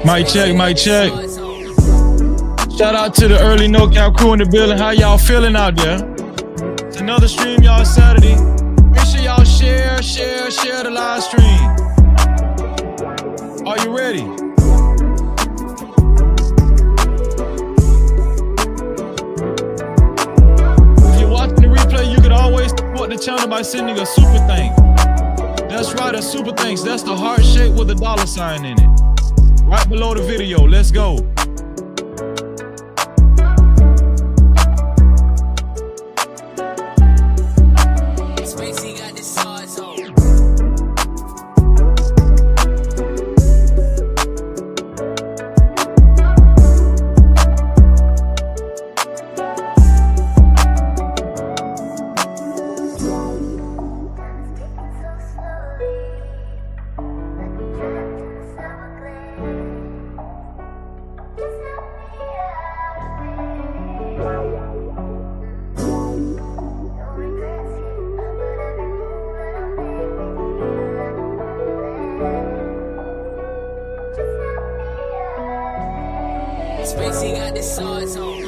Mic check, mic check. Shout out to the early No Cap crew in the building. How y'all feeling out there? It's another stream, y'all, Saturday. Make sure y'all share the live stream. Are you ready? If you're watching the replay, you can always support the channel by sending a super thank. That's right, a super thanks. That's the heart shape with a $sign in it. Right below the video. Let's go. Spacey got the sauce on.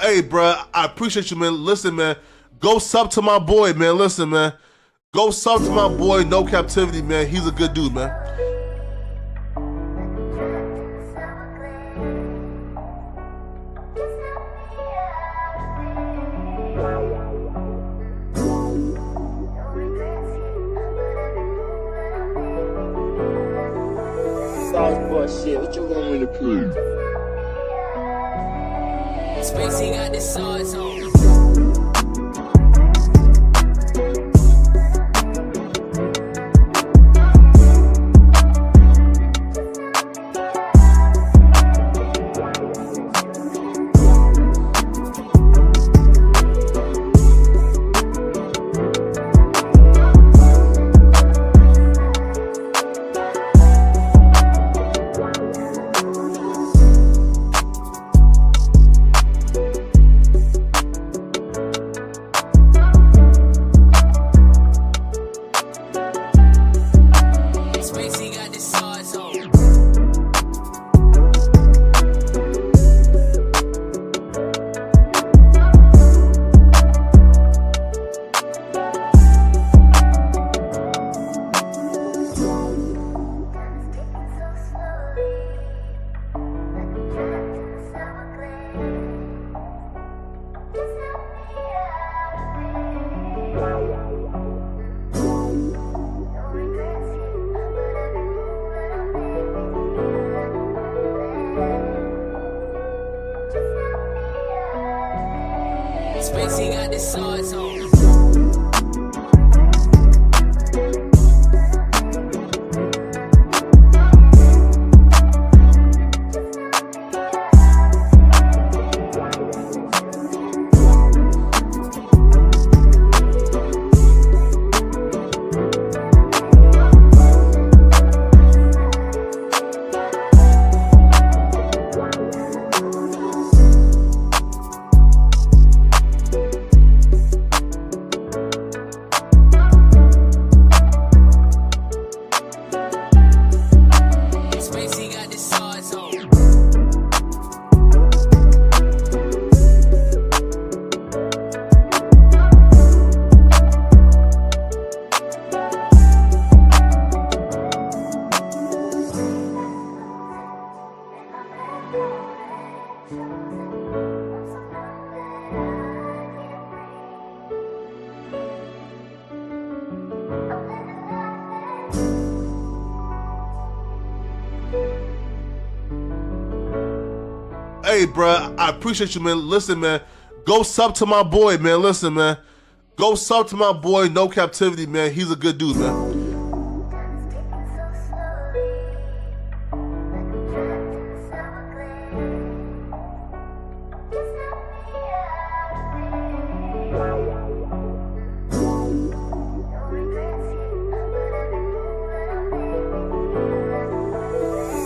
Hey, bro, I appreciate you, man. Listen, man, go sub to my boy, man. Listen, man, go sub to my boy, No Cap-tivity, man. He's a good dude, man. Southpaw shit, what you want me to prove? Spacey got the sauce on. Spacey got the sauce on. Hey, bro, I appreciate you, man. Listen, man, go sub to my boy, man. Listen, man, go sub to my boy, No Captivity, man. He's a good dude, man.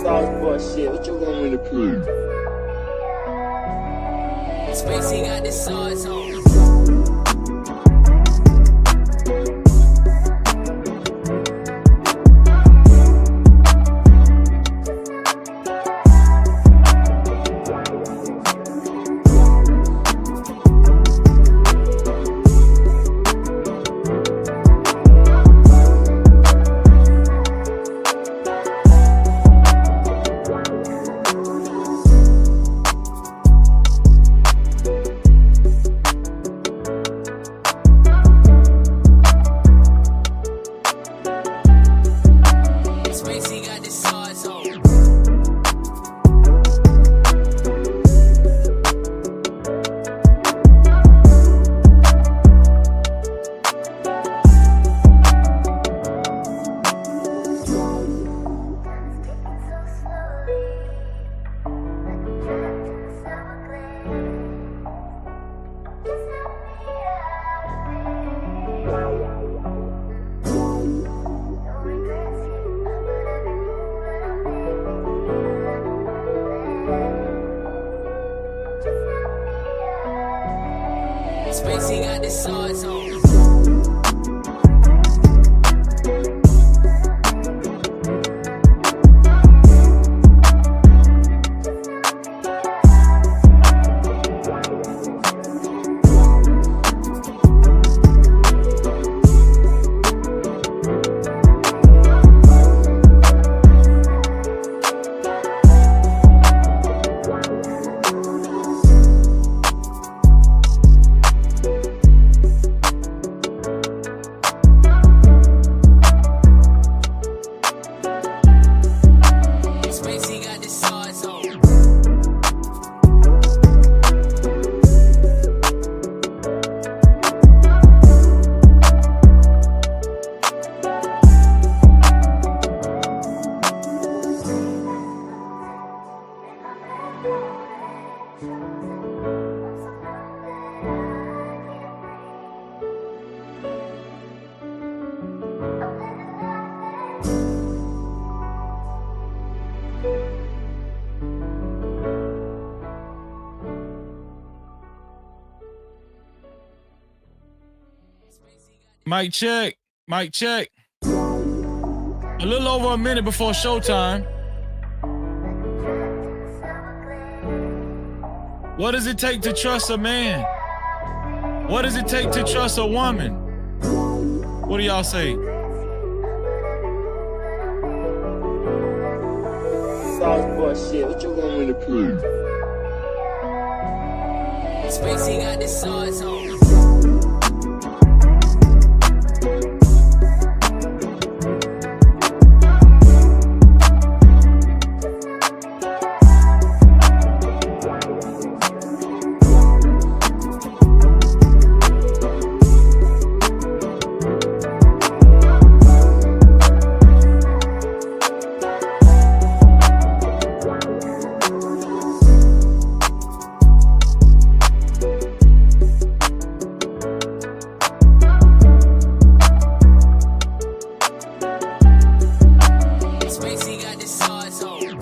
Softball shit, what you want me to play? Spacey got the sauce on. Spacey got the sauce on. Spacey got the sauce on. Spacey got the sauce on. Mic check. Mic check. A little over a minute before showtime. What does it take to trust a man? What does it take to trust a woman? What do y'all say? Softball shit, what you want me to play? Spacey got the sauce on. Spacey got the sauce on.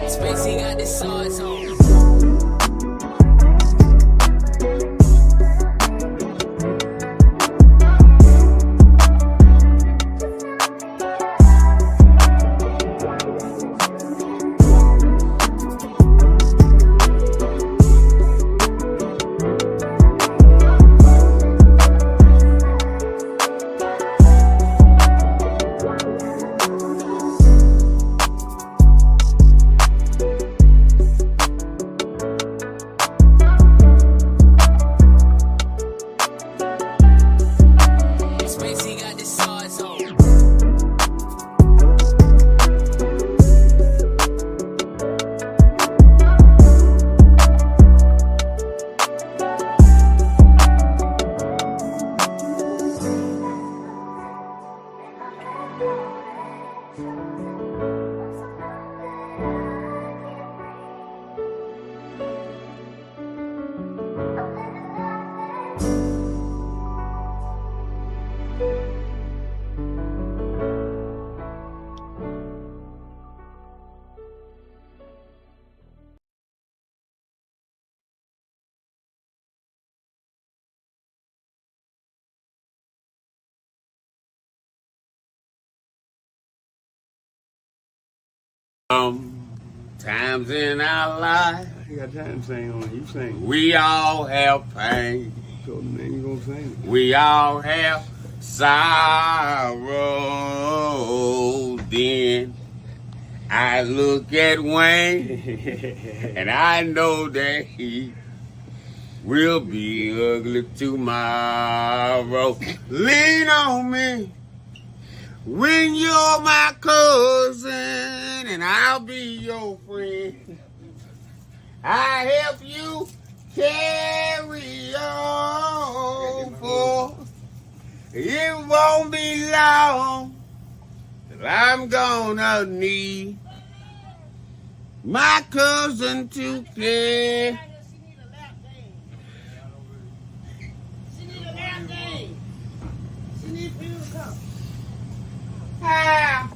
Spacey got the sauce on. Times in our life, You got time to sing on it. You sing. we all have pain. So then you gonna sing. We all have sorrow. Then I look at Wayne and I know that he will be ugly tomorrow. Lean on me when you're my cousin and I'll be your friend. I help you carry on, for it won't be long till I'm gonna need my cousin to care. Ah.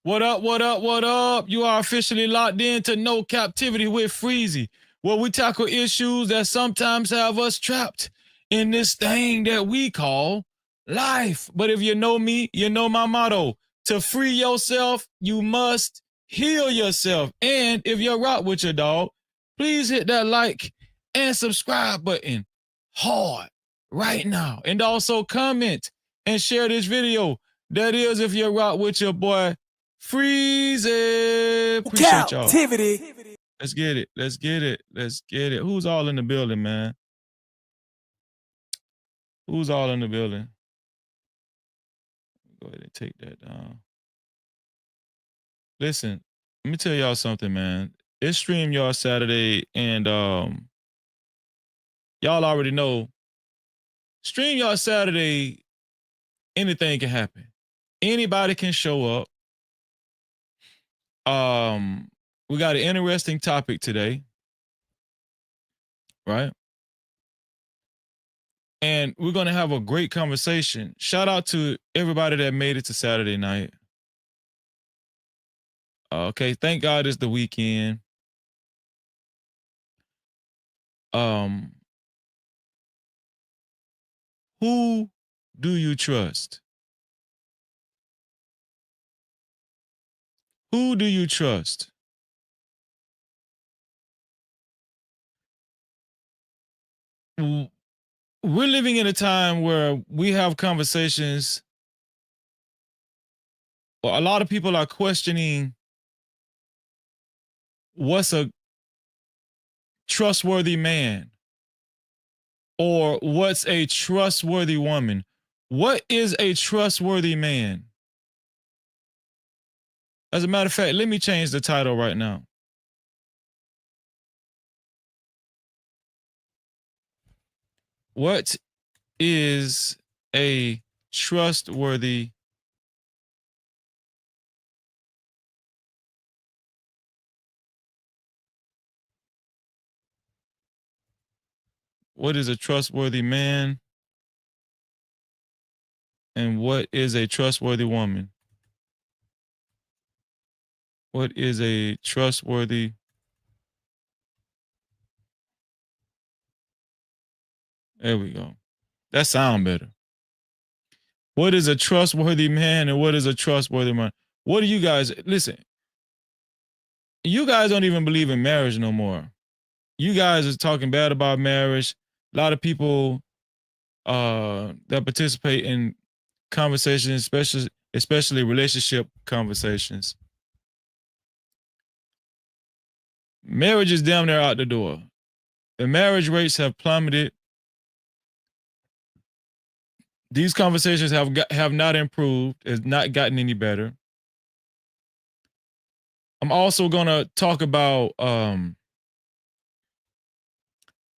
What up, what up, what up? You are officially locked in to No Captivity with Freezy, where we tackle issues that sometimes have us trapped in this thing that we call life. But if you know me, you know my motto. To free yourself, you must heal yourself. And if you're rock with your dog, please hit that like and subscribe button hard right now. And also comment and share this video. That is if you're rock with your boy Freezy. Appreciate y'all. Cap-tivity. Let's get it. Let's get it. Let's get it. Who's all in the building, man? Who's all in the building? Go ahead and take that down. Listen, let me tell y'all something, man. It's StreamYard Saturday, and y'all already know StreamYard Saturday, anything can happen. Anybody can show up. We got an interesting topic today, right? And we're going to have a great conversation. Shout out to everybody that made it to Saturday night. Okay, thank God it's the weekend. Who do you trust? Who do you trust? We're living in a time where we have conversations. Well, a lot of people are questioning what's a trustworthy man or what's a trustworthy woman. What is a trustworthy man? As a matter of fact, let me change the title right now. What is a trustworthy What is a trustworthy man? And what is a trustworthy woman? What is a trustworthy? There we go. That sounds better. What is a trustworthy man and what is a trustworthy man? What do you guys, listen, you guys don't even believe in marriage no more. You guys are talking bad about marriage. A lot of people that participate in conversations, especially relationship conversations. Marriage is damn near out the door. The marriage rates have plummeted. These conversations have not improved, has not gotten any better. I'm also gonna talk about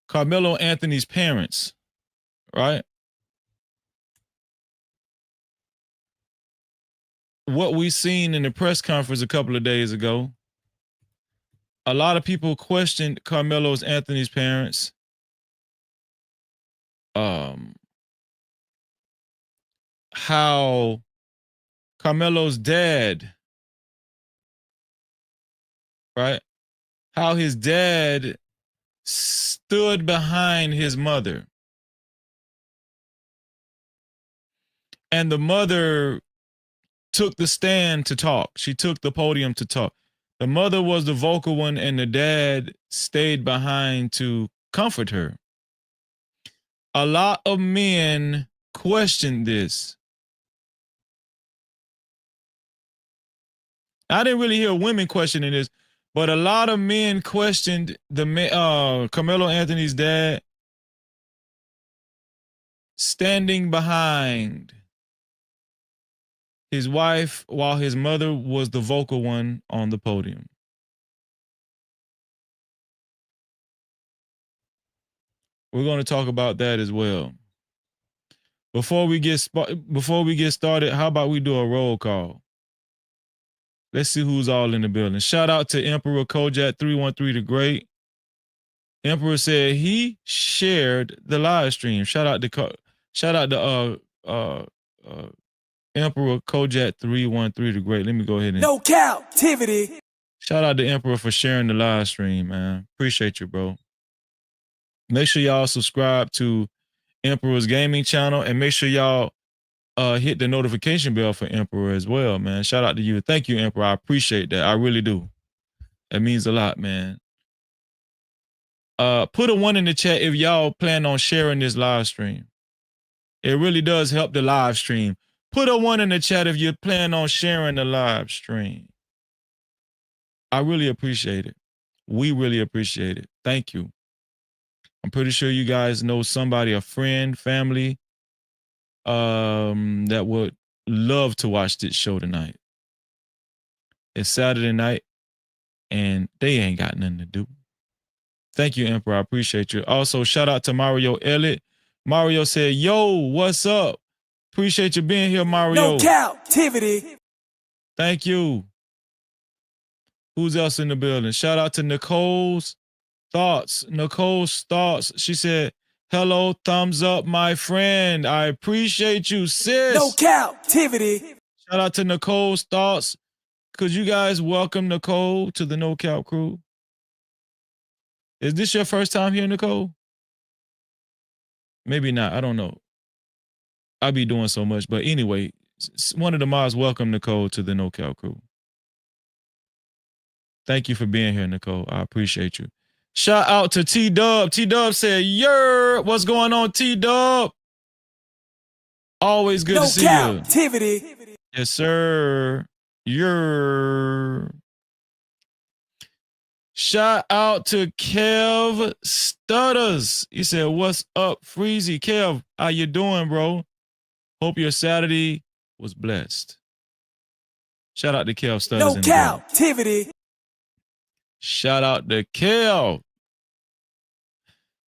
Carmelo Anthony's parents, right? What we seen in the press conference a couple of days ago, a lot of people questioned Carmelo Anthony's parents. How Carmelo's dad, right? How his dad stood behind his mother. and the mother took the stand to talk. She took the podium to talk. The mother was the vocal one, and the dad stayed behind to comfort her. A lot of men questioned this. I didn't really hear women questioning this, but a lot of men questioned Carmelo Anthony's dad standing behind his wife while his mother was the vocal one on the podium. We're going to talk about that as well. Before we get started, how about we do a roll call? Let's see who's all in the building. Shout out to Emperor Kojak 313 the Great. Emperor said he shared the live stream. Shout out to Emperor Kojak 313 the Great. Let me go ahead and No Cap-tivity. Shout out to Emperor for sharing the live stream, man. Appreciate you, bro. Make sure y'all subscribe to Emperor's gaming channel, and make sure y'all hit the notification bell for Emperor as well, man. Shout out to you. Thank you, Emperor. I appreciate that. I really do. That means a lot, man. Put a 1 in the chat if y'all plan on sharing this live stream. It really does help the live stream. Put a 1 in the chat if you plan on sharing the live stream. I really appreciate it. We really appreciate it. Thank you. I'm pretty sure you guys know somebody, a friend, family, that would love to watch this show tonight. It's Saturday night, and they ain't got nothing to do. Thank you, Emperor. I appreciate you. Also, shout out to Mario Elliott. Mario said, yo, what's up? Appreciate you being here, Mario. No Cap-tivity. Thank you. Who's else in the building? Shout out to Nicole's Thoughts. Nicole's Thoughts. She said, hello, thumbs up, my friend. I appreciate you, sis. No Cap-tivity. Shout out to Nicole's Thoughts. Could you guys welcome Nicole to the No Cap crew? Is this your first time here, Nicole? Maybe not. I don't know. I be doing so much. But anyway, one of the mods welcome Nicole to the No Cap crew. Thank you for being here, Nicole. I appreciate you. Shout out to T-Dub. T-Dub said, yer, what's going on, T-Dub? Always good to see you. No Cap-tivity. Yes, sir. Yer. Shout out to Kev Stutters. He said, what's up, Freezy? Kev, how you doing, bro? Hope your Saturday was blessed. Shout out to Kev Stutters. No Cap-tivity. Shout out to Kel.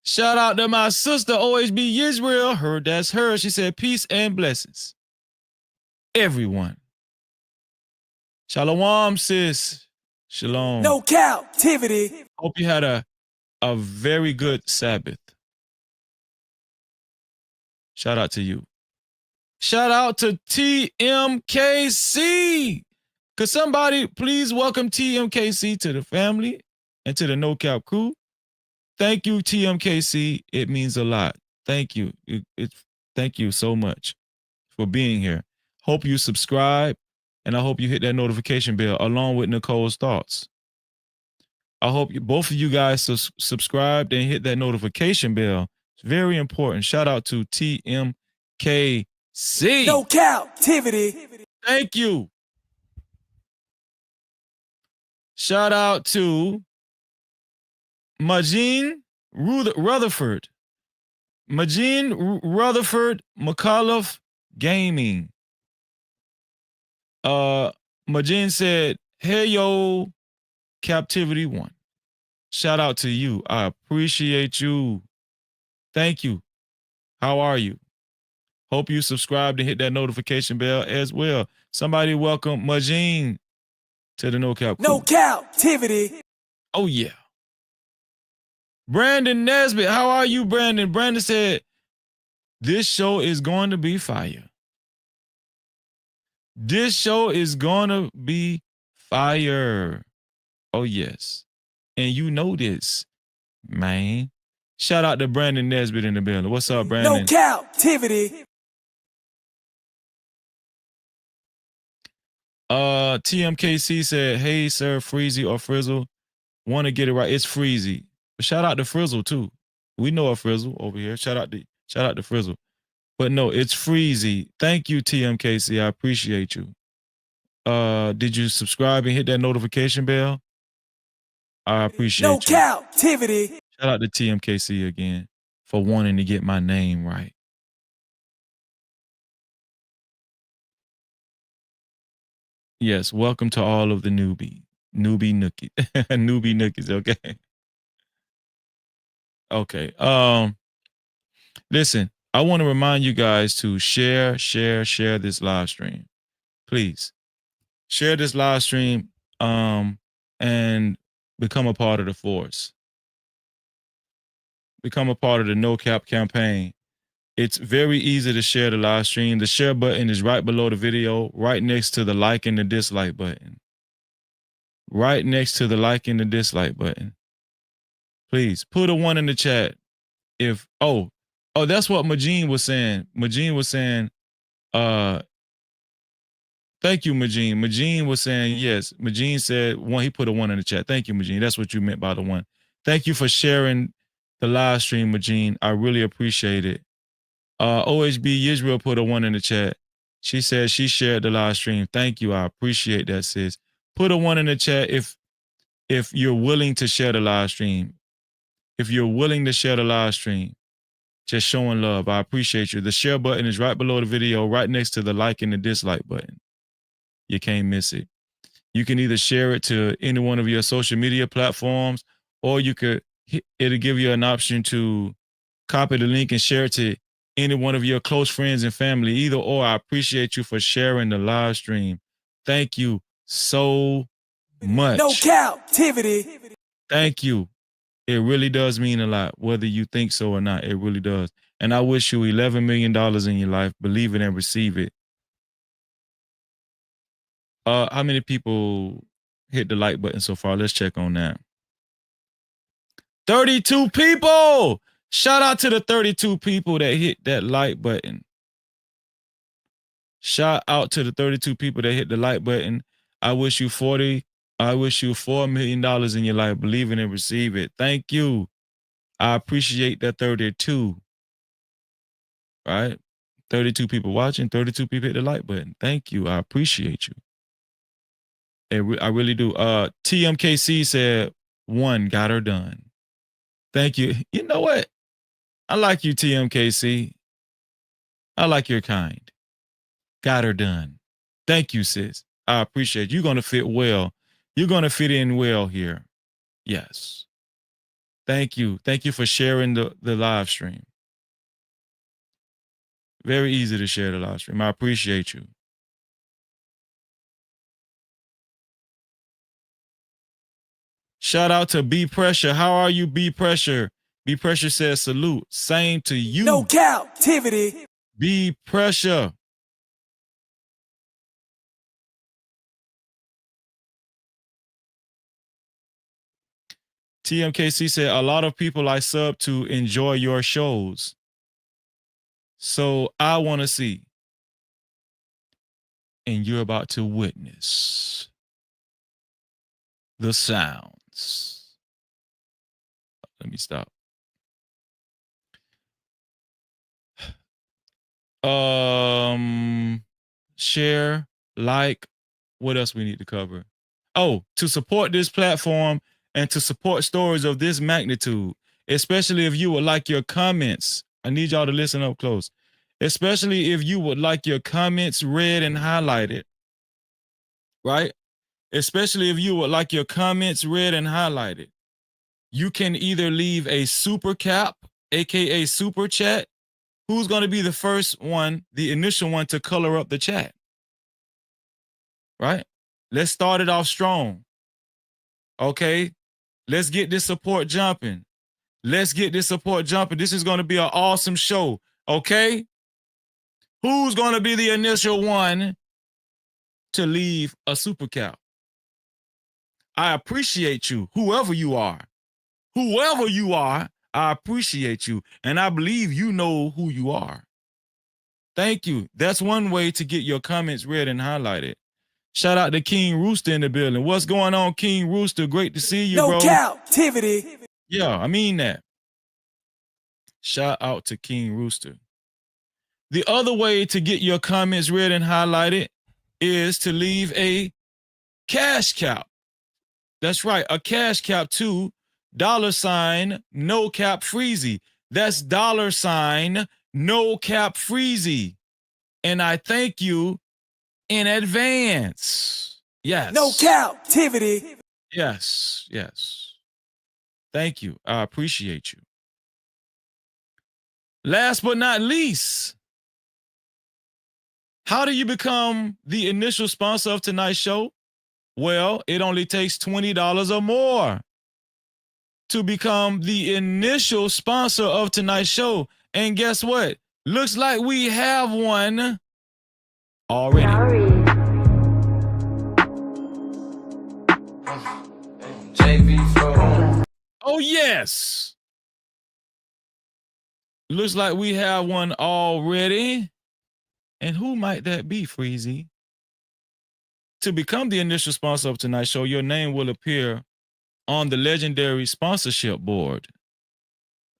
Shout out to my sister, OHB Israel. Heard that's her. She said, peace and blessings. Everyone. Shalom, sis. Shalom. No Cap-tivity. Hope you had a very good Sabbath. Shout out to you. Shout out to TMKC. Could somebody please welcome TMKC to the family and to the No Cap crew? Thank you, TMKC. It means a lot. Thank you. Thank you so much for being here. Hope you subscribe, and I hope you hit that notification bell along with Nicole's Thoughts. I hope both of you guys subscribed and hit that notification bell. It's very important. Shout out to TMKC. No Cap-tivity. Thank you. Shout out to Majin Rutherford. Majin Rutherford McAuliffe Gaming. Majin said, hey, yo, Cap-tivity 1. Shout out to you. I appreciate you. Thank you. How are you? Hope you subscribed and hit that notification bell as well. Somebody welcome Majin to the No Cap crew. No Cap-tivity. Oh, yeah. Brandon Nesbitt, how are you, Brandon? Brandon said, this show is going to be fire. This show is going to be fire. Oh, yes. And you know this, man. Shout out to Brandon Nesbitt in the building. What's up, Brandon? No Cap-tivity. TMKC said, "Hey, sir, Freezy or Frizzle, want to get it right? It's Freezy. But shout out to Frizzle too. We know a Frizzle over here. Shout out to Frizzle. But no, it's Freezy. Thank you, TMKC. I appreciate you. Did you subscribe and hit that notification bell? I appreciate No you. Cap-tivity. Shout out to TMKC again for wanting to get my name right. Yes, welcome to all of the newbie nookies, newbie nookies. Okay, okay. Listen, I want to remind you guys to share this live stream, please. Share this live stream, and become a part of the force. Become a part of the No Cap campaign. It's very easy to share the live stream. The share button is right below the video, right next to the like and the dislike button. Right next to the like and the dislike button. Please put a 1 in the chat. If that's what Majin was saying. Majin was saying, thank you, Majin. Majin was saying yes. Majin said one. He put a 1 in the chat. Thank you, Majin. That's what you meant by the 1. Thank you for sharing the live stream, Majin. I really appreciate it. OHB Israel put a 1 in the chat. She said she shared the live stream. Thank you. I appreciate that, sis. Put a 1 in the chat if you're willing to share the live stream. If you're willing to share the live stream, just showing love. I appreciate you. The share button is right below the video, right next to the like and the dislike button. You can't miss it. You can either share it to any one of your social media platforms, or it'll give you an option to copy the link and share it to any one of your close friends and family. Either or, I appreciate you for sharing the live stream. Thank you so much. No Cap-tivity. Thank you. It really does mean a lot, whether you think so or not. It really does. And I wish you $11 million in your life. Believe it and receive it. How many people hit the like button so far? Let's check on that. 32 people. Shout out to the 32 people that hit that like button. Shout out to the 32 people that hit the like button. I wish you $4 million in your life. Believe it and receive it. Thank you. I appreciate that 32. Right? 32 people watching, 32 people hit the like button. Thank you. I appreciate you. I really do. TMKC said 1 got her done. Thank you. You know what? I like you, TMKC. I like your kind. Got her done. Thank you, sis. I appreciate it. You're going to fit well. You're going to fit in well here. Yes. Thank you. Thank you for sharing the live stream. Very easy to share the live stream. I appreciate you. Shout out to B Pressure. How are you, B Pressure? B Pressure says salute. Same to you. No Cap-tivity. B Pressure. TMKC said a lot of people I sub to enjoy your shows. So I want to see. And you're about to witness the sounds. Let me stop. Share, like, what else we need to cover? Oh, to support this platform and to support stories of this magnitude, especially if you would like your comments. I need y'all to listen up close. Especially if you would like your comments read and highlighted. Right? Especially if you would like your comments read and highlighted. You can either leave a super cap, aka super chat. Who's going to be the first one, the initial one to color up the chat? Right? Let's start it off strong. Okay? Let's get this support jumping. Let's get this support jumping. This is going to be an awesome show. Okay? Who's going to be the initial one to leave a super cap? I appreciate you, whoever you are. Whoever you are, I appreciate you. And I believe you know who you are. Thank you. That's one way to get your comments read and highlighted. Shout out to King Rooster in the building. What's going on, King Rooster? Great to see you, bro. No Cap-tivity. Yeah, I mean that. Shout out to King Rooster. The other way to get your comments read and highlighted is to leave a cash cap. That's right, a cash cap to $ no cap freezy. That's $ no cap freezy. And I thank you in advance. Yes. No Cap-tivity. Yes, yes. Thank you. I appreciate you. Last but not least, how do you become the initial sponsor of tonight's show? Well, it only takes $20 or more to become the initial sponsor of tonight's show. And guess what? Looks like we have one already. Oh, yes. Looks like we have one already. And who might that be, Freezy? To become the initial sponsor of tonight's show, your name will appear on the legendary sponsorship board.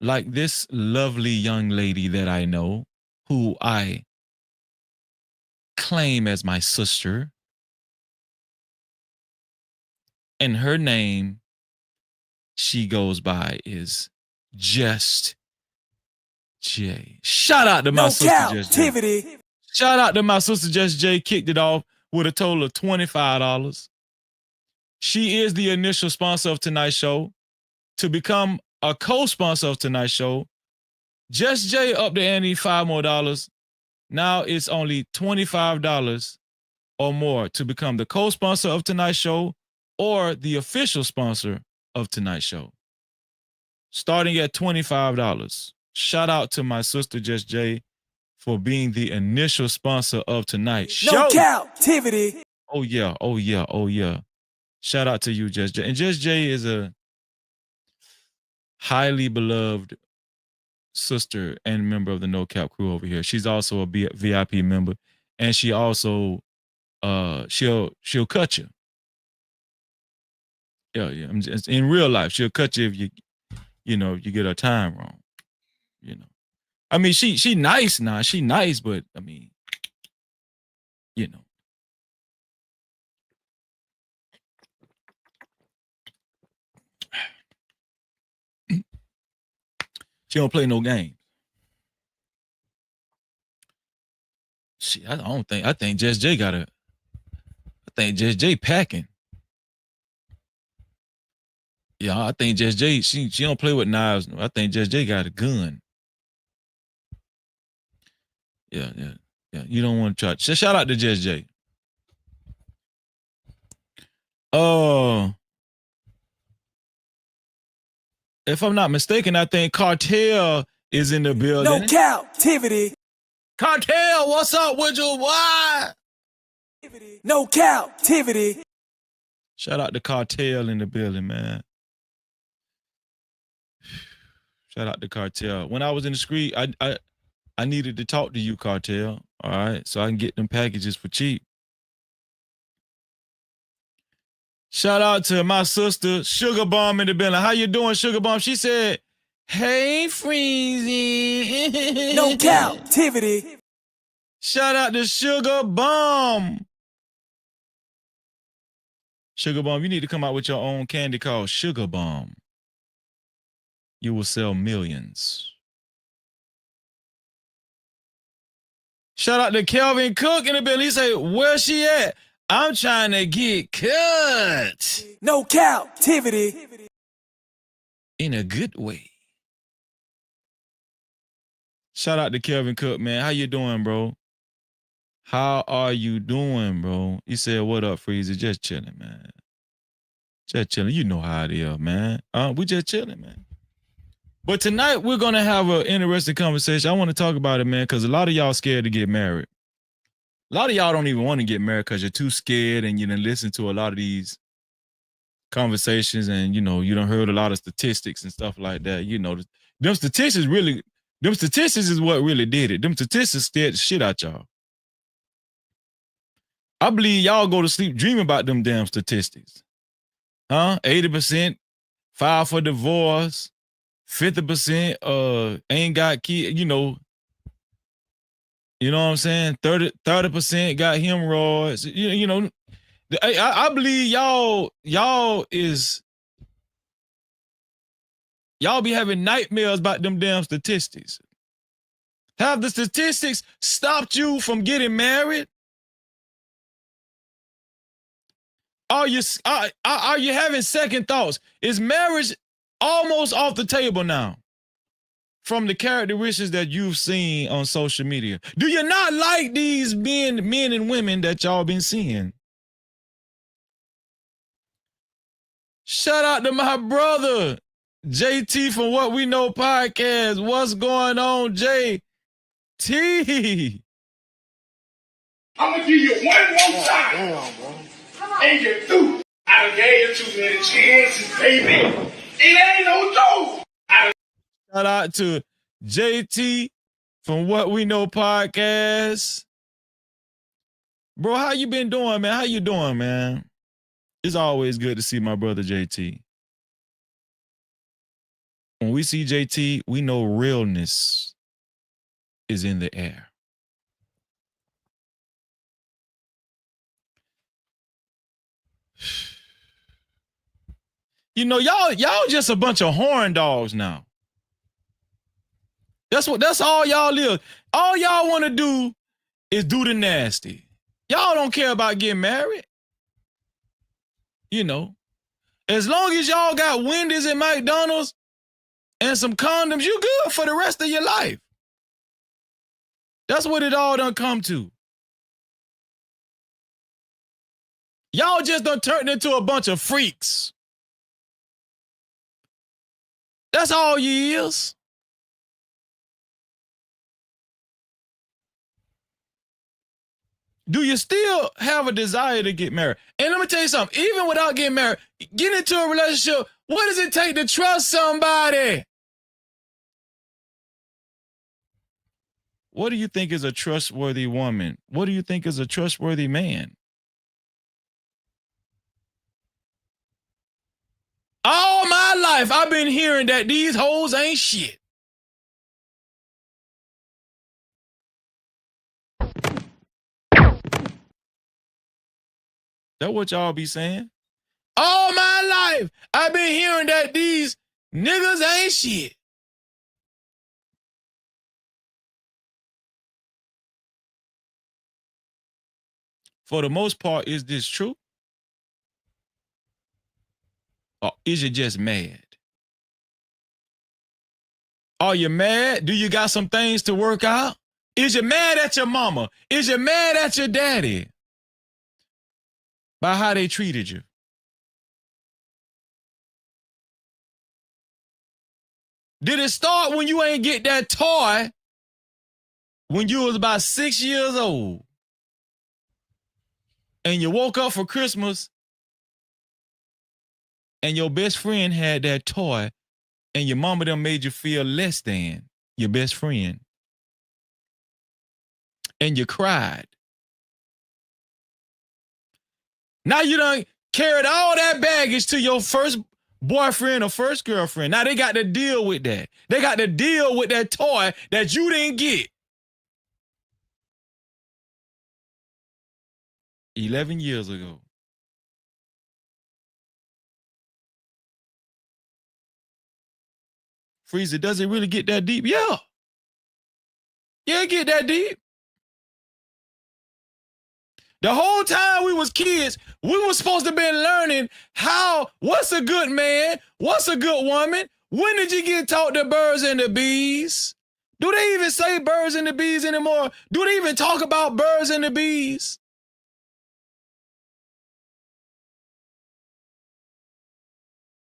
Like this lovely young lady that I know, who I claim as my sister. And her name, she goes by, is Just J. Shout out to my sister Just J. Shout out to my sister Just J. Kicked it off with a total of $25. She is the initial sponsor of tonight's show. To become a co-sponsor of tonight's show, Just J up the ante $5 more. Now it's only $25 or more to become the co-sponsor of tonight's show or the official sponsor of tonight's show. Starting at $25. Shout out to my sister Just J for being the initial sponsor of tonight's show. No Cap-tivity. Oh yeah, oh yeah, oh yeah. Shout out to you, Just J. And Just J is a highly beloved sister and member of the No Cap crew over here. She's also a VIP member, and she also she'll cut you. Yeah. I'm just, in real life, she'll cut you if you get her time wrong. I mean, she nice now. She nice, but I mean, she don't play no games. Shit, I think Just J I think Just J packing. Yeah, I think Just J, she don't play with knives. I think Just J got a gun. Yeah. You don't want to try. Shout out to Just J. If I'm not mistaken, I think Cartel is in the building. No Cap-tivity. Cartel, what's up with you? What? No Cap-tivity. Shout out to Cartel in the building, man. Shout out to Cartel. When I was in the street, I needed to talk to you, Cartel. All right, so I can get them packages for cheap. Shout out to my sister, Sugar Bomb in the building. How you doing, Sugar Bomb? She said, hey, Freezy. No Cap-tivity. Shout out to Sugar Bomb. Sugar Bomb, you need to come out with your own candy called Sugar Bomb. You will sell millions. Shout out to Kelvin Cook in the building. He say, where she at? I'm trying to get cut. No Cap-tivity. In a good way. Shout out to Kelvin Cook, man. How you doing, bro? How are you doing, bro? He said, what up, Freezy? Just chilling, man. Just chilling. You know how it is, man. We just chilling, man. But tonight, we're going to have an interesting conversation. I want to talk about it, man, because a lot of y'all scared to get married. A lot of y'all don't even want to get married because you're too scared and you done listen to a lot of these conversations and, you done heard a lot of statistics and stuff like that. Them statistics is what really did it. Them statistics scared the shit out y'all. I believe y'all go to sleep dreaming about them damn statistics. Huh? 80% file for divorce, 50% ain't got kids, you know what I'm saying? 30% got hemorrhoids. You know, I believe y'all be having nightmares about them damn statistics. Have the statistics stopped you from getting married? Are you having second thoughts? Is marriage almost off the table now from the characteristics that you've seen on social media? Do you not like these men and women that y'all been seeing? Shout out to my brother, JT from What We Know Podcast. What's going on, JT? I'm gonna give you one more time. And you're through. I done gave you too many chances, baby. It ain't no joke. Shout out to JT from What We Know Podcast. Bro, how you been doing, man? How you doing, man? It's always good to see my brother JT. When we see JT, we know realness is in the air. You know, y'all just a bunch of horn dogs now. That's all y'all live. All y'all want to do is do the nasty. Y'all don't care about getting married. You know, as long as y'all got Wendy's and McDonald's and some condoms, you good for the rest of your life. That's what it all done come to. Y'all just done turned into a bunch of freaks. That's all you is. Do you still have a desire to get married? And let me tell you something, even without getting married, get into a relationship, what does it take to trust somebody? What do you think is a trustworthy woman? What do you think is a trustworthy man? All my life, I've been hearing that these hoes ain't shit. That what y'all be saying? All my life, I've been hearing that these niggas ain't shit. For the most part, is this true? Or is you just mad? Are you mad? Do you got some things to work out? Is you mad at your mama? Is you mad at your daddy? By how they treated you? Did it start when you ain't get that toy when you was about 6 years old? And you woke up for Christmas and your best friend had that toy and your mama done made you feel less than your best friend. And you cried. Now you done carried all that baggage to your first boyfriend or first girlfriend. Now they got to deal with that. They got to deal with that toy that you didn't get. 11 years ago. Freezer, does it really get that deep? Yeah. Yeah, it get that deep. The whole time we was kids, we were supposed to be learning what's a good man? What's a good woman? When did you get taught the birds and the bees? Do they even say birds and the bees anymore? Do they even talk about birds and the bees?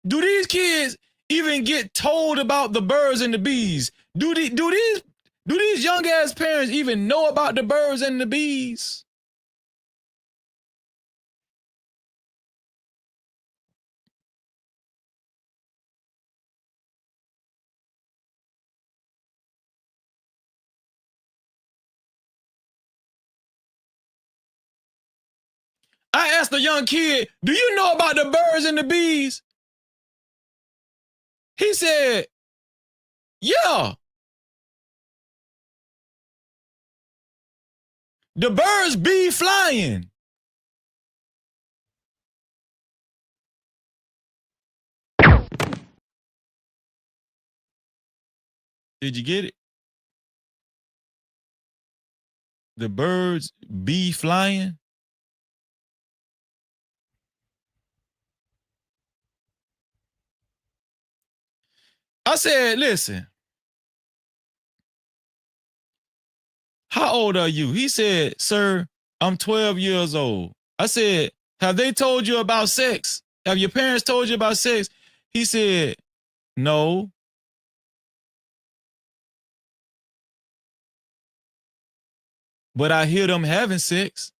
Do these kids even get told about the birds and the bees? Do these young ass parents even know about the birds and the bees? I asked a young kid, do you know about the birds and the bees? He said, yeah. The birds be flying. Did you get it? The birds be flying. I said, listen, how old are you? He said, sir, I'm 12 years old. I said, have they told you about sex? Have your parents told you about sex? He said, no. But I hear them having sex.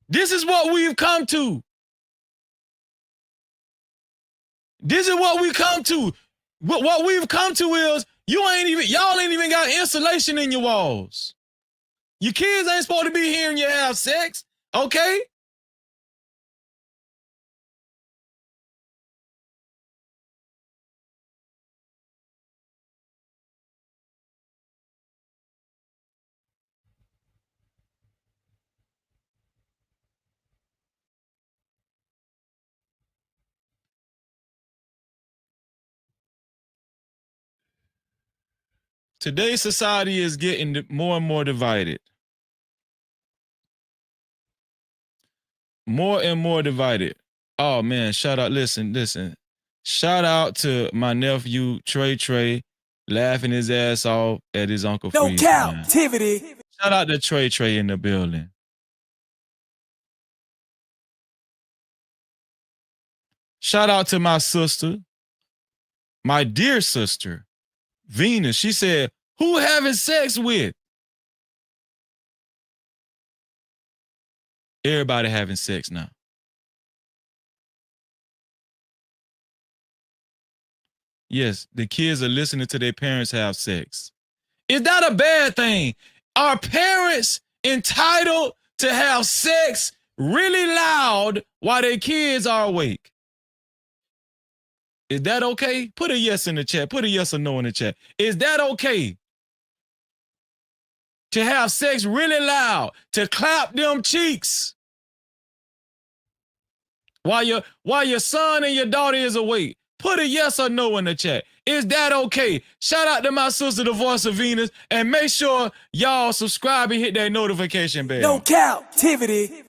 This is what we've come to. This is what we come to. What we've come to is y'all ain't even got insulation in your walls. Your kids ain't supposed to be hearing you have sex, okay? Today's society is getting more and more divided. More and more divided. Oh man, shout out, listen. Shout out to my nephew Trey laughing his ass off at his Uncle No Freeze. Cap-tivity. Shout out to Trey in the building. Shout out to my sister, my dear sister, Venus. She said, who having sex with? Everybody having sex now. Yes, the kids are listening to their parents have sex. Is that a bad thing? Are parents entitled to have sex really loud while their kids are awake? Is that okay? Put a yes in the chat. Put a yes or no in the chat. Is that okay? To have sex really loud, to clap them cheeks while your son and your daughter is awake. Put a yes or no in the chat. Is that okay? Shout out to my sister, the voice of Venus, and make sure y'all subscribe and hit that notification bell. No Cap-tivity.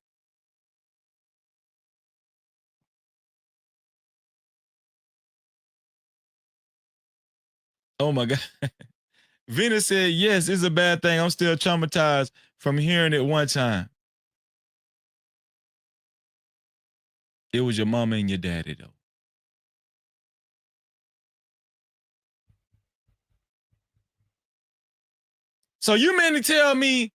Oh my God. Venus said, yes, it's a bad thing. I'm still traumatized from hearing it one time. It was your mama and your daddy, though. So you mean to tell me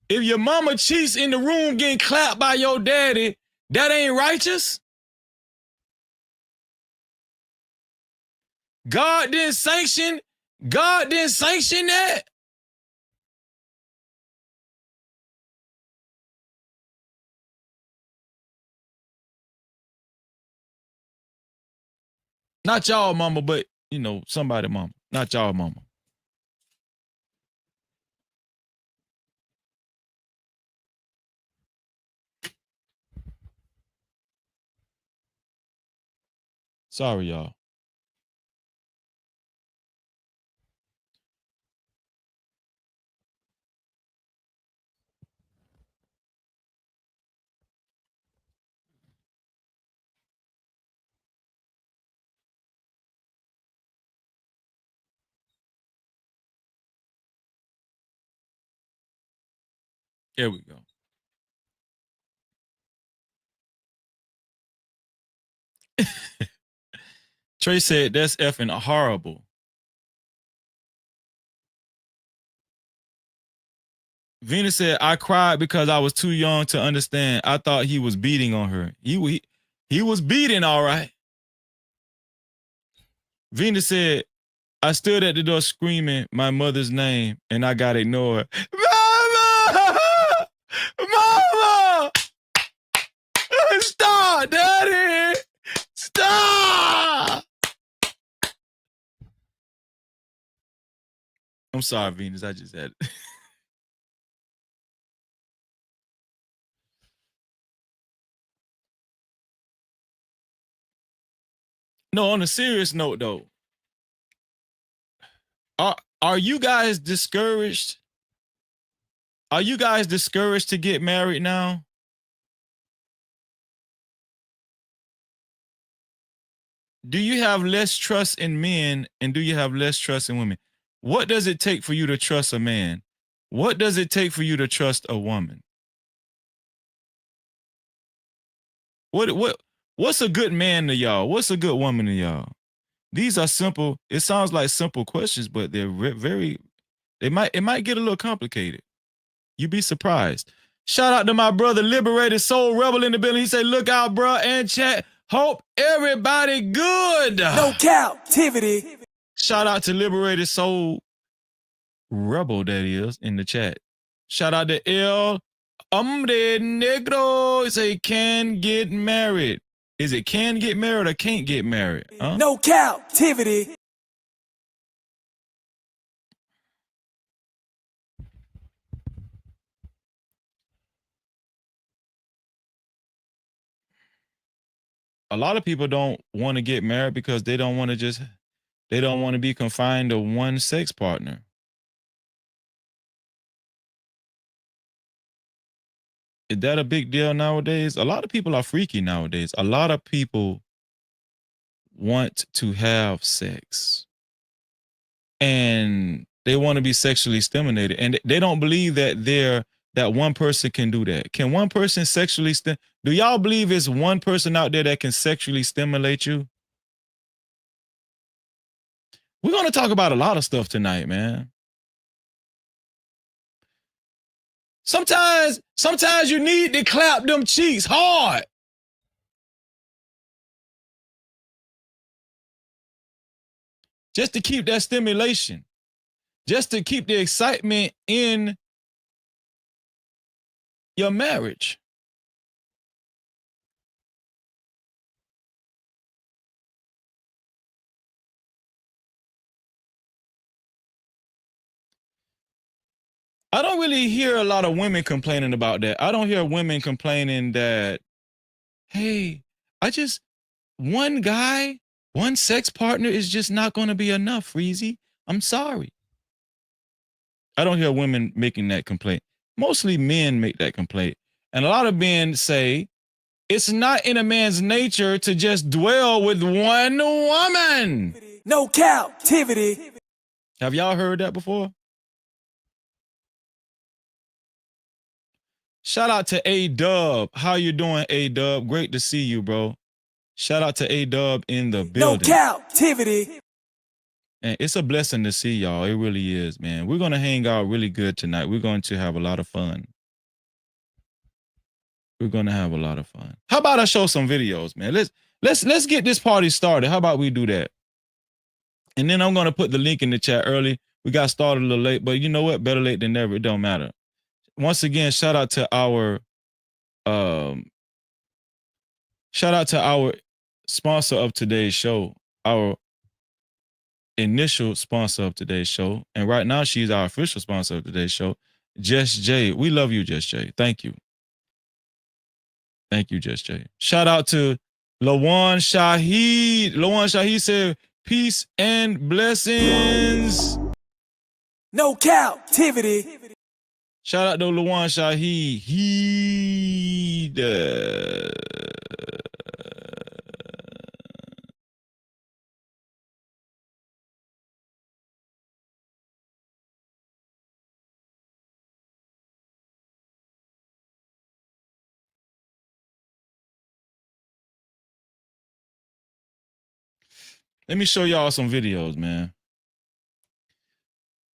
if your mama cheats in the room getting clapped by your daddy, that ain't righteous? God didn't sanction that? Not y'all mama, but somebody mama. Not y'all mama. Sorry, y'all. Here we go. Trey said that's effing horrible. Venus said, I cried because I was too young to understand. I thought he was beating on her. He was beating, all right. Venus said, I stood at the door screaming my mother's name and I got ignored. Mama! Mama! Stop, Daddy! Stop! I'm sorry, Venus. I just had it. No, on a serious note, though, are you guys discouraged? Are you guys discouraged to get married now? Do you have less trust in men and do you have less trust in women? What does it take for you to trust a man? What does it take for you to trust a woman? What's a good man to y'all? What's a good woman to y'all? These are simple. It sounds like simple questions, but they're very. It might get a little complicated. You'd be surprised. Shout out to my brother, Liberated Soul Rebel in the building. He said, "Look out, bro, and chat. Hope everybody good." No Cap-tivity. Shout out to Liberated Soul Rebel, that is, in the chat. Shout out to El Hombre Negro. He say, can get married. Is it can get married or can't get married? Huh? No Cap-tivity. A lot of people don't want to get married because they don't want to be confined to one sex partner. Is that a big deal nowadays? A lot of people are freaky nowadays. A lot of people want to have sex and they want to be sexually stimulated, and they don't believe that one person can do that. Can one person sexually do y'all believe it's one person out there that can sexually stimulate you? We're going to talk about a lot of stuff tonight, man. Sometimes you need to clap them cheeks hard. Just to keep that stimulation. Just to keep the excitement in your marriage. I don't really hear a lot of women complaining about that. I don't hear women complaining that, hey, one guy, one sex partner is just not going to be enough, Freezy. I'm sorry. I don't hear women making that complaint. Mostly men make that complaint. And a lot of men say, it's not in a man's nature to just dwell with one woman. No Cap-tivity. Have y'all heard that before? Shout out to A-Dub. How you doing, A-Dub? Great to see you, bro. Shout out to A-Dub in the building. No Cap-tivity. And it's a blessing to see y'all. It really is, man. We're going to hang out really good tonight. We're going to have a lot of fun. We're going to have a lot of fun. How about I show some videos, man? Let's get this party started. How about we do that? And then I'm going to put the link in the chat early. We got started a little late, but you know what? Better late than never. It don't matter. Once again, shout out to our sponsor of today's show, our initial sponsor of today's show. And right now, she's our official sponsor of today's show, Jess J. We love you, Jess J. Thank you. Thank you, Jess J. Shout out to Lawan Shaheed. Lawan Shaheed said, peace and blessings. No Cap-tivity. Shout out to Lawan Shaheed. Let me show y'all some videos, man.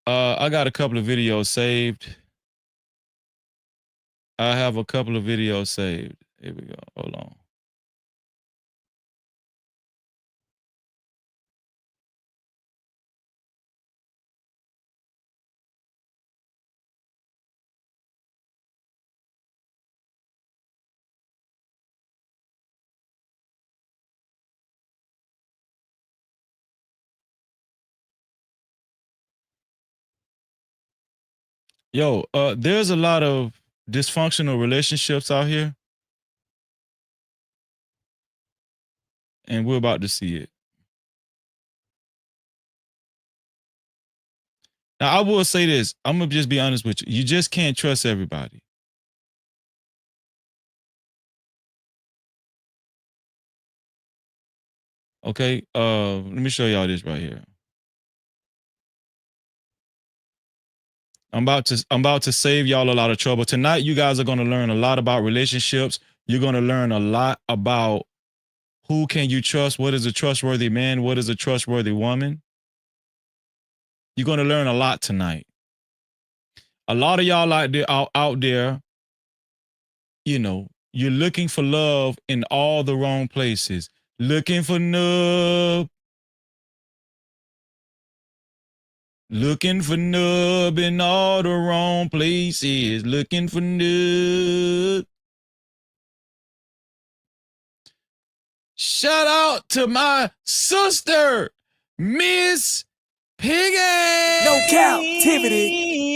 I got a couple of videos saved. I have a couple of videos saved. Here we go. Hold on. Yo, there's a lot of dysfunctional relationships out here, and we're about to see it. Now, I will say this. I'm gonna just be honest with you. You just can't trust everybody. Okay. Let me show y'all this right here. I'm about to save y'all a lot of trouble. Tonight, you guys are gonna learn a lot about relationships. You're gonna learn a lot about who can you trust, what is a trustworthy man, what is a trustworthy woman. You're gonna learn a lot tonight. A lot of y'all out there, you know, you're looking for love in all the wrong places. Looking for nub. Looking for nub in all the wrong places. Looking for nub. Shout out to my sister, Miss Piggy. No Cap-tivity.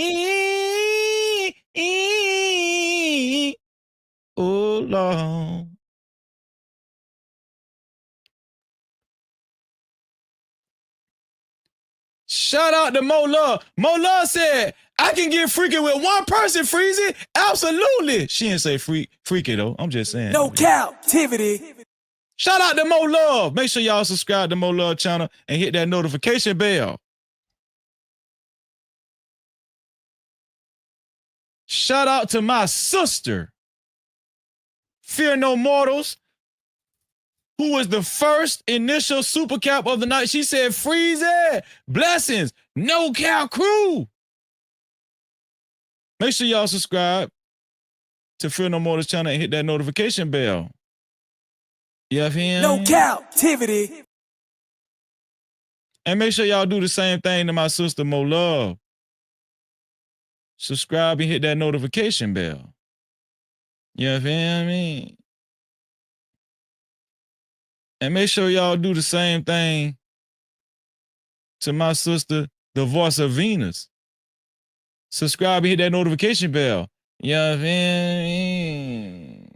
Oh, Lord. Shout out to Mo Love. Mo Love said, I can get freaky with one person, Freezy. Absolutely. She didn't say freaky, though. I'm just saying. No Cap-tivity. Shout out to Mo Love. Make sure y'all subscribe to Mo Love channel and hit that notification bell. Shout out to my sister, Fear No Mortals, who was the first initial super cap of the night. She said, Freezy, blessings, no cap crew. Make sure y'all subscribe to Fear No Mortals channel and hit that notification bell. You have him? No Cap-tivity. And make sure y'all do the same thing to my sister, Mo Love. Subscribe and hit that notification bell. You feel me? And make sure y'all do the same thing to my sister, the voice of Venus. Subscribe and hit that notification bell. You feel me?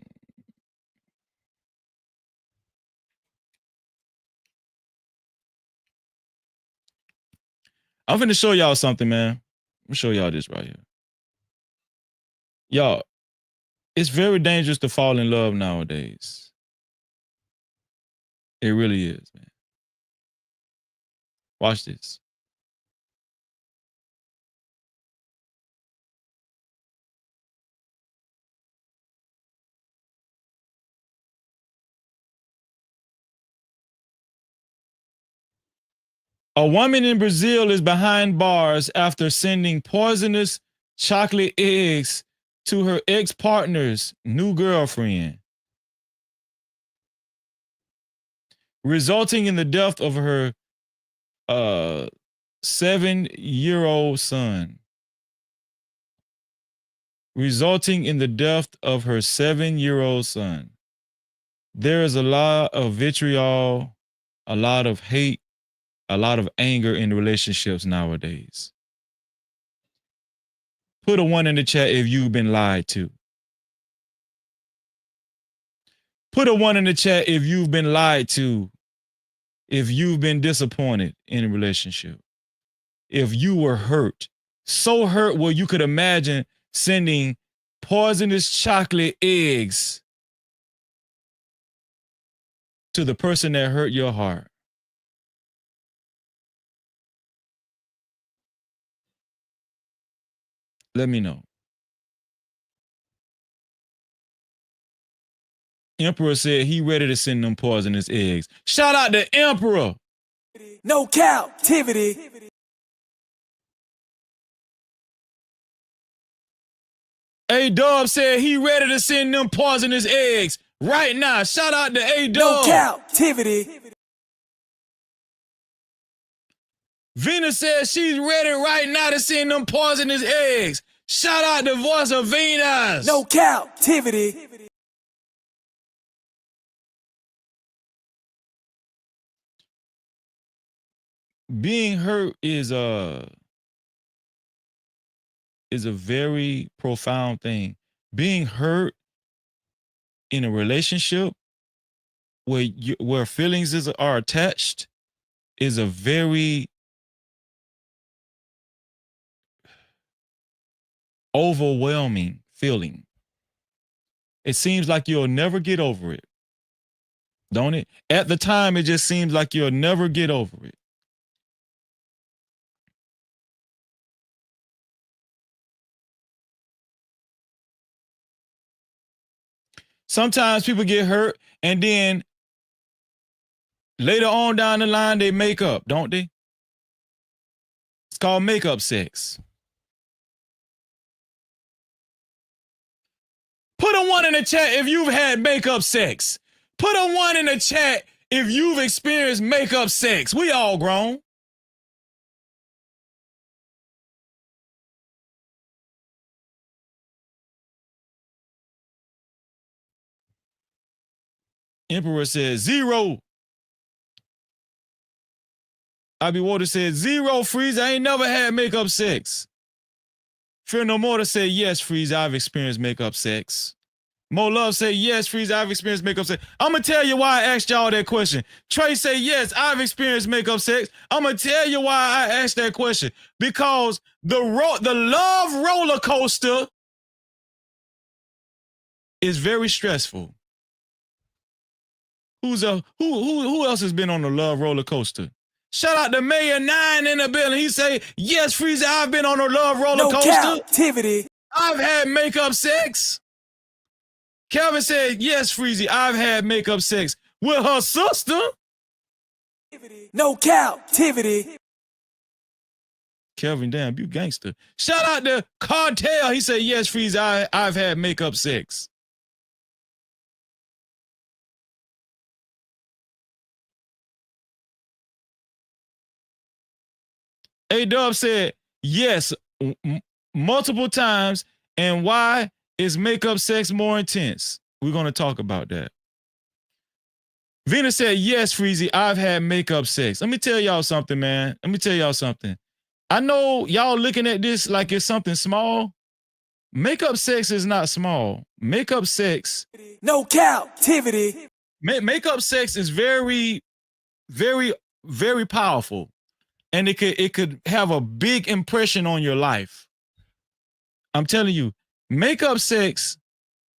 I'm finna show y'all something, man. I'm gonna show y'all this right here. Y'all, it's very dangerous to fall in love nowadays. It really is, man. Watch this. A woman in Brazil is behind bars after sending poisonous chocolate eggs to her ex-partner's new girlfriend, resulting in the death of her 7-year-old son. Resulting in the death of her 7-year-old son. There is a lot of vitriol, a lot of hate, a lot of anger in relationships nowadays. Put a 1 in the chat if you've been lied to. Put a 1 in the chat if you've been lied to, if you've been disappointed in a relationship, if you were hurt, so hurt where you could imagine sending poisonous chocolate eggs to the person that hurt your heart. Let me know. Emperor said he ready to send them poisonous eggs. Shout out to Emperor. No Cap-tivity. A-Dub said he ready to send them poisonous eggs right now. Shout out to A-Dub. No Cap-tivity. Venus says she's ready right now to send them poisonous eggs. Shout out the voice of Venus. No Cap-tivity. Being hurt is a very profound thing. Being hurt in a relationship where feelings are attached is a very overwhelming feeling. It seems like you'll never get over it, don't it? At the time, it just seems like you'll never get over it. Sometimes people get hurt and then later on down the line, they make up, don't they? It's called makeup sex. Put a 1 in the chat if you've had makeup sex. Put a 1 in the chat if you've experienced makeup sex. We all grown. Emperor says 0. Abby Water said 0, Freeze. I ain't never had makeup sex. Fear No More to say yes, Freeze. I've experienced makeup sex. Mo Love say yes, Freeze. I've experienced makeup sex. I'm gonna tell you why I asked y'all that question. Trey say yes, I've experienced makeup sex. I'm gonna tell you why I asked that question. Because the love roller coaster is very stressful. Who else has been on the love roller coaster? Shout out to Mayor 9 in the building. He say, yes, Freezer, I've been on a love roller coaster. No Cap-tivity. I've had makeup sex. Kelvin said, yes, Freezy, I've had makeup sex with her sister. No Cap-tivity. Kelvin, damn, you gangster. Shout out to Cartel. He said, yes, Freezy, I've had makeup sex. A-Dub said, yes, multiple times. And why is makeup sex more intense? We're going to talk about that. Venus said, yes, Freezy, I've had makeup sex. Let me tell y'all something, man. Let me tell y'all something. I know y'all looking at this like it's something small. Makeup sex is not small. Makeup sex. No Cap-tivity. Makeup sex is very, very, very powerful. And it could have a big impression on your life. I'm telling you, makeup sex,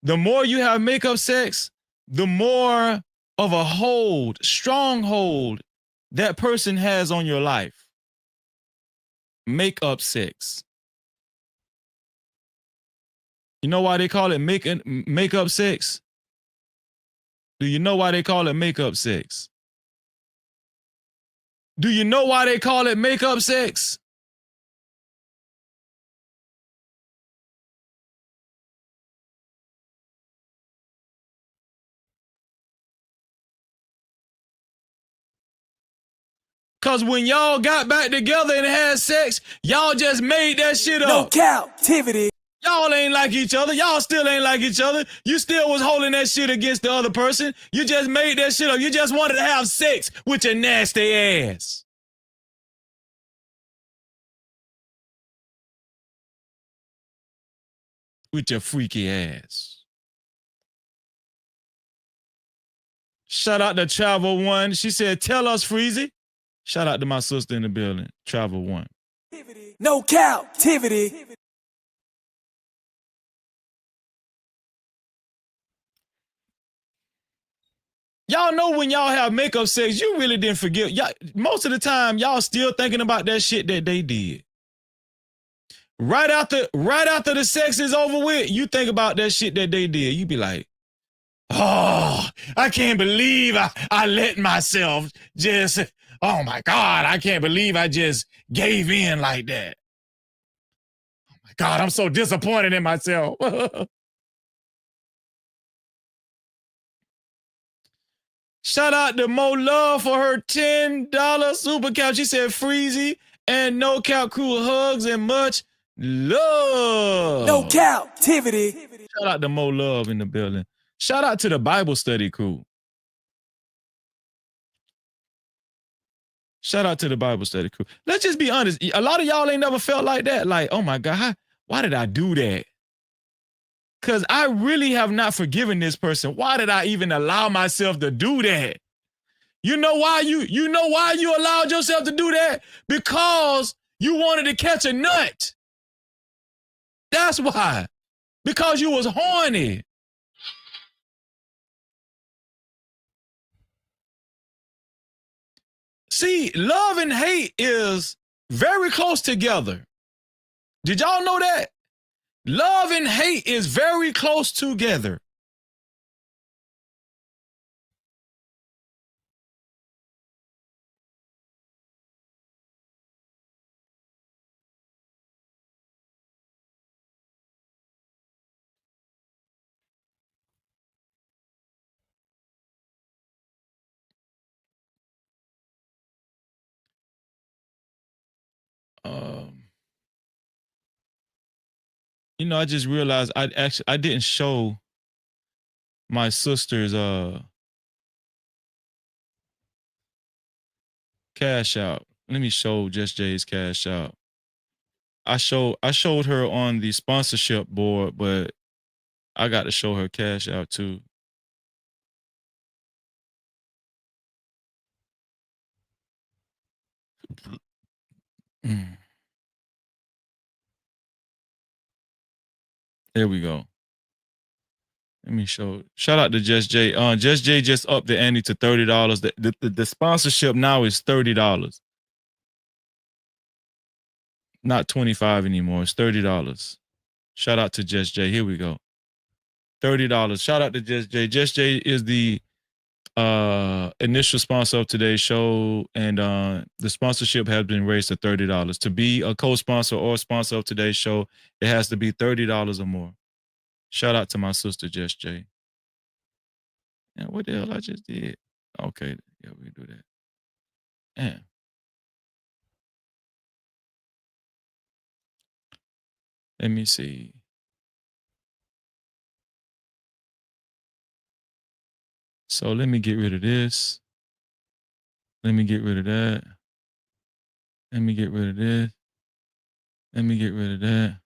the more you have makeup sex, the more of a hold, strong hold that person has on your life. Makeup sex. You know why they call it makeup sex? Do you know why they call it makeup sex? Do you know why they call it makeup sex? Because when y'all got back together and had sex, y'all just made that shit up. No Cap-tivity. Y'all ain't like each other. Y'all still ain't like each other. You still was holding that shit against the other person. You just made that shit up. You just wanted to have sex with your nasty ass. With your freaky ass. Shout out to Travel One. She said, tell us, Freezy. Shout out to my sister in the building, Travel One. No Cap-tivity. Y'all know when y'all have makeup sex, you really didn't forget. Y'all, most of the time, y'all still thinking about that shit that they did. Right after the sex is over with, you think about that shit that they did. You be like, oh, I can't believe I let myself just, oh my God, I can't believe I just gave in like that. Oh my God, I'm so disappointed in myself. Shout out to Mo Love for her $10 super cap. She said Freezy and No Cap Crew hugs and much love. No Cap-tivity. Shout out to Mo Love in the building. Shout out to the Bible study crew. Shout out to the Bible study crew. Let's just be honest. A lot of y'all ain't never felt like that. Like, oh my God, why did I do that? Because I really have not forgiven this person. Why did I even allow myself to do that? You know why you allowed yourself to do that? Because you wanted to catch a nut. That's why. Because you was horny. See, love and hate is very close together. Did y'all know that? Love and hate is very close together. I just realized I didn't show my sister's cash out. Let me show Just Jay's cash out. I showed her on the sponsorship board, but I got to show her cash out too. There we go. Let me show. Shout out to Just Jay. Just Jay just upped the ante to $30. The sponsorship now is $30. Not $25 anymore. It's $30. Shout out to Just Jay. Here we go. $30. Shout out to Just Jay. Just Jay is the initial sponsor of today's show, and the sponsorship has been raised to $30. To be a co-sponsor or sponsor of today's show, it has to be $30 or more. Shout out to my sister Just Jay. And what the hell I just did? Okay, yeah, we can do that. Yeah. Let me see. So let me get rid of this. Let me get rid of that. Let me get rid of this. Let me get rid of that.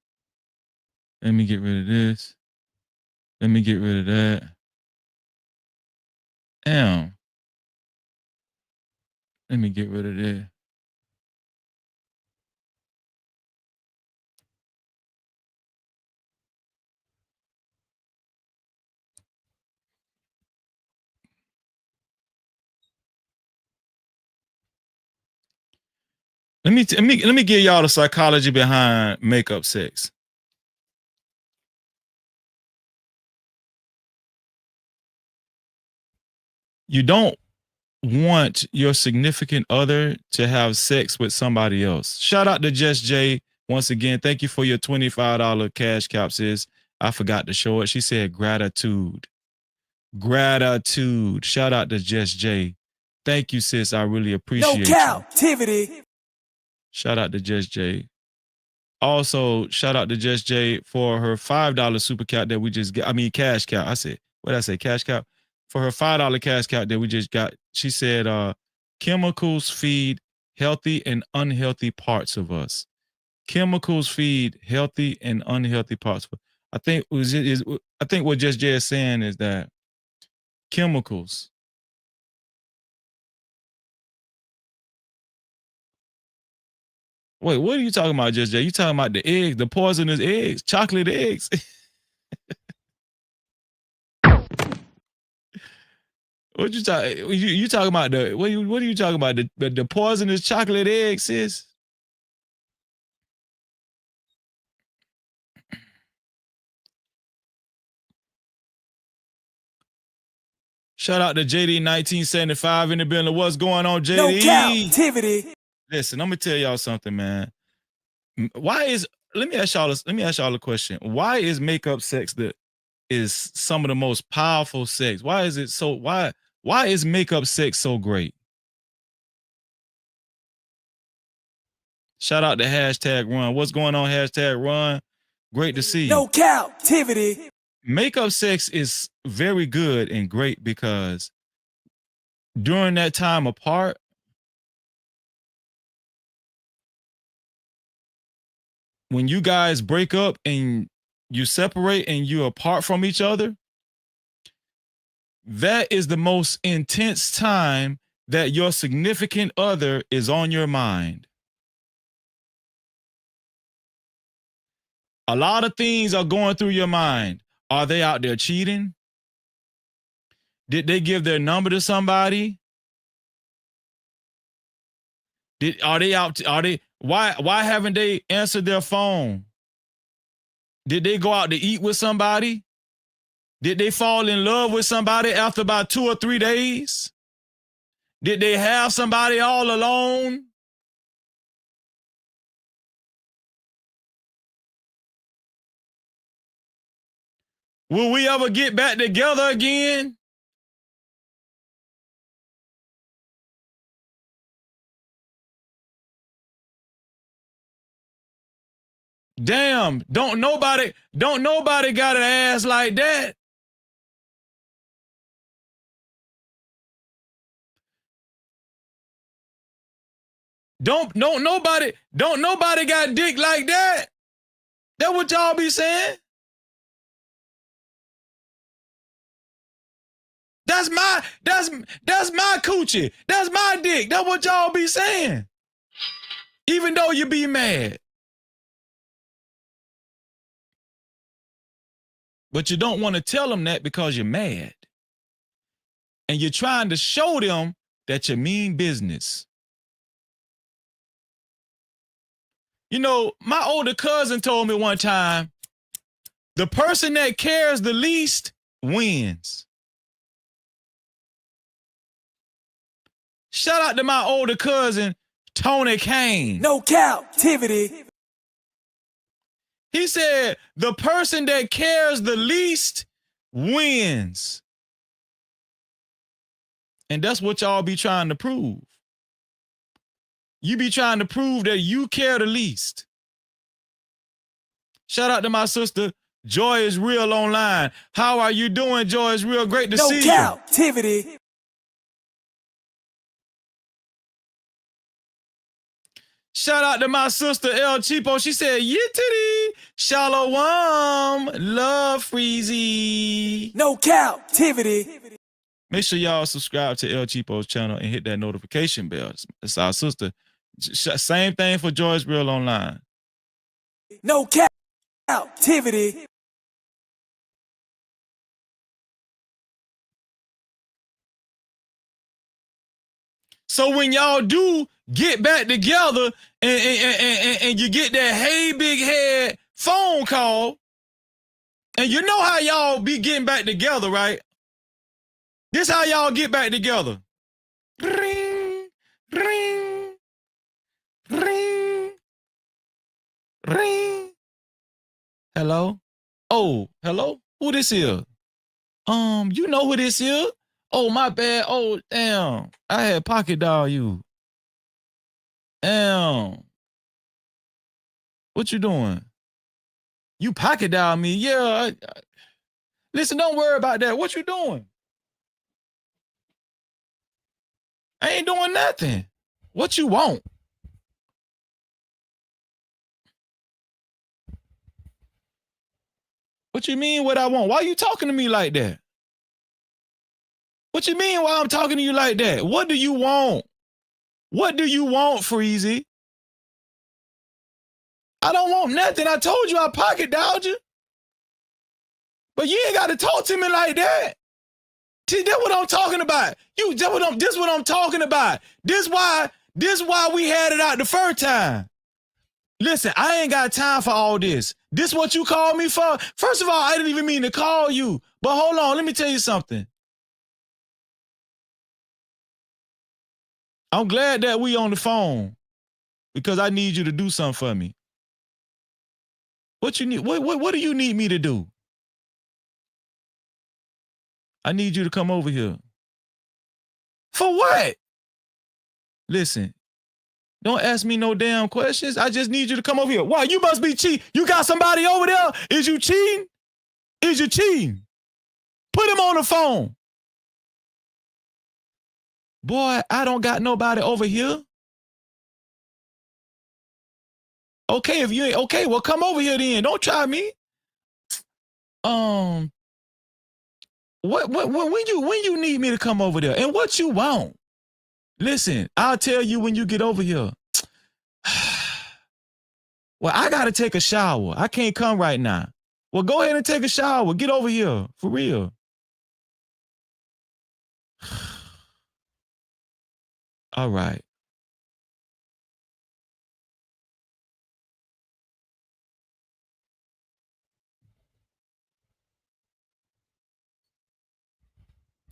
Let me get rid of this. Let me get rid of that. Damn. Let me get rid of this. Let me give y'all the psychology behind makeup sex. You don't want your significant other to have sex with somebody else. Shout out to Just Jay once again. Thank you for your $25 cash cap, sis. I forgot to show it. She said gratitude. Gratitude. Shout out to Just Jay. Thank you, sis. I really appreciate No you. Cap-tivity. Shout out to Just Jay. Also, shout out to Just Jay for her $5 super cap that we just got. I mean, cash cap. I said, what did I say? Cash cap? For her $5 cash cap that we just got. She said, chemicals feed healthy and unhealthy parts of us. Chemicals feed healthy and unhealthy parts of us. I think what Just Jay is saying is that chemicals. Wait, what are you talking about, Just Jay? You talking about the eggs, the poisonous eggs, chocolate eggs? What you talking? You talking about the what are you talking about? The poisonous chocolate eggs, sis? Shout out to JD 1975 in the building. What's going on, JD? No Cap-tivity. Listen, I'm gonna tell y'all something, man. Why is let me ask y'all a question. Why is makeup sex is some of the most powerful sex? Why is it so why is makeup sex so great? Shout out to #Run. What's going on, #Run? Great to see you. No Cap-tivity. Makeup sex is very good and great because during that time apart, when you guys break up and you separate and you're apart from each other, that is the most intense time that your significant other is on your mind. A lot of things are going through your mind. Are they out there cheating? Did they give their number to somebody? Why haven't they answered their phone? Did they go out to eat with somebody? Did they fall in love with somebody after about 2 or 3 days? Did they have somebody all alone? Will we ever get back together again? Damn, don't nobody got an ass like that. Don't nobody got dick like that. That what y'all be saying? That's my coochie. That's my dick. That's what y'all be saying. Even though you be mad. But you don't want to tell them that because you're mad. And you're trying to show them that you mean business. You know, my older cousin told me one time, the person that cares the least wins. Shout out to my older cousin, Tony Kane. No Cap-tivity. He said, the person that cares the least wins. And that's what y'all be trying to prove. You be trying to prove that you care the least. Shout out to my sister, Joy is Real online. How are you doing, Joy is Real? Great to see you. No Cap-tivity. Shout out to my sister, El Cheapo. She said, Yittity, Shalom, love Freezy. No Cap-tivity. Make sure y'all subscribe to El Cheapo's channel and hit that notification bell. It's our sister. Same thing for Joyce Real online. No Cap-tivity. So when y'all do get back together and you get that hey big head phone call, and you know how y'all be getting back together, right? This how y'all get back together. Ring, ring, ring, ring. Hello? Oh, hello? Who this is? You know who this is? Oh, my bad. Oh, damn. I had pocket dial you. Damn. What you doing? You pocket dial me. Yeah. Listen, don't worry about that. What you doing? I ain't doing nothing. What you want? What you mean what I want? Why you talking to me like that? What you mean why I'm talking to you like that? What do you want? What do you want, Freezy? I don't want nothing. I told you I pocket dialed you. But you ain't got to talk to me like that. See, that's what I'm talking about. This what I'm talking about. This why we had it out the first time. Listen, I ain't got time for all this. This what you called me for? First of all, I didn't even mean to call you. But hold on, let me tell you something. I'm glad that we on the phone because I need you to do something for me. What you need? What do you need me to do? I need you to come over here. For what? Listen, don't ask me no damn questions. I just need you to come over here. Why? You must be cheating. You got somebody over there? Is you cheating? Is you cheating? Put him on the phone. Boy, I don't got nobody over here. Okay, if you ain't okay, well, come over here then. Don't try me. When you need me to come over there and what you want? Listen, I'll tell you when you get over here. Well, I gotta take a shower. I can't come right now. Well, go ahead and take a shower. Get over here. For real. All right.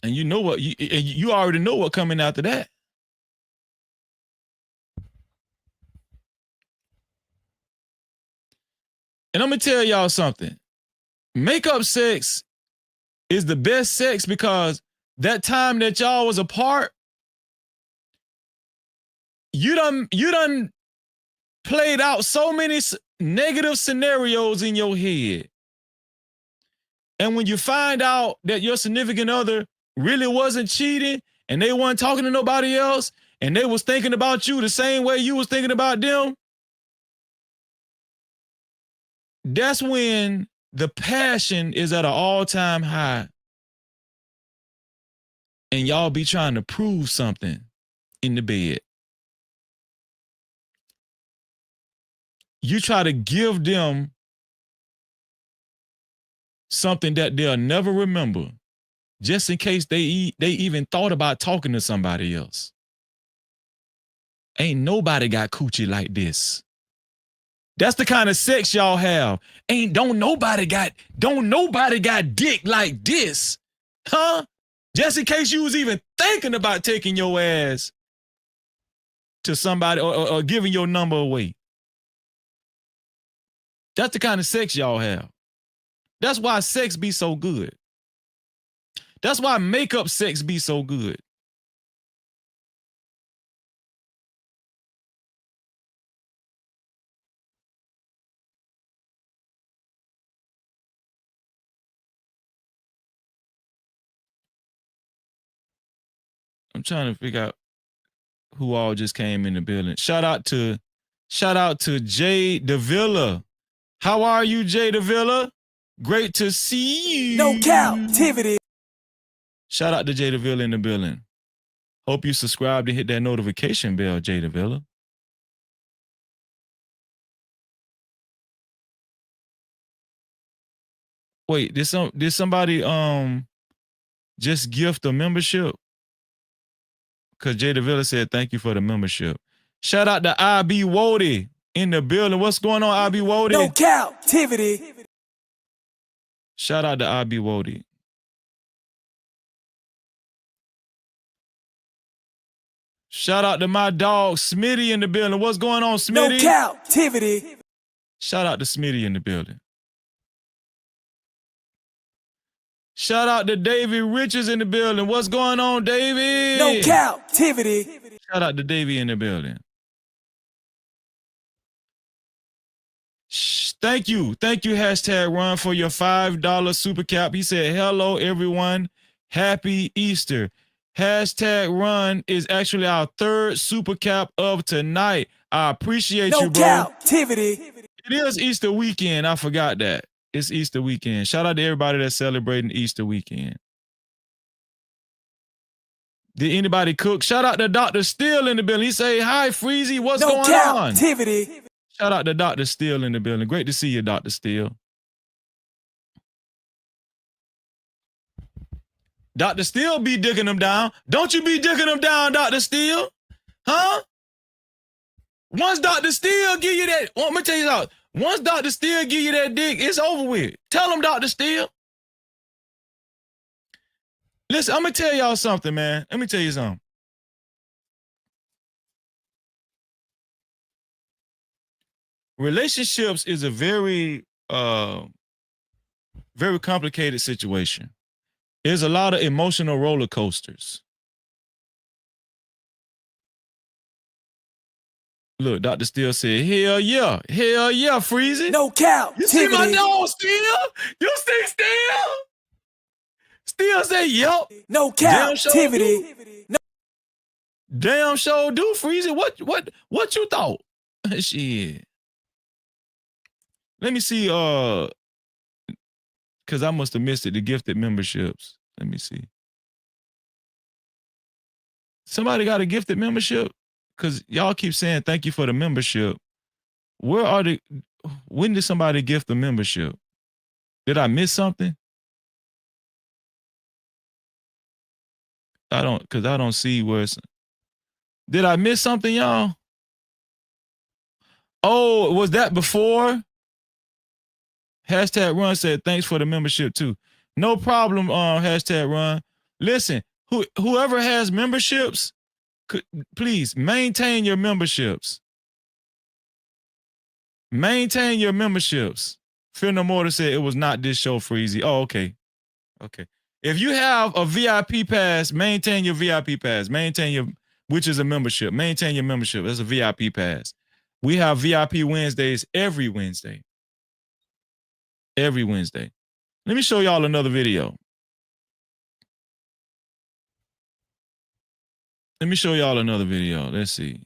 And you know what? You already know what coming after that. And I'm gonna tell y'all something. Makeup sex is the best sex because that time that y'all was apart, you done played out so many negative scenarios in your head. And when you find out that your significant other really wasn't cheating and they weren't talking to nobody else and they was thinking about you the same way you was thinking about them, that's when the passion is at an all-time high. And y'all be trying to prove something in the bed. You try to give them something that they'll never remember, just in case they even thought about talking to somebody else. Ain't nobody got coochie like this. That's the kind of sex y'all have. Don't nobody got dick like this. Huh? Just in case you was even thinking about taking your ass to somebody or giving your number away. That's the kind of sex y'all have. That's why sex be so good. That's why makeup sex be so good. I'm trying to figure out who all just came in the building. Shout out to Jay Davila. How are you, Jay Davila? Great to see you. No Cap-tivity. Shout out to Jay Davila in the building. Hope you subscribe to hit that notification bell, Jay Davila. Wait, did somebody just gift a membership? Because Jay Davila said thank you for the membership. Shout out to IB Wody in the building. What's going on, IB Wody? No Cap-tivity. Shout out to IB Wody. Shout out to my dog Smitty in the building. What's going on, Smitty? No Cap-tivity. Shout out to Smitty in the building. Shout out to Davey Richards in the building. What's going on, Davey? No Cap-tivity. Shout out to Davey in the building. Thank you, hashtag Run, for your $5 super cap. He said, hello, everyone. Happy Easter. Hashtag Run is actually our third super cap of tonight. I appreciate you, bro. No Cap-tivity. It is Easter weekend. I forgot that. It's Easter weekend. Shout out to everybody that's celebrating Easter weekend. Did anybody cook? Shout out to Dr. Steele in the building. He say, hi, Freezy. What's going on? No Cap-tivity. Shout out to Dr. Steele in the building. Great to see you, Dr. Steele. Dr. Steele be dicking them down. Don't you be dicking them down, Dr. Steele? Huh? Once Dr. Steele give you that, let me tell you something. Once Dr. Steele give you that dick, it's over with. Tell him, Dr. Steele. Listen, I'm going to tell y'all something, man. Let me tell you something. Relationships is a very very complicated situation. There's a lot of emotional roller coasters. Look, Dr. Steele said, hell yeah, Freezy. No cap. You see my dog, Steele? You see Steele? Steele say, yep. No Damn sure captivity. do. Damn sure do, Freezy. What you thought? Shit. Let me see, because I must have missed it, the gifted memberships. Let me see. Somebody got a gifted membership? Because y'all keep saying thank you for the membership. When did somebody gift a membership? Did I miss something? I don't see where it's. Did I miss something, y'all? Oh, was that before? Hashtag Run said thanks for the membership too. No problem, hashtag Run. Listen, whoever has memberships, please maintain your memberships. Maintain your memberships. Fear No More said it was not this show, Freezy. Oh, okay. Okay. If you have a VIP pass, maintain your VIP pass. Which is a membership. Maintain your membership. That's a VIP pass. We have VIP Wednesdays every Wednesday. Every Wednesday. Let me show y'all another video. Let me show y'all another video. Let's see.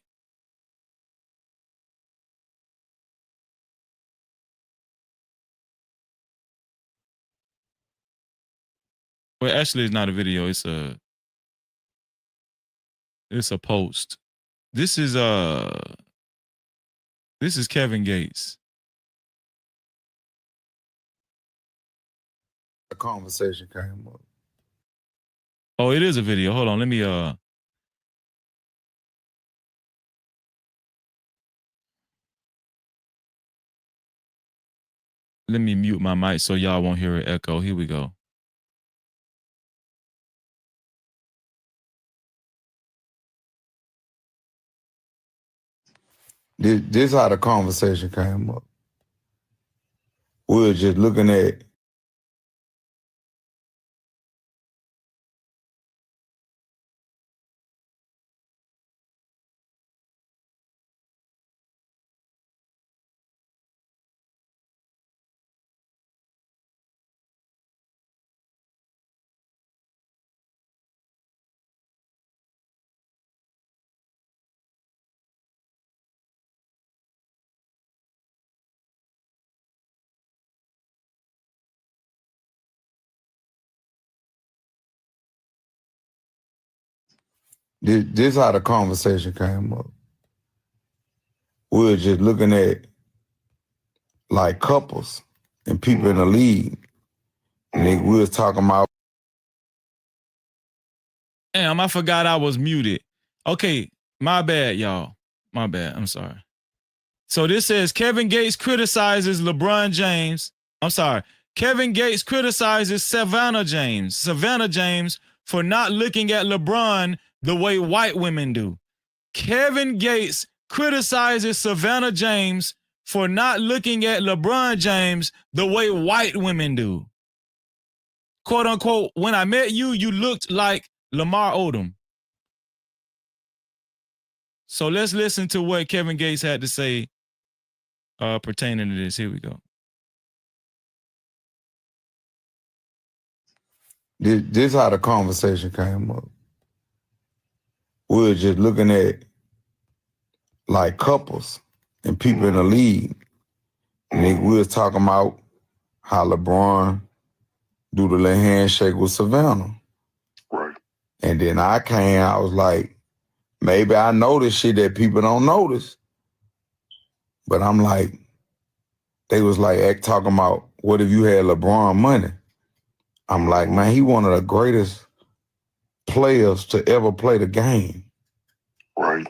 Well, actually, it's not a video. It's a post. This is Kevin Gates. A conversation came up. Oh, it is a video. Hold on. Let me mute my mic so y'all won't hear it echo. Here we go. This how the conversation came up. We were just looking at this how the conversation came up. We were just looking at like couples and people in the league. And we was talking about. Damn, I forgot I was muted. Okay, my bad, y'all. My bad. I'm sorry. So this says Kevin Gates criticizes LeBron James. I'm sorry. Kevin Gates criticizes Savannah James for not looking at LeBron the way white women do. Kevin Gates criticizes Savannah James for not looking at LeBron James the way white women do. Quote unquote, when I met you, you looked like Lamar Odom. So let's listen to what Kevin Gates had to say pertaining to this. Here we go. This how the conversation came up. We were just looking at like couples and people in the league. And we was talking about how LeBron do the little handshake with Savannah. Right. And then I was like, maybe I noticed shit that people don't notice. But I'm like, they was like talking about, what if you had LeBron money? I'm like, man, he one of the greatest players to ever play the game. Right.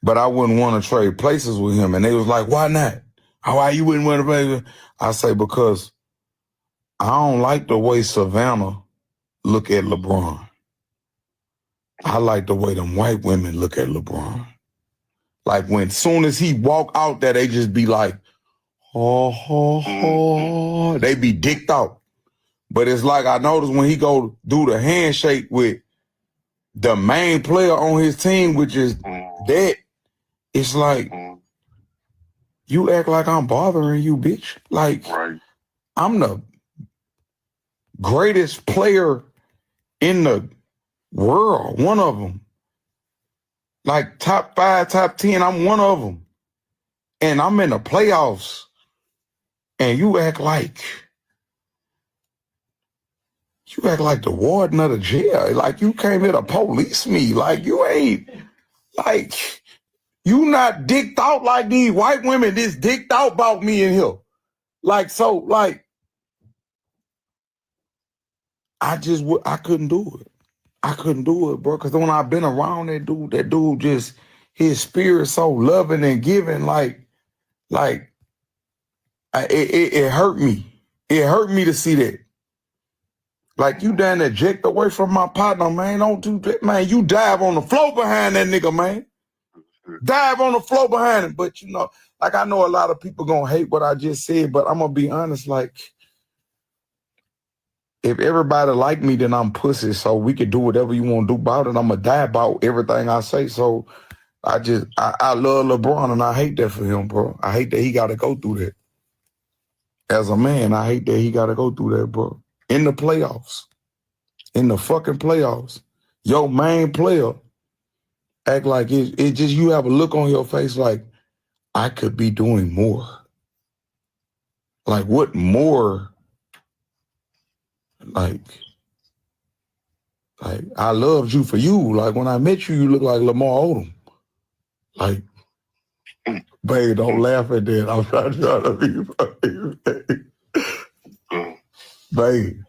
But I wouldn't want to trade places with him. And they was like, why not? Why you wouldn't want to play with him? I say, because I don't like the way Savannah look at LeBron. I like the way them white women look at LeBron. Like when soon as he walk out there, they just be like, They be dicked out. But it's like I noticed when he go do the handshake with the main player on his team, which is that, it's like, you act like I'm bothering you, bitch. Like, I'm the greatest player in the world, one of them. Like top 5, top 10, I'm one of them. And I'm in the playoffs. And you act like the warden of the jail. Like you came here to police me. Like you ain't, like, you not dicked out like these white women just dicked out about me in here. Like, so, like, I couldn't do it. I couldn't do it, bro. Because when I've been around that dude just, his spirit so loving and giving, it hurt me. It hurt me to see that. Like, you done eject away from my partner, man. Don't do that, man. You dive on the floor behind that nigga, man. Dive on the floor behind him. But, you know, like, I know a lot of people gonna hate what I just said, but I'm gonna be honest, like, if everybody like me, then I'm pussy, so we can do whatever you want to do about it. I'm gonna die about everything I say, so I love LeBron, and I hate that for him, bro. I hate that he got to go through that. As a man, I hate that he got to go through that, bro. In the playoffs. In the fucking playoffs. Your main player act like it just, you have a look on your face like, I could be doing more. Like, what more? Like, I loved you for you. Like, when I met you, you look like Lamar Odom. Like, babe, don't laugh at that. I'm not trying to be funny. Babe.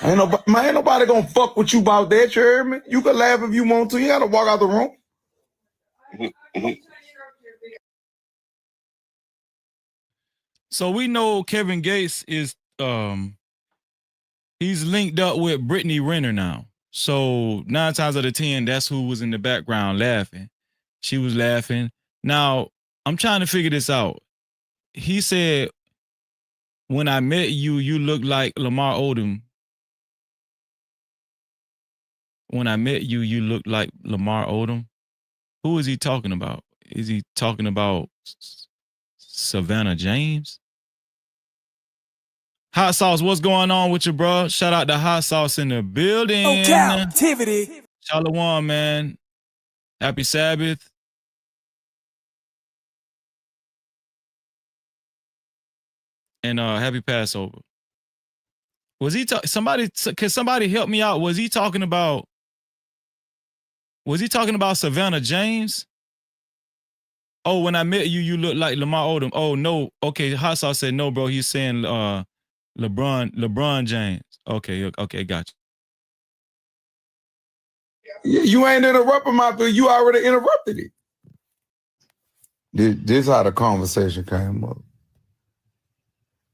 Ain't nobody gonna fuck with you about that, you heard me? You can laugh if you want to. You gotta walk out the room. So we know Kevin Gates is he's linked up with Brittany Renner now. So 9 times out of 10, that's who was in the background laughing. She was laughing. Now, I'm trying to figure this out. He said, when I met you, you looked like Lamar Odom. When I met you, you looked like Lamar Odom. Who is he talking about? Is he talking about Savannah James? Hot Sauce, what's going on with you, bro? Shout out to Hot Sauce in the building. No Cap-tivity. Shalom, man. Happy Sabbath. And happy Passover. Was he somebody? Can somebody help me out? Was he talking about Savannah James? Oh, when I met you, you look like Lamar Odom. Oh no, okay. Hot Sauce said no, bro. He's saying LeBron James. Okay, gotcha. You ain't interrupting my thing. You already interrupted it. This how the conversation came up.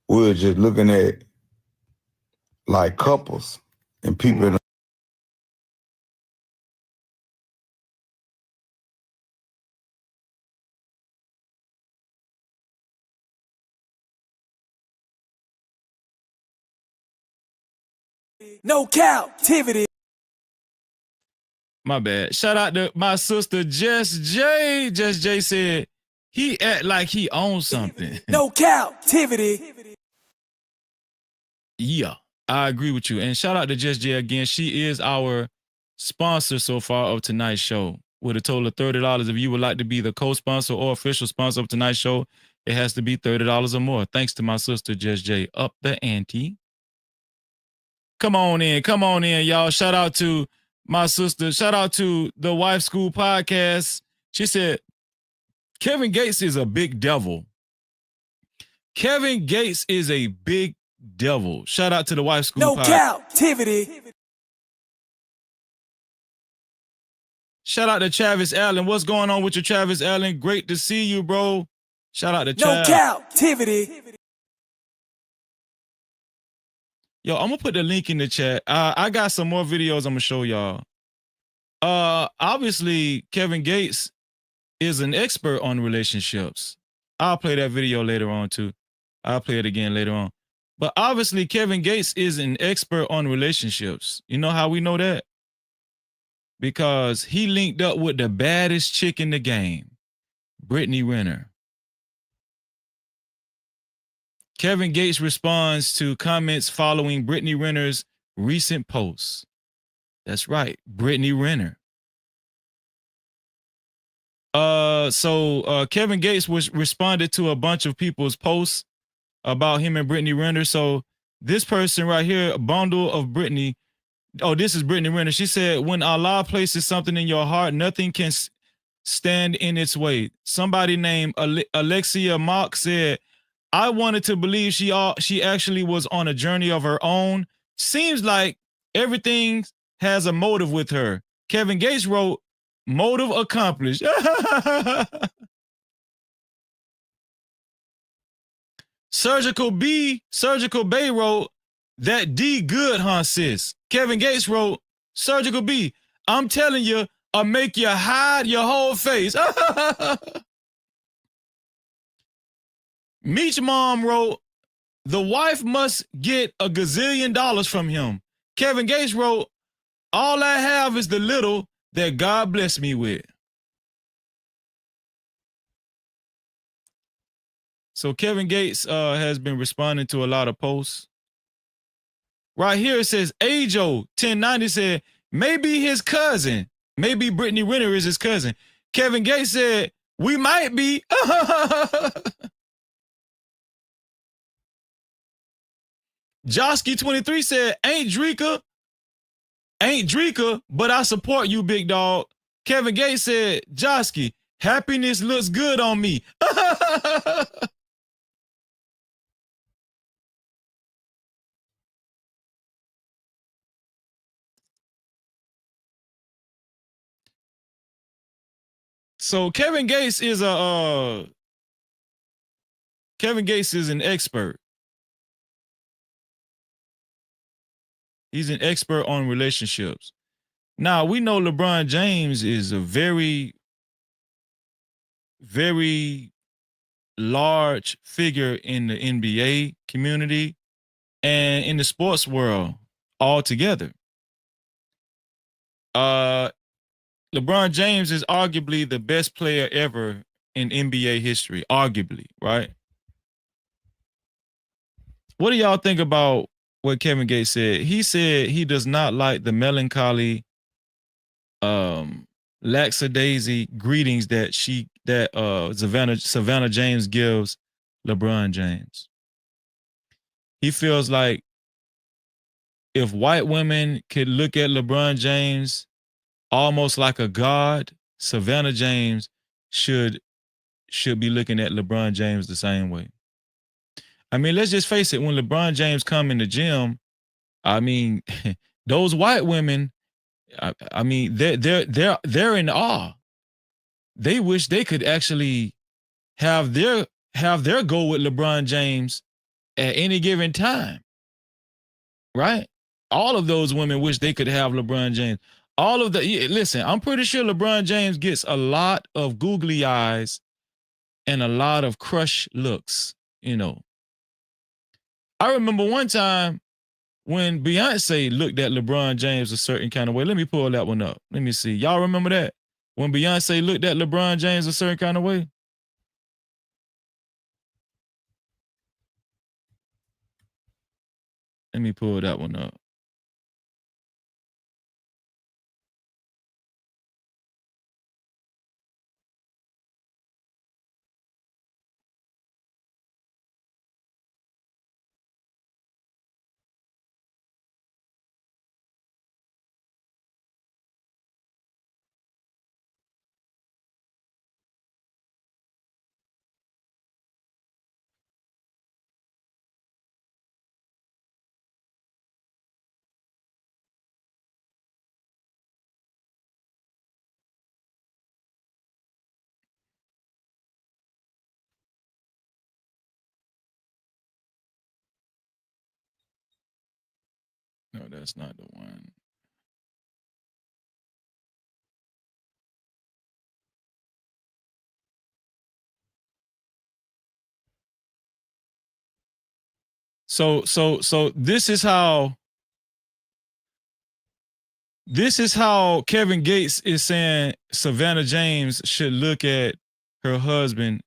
We were just looking at like couples and people. No Cap-tivity. My bad. Shout out to my sister Jess J. Jess J said he act like he owns something. No Cap-tivity. Yeah, I agree with you. And shout out to Jess J again. She is our sponsor so far of tonight's show. With a total of $30. If you would like to be the co-sponsor or official sponsor of tonight's show, it has to be $30 or more. Thanks to my sister Jess J. Up the ante. Come on in, y'all. Shout out to my sister. Shout out to the Wife School Podcast. She said, Kevin Gates is a big devil. Kevin Gates is a big devil. Shout out to the Wife School Podcast. No Cap-tivity. Shout out to Travis Allen. What's going on with you, Travis Allen? Great to see you, bro. Shout out to No Cap-tivity. Yo, I'm gonna put the link in the chat. I got some more videos I'm gonna show y'all. Obviously, Kevin Gates is an expert on relationships. I'll play that video later on too. I'll play it again later on. But obviously, Kevin Gates is an expert on relationships. You know how we know that? Because he linked up with the baddest chick in the game, Brittany Renner. Kevin Gates responds to comments following Brittany Renner's recent posts. That's right, Brittany Renner. So Kevin Gates responded to a bunch of people's posts about him and Brittany Renner. So this person right here, a bundle of Brittany. Oh, this is Brittany Renner. She said, "When Allah places something in your heart, nothing can stand in its way." Somebody named Alexia Mock said, "I wanted to believe she actually was on a journey of her own. Seems like everything has a motive with her." Kevin Gates wrote, "Motive accomplished." Surgical Bay wrote, "That D good, huh, sis?" Kevin Gates wrote, "Surgical B, I'm telling you, I'll make you hide your whole face." Meech Mom wrote, "The wife must get $1 gazillion from him." Kevin Gates wrote, "All I have is the little that God blessed me with." So Kevin Gates has been responding to a lot of posts. Right here it says Ajo 1090 said, "Maybe his cousin. Maybe Brittany Renner is his cousin." Kevin Gates said, "We might be." Josky23 said, ain't Dreka, but I support you, big dog." Kevin Gates said, "Josky, happiness looks good on me." So Kevin Gates is an expert. He's an expert on relationships. Now, we know LeBron James is a very, very large figure in the NBA community and in the sports world altogether. LeBron James is arguably the best player ever in NBA history, arguably, right? What do y'all think about what Kevin Gates said? He said he does not like the melancholy, lackadaisy greetings that Savannah James gives LeBron James. He feels like if white women could look at LeBron James almost like a god, Savannah James should be looking at LeBron James the same way. I mean, let's just face it. When LeBron James come in the gym, I mean, those white women, I mean, they're in awe. They wish they could actually have their go with LeBron James at any given time, right? All of those women wish they could have LeBron James. Listen, I'm pretty sure LeBron James gets a lot of googly eyes and a lot of crush looks, you know. I remember one time when Beyonce looked at LeBron James a certain kind of way. Let me pull that one up. Let me see. Y'all remember that? When Beyonce looked at LeBron James a certain kind of way? Let me pull that one up. No, that's not the one. So this is how Kevin Gates is saying Savannah James should look at her husband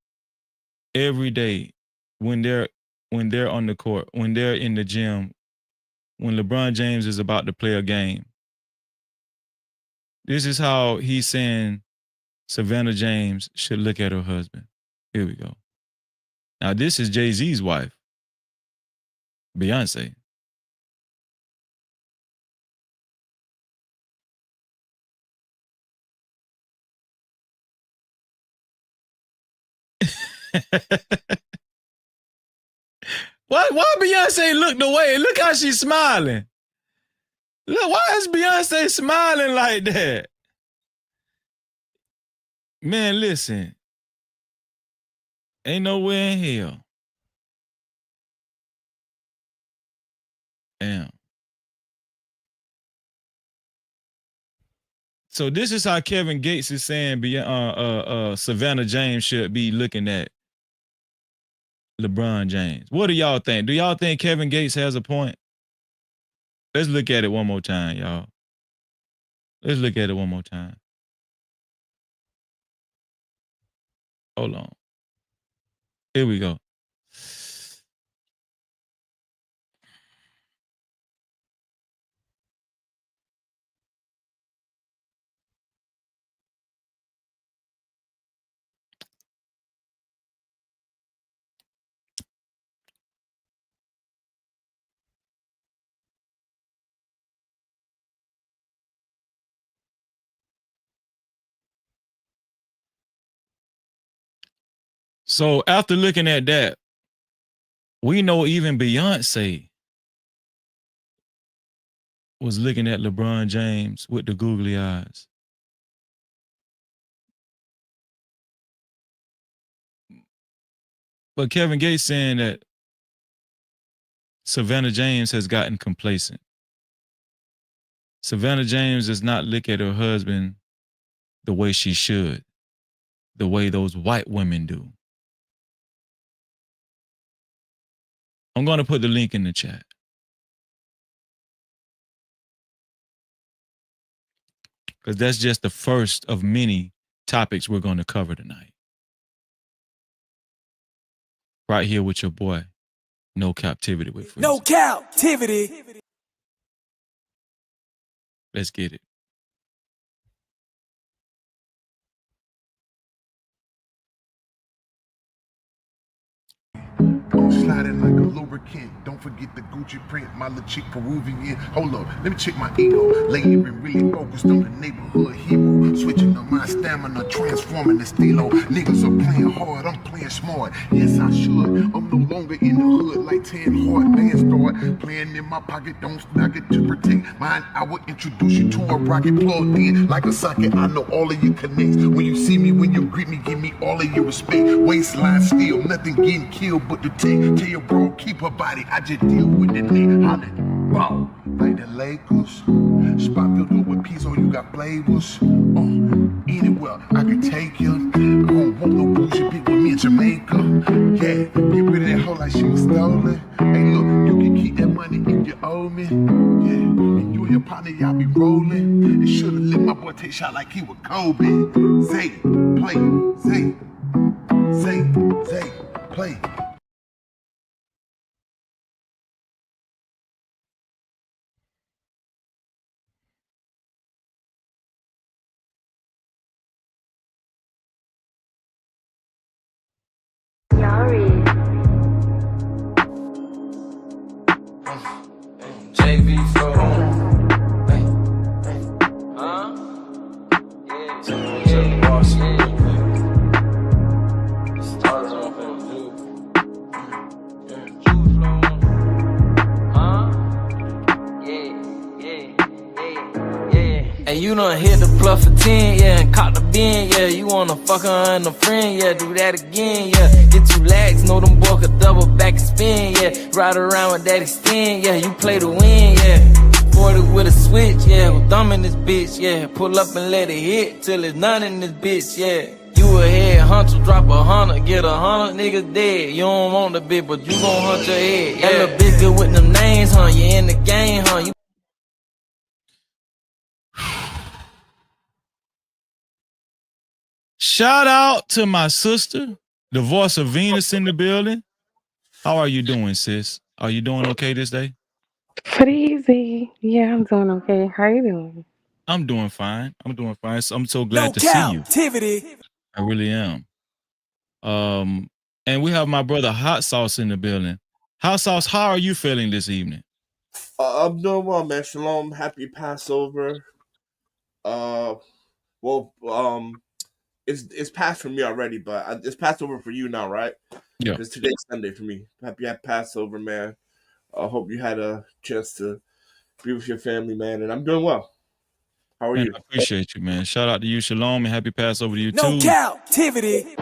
every day when they're on the court, when they're in the gym, when LeBron James is about to play a game. This is how he's saying Savannah James should look at her husband. Here we go. Now, this is Jay-Z's wife, Beyonce. Why Beyonce look the way? Look how she's smiling. Look, why is Beyonce smiling like that? Man, listen. Ain't nowhere in hell. Damn. So this is how Kevin Gates is saying Savannah James should be looking at LeBron James. What do y'all think? Do y'all think Kevin Gates has a point? Let's look at it one more time, y'all. Let's look at it one more time. Hold on. Here we go. So after looking at that, we know even Beyonce was looking at LeBron James with the googly eyes. But Kevin Gates saying that Savannah James has gotten complacent. Savannah James does not look at her husband the way she should, the way those white women do. I'm going to put the link in the chat. Because that's just the first of many topics we're going to cover tonight. Right here with your boy, No Cap-tivity with Freeze. No Cap-tivity. Let's get it. Sliding like a lubricant. Don't forget the Gucci print, my little chick Peruvian. Hold up, let me check my ego. Lately been really focused on the neighborhood hero. Switching up my stamina, transforming the stilo. Niggas are playing hard, I'm playing smart. Yes, I should. I'm no longer in the hood like 10 hard bands start. Playing in my pocket, don't knock it to protect mine. I will introduce you to a rocket plugged in like a socket. I know all of your connects. When you see me, when you greet me, give me all of your respect. Waistline still, nothing getting killed but the tech. Tell your bro, keep her body, I just deal with the neck. Holla, wow, like the Lakers. Spot filled up with pizza, you got flavors. Anywhere I can take you. I don't want no bullshit bitch with me in Jamaica. Yeah, get rid of that hoe like she was stolen. Hey look, you can keep that money if you owe me. Yeah, and you and your partner, y'all be rolling. And should've let my boy take shot like he was Kobe. Zay, play, Zay, Zay, Zay, play. You done hit the plus for 10, yeah, and caught the bin, yeah. You wanna fuck her and a friend, yeah, do that again, yeah. Get two legs, know them boy could double back and spin, yeah. Ride around with that extend, yeah, you play to win, yeah. 40 with a switch, yeah, with thumb in this bitch, yeah. Pull up and let it hit till there's none in this bitch, yeah. You a head hunter, drop 100, get 100 niggas dead. You don't want the bitch, but you gon' hunt your head. Yeah, little bitch good with them names, huh? You in the game, huh? You Shout out to my sister, the voice of Venus in the building. How are you doing, sis? Are you doing okay this day? Pretty easy. Yeah, I'm doing okay. How you doing? I'm doing fine. I'm doing fine. I'm so No glad to see you. captivity. I really am. And we have my brother Hot Sauce in the building. Hot Sauce, how are you feeling this evening? I'm doing well, man. Shalom. Happy Passover. Uh, well, it's passed for me already, but it's Passover for you now, right? Yeah. Because today's Sunday for me. Happy Passover, man. I hope you had a chance to be with your family, man. And I'm doing well. How are Man, you? I appreciate you, man. Shout out to you, Shalom, and happy Passover to you No too. captivity.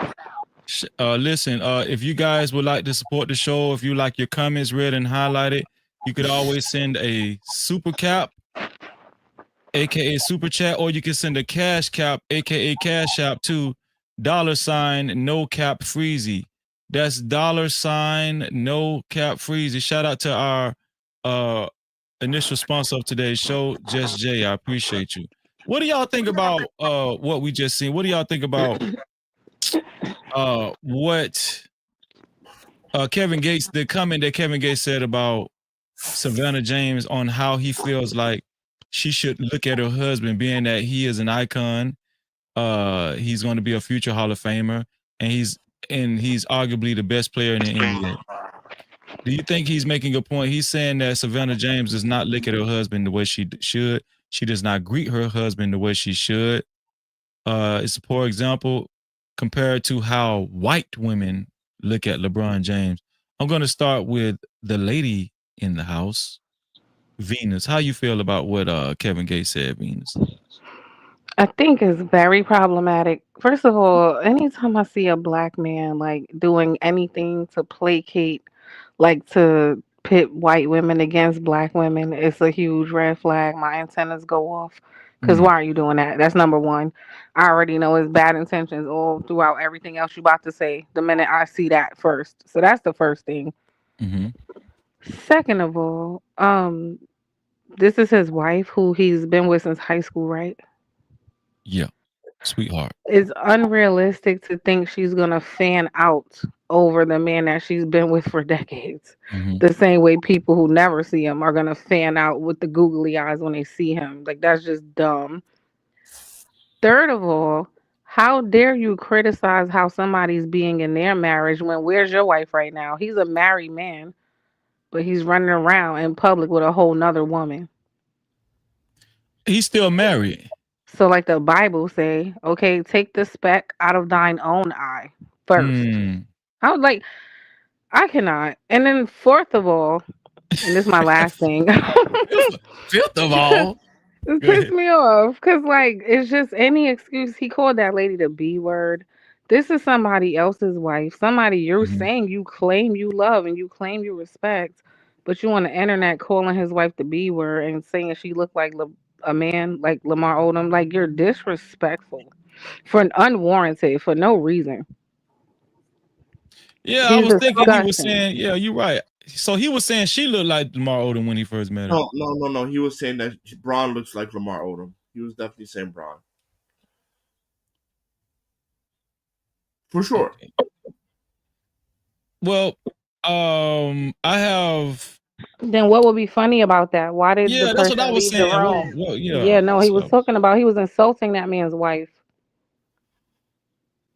Listen, if you guys would like to support the show, if you like your comments read and highlighted, you could always send a super cap, aka super chat, or you can send a cash cap, aka cash app to $ no cap freezy. That's $ no cap freezy. Shout out to our initial sponsor of today's show, Just Jay. I appreciate you. What do y'all think about what we just seen? What do y'all think about what Kevin Gates, the comment that Kevin Gates said about Savannah James on how he feels like she should look at her husband, being that he is an icon, he's going to be a future Hall of Famer, and he's arguably the best player in the NBA. Do you think he's making a point? He's saying that Savannah James does not look at her husband the way she should. She does not greet her husband the way she should. It's a poor example compared to how white women look at LeBron James. I'm going to start with the lady in the house, Venus. How you feel about what Kevin Gates said, Venus? I think it's very problematic. First of all, anytime I see a black man like doing anything to placate, like to pit white women against black women, it's a huge red flag. My antennas go off. Because why are you doing that? That's number one. I already know it's bad intentions all throughout everything else you about to say the minute I see that first. So that's the first thing. Mm-hmm. Second of all, this is his wife who he's been with since high school, right? Yeah, sweetheart. It's unrealistic to think she's gonna fan out over the man that she's been with for decades. Mm-hmm. The same way people who never see him are gonna fan out with the googly eyes when they see him. Like that's just dumb. Third of all, how dare you criticize how somebody's being in their marriage when where's your wife right now? He's a married man, but he's running around in public with a whole nother woman. He's still married. So like the Bible say, okay, take the speck out of thine own eye first. I was like, I cannot. And then fourth of all, and this is my last thing. Fifth of all, it pissed me off because like it's just any excuse. He called that lady the B word. This is somebody else's wife, somebody you're saying you claim you love and you claim you respect, but you on the internet calling his wife the B word and saying she looked like a man like Lamar Odom. Like you're disrespectful for an unwarranted for no reason. Yeah, I was thinking he was saying, yeah, you're right. So he was saying she looked like Lamar Odom when he first met her. No. He was saying that Braun looks like Lamar Odom. He was definitely saying Braun. For sure. Okay. Well, I have. Then what would be funny about that? Why did the that's what I person was leave the saying. room? Well, yeah, no, he was talking about he was insulting that man's wife.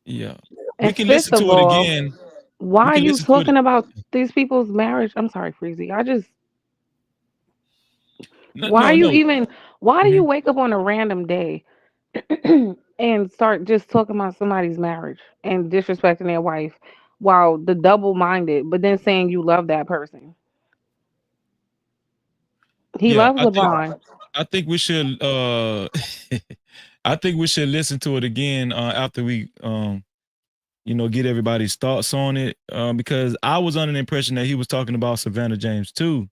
Yeah. And we can listen to it again. Why are you talking about these people's marriage? I'm sorry, Freezy. Why do you wake up on a random day and start just talking about somebody's marriage and disrespecting their wife while the double minded, but then saying you love that person? He loves LeBron. I think we should I think we should listen to it again after we get everybody's thoughts on it. Because I was under the impression that he was talking about Savannah James too.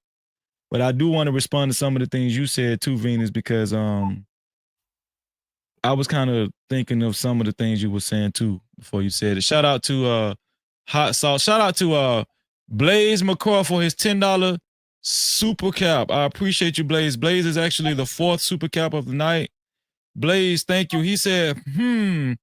But I do want to respond to some of the things you said too, Venus, because I was kind of thinking of some of the things you were saying too before you said it. Shout out to Hot Sauce. Shout out to Blaze McCraw for his $10 super cap. I appreciate you, Blaze. Blaze is actually the 4th super cap of the night. Blaze, thank you. He said, you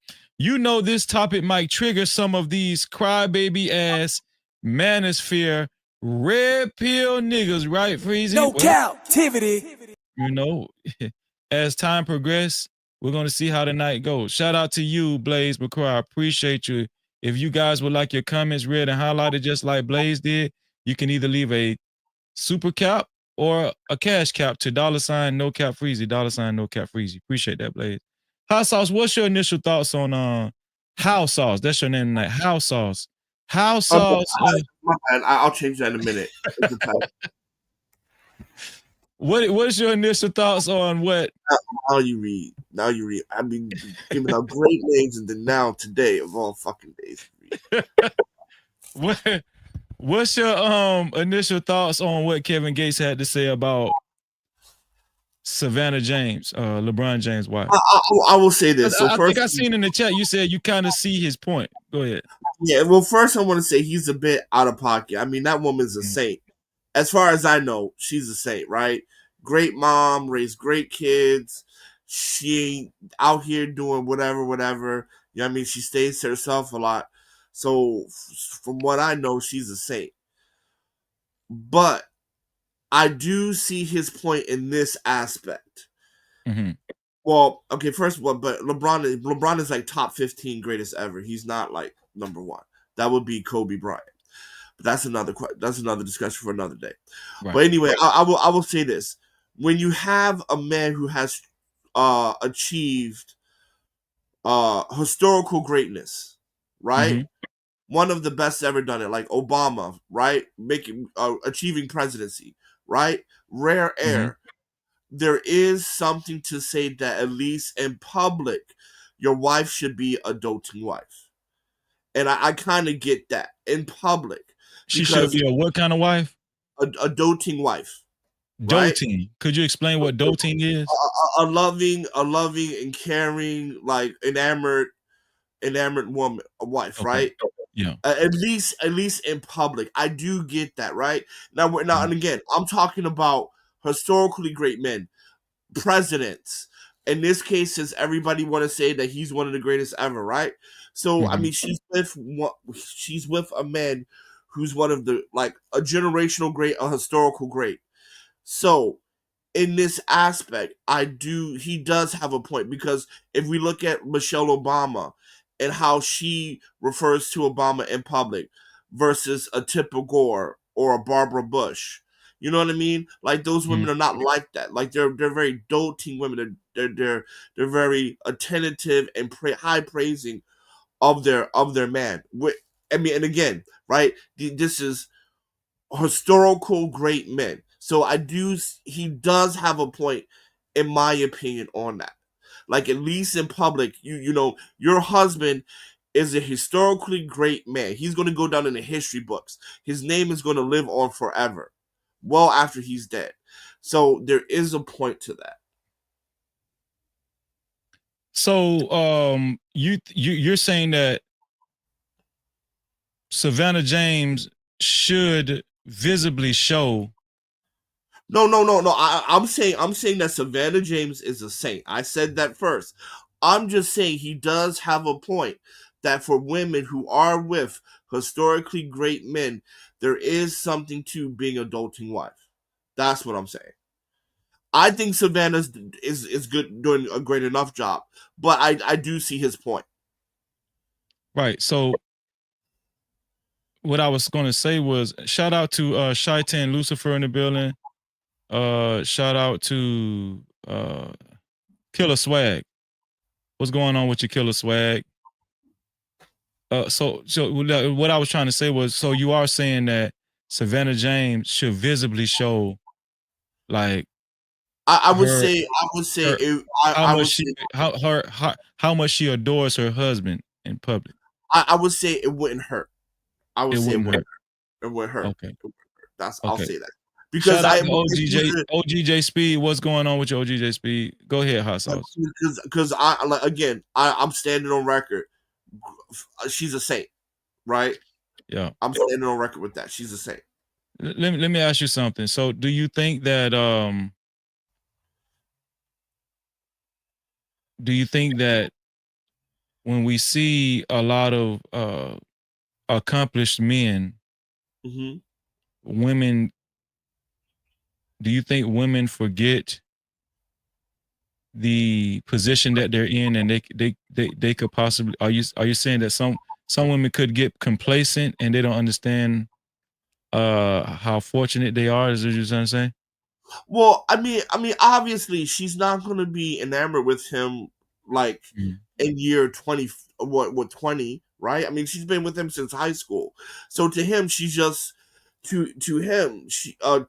know this topic might trigger some of these crybaby ass manosphere red pill niggas, right, Freezy? No Well, captivity. you know, as time progresses, we're going to see how the night goes. Shout out to you, Blaze McCraw. I appreciate you. If you guys would like your comments read and highlighted just like Blaze did, you can either leave a super cap or a cash cap to $ no cap freezy, $ no cap freezy. Appreciate that, Blaze. Hot Sauce, what's your initial thoughts on House Sauce? That's your name tonight. House Sauce. House Sauce. My bad. I'll change that in a minute. What's your initial thoughts on what? Now you read. I've been giving out great names, and then now today of all fucking days. What's your initial thoughts on what Kevin Gates had to say about Savannah James, LeBron James' wife? I will say this. So I first, think I seen in the chat you said you kind of see his point. Go ahead. Yeah, well, first I want to say he's a bit out of pocket. I mean, that woman's a saint. As far as I know, she's a saint, right? Great mom, raised great kids. She ain't out here doing whatever. You know what I mean? She stays to herself a lot. So from what I know, she's a saint. But I do see his point in this aspect. Mm-hmm. Well, okay, first of all, but LeBron is like top 15 greatest ever. He's not like number 1. That would be Kobe Bryant. But that's another discussion for another day. Right. But anyway, I will say this: when you have a man who has achieved historical greatness, right? Mm-hmm. One of the best ever done it, like Obama, right? Achieving presidency, right? Rare air. Mm-hmm. There is something to say that at least in public, your wife should be a doting wife. And I kind of get that in public. She should be a what kind of wife? A doting wife. Doting. Right? Could you explain what doting is? A loving and caring, like enamored woman, a wife, okay. Right? Yeah. At least in public, I do get that, right? Now, and again, I'm talking about historically great men, presidents. In this case, since everybody want to say that he's one of the greatest ever, right? So I mean, she's with a man who's one of the, like, a generational great, a historical great. So in this aspect, he does have a point, because if we look at Michelle Obama and how she refers to Obama in public versus a Tipper Gore or a Barbara Bush, you know what I mean? Like, those women are not like that. Like, they're very doting women. They're very attentive and high praising of their man. I mean, and again, right? This is historical great men. So he does have a point, in my opinion, on that. Like, at least in public, you know, your husband is a historically great man. He's going to go down in the history books. His name is going to live on forever, well after he's dead. So there is a point to that. So you're saying that Savannah James should visibly show. No. I'm saying that Savannah James is a saint. I said that first. I'm just saying he does have a point, that for women who are with historically great men, there is something to being a doting wife. That's what I'm saying. I think Savannah is good, doing a great enough job, but I do see his point. Right. So what I was going to say was, shout out to Shy-Tan Lucifer in the building. Shout out to Killer Swag. What's going on with your Killer Swag? So what I was trying to say was, so you are saying that Savannah James should visibly show, like, I would say how much she adores her husband in public. I would say it wouldn't hurt. I would say it wouldn't hurt. It wouldn't hurt. Okay. I'll say that. Because Shout out I to OGJ Speed. What's going on with your OGJ Speed? Go ahead, Hot Sauce. because I like again I'm standing on record. She's a saint, right? Yeah. I'm standing on record with that. She's a saint. Let me ask you something. So, do you think that when we see a lot of accomplished men, Mm-hmm. women, do you think women forget the position that they're in, and they could possibly, are you saying that some women could get complacent and they don't understand how fortunate they are? Is what you're trying to say? Well, I mean, obviously, she's not going to be enamored with him like in year 20, what 20, right? I mean, she's been with him since high school. So to him, she's just to him,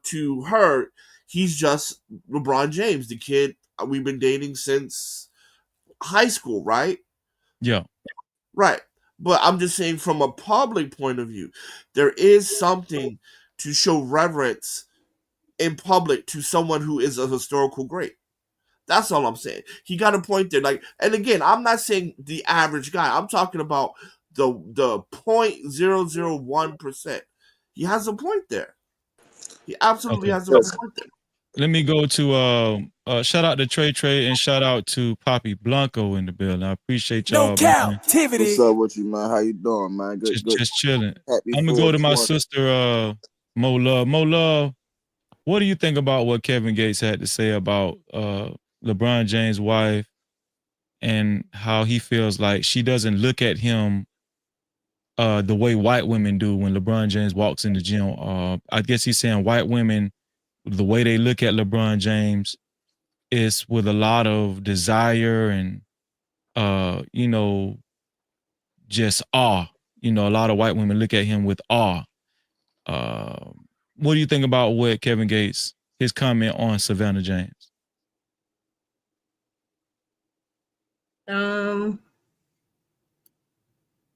to her, he's just LeBron James, the kid we've been dating since high school, right? Yeah. Right. But I'm just saying, from a public point of view, there is something to show reverence in public to someone who is a historical great. That's all I'm saying. He got a point there. Like, and again, I'm not saying the average guy. I'm talking about the 0.001%. He has a point there. He absolutely Okay. has a point there. Let me go to shout out to Trey and shout out to Poppy Blanco in the building. I appreciate No y'all, man. Cap-tivity. What's up with you, man? How you doing, man? Good. Just chilling. Happy I'm gonna go to my 420. sister Mo Love. Mo Love, what do you think about what Kevin Gates had to say about LeBron James' wife and how he feels like she doesn't look at him the way white women do when LeBron James walks in the gym? I guess he's saying white women, the way they look at LeBron James is with a lot of desire and just awe. A lot of white women look at him with awe. What do you think about what Kevin Gates, his comment on Savannah James?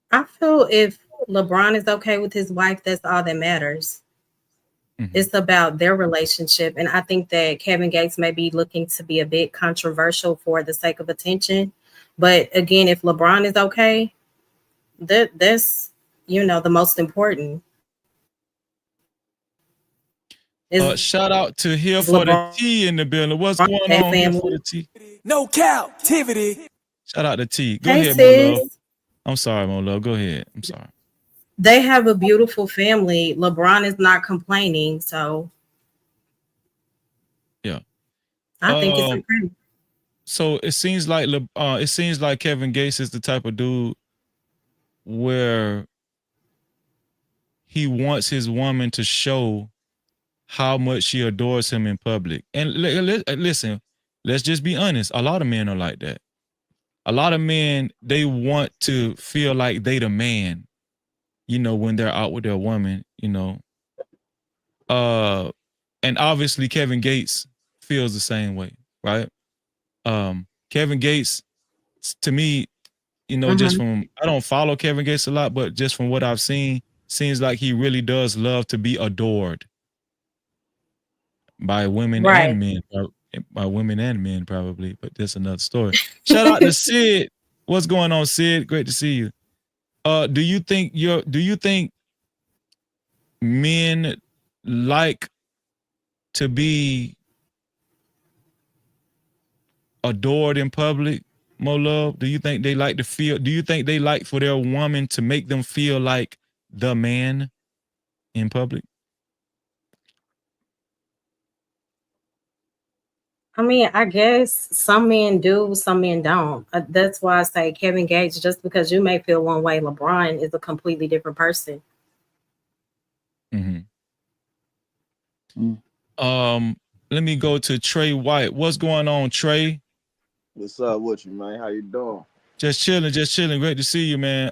I feel if LeBron is okay with his wife, that's all that matters. It's about their relationship. And I think that Kevin Gates may be looking to be a bit controversial for the sake of attention. But again, if LeBron is okay, that's, the most important. Shout out to Here for the T in the building. What's going on Here for the T? No Cap-tivity. Shout out to T. Go Hey, ahead, sis. Mo Love. I'm sorry, Mo Love. Go ahead. I'm sorry. They have a beautiful family. LeBron is not complaining, so yeah, I think it's okay. So it seems like Kevin Gates is the type of dude where he wants his woman to show how much she adores him in public. And listen, let's just be honest. A lot of men are like that. A lot of men, they want to feel like they the man, when they're out with their woman, and obviously Kevin Gates feels the same way, right? Kevin Gates, to me, just from, I don't follow Kevin Gates a lot, but just from what I've seen, seems like he really does love to be adored by women and men, by women and men probably, but that's another story. Shout out to Sid. What's going on, Sid? Great to see you. Do you think men like to be adored in public, Mo Love? Do you think they like for their woman to make them feel like the man in public? I mean, I guess some men do, some men don't. That's why I say Kevin Gates, just because you may feel one way, LeBron is a completely different person. Let me go to Trey White. What's going on, Trey? What's up with you, man? How you doing? Just chilling. Great to see you, man.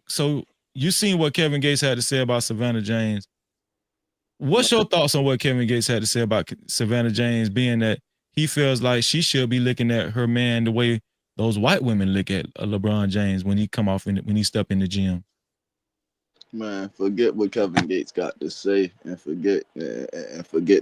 So you seen what Kevin Gates had to say about Savannah James. What's your thoughts on what Kevin Gates had to say about Savannah James, being that he feels like she should be looking at her man the way those white women look at LeBron James when he step in the gym? Man, forget what Kevin Gates got to say, and forget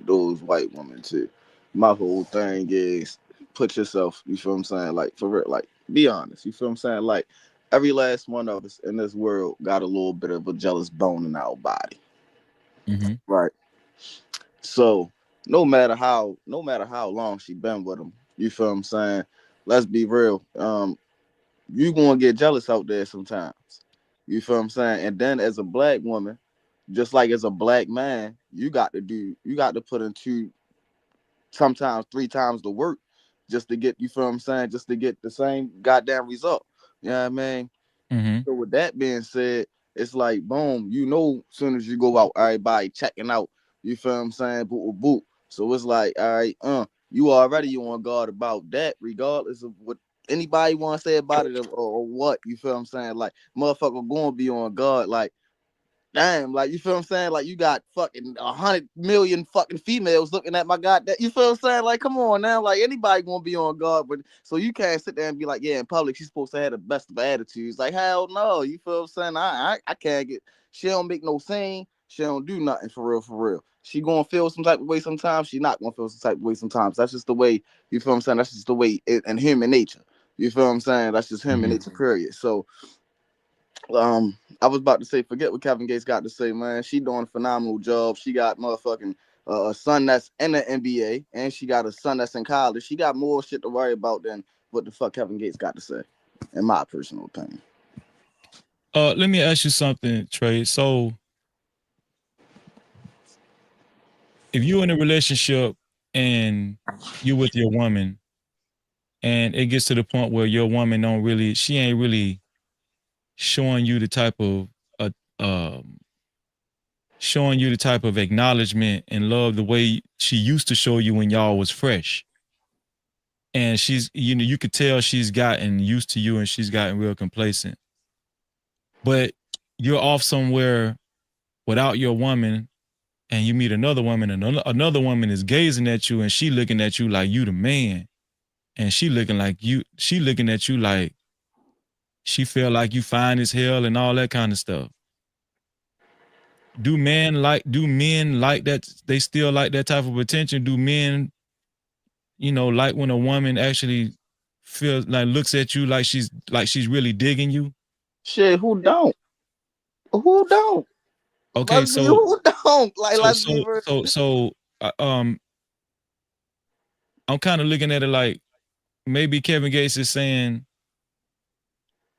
those white women too. My whole thing is put yourself. You feel what I'm saying? Like for real. Like be honest. You feel what I'm saying? Like every last one of us in this world got a little bit of a jealous bone in our body, Mm-hmm. right? So no matter how long she been with him, you feel what I'm saying? Let's be real. You gonna get jealous out there sometimes. You feel what I'm saying? And then as a black woman, just like as a black man, you got to put into sometimes 3 times the work just to get, you feel what I'm saying, just to get the same goddamn result. You know what I mean? Mm-hmm. So with that being said, it's like boom, as soon as you go out, everybody checking out. You feel what I'm saying? Boot boot. So it's like, all right, you on guard about that, regardless of what anybody want to say about it or what. You feel what I'm saying? Like motherfucker gonna be on guard. Like damn, like you feel what I'm saying? Like you got fucking 100 million fucking females looking at my goddamn. You feel what I'm saying? Like come on now, like anybody gonna be on guard, but so you can't sit there and be like, yeah, in public she's supposed to have the best of attitudes. Like hell no, you feel what I'm saying? I can't get. She don't make no scene. She don't do nothing for real, for real. She gonna feel some type of way sometimes. She not gonna feel some type of way sometimes. That's just the way. You feel what I'm saying? That's just the way in human nature. You feel what I'm saying? That's just human nature, period. So I was about to say, forget what Kevin Gates got to say, man. She doing a phenomenal job. She got motherfucking a son that's in the NBA, and she got a son that's in college. She got more shit to worry about than what the fuck Kevin Gates got to say, in my personal opinion. Let me ask you something, Trey. So, if you're in a relationship and you with your woman, and it gets to the point where your woman she ain't really showing you the type of showing you the type of acknowledgement and love the way she used to show you when y'all was fresh. And she's, you could tell she's gotten used to you and she's gotten real complacent. But you're off somewhere without your woman and you meet another woman and another woman is gazing at you and she looking at you like you the man. And she looking at you like she feel like you fine as hell and all that kind of stuff. Do men like that? They still like that type of attention? Do men, like when a woman actually feels like looks at you like she's really digging you? Shit, who don't? Who don't? Okay, Who don't? Like, let's be real. I'm kind of looking at it like maybe Kevin Gates is saying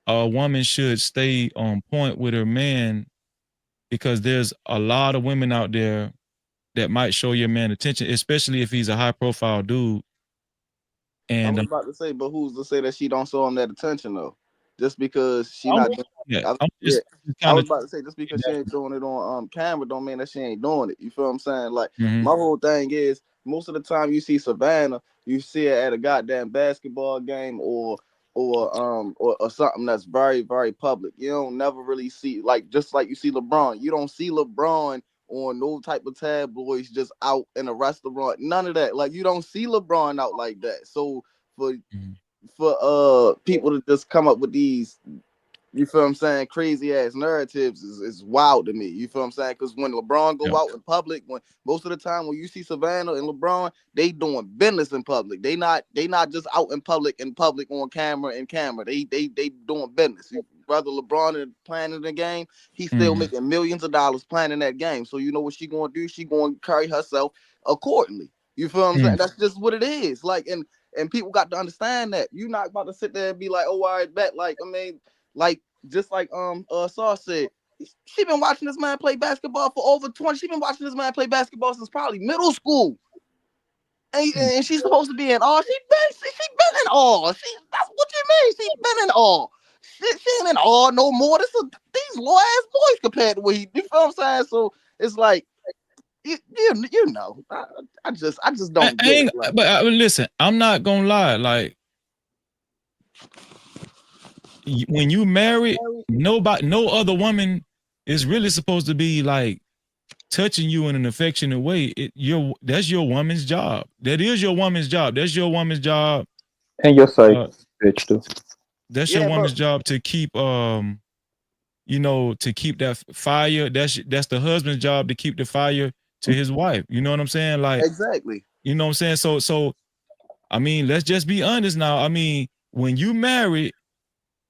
a woman should stay on point with her man because there's a lot of women out there that might show your man attention, especially if he's a high profile dude. I And was about to say, but who's to say that she don't show him that attention though? Just because she not doing I was about to say just because she ain't doing it on camera don't mean that she ain't doing it. You feel what I'm saying? Like my whole thing is most of the time you see Savannah, you see her at a goddamn basketball game or something that's very, very public. You don't never really see just like you see LeBron. You don't see LeBron on no type of tabloids just out in a restaurant. None of that. Like you don't see LeBron out like that. So for people to just come up with these, you feel what I'm saying, crazy ass narratives is wild to me. You feel what I'm saying? Because when LeBron go out in public, when most of the time when you see Savannah and LeBron, they doing business in public. They not just out in public on camera. They doing business. Brother LeBron is planning the game, he's still making millions of dollars planning that game. So you know what she gonna do? She gonna carry herself accordingly. You feel what I'm saying? That's just what it is. Like and people got to understand that you're not about to sit there and be like, oh, all right, bet. Like I mean. Like just like Saw said, she been watching this man play basketball for over 20. She been watching this man play basketball since probably middle school. And she's supposed to be in awe. She been in awe. That's what you mean. She been in awe. She ain't in awe no more. These low ass boys compared to what he. You feel what I'm saying? So it's like you know. I just don't get it. Like, but listen, I'm not gonna lie. Like when you married, no other woman is really supposed to be like touching you in an affectionate way. That's your woman's job. That is your woman's job. That's your woman's job. And your side bitch too. That's your woman's job to keep to keep that fire. That's the husband's job to keep the fire to his wife. You know what I'm saying? Like, Exactly. you know what I'm saying? So I mean, let's just be honest now. I mean, when you married,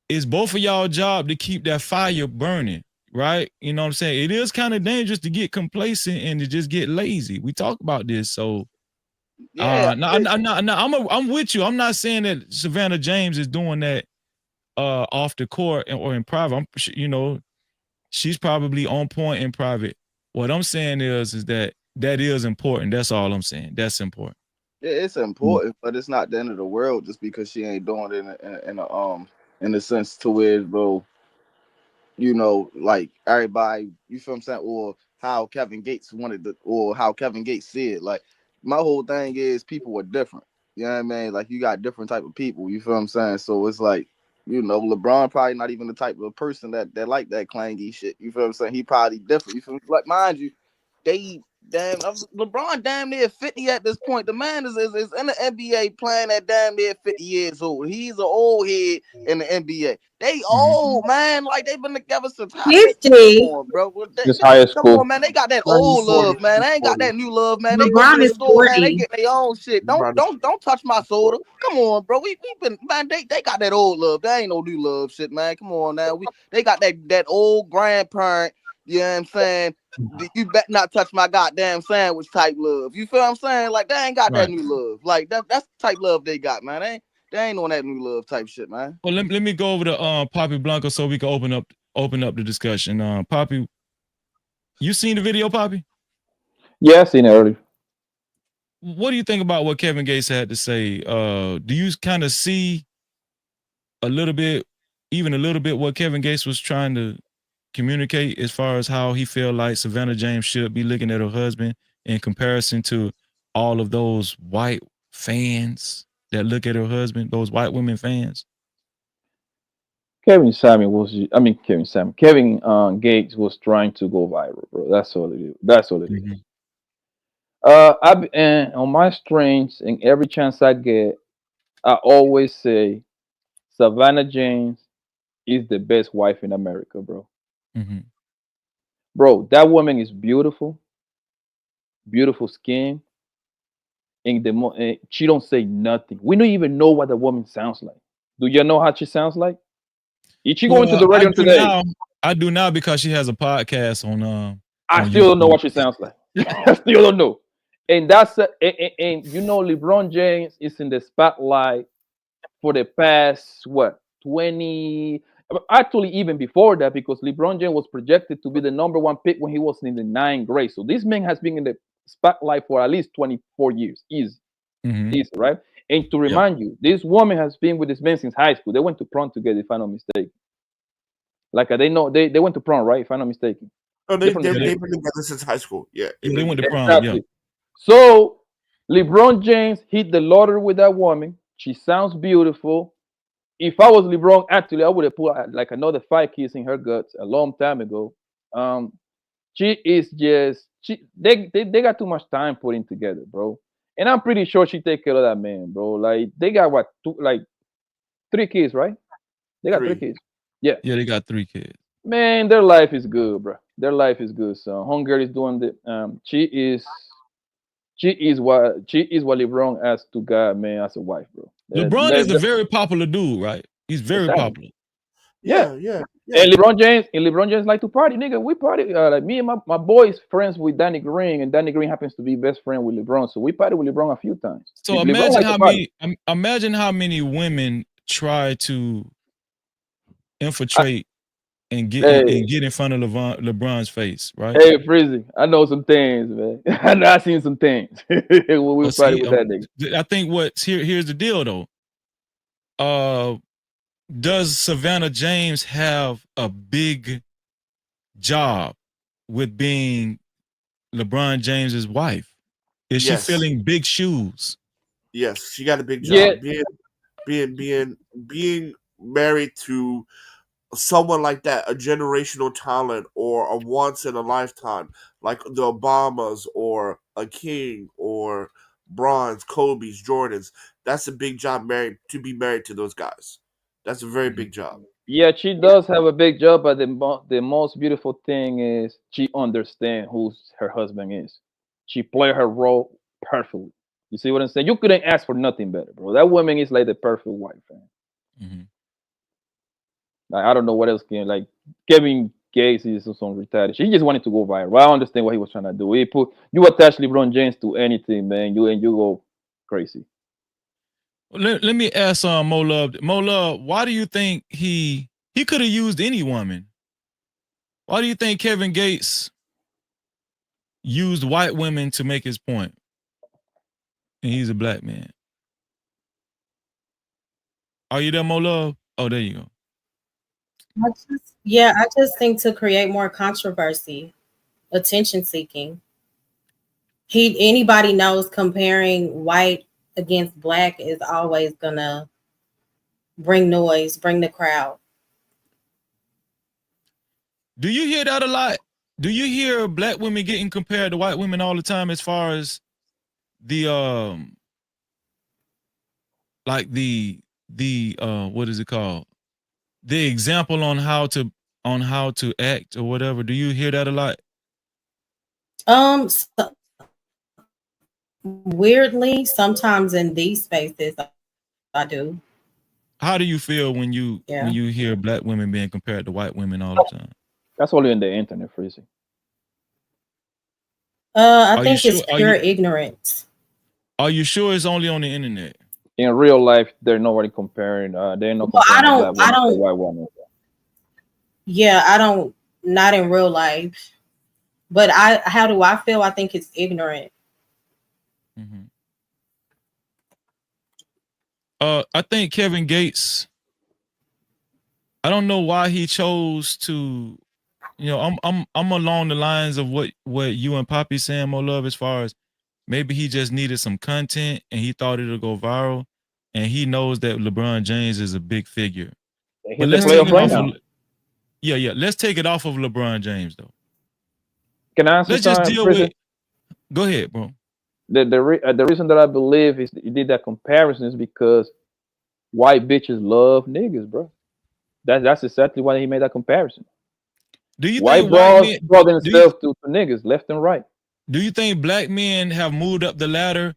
it's both of y'all job to keep that fire burning, right? You know what I'm saying? It is kind of dangerous to get complacent and to just get lazy. We talk about this, so Yeah. no, I'm with you. I'm not saying that Savannah James is doing that off the court or in private. She's probably on point in private. What I'm saying is that is important. That's all I'm saying. That's important. Yeah, it's important, but it's not the end of the world just because she ain't doing it in a sense to where, bro, like everybody, you feel what I'm saying, or how Kevin Gates wanted to, or how Kevin Gates said. Like, my whole thing is people are different. You know what I mean? Like, you got different type of people. You feel what I'm saying? So it's like, LeBron probably not even the type of person that like that clangy shit. You feel what I'm saying? He probably different. You feel me? Like, mind you, LeBron damn near 50 at this point. The man is in the NBA playing at damn near 50 years old. He's an old head in the NBA. They old, man. Like, they've been together since high school. 50. Come on, bro. high Come school. on, man. They got that old love, man. They ain't got that new love, man. They go to LeBron the is store, man. They 40. get their own shit. Don't touch my soda. Come on, bro. We been, man. They got that old love. There ain't no new love shit, man. Come on now. They got that old grandparent. You know what I'm saying? You bet not touch my goddamn sandwich type love. You feel what I'm saying? Like, they ain't got that new love. Like, that's the type love they got, man. They ain't on that new love type shit, man. Well, let me go over to Poppy Blanco so we can open up the discussion. Poppy, you seen the video, Poppy? Yeah, I seen it earlier. What do you think about what Kevin Gates had to say? Do you kind of see even a little bit what Kevin Gates was trying to communicate as far as how he felt like Savannah James should be looking at her husband in comparison to all of those white fans that look at her husband, those white women fans? Kevin Gates was trying to go viral, bro. That's all it is. That's all it is. And on my streams, and every chance I get, I always say Savannah James is the best wife in America, bro. Bro, that woman is beautiful, beautiful skin, and she don't say nothing. We don't even know what the woman sounds like. Do you know how she sounds like? Is she going to the radio today? I do now because she has a podcast on. I still don't know what she sounds like. I still don't know. And that's and LeBron James is in the spotlight for the past 20, actually even before that, because LeBron James was projected to be the number one pick when he was in the ninth grade. So this man has been in the spotlight for at least 24 years. Easy, right? And to remind you, this woman has been with this man since high school. They went to prom together, if I'm not mistaken. Like they went to prom, right? If I'm not mistaken. Oh, they've been together since high school. Yeah, they went to prom. Exactly. Yeah. So LeBron James hit the lottery with that woman. She sounds beautiful. If I was LeBron, actually, I would have put like another 5 kids in her guts a long time ago. She is just they got too much time putting together, bro. And I'm pretty sure she take care of that man, bro. Like they got 3 kids, right? They got 3 kids. Yeah. Yeah, they got 3 kids. Man, their life is good, bro. Their life is good. So Hunger is doing the she is what LeBron asked to God, man, as a wife, bro. LeBron is a very popular dude, right? He's very popular. Yeah. And LeBron James like to party, nigga. We party. Like me and my boys friends with Danny Green, and Danny Green happens to be best friend with LeBron, so we party with LeBron a few times. So imagine how many women try to infiltrate and get in front of LeBron's face, right? Hey, Frizzy, I know some things, man. I seen some things when we party with that nigga. I think here's the deal though. Does Savannah James have a big job with being LeBron James's wife? Is she filling big shoes? Yes, she got a big job. Being married to someone like that, a generational talent or a once in a lifetime, like the Obamas or a King or Bronze, Kobe's, Jordans. That's a big job to be married to those guys. That's a very big job. Yeah, she does have a big job, but the most beautiful thing is she understands who her husband is. She played her role perfectly. You see what I'm saying? You couldn't ask for nothing better, bro. That woman is like the perfect wife, man. Mm-hmm. Like, I don't know what else can like Kevin Gates is some retarded. She just wanted to go viral. I understand what he was trying to do. He put you attach LeBron James to anything, man. You go crazy. Let me ask Mo Love. Mo Love, why do you think he could have used any woman? Why do you think Kevin Gates used white women to make his point? And he's a black man. Are you there, Mo Love? Oh, there you go. I just think to create more controversy, attention seeking. Anybody knows comparing white against black is always gonna bring noise, bring the crowd. Do you hear that a lot? Do you hear black women getting compared to white women all the time as far as the like the what is it called? The example on how to act or whatever. Do you hear that a lot? So, weirdly, sometimes in these spaces, I do. How do you feel when you hear black women being compared to white women all the time? That's only in the internet, Freezy. I Are you think it's sure? pure ignorance. Are you sure it's only on the internet? In real life, they're nobody comparing. They're not Well, comparing a black woman to a white woman. Yeah, I don't. Not in real life. But how do I feel? I think it's ignorant. Mm-hmm. I think Kevin Gates. I don't know why he chose to. I'm along the lines of what you and Poppy saying, Mo Love, as far as maybe he just needed some content and he thought it'll go viral, and he knows that LeBron James is a big figure. But He's the let's take playoff it right off now. of let's take it off of LeBron James though. Can I answer Let's just something, deal Freezy? with. Go ahead, bro. The reason that I believe is he did that comparison is because white bitches love niggas, bro. That's exactly why he made that comparison. Do you White think white bras men draw do you themselves to niggas left and right. do you think black men have moved up the ladder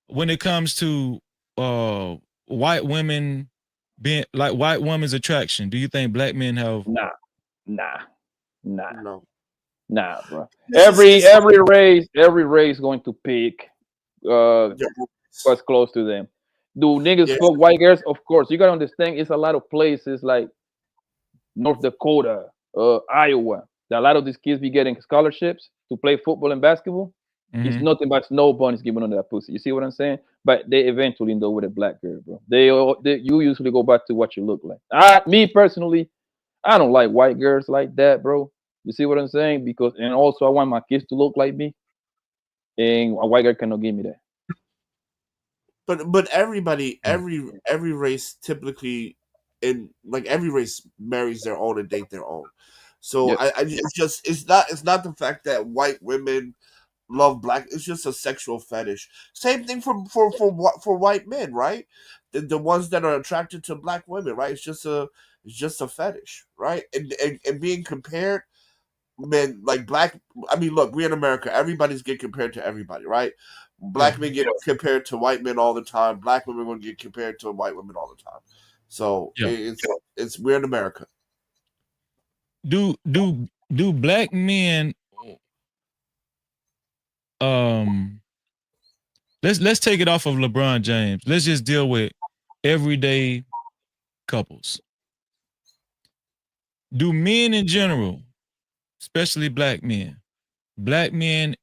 when it comes to white women being like white women's attraction? Do you think black men have? Nah, No. bro. It's Every race going to pick what's close to them. Do niggas yeah, fuck white girls? Of course. You gotta understand. It's a lot of places like North Dakota, Iowa. That a lot of these kids be getting scholarships to play football and basketball. It's Mm-hmm. nothing but snow bunnies giving on that pussy. You see what I'm saying? But they eventually end up with a black girl, bro. You usually go back to what you look like. Me personally, I don't like white girls like that, bro. You see what I'm saying? Because and also I want my kids to look like me, and a white girl cannot give me that. but every race typically in like every race marries their own and date their own. So Yep. it's not the fact that white women love black. It's just a sexual fetish. Same thing for white men, right? The ones that are attracted to black women, right? It's just a fetish, right? And being compared, man, like black. I mean, look, we're in America. Everybody's getting compared to everybody, right? Yeah. Black men get compared to white men all the time. Black women going to get compared to white women all the time. So Yeah. it's we're in America. Do black men um let's take it off of LeBron James. Let's just deal with everyday couples. Do men in general, especially black men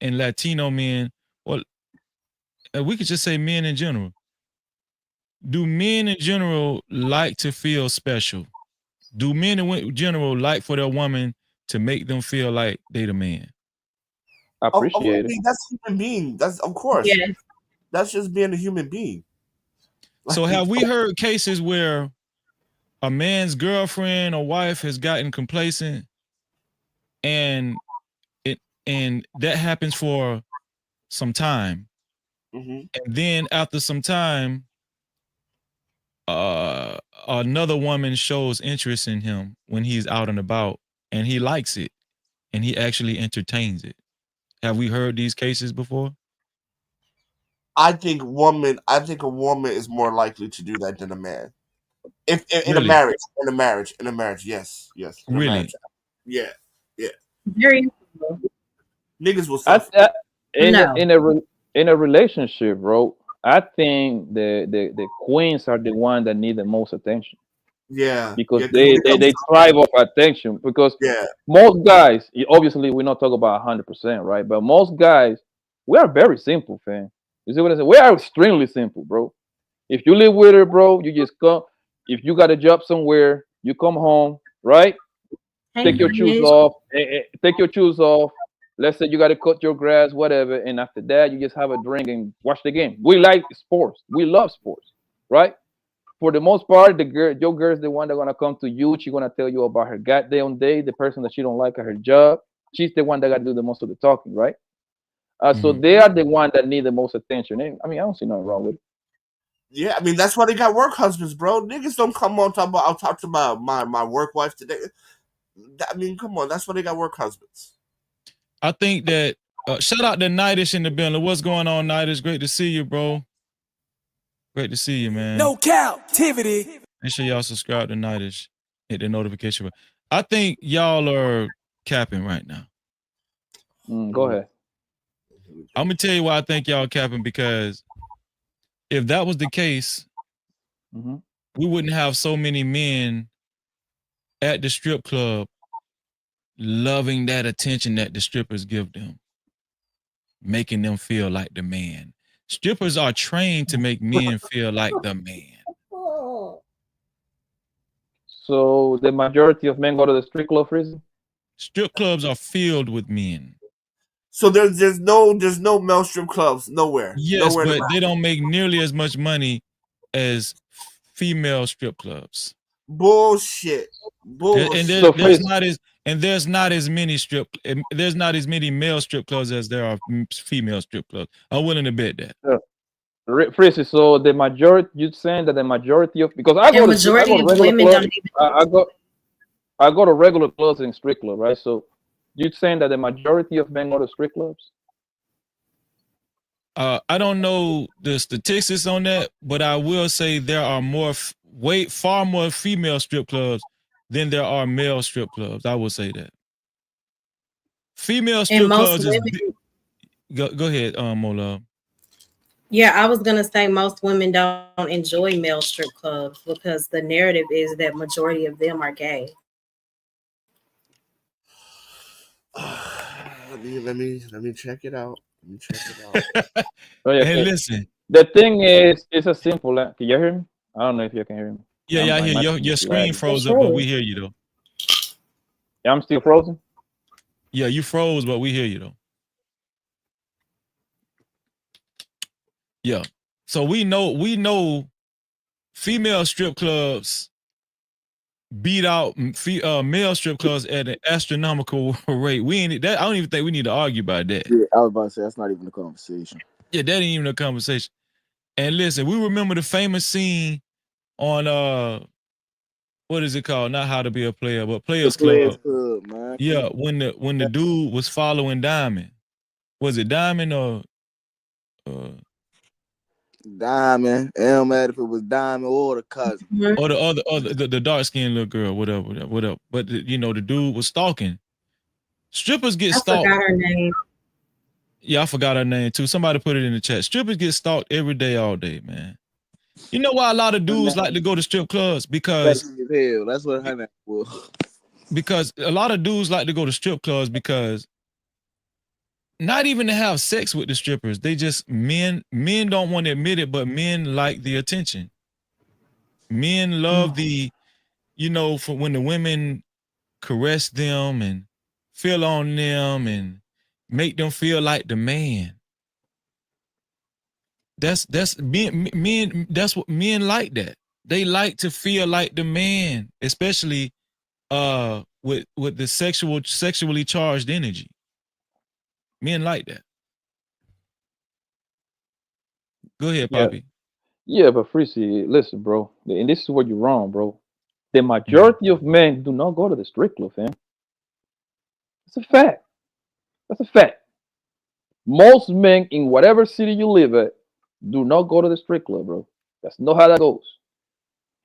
and Latino men, or we could just say men in general. Do men in general like to feel special? Do men in general like for their woman to make them feel like they the man? I Appreciate it. mean, that's human being. That's of course. Yes. That's just being a human being. So have we heard cases where a man's girlfriend or wife has gotten complacent and that happens for some time, Mm-hmm. and then after some time another woman shows interest in him when he's out and about, and he likes it, and he actually entertains it. Have we heard these cases before? I think a woman is more likely to do that than a man. If in a Really? marriage, yes, in a Really? marriage, yeah. Very Niggas will suffer. No. In a relationship, bro, I think the queens are the one that need the most attention Yeah, because 'cause when it comes they to thrive off attention. Because yeah, most guys, obviously, we're not talking about 100%, right? But most guys, we are very simple, fam. You see what I say? We are extremely simple, bro. If you live with her, bro, you just come. If you got a job somewhere, you come home, right? Hey, Take your shoes Bridge. off. Take your shoes off. Let's say you got to cut your grass, whatever, and after that, you just have a drink and watch the game. We like sports. We love sports, right? For the most part, your girl's the one that's gonna come to you. She's gonna tell you about her goddamn day, the person that she don't like at her job. She's the one that got to do the most of the talking, right? So they are the one that need the most attention. And, I mean, I don't see nothing wrong with it. yeah. I mean, that's why they got work husbands, bro. Niggas don't come on talk about. I'll talk to my work wife today. I mean, come on. That's why they got work husbands. I think that shout out to Nightish in the building. What's going on, Nightish? Great to see you, bro. Great to see you, man. No Cap-tivity. Make sure y'all subscribe to Nightish. Hit the notification bell. I think y'all are capping right now. Go ahead. I'm gonna tell you why I think y'all capping, because if that was the case, we wouldn't have so many men at the strip club loving that attention that the strippers give them, making them feel like the man. Strippers are trained to make men feel like the man. So the majority of men go to the strip club, Freezy? Strip clubs are filled with men. So there's no male strip clubs nowhere. Yes, nowhere but they don't make nearly as much money as female strip clubs. Bullshit. And there's not as many male strip clubs as there are female strip clubs. I'm willing to bet that. Freezy, so the majority, you saying that the majority of, because I go to regular clubs, I go to regular clubs and strip club, right? So you saying that the majority of men go to strip clubs? I don't know the statistics on that, but I will say there are far more female strip clubs than there are male strip clubs. I will say that. Female strip clubs is go ahead, Mola. Yeah, I was gonna say most women don't enjoy male strip clubs because the narrative is that majority of them are gay. Let me check it out. Hey, listen. The thing is, it's a simple. Can you hear me? I don't know if you can hear me. Yeah, I hear your screen froze up, but we hear you though. Yeah, I'm still frozen. Yeah, you froze, but we hear you though. Yeah. So we know female strip clubs beat out male strip clubs at an astronomical rate. I don't even think we need to argue about that. Yeah, I was about to say that's not even a conversation. Yeah, that ain't even a conversation. And listen, we remember the famous scene on what is it called? Not How to Be a Player, but Players Club. Man. Yeah, when the dude was following Diamond. Was it Diamond or Diamond? It don't matter if it was Diamond or the cousin. or the dark skinned little girl, whatever. But the dude was stalking. Strippers get stalked. I forgot her name. Yeah, I forgot her name too. Somebody put it in the chat. Strippers get stalked every day, all day, man. You know why a lot of dudes like to go to strip clubs? Because that's what her name was. Because a lot of dudes like to go to strip clubs because not even to have sex with the strippers. They just men don't want to admit it, but men like the attention. Men love for when the women caress them and feel on them and make them feel like the man. That's men. That's what men like. That they like to feel like the man, especially with the sexually charged energy. Men like that. Go ahead, Poppy. Yeah, but Freezy, listen, bro, and this is where you're wrong, bro. The Mhm. majority of men do not go to the strip club, fam. It's a fact. That's a fact. Most men in whatever city you live at do not go to the strip club, bro. That's not how that goes.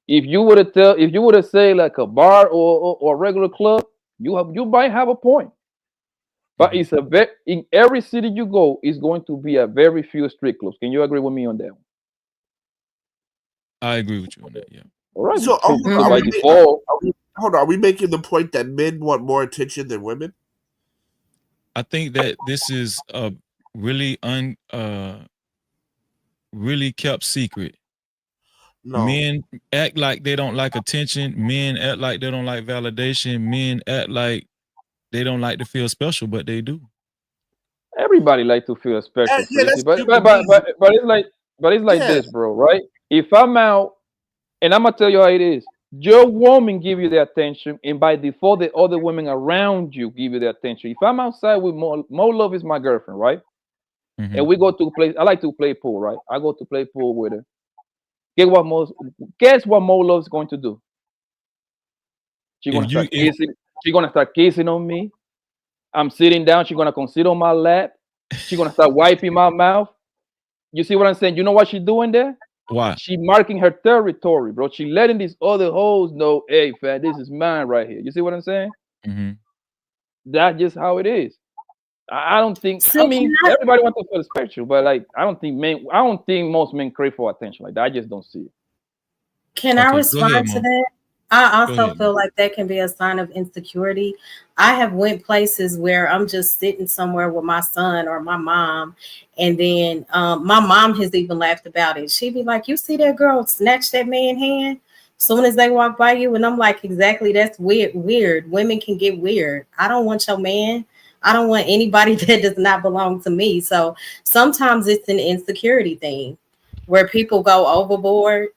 If you were to say like a bar or a regular club, you might have a point. But it's a in every city you go, is going to be a very few strip clubs. Can you agree with me on that one? I agree with you on that. Yeah. All right. So, So by default, hold on. Are we making the point that men want more attention than women? I think that this is a really really kept secret. No. Men act like they don't like attention. Men act like they don't like validation. Men act like they don't like to feel special, but they do. everybody like to feel special, Yeah, Freezy. that's But human beings. it's like Yeah. this, bro. Right? If I'm out, and I'm gonna tell you how it is. Your woman give you the attention, and by default, the other women around you give you the attention. If I'm outside with more love is my girlfriend, right? And we go to play. I like to play pool, right? I go to play pool with her. Guess what Mo Love's going to do? She's gonna If you start kissing. She's gonna start kissing on me. I'm sitting down. She's gonna consider on my lap. She's gonna start wiping my mouth. You see what I'm saying? You know what she's doing there? Why? She marking her territory, bro. She letting these other hoes know, hey, fam, this is mine right here. You see what I'm saying? That's just how it is. I don't think. I mean, everybody wants to feel special, but like, I don't think most men crave for attention like that. I just don't see it. Can I Okay, go ahead, respond to Mo. that? I Go also ahead, feel Mo. like that can be a sign of insecurity. I have went places where I'm just sitting somewhere with my son or my mom, and then my mom has even laughed about it. She'd be like, "You see that girl snatch that man hand soon as they walk by you," and I'm like, "Exactly, that's weird. Weird. Women can get weird. I don't want your man. I don't want anybody that does not belong to me." So sometimes it's an insecurity thing where people go overboard,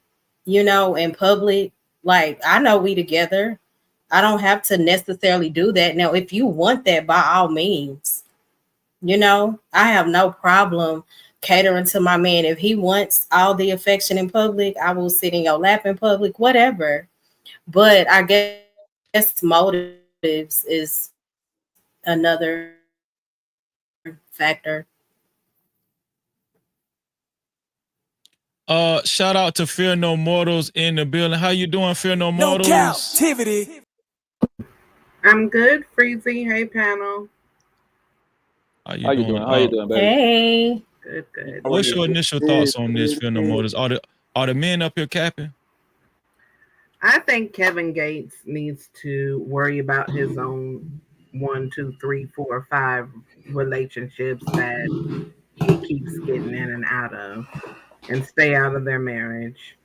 in public. Like, I know we together. I don't have to necessarily do that. Now, if you want that, by all means, I have no problem catering to my man. If he wants all the affection in public, I will sit in your lap in public, whatever. But I guess motives is another factor. Shout out to Fear No Mortals in the building. How you doing, Fear No No Mortals? Cap-tivity. I'm good, Freezy. Hey, panel. How How you doing? doing? How you doing, baby? Hey. Good, good. What's your initial thoughts on this, Fear No Mortals? Are the men up here capping? I think Kevin Gates needs to worry about his own 1, 2, 3, 4, 5 relationships that he keeps getting in and out of, and stay out of their marriage.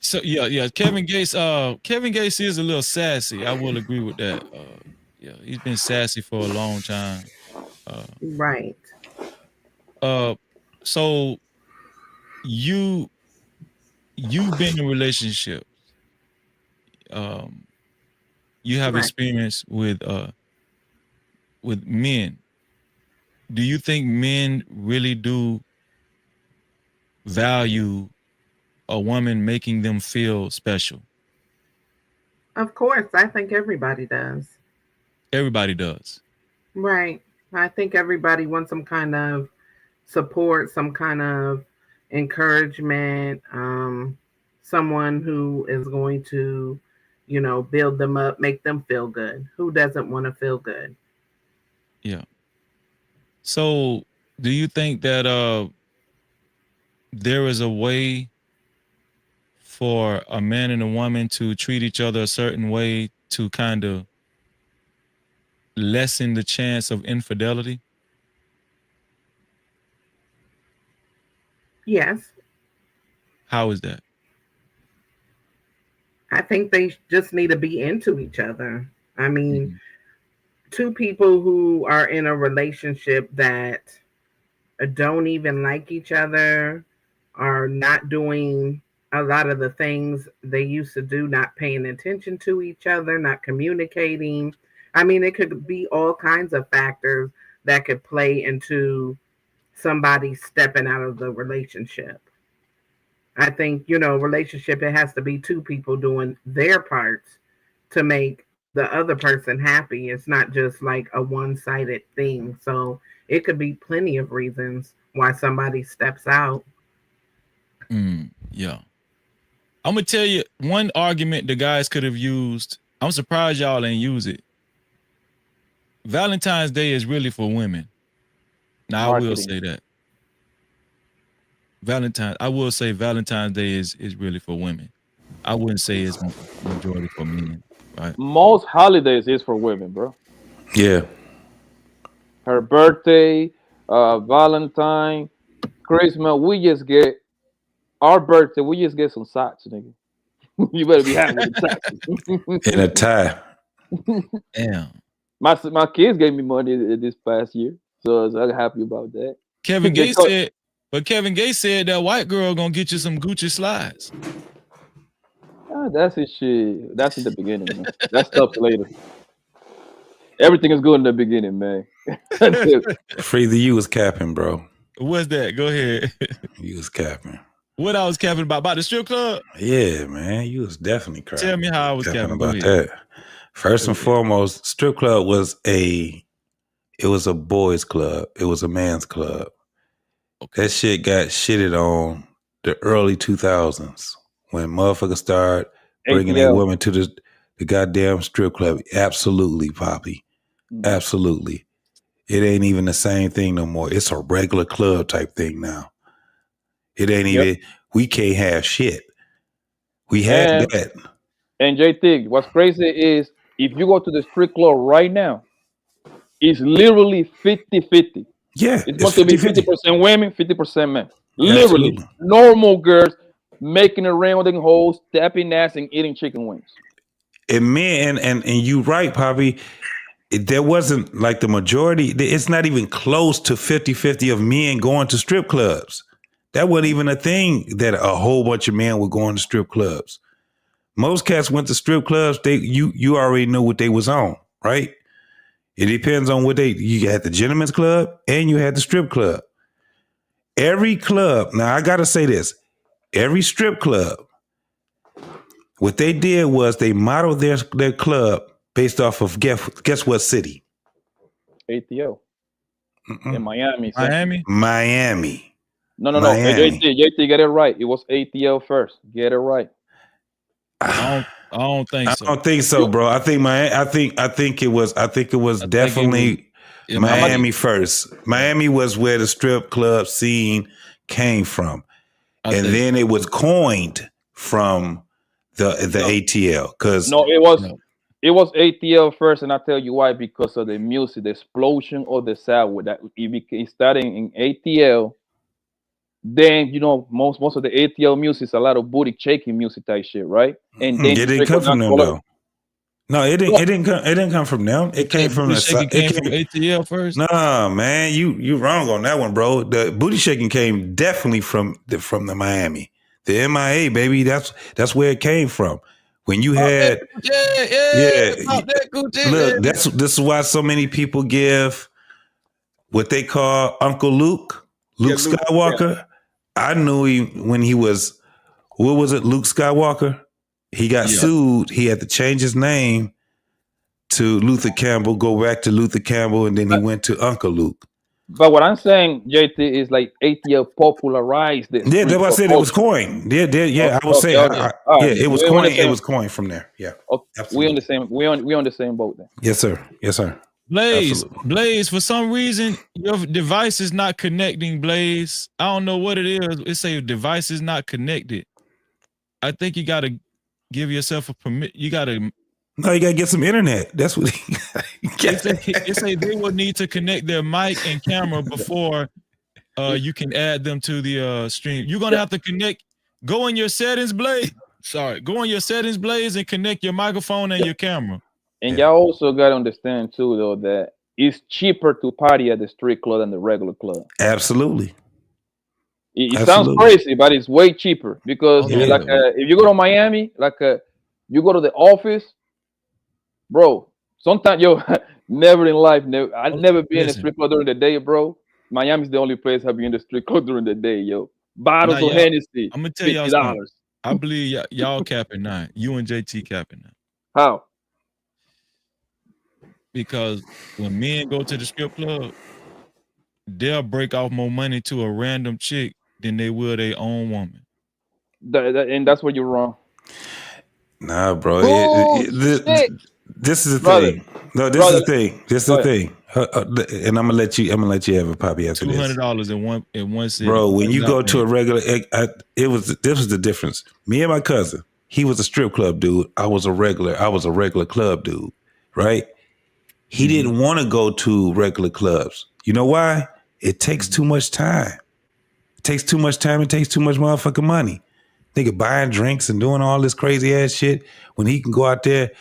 So yeah. Kevin Gates is a little sassy. I will agree with that. Yeah, he's been sassy for a long time. Right. So you've been in relationships. You have Right. experience with men. Do you think men really do value a woman making them feel special? Of course, I think everybody does. Everybody does. Right. I think everybody wants some kind of support, some kind of encouragement, someone who is going to, build them up, make them feel good. Who doesn't want to feel good? Yeah. So do you think that there is a way for a man and a woman to treat each other a certain way to kind of lessen the chance of infidelity? Yes. How is that? I think they just need to be into each other. I mean, two people who are in a relationship that don't even like each other, are not doing a lot of the things they used to do, not paying attention to each other, not communicating. I mean, it could be all kinds of factors that could play into somebody stepping out of the relationship. I think, relationship, it has to be two people doing their parts to make the other person happy. It's not just like a one-sided thing. So it could be plenty of reasons why somebody steps out. Yeah. I'm gonna tell you one argument the guys could have used. I'm surprised y'all ain't use it. Valentine's Day is really for women. Now I will say that. I will say Valentine's Day is really for women. I wouldn't say it's majority for men, right? Most holidays is for women, bro. Yeah. Her birthday, Valentine, Christmas, we just get our birthday. We just get some socks, nigga. You better be happy with the socks. In a tie. Damn. My kids gave me money this past year, so I'm happy about that. Kevin Gates said that white girl gonna get you some Gucci slides. That's his shit. That's in the beginning, man. That stuff's later. Everything is good in the beginning, man. Freezer, you was capping, bro. What's that? Go ahead. You was capping. What I was capping about the strip club? Yeah, man. You was definitely capping. Tell me how I was capping about that. First and foremost, strip club was a boys' club. It was a man's club. Okay. That shit got shitted on the early 2000s when motherfuckers started bringing their women to the goddamn strip club. Absolutely, Poppy. Absolutely. It ain't even the same thing no more. It's a regular club type thing now. It ain't even, we can't have shit. We had that. And JT, what's crazy is if you go to the strip club right now, it's literally 50-50. Yeah. It's going to be 50% women, 50% men. Literally. Absolutely. Normal girls making a rain with their hoes, tapping ass and eating chicken wings. And men, and you right, Poppy, there wasn't like the majority, it's not even close to 50-50 of men going to strip clubs. That wasn't even a thing that a whole bunch of men were going to strip clubs. Most cats went to strip clubs, you already knew what they was on, right? It depends on what you had the gentleman's club and you had the strip club. Every club, now I gotta say this, every strip club, what they did was they modeled their club based off of guess what city? ATL. In Miami. Miami. No. JT, get it right. It was ATL first. Get it right. I don't think so. I don't think so, bro. I think it was definitely Miami first. Miami was where the strip club scene came from. And then it was coined from the ATL. It was ATL first, and I'll tell you why, because of the music, the explosion of the sound that it started in ATL. Then most of the ATL music is a lot of booty shaking music type shit, right? And then it didn't come from them though. No, it didn't come from them. It came from from ATL first. Nah, man, you wrong on that one, bro. The booty shaking came definitely from the Miami, the MIA, baby. That's where it came from. When you had look, this is why so many people give what they call Uncle Luke Skywalker. Yeah. I knew him when he was, what was it, Luke Skywalker? He got sued. He had to change his name to Luther Campbell, go back to Luther Campbell, and then he went to Uncle Luke. But what I'm saying, JT, is like ATL popularized this. Yeah, that's what I said. It was coined. I would say. It was coined. It was coined from there. Yeah. Okay. We on the same. We on the same boat then. Yes, sir. Yes, sir. Blaze, for some reason, your device is not connecting, Blaze. I don't know what it is. It say device is not connected. I think you got to give yourself a permit. You got to. No, you got to get some internet. That's what it say they will need to connect their mic and camera before you can add them to the stream. You're going to have to connect. Go in your settings, Blaze. Go in your settings, Blaze, and connect your microphone and your camera. And y'all also got to understand, too, though, that it's cheaper to party at the street club than the regular club. Absolutely. It sounds crazy, but it's way cheaper. Because, if you go to Miami, you go to the office, bro, sometimes, never in life, I've never been in a strip club during the day, bro. Miami's the only place having in the street club during the day, yo. Bottles Now, of y'all, Hennessy, I'm gonna tell y'all $50. something. I believe y'all capping now. You and JT capping now. How? Because when men go to the strip club, they'll break off more money to a random chick than they will their own woman. And that's where you're wrong. Nah, bro. This is the thing. No, this is the thing. This is the thing. And I'm gonna let you have a Poppy after this. $200 in one city. Bro, when you go to a regular, this was the difference. Me and my cousin, he was a strip club dude. I was a regular club dude, right? He didn't want to go to regular clubs. You know why? It takes too much time. It takes too much time. It takes too much motherfucking money. Nigga buying drinks and doing all this crazy ass shit when he can go out there,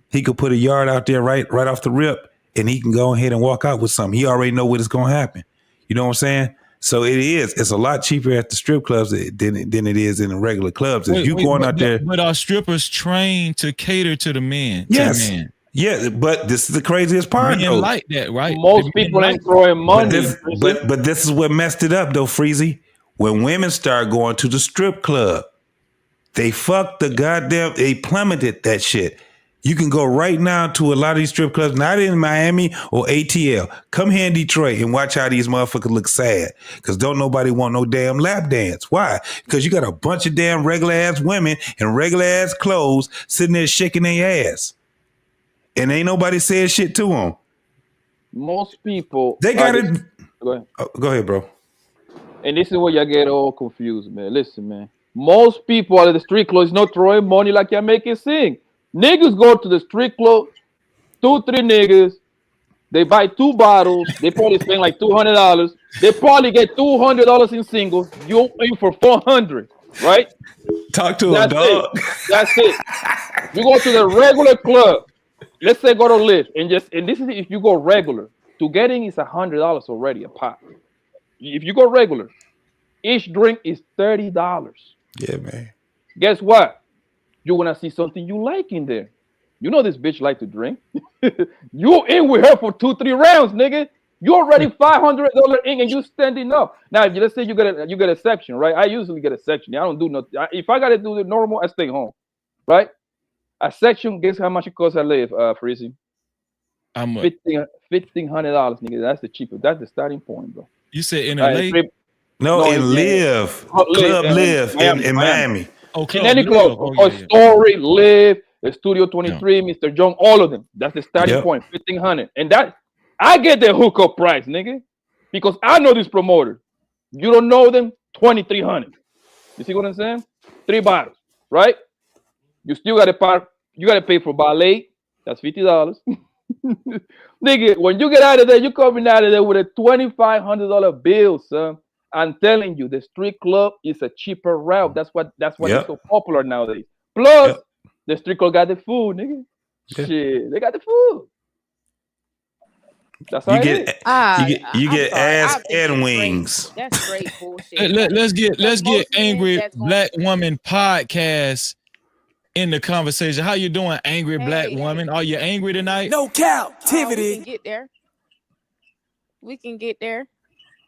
he could put a yard out there right off the rip, and he can go ahead and walk out with something. He already know what is going to happen. You know what I'm saying? So it's a lot cheaper at the strip clubs than it is in the regular clubs. If you going out there, but our strippers trained to cater to the men. Yes. To men. Yeah, but this is the craziest part. Men like that, right? Most people ain't throwing money. But this is what messed it up, though, Freezy. When women start going to the strip club, they plummeted that shit. You can go right now to a lot of these strip clubs, not in Miami or ATL. Come here in Detroit and watch how these motherfuckers look sad. Because don't nobody want no damn lap dance. Why? Because you got a bunch of damn regular ass women in regular ass clothes sitting there shaking their ass. And ain't nobody saying shit to them. Most people. They got it. Go ahead. Go ahead, bro. And this is where y'all get all confused, man. Listen, man. Most people out of the street club is not throwing money like y'all make it seem. Niggas go to the street club, 2-3 niggas. They buy 2 bottles. They probably spend like $200. They probably get $200 in singles. You aim for $400, right? Talk to him, dog. That's it. You go to the regular club. Let's say go to Live and this is if you go regular. To get in is $100 already a pop. If you go regular, each drink is $30. Yeah, man. Guess what? You're gonna see something you like in there. You know this bitch like to drink. You in with her for 2-3 rounds, nigga. You already $500 in and you standing up. Now, let's say you get a section, right? I usually get a section. I don't do nothing. If I gotta do the normal, I stay home, right? A section, guess how much it costs I Live, Freezy? How much? $1,500, nigga. That's the cheapest. That's the starting point, bro. You said in LA? No, in Live. Club Live in Miami. Oh, in any club. Story, Live, Studio 23, Mr. John, all of them. That's the starting point, $1,500. And that, I get the hookup price, nigga. Because I know this promoter. You don't know them, $2,300. You see what I'm saying? 3 bottles, right? You still gotta pay for ballet. That's $50. Nigga, when you get out of there, you're coming out of there with a $2,500 bill, son. I'm telling you, the street club is a cheaper route. That's what is so popular nowadays. Plus, the street club got the food, nigga. Shit, they got the food. That's how you get ass and wings. That's great bullshit. Let's get Angry Black Woman podcast in the conversation. How you doing, Angry Black Woman? Are you angry tonight? No Cap-tivity. We can get there. We can get there.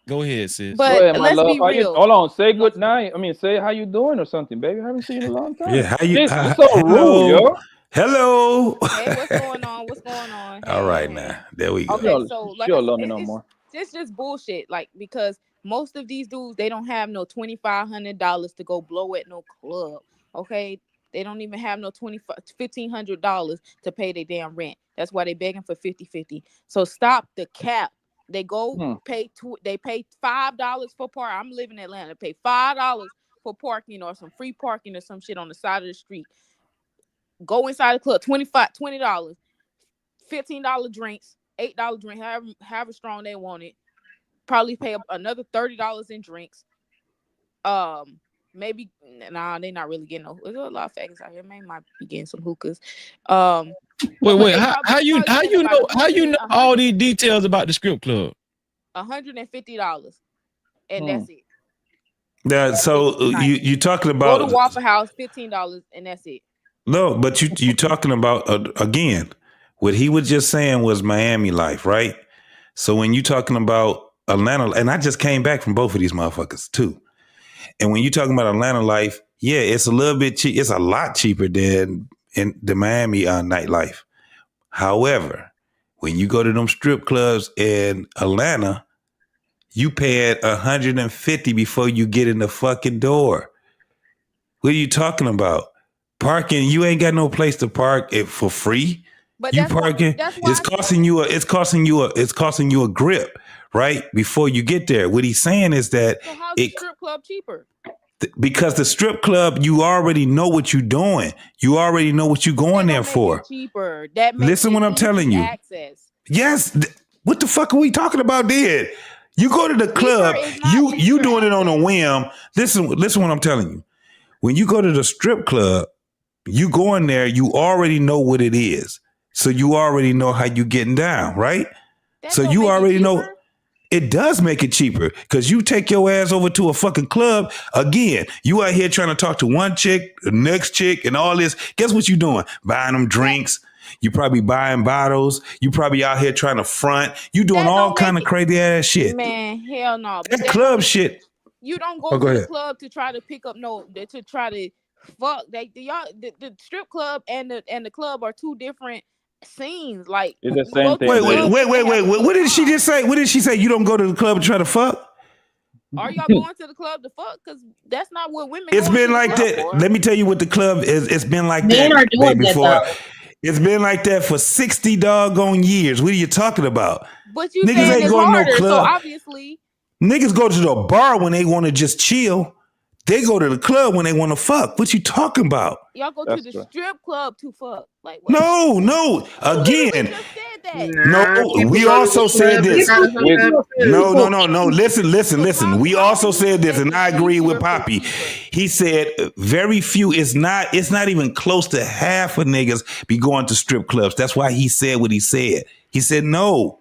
Go ahead, sis. But ahead, let's be real. Hold on. Say good night. I mean, say how you doing or something, baby. I haven't seen you in a long time. Yeah, how you? You're so rude, yo. Hello. Hey, what's going on? What's going on? All right, now there we go. Okay, so like, she'll love me no more. It's just bullshit. Like, because most of these dudes, they don't have no $2,500 to go blow at no club. Okay, they don't even have no $1,500 to pay their damn rent. That's why they begging for 50-50. So stop the cap. They go pay $5 for park. I'm living in Atlanta. Pay $5 for parking or some free parking or some shit on the side of the street. Go inside the club, $20, $15 drinks, $8 drink, however strong they want it. Probably pay another $30 in drinks. Maybe they're not really getting no. There's a lot of faggots out here. Maybe might be getting some hookahs. Wait, how you know all these details about the strip club? $150, and that's it. Yeah, so you talking about go to Waffle House, $15, and that's it. No, but you talking about again, what he was just saying was Miami life, right? So when you talking about Atlanta, and I just came back from both of these motherfuckers too. And when you're talking about Atlanta life, yeah, it's a little bit cheap. It's a lot cheaper than in the Miami nightlife. However, when you go to them strip clubs in Atlanta, you pay at $150 before you get in the fucking door. What are you talking about? Parking, you ain't got no place to park it for free. But you that's why- parking, that's why it's costing you a grip, right? Before you get there. What he's saying is that So how's the strip club cheaper? Because the strip club, you already know what you're doing. You already know what you're going there for. Cheaper. That makes Listen what I'm telling you. Access. Yes. What the fuck are we talking about then? You go to the club, you doing it on a whim. Listen what I'm telling you. When you go to the strip club, you go in there, you already know what it is. So you already know how you getting down, right? So you already know. It does make it cheaper because you take your ass over to a fucking club. Again, you out here trying to talk to one chick, the next chick, and all this. Guess what you doing? Buying them drinks. You probably buying bottles. You probably out here trying to front. You doing all kind of crazy ass shit. Man, hell no. That club shit. You don't go Oh, go to the ahead. club to try to pick up to try to fuck. The strip club and the club are two different scenes. Like it's the same thing. Wait. What did she just say? What did she say? You don't go to the club to try to fuck? Are y'all going to the club to fuck? Because that's not what women. It's been like that. Let me tell you what the club is. It's been like Men that are doing that, before. though. It's been like that for 60 doggone years. What are you talking about? But you niggas saying ain't it's going harder, no so club. obviously Niggas go to the bar when they want to just chill. They go to the club when they want to fuck. What you talking about? y'all go to the strip club to fuck. Like what? No. Again, no. people We go to also the said club to this. try to hook up, too. No. Listen. We also said this, and I agree with Poppy. He said very few. It's not even close to half of niggas be going to strip clubs. That's why he said what he said. He said no.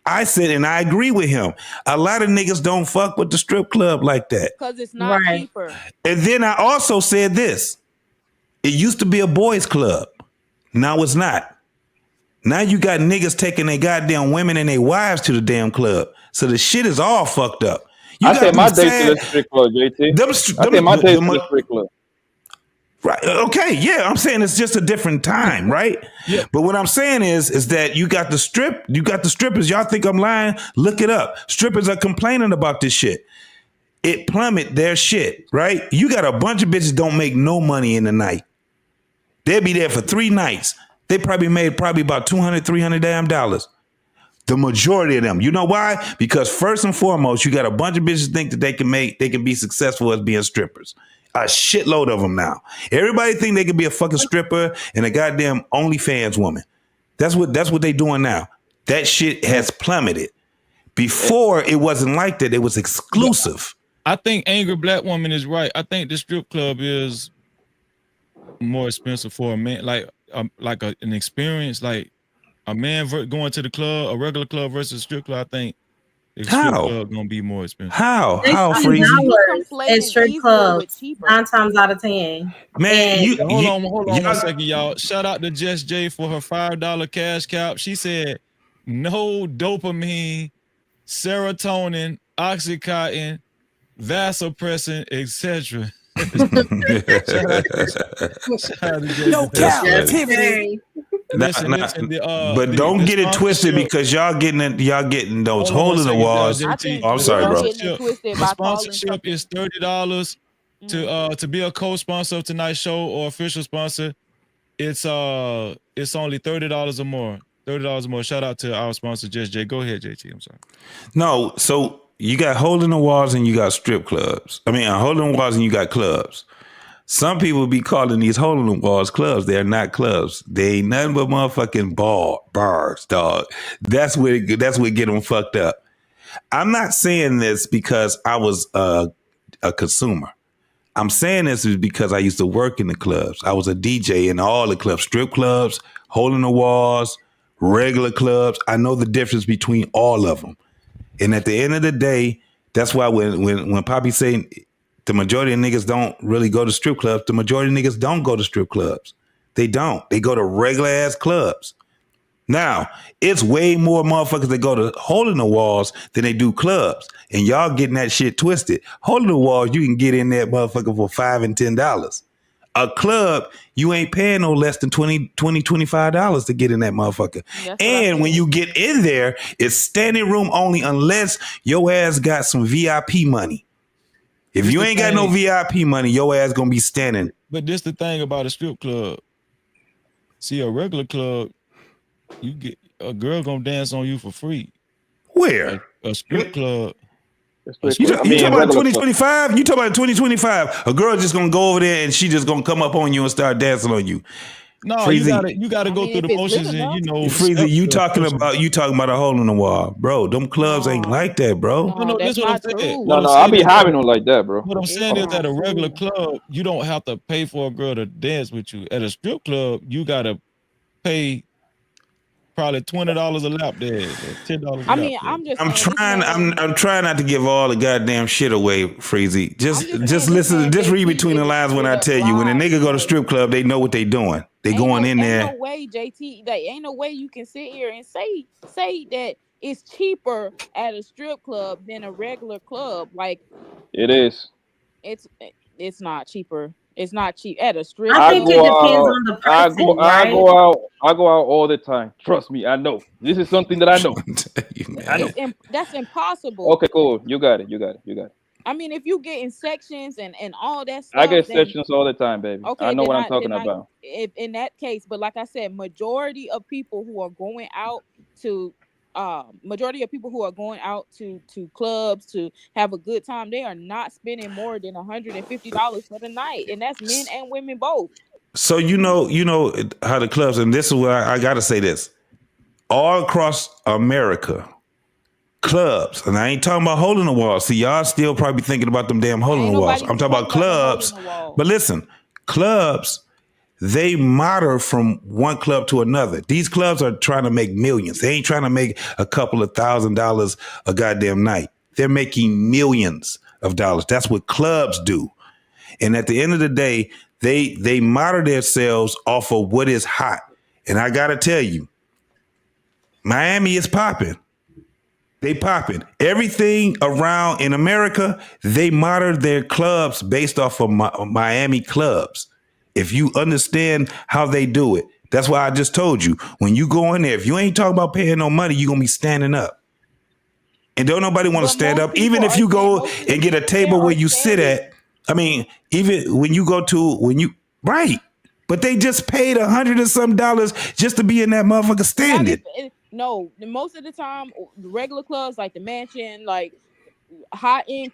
I said, and I agree with him. A lot of niggas don't fuck with the strip club like that. Because it's not cheaper. And then I also said this. It used to be a boys club. Now it's not. Now you got niggas taking their goddamn women and their wives to the damn club. So the shit is all fucked up. I take my date to the strip club, JT. I take my date to the strip club. Right. Okay. Yeah. I'm saying it's just a different time, right? Yeah. But what I'm saying is that you got the strippers. Y'all think I'm lying? Look it up. Strippers are complaining about this shit. It plummet their shit, right? You got a bunch of bitches don't make no money in the night. They'll be there for 3 nights. They probably made about $200, $300 damn dollars. The majority of them. You know why? Because first and foremost, you got a bunch of bitches think that they can be successful as being strippers. A shitload of them now. Everybody think they can be a fucking stripper and a goddamn OnlyFans woman. That's what they doing now. That shit has plummeted. Before it wasn't like that. It was exclusive. I think Angry Black Woman is right. I think the strip club is more expensive for a man, like an experience, like a man going to the club, a regular club versus a strip club. I think the strip club gonna be more expensive. How $3 at strip clubs 9 times out of 10. Man, hold on 1 second, y'all. Shout out to Jess J for her $5 cash cap. She said no dopamine, serotonin, oxycontin, vasopressin, etc. No Cap-tivity. But don't get it twisted because y'all getting those hole in the walls. I'm sorry, bro. The sponsorship is $30 to be a co-sponsor of tonight's show or official sponsor. It's only $30 or more. $30 or more. Shout out to our sponsor, Just J. Go ahead, JT. I'm sorry. No, so you got hole in the walls and you got strip clubs. I mean, hole in the walls and you got clubs. Some people be calling these hole in the walls clubs. They're not clubs. They ain't nothing but motherfucking bars, dog. That's what get them fucked up. I'm not saying this because I was a consumer. I'm saying this is because I used to work in the clubs. I was a DJ in all the clubs, strip clubs, hole in the walls, regular clubs. I know the difference between all of them. And at the end of the day, that's why when Poppy saying the majority of niggas don't really go to strip clubs, the majority of niggas don't go to strip clubs. They don't. They go to regular ass clubs. Now, it's way more motherfuckers that go to hole in the walls than they do clubs. And y'all getting that shit twisted. Hole in the walls, you can get in that motherfucker for $5 and $10. A club, you ain't paying no less than $25 to get in that motherfucker. And when you get in there, it's standing room only unless your ass got some VIP money. If you ain't got no VIP money, your ass gonna be standing. But this the thing about a strip club. See, a regular club, you get a girl gonna dance on you for free. Where? A strip club. You talking about 2025? You talking about 2025? A girl just gonna go over there and she just gonna come up on you and start dancing on you. No, Freezy, you gotta go through the motions and Freezy, you talking about a hole in the wall, bro. Them clubs ain't like that, bro. No, that's what I'm saying. No, I be having them like that, bro. What I'm saying is at a regular club, you don't have to pay for a girl to dance with you. At a strip club, you gotta pay probably $20 a lap dance or $10 a lap dance. I'm trying not to give all the goddamn shit away, Freezy. Just listen, just read between the lines when I tell you. When a nigga go to strip club, they know what they doing. They going in there. Ain't no way, JT. Like, ain't no way you can sit here and say that it's cheaper at a strip club than a regular club. Like, it is. It's not cheaper. It's not cheap at a strip. I think it depends on the person, right? I go out all the time. Trust me, I know. This is something that I know. That's impossible. Okay, cool. You got it. I mean, if you get in sections and all that stuff, I get sections all the time, baby. Okay, I know what I'm talking about. If in that case, but like I said, majority of people who are going out to clubs to have a good time, they are not spending more than $150 for the night, and that's men and women both. So you know how the clubs, and this is where I gotta say this, all across America, clubs, and I ain't talking about hole in the wall. See, y'all still probably thinking about them damn hole in the walls. I'm talking about clubs. But listen, clubs, they matter from one club to another. These clubs are trying to make millions. They ain't trying to make a couple of $1,000 a goddamn night. They're making millions of dollars. That's what clubs do. And at the end of the day, they model themselves off of what is hot. And I gotta tell you, Miami is popping. They popping. Everything around in America, they model their clubs based off of Miami clubs. If you understand how they do it, that's why I just told you, when you go in there, if you ain't talking about paying no money, you're gonna be standing up. And don't nobody want to stand up. Even if you go and get a table where you sit at, I mean, even when you go to, right. But they just paid $100 and some just to be in that motherfucker standing. No, most of the time, regular clubs like the Mansion, like high end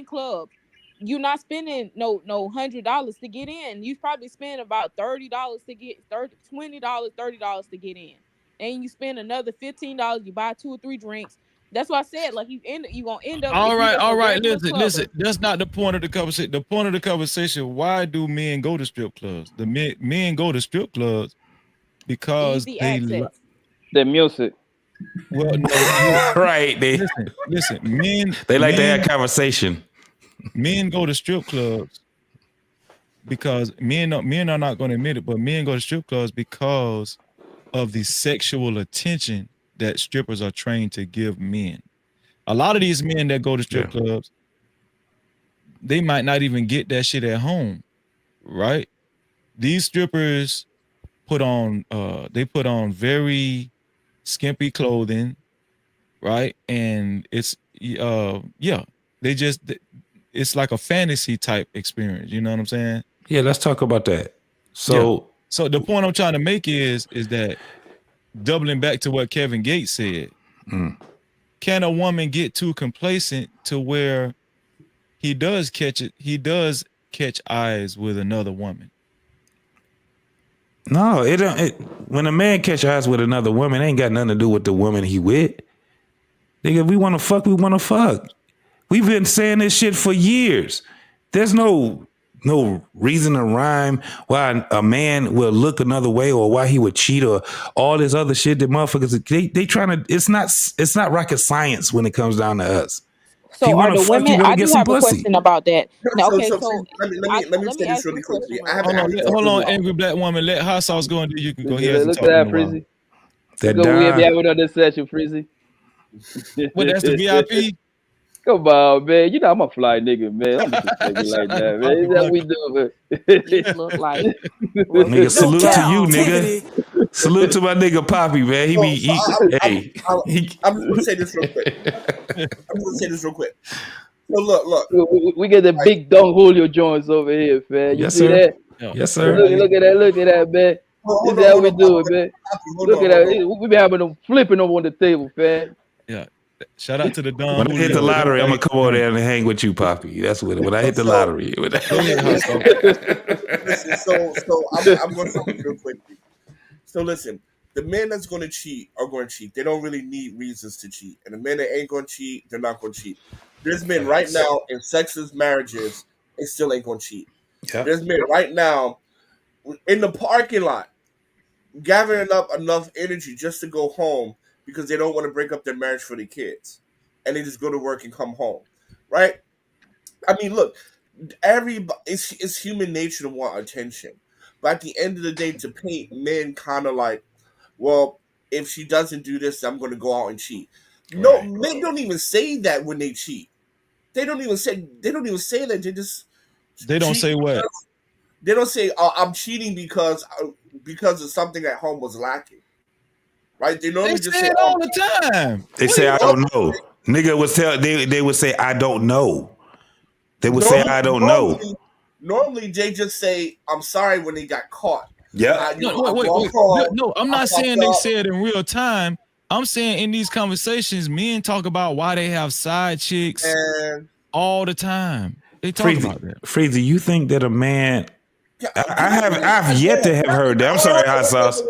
clubs, you're not spending no $100 to get in. You probably spend about $30 to get $20, $30 to get in, and you spend another $15. You buy 2 or 3 drinks. That's why I said, like, you gonna end up. All right. Listen. That's not the point of the conversation. The point of the conversation: why do men go to strip clubs? The men go to strip clubs because the music. Well, no, right. Listen. Men. They like to have conversation. Men go to strip clubs because men are not going to admit it, but men go to strip clubs because of the sexual attention that strippers are trained to give men. A lot of these men that go to strip clubs, they might not even get that shit at home, right? These strippers put on very skimpy clothing, right? And it's it's like a fantasy type experience. You know what I'm saying? Yeah, let's talk about that. So the point I'm trying to make is that, doubling back to what Kevin Gates said, can a woman get too complacent to where he does catch eyes with another woman? No, when a man catch eyes with another woman, it ain't got nothing to do with the woman he with. Nigga, we want to fuck, we want to fuck. We've been saying this shit for years. There's no reason or rhyme why a man will look another way or why he would cheat or all this other shit that motherfuckers they trying to. It's not rocket science when it comes down to us. So are the women? I do have a question about that. No, Okay, let me say this really quickly. Hold on, angry black woman. Let hot sauce go and then you can go here. Look at that, Frizzy. That We'll be Don. having another session, Freezy. What, that's the VIP? Come on, man. You know I'm a fly nigga, man. Don't disrespect me like that, man. Is that what we do, man? You look like Nigga, salute to you, Cap-tivity. nigga. Salute to my nigga Poppy, man. He be hey. I'm just gonna say this real quick. So look. We get the big Don Julio joints over here, man. You Yes, see sir. that? Yes, sir. Look at that, man. This is how we do it, man. Look at that. We be having them flipping over on the table, man. Yeah. Shout out to the Don When I Julio. hit the lottery, I'm gonna come over there and hang with you, Poppy. That's what. When I hit the lottery. Listen, so I'm going to say this real quickly. So listen, the men that's going to cheat are going to cheat. They don't really need reasons to cheat, and the men that ain't going to cheat, they're not going to cheat. There's men right now in sexless marriages, they still ain't going to cheat. Yeah. There's men right now in the parking lot gathering up enough energy just to go home because they don't want to break up their marriage for their kids, and they just go to work and come home, right? I mean, look, it's human nature to want attention, but at the end of the day, to paint men kind of like, well, if she doesn't do this, I'm going to go out and cheat. No, men don't even say that when they cheat. They don't even say that. They don't say what? They don't say, I'm cheating because of something at home was lacking. Right? They normally just say it all the time. They say I don't know. Nigga would tell they would say I don't know. They would say I don't know. Normally they just say I'm sorry when they got caught. Yeah. No, I'm not saying they say it in real time. I'm saying in these conversations, men talk about why they have side chicks all the time. They talk about that. Freezy, you think that a man? I've yet to have heard that. I'm sorry, hot sauce.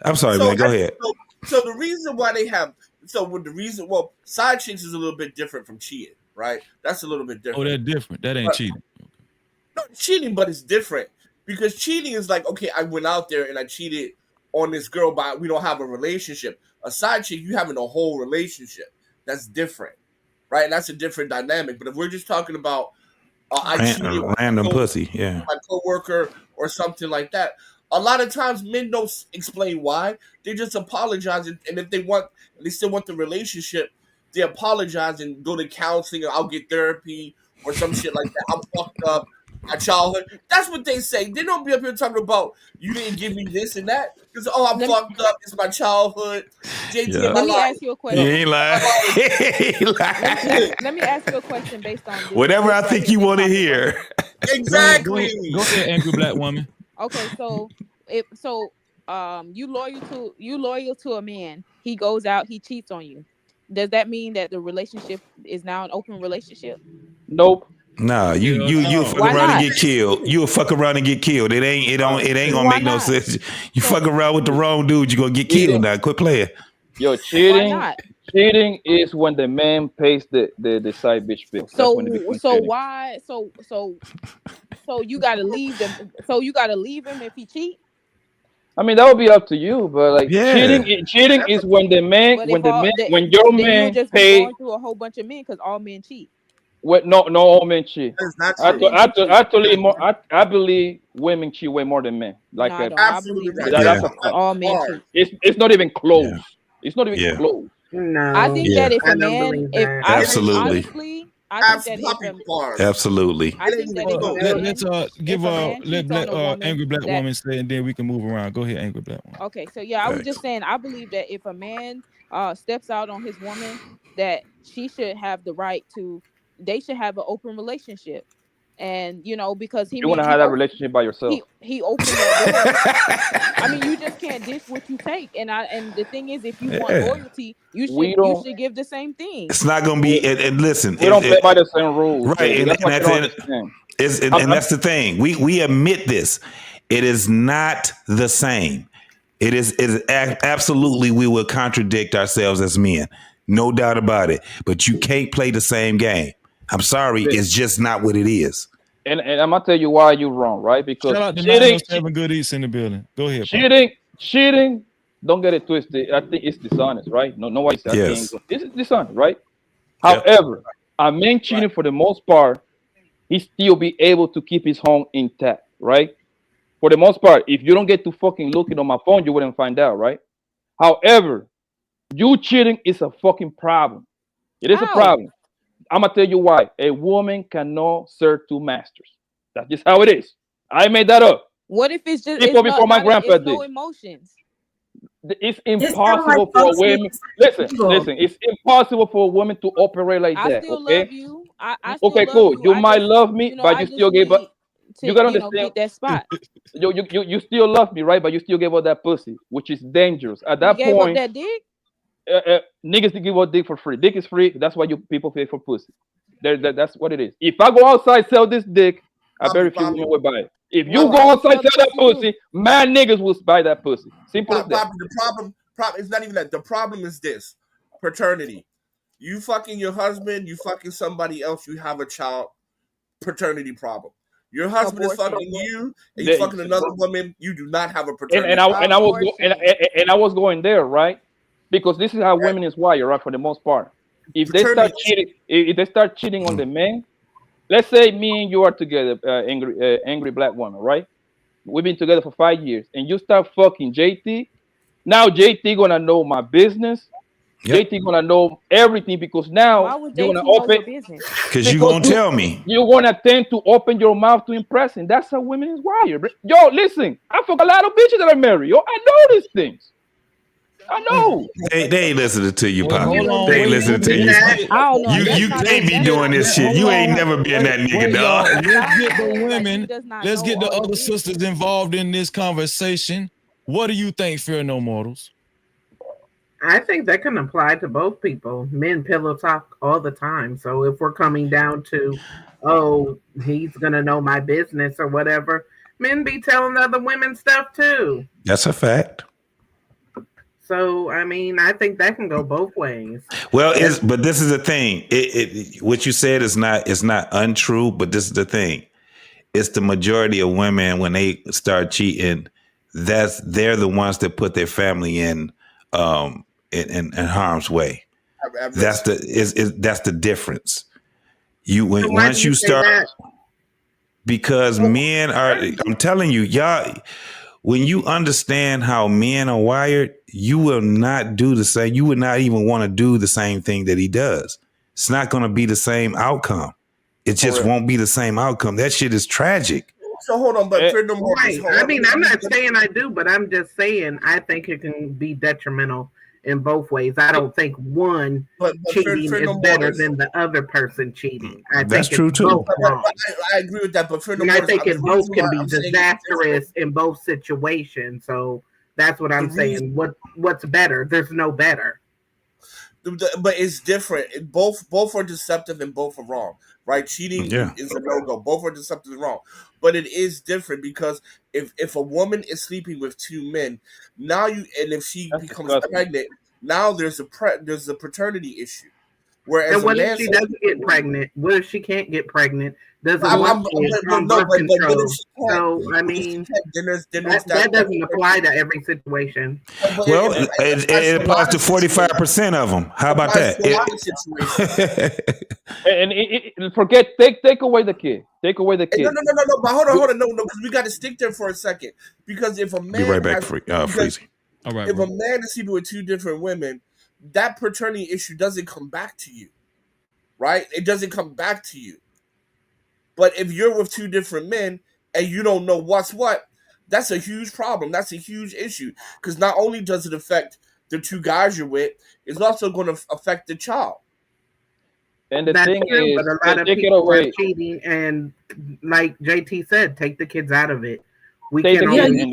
I'm sorry, man. Go ahead. So the reason why they have side chicks is a little bit different from cheating, right? That's a little bit different. Oh, they're different. That ain't cheating. No, cheating, but it's different because cheating is like, okay, I went out there and I cheated on this girl, but we don't have a relationship. A side chick, you having a whole relationship. That's different, right? And that's a different dynamic. But if we're just talking about I cheated random pussy, yeah, my coworker or something like that. A lot of times men don't explain why. They just apologize, and if they still want the relationship, they apologize and go to counseling, or I'll get therapy or some shit like that. I'm fucked up. My childhood. That's what they say. They don't be up here talking about you didn't give me this and that. Because I'm fucked up. It's my childhood. JT, let me ask you a question. You ain't lying. Let me ask you a question based on this. Whatever I think you want to hear. Exactly. Go ahead, angry black woman. Okay, so you loyal to a man. He goes out, he cheats on you. Does that mean that the relationship is now an open relationship? Nope. Nah, you fuck around and get killed. You'll fuck around and get killed. It ain't gonna make no sense. You fuck around with the wrong dude, you're gonna get killed now. Quit playing. Yo, cheating is when the man pays the side bitch bill. So you gotta leave them. So you gotta leave him if he cheat. I mean, that would be up to you, but like cheating is when your man just pay. Going through a whole bunch of men because all men cheat. What? No, all men cheat. Actually, I believe women cheat way more than men. Like absolutely, that's a fact. All men cheat. It's not even close. Yeah. It's not even close. No, I think that if a man, absolutely. Absolutely. I think that let's give let angry black woman say, and then we can move around. Go ahead, angry black woman. Okay, so I was just saying, I believe that if a man steps out on his woman, that she should have the right to. They should have an open relationship, and because you want to have that relationship by yourself. He opened that door. I mean, you just can't dish what you take, and the thing is, if you want loyalty, you should give the same thing. It's not gonna be. And listen, we don't play by the same rules, right? And that's the thing. We admit this. It is not the same. It is absolutely. We will contradict ourselves as men, no doubt about it. But you can't play the same game. I'm sorry, it's just not what it is. And I'm gonna tell you why you're wrong, right? Because shout out to 907 Good Eats in the building. Go ahead. Cheating. Don't get it twisted. I think it's dishonest, right? No one says it's dishonest, right? Yep. However, a man cheating for the most part, he still be able to keep his home intact, right? For the most part, if you don't get to fucking looking on my phone, you wouldn't find out, right? However, you cheating is a fucking problem. It is a How? problem. I'm gonna tell you why. A woman cannot serve two masters. That's just how it is. I made that up. What if it's just People before my grandpa it's no did. emotions? It's It's kind of like impossible for a folks need woman. to Listen, single. listen. It's impossible for a woman to operate like I that. still Okay. love you. I still Okay. love Cool. you. You I might just, love me, but I you just still gave up. need to, You gotta understand. get that spot. You still love me, right? But you still gave up that pussy, which is dangerous. At You that gave up point, that dick? niggas to give up dick for free. Dick is free. That's why you people pay for pussy. That's what it is. If I go outside sell this dick, I very few women will buy it. If you What go would you outside sell the sell that pussy pussy, mad niggas will buy that pussy. Simple as that. Bobby, the problem is not even that. The problem is this: paternity. You fucking your husband, you fucking somebody else, you have a child. Paternity problem. Your husband is fucking you, and you fucking another woman. You do not have a paternity problem. And I was going there, right? Because this is how women is wired, right? For the most part, if they start cheating on the man, let's say me and you are together, angry black woman, right? We've been together for 5 years, and you start fucking JT. Now JT gonna know my business. Yep. JT gonna know everything because now Why would you're JT gonna know open your business? Because you gonna tell me. you're gonna tend to open your mouth to impress him. That's how women is wired. Yo, listen, I fuck a lot of bitches that I marry. Yo, I know these things. I know. They ain't listening to you, Pop. hold on, They ain't wait, listening to wait, you. wait. I don't know. You can't be doing this shit. You ain't never been that nigga, Wait, y'all. dog. Let's get the women. does not Let's know get the all your other business. sisters involved in this conversation. What do you think, Fear No Mortals? I think that can apply to both people. Men pillow talk all the time. So if we're coming down to, oh, he's gonna know my business or whatever, men be telling other women stuff too. That's a fact. So I mean, I think that can go both ways. Well, but this is the thing. What you said is not untrue, but this is the thing. It's the majority of women when they start cheating, they're the ones that put their family in harm's way. That's the difference. Once you start, because men are. I'm telling you, y'all. When you understand how men are wired, you will not do the same. You would not even want to do the same thing that he does. It's not going to be the same outcome. It just won't be the same outcome. That shit is tragic. So hold on, but Fear No Mortals. Right. I mean, I'm not saying I do, but I'm just saying I think it can be detrimental in both ways. I don't think one cheating is better than the other person cheating. I That's think true it's too. both wrong. I agree with that, but Fear No And I Mortals. think it both can be disastrous in both situations. So that's what I'm saying. What's better? There's no better. But it's different. Both are deceptive and both are wrong, right? Cheating is a no-go. Both are deceptive and wrong. But it is different because if a woman is sleeping with two men, now if she becomes pregnant, now there's a paternity issue. Whereas and what if she doesn't get pregnant? What if she can't get pregnant? Doesn't want kids on birth control? So I mean, that doesn't apply to every situation. Well, it applies to 45% of them. How about that? And forget take away the kid. Take away the kid. No. But hold on. No, because we got to stick there for a second. Because if a man be right back, Freezy. All right. If a man is sleeping with two different women, that paternity issue doesn't come back to you, right? It doesn't come back to you. But if you're with two different men and you don't know what's what, that's a huge problem. That's a huge issue because not only does it affect the two guys you're with, it's also going to affect the child. And the thing is, but a lot of people are cheating, and like JT said, take the kids out of it. We can only and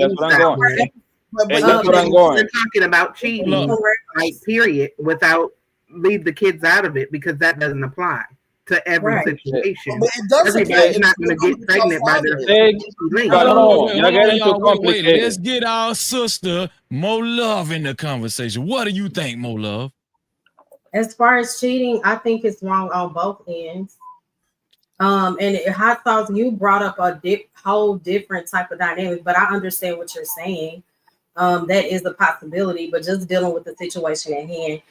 that's what I'm going. We're talking about cheating, like period, without leave the kids out of it because that doesn't apply to every situation. But it does. Everybody's not going to get pregnant by their Wait, let's get our sister Mo Love in the conversation. What do you think, Mo Love? As far as cheating, I think it's wrong on both ends. And Hot Sauce, you brought up a whole different type of dynamic, but I understand what you're saying. That is a possibility, but just dealing with the situation at hand,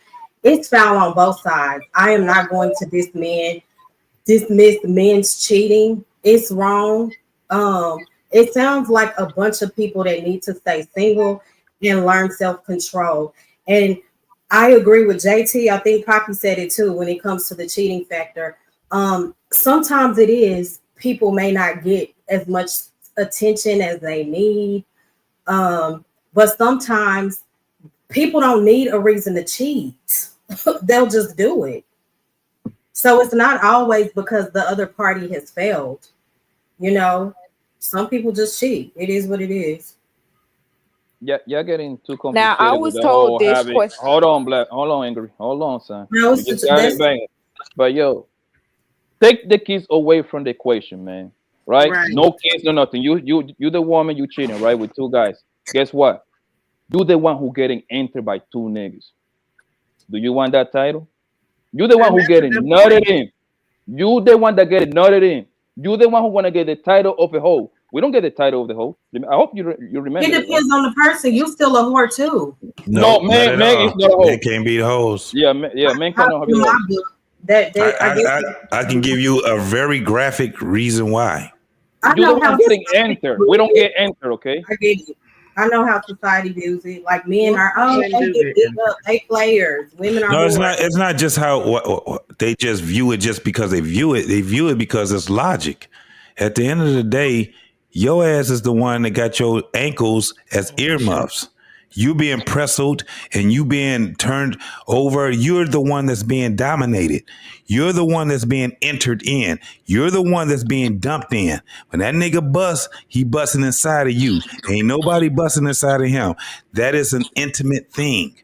it's foul on both sides. I am not going to dismiss men's cheating. It's wrong. It sounds like a bunch of people that need to stay single and learn self-control. And I agree with JT. I think Poppy said it too when it comes to the cheating factor. Sometimes it is people may not get as much attention as they need. But sometimes people don't need a reason to cheat. They'll just do it. So it's not always because the other party has failed. You know, some people just cheat. It is what it is. Yeah, you're getting too Now, I complicated with was the told whole this having. question. Hold on, Black. Hold on, Angry. Hold on, son. No, You just got it banging. But yo, take the kids away from the equation, man. Right? Right. No kids, no nothing. You the woman, you cheating, right? With two guys. Guess what? You the one who getting entered by two niggas. Do you want that title? You the one who getting nutted in. You the one that getting nutted in. You the one who wanna get the title of a hoe. We don't get the title of the hoe. I hope you remember. It depends on the person. You still a whore too. No, not at man all. is not a hoe. They can't be the hoes. Yeah, man cannot be a hoe. I can give you a very graphic reason why. You the one getting entered. We don't get entered, okay? I get it. I know how society views it. Like men are, they get beat up, they players. Women are. No, it's whores. not. It's not just how they just view it. Just because they view it, they view it because it's logic. At the end of the day, your ass is the one that got your ankles as earmuffs. You being pressled and you being turned over. You're the one that's being dominated. You're the one that's being entered in. You're the one that's being dumped in. When that nigga busts, he busting inside of you. Ain't nobody busting inside of him. That is an intimate thing.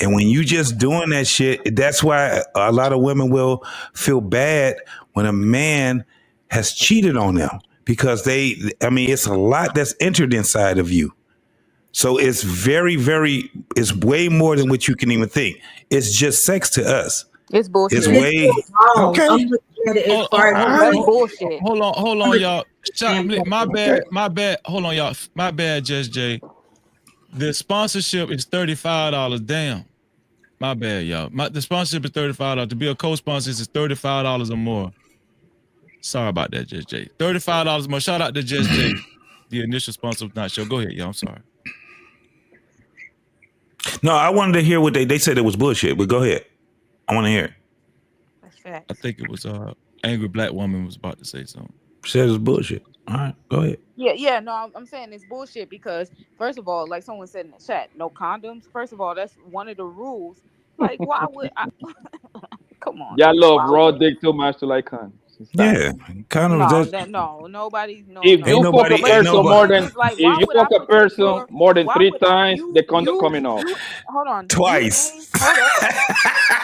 And when you just doing that shit, that's why a lot of women will feel bad when a man has cheated on them because it's a lot that's entered inside of you. So it's it's way more than what you can even think. It's just sex to us. It's bullshit. It's way okay. That's bullshit. Hold on, y'all. My bad. Hold on, y'all. My bad, Just Jay. The sponsorship is $35. Damn. My bad, y'all. The sponsorship is $35. To be a co-sponsor is $35 or more. Sorry about that, Just Jay. $35 more. Shout out to Just Jay. The initial sponsor of Night Show. Go ahead, y'all. I'm sorry. No, I wanted to hear what they said it was bullshit, but go ahead. I want to hear it. That's fact. I think it was angry black woman was about to say something. Said it's bullshit. All right, go ahead. Yeah. No, I'm saying it's bullshit because first of all, like someone said in the chat, no condoms. First of all, that's one of the rules. Like, why would I? Come on. Y'all love raw dick too much to like condoms. Yeah, condoms. No, nobody. No, if no. you fuck a person more than Like, if you fuck a person more than 3 times, the condom coming off. Hold on. Twice.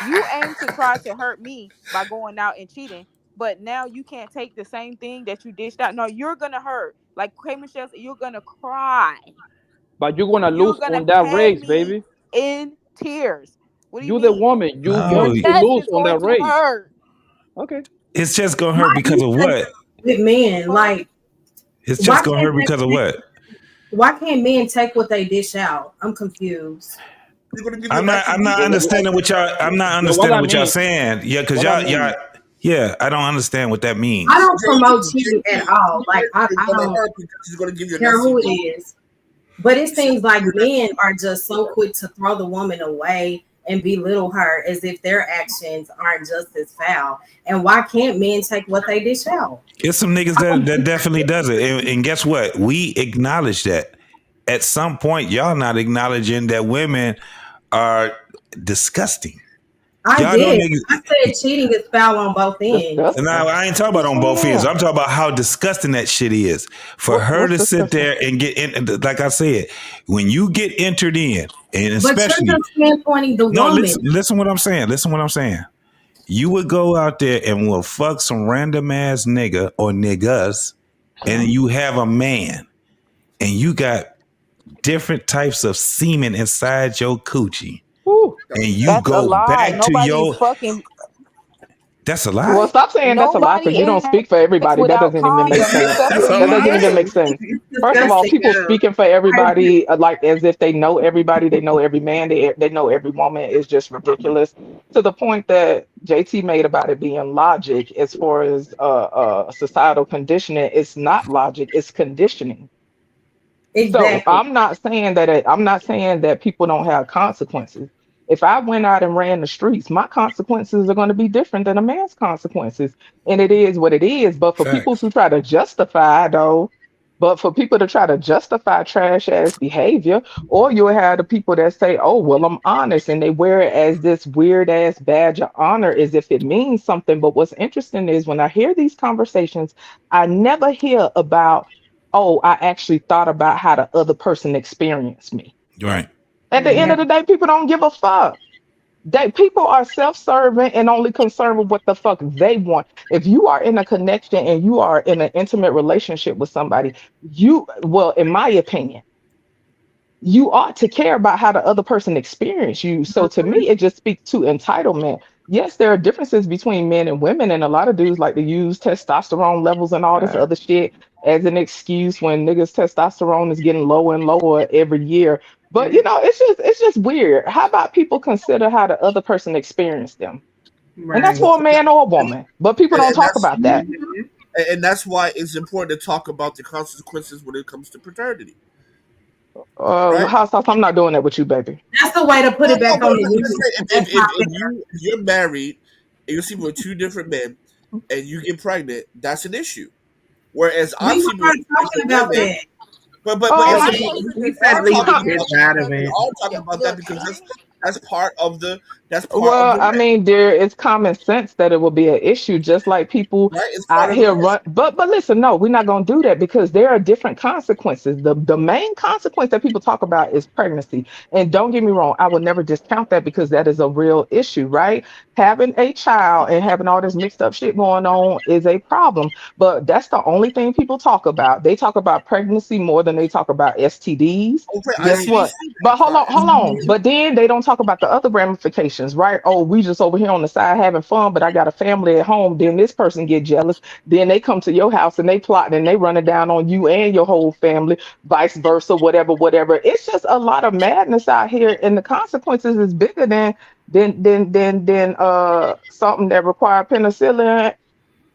You aim to try to hurt me by going out and cheating, but now you can't take the same thing that you dished out. No, you're gonna hurt. Like K Michelle said, you're gonna cry. But you're gonna lose on that race, baby. In tears. What do you You're mean? the woman. You're No, going to lose on that race. Hurt. Okay. It's just gonna hurt because of what? With men, like It's just gonna hurt because of what? Why can't men take what they dish out? I'm confused. I'm not understanding what y'all. I'm not understanding what y'all saying. Yeah, because y'all. Yeah, I don't understand what that means. I don't promote cheating at all. Like I don't care who it is. But it seems like men are just so quick to throw the woman away and belittle her as if their actions aren't just as foul. And why can't men take what they dish out? It's some niggas that definitely does it. And guess what? We acknowledge that. At some point, y'all not acknowledging that women are disgusting. I did. I said cheating is foul on both ends. Now, I ain't talking about on both ends. I'm talking about how disgusting that shit is. For her to sit there and get in, like I said, when you get entered in, and especially. But you're just pinpointing the woman. Listen what I'm saying. Listen what I'm saying. You would go out there and will fuck some random ass nigga or niggas, and you have a man, and you got different types of semen inside your coochie. Ooh, and you go back to your fucking. That's a lie. Well, stop saying that's a lie because you don't speak for everybody. That doesn't even make sense. That doesn't even make sense. First of all, people speaking for everybody like as if they know everybody, they know every man, they know every woman is just ridiculous. To the point that JT made about it being logic as far as societal conditioning, it's not logic, it's conditioning. So Exactly. I'm not saying that people don't have consequences. If I went out and ran the streets, my consequences are going to be different than a man's consequences, and it is what it is. But for people Facts. to try to justify, though, but for people to try to justify trash ass behavior, or you'll have the people that say, "Oh, well, I'm honest," and they wear it as this weird ass badge of honor, as if it means something. But what's interesting is when I hear these conversations, I never hear about, oh, I actually thought about how the other person experienced me. Right. At the end of the day, people don't give a fuck. People are self-serving and only concerned with what the fuck they want. If you are in a connection and you are in an intimate relationship with somebody, well, in my opinion, you ought to care about how the other person experienced you. So to me, it just speaks to entitlement. Yes, there are differences between men and women, and a lot of dudes like to use testosterone levels and all this other shit as an excuse when niggas' testosterone is getting lower and lower every year. But it's just weird. How about people consider how the other person experienced them? And that's Right. for a man or a woman. But people don't And talk that's about that. and that's why it's important to talk about the consequences when it comes to paternity, right? Hot sauce, I'm not doing that with you, baby. That's the way to put it back But on the I'm just unit. saying, That's not if you're married and you're sleeping with two different men and you get pregnant, that's an issue. Whereas I'm We sleeping with were two talking different about women, that. but Oh, it's I important He we said are leave talking the about kids out of we it. are talking about that because that's part of the Well, I rent, mean, there is common sense that it will be an issue, just like people right? It's part out of the here rent. run. But listen, no, we're not going to do that because there are different consequences. The main consequence that people talk about is pregnancy, and don't get me wrong, I will never discount that because that is a real issue, right? Having a child and having all this mixed up shit going on is a problem. But that's the only thing people talk about. They talk about pregnancy more than they talk about STDs. Okay, Guess ICDC, what? But fine. hold on. But then they don't talk about the other ramifications, right? Oh, we just over here on the side having fun, but I got a family at home. Then this person get jealous. Then they come to your house and they plot and they run it down on you and your whole family, vice versa, whatever, whatever. It's just a lot of madness out here, and the consequences is bigger than something that require penicillin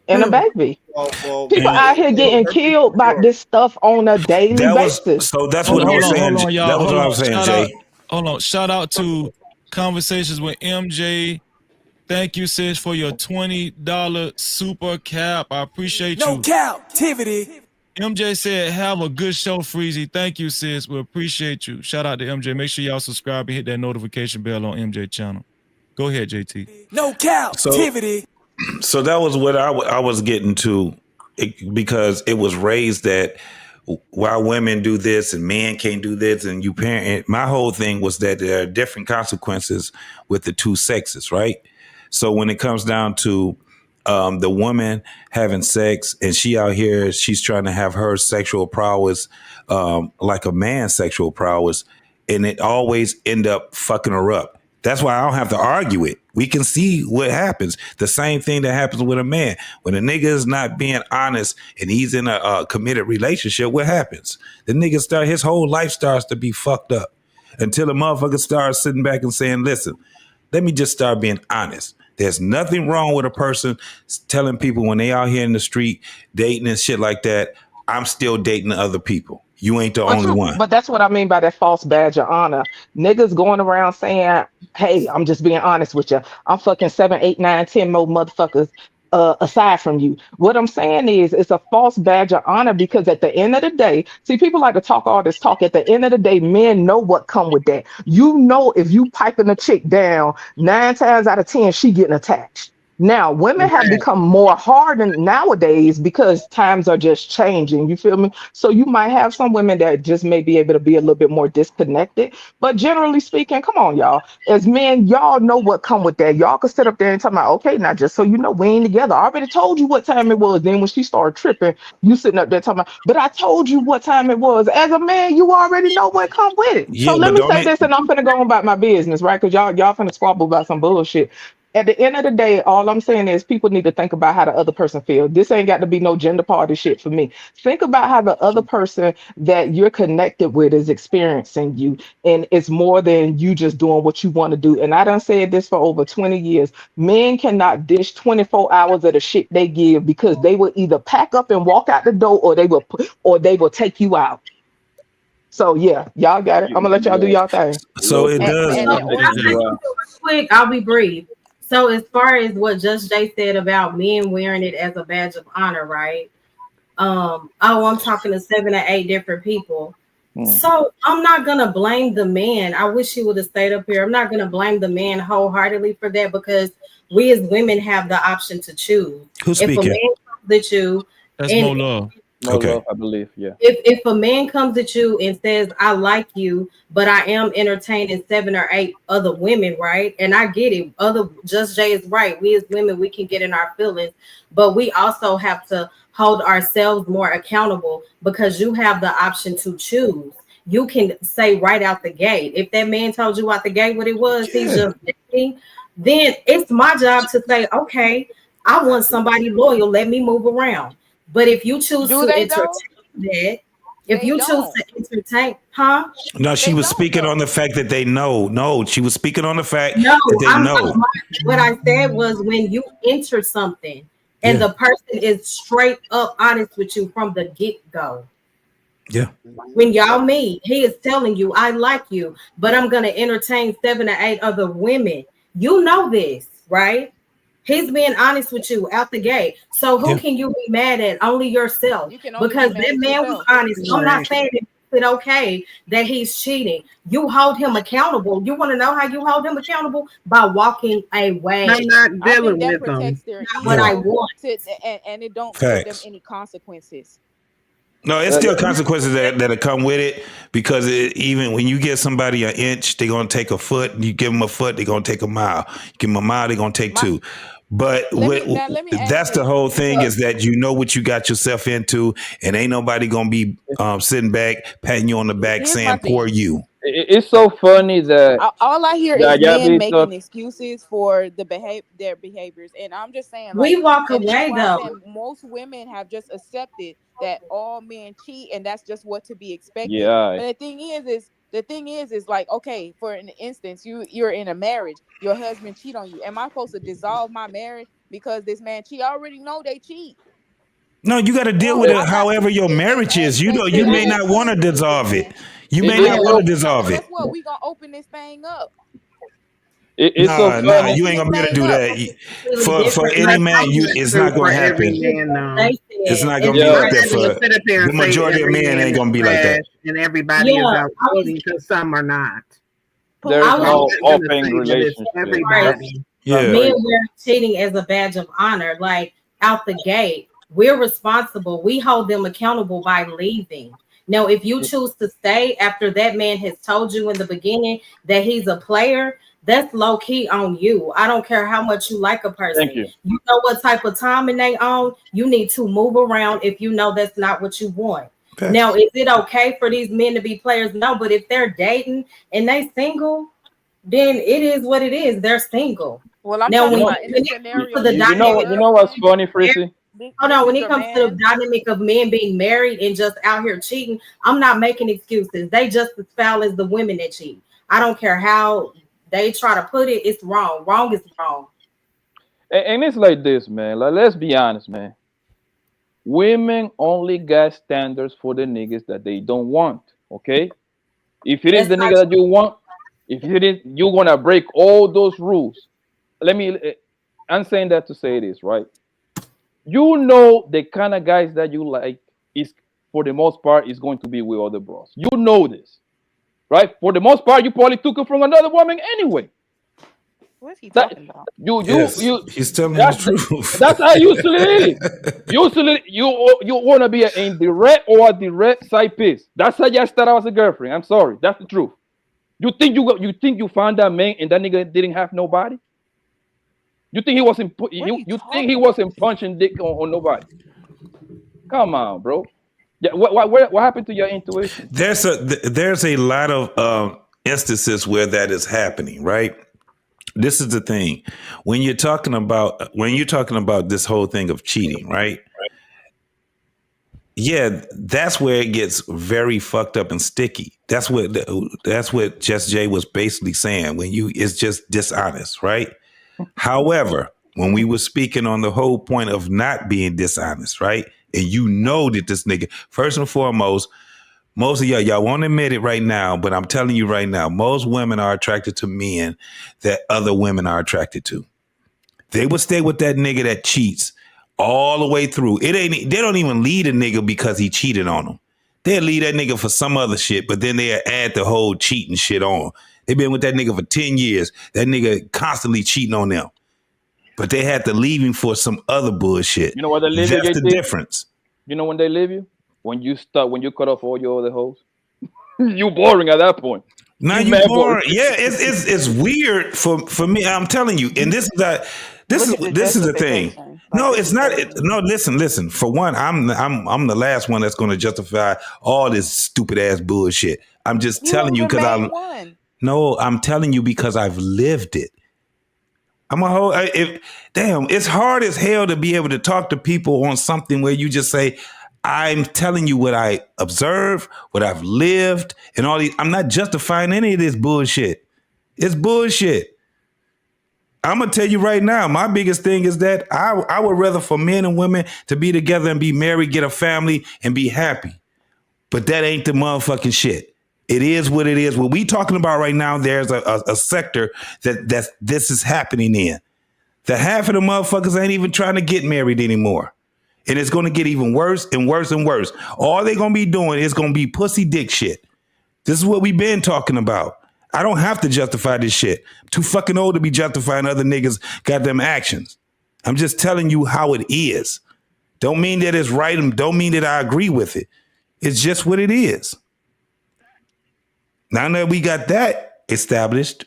and a baby. Well, People And out here getting killed by this stuff on a daily basis. that's Hold what on, I hold was on, hold saying. on, That y'all. was Hold what I on. was saying, Shout out. Jay. Hold on. Shout out to Conversations with MJ. Thank you, sis, for your $20 super cap. I appreciate you. No Cap-tivity. MJ said, have a good show, Freezy. Thank you, sis. We appreciate you. Shout out to MJ. Make sure y'all subscribe and hit that notification bell on MJ channel. Go ahead, JT. No So Cap-tivity. so that was what I was getting to, because it was raised that why women do this and men can't do this, and you parent. My whole thing was that there are different consequences with the two sexes, right? So when it comes down to the woman having sex and she out here, she's trying to have her sexual prowess like a man's sexual prowess, and it always end up fucking her up. That's why I don't have to argue it. We can see what happens. The same thing that happens with a man. When a nigga is not being honest and he's in a committed relationship, what happens? The nigga his whole life starts to be fucked up until the motherfucker starts sitting back and saying, listen, let me just start being honest. There's nothing wrong with a person telling people when they out here in the street dating and shit like that, I'm still dating other people. You ain't the only one. But that's what I mean by that false badge of honor. Niggas going around saying, hey, I'm just being honest with you. I'm fucking 7, 8, 9, 10 more motherfuckers aside from you. What I'm saying is it's a false badge of honor because at the end of the day, see, people like to talk all this talk. At the end of the day, men know what come with that. You know, if you piping a chick down, 9 times out of 10, she getting attached. Now, women have become more hardened nowadays because times are just changing. You feel me? So you might have some women that just may be able to be a little bit more disconnected. But generally speaking, come on, y'all. As men, y'all know what come with that. Y'all can sit up there and talk about, okay, now just so you know, we ain't together. I already told you what time it was. Then when she started tripping, you sitting up there talking about, but I told you what time it was. As a man, you already know what come with it. So Yeah, let but me don't say it? this, and I'm finna go on about my business, right? Because y'all finna squabble about some bullshit. At the end of the day, all I'm saying is people need to think about how the other person feels. This ain't got to be no gender party shit for me. Think about how the other person that you're connected with is experiencing you. And it's more than you just doing what you want to do. And I done said this for over 20 years. Men cannot dish 24 hours of the shit they give because they will either pack up and walk out the door or they will take you out. So yeah, y'all got it. I'm gonna let y'all do y'all thing. So it does. Quick, I'll be brief. So as far as what Just Jay said about men wearing it as a badge of honor, right? I'm talking to 7 or 8 different people. So I'm not gonna blame the man. I wish he would have stayed up here. I'm not gonna blame the man wholeheartedly for that because we as women have the option to choose. Who's If a speaking? man comes at you, That's and more love. More love, I believe. Yeah. if a man comes at you and says, I like you, but I am entertaining 7 or 8 other women, right? And I get it. Just Jay is right. We as women, we can get in our feelings, but we also have to hold ourselves more accountable because you have the option to choose. You can say right out the gate. If that man told you out the gate what it was, he's just dating, then it's my job to say, okay, I want somebody loyal. Let me move around. But if you choose Do to they entertain though? that, if you choose to entertain, No, she was speaking on the fact that they know. No, she was speaking on the fact No, that they know. what I said was when you enter something and Yeah. the person is straight up honest with you from the get-go. Yeah. When y'all meet, he is telling you, I like you, but I'm gonna entertain 7 or 8 other women. You know this, right? He's being honest with you out the gate. So who can you be mad at? Only yourself. You can only Because be mad that at man was yourself. honest. I'm not saying it's okay that he's cheating. You hold him accountable. You want to know how you hold him accountable? By walking away. I'm not I dealing think that with them. protects their Not what I ego want. and it don't give them Facts. any consequences. No, it's still consequences that come with it because even when you get somebody an inch, they're gonna take a foot. You give them a foot, they're gonna take a mile. You give them a mile, they're gonna take 2. But Let me ask that's the this, whole thing because is that you know what you got yourself into, and ain't nobody gonna be sitting back patting you on the back here's my saying "poor thing. you." It's so funny that All I hear is y'all men be making talk. excuses for their behaviors, and I'm just saying, We like, walk and that's away why I'm though. saying most women have just accepted that all men cheat, and that's just what to be expected. Yeah. But the thing is like, okay, for an instance, you're in a marriage, your husband cheat on you. Am I supposed to dissolve my marriage because this man cheat? I already know they cheat. No, you got to deal with it. However, your marriage is. You know, you may not want to dissolve it. You may not want to dissolve Guess it. what? We gonna open this thing up. It's so Nah, funny. you ain't gonna be able to do that. For Different. any man, it's not gonna for every happen. man, though. They It's said, not and gonna be I like that I'm not for gonna sit up here the and say majority of every men. man Ain't is gonna be like trash that. and everybody is yeah, outvoting because some are not. There's I was no I'm not gonna open say that it's relationship. everybody. That's men crazy. wear cheating as a badge of honor, like out the gate. We're responsible. We hold them accountable by leaving. Now, if you choose to stay after that man has told you in the beginning that he's a player, that's low key on you. I don't care how much you like a person. Thank you. You know what type of timing they on. You need to move around if you know that's not what you want. Okay. Now, is it okay for these men to be players? No, but if they're dating and they single, then it is what it is. They're single. Well, I'm Now, talking when about in the it comes scenario to the that You your dynamic, know what's husband, funny, Frizzy? hold on. this When is it your comes to the man. dynamic of men being married and just out here cheating, I'm not making excuses. They just as foul as the women that cheat. I don't care how they try to put it. It's wrong. Wrong is wrong. And it's like this, man. Like, let's be honest, man. Women only got standards for the niggas that they don't want. Okay? If it is That's the not nigga that you want, if it is, you're gonna break all those rules. I'm saying that to say this, right? You know the kind of guys that you like is, for the most part, is going to be with other bros. You know this, right? For the most part, you probably took it from another woman anyway. What's he That talking about? Yes, he's telling the That's truth. that's how usually is. Usually, you want to be an indirect or a direct side piece. That's how you start out as a girlfriend. I'm sorry, that's the truth. You think you found that man and that nigga didn't have nobody? You think he wasn't you think he wasn't punching dick on nobody? Come on, bro. Yeah, what happened to your intuition? There's a lot of instances where that is happening, right? This is the thing. When you're talking about this whole thing of cheating, right? Yeah, that's where it gets very fucked up and sticky. That's what Just Jay was basically saying. It's just dishonest, right? However, when we were speaking on the whole point of not being dishonest, right? And you know that this nigga, first and foremost, Most of y'all won't admit it right now, but I'm telling you right now, most women are attracted to men that other women are attracted to. They will stay with that nigga that cheats all the way through. They don't even lead a nigga because he cheated on them. They'll leave that nigga for some other shit, but then they'll add the whole cheating shit on. They've been with that nigga for 10 years. That nigga constantly cheating on them. But they had to leave him for some other bullshit. You know what they leave you, That's the JT? difference. You know when they leave you? When you cut off all your other hoes. You boring at that point. Now you boring. Yeah, it's weird for me. I'm telling you, and this is the thing. No, it's not. No, listen. For one, I'm the last one that's going to justify all this stupid ass bullshit. I'm just telling you because I'm telling you because I've lived it. I'm a whole. Damn, it's hard as hell to be able to talk to people on something where you just say, I'm telling you what I observe, what I've lived, and all these. I'm not justifying any of this bullshit. It's bullshit. I'm gonna tell you right now, my biggest thing is that I would rather for men and women to be together and be married, get a family, and be happy. But that ain't the motherfucking shit. It is what it is. What we talking about right now, there's a sector that this is happening in. The half of the motherfuckers ain't even trying to get married anymore. And it's going to get even worse and worse and worse. All they're going to be doing is going to be pussy dick shit. This is what we've been talking about. I don't have to justify this shit. I'm too fucking old to be justifying other niggas' goddamn actions. I'm just telling you how it is. Don't mean that it's right and don't mean that I agree with it. It's just what it is. Now that we got that established,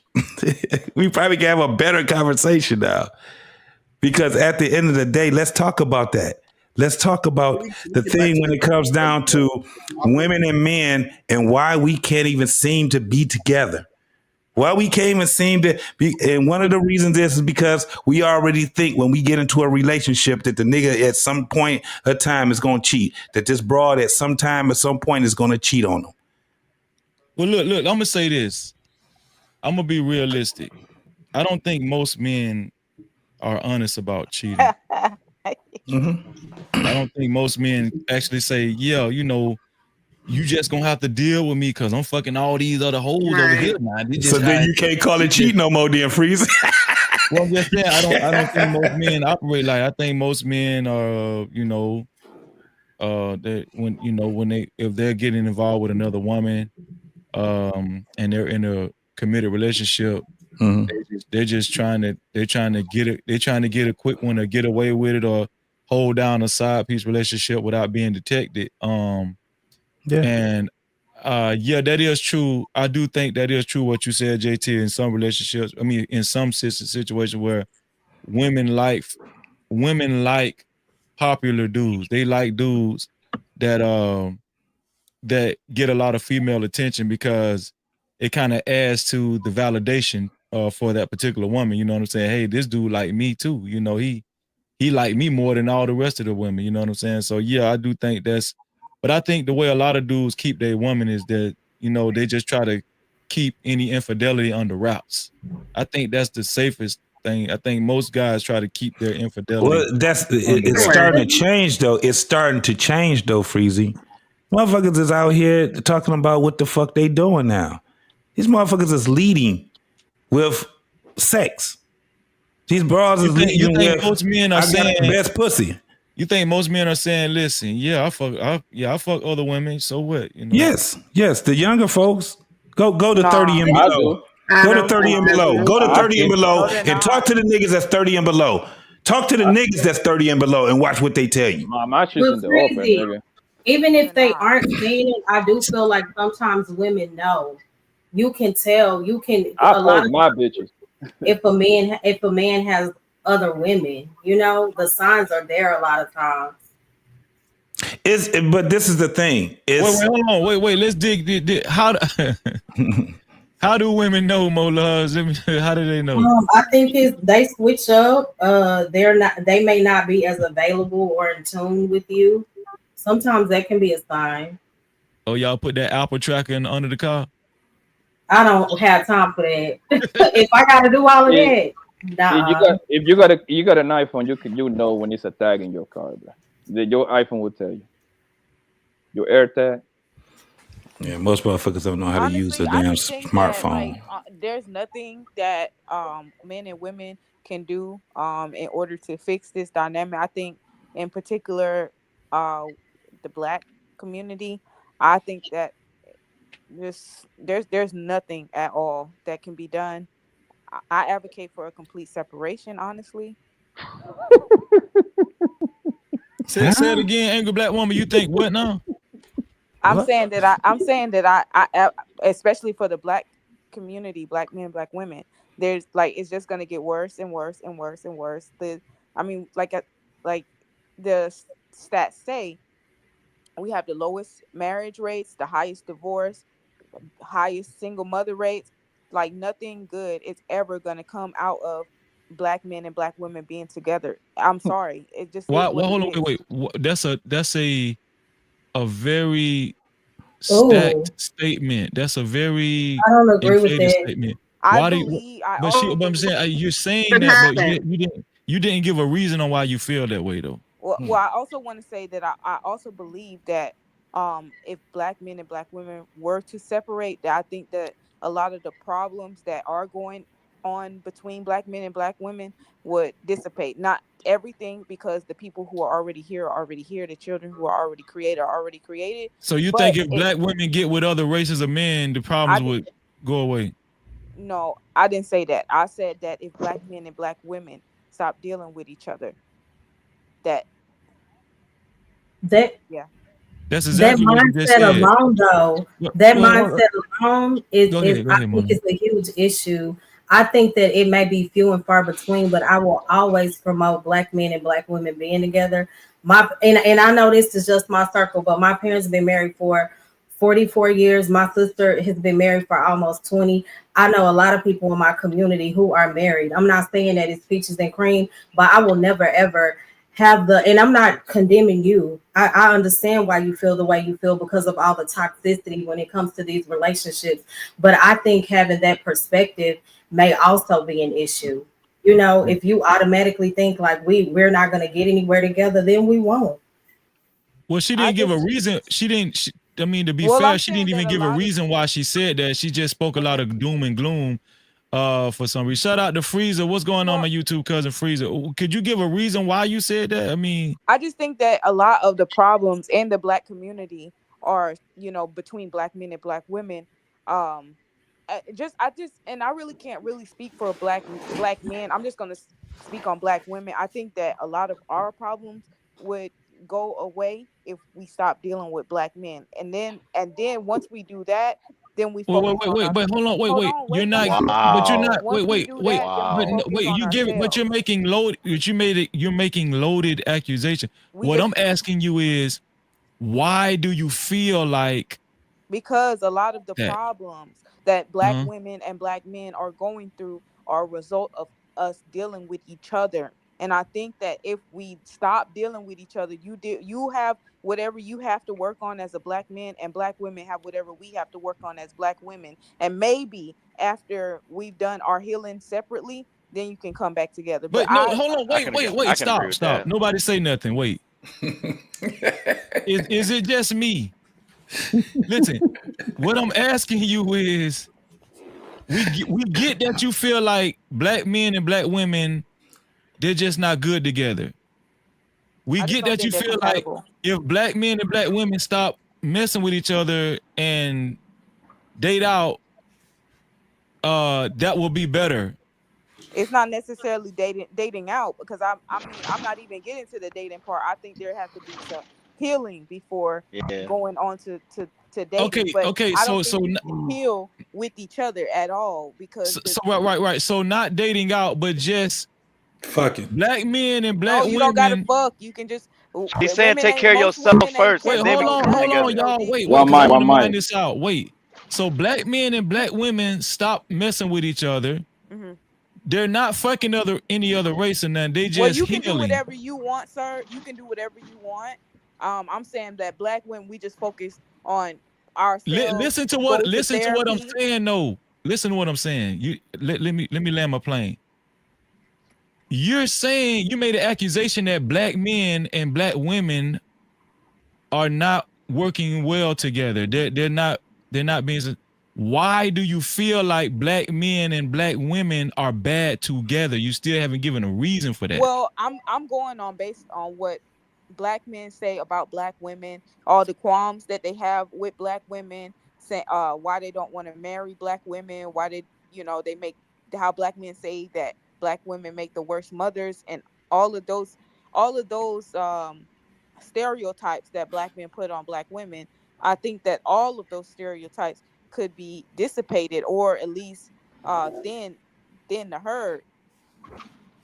we probably can have a better conversation now. Because at the end of the day, let's talk about that. Let's talk about the thing when it comes down to women and men and why we can't even seem to be together. Why we can't even seem to be. And one of the reasons is because we already think when we get into a relationship that the nigga at some point of time is going to cheat. That this broad at some time, at some point is going to cheat on them. Well, look, I'm going to say this. I'm going to be realistic. I don't think most men are honest about cheating. I don't think most men actually say, yeah, you just gonna have to deal with me because I'm fucking all these other hoes over here now. So then you can't call it cheat no more, then Freeze. Well, I'm just saying, I don't think most men operate like. I think most men are, if they're getting involved with another woman, and they're in a committed relationship, they're trying to get a quick one or get away with it or hold down a side piece relationship without being detected. And that is true. I do think that is true what you said, JT. In some relationships, I mean, in some situations where women like popular dudes. They like dudes that get a lot of female attention because it kind of adds to the validation for that particular woman. You know what I'm saying? Hey, this dude like me too. He like me more than all the rest of the women. You know what I'm saying? So yeah, I do think but I think the way a lot of dudes keep their woman is that, they just try to keep any infidelity under wraps. I think that's the safest thing. I think most guys try to keep their infidelity. Well, it's starting to change though. It's starting to change though, Freezy. Motherfuckers is out here talking about what the fuck they doing now. These motherfuckers is leading with sex. These bras is leading with most men are saying the best pussy. You think most men are saying, listen, I fuck other women, so what? Yes. The younger folks, go to 30 and below. Go to 30 and below. Go to 30 and below and talk to the niggas that's 30 and below. Talk to the niggas that's 30 and below and watch what they tell you. My shit's in the open, nigga. Even if they aren't saying it, I do feel like sometimes women know. You can tell. I fuck my bitches. If a man has other women, the signs are there a lot of times. But this is the thing. Hold on. Wait. Let's dig. How do women know, Mo Loves? How do they know? I think they switch up. They may not be as available or in tune with you. Sometimes that can be a sign. Oh, y'all put that Apple tracker under the car? I don't have time for that. If I got to do all of that, nah. If you got an iPhone, you know when it's a tag in your car, bro. Your iPhone will tell you. Your AirTag. Yeah, most motherfuckers don't know how to use a I damn just think that smartphone. there's nothing that men and women can do in order to fix this dynamic. I think in particular uh the black community, I think that there's nothing at all that can be done. I advocate for a complete separation, honestly. Say it again, angry black woman. You think what now? What? I'm saying that especially for the black community, black men, black women, there's like it's just gonna get worse and worse and worse and worse. I mean, like the stats say, we have the lowest marriage rates, the highest divorce, highest single mother rates. Like nothing good is ever gonna come out of black men and black women being together. I'm sorry, it just Why? is what Well, it hold on, is. wait. That's a very Oh, stacked statement. That's a very I don't agree with inflated that. statement. I Why do you? believe I But also but I'm saying believe. you're saying What that, but happened? you didn't give a reason on why you feel that way though. Well, I also want to say that I also believe that if black men and black women were to separate, that I think that a lot of the problems that are going on between black men and black women would dissipate. Not everything, because the people who are already here are already here. The children who are already created are already created. So you think But if black women get with other races of men, the I problems did would go away? no, I didn't say that. I said that if black men and black women stop dealing with each other, that That yeah. That's that exactly what you just mindset said. alone, though, that Well, mindset alone is go I ahead, think mama. it's a huge issue. I think that it may be few and far between, but I will always promote black men and black women being together. And I know this is just my circle, but my parents have been married for 44 years. My sister has been married for almost 20. I know a lot of people in my community who are married. I'm not saying that it's peaches and cream, but I will never ever have and I'm not condemning you. I understand why you feel the way you feel because of all the toxicity when it comes to these relationships. But I think having that perspective may also be an issue. You know, if you automatically think like we're not going to get anywhere together, then we won't. Well, she I didn't give a just reason. She didn't. I mean, to be well, fair, I'm she didn't saying that even a give a lot of reason why she said that. She just spoke a lot okay. of doom and gloom. For some reason. Shout out to Freezer. What's going on, Well, my YouTube cousin Freezer? Could you give a reason why you said that? I mean, I just think that a lot of the problems in the black community are, between black men and black women. Um, I just, and I really can't really speak for black men. I'm just gonna speak on black women. I think that a lot of our problems would go away if we stop dealing with black men, and then once we do that, then we focus on our. wait, hold on, Hold wait. on, You're wait, let not, me finish. but you're not. Once we do that, then we focus Wait. on You give it, but you're ourselves. making load. You made it. You're making loaded accusation. We What just I'm asking you is, why do you feel like because a lot of the that? problems that black Huh? women and black men are going through are a result of us dealing with each other. And I think that if we stop dealing with each other, you have whatever you have to work on as a black man, and black women have whatever we have to work on as black women. And maybe after we've done our healing separately, then you can come back together. But But no, hold on, wait, agree stop, with that. Nobody say nothing. Wait, is it just me? Listen, what I'm asking you is, we get that you feel like black men and black women, they're just not good together. We I just get don't that you think they're feel like compatible. if black men and black women stop messing with each other and date out, that will be better. It's not necessarily dating out, because I'm not even getting to the dating part. I think there has to be some healing before Yeah. going on to dating. Okay, But okay, I don't think you can heal with each other at all, because so right. So not dating out, but just fucking black men and black no, you don't gotta women. fuck. You can just She's saying take care of most yourself women ain't first, Wait, and checking then we no can come nuts hold or on, together. no y'all. digits Wait, or One because I mic, want one to nothing. find mic. this out. Wait. So black men and black women stop messing with each other. Hmm. They're not fucking any other race or nothing. They Well, just you can do healing. whatever you want, sir. You can do whatever you want. I'm saying that black women, we just focus on ourselves, Listen to what go to listen to what I'm therapy. saying. No, listen to what I'm saying. You let me land my plane. You're saying you made an accusation that black men and black women are not working well together. They're not they're not being. Why do you feel like black men and black women are bad together? You still haven't given a reason for that. Well, I'm going on based on what black men say about black women, all the qualms that they have with black women, say why they don't want to marry black women, why they they make how black men say that black women make the worst mothers, and all of those all of those stereotypes that black men put on black women. I think that all of those stereotypes could be dissipated or at least thin the herd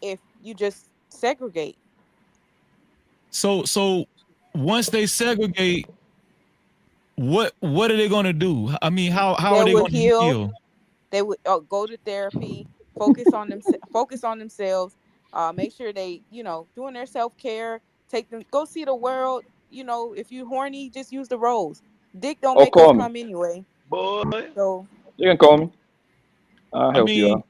if you just segregate. So once they segregate, what are they gonna do? I mean, how They are they would gonna heal. heal? They would go to therapy, focus on them, focus on themselves. Make sure they, doing their self care. Take them, go see the world. If you horny, just use the rose. Dick don't Or make us call me. come anyway. Boy. So You can call me. I'll I help you mean, out.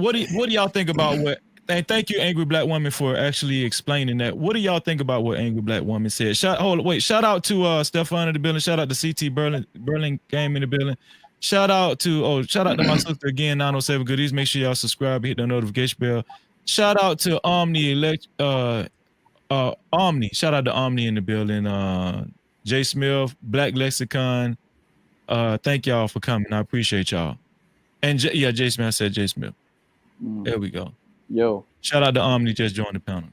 what do y'all think about what? Thank you, Angry Black Woman, for actually explaining that. What do y'all think about what Angry Black Woman said? Shout out to Stefan in the building. Shout out to CT Berlin Game in the building. Shout out to my sister again, 907 Goodies. Make sure y'all subscribe, hit the notification bell. Shout out to Omni Omni. Shout out to Omni in the building. Jay Smith, Black Lexicon. Thank y'all for coming. I appreciate y'all. And Jay Smith. I said Jay Smith. There we go. Yo. Shout out to Omni, just joined the panel.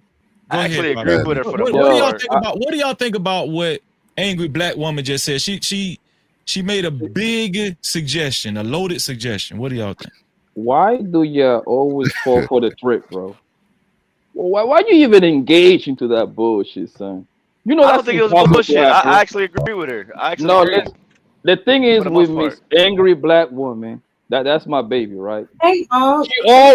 I actually agree with her for the What most do y'all part. think about? What do y'all think about what Angry Black Woman just said? She made a big suggestion, a loaded suggestion. What do y'all think? Why do you always fall for the trick, bro? Why you even engage into that bullshit, son? You know I that's don't think it was impossible to bullshit. happen. I actually agree with her. I actually No, agree the thing for is the with most part. Miss Angry Black Woman, that's my baby, right? Hey,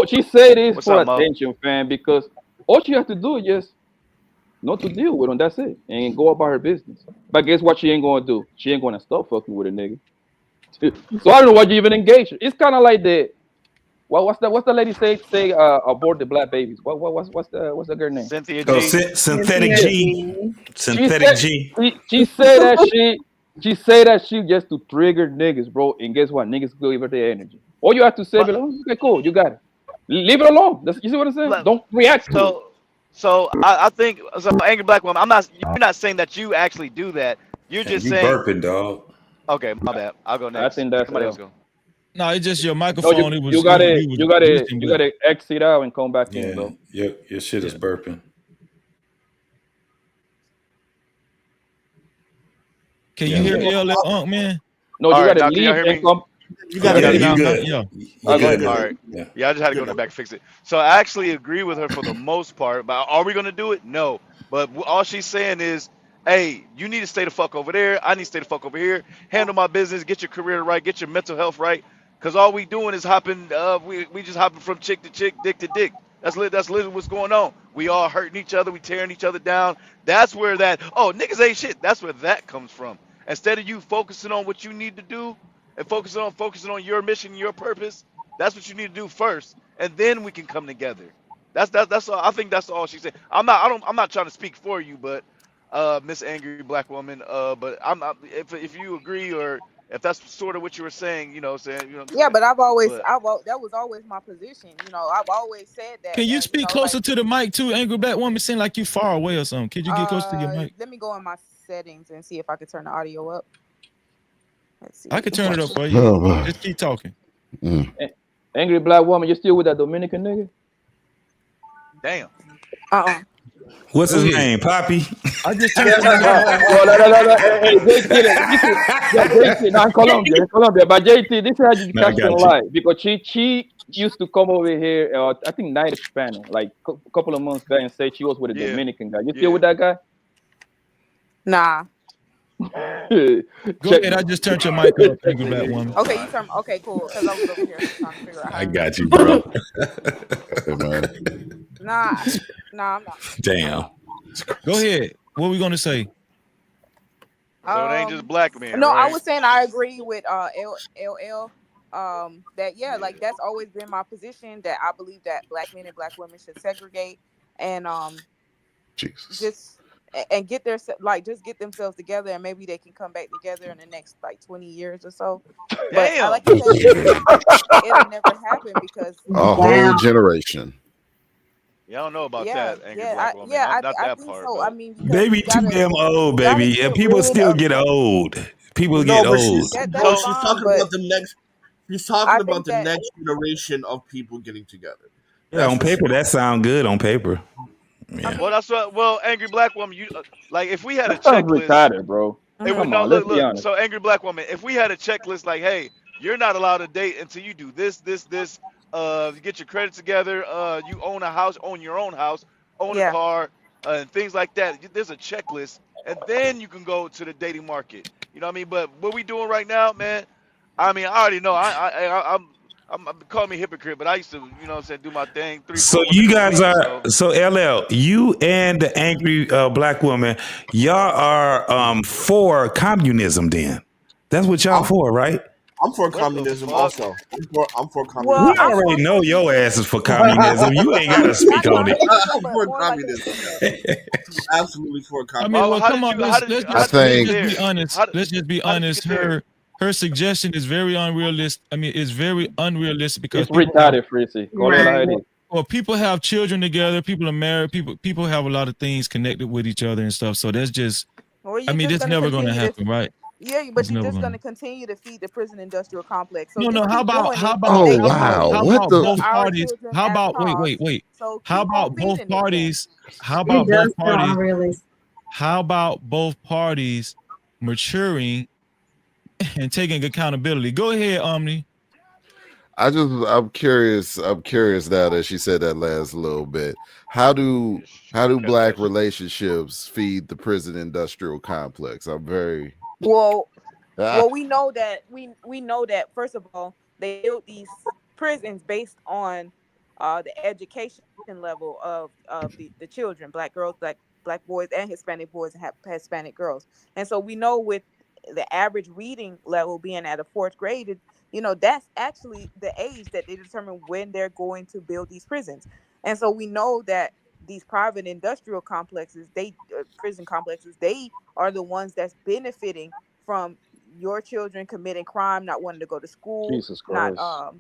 She said this What's for up, Mo? attention, fam, because all she has to do is just not to deal with him. That's it, and go about her business. But guess what? She ain't gonna do. She ain't gonna stop fucking with a nigga. So I don't know why you even engage. It's kind of like the what's the lady say abort the black babies. What's the girl name? Cynthia Oh, G. synthetic G. She Synthetic said G. she said that she said that shit just to trigger niggas, bro. And guess what? Niggas go over their energy. All you have to say, But, oh, okay, cool, you got it. Leave it alone. You see what I'm saying? Don't react to it. so I think so. Angry Black Woman. I'm not. You're not saying that you actually do that. You're And just you saying. burping, dog. Okay, my bad. I'll go I next. think that's Somebody else L. go. No, it's just your No, microphone. It was you gotta you was glitching, you but gotta exit out and come back in, Yeah, bro. your shit is burping. can you hear LL Unk, man? No, All you right, gotta now can y'all leave hear and me? come. You gotta Yeah, leave you now. good. Yeah. You Go good ahead. All now. right. Yeah. Yeah, I just had to go in the back and fix it. So I actually agree with her for the most part. But are we gonna do it? No. But all she's saying is, hey, you need to stay the fuck over there. I need to stay the fuck over here. Handle my business. Get your career right. Get your mental health right. Cause all we doing is hopping. We just hopping from chick to chick, dick to dick. That's literally what's going on. We all hurting each other. We tearing each other down. That's where that niggas ain't shit. That's where that comes from. Instead of you focusing on what you need to do and focusing on your mission, your purpose. That's what you need to do first, and then we can come together. That's all. I think that's all she said. I'm not trying to speak for you, but Miss Angry Black Woman. But I'm not, if you agree or if that's sort of what you were saying, you know what I'm yeah, saying. but But that was always my position. I've always said that. Can you And speak closer to the mic too, Angry Black Woman? Seem like you far away or something. Could you get close to your mic? let me go in my settings and see if I can turn the audio up. Let's see. I could turn it up for you. Just keep talking. Angry Black Woman, you still with that Dominican nigga? damn. What's Go his ahead. name? Poppy? I just No, turned no. Hey, JT, no, in Colombia. But JT, this is how you No, I catch them got you. live because she used to come over here. I think night Spanish, like a couple of months back, and say she was with a Yeah. Dominican guy. You Yeah. still with that guy? Nah. Go ahead. I just turned your mic up, Angry Black Woman. Okay, you turn. Okay, cool. Because I was over here trying to figure out how. I got you, bro. Nah, I'm not. Damn. Go ahead. What we gonna say? So it ain't just black men, No, right? I was saying I agree with LL. That like that's always been my position. That I believe that black men and black women should segregate, and Jesus. just and get their like just get themselves together, and maybe they can come back together in the next like 20 years or so. But I like Damn. you're saying, it'll never happen because A whole generation. Yeah, I don't know about yeah, that, angry yeah, black woman. Not I that think part, so. I but mean, because Baby, too damn old, you gotta baby. get And people rid still of get old. People No, get but old. that's she's fine, talking but about the next. She's talking I about think the that next generation of people getting together. Yeah, That's on what she. paper, that sound good on paper. I Yeah. well, mean, that's what. Well, angry black woman, you like if we had a That sounds checklist. retarded, bro. If, Come no, on, let's look, be look. honest. So, angry black woman, if we had a checklist like, hey, you're not allowed to date until you do this, this, this. You get your credit together. You own a house, own your own house, own a yeah. car, and things like that. There's a checklist, and then you can go to the dating market. You know what I mean? But what we doing right now, man? I mean, I already know. I'm call me hypocrite, but I used to, you know what I'm saying, do my thing, three, So four women you in a guys week. are So so LL. You and the angry black woman, y'all are for communism. Then that's what y'all I'm for, right? I'm for what the communism fuck? also. I'm for Well, We communism I'm also. for already know your ass is communism. for communism. You ain't got to Not speak on it. communism, I'm but for more like a communism. socialism. Absolutely for I mean, Well, communism. well, how come did on. you how Let's did you let's how I just did you let's get think just be there? honest. How Let's just be how did you honest. get there? Her suggestion is very unrealistic. I mean, it's very unrealistic because It's retarded, Freezy. Call it people how Right. it is. well, people have children together. People are married. People have a lot of things connected with each other and stuff. So that's just. Or I you're mean, just that's gonna never going to continue to happen, right? yeah, It's but you're never just going gonna to. continue to feed the prison industrial complex. So No, no. just How keep about doing how it. about oh They how gonna about know wow. how you What about the and both our parties? children How as about pawns. wait. So How keep on about both feeding it then. parties? How It about both does feel parties? unrealistic. How about both parties maturing and taking accountability? Go ahead, Omni. I'm curious. I'm curious now that she said that last little bit. How do Just how trying to do catch black that shit. relationships feed the prison industrial complex? I'm very Well, ah, well, we know that first of all, they built these prisons based on the education level of the children, black girls, black boys, and Hispanic boys and Hispanic girls. And so we know with the average reading level being at a fourth grade, that's actually the age that they determine when they're going to build these prisons. And so we know that these private industrial complexes, prison complexes, they are the ones that's benefiting from your children committing crime, not wanting to go to school, Jesus not Christ.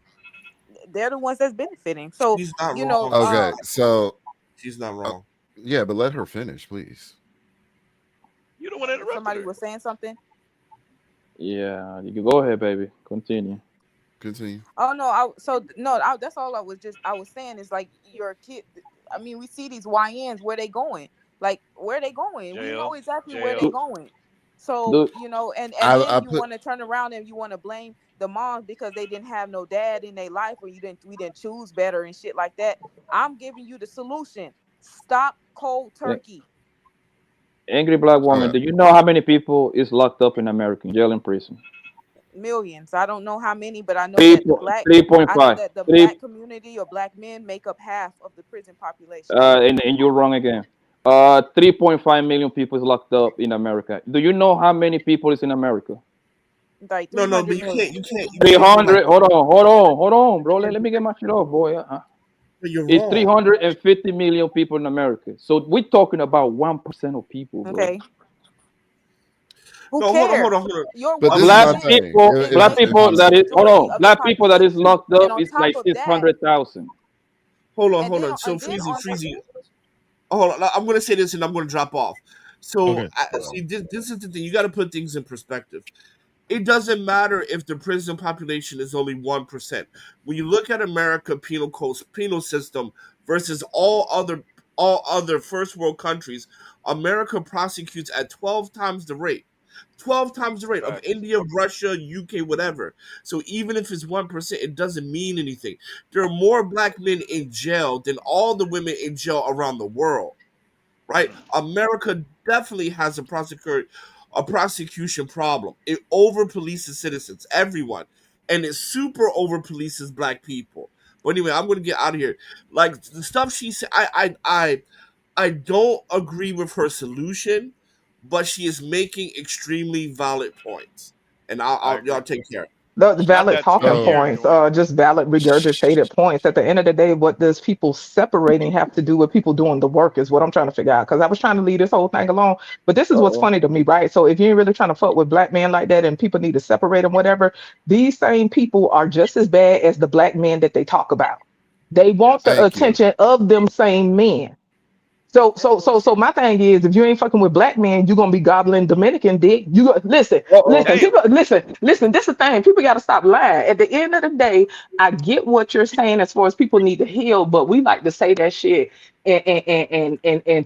they're the ones that's benefiting. So, She's not you know, wrong. okay. So She's not uh, wrong. yeah, but let her finish, please. You don't want to interrupt somebody her. was saying something. Yeah, you can go ahead, baby. Continue. Continue. Oh no, that's all I was saying is like your kid. I mean, we see these YNs where they going, like where they going. We know Jail, exactly where they jail. Do, going. So do, and then I you put want to turn around and you want to blame the moms because they didn't have no dad in their life, or we didn't choose better and shit like that. I'm giving you the solution. Stop cold eh, turkey. angry black woman, uh, do you know how many people is locked up in American jail and prison? Millions. I don't know how many, but Three, I know 3.5. that the Three, black community or black men make up half of the prison population. and you're wrong again. 3.5 million people is locked up in America. Do you know how many people is in America? Like No, but 300 million. you can't go by. 300. Hold on, bro. Let me get my shit off, boy. You're It's wrong. 350 million people in America. So we're talking about 1% of people, bro. Okay. Who No, hold on, cares? hold on. Your but one this is Black my percent thing. people, black makes people up the that is hold majority on, of the black people that is population. locked And up on is top like of six that, hundred thousand. Hold on. So Freezy. Hold on. I'm gonna say this and I'm gonna drop off. So Okay. see, this is the thing. You got to put things in perspective. It doesn't matter if the prison population is only 1%. When you look at America penal system versus all other first world countries, America prosecutes at 12 times the rate. 12 times the rate of Facts. India, Russia, UK, whatever. So even if it's 1%, it doesn't mean anything. There are more black men in jail than all the women in jail around the world, right? America definitely has a prosecution problem. It over polices citizens, everyone, and it super over polices black people. But anyway, I'm gonna get out of here. Like the stuff she said, I don't agree with her solution, but she is making extremely valid points, and I y'all agree. take care. The Not valid that too talking many here points, anyway. just valid regurgitated points. At the end of the day, what does people separating have to do with people doing the work is what I'm trying to figure out. Because I was trying to leave this whole thing alone, but this is what's Uh-oh. funny to me, right? So if you ain't really trying to fuck with black men like that and people need to separate them, whatever, these same people are just as bad as the black men that they talk about. They want the Yes. Thank you. attention of them same men. So my thing is, if you ain't fucking with black men, you're gonna be gobbling Dominican dick. You go, listen, Uh-oh. listen, Damn. people, listen. This is the thing. People gotta stop lying. At the end of the day, I get what you're saying as far as people need to heal, but we like to say that shit and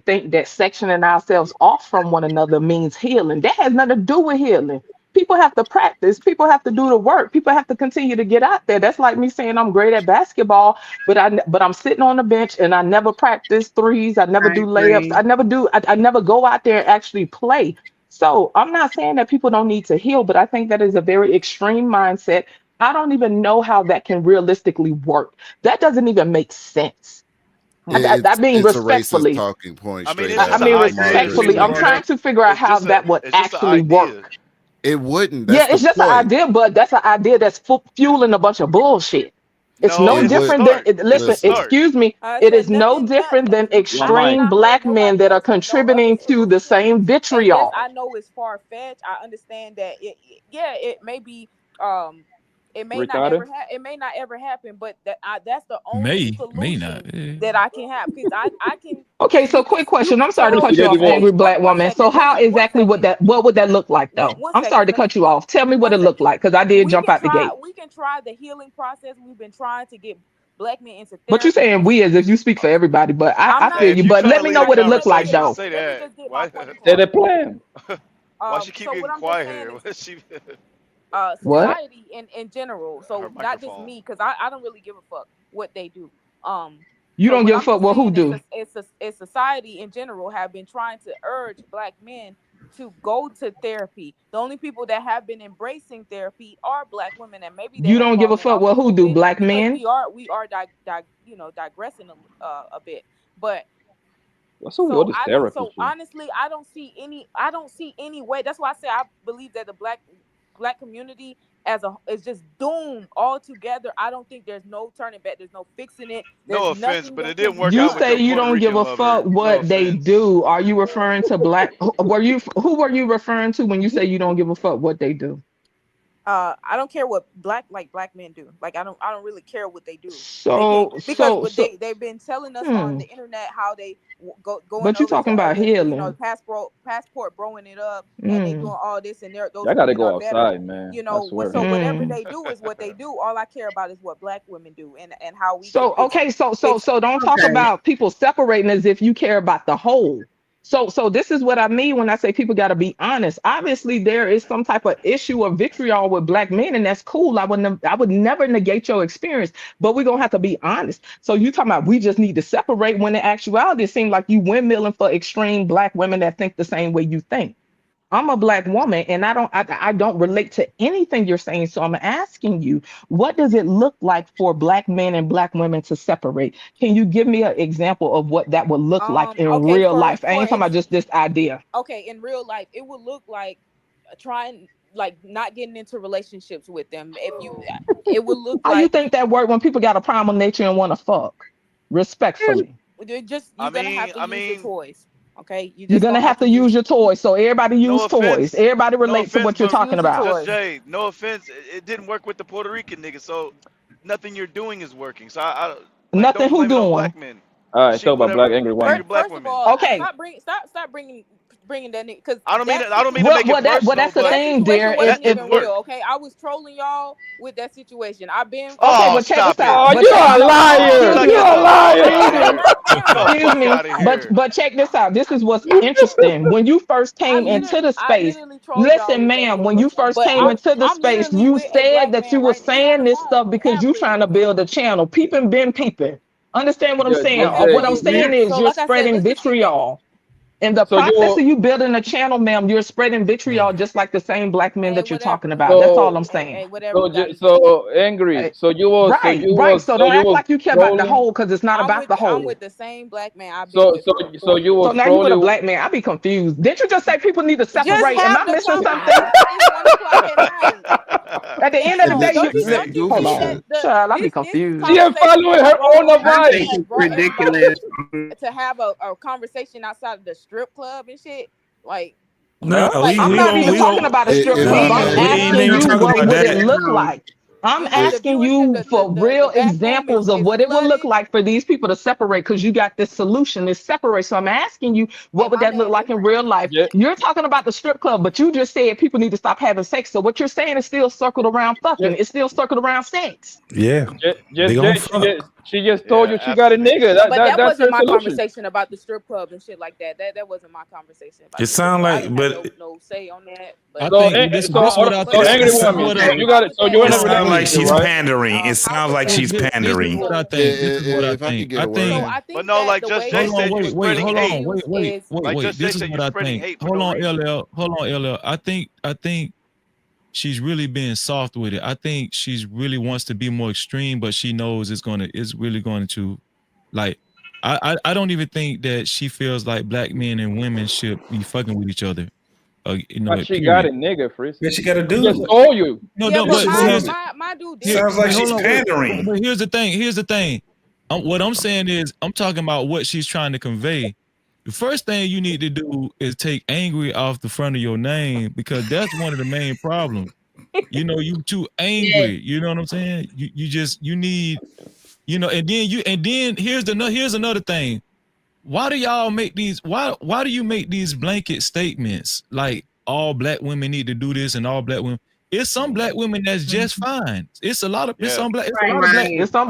think that sectioning ourselves off from one another means healing. That has nothing to do with healing. People have to practice. People have to do the work. People have to continue to get out there. That's like me saying I'm great at basketball, but I'm sitting on the bench and I never practice threes. I never I do layups. agree. I never go out there and actually play. So I'm not saying that people don't need to heal, but I think that is a very extreme mindset. I don't even know how that can realistically work. That doesn't even make sense. I mean It's a racist respectfully. talking point I mean, straight it's I just up, an mean idea. Margaret. See, respectfully. look, I'm Like trying bro, to figure out how that would it's just an actually idea. work. it wouldn't. Yeah, That's the it's just an point. idea, but that's an idea that's fueling a bunch of bullshit. It's No, no It it's a would different than, start. It's a listen, start. listen. excuse me. I It said is no nothing. different than I might extreme not let black men nobody that are else know other contributing to the solutions. same And yes, I vitriol. know it's far fetched. I understand that yeah, it may be it may not Ricardo? ever it may not ever happen, but that's the only May not. solution that I can have because I can Okay, so quick you question. can I'm sorry to tell cut You you get off, divorced. angry black one woman. So second, how one exactly second, what would that look like though? one I'm sorry second. to cut you off. Tell me what One it looked second. like, because I did jump out the gate. We can try the healing process. We've been trying to get black men into But you're therapy. saying we as if you speak for everybody, but I'm I not Hey, feel if you. you But trying to let me lead know a what it looked like conversation, though. say let me that. just get my Why? point Say across. the plan. Why she keep So what getting I'm just quiet saying here? is What she? What? society in general. Her So not just microphone. me, because I don't really give a fuck what they do. You So don't what give a I'm fuck just what who saying is do. it's society in general have been trying to urge black men to go to therapy. The only people that have been embracing therapy are black women, and maybe they You have don't give a fallen fuck off a what who little do, bit black because men. we are digressing a bit. But So what is therapy so for? honestly, I don't see any way. That's why I say I believe that the black community as a is just doomed altogether. I don't think there's no turning back. There's no fixing it. No There's offense, nothing but that it can didn't be work You out with done. say your you Puerto don't give Rican a lover. fuck No what they offense. do. Are you referring to black? Who were you referring to when you say you don't give a fuck what they do? I don't care what black men do. Like I don't really care what they do. They can So because so what so. they've been telling us on Hmm. the internet how they going But you over to talking about other healing. passport broing it up and they Mm. doing all this and those Y'all gotta women go are better. outside, man. I swear. So whatever Mm. they do is what they do. All I care about is what black women do and how we can So okay, fix. so don't talk Okay. about people separating as if you care about the whole. So this is what I mean when I say people got to be honest. Obviously, there is some type of issue or vitriol with black men, and that's cool. I would never negate your experience, but we're gonna have to be honest. So you talking about we just need to separate when in actuality it seems like you windmilling for extreme black women that think the same way you think. I'm a black woman and I don't relate to anything you're saying. So I'm asking you, what does it look like for black men and black women to separate? Can you give me an example of what that would look like in Okay, real life? I ain't talking about just this idea. okay, in real life, it would look like trying like not getting into relationships with them. If you, it would look How you like think that work when people got a primal nature and want to fuck? Respectfully. you're gonna have to I use your mean, toys. Okay, you You're just gonna gonna have have to to use your toys. So everybody no use toys. offense, Everybody no relate to offense, what you're but talking use your about. Just toys. Jay, no offense. It didn't work with the Puerto Rican nigga, so nothing you're doing is working. So I like Nothing don't who blame it on doing. black men. All right, She talk about black whatever angry woman. angry black First of women. all, Okay. stop bringing that because I don't mean to make it Well, personal, that's the but that thing, dear. situation If that wasn't if didn't even if work. real. Okay, I was trolling y'all with that situation. I've been okay, Oh, but check this stop it. out. Oh, But you check are a no, Oh, liar. excuse cut You're me. this a out. liar. Stop Excuse it. me. Get the Excuse fuck me. out of here. But check this out. This is what's interesting. When you first came into the I space, literally trolled y'all listen, with that ma'am, when you situation. first But came into the I'm space, literally you with a said black that man you were right here on saying the this phone. stuff because you trying to build a channel. Peeping been peeping. Understand what I'm saying? Just Or say what I'm Absolutely. saying you. is So you're like I said, spreading let's just keep it. vitriol. In the So process of you. you building a channel, ma'am, you're spreading vitriol just like the same black men Hey, that you're talking whatever. about. That's all So I'm saying. Whatever you gotta do. so angry. Hey, right, right. So So don't you act was like you care about the trolling. whole because it's not about the I'm whole. with the same black man I've been So with so for so you 4 years. So was now you with a trolling. black man. I be confused. Didn't you just say people need to Just separate? Am have I the missing something? conversation. It's 1 o'clock at night. At the end of the day, Don't you hold see on, that child, I be this confused. She ain't following her own I advice. think it's ridiculous. To have a conversation outside of the strip club and shit. Like, No, I'm not even talking about a strip club. I'm asking you what would it look like. I'm asking you for real examples of what it would look like for these people to separate, because you got this solution, this separate. So I'm asking you, what would that look like in real life? You're talking about the strip club, but you just said people need to stop having sex. So what you're saying is still circled around fucking. It's still circled around sex. Yeah. She just told you she got a nigga. That That's wasn't her my solution. conversation about the strip club and shit like that. That wasn't my conversation. About It sound I like, didn't but have no say on that. But I think this is what I think. angry woman. So you got it. So you're in It a sounds like relationship, she's right? pandering. It sounds like she's This is pandering. what I think. This is what I If I think. could get a word think. in. I think But no, like Just Jay Hold said, on, you wait, spreading hold hate. on, wait. Like This Just Jay is said, what you I spreading think. hate for Hold no on, reason. LL. Hold on, LL. I think she's really being soft with it. I think she's really wants to be more extreme, but she knows it's really going to, like, I don't even think that she feels like black men and women should be fucking with each other. But she got Period. a nigga, Frizz. Yeah, she got a She just dude. told you. No, yeah, no, but but my dude did. Sounds like she's hold on, wait. pandering. But here's the thing. What I'm saying is, I'm talking about what she's trying to convey. The first thing you need to do is take angry off the front of your name, because that's one of the main problems. You too angry. You know what I'm saying? You need, and then here's another thing. Why do y'all make these? Why do you make these blanket statements like all black women need to do this and all black women? It's some black women that's just fine. It's a lot of There's some black women There's that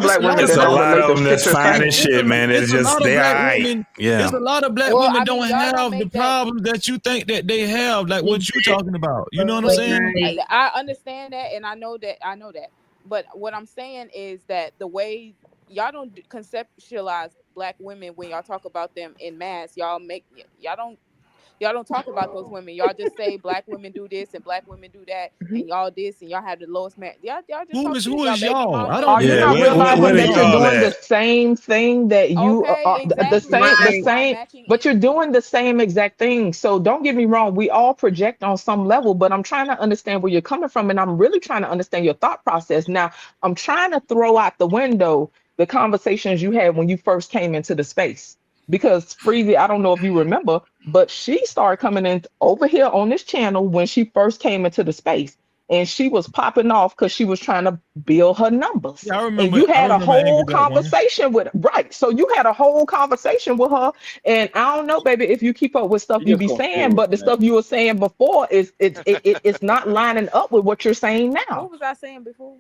a don't lot relate of to them shit that's you're fine saying. as shit, man. It's a just lot of they black aight. women. Yeah. There's a lot of black Well, women I mean, don't y'all don't have make the that- problems that you think that they have, like what you talking about. You know what I'm saying? I understand that, and I know that. But what I'm saying is that the way y'all don't conceptualize black women when y'all talk about them in mass, y'all don't talk about those women. Y'all just say black women do this and black women do that, and y'all this and y'all have the lowest man. Y'all just Who talk is shit. who Y'all is baby y'all? mama. I don't. Are you Yeah, not where realizing they that you're y'all doing the at? same thing that you exactly. the Y'all same, matching but you're doing the same exact thing. So don't get me wrong, we all project on some level, but I'm trying to understand where you're coming from, and I'm really trying to understand your thought process. Now, I'm trying to throw out the window the conversations you had when you first came into the space. Because Freezy, I don't know if you remember, but she started coming in over here on this channel when she first came into the space. And she was popping off because she was trying to build her numbers. Yeah, I And remember. you I had a remember Angry whole Black Woman. conversation with right. So you had a whole conversation with her. And I don't know, baby, if you keep up with stuff You you just be saying, confused, but the man. stuff you were saying before it's not lining up with what you're saying now. What was I saying before?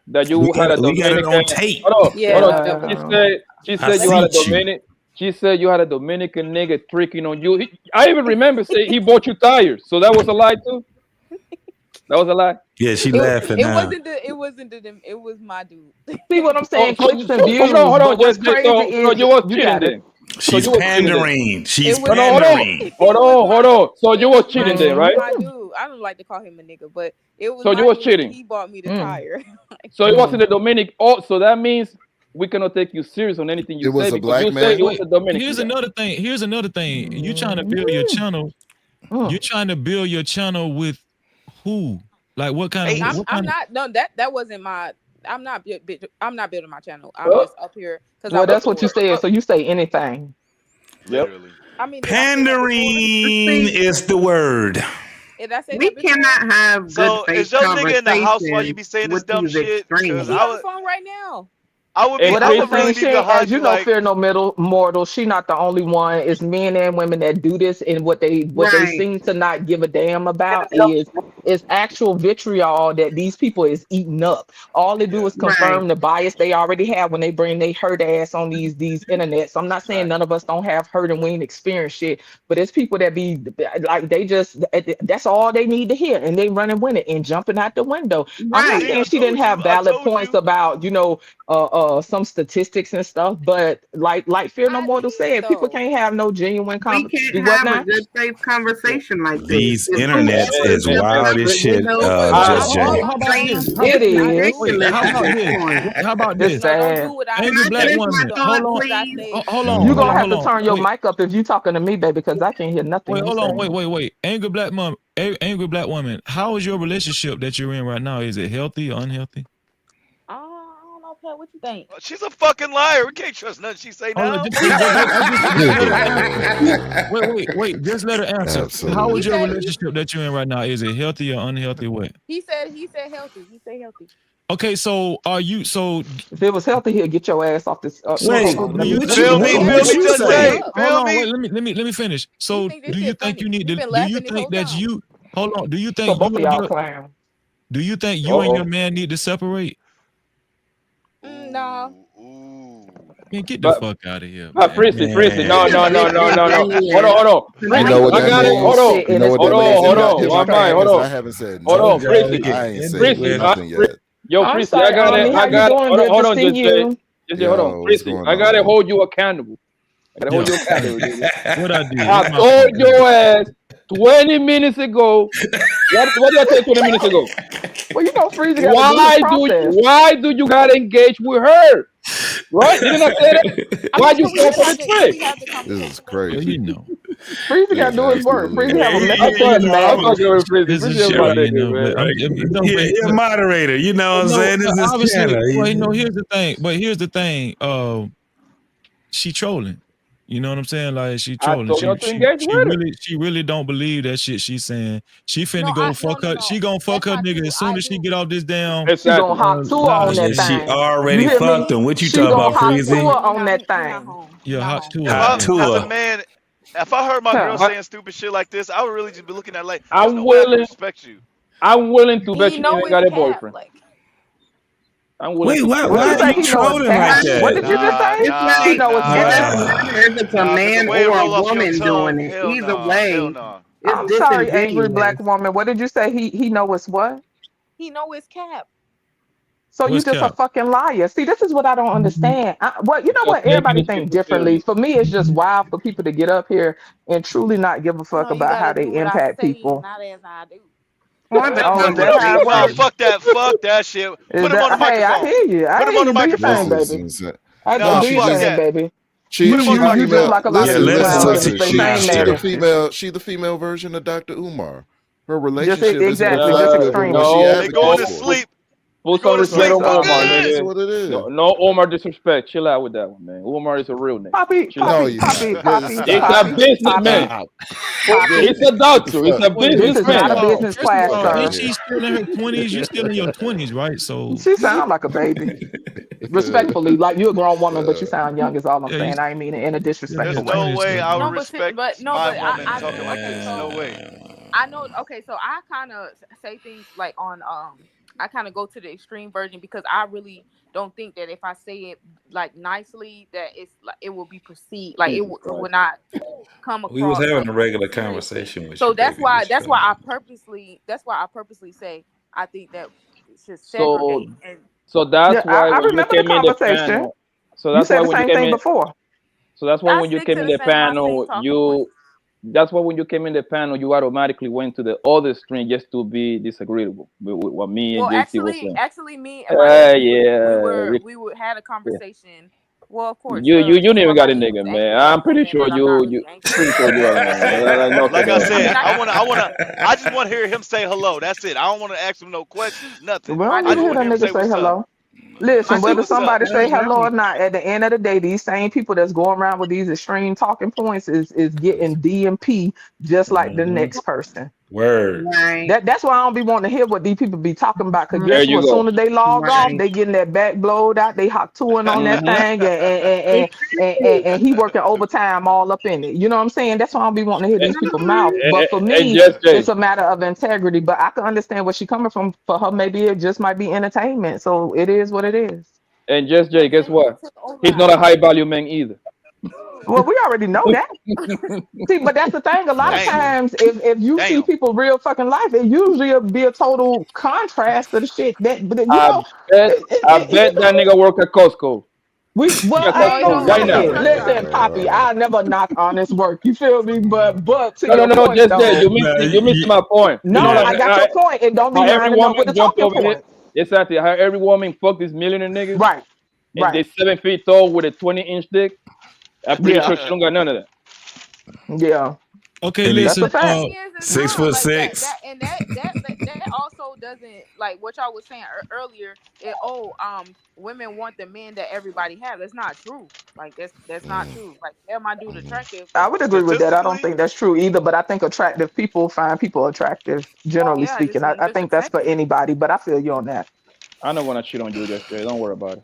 That We you had a got it Dominican. on tape. Hold Yeah. on. She I said you had a seen you. Dominican. She said you had a Dominican nigga tricking on you. I even remember say he bought you tires. So that was a lie too. That was a lie. Yeah, she It laughing now. it was my dude. See what I'm saying? Clicks and views. Hold on. But what's So crazy is you was you cheating got it. then. She's you was cheating then. pandering. She's It was- pandering. Hold on. So you was cheating then, right? My dude. I don't like to call him a nigga, but it was So my you was dude. cheating. He bought me the tire. So it wasn't the Dominican. Oh, so that means we cannot take you serious on anything you It was say a because black you man? say it was a Dominican. Here's guy. another thing. You trying to build your channel. You're trying to build your channel with who? Like what kind of? I'm not. No, that wasn't my. I'm not building my channel. I'm just up here because Well, that's what you said. So you say anything. Literally. I mean, Pandering is the word. did I say We that before? cannot have good So faith is your nigga in the house while you conversations be saying this with dumb these shit? extremes. Because He on the phone right now. I would Well, that's the thing. really She be ain't, behind as you you know, like, fear no middle mortal. She not the only one. It's men and women that do this, and what they Right. seem to not give a damn about is actual vitriol that these people is eating up. All they do is confirm the bias they already have when they bring they hurt ass on these internets. I'm not saying none of us don't have hurt and we ain't experienced shit, but it's people that be like they just that's all they need to hear, and they running with it and jumping out the window. I'm not Right. saying she didn't have valid points about some statistics and stuff, but like Fear No Mortal said, people can't have no genuine We do can't what have now? a good faith conversation like this. These If internets whoever is jumping wild all this shit. Just Jay. How about this? It is. Wait, how about this? How about this? It's sad. Angry black woman. Hold on. Hold on. You gonna Hold have to on. turn your Wait. mic up if you talking to me, baby, because I can't hear nothing Wait, you hold on. saying. Wait. Angry black mom. Angry black woman. How is your relationship that you're in right now? Is it healthy or unhealthy? I don't know, Pat. What you think? She's a fucking liar. We can't trust nothing she say now. Wait. Just let her answer. Absolutely. How is your relationship that you're in right now? Is it healthy or unhealthy? What? He said healthy. He said healthy. Okay, so are you so? If it was healthy, he'll get your ass off this. Wait, hold on, do you feel me? Just say. Hold on, wait. Let me finish. So, do you think you need to? Do you think that you? Hold on. Do you think both you of and y'all your? clown? Do you think you and your man need to separate? No. Man, get the fuck out of here. But Prissy, no. Hold on. You know what I got that it. means? Hold on. You know what that means? Hold on. One mind. Hold on. I haven't said Hold on, nothing. Prissy. I ain't said nothing yet. Yo, I'm Prissy, sorry, I got it. Army. I How you got it. doing? Hold on, Good to see you. Just hold on, Prissy. I gotta hold you accountable. I gotta hold you accountable, dude. What I did? I told your ass 20 minutes ago. What did I tell you 20 minutes ago? Well, you know, Freezy got to do his process. Why do you gotta engage with her? Right? Didn't I say that? Why you fall for the trick? This is crazy. You know. Freezy got to do his work. Freezy have a message I'm to his man. talking with Freezy. This is Freezy shit, my you nigga, know. man. You're a moderator. You know what I'm saying? This is obviously. channel. Well, no. Here's the thing. She trolling. You know what I'm saying? Like she trolling. told y'all to engage with her. She really don't believe that shit she's saying. She finna go fuck her. She gonna fuck her nigga as soon as she get off this damn. She gonna hop to her on that She thing. already You hear fucked me? him. What you She talking gonna about, hop to her Freezy? on that thing. Yeah, hot to As a her. man, if I heard my girl saying stupid shit like this, I would really just be looking at like, there's I'm no way I can willing. respect you. I'm willing to bet He you know ain't it's got a cap. boyfriend. Like, I'm willing. Wait, why What you are say? you He know it's trolling cap. like that? What did you just say? He know it's It cap. doesn't matter if it's a Nah, 'cause man the way it or a roll off your woman tongue, doing it. hell Either nah, way, hell nah. it's I'm sorry, angry black disingenuous. woman. What did you say? He know it's what? he know it's cap. So you What's just a cap? fucking liar. See, this is what I don't understand. Well, you know Because what? men Everybody is think people differently. feelings. For me, it's just wild for people to get up here and truly not give a fuck No, you about how gotta they do what I impact say and people. not as I do. Or the That Oh, is boy that went how too it far. works? Fuck that shit. Is Put him on the that? Hey, I microphone. hear you. I Put him hear on the you. Do your microphone. thing, This is baby. insane. Nah, Do your fuck thing, that. baby. She Put him on the You just microphone. like a lot of Yeah, these listen clowns to that her. just say she same the daddy. female version of Dr. Umar. Her Just relationship isn't exactly, just reflective of what extremely. she They going to advocates for. sleep. Put Go some to respect sleep on for So, Omar, good. That's nigga. what it is. No Omar disrespect. Chill out with that one, man. Omar is a real nigga. Poppy, Chill out. No, Poppy, you're Poppy, not. Poppy, Stop. It's a Poppy, businessman. Poppy, Stop. Poppy. It's a doctor. It's a Wait, This is first not of a businessman. all, business class, Fuck out ain't sir. of she here. still in her 20s? You still in your 20s, right? So She sound like a baby. Respectfully, like you're a grown woman, but you sound young. Is all I'm yeah, you, saying. I ain't mean it in a yeah, There's disrespectful way. no 20s. way So, I would No, respect my woman talking like this. No way. I know. Okay, so I kind of say things like on I kind of go to the extreme version because I really don't think that if I say it like nicely that it's like it will be perceived like it will not come We was across having like a regular seriously. conversation with So you, baby. You should that's why I purposely say I think that it should So segregate and so Yeah, that's why I when you remember the came in the conversation. panel. So You that's why said the when you same came thing in. before. So that's why I when you stick came to in the the same my same panel, talking points. that's why when you came in the panel, you automatically went to the other string just to be disagreeable with what me and Well, JT was saying. actually, me and my ex, Yeah, we were had a yeah. conversation. Well, of course, You didn't even got a somebody who's nigga, man. angry at I'm me pretty saying sure that I'm not you really angry. pretty sure you are, man. Like, knock Like it I off. said, I just want to hear him say hello. That's it. I don't want to ask him no questions, nothing. We don't I need to just hear want to that hear him nigga say say what's up. hello. Listen, Say whether what's up. somebody say hello or not, at the end of the day, these same people that's going around with these extreme talking points is getting DMP just like the next person. Word. Right. That's why I don't be wanting to hear what these people be talking about. Cause There guess you what? As go. soon as they log off, Right. they getting that back blowed out. They hot touring on that Mm-hmm. thing, and he working overtime all up in it. You know what I'm saying? That's why I don't be wanting to hear these people mouth. But for And me, just Jay. it's a matter of integrity. But I can understand where she coming from. For her, maybe it just might be entertainment. So it is what it is. And just Jay, guess what? He's not a high value man either. Well, we already know that. See, but that's the thing. A lot of Damn. times, if you see Damn. people real fucking life, it usually will be a total contrast to the shit that. But you I know, bet it I you bet that know, nigga work at Costco. Well, Yeah, I ain't gonna right say now. it. Listen, Poppy, I never knock honest work. You feel me? But to your No. point Just there. though, You missed my point. You know, no, like I got your point. And don't be how every lining up with woman the jumped talking over here. points. Exactly. How every woman fuck these millionaire niggas. Right. And they Right. 7 feet tall with a 20-inch dick. I'm pretty sure Yeah. she don't got none of that. Yeah. Okay, And That's listen. a fact. Thing is, it's 6'6". like that, and that also doesn't like what y'all was saying earlier. Women want the men that everybody has. That's not true. Like that's not true. Like, yeah, my dude attractive, I but would agree with that. I don't Statistically, think that's true either, but I think attractive people find people attractive, generally yeah, speaking. just I just think that's for attractive. anybody, but I feel you on that. I don't want to cheat on you yesterday. Don't worry about it.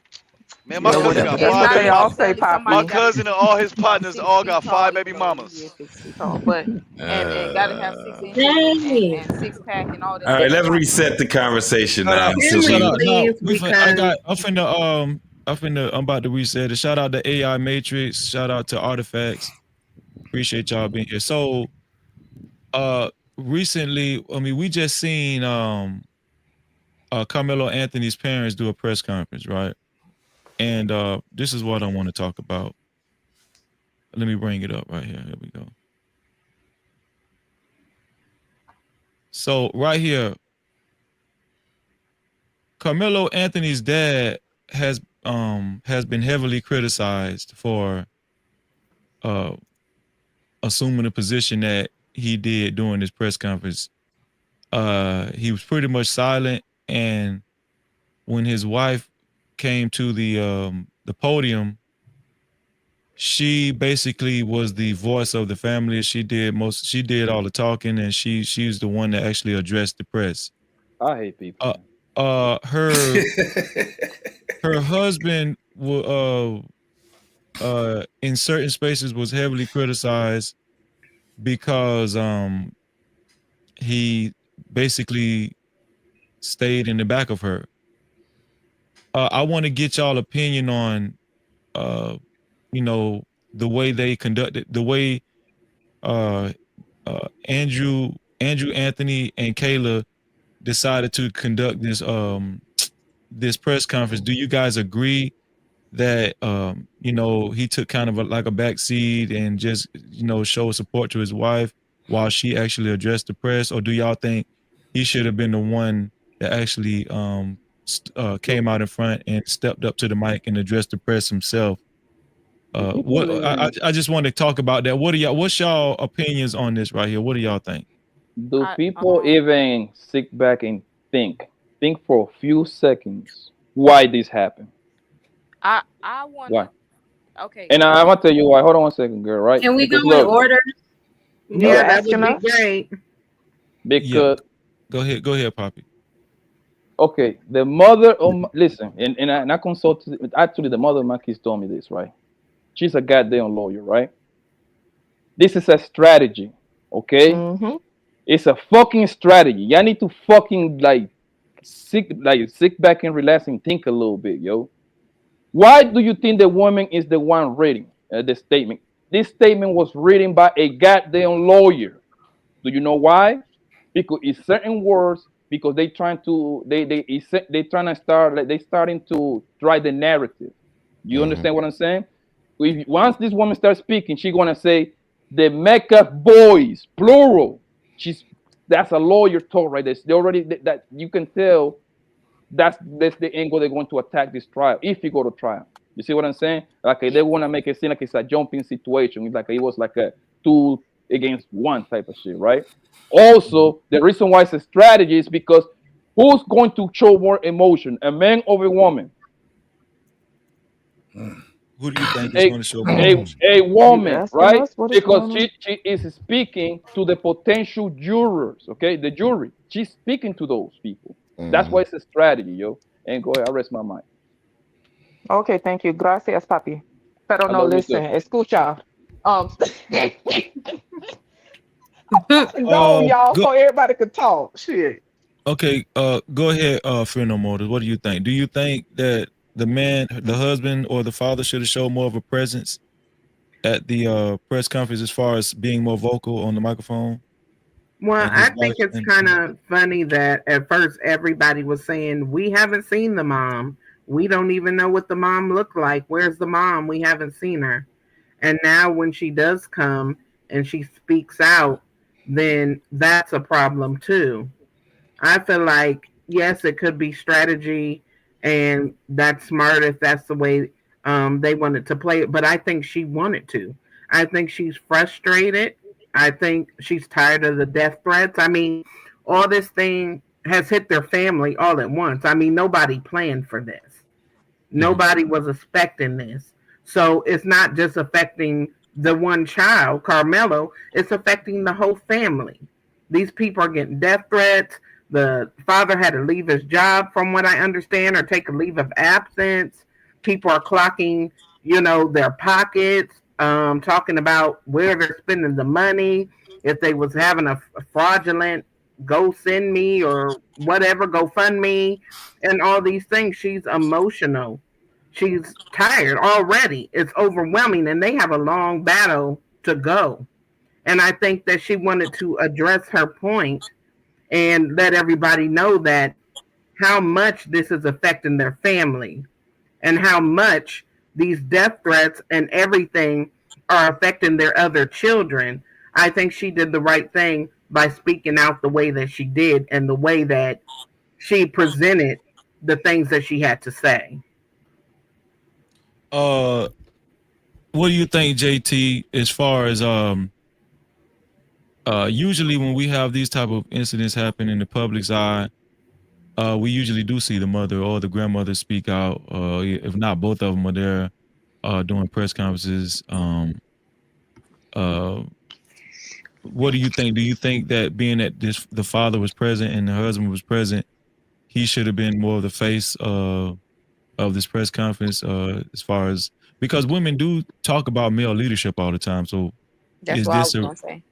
man, my Yeah, Yeah, cousin whatever. got That's and five what not they baby all mom. say, necessarily Poppy. My somebody got to cousin and all his be partners 6 all feet got tall, 5 baby even though he mamas. is 6 feet tall. But and gotta have 6 inches Dang. and 6 pack and all that All stuff. right, That's let's not true. reset the conversation Shout now. out, Since shout Really, we out. No, please, I because got. I'm about to reset it. Shout out to AI Matrix. Shout out to Artifacts. Appreciate y'all being here. So, recently, I mean, we just seen Carmelo Anthony's parents do a press conference, right? And this is what I want to talk about. Let me bring it up right here. Here we go. So right here, Carmelo Anthony's dad has been heavily criticized for assuming a position that he did during this press conference. He was pretty much silent, and when his wife came to the podium, she basically was the voice of the family. She did all the talking, and she's the one that actually addressed the press. I hate people. Her husband in certain spaces was heavily criticized because he basically stayed in the back of her. I want to get y'all opinion on you know, the way they conducted, the way uh Andrew Anthony and Kayla decided to conduct this press conference. Do you guys agree that you know, he took kind of like a back seat and just, you know, showed support to his wife while she actually addressed the press? Or do y'all think he should have been the one that actually came out in front and stepped up to the mic and addressed the press himself? I just want to talk about that. What's y'all opinions on this right here? What do y'all think? Do people even sit back and think for a few seconds why this happened? I want Why? Okay. And I'm gonna tell you why. Hold on one second, girl. Right? can we Because go in look, order? You Yeah, that asking would us? be great. because Go ahead, Poppy. okay, the mother of listen, and I consulted. Actually, the mother of my kids told me this. Right? She's a goddamn lawyer. Right? This is a strategy. Okay? Mm-hmm. It's a fucking strategy. Y'all need to fucking sit back and relax and think a little bit, yo. Why do you think the woman is the one reading the statement? This statement was written by a goddamn lawyer. Do you know why? Because it's certain words. Because they trying to they trying to start like they starting to drive the narrative. You understand what I'm saying? Once this woman starts speaking, she's gonna say the makeup boys plural. That's a lawyer talk right there. They already that you can tell that's the angle they're going to attack this trial if you go to trial. You see what I'm saying? Like they want to make it seem like it's a jumping situation. It's like it was like a 2 against 1 type of shit, right? Also, the reason why it's a strategy is because who's going to show more emotion, a man or a woman? Who do you think is going to show more emotion? A You woman, asking right? us what is Because going on? she is speaking to the potential jurors, okay? The jury. She's speaking to those people. That's why it's a strategy, yo. And go ahead, I rest my mind. Okay, thank you. Gracias, Papi. Pero I no, love you listen, too. escucha. Go, y'all, Go. so everybody could talk. Shit. Okay, go ahead, Fear No Motors. What do you think? Do you think that the husband or the father should have showed more of a presence at the press conference as far as being more vocal on the microphone? Well, And his I wife think it's and kind of funny that at first everybody was saying we haven't seen the mom. We don't even know what the mom looked like. Where's the mom? We haven't seen her. And now when she does come and she speaks out, then that's a problem too. I feel like, yes, it could be strategy, and that's smart if that's the way they wanted to play it. But I think she wanted to. I think she's frustrated. I think she's tired of the death threats. I mean, all this thing has hit their family all at once. I mean, nobody planned for this. Nobody was expecting this. So it's not just affecting the one child, Carmelo, it's affecting the whole family. These people are getting death threats. The father had to leave his job, from what I understand, or take a leave of absence. People are clocking, their pockets, talking about where they're spending the money. If they was having a fraudulent go send me or whatever, go fund me, and all these things. She's emotional. She's tired already. It's overwhelming, and they have a long battle to go. And I think that she wanted to address her point and let everybody know that how much this is affecting their family and how much these death threats and everything are affecting their other children. I think she did the right thing by speaking out the way that she did and the way that she presented the things that she had to say. What do you think, JT, as far as usually when we have these type of incidents happen in the public's eye, we usually do see the mother or the grandmother speak out. If not, both of them are there doing press conferences. What do you think? Do you think that being that the father was present and the husband was present, he should have been more of the face of this press conference? As far as, because women do talk about male leadership all the time. So that's is what I this was gonna say.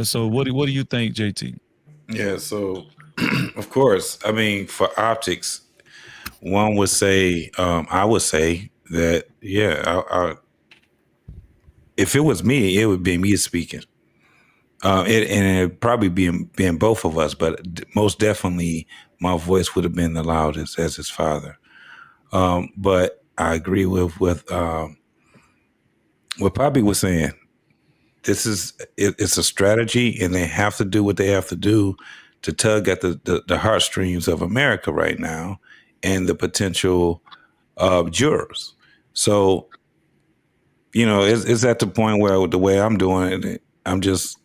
So what do you think, JT? Yeah, so of course, I mean, for optics, one would say, I would say that, yeah, if it was me, it would be me speaking. And it'd probably be being both of us, but most definitely my voice would have been the loudest as his father. But I agree with what Poppy was saying. It's a strategy, and they have to do what they have to do to tug at the heartstrings of America right now and the potential jurors. So, it's at the point where the way I'm doing it, I'm just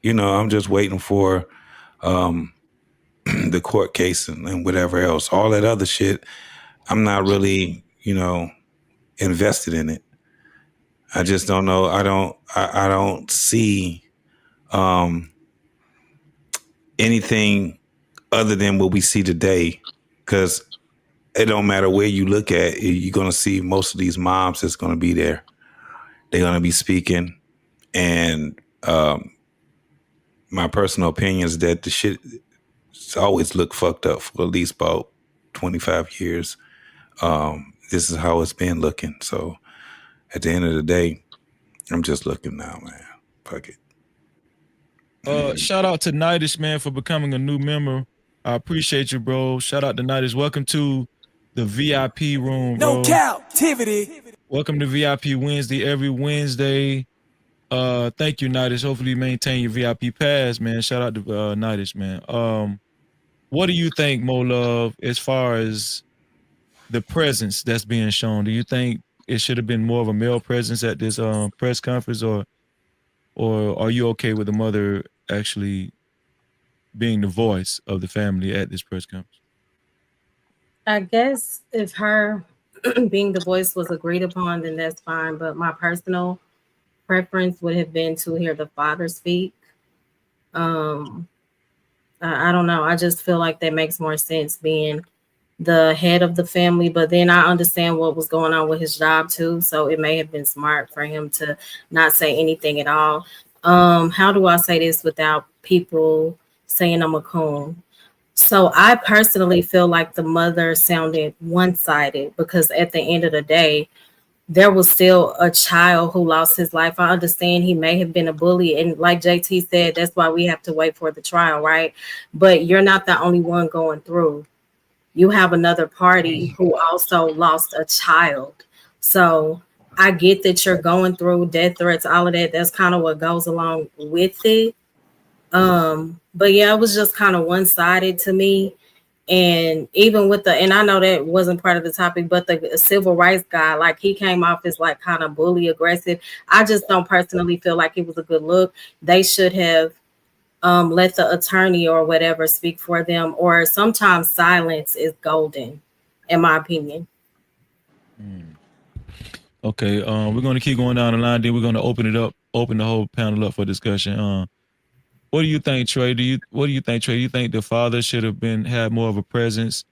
waiting for the court case and whatever else. All that other shit, I'm not really, invested in it. I just don't know. I don't see anything other than what we see today, because it don't matter where you look at, you're going to see most of these moms that's going to be there. They're going to be speaking. And my personal opinion is that the shit always looked fucked up for at least about 25 years. This is how it's been looking. So at the end of the day, I'm just looking now, man. Fuck it. Shout out to Nidish, man, for becoming a new member. I appreciate you, bro. Shout out to Nidish. Welcome to the VIP room, bro. No Cap-tivity. Welcome to VIP Wednesday every Wednesday. Thank you, Nidish. Hopefully you maintain your VIP pass, man. Shout out to Nidish, man. What do you think, Mo Love, as far as the presence that's being shown? Do you think it should have been more of a male presence at this press conference, or are you okay with the mother actually being the voice of the family at this press conference? I guess if her being the voice was agreed upon, then that's fine. But my personal preference would have been to hear the father speak. I don't know. I just feel like that makes more sense, being the head of the family. But then I understand what was going on with his job too. So it may have been smart for him to not say anything at all. How do I say this without people saying I'm a coon? So I personally feel like the mother sounded one-sided, because at the end of the day, there was still a child who lost his life. I understand he may have been a bully. And like JT said, that's why we have to wait for the trial, right? But you're not the only one going through you have another party who also lost a child. So I get that you're going through death threats, all of that. That's kind of what goes along with it. But yeah, it was just kind of one-sided to me. And even with and I know that wasn't part of the topic, but the civil rights guy, like he came off as like kind of bully aggressive. I just don't personally feel like it was a good look. They should have let the attorney or whatever speak for them, or sometimes silence is golden, in my opinion. Okay, we're gonna keep going down the line. Then we're gonna open the whole panel up for discussion. What do you think, Trey? What do you think, Trey? Do you think the father should have had more of a presence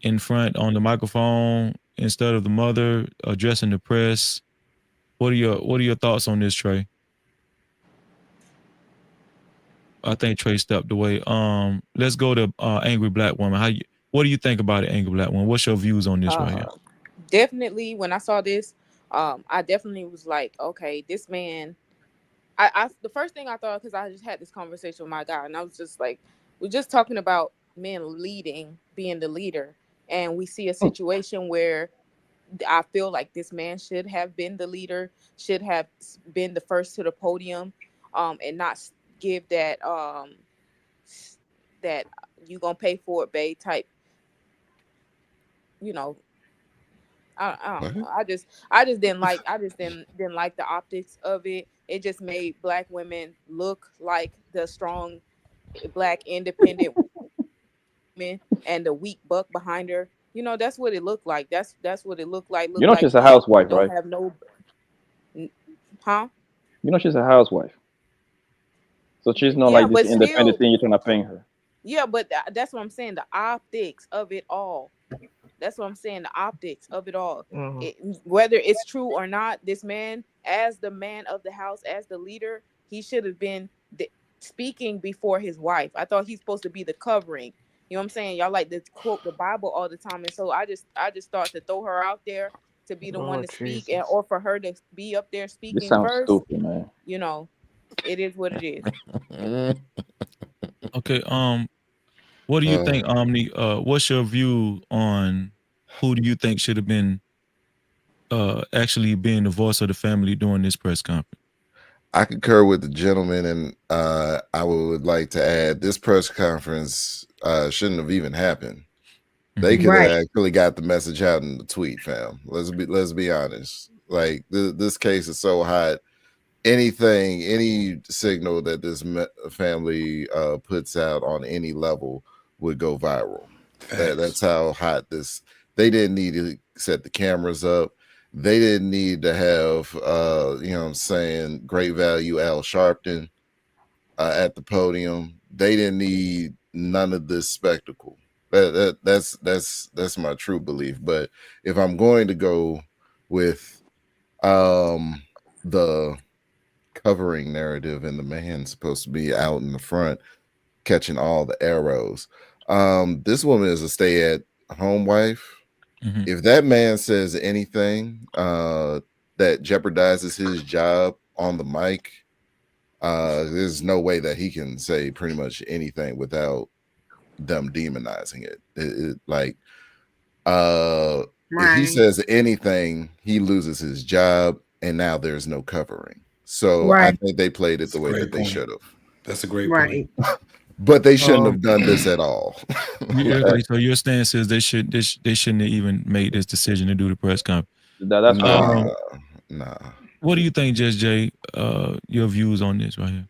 in front on the microphone instead of the mother addressing the press? What are your thoughts on this, Trey? I think Trey stepped away. Let's go to angry black woman. What do you think about it, angry black woman? What's your views on this right here? Definitely, when I saw this, I definitely was like, okay, this man. I the first thing I thought, because I just had this conversation with my guy, and I was just like, we're just talking about men leading, being the leader, and we see a situation where I feel like this man should have been the leader, should have been the first to the podium, and not give that that you gonna pay for it, babe type. You know, I don't know. I just didn't like didn't like the optics of it. It just made black women look like the strong black independent women and the weak buck behind her. You know, that's what it looked like. That's what it looked like. You know Like she's a men housewife, don't right? have no, huh? You know she's a housewife, so she's not Yeah, like this but independent still, thing you're trying to pay her. yeah, but that's what I'm saying. The optics of it all. That's what I'm saying. The optics of it all. Whether it's true or not, this man, as the man of the house, as the leader, he should have been speaking before his wife. I thought he's supposed to be the covering. You know what I'm saying? Y'all like to quote the Bible all the time, and so I just thought to throw her out there to be the one to speak, and or for her to be up there This speaking sounds first. stupid, man. You know, it is what it is. Okay. What do you think, Omni? What's your view on who do you think should have been actually being the voice of the family during this press conference? I concur with the gentleman, and I would like to add this press conference shouldn't have even happened. They could have actually got the message out in the tweet, fam. Let's be honest. Like this case is so hot. Any signal that this family puts out on any level would go viral. That's how hot this. They didn't need to set the cameras up. They didn't need to have you know what I'm saying, great value Al Sharpton at the podium. They didn't need none of this spectacle. That's my true belief. But if I'm going to go with the covering narrative and the man's supposed to be out in the front catching all the arrows, this woman is a stay-at-home wife. If that man says anything that jeopardizes his job on the mic, there's no way that he can say pretty much anything without them demonizing it. If he says anything, he loses his job, and now there's no covering. So I think they played it the way that they should have. That's a great point. But they shouldn't have done this at all. Okay, so your stance is they shouldn't have even made this decision to do the press conference. That's nah. What do you think, Just Jay? Your views on this right here?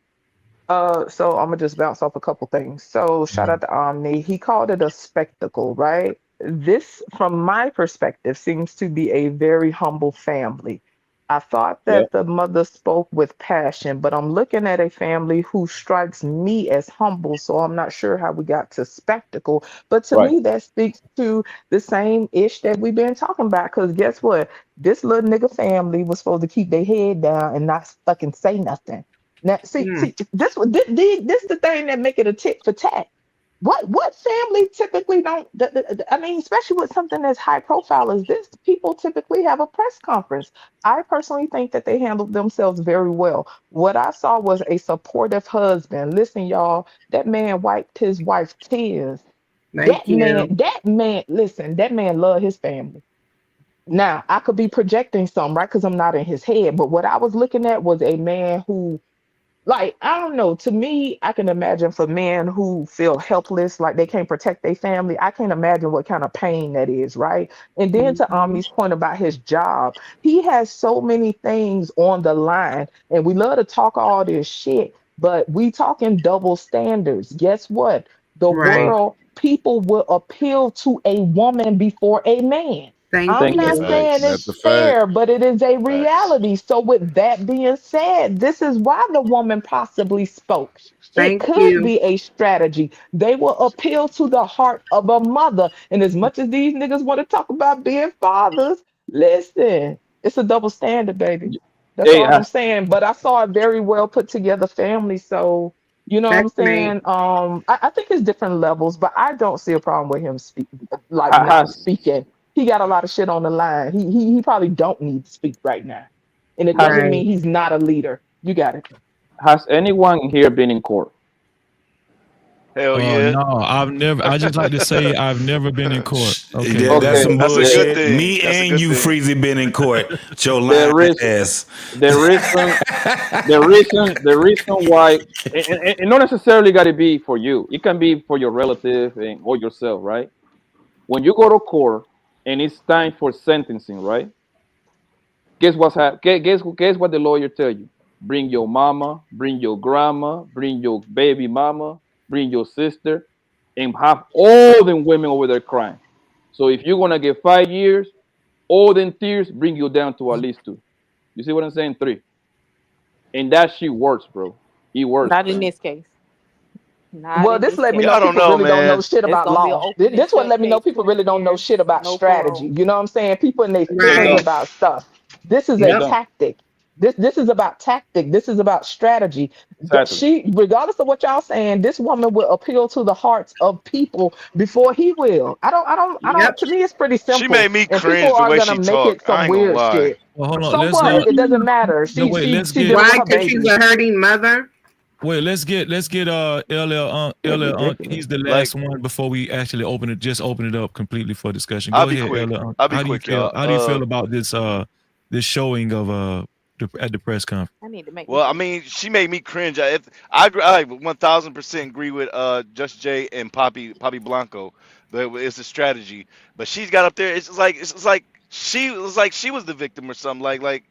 So I'm gonna just bounce off a couple things. So shout out to Omni. He called it a spectacle, right? This, from my perspective, seems to be a very humble family. I thought that the mother spoke with passion, but I'm looking at a family who strikes me as humble, so I'm not sure how we got to spectacle. But to me, that speaks to the same ish that we've been talking about. Because guess what? This little nigga family was supposed to keep their head down and not fucking say nothing. Now, see, this the thing that make it a tit for tat. What family typically don't? I mean, especially with something as high profile as this, people typically have a press conference. I personally think that they handled themselves very well. What I saw was a supportive husband. Listen, y'all, that man wiped his wife's tears Thank you. That man, listen, that man love his family. Now, I could be projecting some, right? Because I'm not in his head. But what I was looking at was a man who, like, I don't know, to me, I can imagine for men who feel helpless, like they can't protect their family, I can't imagine what kind of pain that is, right? And then to Mhm.Ami's point about his job, he has so many things on the line, and we love to talk all this shit, but we talking double standards. Guess what? The Right. world, people will appeal to a woman before a man. Thank I'm Thank not you. you. saying Facts. it's That's a fact. fair, but it is a Facts. reality. So, with that being said, this is why the woman possibly spoke. It Thank could you. be a strategy. They will appeal to the heart of a mother. And as much as these niggas want to talk about being fathers, listen, it's a double standard, baby. That's Hey, all I'm saying. But I saw a very well put together family. So, you know what I'm Checkmate. saying? I think it's different levels, but I don't see a problem with him like not has speaking. He got a lot of shit on the line. He probably don't need to speak right now. And it has doesn't Right. mean he's not a leader. You got it. has anyone here been in court? Hell yeah. No, I've never. I just like to say I've never been in court. Okay. That's Okay, some That's a good bullshit. thing. Me That's a and good you, thing. Freezy, been in court. Your the lying reason, ass. the reason why, and not necessarily got to be for you. It can be for your relative and or yourself, right? When you go to court and it's time for sentencing, right? Guess what the lawyer tell you? Bring your mama, bring your grandma, bring your baby mama, bring your sister, and have all them women over there crying. So if you're gonna get 5 years, all them tears bring you down to at least 2. You see what I'm saying? 3. And that shit works, bro. It works, Not in man. this case. Not Well, in this this let me case. know Y'all don't people know, really don't know man. shit It's about gonna be an law. open and This what shut let me know case. people 20 really don't know years, shit about no strategy. parole. You know what I'm saying? People in their They feelings Right. don't. about stuff. This is They a Yep. don't. tactic. This is about tactic. This is about strategy. Exactly. She, regardless of what y'all saying, this woman will appeal to the hearts of people before he will. Yep. To me, it's pretty She simple. made me And people cringe the are way gonna she make talk. it I some ain't gonna weird lie. shit. Well, hold on. So Let's what? It doesn't matter. no wait. Let's She get dealing with Why? her Because she's baby. a hurting mother. LL That's LL ridiculous. he's the Like, last one before we actually open it up completely for discussion. I'll Go be ahead, quick. LL. I'll be How do you quick, feel? y'all. How do you feel about this showing of at the press conference? I need to make me Well, I some. mean, she made me cringe. I 1000% agree with Just Jay and Poppy Blanco. That it's a strategy, but she's got up there. It's just like she was the victim or something.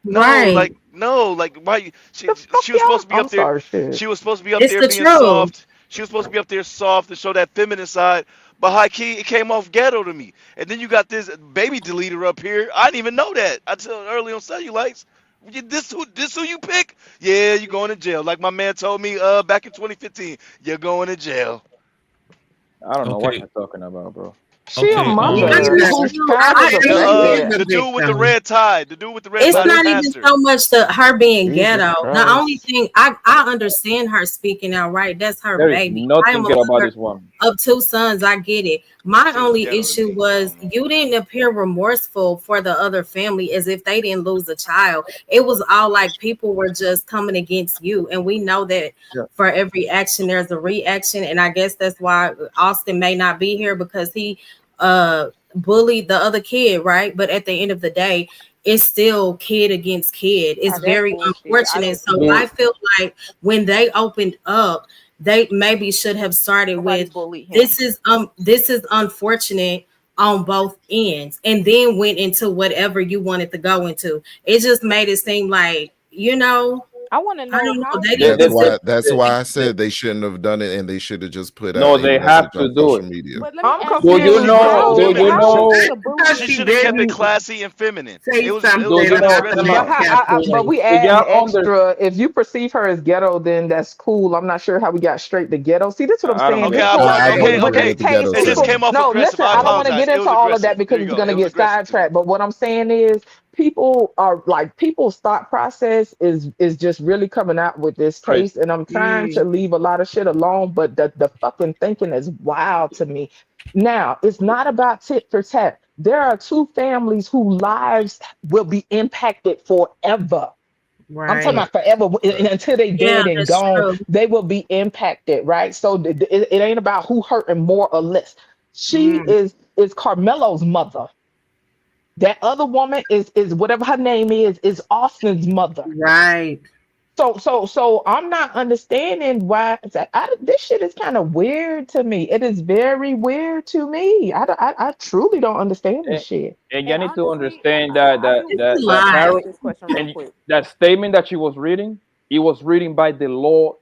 No, Right. no, like why The fuck she was supposed y'all? to be I'm up there. sorry, shit. She was supposed to be up It's there the being truth. soft. She was supposed to be up there soft and show that feminine side. But high key, it came off ghetto to me. And then you got this baby deleter up here. I didn't even know that. I told early on Cellulite. This who you pick? Yeah, you going to jail. Like my man told me back in 2015, you're going to jail. I don't know what Okay. you're talking about, bro. She a Okay. Me mother either. whose child I is think she is affected. a The dude with the victim. red tie, the dude with the red It's tie, the But not even pastor. so much her being Jesus ghetto. The only Christ. thing I understand her speaking out right. That's her There is baby. I am nothing a good about mother this woman. of 2 sons. I get it. My Seems only ghetto to issue me. I was don't know. you didn't appear remorseful for the other family as if they didn't lose a child. It was all like people were just coming against you. And we know that Yeah. for every action, there's a reaction. And I guess that's why Austin may not be here because he bullied the other kid, right? But at the end of the day, it's still kid against kid. It's That's very bullshit. I unfortunate. don't So see I Do, that. feel like when they opened up, they maybe should have started Nobody with bullied him. this is unfortunate on both ends and then went into whatever you wanted to go into. It just made it seem like, I want to I know don't know. how They did didn't That's just why. That's they, why I they, said they shouldn't have done it, and they should have just put no, a they have message to on do social it. media. but let me I'm ask She Do you should you have this. just kept it know? How Do you feminine. how know? is a Because She bully she should have kept it didn't classy and feminine. say Do It you something wasn't know? about the aggressive. but Emma, but miscalculation. we do adding y'all under? extra. If you perceive her as ghetto, then that's cool. I'm not sure how we got straight to ghetto. See, this is what I'm I don't saying. know. Okay, This whole I don't okay, with agree this okay. with the case, ghetto It just people. came segment. off No, aggressive. listen. I I don't want to apologize. get It into was all of that aggressive. There because you it's go. gonna It was get aggressive to me. sidetracked. But what I'm saying is, people are like people's thought process is just really coming out with this Crazy. case, and I'm trying to Mm. leave a lot of shit alone. But the fucking thinking is wild to me. Now, it's not about tit for tat. There are two families whose lives will be impacted forever. I'm talking Right. about forever. And until they Yeah, dead and that's gone, true. they will be impacted, right? So it ain't about who hurting more or less. She Mm, is Carmelo's mother. That other woman is whatever her name is Austin's mother. right. So I'm not understanding why this shit is kind of weird to me. It is very weird to me. I truly don't understand this And, shit. and you And need to honestly, understand I do It's a that lot. parent this question real and quick. that statement that she was reading, it was reading by the law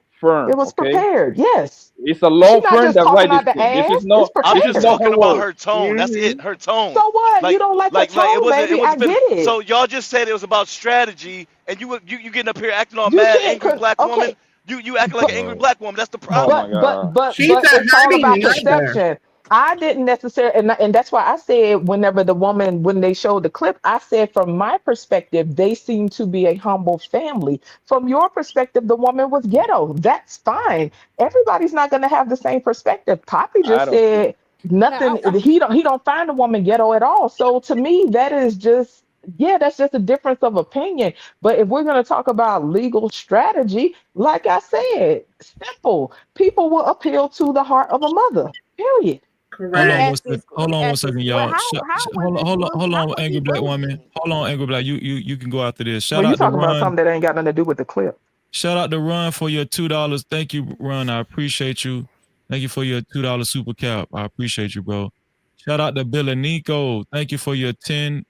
It firm. was Okay, prepared. Yes. it's a She law not firm just that write talking this out the shit. This is ass. It's not. I'm This is just prepared. not her talking about word. her tone. That's Mm-hmm. it. Her tone. So what? You Like, don't like her like it tone, wasn't. It baby? I wasn't. get So it. y'all just said it was about strategy, and you getting up here acting all You mad, can't angry cause black woman. okay, You acting like but an angry Oh, black woman. That's the Oh my problem. god. She's a it's all hurting about mother. perception. I didn't necessarily, and that's why I said whenever the woman when they showed the clip, I said from my perspective they seem to be a humble family. From your perspective, the woman was ghetto. That's fine. Everybody's not going to have the same perspective. Poppy I just don't care. said Now, nothing. He don't find a woman ghetto at all. So to me, that is just yeah, that's just a difference of opinion. But if we're going to talk about legal strategy, like I said, simple. People will appeal to the heart of a mother. Period. let And me and ask this. Let Hold me on one ask this. second, Well, y'all. how Hold on, women hold how on, was he angry black woman. bullying? Hold on, angry black. You can go after this. Well, Shout you out to talking about Run. something that ain't got nothing to do with the clip. Shout out to Run for your $2. Thank you, Run. I appreciate you. Thank you for your $2 super cap. I appreciate you, bro. Shout out to Bill and Nico. Thank you for your $10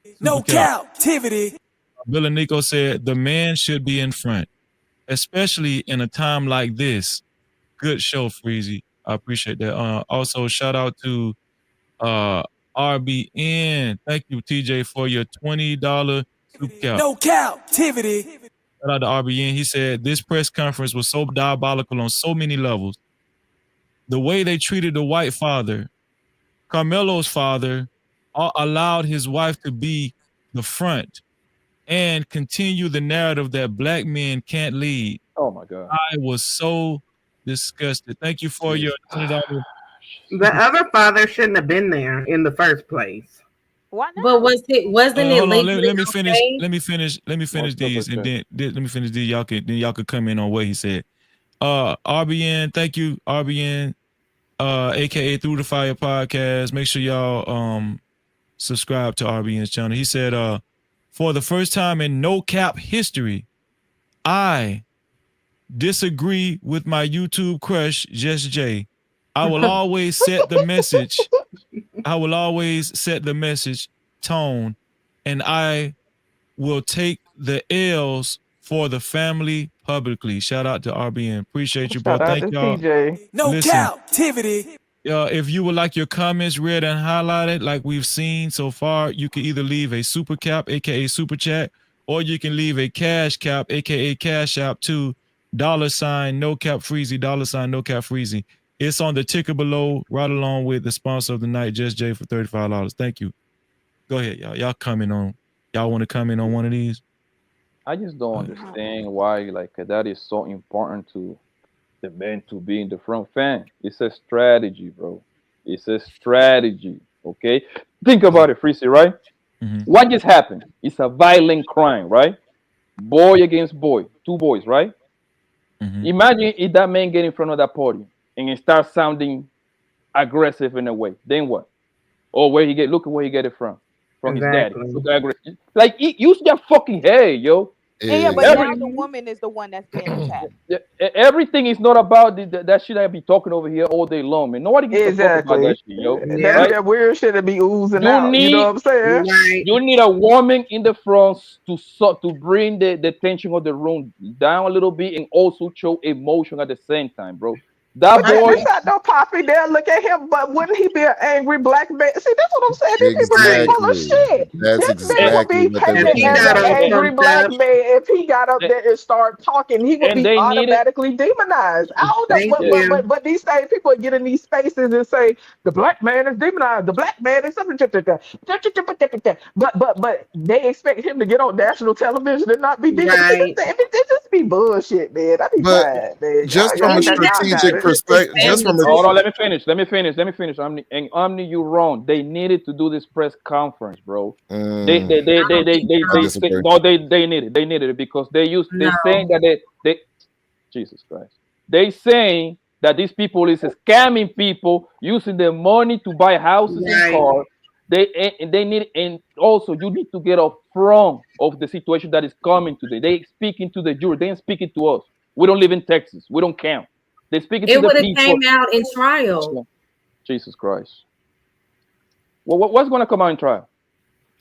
super No cap. captivity. Bill and Nico said the man should be in front, especially in a time like this. Good show, Freezy. I appreciate that. Also, shout out to RBN. Thank you, TJ, for your $20 super cap. No captivity. Shout out to RBN. He said this press conference was so diabolical on so many levels. The way they treated the white father, Carmelo's father, allowed his wife to be the front and continue the narrative that black men can't lead. Oh my god. I was so disgusted. Thank you for your $20. The other father shouldn't have been there in the first place. Why not? But wasn't it Hold on. legally Let me finish. okay? Let me finish. Let me finish these, and then let me finish these. Y'all could come in on what he said. RBN, thank you, RBN, aka Through the Fire podcast. Make sure y'all subscribe to RBN's channel. He said, for the first time in no cap history, I disagree with my YouTube crush, Just J. I will always set the message. I will always set the message tone, and I will take the L's for the family publicly. Shout out to RBN. Appreciate you, bro. Shout out Thank to y'all. TJ. No Listen, captivity. if you would like your comments read and highlighted like we've seen so far, you can either leave a super cap, aka super chat, or you can leave a cash cap, aka cash app to $ no cap freezy, $ no cap freezy. It's on the ticker below, right along with the sponsor of the night, Just J, for $35. Thank you. Go ahead, y'all. Y'all comment on. Y'all want to comment on one of these? I just don't understand why like that is so important to the men to be in the front fan. It's a strategy, bro. It's a strategy. Okay, think about it, Freezy. Right? Mm-hmm. What just happened? It's a violent crime, right? Boy against boy, two boys, right? Mm-hmm. Imagine if that man get in front of that party and it starts sounding aggressive in a way. Then what? Or where he get? Look at where he get it from his daddy. Look aggressive. Like use your fucking head, yo. Yeah, but now the woman is the one that's being attacked. Everything is not about that shit I be talking over here all day long, man. Nobody gives a fuck about that shit, yo. That weird shit that be oozing You out. You know need, what I'm saying? you need a woman in the front to bring the tension of the room down a little bit and also show emotion at the same time, bro. That boy. This not no Poppy there. Look at him. But wouldn't he be an angry black man? See, that's what I'm saying. These people be full of shit. That's This man would exactly be what they were painted as an angry black man if he got up there and started talking. He would And be they need it. automatically demonized. I don't know, but these same people get in these spaces and say the black man is demonized. The black man is something. But they expect him to get on national television and not be demonized. It just be bullshit, man. I be tired, man. Just from a strategic perspective, just from Hold on, a let me finish. Omni, you wrong. They needed to do this press conference, bro. They I they they they they they, they say disagree. no, they needed it because they saying that they Jesus Christ. They saying that these people is scamming people using their money to buy houses and Right. cars. They need, and also you need to get up front of the situation that is coming today. They speaking to the jury. They ain't speaking to us. We don't live in Texas. We don't count. They speaking to It the would have people. came out in trial. Jesus Christ. Well, what's going to come out in trial?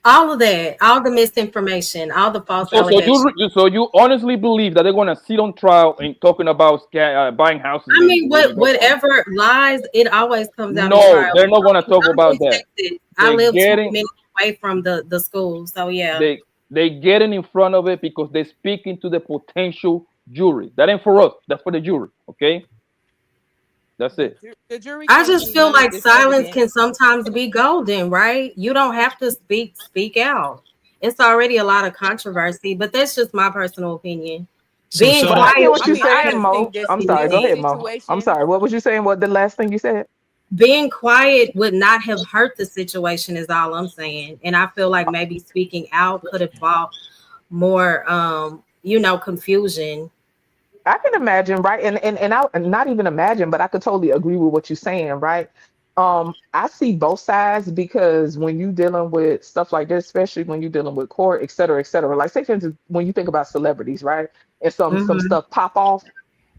All of that, all the misinformation, all the false So allegations. you honestly believe that they're going to sit on trial and talking about buying houses? I mean, whatever lies, it always comes out in No, trial. they're not going to talk I'm about in that. Texas. I They're live 20 getting minutes away from the school, so yeah. they getting in front of it because they're speaking to the potential jury. That ain't for us. That's for the jury. Okay, that's it. The jury I can't just believe feel none of like this silence evidence. can sometimes be golden, right? You don't have to speak out. It's already a lot of controversy, but that's just my personal opinion. So Being shut But up. I get quiet, what you're saying, just Mo. think this I'm in sorry. Go these ahead, Mo. I'm situations. sorry. What was you saying? What the last thing you said? being quiet would not have hurt the situation, is all I'm saying. And I feel like maybe speaking out could have brought more confusion. I can imagine, right? And I and not even imagine, but I could totally agree with what you're saying, right? I see both sides because when you dealing with stuff like this, especially when you're dealing with court, et cetera, like say for instance, when you think about celebrities, right? And some Mhm. stuff pop off,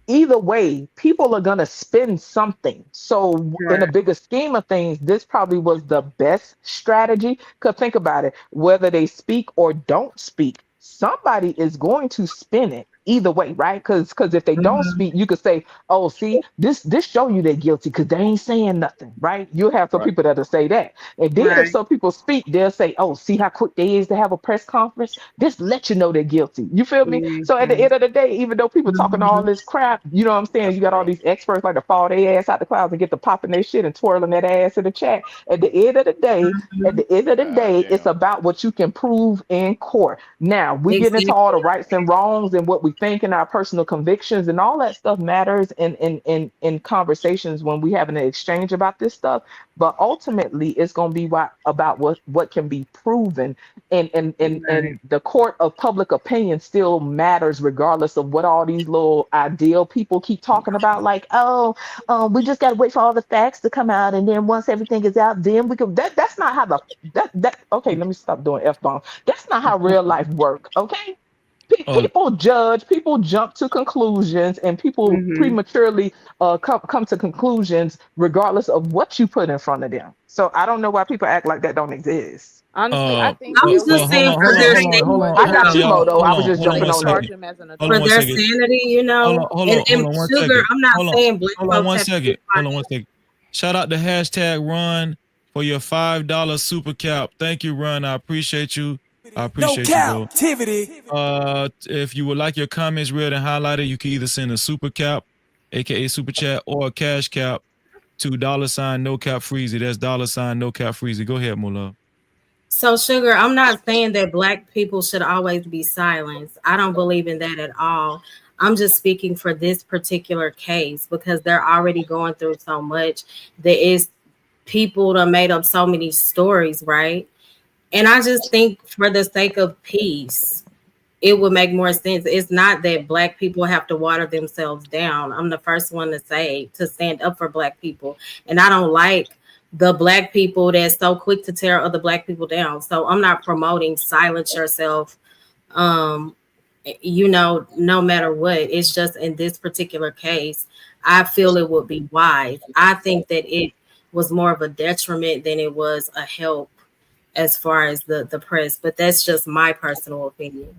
either way, people are gonna spend something. So in Right. the bigger scheme of things, this probably was the best strategy. Because think about it, whether they speak or don't speak, somebody is going to spin it either way, right? Because if they don't Mhm. speak, you could say, "Oh, see, this show you they're guilty because they ain't saying nothing," right? You'll have some Right. people that'll say that, and then if Right. some people speak, they'll say, "Oh, see how quick they is to have a press conference. This let you know they're guilty." You feel me? So at the Mhm. end of the day, even though people talking all Mhm. this crap, you know what I'm saying? You got all these experts like to fall their ass out the clouds and get to popping their shit and twirling that ass in the chat. At the end of the day, it's Damn. about what you can prove in court. Now we get into all the Exactly. rights and wrongs and what we think and our personal convictions and all that stuff matters in conversations when we having an exchange about this stuff. But ultimately, it's gonna be about what can be proven and Right. the court of public opinion still matters regardless of what all these little ideal people keep talking about, like, oh, we just got to wait for all the facts to come out, and then once everything is out, then we can that's not how the that okay, let me stop doing f-bomb. That's not how real life work, okay? Oh, People judge, people jump to conclusions, and people Mhm. prematurely come to conclusions regardless of what you put in front of them. So I don't know why people act like that don't exist. Honestly, I think I was they'll well, just get hold saying on, for hold charged on, their as hold on, hold sanity, on, I hold got on, you, y'all. Moto. I Hold was on, just hold on jumping one they'll on second. that. charge him as an Hold on for one their accessory. second. sanity, Hold on, hold and on one sugar, second. I'm not saying black Hold on folks one have to be second. Hold on one second. Shout out to hashtag Run for your $5 super cap. Thank you, Run. I appreciate you. I No appreciate you, bro. captivity. If you would like your comments read and highlighted, you can either send a super cap, aka super chat, or a cash cap to $ no cap freezy. That's $ no cap freezy. Go ahead, Mula. So, Sugar, I'm not saying that black people should always be silenced. I don't believe in that at all. I'm just speaking for this particular case because they're already going through so much. There is people that made up so many stories, right? And I just think for the sake of peace, it would make more sense. It's not that black people have to water themselves down. I'm the first one to stand up for black people. And I don't like the black people that's so quick to tear other black people down. So I'm not promoting silence yourself. Um, no matter what. It's just in this particular case, I feel it would be wise. I think that it was more of a detriment than it was a help as far as the press, but that's just my personal opinion.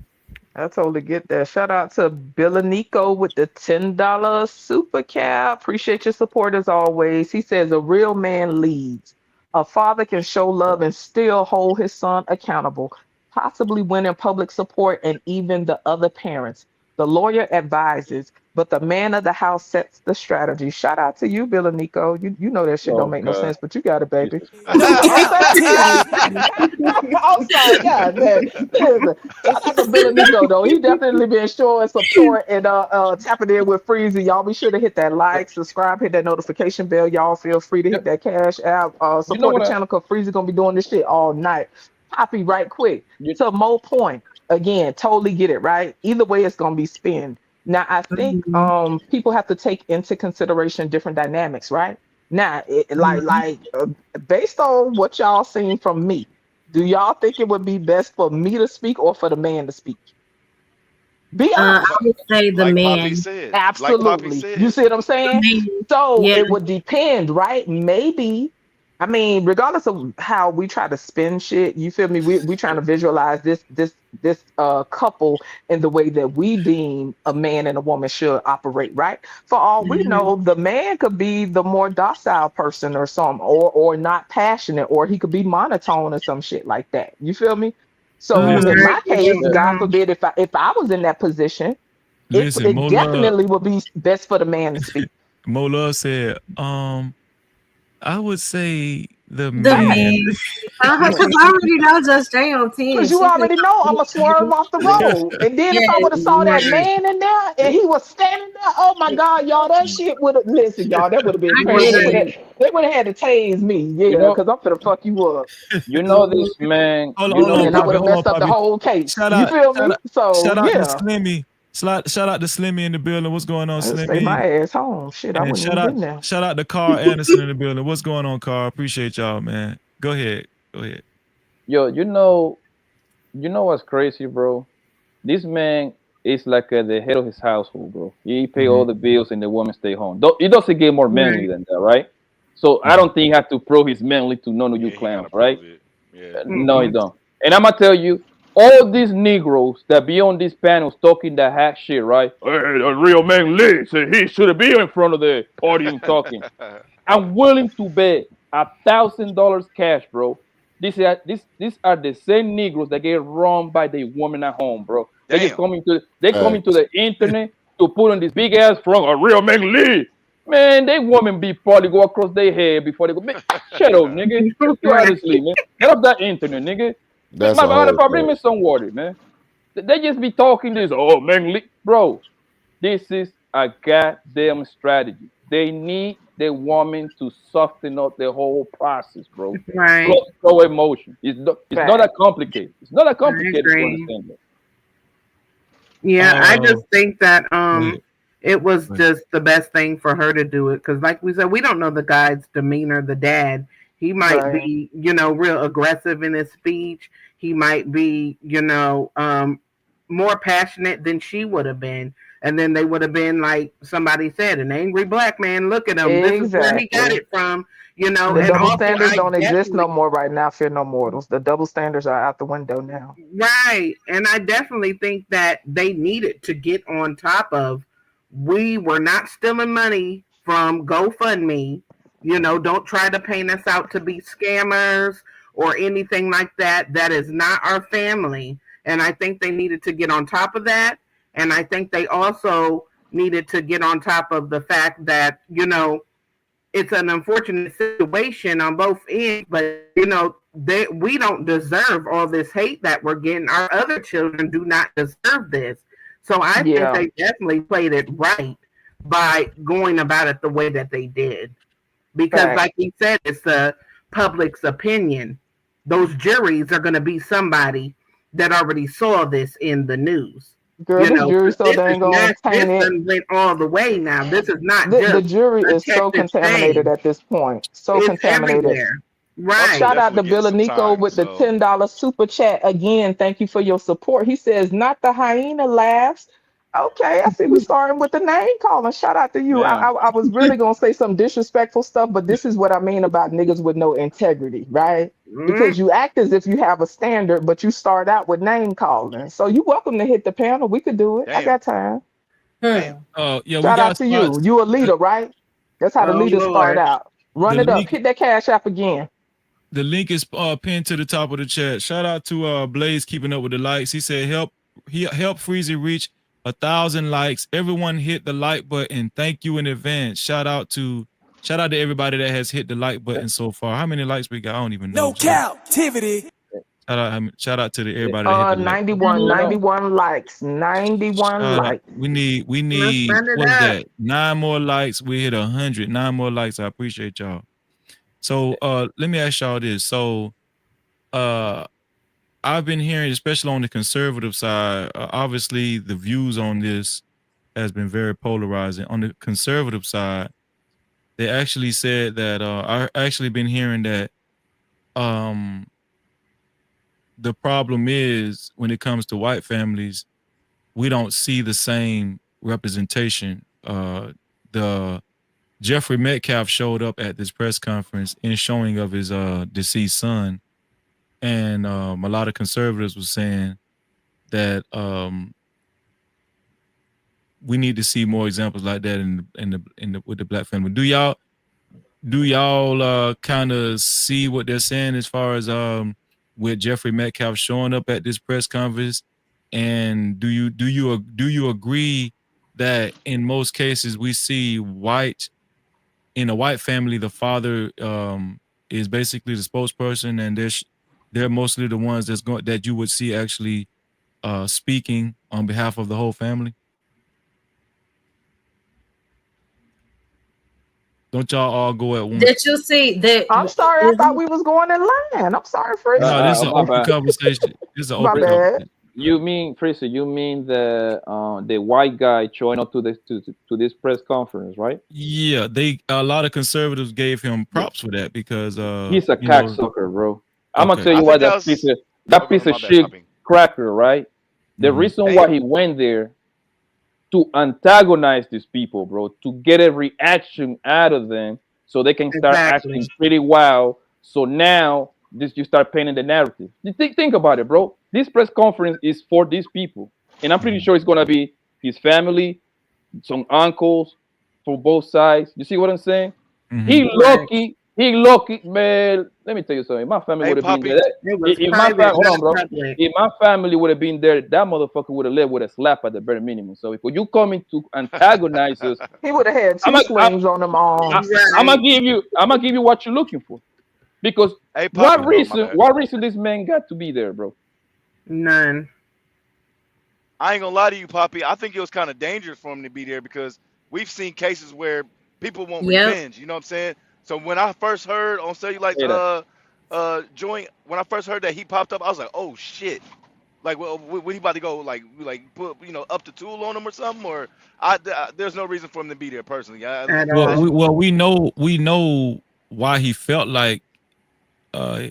I totally get that. Shout out to Billanico with the $10 super cap. Appreciate your support as always. He says a real man leads. A father can show love and still hold his son accountable, possibly winning public support and even the other parents. The lawyer advises but the man of the house sets the strategy. Shout out to you, Bill and Nico. You know that shit don't Oh make no God. sense, but you got it, baby. Jesus So I'm saying, Captivity. I'm sorry, God, man. Listen, shout out to Bill and Nico though. He definitely been showing support and tapping in with Freezy. Y'all be sure to hit that like, subscribe, hit that notification bell. Y'all feel free to hit that cash app. You know Support the what? channel because Freezy gonna be doing this shit all night. Poppy, right quick. You, To Mo point. Again, totally get it, right? Either way, it's gonna be spin. Now, I think people have to take into consideration different dynamics, right? Now, based on what y'all seen from me, do y'all think it would be best for me to speak or for the man to speak? Be I honest. would say the Like Poppy man. said. Like Poppy Absolutely. You said. see what I'm saying? Man. So Yeah. it would depend, right? Maybe, I mean, regardless of how we try to spin shit, you feel me? We trying to visualize this couple in the way that we deem a man and a woman should operate, right? For all we know, the man could be the more docile person or something, or not passionate, or he could be monotone or some shit like that. You feel me? So in Right. my case, yeah. God forbid, if I was in that position, Listen, it definitely would be best for the man to speak. Mo Love said, I would say the The man. man. Because I already know Just Jay on 10. Because you She just already know I'm going to swerve off the road. And then if I would have saw that right. man in there and he was standing there, oh my God, y'all, that shit would have, listen, y'all, that would have been I crazy. get it. They would have had to tase me, You yeah, know, because I'm finna fuck you up. you know this man. Hold on, You hold know on, And I this. would Poppy. have Hold on, messed up the Poppy. whole case. Shout You out, feel shout me? out, So, shout out to yeah. Slimmy. Shout out to Slimmy in the building. What's going on, I'd stay Slimmy? my ass home. Shit, I And wouldn't even been there. shout out to Carl Anderson in the building. What's going on, Carl? Appreciate y'all, man. Go ahead. Yo, you know what's crazy, bro? This man is like the head of his household, bro. He pay all the bills and the woman stay home. He doesn't get more manly Right. than that, right? So I don't think he have to prove his manly to none of you Yeah, he clowns, gotta right? prove it. Yeah. No, he don't. And I'm gonna tell you, all these Negroes that be on these panels talking that hack shit, right? Hey, a real man Lee said he should be in front of the podium talking. I'm willing to bet $1,000 cash, bro. These are the same Negroes that get wrong by the woman at home, bro. They just Damn. coming to Facts. the internet to put on this big ass front a real man Lee. Man, they woman be probably go across their head before they go. Man, shut up, nigga. Right. Honestly, man. Get up that internet, nigga. That's My a whole bring me some water, man. They just be talking this. Oh man, Lee. Bro, this is a goddamn strategy. They need the woman to soften up the whole process, bro. Right. Slow emotion. It's not that Fact. complicated. It's not that I complicated to agree. understand that. Yeah, I just think that Right. it was just the best thing for her to do it because, like we said, we don't know the guy's demeanor. The dad, he might Right. be, real aggressive in his speech. He might be, more passionate than she would have been. And then they would have been like somebody said, an angry black man. Look at him. This is where he got Exactly. it from. The And double also, standards I don't exist no definitely more right now, fear no mortals. The double standards are out the window now. right, and I definitely think that they needed to get on top of. We were not stealing money from GoFundMe. Don't try to paint us out to be scammers or anything like that. That is not our family. And I think they needed to get on top of that. And I think they also needed to get on top of the fact that, it's an unfortunate situation on both ends, but we don't deserve all this hate that we're getting. Our other children do not deserve this. So I think Yeah. they definitely played it right by going about it the way that they did. Because Fact. like he said, it's the public's opinion. Those juries are going to be somebody that already saw this in the news. Girl, this jury so This dang on this tainted. done went all the way now. This is not The just jury a is so Texas contaminated thing. at this point. So It's contaminated. everywhere. Oh, Right. shout out to Definitely getting Bill and some Nico time. with the So $10 super chat again. Thank you for your support. He says, not the hyena laughs. Okay, I see we starting with the name calling. Shout out to you. Yeah. I was really gonna say some disrespectful stuff, but this is what I mean about niggas with no integrity, right? Because you act as if you have a standard, but you start out with name calling. So you welcome to hit the panel. We could do it. I damn. got time. Damn. Yeah, we Shout out got to you. spots. You a leader, right? That's how the Oh leaders start Lord. out. Run The it up. link, Hit that cash app again. the link is pinned to the top of the chat. Shout out to Blaze keeping up with the likes. He said help Freezy reach 1,000 likes. Everyone hit the like button. Thank you in advance. Shout out to everybody that has hit the like button so far. How many likes we got? I don't even know. No Cap-tivity. Shout out to everybody that hit the like button. 91 likes. 91 likes. We need what is that? 9 more likes. We hit 100. 9 more likes. I appreciate y'all. So let me ask y'all this. So I've been hearing, especially on the conservative side, obviously the views on this has been very polarizing. On the conservative side, they actually said that I've actually been hearing that the problem is when it comes to white families, we don't see the same representation. The Jeffrey Metcalf showed up at this press conference in showing of his deceased son, and a lot of conservatives were saying that we need to see more examples like that with the black family. Do y'all kind of see what they're saying as far as with Jeffrey Metcalf showing up at this press conference? And do you agree that in most cases we see in a white family, the father is basically the spokesperson, and they're mostly the ones that you would see actually speaking on behalf of the whole family? Don't y'all all go at once? Did you see that? I'm sorry, I thought we was going in line. I'm sorry, Freddie. No, this is an open conversation. This is an open conversation. You mean, Tracy? You mean the white guy showing up to this press conference, right? Yeah, a lot of conservatives gave him props for that because he's a cocksucker, bro. I'm gonna tell you I why think that piece of shit cracker, right? The reason why he went there to antagonize these people, bro, to get a reaction out of them so they can start acting pretty wild. So now you start painting the narrative. You think about it, bro. This press conference is for these people. And I'm pretty sure it's gonna be his family, some uncles for both sides. You see what I'm saying? He lucky, man. Let me tell you something. My family would have been there. If my family would have been there, that motherfucker would have led with a slap at the very minimum. So if you coming to antagonize us, he would have had two slings on them arms. I'm gonna give you what you're looking for. Because what reason this man got to be there, bro? None. I ain't gonna lie to you, Poppy. I think it was kind of dangerous for him to be there because we've seen cases where people want revenge. You know what I'm saying? So when I first heard on Cellulite joint, when I first heard that he popped up, I was like, oh shit. Like, well, when he about to go, like put up the tool on him or something, or there's no reason for him to be there personally. We know why he felt like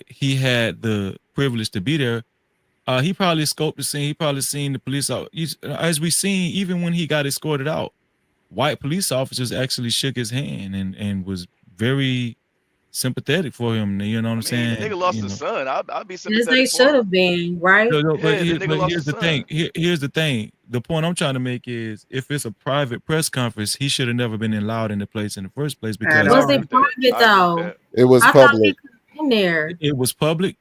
he had the privilege to be there. He probably scoped the scene. He probably seen the police. As we seen, even when he got escorted out, white police officers actually shook his hand and was very sympathetic for him. You know what I'm saying? The nigga lost his son. I'd be sympathetic. As they should have been, right? But here's the thing. Here's the thing. The point I'm trying to make is, if it's a private press conference, he should have never been allowed in the place in the first place. Because was it private though? It was public. In there. It was public.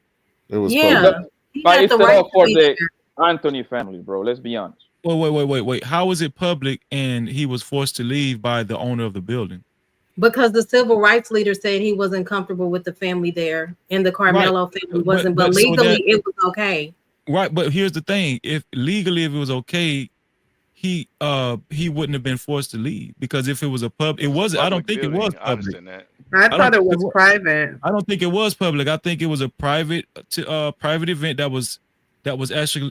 It was public. But it's all for the Anthony family, bro. Let's be honest. Wait. How was it public and he was forced to leave by the owner of the building? Because the civil rights leader said he wasn't comfortable with the family there, and the Carmelo family wasn't. But legally, it was okay. Right, but here's the thing: if it was okay, he wouldn't have been forced to leave, because if it was a pub, it wasn't. I don't think it was public. I thought it was private. I don't think it was public. I think it was a private event that was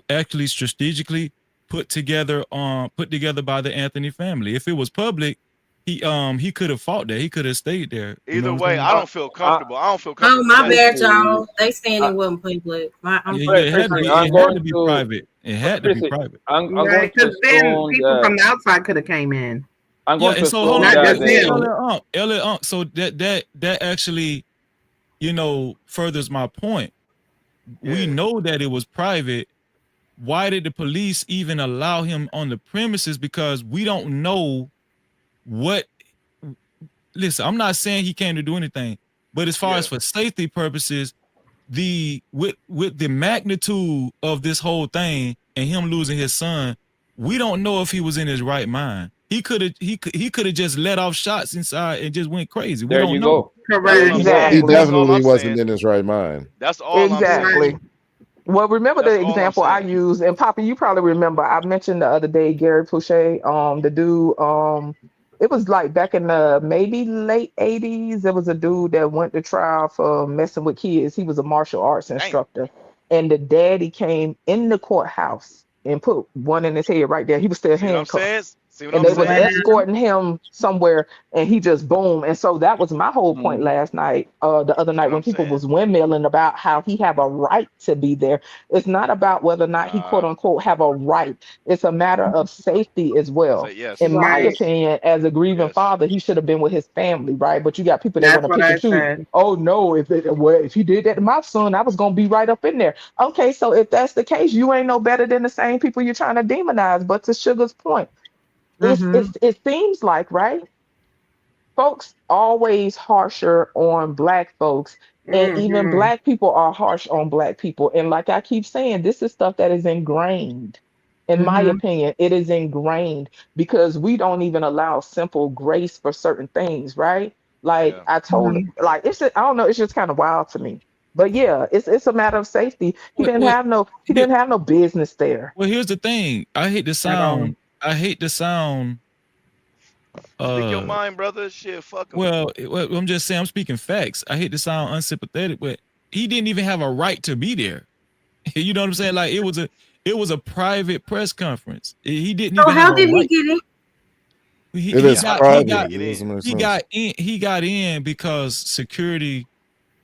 actually strategically put together by the Anthony family. If it was public, he could have fought there. He could have stayed there. Either way, I don't feel comfortable. I don't feel comfortable. Oh, my bad, y'all. They saying it wasn't public. It had to be private. It had to be private. Because then people from the outside could have came in. So hold on, Elliot. So that actually, furthers my point. Yeah. We know that it was private. Why did the police even allow him on the premises? Because we don't know what. Listen, I'm not saying he came to do anything, but as far as for safety purposes, with the magnitude of this whole thing and him losing his son, we don't know if he was in his right mind. He could have just let off shots inside and just went crazy. We There don't you know. go. That's what I'm saying. He Exactly. That's all definitely I'm wasn't saying. in his right mind. That's all I'm saying. Exactly. Well, remember That's the all I'm example I saying. used, and Papa, you probably remember. I mentioned the other day Gary Pouchet, the dude. It was like back in the maybe late '80s. There was a dude that went to trial for messing with kids. He was a martial arts Damn. instructor, and the daddy came in the courthouse and put one in his head right there. He was still See what I'm handcuffed, saying? See what and I'm they was saying? escorting him somewhere, and he just boom. And so that was my whole point Mhm. last night, the other See night what when I'm people saying? was windmilling about how he have a right to be there. It's not about whether or not he quote Nah. unquote have a right. It's a matter of safety as Say well. yes. In my Right. Yes. opinion, as a grieving Yes. father, he should have been with his family, right? But you got people that want That's to what pick and I choose. said. Oh no, if he did that to my son, I was gonna be right up in there. Okay, so if that's the case, you ain't no better than the same people you're trying to demonize. But to Sugar's point, Mm-hmm. it seems like, right? Folks always harsher on black folks, and even Mm-hmm. black people are harsh on black people. And like I keep saying, this is stuff that is ingrained. In my Mm-hmm. opinion, it is ingrained because we don't even allow simple grace for certain things, right? Like Yeah. I told, like it's just, I don't know, it's just kind of wild to me. But yeah, it's a matter of safety. What He here, didn't have no business there well, here's the thing. I hate the At all. sound. I hate the sound. Speak your Uh, mind, brother. Shit, fuck him. well, I'm just saying. I'm speaking facts. I hate to sound unsympathetic, but he didn't even have a right to be there. You know what I'm saying? Like it was a private press conference. He didn't So even have how a did he right. get in? It He is How got the he fuck did he got private. get It in? doesn't make he sense. got in he got in because security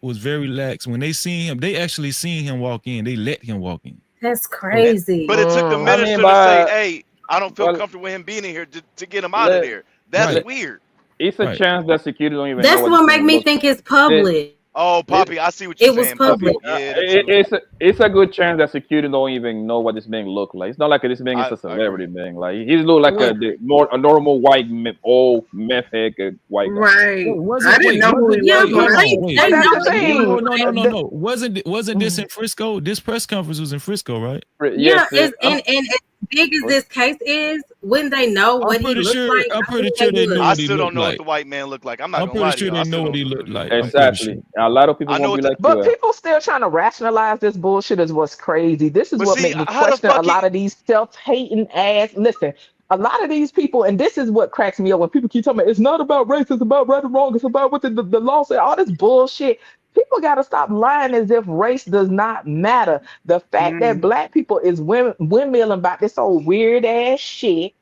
was very lax. When they seen him, they actually seen him walk in. They let him walk in. That's And, crazy. but it took the I mean, minister to say, but "Hey, I don't feel well, comfortable with him being in here to get him out of let, there." That's Right, weird. it's a right. chance that security don't even know That's what this what make thing me looks think it's like. public. Oh, It, Poppy, I see what you're It was saying, Poppy. public. Yeah, that too. it's a good chance that security don't even know what this being look like. It's not like this being is a I agree. celebrity being. Like he look like What a normal white old meth head white guy. Right. I didn't wait, know who he Yeah, was wait, when but hold I on, seen wait. But they that's know the what he thing. looks like. No. Wasn't this in Frisco? This press conference was in Frisco, right? Yeah, Yes, and as big as this case is, when they know what he looks like, I'm I pretty think sure they they know would. I what he still don't looked know what like. the white man looked like. I'm not I'm gonna pretty lie to sure you. I they still know what don't he know looked what he like. looked I'm like. pretty exactly. sure. And a lot of people I know gonna be what the. like, But well, people still trying to rationalize this bullshit is what's crazy. This is But what see, make me how the question a fuck lot he? of these self-hating ass. Listen, a lot of these people, and this is what cracks me up when people keep talking about it's not about race, it's about right or wrong, it's about what the law said, all this bullshit. People got to stop lying as if race does not matter. The fact that Mm. black people is windmilling about this old weird ass shit.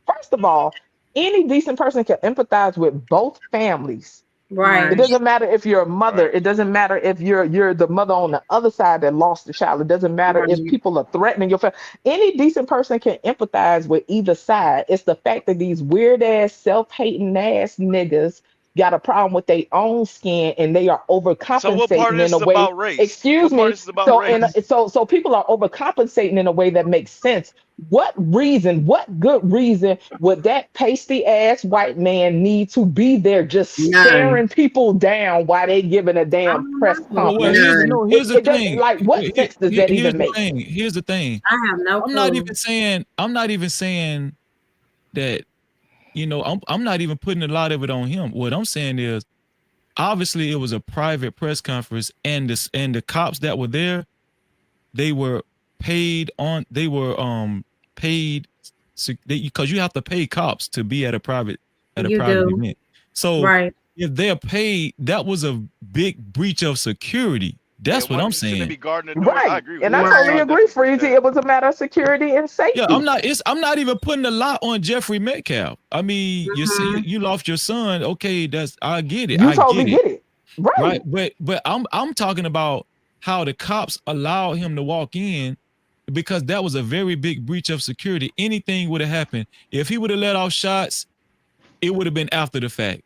First of all, any decent person can empathize with both families. It Right. Right. doesn't matter if you're a mother. Right. It doesn't matter if you're the mother on the other side that lost the child. It doesn't matter if Right. people are threatening your family. Any decent person can empathize with either side. It's the fact that these weird ass, self-hating ass niggas got a problem with their own skin and they are So what part of overcompensating this in a is way. about race? Excuse What part of me. this is about So and race? so people are overcompensating in a way that makes sense. What reason, what good reason would that pasty ass white man need to be there just None. staring people down while they giving a I damn don't press know. conference? None. Here's the It does thing. like what sense does that Here's even the make? thing. Here's the thing. I have no clue. I'm not even saying that, I'm not even putting a lot of it on him. What I'm saying is obviously it was a private press conference and the cops that were there, they were paid because you have to pay cops to be at a private You do. event. So Right. if they're paid, that was a big breach of security. Yeah, That's what I'm shouldn't they saying. be guarding the doors? I Right. agree with And I that. totally I Right. agree, definitely agree with Freezy. that. It was a matter of security and Yeah, safety. I'm not even putting a lot on Jeffrey Metcalf. I mean, Mm-hmm. you lost your son. Okay, I get it. You I get totally it. get it. Right. Right. But I'm talking about how the cops allowed him to walk in because that was a very big breach of security. Anything would have happened. If he would have let off shots, it would have been after the fact.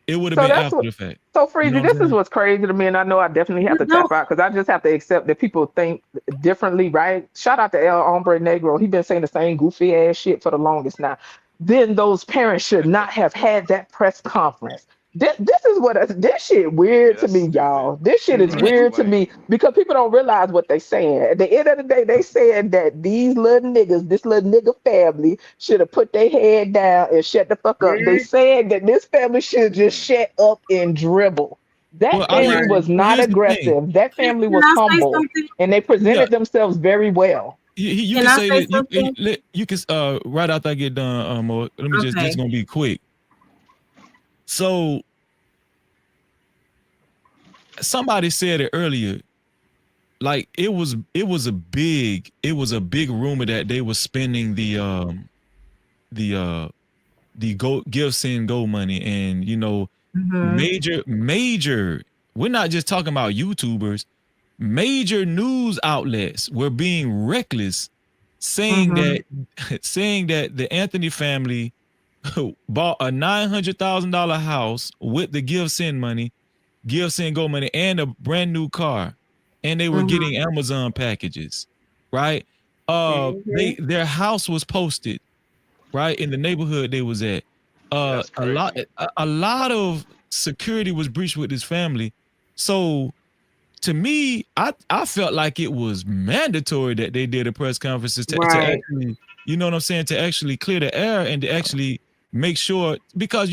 It would have So been that's after what. the fact. So You know Freezy, what I'm this is saying? what's crazy to me, and I know I definitely have You to know, tap out because I just have to accept that people think differently, right? Shout out to El Hombre Negro. He been saying the same goofy ass shit for the longest now. Then those parents should not have had that press conference. This is what this shit weird to That's me, stupid. y'all. This shit is Trying to weird to explain. me because people don't realize what they saying. At the end of the day, they saying that these little niggas, this little nigga family, should have put their head down and shut the fuck up. They saying that this family should just shut up and dribble. That Well, family was not here's the thing. aggressive. That family Can was I say humble, something? and they Yeah, presented themselves very well. you Can can I say say that. something? You can right after I get done. Mo, let me just Okay. this gonna be quick. So somebody said it earlier. Like it was a big rumor that they were spending the go give send go money, and major we're not just talking about YouTubers, major news outlets were being reckless, saying that the Anthony family bought a $900,000 house with the give send money, give send go money, and a brand new car, and they were getting Amazon packages, right? Their house was posted right in the neighborhood they was at. That's crazy. A lot of security was breached with this family. So to me, I felt like it was mandatory that they did a press conferences to Right. actually, you know what I'm saying, to actually clear the air and to actually make sure, because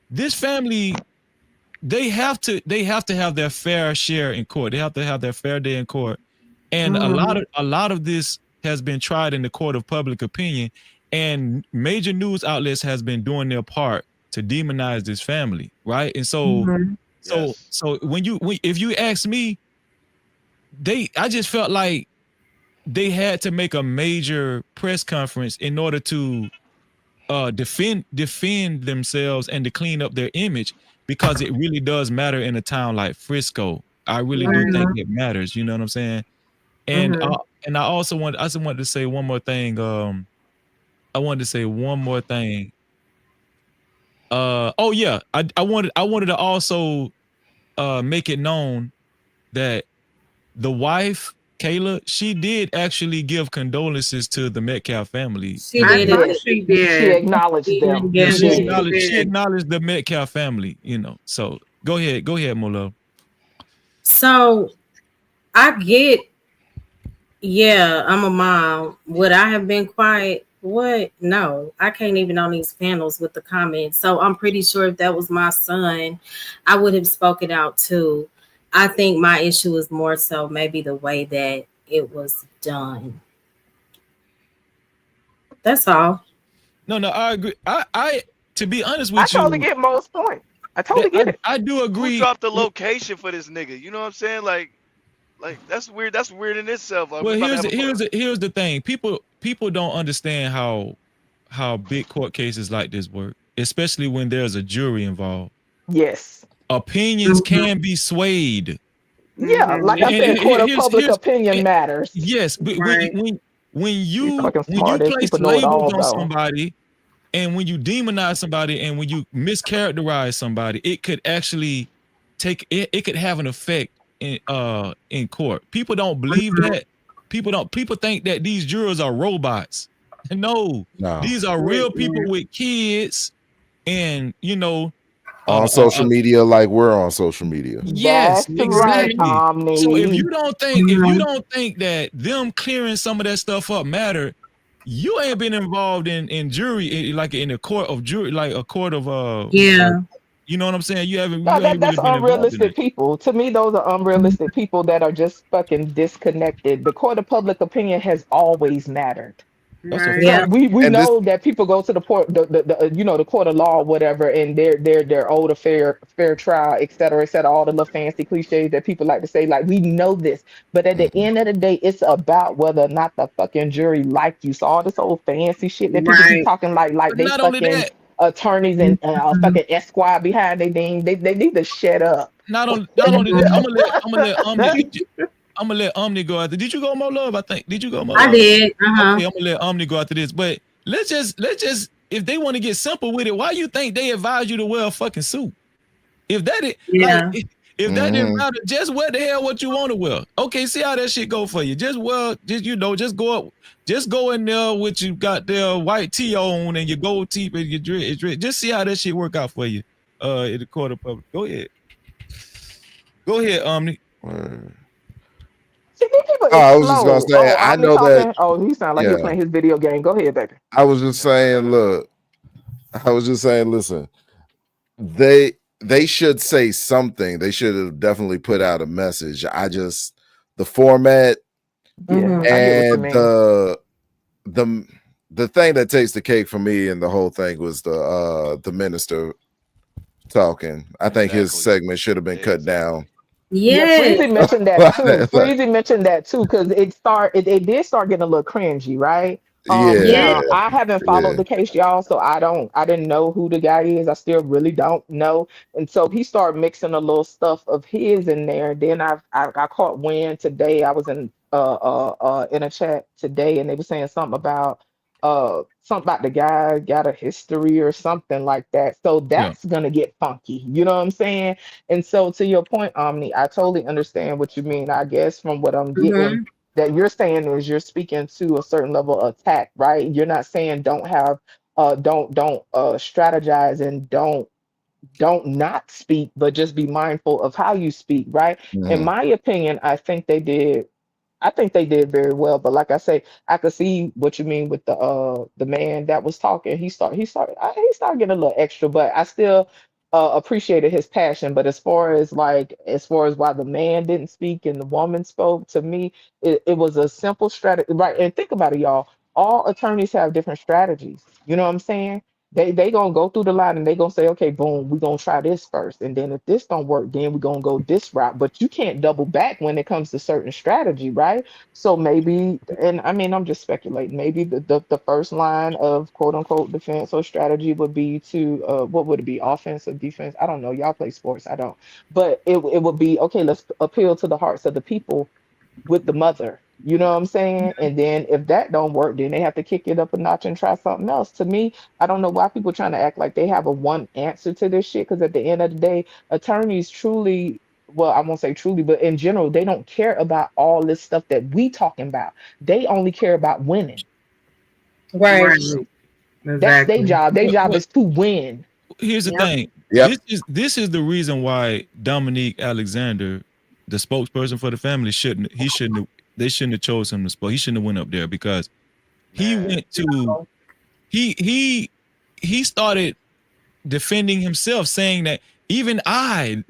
this family, they have to have their fair share in court. They have to have their fair day in court. And a lot of this has been tried in the court of public opinion, and major news outlets has been doing their part to demonize this family, right? And so Yes. when if you ask me, I just felt like they had to make a major press conference in order to defend themselves and to clean up their image, because it really does matter in a town like Frisco. I really do think it matters. You know what I'm saying? And I also wanted to say one more thing. I wanted to say one more thing. Oh yeah, I wanted to also make it known that the wife, Kayla, she did actually give condolences to the Metcalf family. She I did thought it. she She did. acknowledged them. Yeah, she she She did. acknowledged the Metcalf family. So go ahead, Molo. So I get, yeah, I'm a mom. Would I have been quiet? What? No, I can't even on these panels with the comments. So I'm pretty sure if that was my son, I would have spoken out too. I think my issue is more so maybe the way that it was done. That's all. No, I agree. I to be honest I with totally you, get Mo's point. I totally get it. I do Who agree. dropped the location for this nigga? You know what I'm saying? Like that's weird. That's weird in itself. Like, we Well, about to have here's the thing. People don't understand how big court cases like this work, especially when there's a jury involved. Yes. Opinions can be swayed. Yeah, like I said, court of public opinion matters. Yes, but Right. when These you fucking smart ass place people know it all labels on though. somebody, and when you demonize somebody, and when you mischaracterize somebody, it could actually it could have an effect in court. People don't believe that. People think that these jurors are robots. No, No. these are real people with kids, and On social media, like we're on social media. yes, That's right, exactly. So if Omni. you don't think that them clearing some of that stuff up matter, you ain't been involved in jury, like in a court of jury, like a court of Yeah. you know what I'm saying? You ain't No, really that's been involved in unrealistic it. people. To me, those are unrealistic people that are just fucking disconnected. The court of public opinion has always mattered. That's a Yeah. fact. We And this know that people go to the court, the court of law or whatever, and they're owed a fair trial, et cetera, all the little fancy cliches that people like to say. Like, we know this, but at the end of the day, it's about whether or not the fucking jury like you. So all this old fancy shit that people keep Right. talking like But they not only fucking that, attorneys and fucking esquire behind they name. They need to shut up. not only that, I'm gonna let Omni. I'm gonna let Omni go after. Did you go, Mo Love? I think. Did you go, Mo I Love? did. Okay, I'm gonna let Omni go after this. But let's just if they want to get simple with it, why you think they advise you to wear a fucking suit? If that is like Yeah. if that didn't matter, just wear the hell what you want to wear. Okay, see how that shit go for you. Just go in there with you got their white tee on and your gold teeth and your dress. Just see how that shit work out for you. in the court of public. Go ahead, Omni. See, these people Oh, is I was just gonna slow. say, Oh, I Omni know that. talking. Oh, he sound like he Yeah, was playing his video game. Go ahead, baby. I was just saying. Look, I was just saying. Listen, they should say something. They should have definitely put out a message. The format Yeah, I get what you and mean. the thing that takes the cake for me and the whole thing was the minister talking. I think his segment should have been cut down. Yeah, Yes. Freezy mentioned that too. Like, Freezy mentioned that too because it did start getting a little cringy, right? yeah, Now I haven't followed the case, y'all, so I didn't know who the guy is. I still really don't know, and so he started mixing a little stuff of his in there. Then I caught wind today. I was in a chat today, and they were saying something about the guy got a history or something like that. So Yeah. that's gonna get funky. You know what I'm saying? And so, to your point, Omni, I totally understand what you mean. I guess from what I'm getting, that you're saying is you're speaking to a certain level of attack, right? You're not saying don't strategize and don't not speak, but just be mindful of how you speak, right? In Mhm. my opinion, I think they did very well, but like I say, I could see what you mean with the man that was talking. He started getting a little extra, but I still appreciated his passion. But as far as why the man didn't speak and the woman spoke, to me, it was a simple strategy, right? And think about it, y'all. All attorneys have different strategies. You know what I'm saying? They gonna go through the line and they gonna say, okay, boom, we're gonna try this first. And then if this don't work, then we're gonna go this route. But you can't double back when it comes to certain strategy, right? So maybe, and I mean, I'm just speculating, maybe the first line of quote unquote defense or strategy would be to what would it be? Offensive, defense? I don't know. Y'all play sports, I don't. But it would be okay, let's appeal to the hearts of the people with the mother. You know what I'm saying? And then if that don't work, then they have to kick it up a notch and try something else. To me, I don't know why people trying to act like they have a one answer to this shit. Because at the end of the day, attorneys truly, well, I won't say truly, but in general, they don't care about all this stuff that we talking about. They only care about winning. Right. That's their job. Their job is to win. Here's the thing. Yep. This is the reason why Dominique Alexander, the spokesperson for the family, they shouldn't have chosen him to spoke. He shouldn't have went up there because he went to he started defending himself, saying that even I,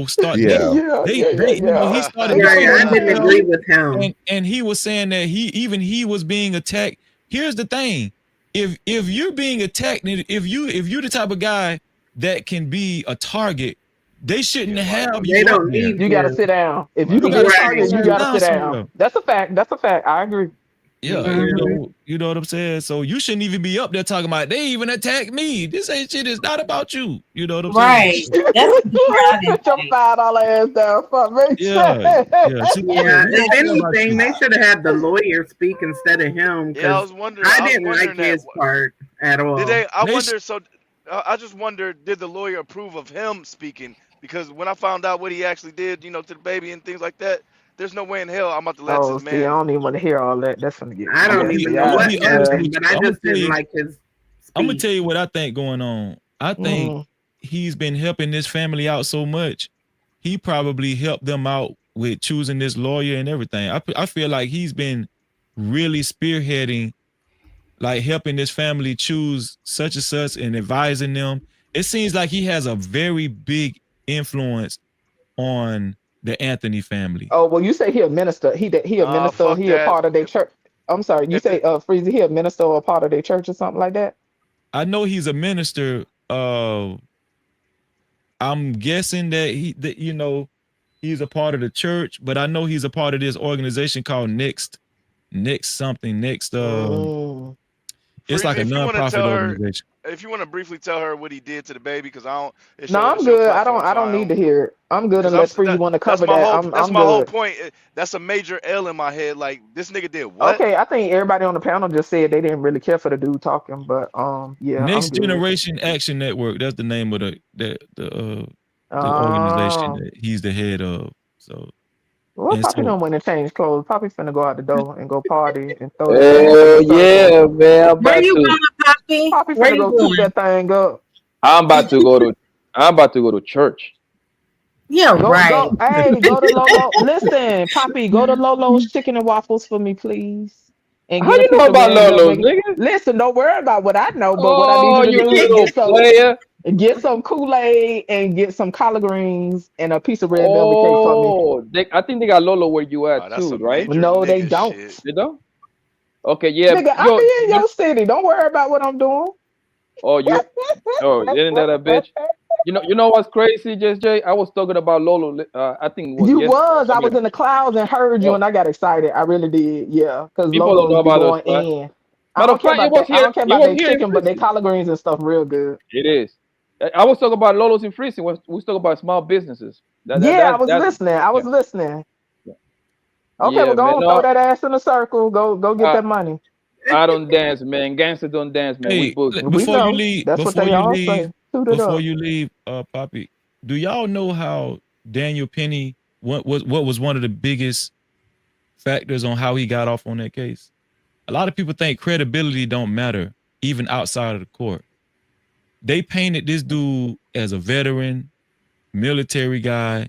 start he started I didn't agree with him. and he was saying that he was being attacked. Here's the thing. If you're being attacked, and if you're the type of guy that can be a target, they shouldn't have you. They don't need You gotta sit down. If you can be a target, you gotta sit down. That's a fact. That's a fact. I agree. Yeah, you know what I'm saying? So you shouldn't even be up there talking about they even attacked me. This ain't shit is not about you. You know what I'm saying? That's Get your $5 ass down. Fuck me. Yeah. If anything, they should have had the lawyer speak instead of him. Yeah, I was wondering. I didn't like his part at all. Did they? I wonder. So I just wonder, did the lawyer approve of him speaking? Because when I found out what he actually did, to the baby and things like that, there's no way in hell I'm about to let Oh, this see, I man. don't even want to hear all that. That's gonna get. I don't even know what happened, but I just didn't like his. I'm gonna tell you what I think going on. I think he's been helping this family out so much. He probably helped them out with choosing this lawyer and everything. I feel like he's been really spearheading, like helping this family choose such and such and advising them. It seems like he has a very big influence on the Anthony family. Oh well, you say he a minister. He a minister. He a part of their church. I'm sorry. You say Freezy. He a minister or a part of their church or something like that. I know he's a minister. I'm guessing that he's a part of the church, but I know he's a part of this organization called Next something. It's like a nonprofit organization. If you want to briefly tell her what he did to the baby, because I don't. No, I'm good. I don't need to hear it. I'm good unless Freezy want to cover that. That's I'm my good. whole point. That's a major L in my head. Like, this nigga did what? Okay, I think everybody on the panel just said they didn't really care for the dude talking, but yeah. Next Generation Action Network. That's the name of the organization that he's the head of. So. Well, Poppy don't want to change clothes. Poppy's finna go out the door and go party and throw yeah, man. Where you going, Poppy? Poppy finna go toot that thing up. I'm about to go to I'm about to go to church. Yeah, right. Hey, go to Lolo. Listen, Poppy, go to Lolo's Chicken and Waffles for me, please. And How get a you know piece of about red Lolo's, velvet. nigga? Listen, don't worry about what I know, but what I need Oh, you to you do is little player. get some Kool-Aid and get some collard greens and a piece of red velvet cake for me. Oh, I think they got Lolo where you Oh, at that's too, some right? major No, they nigga don't. shit. You know? Okay, yeah. Nigga, I Yo, be in your city. Don't worry about what I'm doing. oh, isn't that a bitch? You know what's crazy, Just Jay? I was talking about Lolo. I think it was You yesterday or was. I something. was in the clouds and heard you, Yo, and I got excited. I really did. Yeah, because people don't Lolo's know be about us, going but in. I matter don't of care fact, it about was that. I here. don't care It about was their here in chicken, but their Frisbee. collard greens and stuff real good. It is. I was talking about Lolo's in Frisbee. We was talking about small businesses. Yeah, I was That's listening. I yeah, was listening. Okay, well, yeah, man. go on, throw No, that ass in a circle. Go get I, that money. I don't dance, man. Gangsters don't dance, man. We Hey, boogie. We know. That's what before they you all leave, say. Toot it up. Poppy, do y'all know how Daniel Penny what was one of the biggest factors on how he got off on that case? A lot of people think credibility don't matter even outside of the court. They painted this dude as a veteran, military guy.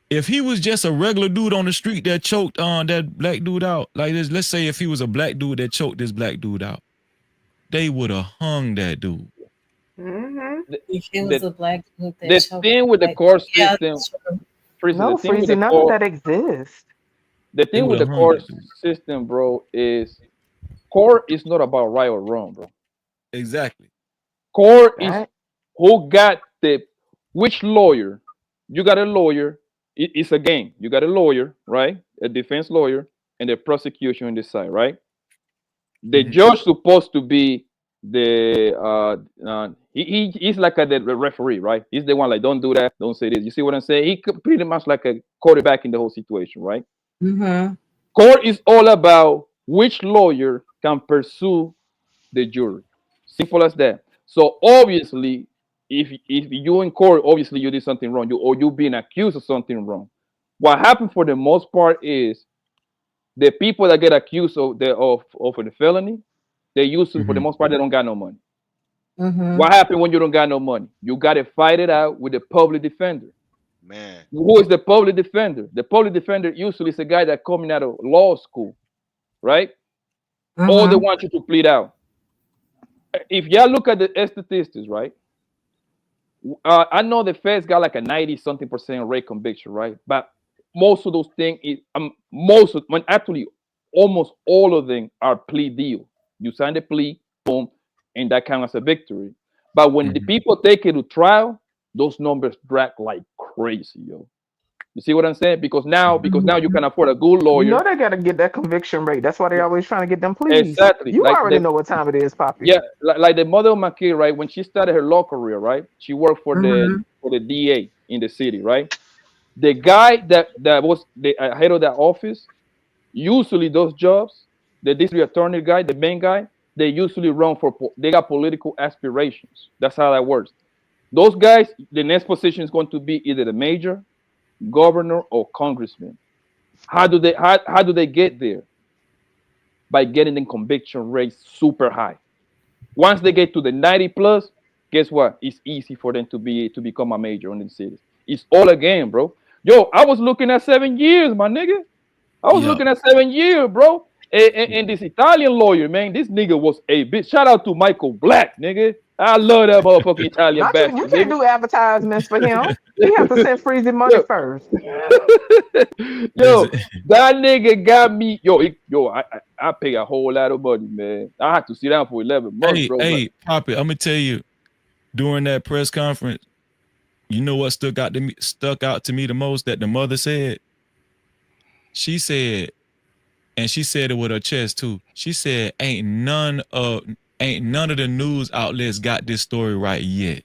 If he was just a regular dude on the street that choked that black dude out, like this, let's say if he was a black dude that choked this black dude out, they would have hung that dude. Mm-hmm. If it was The, a black dude that the choked thing with the like, court yeah, system, true. Freezy, No, Freezy, none of that exists. the They thing would with have the hung court that dude. system, bro, is court is not about right or wrong, bro. Exactly. Court is Right? who got the which lawyer. You got a lawyer. It's a game. You got a lawyer, right? A defense lawyer, and the prosecution on this side, right? The judge supposed to be the he's like the referee, right? He's the one like don't do that, don't say this. You see what I'm saying? Pretty much like a quarterback in the whole situation, right? Mm-hmm. Court is all about which lawyer can pursue the jury. Simple as that. So obviously, if you in court, obviously you did something wrong, you being accused of something wrong. What happened for the most part is the people that get accused of the felony, they usually for the most part they don't got no money. Mm-hmm. What happened when you don't got no money? You got to fight it out with the public defender. Man. Who is the public defender? The public defender usually is a guy that coming out of law school, right? Or they Mm-hmm. want you to plead out. If y'all look at the statistics, right? I know the feds got like a 90 something percent rate conviction, right? But most of those things is actually almost all of them are plea deal. You sign the plea, boom, and that counts as a victory. But when the people take it to trial, those numbers drag like crazy, yo. You see what I'm saying? Because now you can afford a good You know lawyer. they gotta get that conviction rate. That's why they always trying to get them pleas. Exactly. You already know what time it is, Poppy. Yeah, like the mother of my kid, right? When she started her law career, right? She worked for Mm-hmm. the DA in the city, right? The guy that was the head of that office, usually those jobs, the district attorney guy, the main guy, they usually run they got political aspirations. That's how that works. Those guys, the next position is going to be either the major, governor, or congressman. How do they get there? By getting the conviction rate super high. Once they get to the 90 plus, guess what? It's easy for them to become a major in the cities. It's all a game, bro. Yo, I was looking at 7 years, my nigga. I was looking at 7 years, bro. And this Italian lawyer, man, this nigga was a bitch. Shout out to Michael Black, nigga. I love that motherfucking Italian Not you. You bastard, can't nigga. do advertisements for him. He have to send Freezy money first. Yo, that nigga got me. I pay a whole lot of money, man. I had to sit down for 11 months, bro. Hey, Poppy, I'm gonna tell you, during that press conference, you know what stuck out to me the most that the mother said? She said, and she said it with her chest too. She said, ain't none of the news outlets got this story right yet.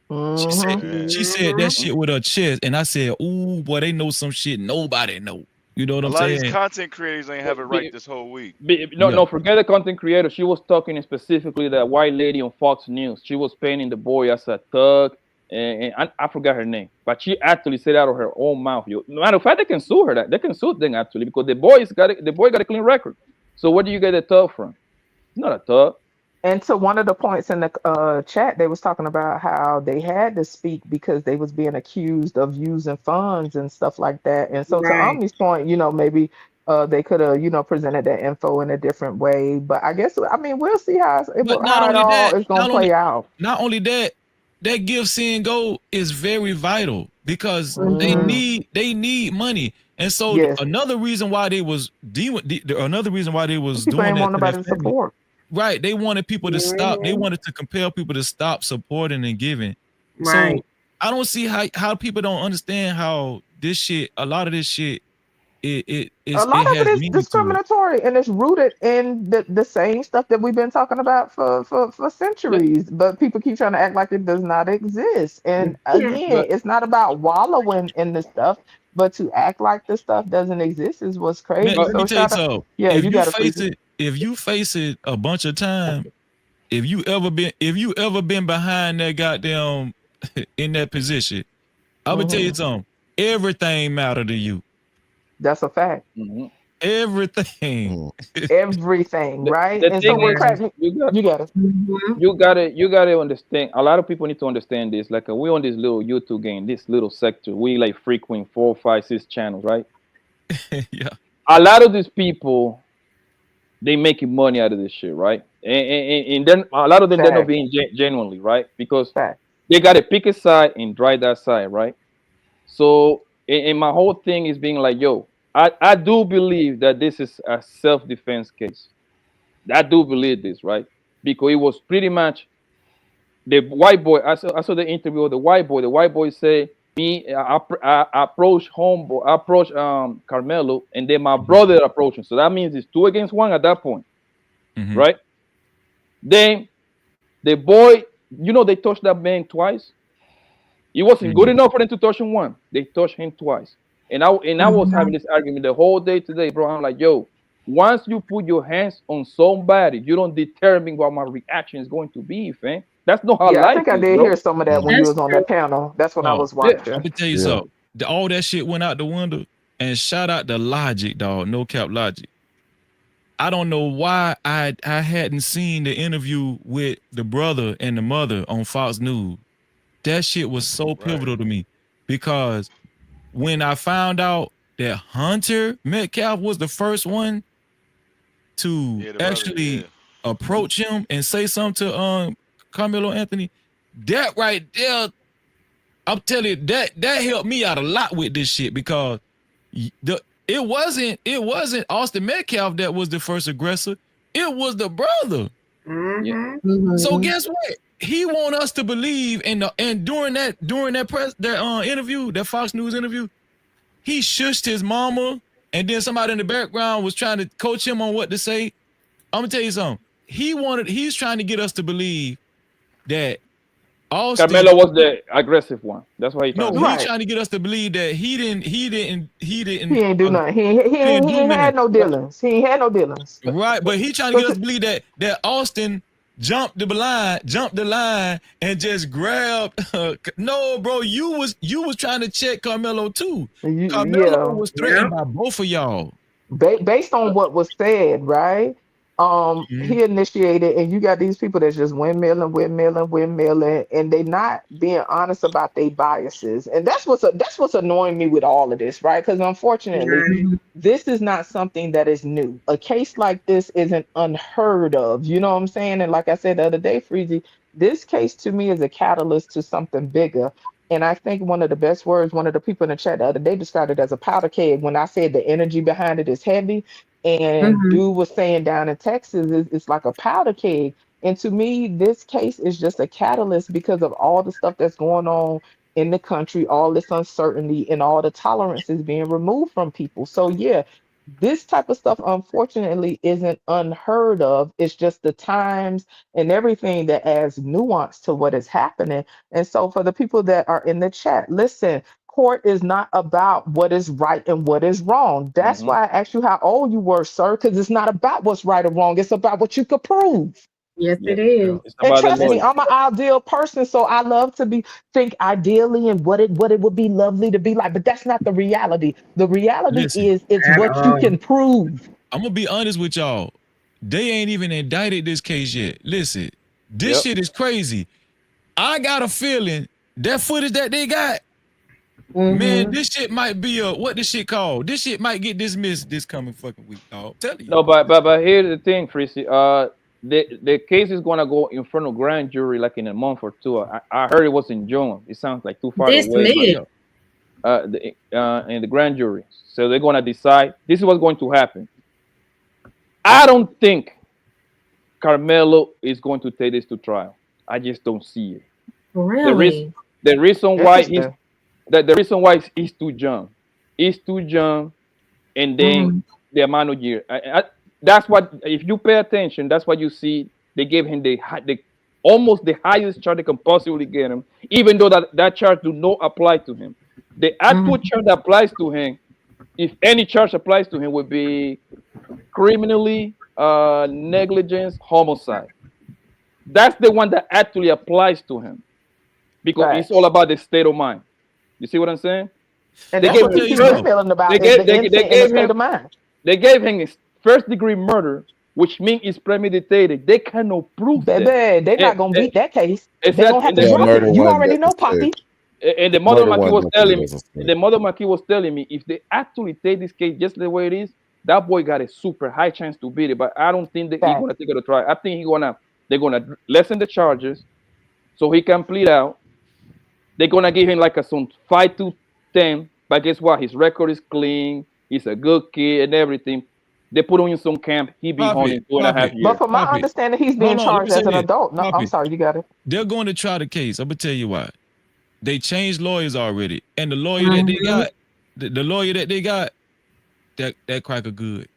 She said that shit with her chest, and I said, ooh, boy, they know some shit nobody know. You know what A I'm lot of these saying? content creators ain't have it right this whole week. No, forget the content creator. She was talking specifically that white lady on Fox News. She was painting the boy as a thug, and I forgot her name, but she actually said out of her own mouth. Matter of fact, they can sue her. They can sue them actually because the boy got a clean record. So where do you get the thug from? It's not a thug. And to one of the points in the chat, they was talking about how they had to speak because they was being accused of using funds and stuff like that. And so to Right. Omni's point, maybe they could have, presented that info in a different way. But I guess, I mean, we'll see But not how it only all that, is gonna play out. not only that, that give see and go is very vital because they Mhm. need money. And so Yes. another reason why they was another reason why they was People doing ain't that want to their nobody to family. support. Right. They wanted people to stop. They Mhm. wanted to compel people to stop supporting and giving. Right. So I don't see how people don't understand how this shit, a lot of this shit, it A lot of it has is meaning to it. discriminatory and it's rooted in the same stuff that we've been talking about for centuries. But people keep trying to act like it does not exist. And again, But it's not about wallowing in the stuff, but to act like the stuff doesn't exist is what's Man, crazy. let me So tell you shout out. something. Yeah, you got to freeze it. If you face it a bunch of time, if you ever been behind that goddamn in that position, I'm gonna tell you Mhm. something. Everything matter to you. That's a fact. Everything. Everything, right? the And so thing what is, cracked me, you got it. you gotta understand. A lot of people need to understand this. Like we on this little YouTube game, this little sector. We like frequent 4, 5, 6 channels, right? Yeah. A lot of these people, they making money out of this shit, right? And then a lot of them they're not Fact. being genuinely, right? Because Fact. they gotta pick a side and drive that side, right? So and my whole thing is being like, yo, I do believe that this is a self-defense case. I do believe this, right? Because it was pretty much the white boy. I saw the interview with the white boy. The white boy say me, I approach homeboy, I approach Carmelo, and then my brother approach him. So that means it's 2 against 1 at that point, right? Then the boy, they touched that man twice. It wasn't good enough for them to touch him one. They touched him twice. And I was having this argument the whole day today, bro. I'm like, yo, once you put your hands on somebody, you don't determine what my reaction is going to be, fam. That's not how Yeah, I think life I is, did bro. hear some of that when you was on that panel. That's when I Oh, was yeah. watching. I'm gonna tell you Yeah. something. All that shit went out the window. And shout out to Logic, dog. No cap Logic. I don't know why I hadn't seen the interview with the brother and the mother on Fox News. That shit was so pivotal to me because when I found out that Hunter Metcalf was the first one to Yeah, the brother. actually Yeah. approach him and say something to Carmelo Anthony, that right there, I'm telling you, that helped me out a lot with this shit because it wasn't Austin Metcalf that was the first aggressor. It was the brother. Mm-hmm. So guess what? He want us to believe and during that interview, that Fox News interview, he shushed his mama, and then somebody in the background was trying to coach him on what to say. I'm gonna tell you something. He's trying to get us to believe that Austin. Carmelo was the aggressive one. That's why he trying No, to he's Right. trying to get us to believe that he didn't He ain't do nothing. He didn't do ain't nothing. had no dealings. He ain't had no dealings. Right, but he trying to get us to believe that Austin jumped the line, and just grabbed. No, bro, you was trying to check Carmelo too. Carmelo Yeah. was threatened by both of y'all. Based on what was said, right? He initiated, and you got these people that's just windmilling, and they not being honest about their biases, and that's what's annoying me with all of this, right? Because unfortunately, this is not something that is new. A case like this isn't unheard of. You know what I'm saying? And like I said the other day, Freezy, this case to me is a catalyst to something bigger. And I think one of the best words, one of the people in the chat the other day described it as a powder keg. When I said the energy behind it is heavy, and dude was saying down in Texas, it's like a powder keg. And to me, this case is just a catalyst because of all the stuff that's going on in the country, all this uncertainty, and all the tolerance is being removed from people. So, yeah, this type of stuff, unfortunately, isn't unheard of. It's just the times and everything that adds nuance to what is happening. And so, for the people that are in the chat, listen, court is not about what is right and what is wrong. That's why I asked you how old you were, sir, because it's not about what's right or wrong. It's about what you could prove. Yes, it is. It's And about the trust me, logic. I'm an ideal person, so I love to think ideally and what it would be lovely to be like. But that's not the reality. The reality Listen, is it's At what you all. can prove. I'm gonna be honest with y'all. They ain't even indicted this case yet. Listen, this shit is crazy. I got a feeling that footage that they got, man, this shit might be what this shit called? This shit might get dismissed this coming fucking week, dog. I'm telling you. No, but here's the thing, Freezy. The case is gonna go in front of grand jury like in a month or two. I heard it was in June. It sounds like too far away. But, in the grand jury, so they're gonna decide. This is what's going to happen. I don't think Carmelo is going to take this to trial. I just don't see it. Really? The reason why he's too young. He's too young, and then the amount of years. That's what, if you pay attention, that's what you see. They gave him the almost the highest charge they can possibly get him, even though that charge do not apply to him. The actual charge that applies to him, if any charge applies to him, would be criminally negligence, homicide. That's the one that actually applies to him, because it's all about the state of mind. You see what I'm saying? And that's what he's feeling about. They gave him his first-degree murder, which means it's premeditated. They cannot prove that. They're not gonna beat that case. They're gonna have to drop it. You already know, Poppy. And the mother Maki was telling me, if they actually take this case just the way it is, that boy got a super high chance to beat it. But I don't think that he's gonna take it to trial. I think they're gonna lessen the charges so he can plead out. They're gonna give him like some 5 to 10. But guess what? His record is clean. He's a good kid and everything. They put him in some camp. He be home in 2.5 years. But from my understanding, he's being charged as an adult. No, I'm sorry, you got it. They're going to try the case. I'm gonna tell you why. They changed lawyers already, and the lawyer that they got, the lawyer that they got, that cracker good.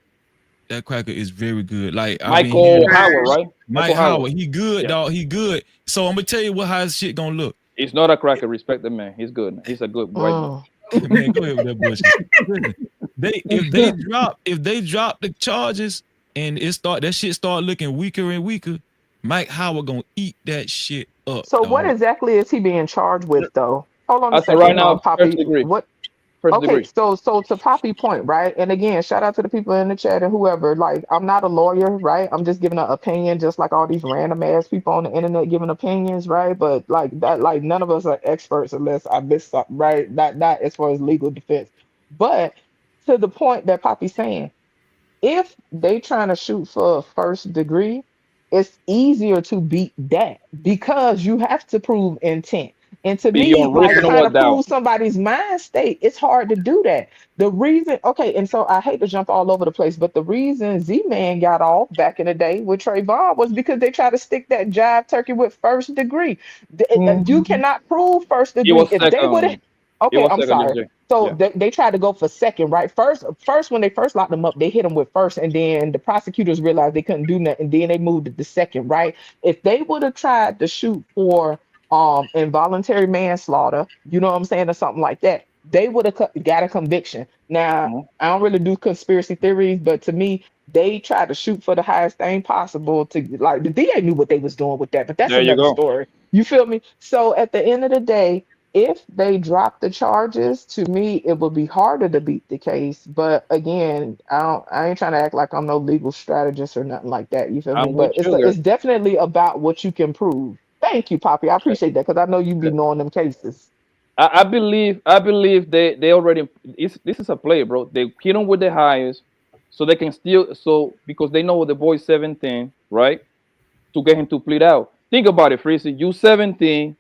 That cracker is very good. Like Michael Howard, right? Mike Howard. He good, dog. He good. So I'm gonna tell you how his shit gonna look. He's not a cracker. Respect the man. He's good. He's a good boy. Man, go ahead with that bullshit. If they drop the charges and that shit start looking weaker and weaker, Mike Howard gonna eat that shit up. So what exactly is he being charged with, though? Hold on a second, right now, Poppy. first degree. Okay, degree. So to Poppy point, right? And again, shout out to the people in the chat and whoever. Like, I'm not a lawyer, right? I'm just giving an opinion, just like all these random ass people on the internet giving opinions, right? But like that, like none of us are experts unless I missed something, right? Not as far as legal defense. But to the point that Poppy's saying, if they trying to shoot for a first degree, it's easier to beat that because you have to prove intent. And to me, like trying to prove somebody's mind state, it's hard to do that. The reason, okay, and so I hate to jump all over the place, but the reason Z-Man got off back in the day with Trayvon was because they tried to stick that jive turkey with first degree. You cannot prove first degree. If they would have, okay, I'm sorry. So they tried to go for second, right? First, when they first locked them up, they hit them with first, and then the prosecutors realized they couldn't do nothing, and then they moved it to second, right? If they would have tried to shoot for involuntary manslaughter, you know what I'm saying, or something like that, they would have got a conviction. Now, I don't really do conspiracy theories, but to me, they tried to shoot for the highest thing possible to, like, the DA knew what they was doing with that, but that's another story. You feel me? So at the end of the day, if they drop the charges, to me, it would be harder to beat the case. But again, I ain't trying to act like I'm no legal strategist or nothing like that. You feel me? But it's definitely about what you can prove. Thank you, Poppy. I appreciate that because I know you be knowing them cases. I believe they already. This is a play, bro. They hit them with the highest, so they can still because they know the boy's 17, right? To get him to plead out. Think about it, Freezy. You 17.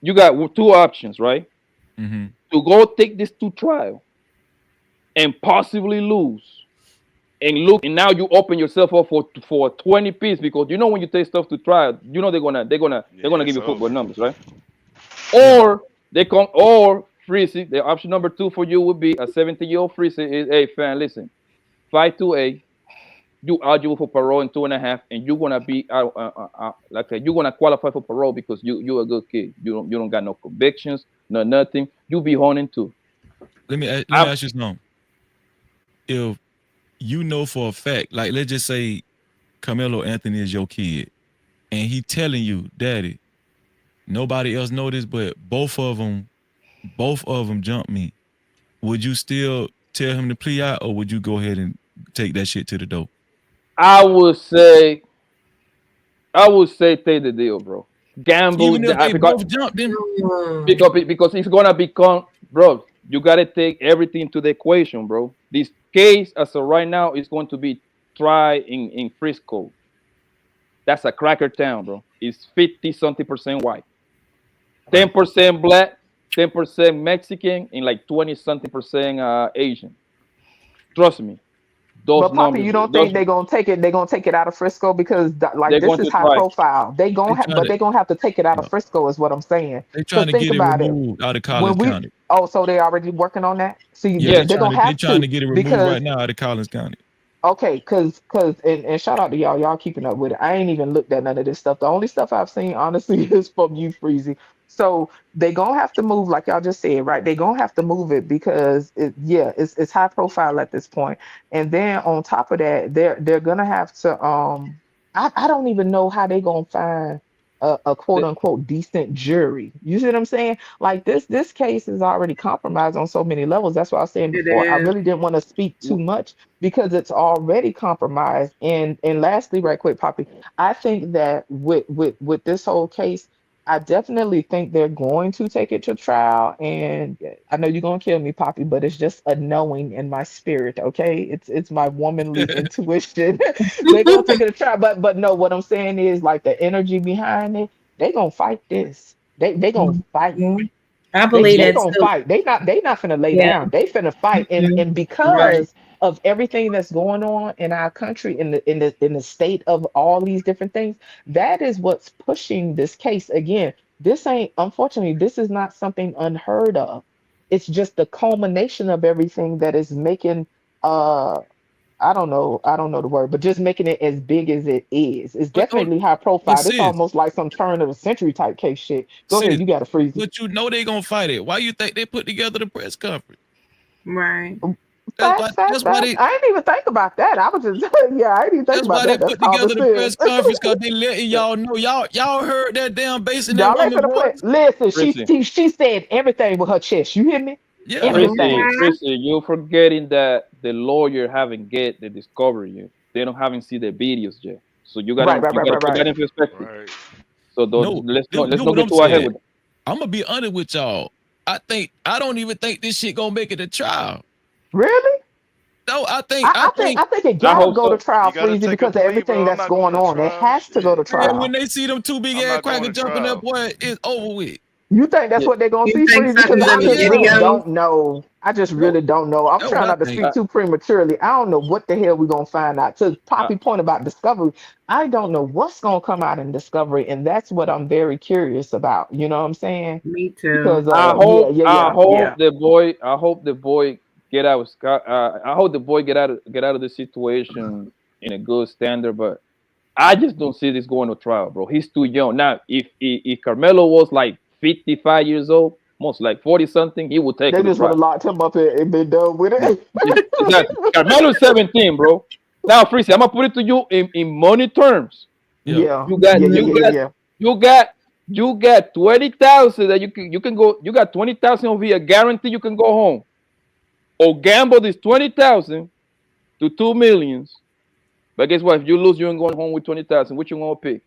You got 2 options, right? Mm-hmm. To go take this to trial and possibly lose, and now you open yourself up for a 20 piece, because you know when you take stuff to trial, you know they're gonna give you football numbers, right? Or Freezy, the option number 2 for you would be a 17-year-old Freezy is, hey fan, listen, 5-8. You eligible for parole in 2.5, and you're gonna be you're gonna qualify for parole because you're a good kid. You don't got no convictions, no nothing. You be honing too. Let me ask you something. If you know for a fact, like let's just say Carmelo Anthony is your kid, and he telling you, Daddy, nobody else know this, but both of them jumped me. Would you still tell him to plea out, or would you go ahead and take that shit to the door? I would say take the deal, bro. Gamble Even if they both jumped in. because it's gonna become, bro. You gotta take everything into the equation, bro. This case, as of right now, is going to be tried in Frisco. That's a cracker town, bro. It's 50 something percent white, 10% black, 10% Mexican, and like 20 something percent Asian. Trust me, those But Poppy, numbers, you don't those think they're gonna take it? They're gonna take it out of Frisco because like they're this going is to high try. profile. They trying But to they're gonna have to take it out of Frisco, is what I'm saying. they Because trying to think get it about it. removed out of When Collins we County. so they already working on that. See, Yeah, they're gonna they have trying to to get it removed because right now out of Collins County. okay, cause and shout out to y'all. Y'all keeping up with it. I ain't even looked at none of this stuff. The only stuff I've seen, honestly, is from you, Freezy. So they gonna have to move, like y'all just said, right? They gonna have to move it because it's high profile at this point. And then on top of that, they're gonna have to I don't even know how they gonna find a quote unquote decent jury. You see what I'm saying? Like this case is already compromised on so many levels. That's what I was saying It before. I is. really didn't want to speak too much because it's already compromised. And lastly, right quick, Poppy, I think that with this whole case, I definitely think they're going to take it to trial. And I know you're gonna kill me, Poppy, but it's just a knowing in my spirit, okay? It's my womanly intuition. They're gonna take it to trial. But no, what I'm saying is like the energy behind it, they gonna fight this. They gonna fight. I They believe they that gonna too. fight. They not finna lay Yeah. down. They finna fight. And Right. because of everything that's going on in our country, in the state of all these different things, that is what's pushing this case. Again, this ain't unfortunately, this is not something unheard of. It's just the culmination of everything that is making I don't know the word, but just making it as big as it is. It's But definitely high but profile. It's sis, almost like some turn of the century type case shit. Go ahead, sis, you gotta freeze it. but you know they gonna fight it. Why you think they put together the press conference? Right. Facts. That's why they I didn't even think about that. I was just, yeah, I didn't even think that's about why they that. That's put common together the sense. press conference because they letting y'all know y'all heard that damn bass in that Y'all ain't woman finna play. voice. Listen, Chrissy, she said everything with her chest. You hear me? Yeah. Everything. Chrissy, you're forgetting that the lawyer haven't get the discovery yet. They don't haven't see the videos yet. So Right, right, you right, gotta right, put right. that in perspective. Right. So No, let's do not what get I'm too ahead saying. with it. I'm gonna be honest with y'all. I don't even think this shit gonna make it to trial. Really? No, I think I think it I gotta hope go to so. trial, You gotta Freezy, take a because of plea, everything bro. I'm that's not going going to on. It trial. has to go to Shit. man, when trial. they see them two big I'm ass not going crackers to jumping up, trial. boy, it's over with. You think that's Yeah. what they're gonna You see, think Freezy? Because something's I in Hell the just yeah. really videos? don't know. I just No, really don't know. I'm that's what trying I not to think. speak too prematurely. I don't know what the hell we're gonna find out. To I, Poppy point about discovery, I don't know what's gonna come out in discovery, and that's what I'm very curious about. You know what I'm saying? Me too. Because yeah. I hope the boy get out. I hope the boy get out of the situation in a good standard. But I just don't see this going to trial, bro. He's too young. Now, if Carmelo was like 55 years old, most like 40 something, he would take They it to just would trial. have locked him up and been done with it. Exactly. Carmelo's 17, bro. Now, Freezy, I'm gonna put it to you in money terms. Yeah. Yeah, You got yeah, yeah, you yeah, got yeah. you got you got 20,000 that you can go. You got 20,000 over here, guarantee you can go home or gamble this 20,000 to 2 millions. But guess what? If you lose, you ain't going home with 20,000. Which you gonna pick?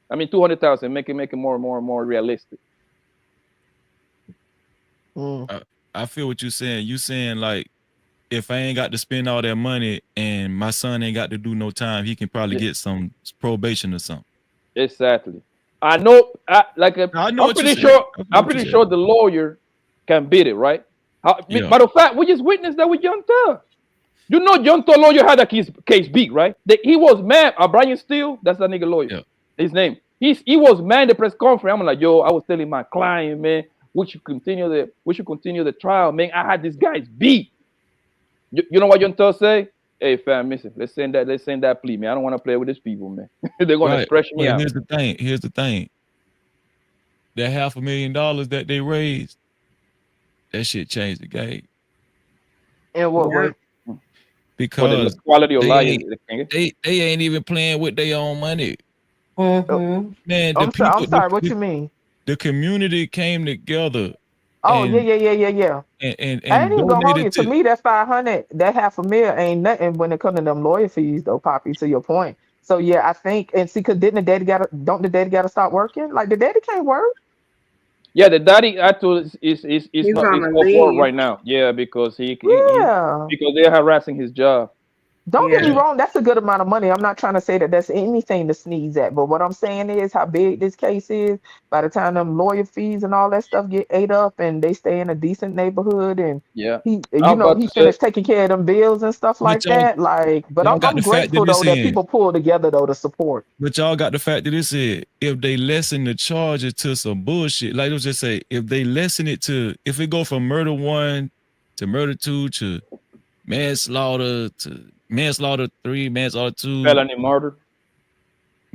I mean, 200,000. Make it more realistic. Mm. I feel what you're saying. You saying like if I ain't got to spend all that money and my son ain't got to do no time, he can probably Yeah, get some probation or something. exactly. I know. I know I'm what you're pretty saying. sure. I feel I'm what you're pretty saying. sure the lawyer can beat it, right? Yeah. Matter of fact, we just witnessed that with Young Thug. You know, Young Thug lawyer had that case beat, right? He was mad. Brian Steele, that's that nigga lawyer. Yeah. His name. He was mad in the press conference. I'm like, yo, I was telling my client, man, we should continue the trial, man. I had this guy's beat. You know what Young Thug say? Hey fam, listen, let's send that plea, man. I don't want to play with these people, man. They're gonna Right. stretch me But out. here's the thing. That $500,000 that they raised, that shit changed the game. In what Yeah. way? For the Because quality of they life. ain't even playing with their own money. Oh, Man, I'm sorry. I'm sorry. What you mean? the community came together Oh yeah, and yeah, yeah, yeah, yeah. I ain't and even gonna hold donated you. To to. me, that 500, that half a mil ain't nothing when it comes to them lawyer fees, though, Poppy. To your point. So yeah, I think and see, cause didn't the daddy don't the daddy gotta stop working? Like the daddy can't work. Yeah, the daddy actually is He's not on is a off work leave. right now. Yeah, because he Yeah. because they're harassing his job. Don't get me Yeah. wrong, that's a good amount of money. I'm not trying to say that that's anything to sneeze at, but what I'm saying is how big this case is. By the time them lawyer fees and all that stuff get ate up and they stay in a decent neighborhood and Yeah, he, I was about he to say. finished taking care of them bills and stuff But like that. Like, but y'all got I'm the fact that grateful it's though that in. people pull together though to support. But y'all got the fact that it's in. If they lessen the charges to some bullshit, like let's just say, if they lessen it to, if it go from murder 1 to murder 2 to manslaughter 3, manslaughter 2, Felony murder.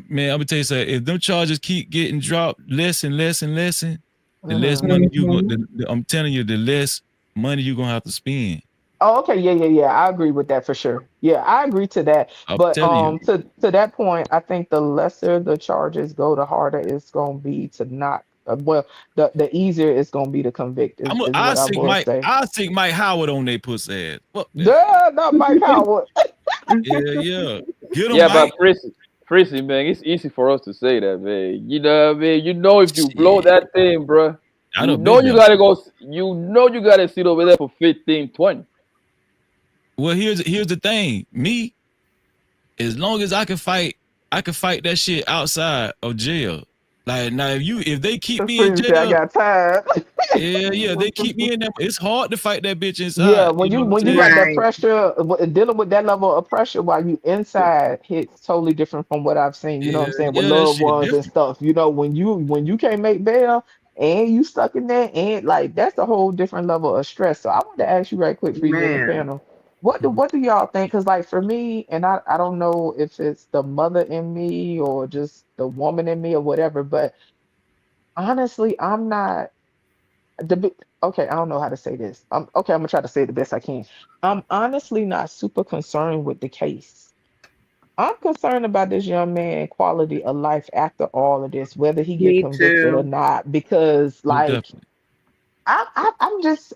man, I'm gonna tell you something. If them charges keep getting dropped less and less and less, the less Mhm. money you going. I'm telling you, the less money you gonna have to spend. Oh, okay, yeah, yeah, yeah. I agree with that for sure. Yeah, I agree to that. I'm But telling you. to that point, I think the lesser the charges go, the harder it's gonna be to not. Well, the easier it's gonna be to convict is I what I stick will Mike. say. I stick Mike Howard on they pussy ass. Fuck that. Duh, not Mike Howard. Yeah, yeah. Get him, Yeah, but Mike. Prissy, man, it's easy for us to say that, man. You know what I mean? You know, if you blow that thing, bro, I'd you have know been you there. gotta go. You know you gotta sit over there for 15, 20. Well, here's the thing. Me, as long as I can fight that shit outside of jail. Like now, if they keep me in Previously, I jail, got tired. yeah, they keep me in there. It's hard to fight that bitch Yeah, inside. You know what I'm when you saying? got that Right. pressure, dealing with that level of pressure while you inside hits totally different from what I've seen. You know what Yeah, I'm saying with yeah, that loved shit ones and different. stuff. You know when you can't make bail and you stuck in there and like that's a whole different level of stress. So I want to ask you right quick, Freezy in the Man. panel, what do y'all think? Because like for me, and I don't know if it's the mother in me or just the woman in me or whatever, but honestly, I'm not okay, I don't know how to say this. Okay, I'm gonna try to say it the best I can. I'm honestly not super concerned with the case. I'm concerned about this young man quality of life after all of this, whether he get Me convicted or too. not, because Most like definitely. I'm just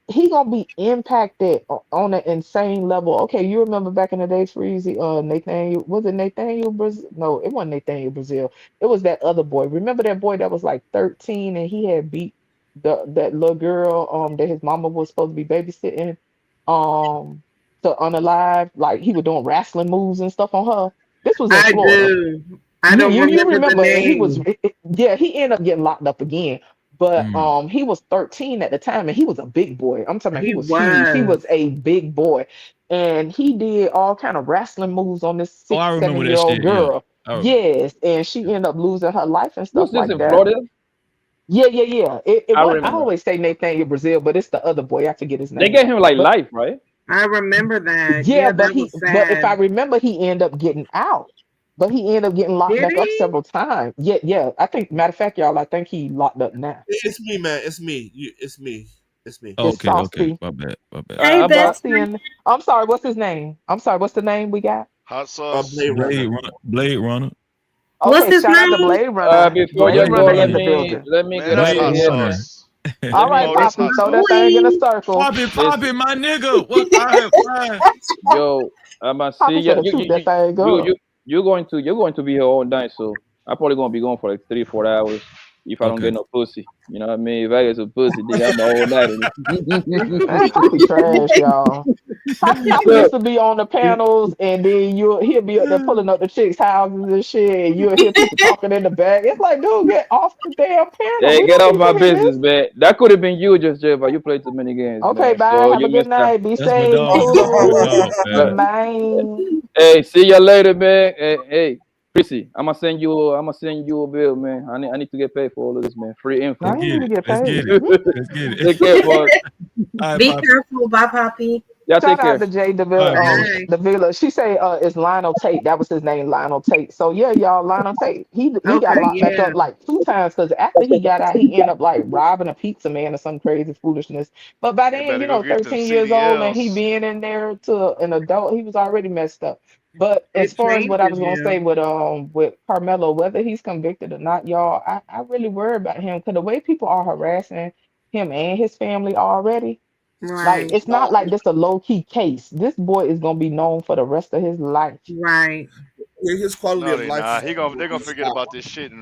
he gonna be impacted on an insane level. Okay, you remember back in the day, Freezy, Nathaniel, was it Nathaniel Brazil? No, it wasn't Nathaniel Brazil. It was that other boy. Remember that boy that was like 13 and he had beat that little girl that his mama was supposed to be babysitting um to unalive, like he was doing wrestling moves and stuff on her. This was in I Florida. do. I don't You remember the remember, and he was name. yeah, he ended up getting locked up again. But Mm. he was 13 at the time, and he was a big boy. I'm talking about he He was huge. He was. was a big boy, and he did all kind of wrestling moves on this Oh, I six, remember seven that year old shit. Yeah. girl. I remember. Yes, and she ended up losing her life and stuff What's this like in that. Florida? Yeah, yeah, yeah. It I wasn't. I remember. always say Nathaniel Brazil, but it's the other boy. I forget his They name. gave him like But life, right? I remember that. yeah, Yeah, that was but if I sad. remember, he ended up getting out. But he ended up getting locked Did back up he? several times. Yeah, yeah. I think, matter of fact, y'all, I think he locked up now. It's me, man. It's me. It's me. It's me. It's Okay, okay. Saucy. My bad. My bad. Hey, About best Saucy friend. and I'm sorry, what's his name? I'm sorry, what's the name we got? Hot sauce. Blade Runner. Blade Runner. What's Okay, his shout out to name? Blade Runner. before you Blade Blade go, Runner let in the Runner. me building. let me Man, get that's up Blade in hot here, Runner. man. sauce. All Let me right, know It's that's Poppy, hot throw that sauce. thing in a Boy. circle. Poppy, Listen, my nigga. What I have fine. yo, I'ma see Poppy you. finna shoot that thing up. You're going to be here all night, so I'm probably gonna be gone for like 3, 4 hours if I don't Okay. get no pussy. You know what I mean? If I get some pussy, nigga, I'm the whole night in Man, it. Poppy trash, y'all. Poppy So, used to be on the panels, and then he'll be up there pulling up the chicks' houses and shit. And you'll hear people talking in the back. It's like, dude, get off the damn panel. hey, We get don't off need to my hear this. business, man. That could have been you just, Jeff, but you played too many games, Okay, man. bye. So Have you a good missed out. night. Be That's my safe. dog. That's my Toodles. dog, man. But Man. hey, see you later, man. Hey, Chrissy, I'm gonna send you a bill, man. I need to get paid for all of this, man. Free Now info. you Let's get need to it. get Let's paid. get it. Let's get it. Take care, boss. All right, Be Poppy. careful. Bye, Poppy. Yeah, Shout take out care. to Jay All Davila, right, bro. Bye. Davila. She say it's Lionel Tate. That was his name, Lionel Tate. So yeah, y'all, Lionel Tate. He got Okay, locked back yeah. up like 2 times because after he got out, he ended up like robbing a pizza man or some crazy foolishness. But by They then, better go get them 13 years old and he CDLs. being in there to an adult, he was already messed up. But as It far as what I changes was gonna say you. with Carmelo, whether he's convicted or not, y'all, I really worry about him because the way people are harassing him and his family already, like Right. it's not like this a low key case. This boy is gonna be known for the rest of his life. Right. His quality No, of they life not. is They're gonna gonna forget stop. about this shit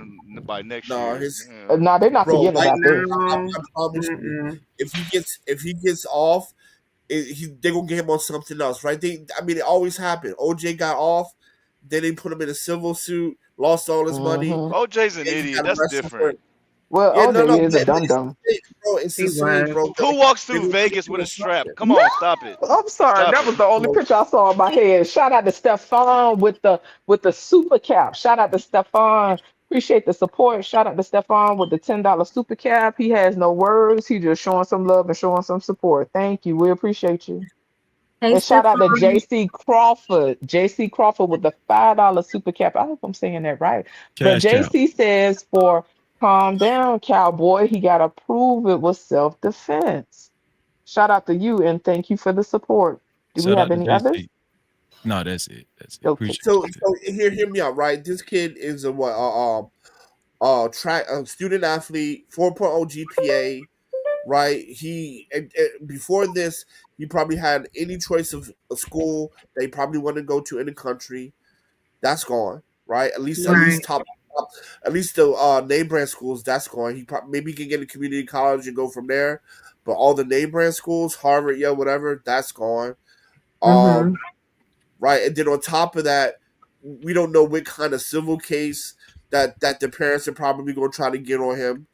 by next No, year. his Yeah. Now they're not bro, forgetting like about this. No. I promise you, if he gets off, they gonna get him on something else, right? I mean, it always happened. OJ got off, then they put him in a civil suit, lost all his money, OJ's an and he idiot. got That's arrested for different. it. Well, Yeah, no, OJ no, is a dum dum. bro, it's He the same, was. bro. Who walks They through gonna put Vegas him with on a strap? something. Come on, stop it. I'm sorry, Stop that it. was the only picture I saw in my head. Shout out to Stefan with the super cap. Shout out to Stefan. Appreciate the support. Shout out to Stefan with the $10 super cap. He has no words. He just showing some love and showing some support. Thank you. We appreciate you. Hey, And shout out to Stephon. JC Crawford. JC Crawford with the $5 super cap. I hope I'm saying that right. But Cash out. JC says for calm down, cowboy. He gotta prove it was self-defense. Shout out to you and thank you for the support. Do we Shout have out to any others? JC. No, that's it. That's it. Okay. Appreciate So, you. hear me out, right? This kid is a what? Track student athlete, 4.0 GPA, right? Before this, he probably had any choice of a school that he probably wanted to go to in the country. That's gone, right? At least Right. top at least the name brand schools. That's gone. Maybe he can get a community college and go from there. But all the name brand schools, Harvard, yeah, whatever, that's gone. Mm-hmm. Right, and then on top of that, we don't know what kind of civil case that the parents are probably going to try to get on him,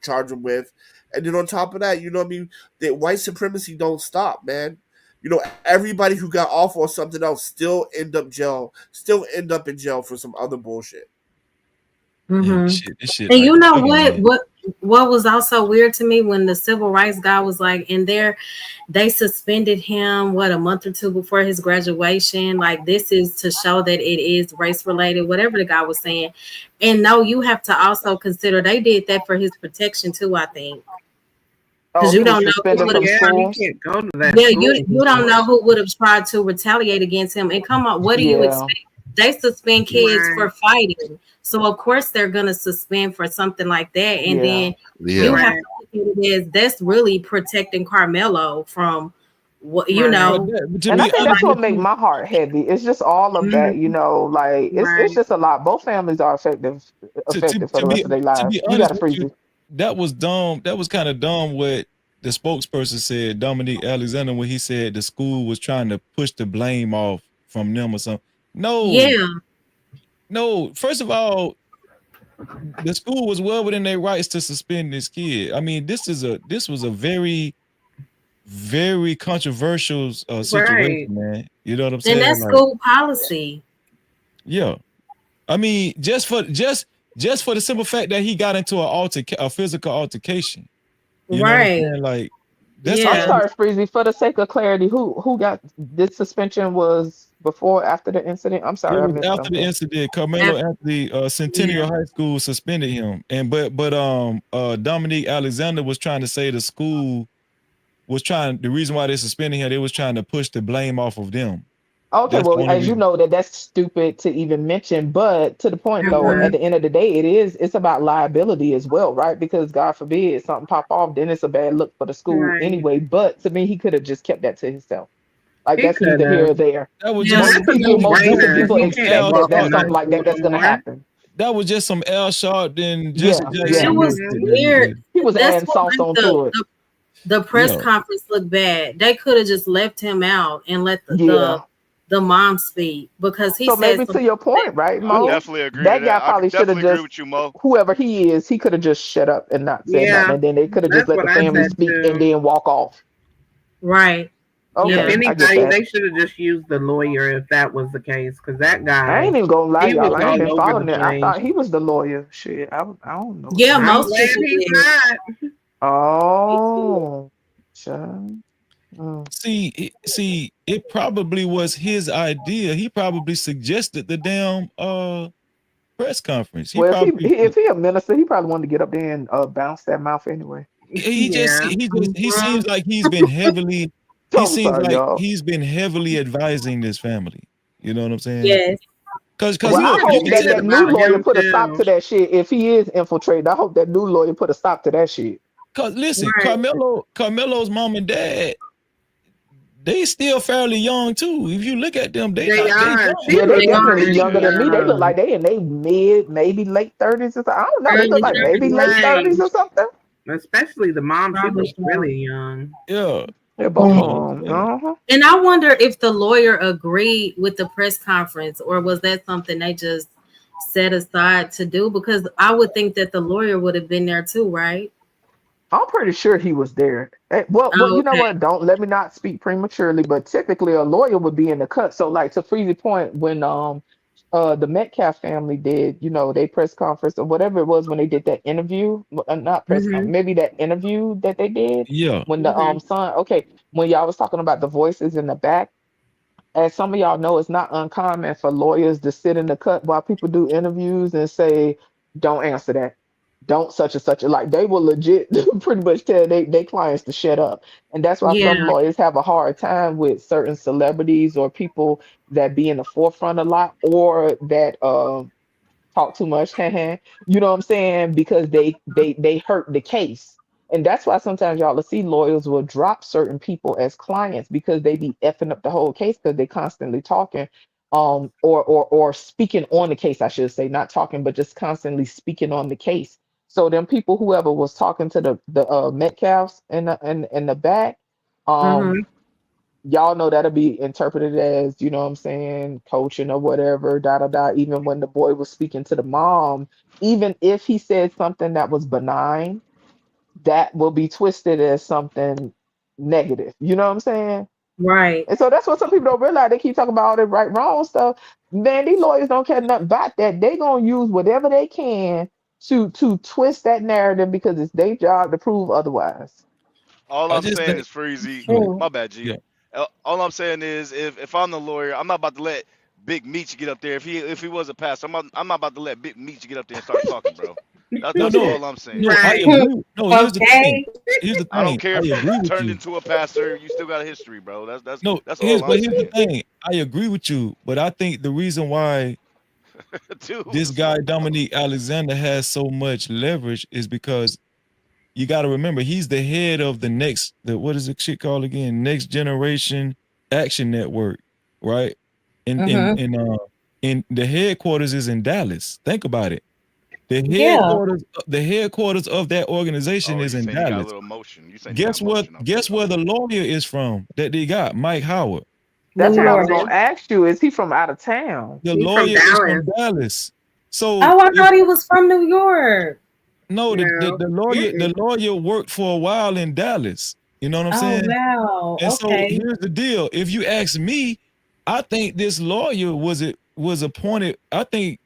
charge him with, and then on top of that, you know what I mean, that white supremacy don't stop, man. You know, everybody who got off or something else still end up in jail for some other bullshit. Yeah, Mm-hmm. this shit And like you know bugging, man. what was also weird to me when the civil rights guy was like in there, they suspended him a month or two before his graduation. Like this is to show that it is race related, whatever the guy was saying. And no, you have to also consider they did that for his protection too, I think. Oh, Because he you was don't know who suspended would from have Yeah, he school. can't go to that yeah, school. you don't know who would have tried to retaliate against him. And come on, what do you Yeah. expect? They suspend kids Right. for fighting. So of course they're gonna suspend for something like that. And Yeah. then Yeah. you have Right. to look at it as that's really protecting Carmelo from what you Right. But, know. but to And I be think honest that's what with make you, my heart heavy. It's just all of that, you Mhm. know, like it's Right. just a lot. Both families are affected for the rest of their to lives. be You honest gotta with freeze you, it. that was dumb. That was kind of dumb what the spokesperson said, Dominique Alexander, when he said the school was trying to push the blame off from them or something. Yeah, No. First of all, the school was well within their rights to suspend this kid. I mean, this was a very, very controversial situation, Right. man. You know what I'm and saying? that's Like, school policy. yeah. I mean, just for the simple fact that he got into a physical altercation. You know what I'm Right. saying? Like, that's I'm Yeah. all. sorry, Freezy. For the sake of clarity, who got this suspension was before or after the incident? I'm It sorry, I was missed after the something. incident. Carmelo Anthony, Yeah. Centennial High School suspended him, and but Dominique Alexander was trying to say the school was trying. The reason why they suspended him, they was trying to push the blame off of them. Okay, That's the well, only as you reason. know, that's stupid to even mention. But to the point, It though, at was. the end of the day, it's about liability as well, right? Because God forbid something pop off, then it's a bad look for the school Right. anyway. But to me, he could have just kept that to himself. Like He that's could neither here have. or there. That was Yeah. just Most That's a people, no most that was decent brainer. just people He some can't expect L that walk that's in sharp. no something like school that that's no gonna more. happen. That was just some L sharp than Jesse Yeah, Jackson. yeah. It was weird. He was That's adding what sauce made onto it. the press Yeah. conference look bad. They could have just left him out and let Yeah. the mom speak because he So said maybe some to your point, right, I Mo? definitely agree to That guy that. I probably should have definitely agree just, with you, Mo. whoever he is, he could have just shut up and not said nothing, Yeah. and then they could have just That's let the what I family said speak and too. then walk off. right. If Yeah. Okay, I get anybody, that. they should have just used the lawyer if that was the case. Because that I guy, ain't even gonna lie, he y'all. was I ain't been all over following the it. I place. thought he was the lawyer. Shit, I don't know what Yeah, that I'm means. most glad people he's did. not. Oh, child. Mm. See, it probably was his idea. He probably suggested the damn press conference. He Well, if probably if he a minister, he probably wanted to get up there and bounce that mouth anyway. Yeah. he seems like he I'm seems sorry, like y'all. he's been heavily advising this family. You know what I'm saying? Yes. Cause Well, I look, you hope can that tell. that new lawyer put a stop to that shit. If he is infiltrated, I hope that new lawyer put a stop to that shit. Cause listen, Right. Carmelo's mom and dad, they still fairly young too. If you look at them, they They young. are. She Yeah, they looks definitely pretty younger than me. They look young. like they in they mid, maybe late 30s or something. I don't know. They look Early like maybe 30s. late 30s Right. or something. Especially the mom. She Probably looks so. really young. Yeah. They're both You of know what I'm them. saying? Uh-huh. And I wonder if the lawyer agreed with the press conference, or was that something they just set aside to do? Because I would think that the lawyer would have been there too, right? I'm pretty sure he was there. Well, Oh, you know okay. what? Don't let me not speak prematurely, but typically a lawyer would be in the cut. So, like to Freezy's point, when the Metcalf family did, they press conference or whatever it was when they did that interview, not press conference, Mm-hmm. maybe that interview that they did Yeah. when the Mm-hmm. son, okay, when y'all was talking about the voices in the back. As some of y'all know, it's not uncommon for lawyers to sit in the cut while people do interviews and say, "Don't answer that. Don't such and such." Like they will legit pretty much tell they clients to shut up. And that's why some Yeah. lawyers have a hard time with certain celebrities or people that be in the forefront a lot or that talk too much. You know what I'm saying? Because they hurt the case. And that's why sometimes y'all will see lawyers will drop certain people as clients because they be effing up the whole case because they constantly talking or speaking on the case, I should say, not talking, but just constantly speaking on the case. So them people, whoever was talking to the Metcalfs in the back, um, Mm-hmm. y'all know that'll be interpreted as, you know what I'm saying, coaching or whatever, da da da. Even when the boy was speaking to the mom, even if he said something that was benign, that will be twisted as something negative. You know what I'm saying? Right. And so that's what some people don't realize. They keep talking about all the right, wrong stuff. Man, these lawyers don't care nothing about that. They gonna use whatever they can to twist that narrative because it's their job to prove otherwise. All I I'm just saying think is Freezy. True. My bad, G. yeah. All I'm saying is if I'm the lawyer, I'm not about to let Big Meech get up there. If he was a pastor, I'm not about to let Big Meech get up there and start talking, bro. No, That's no, all I'm saying. no, I Right. agree. No, here's the thing. Okay. Here's the I don't thing. care I if you agree with turned you. into a pastor, you still got a history, bro. No, That's all I'm here's the saying. thing. I agree with you, but I think the reason why Dude, this guy Dominique Alexander has so much leverage is because you got to remember he's the head of the what is the shit called again? Next Generation Action Network, right? In in Mm-hmm. in uh in the headquarters is in Dallas. Think about it. Yeah. The headquarters of that organization oh, is you in saying he got a Dallas. little motion. You saying he got Guess what? motion. Okay, Guess where the lawyer is from that they got? Mike Howard. That's New what I was York. gonna ask you. Is he from out of town? The He's from lawyer is from Dallas. Dallas. So Oh, I if thought he was from New York. no, No. the Mm-mm. lawyer worked for a while in Dallas. You know what I'm Oh, saying? wow. And so Okay. here's the deal. If you ask me, I think this lawyer was appointed. I think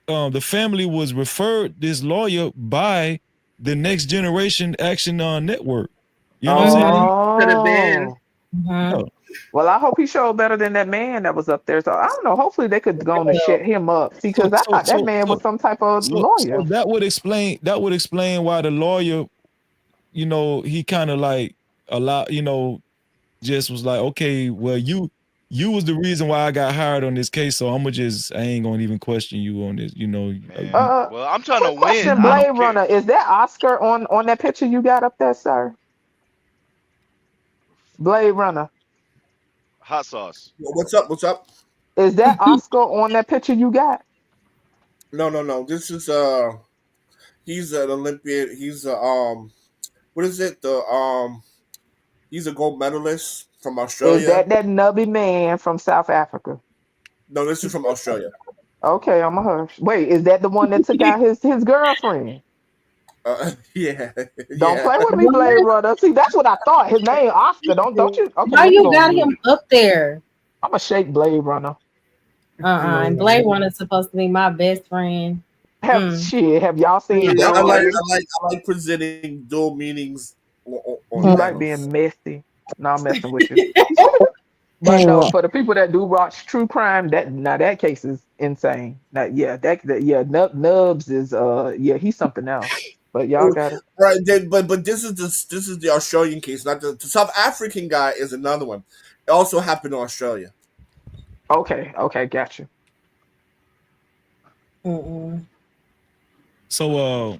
the family was referred this lawyer by the Next Generation Action Network. You know what I'm Mm-hmm. saying? Could have been. Oh. Mm-hmm. Yeah. Well, I hope he showed better than that man that was up there. So I don't know. Hopefully they could go on and shut him up. See, So because I so thought that so man was so some type of so lawyer. that would explain why the lawyer, he kind of like just was like, okay, well, you was the reason why I got hired on this case, so I ain't gonna even question you on this. Man, well, I'm trying to Quick win. question, I Blade don't care. Runner. Is that Oscar on that picture you got up there, sir? Blade Runner. Hot sauce. What's up? What's up? Is that Oscar on that picture you got? No. This is he's an Olympian. He's what is it? He's a gold medalist from Is Australia. that nubby man from South Africa? No, this is from Australia. Okay, I'm a hush. Wait, is that the one that took out his girlfriend? Yeah, Don't yeah. play with me, Blade Runner. See, that's what I thought. His name Oscar. Don't you? Okay, Why let me you go on got mute. him up there? I'm a shake Blade Runner. And Blade Runner's supposed to be my best friend. Have y'all seen I Joker? like presenting dual meanings on You like panels. being messy. No, I'm messing with you. But no, for the people that do watch true crime, that case is insane. Nubs is he's something else. But y'all got it. Right, but this is the Australian case, not the South African guy is another one. It also happened in Australia. Okay, got you. So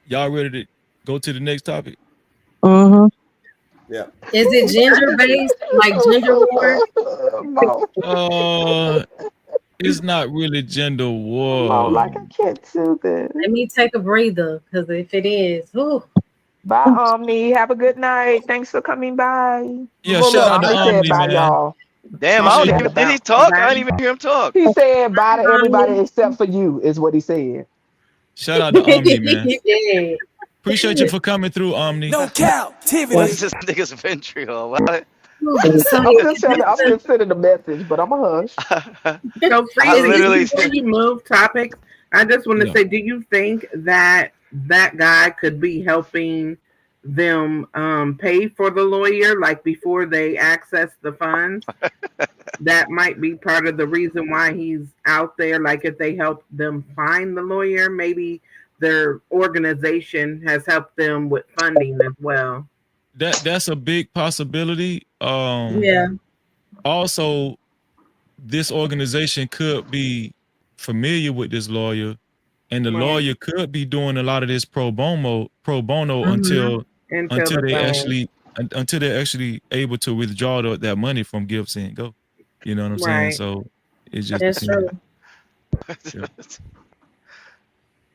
y'all ready to go to the next topic? Mm-hmm. Yeah. Is it gender based, like gender war? It's not really gender war. Like I can't do this. Let me take a breather, because if it is, whew. Bye, Omni. Have a good night. Thanks for coming by. Yeah, shout out to Omni said Omni, bye, man. y'all. Damn, I Omni don't had even to did he bounce. talk? I didn't even hear him talk. He said bye to everybody except for you, is what he said. Shout out to Omni, man. Yeah. Appreciate you for coming through, Omni. No Cap-tivity. What is this nigga's ventricle? What? I'm just sending a message, but I'm a hush. So, I Freezy, literally before you move topics, I just want to Yeah. say, do you think that that guy could be helping them pay for the lawyer, like before they access the funds? That might be part of the reason why he's out there. Like, if they help them find the lawyer, maybe their organization has helped them with funding as well. That's a big possibility. Yeah. Also, this organization could be familiar with this lawyer, and the Right. lawyer could be doing a lot of this pro bono Until until the fund. until they're actually able to withdraw that money from Give Send Go. You know what I'm saying? Right. So it just That's depends. true. Yeah.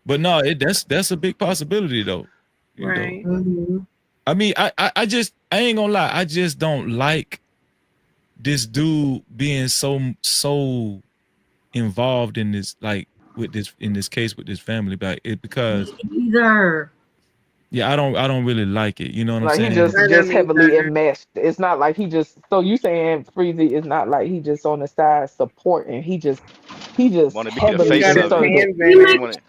But no, that's a big possibility though. You Right. know, I mean, I ain't gonna lie, I just don't like this dude being so involved in this, like in this case with this family back. Because Either. yeah, I don't really like it. You know what I'm Like he saying? just heavily enmeshed. It's not like he just. So you saying Freezy is not like he just on the side supporting. He just Want to be the heavily face of inserted. it.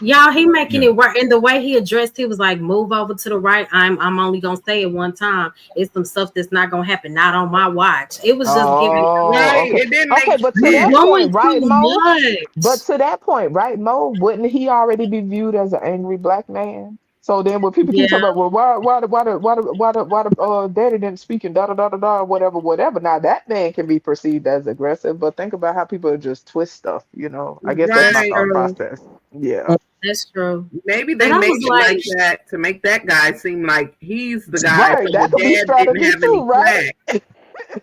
Y'all, he making it work, and the way he addressed, he was like, "Move over to the right. I'm only gonna say it one time. It's some stuff that's not gonna happen. Not on my watch." It was just giving. Right. Okay. It didn't make Okay, but to You're that doing point, right, too Mo? much. But to that point, right, Mo? Wouldn't he already be viewed as an angry black man? So then, when people keep Yeah. talking about, well, why the daddy didn't speak and da da da da da, whatever. Now that man can be perceived as aggressive, but think about how people just twist stuff. You know, I guess that's my Right. thought process. Yeah. That's true. Maybe they And I made was it like that to make that guy seem like he's the guy, Right, so that the could be dad didn't strategy have any too, right? slack.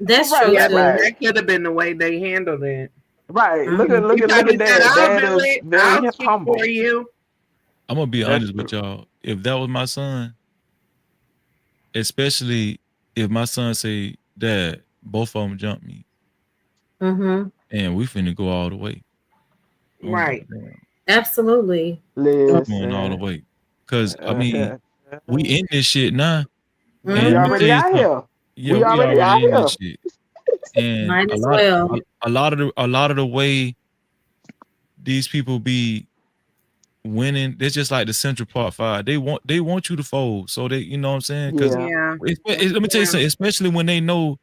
That's Right, true Yeah, too. that could have been the way they handled it. Right. Look Mhm. at He probably said, Dad. "I'll Dad do is it. very I'll speak humble. for you." I'm gonna be That's honest with true. y'all. If that was my son, especially if my son say, "Dad, both of them jumped me, and we finna go all the way." I'm Right. like, damn, Absolutely. we're going all the Listen. way. Cause I mean, we in this shit now. We And let me tell already you out something. here. Yeah, We we already out already in here. this shit. And Might as well. a lot of the way these people be winning, they're just like the Central Park Five. They want you to fold. So they, you know what I'm saying? Because Yeah. Yeah. let me tell you something, especially when they know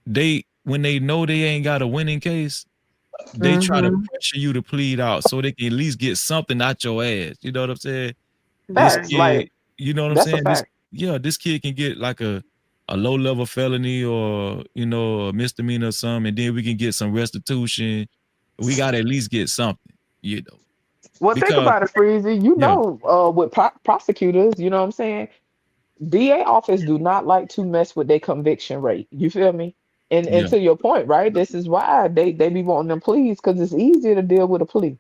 they ain't got a winning case, they try to pressure you to plead out so they can at least get something out your ass. You know what I'm saying? This Facts. kid, Like you know what I'm that's a saying? fact. This kid can get like a low level felony or a misdemeanor or something, and then we can get some restitution. We gotta at least get something, Well, think because about it, Freezy. You yeah, know, with prosecutors, you know what I'm saying? DA office do not like to mess with their conviction rate. You feel me? And yeah, to your point, right? This is why they be wanting them pleas because it's easier to deal with a plea.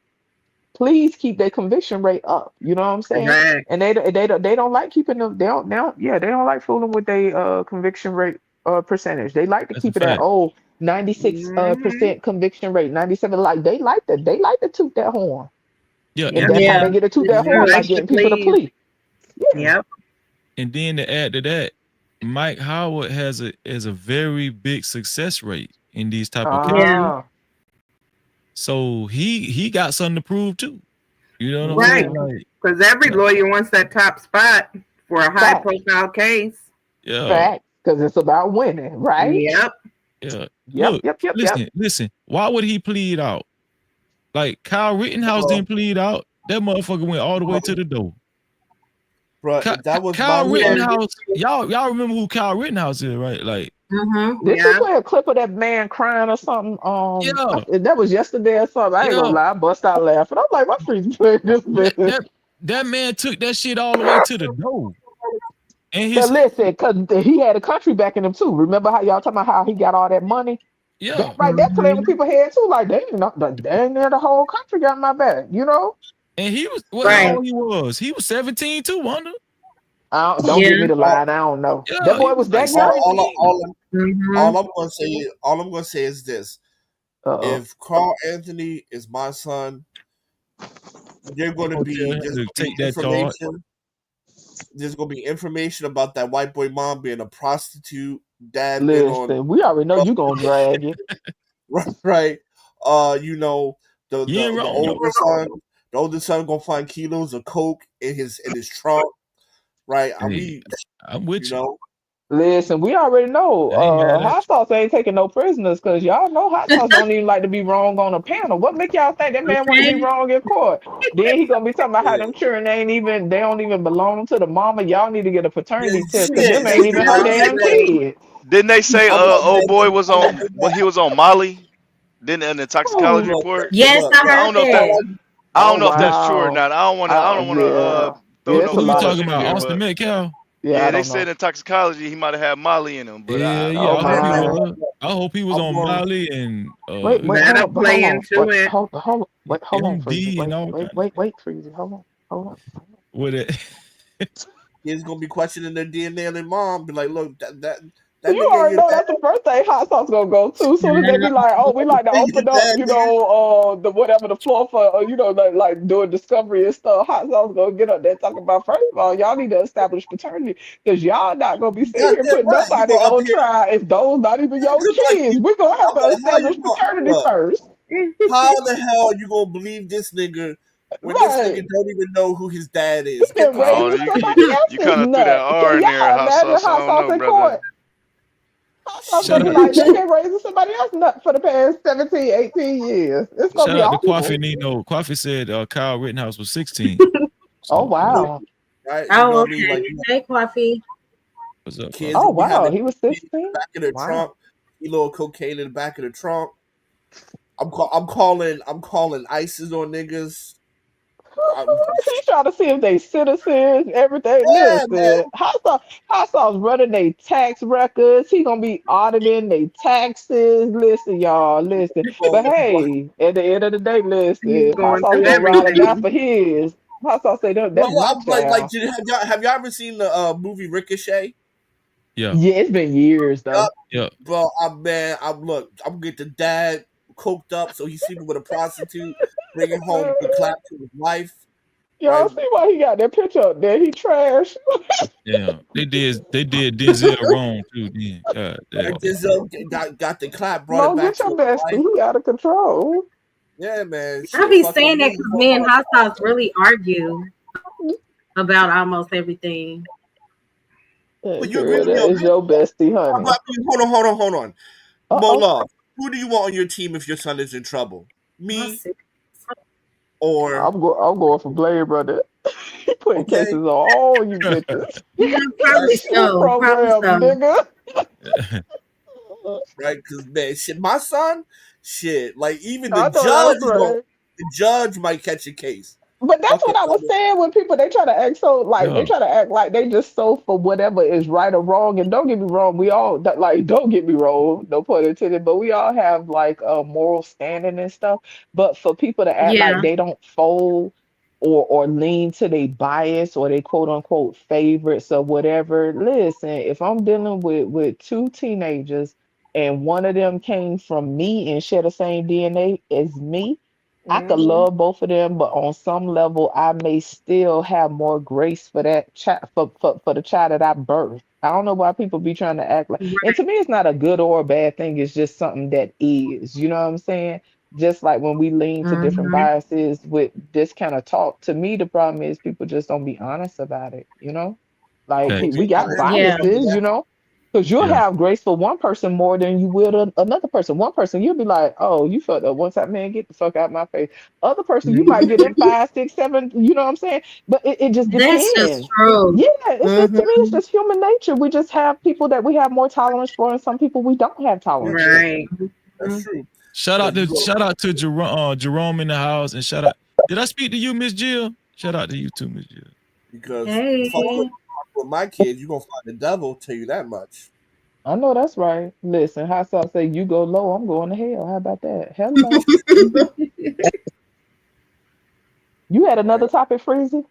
Please keep their conviction rate up. You know what I'm saying? Correct. And they don't like keeping them. They don't like fooling with their conviction rate percentage. They like to that's a keep it at fact. 96 Mhm. percent conviction rate, 97. Like they like to toot that horn, Yeah, and and Yep. that's how then they get to toot that They horn by like to getting people to please. plea. Yeah. Yep. to add to that, Mike Howard has a very big success rate in these type of cases. Yeah. Ah. So he got something to prove too. You know what I'm Right. saying? Like, Because every lawyer wants that top spot for a high Fact. profile case. yeah, Fact. Because it's about winning, right? Yep. yeah. Yep. Look, Yep. listen. Why would he plead out? Like Kyle Rittenhouse Oh. didn't plead out. That motherfucker went all the way to the door. Bro, that was my Kyle son. Rittenhouse. Y'all remember who Kyle Rittenhouse is, right? Like Did she play a clip of that man crying or something? That was yesterday or something. I ain't gonna lie, I bust out laughing. I'm like, my freaks playing this man. That man took that shit all the way to the door. And Cause listen, cause he had a country backing him too. Remember how y'all talking about how he got all that money? Yeah, that right there playing with people's head too. Like dang near the whole country got my back, you know. And he was how old he was? He was 17 too, Wanda. Don't give me the line. I don't know. Yeah, That boy was that young. All I'm gonna say is this: if Carl Anthony is my son, there's going to be information. There's going to be information about that white boy mom being a prostitute, dad being on. We already know you gonna drag it, right? You know the older son gonna find kilos of coke in his trunk, right? I'm with you. Listen, we already know Hot Sauce ain't taking no prisoners because y'all know Hot Sauce don't even like to be wrong on a panel. What make y'all think that man want to be wrong in court? Then he gonna be talking about how them children they don't even belong to the mama. Y'all need to get a paternity test because them ain't even her damn kids. Didn't they say old boy was on? Well, he was on Molly. Didn't in the toxicology report? Yes, I heard that. I don't know if that's true or not. I don't want to throw no. Who you talking about? Austin Metcalf? Yeah, they said in toxicology he might have had Molly in him, but I hope he was on Molly and wait, hold on, Freezy, hold on. With it, he's gonna be questioning their DNA and their mom. Be like, look, that you already know that's the first thing Hot Sauce gonna go to. Soon as they be like, oh, we like to open up, the floor for, like doing discovery and stuff. Hot Sauce gonna get up there talking about, first of all, y'all need to establish paternity because y'all not gonna be sitting here putting nobody on trial if those not even your kids. We're gonna have to establish paternity first. How the hell are you gonna believe this nigga when this nigga don't even know who his dad is? You kind of threw that R in there, Hot Sauce. I don't know, brother. I'm gonna be like, they been raising somebody else nut for the past 17, 18 years. It's gonna be awful. Kwafi Nino. Kwafi said Kyle Rittenhouse was 16. Oh wow. Right? Oh, okay. Hey, Kwafi. What's up? Oh wow, he was 16. Back in the trunk, kilo of cocaine in the back of the trunk. I'm calling ISIS on niggas. He's trying to see if they citizens, everything. Yeah, listen, Hot Sauce running their tax records. He gonna be auditing their taxes. Listen, y'all, listen. But hey, at the end of the day, listen, Hot Sauce gonna ride or die for his. Hot Sauce say that's my child. Have y'all ever seen the movie Ricochet? Yeah. Yeah, it's been years though. Yeah. Bro, I'm gonna get the dad coked up so he's sleeping with a prostitute, bringing home the clap to his wife. Y'all see why he got that picture up there? He trash. Yeah, they did Denzel wrong too. Then Denzel got the clap, brought it back to your bestie. He out of control. Yeah, man. I be saying that because me and Hot Sauce really argue about almost everything. But you agree that is your bestie, honey. Hold on. More love. Who do you want on your team if your son is in trouble? Me or I'm going for Blade Brother. He putting cases on all you bitches. Probably so. Nigga. Right, because man, shit, my son, like even the judge might catch a case. But that's what I was saying when people they try to act so they try to act like they just so for whatever is right or wrong. And don't get me wrong, we all don't get me wrong, no pun intended, but we all have like a moral standing and stuff. But for people to act like they don't fold or lean to their bias or they quote unquote favorites or whatever, listen, if I'm dealing with two teenagers and one of them came from me and share the same DNA as me, I could love both of them, but on some level, I may still have more grace for that child, for the child that I birthed. I don't know why people be trying to act like, and to me, it's not a good or a bad thing. It's just something that is, you know what I'm saying? Just like when we lean to different biases with this kind of talk, to me, the problem is people just don't be honest about it, you know? Like we got biases, you know? Because you'll Yeah. have grace for one person more than you will another person. One person, you'll be like, oh, you fucked up one time, man, get the fuck out of my face. Other person, you might get in 5, 6, 7, you know what I'm saying? But it just That's just depends. true. Yeah, it's just, to me, it's just human nature. We just have people that we have more tolerance for, and some people we don't have tolerance for. Right. That's true. Shout out to Jerome in the house, and shout out. Did I speak to you, Miss Jill? Shout out to you too, Miss Jill. Because Hey. with my kids, you're gonna find the devil. Tell you that much. I know that's right. Listen, how some say you go low, I'm going to hell. How about that? Hello. You had another topic, Freezy?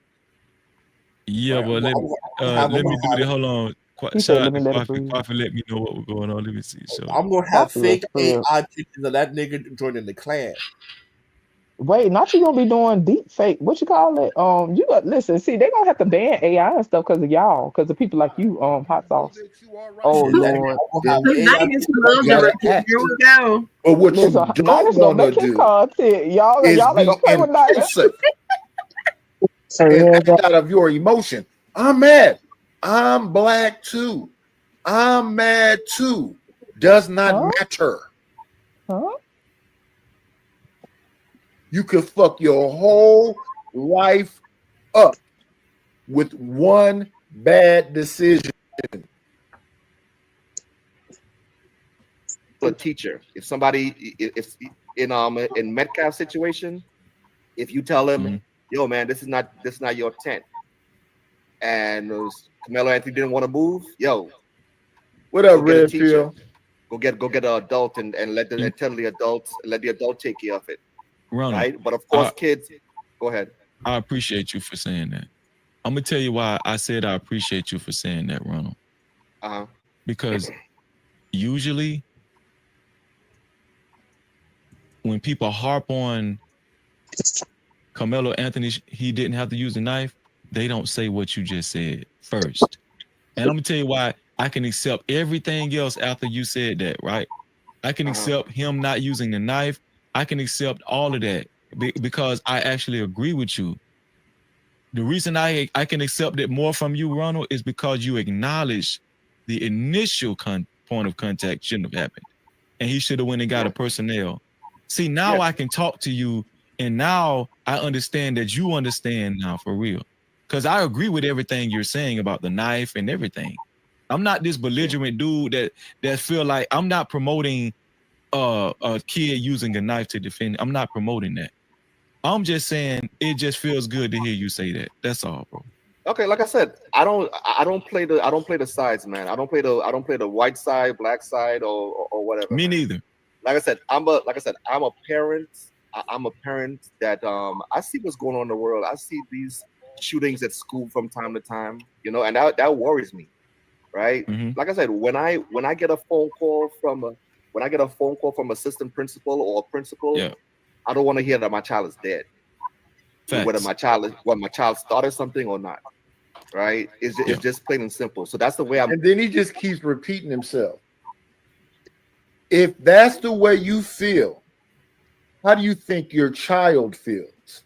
Yeah, well, let me do this. Hold on. He Shout said, out let to me let it Coffee. breathe. Coffee, let me know what was going on. Let me see. So I'm gonna have Coffee was fake trip. AI pictures of that nigga joining the clan. Wait, not you gonna be doing deep fake. What you call it? You got listen. See, they gonna have to ban AI and stuff because of y'all, because of people like you. Hot sauce. Oh Lord. Vegas love gotta directed. act. Here we go. But what Listen, you don't Niggas gonna want to make his do content. Y'all is ain't be gonna play with Niggas. impulsive and act out of your emotion. I'm mad. I'm black too. I'm mad too. Does not matter. Huh? You could fuck your whole life up with one bad decision. A teacher. If somebody, if in Metcalf situation, if you tell him, yo man, this is not your tent, and Carmelo Anthony didn't want to move, yo, What up, go get a Red teacher, Pill? go get an adult and tell the adults, let the adult take care of it, Ronald, right? But of course, kids, go ahead. I appreciate you for saying that. I'm gonna tell you why I said I appreciate you for saying that, Ronald. Because usually when people harp on Carmelo Anthony, he didn't have to use a knife, they don't say what you just said first. And I'm gonna tell you why I can accept everything else after you said that, right? I can accept him not using the knife. I can accept all of that because I actually agree with you. The reason I can accept it more from you, Ronald, is because you acknowledge the initial point of contact shouldn't have happened. And he should have went and got a personnel. See, now I can talk to you, and now I understand that you understand now for real. Because I agree with everything you're saying about the knife and everything. I'm not this belligerent dude that feel like I'm not promoting a kid using a knife to defend. I'm not promoting that. I'm just saying it just feels good to hear you say that. That's all, bro. Okay, like I said, I don't play the sides, man. I don't play the white side, black side, or whatever. Me man. neither. Like I said, I'm a parent. I'm a parent that I see what's going on in the world. I see these shootings at school from time to time, and that worries me, right? Like I said, when I get a phone call from assistant principal or principal, I don't want to hear that my child is dead. Whether my child started something or not, right? It's just plain and simple. So that's the way I'm. And then he just keeps repeating himself. If that's the way you feel, how do you think your child feels?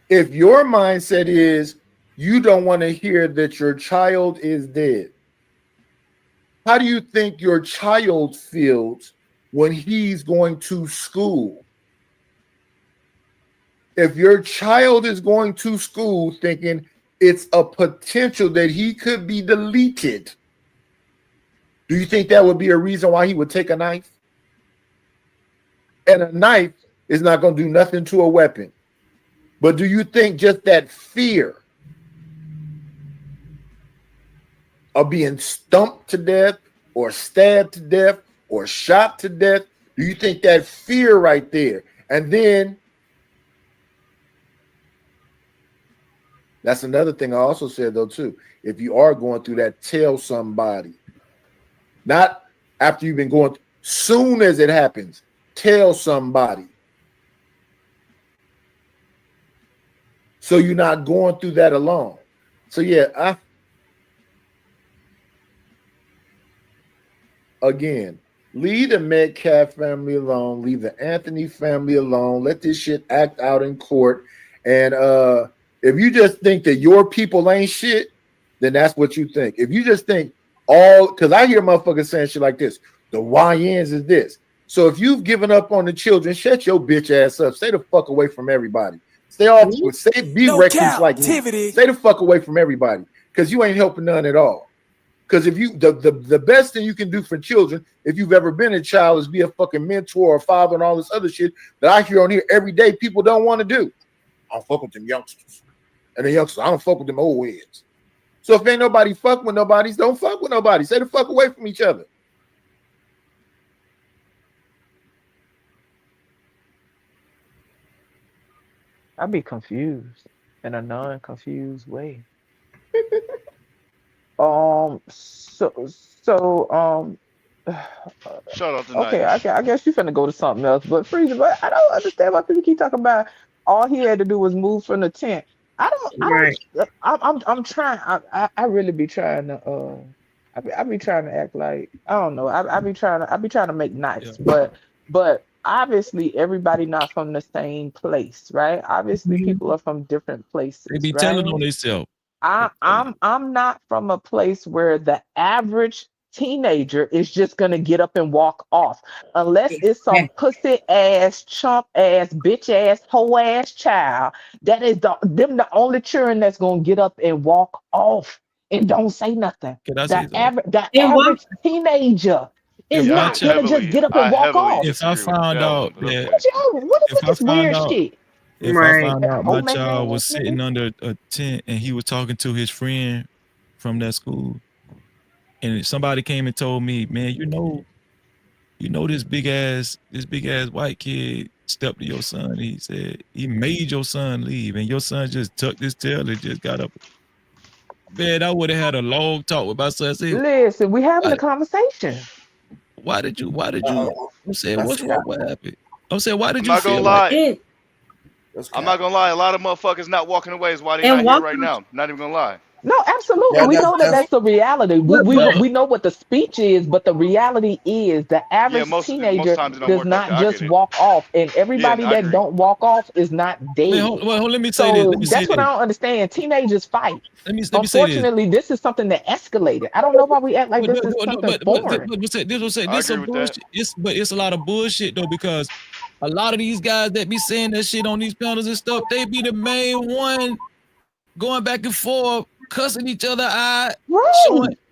If your mindset is you don't want to hear that your child is dead, how do you think your child feels when he's going to school? If your child is going to school thinking it's a potential that he could be deleted, do you think that would be a reason why he would take a knife? And a knife is not going to do nothing to a weapon. But do you think just that fear of being stumped to death or stabbed to death or shot to death, do you think that fear right there? And then that's another thing I also said, though, too. If you are going through that, tell somebody. Not after you've been going, soon as it happens, tell somebody. So you're not going through that alone. So yeah, again, leave the Metcalf family alone. Leave the Anthony family alone. Let this shit act out in court. And if you just think that your people ain't shit, then that's what you think. If you just think all, because I hear motherfuckers saying shit like this, the YNs is this. So if you've given up on the children, shut your bitch ass up. Stay the fuck away from everybody. Stay off. Be No recluse like me. captivity. Stay the fuck away from everybody, because you ain't helping none at all. Because if you the best thing you can do for children, if you've ever been a child, is be a fucking mentor or father and all this other shit that I hear on here every day. People don't want to do. I don't fuck with them youngsters, and the youngsters, I don't fuck with them old heads. So if ain't nobody fuck with nobody, don't fuck with nobody. Stay the fuck away from each other. I'd be confused in a non-confused way. So Shout out to okay, Night. I guess you finna go to something else. But Freezer, but I don't understand why people keep talking about all he had to do was move from the tent. I'm trying. I really be trying to I be trying to act like I don't know. I be trying to make nice, but obviously everybody not from the same place, right? Obviously people are from different They places, be right? telling on themselves. I'm not from a place where the average teenager is just gonna get up and walk off unless it's some pussy ass, chump ass, bitch ass, hoe ass child. That is the only children that's gonna get up and walk off and don't say nothing. Can I say The something? average teenager is If my not gonna just get up and walk off. if I found out that What is if I this found weird out shit? if I found out my Oh man, child was sitting under a tent and he was talking to his friend from that school, and somebody came and told me, man, you know this big ass white kid stepped to your son. He said he made your son leave, and your son just tucked his tail and just got up. Man, I would have had a long talk with my son. Say, listen, we having a conversation. why did you? I'm saying, That's what's wrong? What happened? I'm saying, why did I'm you not gonna feel lie. like? I'm not gonna lie. A lot of motherfuckers not walking away is why they And not here walk- right now. Not even gonna lie. No, absolutely. We know that that's the reality. We know what the speech is, but the reality is the average most teenager times it don't does work like not that. I just get it. walk off, and everybody Yeah, I that agree. don't walk off is not dead. Let me say this. So Let me say that's what this. I don't understand. Teenagers fight. Let me say this. Unfortunately, this is something that escalated. I don't know why we act like this is something foreign. This some bullshit. It's a lot of bullshit though, because a lot of these guys that be saying that shit on these panels and stuff, they be the main one going back and forth, cussing each other out,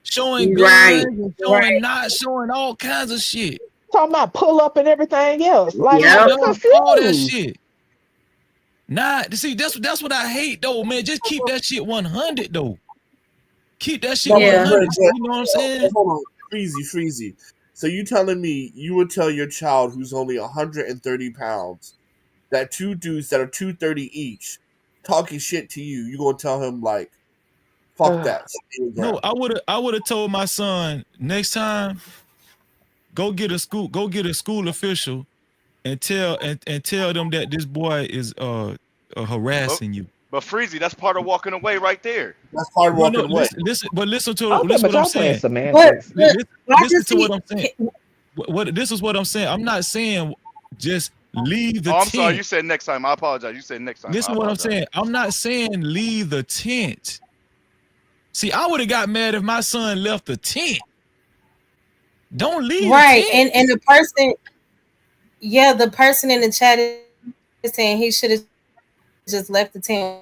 showing guns, and showing not showing all kinds of shit. Talking about pull up and everything else. Like Yeah, I'm confused. all that shit. Nah, see, that's what I hate though, man. Just keep that shit 100 though. Keep that shit 100. You know what I'm saying? Hold on, Freezy. So you telling me you would tell your child who's only 130 pounds that two dudes that are 230 each talking shit to you, you gonna tell him like, fuck that? No, I would have told my son next time, go get a school official and tell them that this boy is harassing you. But Freezy, that's part of walking away right there. That's part of walking away. Listen what I'm saying. Listen to what I'm saying. This is what I'm saying. I'm not saying just leave the tent. I'm sorry, you said next time. I apologize. You said next time. Listen to what I'm saying. I'm not saying leave the tent. See, I would have got mad if my son left the tent. Don't leave the tent. And the person in the chat is saying he should have just left the tent.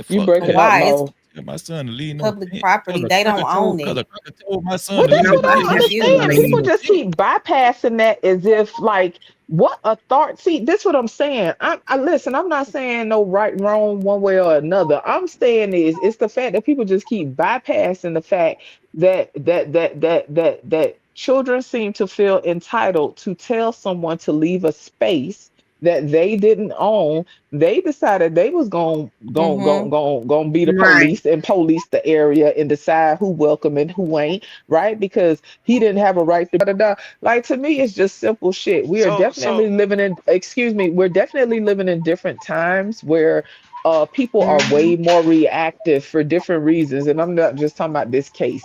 You breaking up, Mo. My son to leave public property. They don't own it. My son Well, that's what I don't understand. People just keep bypassing that as if like what authority. See, this is what I'm saying. I listen. I'm not saying no right, wrong, one way or another. I'm saying it's the fact that people just keep bypassing the fact that children seem to feel entitled to tell someone to leave a space that they didn't own. They decided they was gonna be the police and police the area and decide who welcome and who ain't, right? Because he didn't have a right to like, to me it's just simple shit. We are definitely living in we're definitely living in different times where people are way more reactive for different reasons, and I'm not just talking about this case.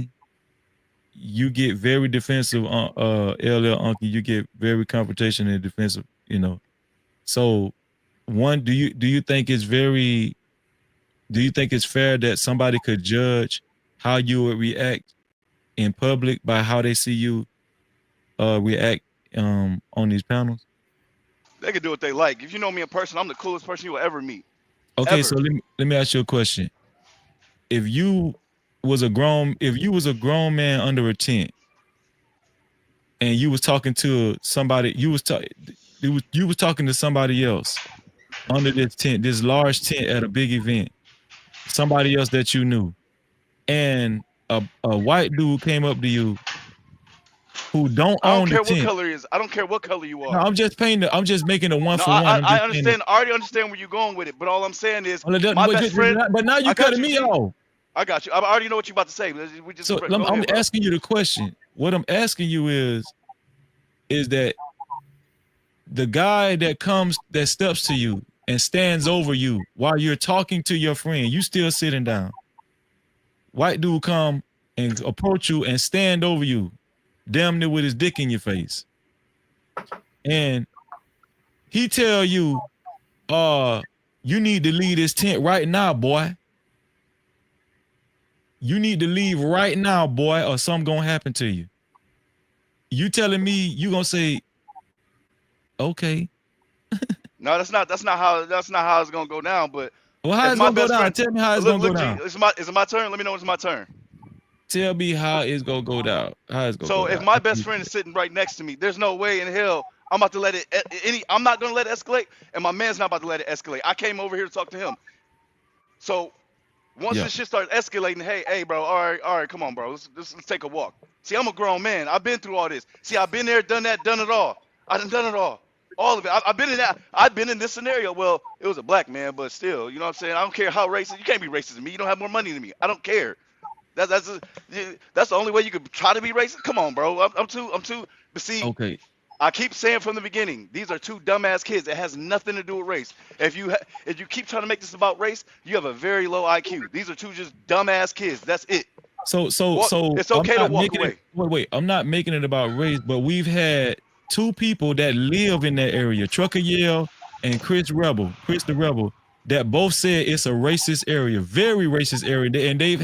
you get very defensive on LL Uncle. You get very confrontational and defensive, you know. So one, do you think it's fair that somebody could judge how you would react in public by how they see you react on these panels? They can do what they like. If you know me in person, I'm the coolest person you will ever meet. Okay, Ever. so let me ask you a question. If you was a grown man under a tent and you was talking to somebody, you was talking to somebody else under this tent, this large tent at a big event, somebody else that you knew, and a white dude came up to you who don't I don't own the care what tent. color he is. I don't care what color you are. No, I'm just making a one No, for one. I understand. I already understand where you're going with it. But all I'm saying is, my best friend. But now you cutting me off. I got you. I already know what you're about to say. We just So I'm asking you the question. What I'm asking you is that the guy that steps to you and stands over you while you're talking to your friend, you still sitting down. White dude come and approach you and stand over you, damn near with his dick in your face. And he tell you, you need to leave this tent right now, boy. You need to leave right now, boy, or something gonna happen to you. You telling me you gonna say, okay? No, that's not how it's gonna go down. But well, how it's gonna go down? Tell me how it's gonna go down. Is it my turn? Let me know when it's my turn. Tell me how it's gonna go down. So if my best friend is sitting right next to me, there's no way in hell I'm about to let it. I'm not gonna let it escalate, and my man's not about to let it escalate. I came over here to talk to him. So once this shit starts escalating, hey, bro, all right, come on, bro, let's take a walk. See, I'm a grown man. I've been through all this. See, I've been there, done that, done it all. I done it all. All of it. I've been in that. I've been in this scenario. Well, it was a black man, but still, you know what I'm saying? I don't care how racist. You can't be racist to me. You don't have more money than me. I don't care. That's the only way you could try to be racist. Come on, bro. I'm too. But see, okay. I keep saying from the beginning, these are two dumbass kids. It has nothing to do with race. If you keep trying to make this about race, you have a very low IQ. These are two just dumbass kids. That's it. So it's okay to walk away. Wait. I'm not making it about race, but we've had two people that live in that area, Trucker Yale and Chris the Rebel, that both said it's a racist area, very racist area, and they've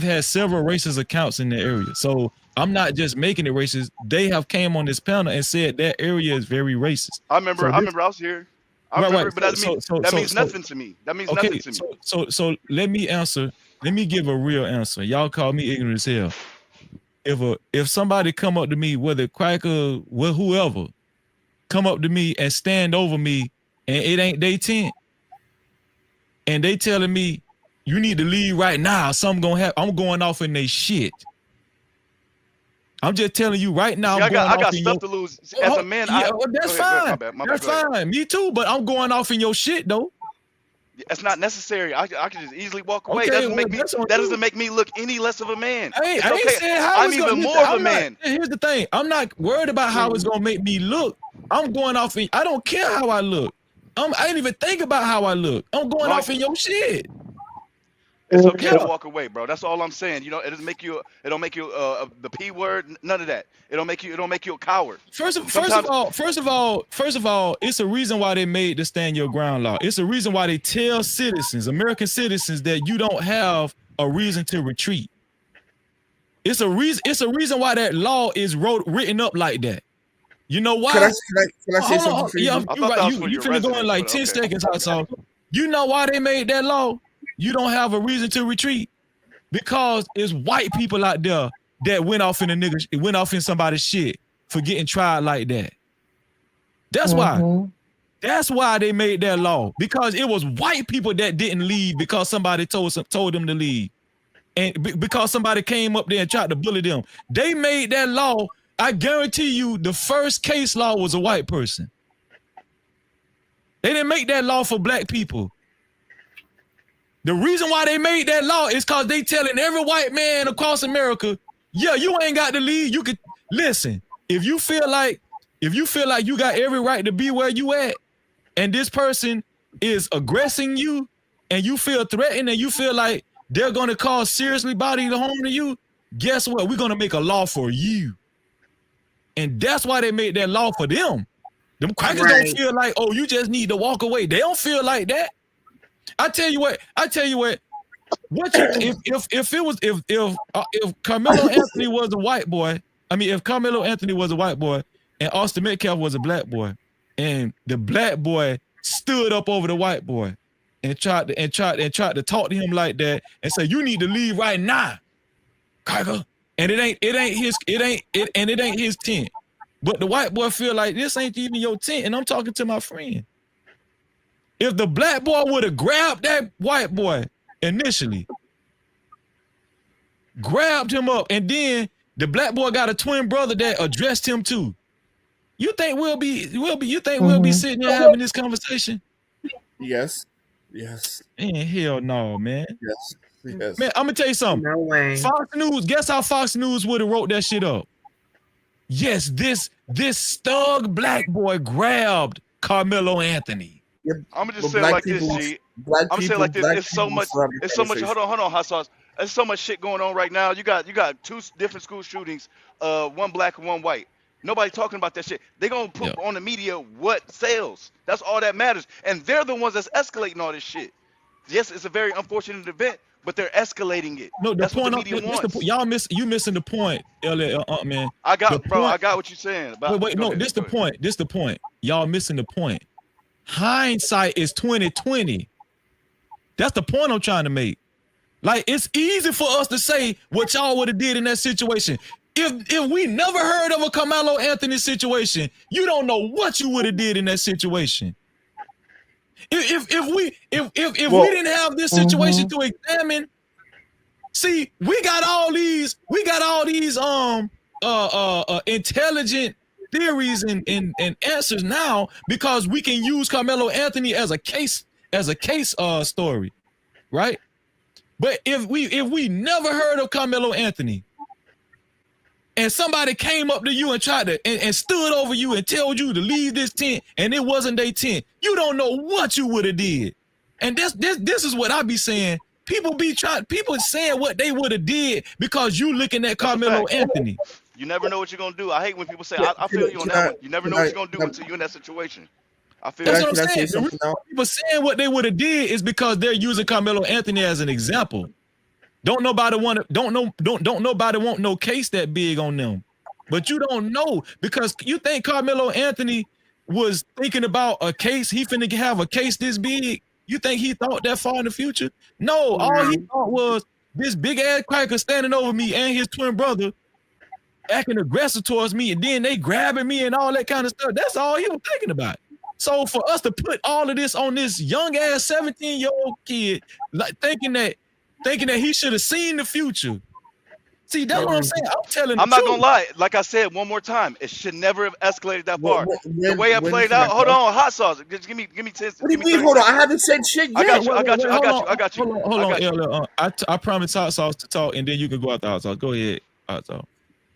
had several racist accounts in the area. So I'm not just making it racist. They have came on this panel and said that area is very racist. I remember I was here. But that means nothing to me. That means nothing to me. So let me answer. Let me give a real answer. Y'all call me ignorant as hell. If somebody come up to me, whether cracker, whoever, come up to me and stand over me, and it ain't they tent, and they telling me you need to leave right now, something gonna happen. I'm going off in they shit. I'm just telling you right now. See, I got stuff to lose. As a man, that's fine. That's fine. Me too. But I'm going off in your shit though. It's not necessary. I can just easily walk away. That doesn't make me look any less of a man. I ain't saying how I'm even more of a man. Here's the thing. I'm not worried about how it's gonna make me look. I'm going off. I don't care how I look. I ain't even think about how I look. I'm going off in your shit. It's okay to walk away, bro. That's all I'm saying. You know, it doesn't make you. It don't make you the P word. None of that. It don't make you a coward. First of all, it's a reason why they made the stand your ground law. It's a reason why they tell citizens, American citizens, that you don't have a reason to retreat. It's a reason why that law is written up like that. You know why? Can I say something? Yeah, you finna go in like 10 seconds or so. You know why they made that law? You don't have a reason to retreat because it's white people out there that went off in somebody's shit for getting tried like that. That's why. That's why they made that law, because it was white people that didn't leave because somebody told them to leave, and because somebody came up there and tried to bully them. They made that law. I guarantee you, the first case law was a white person. They didn't make that law for black people. The reason why they made that law is because they telling every white man across America, yeah, you ain't got to leave. You could listen. If you feel like you got every right to be where you at, and this person is aggressing you, and you feel threatened, and you feel like they're gonna cause seriously bodily harm to you, guess what? We're gonna make a law for you. And that's why they made that law for them. Them crackers don't feel like, oh, you just need to walk away. They don't feel like that. I tell you what. What you if Carmelo Anthony was a white boy, if Carmelo Anthony was a white boy and Austin Metcalf was a black boy, and the black boy stood up over the white boy and tried to talk to him like that and say, you need to leave right now, cracker. And it ain't his tent. But the white boy feel like this ain't even your tent, and I'm talking to my friend. If the black boy would have grabbed that white boy initially, grabbed him up, and then the black boy got a twin brother that addressed him too, you think we'll be sitting there having this conversation? Yes. Man, hell no, man. Yes. Man, I'm gonna tell you something. No way. Fox News, guess how Fox News would have wrote that shit up? Yes, this thug black boy grabbed Carmelo Anthony. I'm gonna just say it like this, G. I'm gonna say it like this. It's so much. Hold on, hot sauce. There's so much shit going on right now. You got two different school shootings, one black and one white. Nobody talking about that shit. They gonna put on the media what sells. That's all that matters. And they're the ones that's escalating all this shit. Yes, it's a very unfortunate event, but they're escalating it. No, that's what the media wants. Y'all missing the point, man. I got what you're saying. This the point. Y'all missing the point. Hindsight is 20/20. That's the point I'm trying to make. Like, it's easy for us to say what y'all would have did in that situation. If we never heard of a Carmelo Anthony situation, you don't know what you would have did in that situation. If we didn't have this situation to examine, see, we got all these intelligent theories and answers now because we can use Carmelo Anthony as a case story, right? But if we never heard of Carmelo Anthony, and somebody came up to you and tried to and stood over you and told you to leave this tent, and it wasn't their tent, you don't know what you would have did. And this is what I be saying. People saying what they would have did because you looking at Carmelo Anthony. You never know what you're gonna do. I hate when people say, I feel you on that one. You never know what you're gonna do until you're in that situation. I feel that's what I'm saying. The reason people saying what they would have did is because they're using Carmelo Anthony as an example. Don't nobody want no case that big on them. But you don't know because you think Carmelo Anthony was thinking about a case, he finna have a case this big. You think he thought that far in the future? No, all he thought was this big ass cracker standing over me and his twin brother acting aggressive towards me, and then they grabbing me and all that kind of stuff. That's all he was thinking about. So for us to put all of this on this young ass 17-year-old kid, like thinking that he should have seen the future. See, that's what I'm saying. I'm not gonna lie. Like I said one more time, it should never have escalated that far. The way it played out. Hold on, hot sauce. Just give me 10. What do you mean? Hold on, I haven't said shit yet. I got you. Hold on. I promise hot sauce to talk, and then you can go after hot sauce. Go ahead, hot sauce.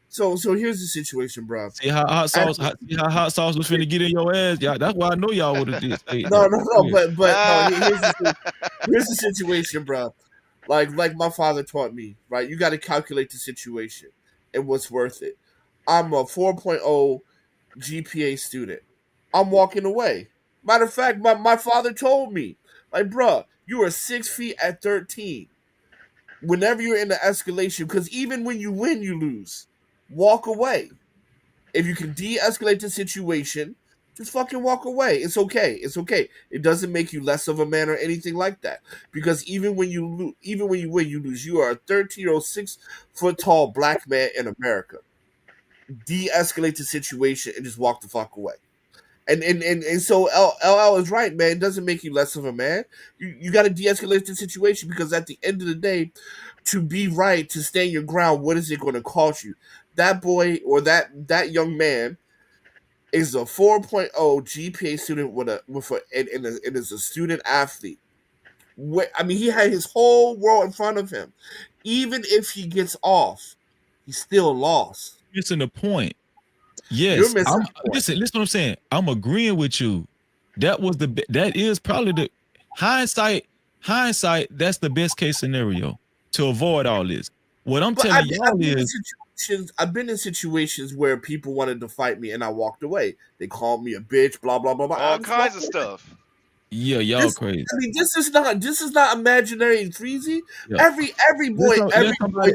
So here's the situation, bro. See how hot sauce was finna get in your ass. Yeah, that's why I know y'all would have did. No, but no, here's the situation, bro. Like my father taught me, right? You got to calculate the situation and what's worth it. I'm a 4.0 GPA student. I'm walking away. Matter of fact, my father told me, like, bro, you are 6 feet at 13. Whenever you're in the escalation, because even when you win, you lose. Walk away. If you can de-escalate the situation, just fucking walk away. It's okay. It's okay. It doesn't make you less of a man or anything like that. Because even when you win, you lose. You are a 13-year-old, 6-foot-tall black man in America. De-escalate the situation and just walk the fuck away. And so LL is right, man. It doesn't make you less of a man. You got to de-escalate the situation because at the end of the day, to be right, to stand your ground, what is it going to cost you? That boy or that young man is a 4.0 GPA student and is a student athlete. He had his whole world in front of him. Even if he gets off, he still lost. Missing the point. Yes, listen what I'm saying. I'm agreeing with you. That is probably the hindsight. That's the best case scenario to avoid all this. What I'm But telling y'all is, I've been in situations where people wanted to fight me and I walked away. They called me a bitch, blah blah blah blah. All kinds of stuff. yeah, y'all crazy. I mean, this is not imaginary and freezy. Yeah. Every boy,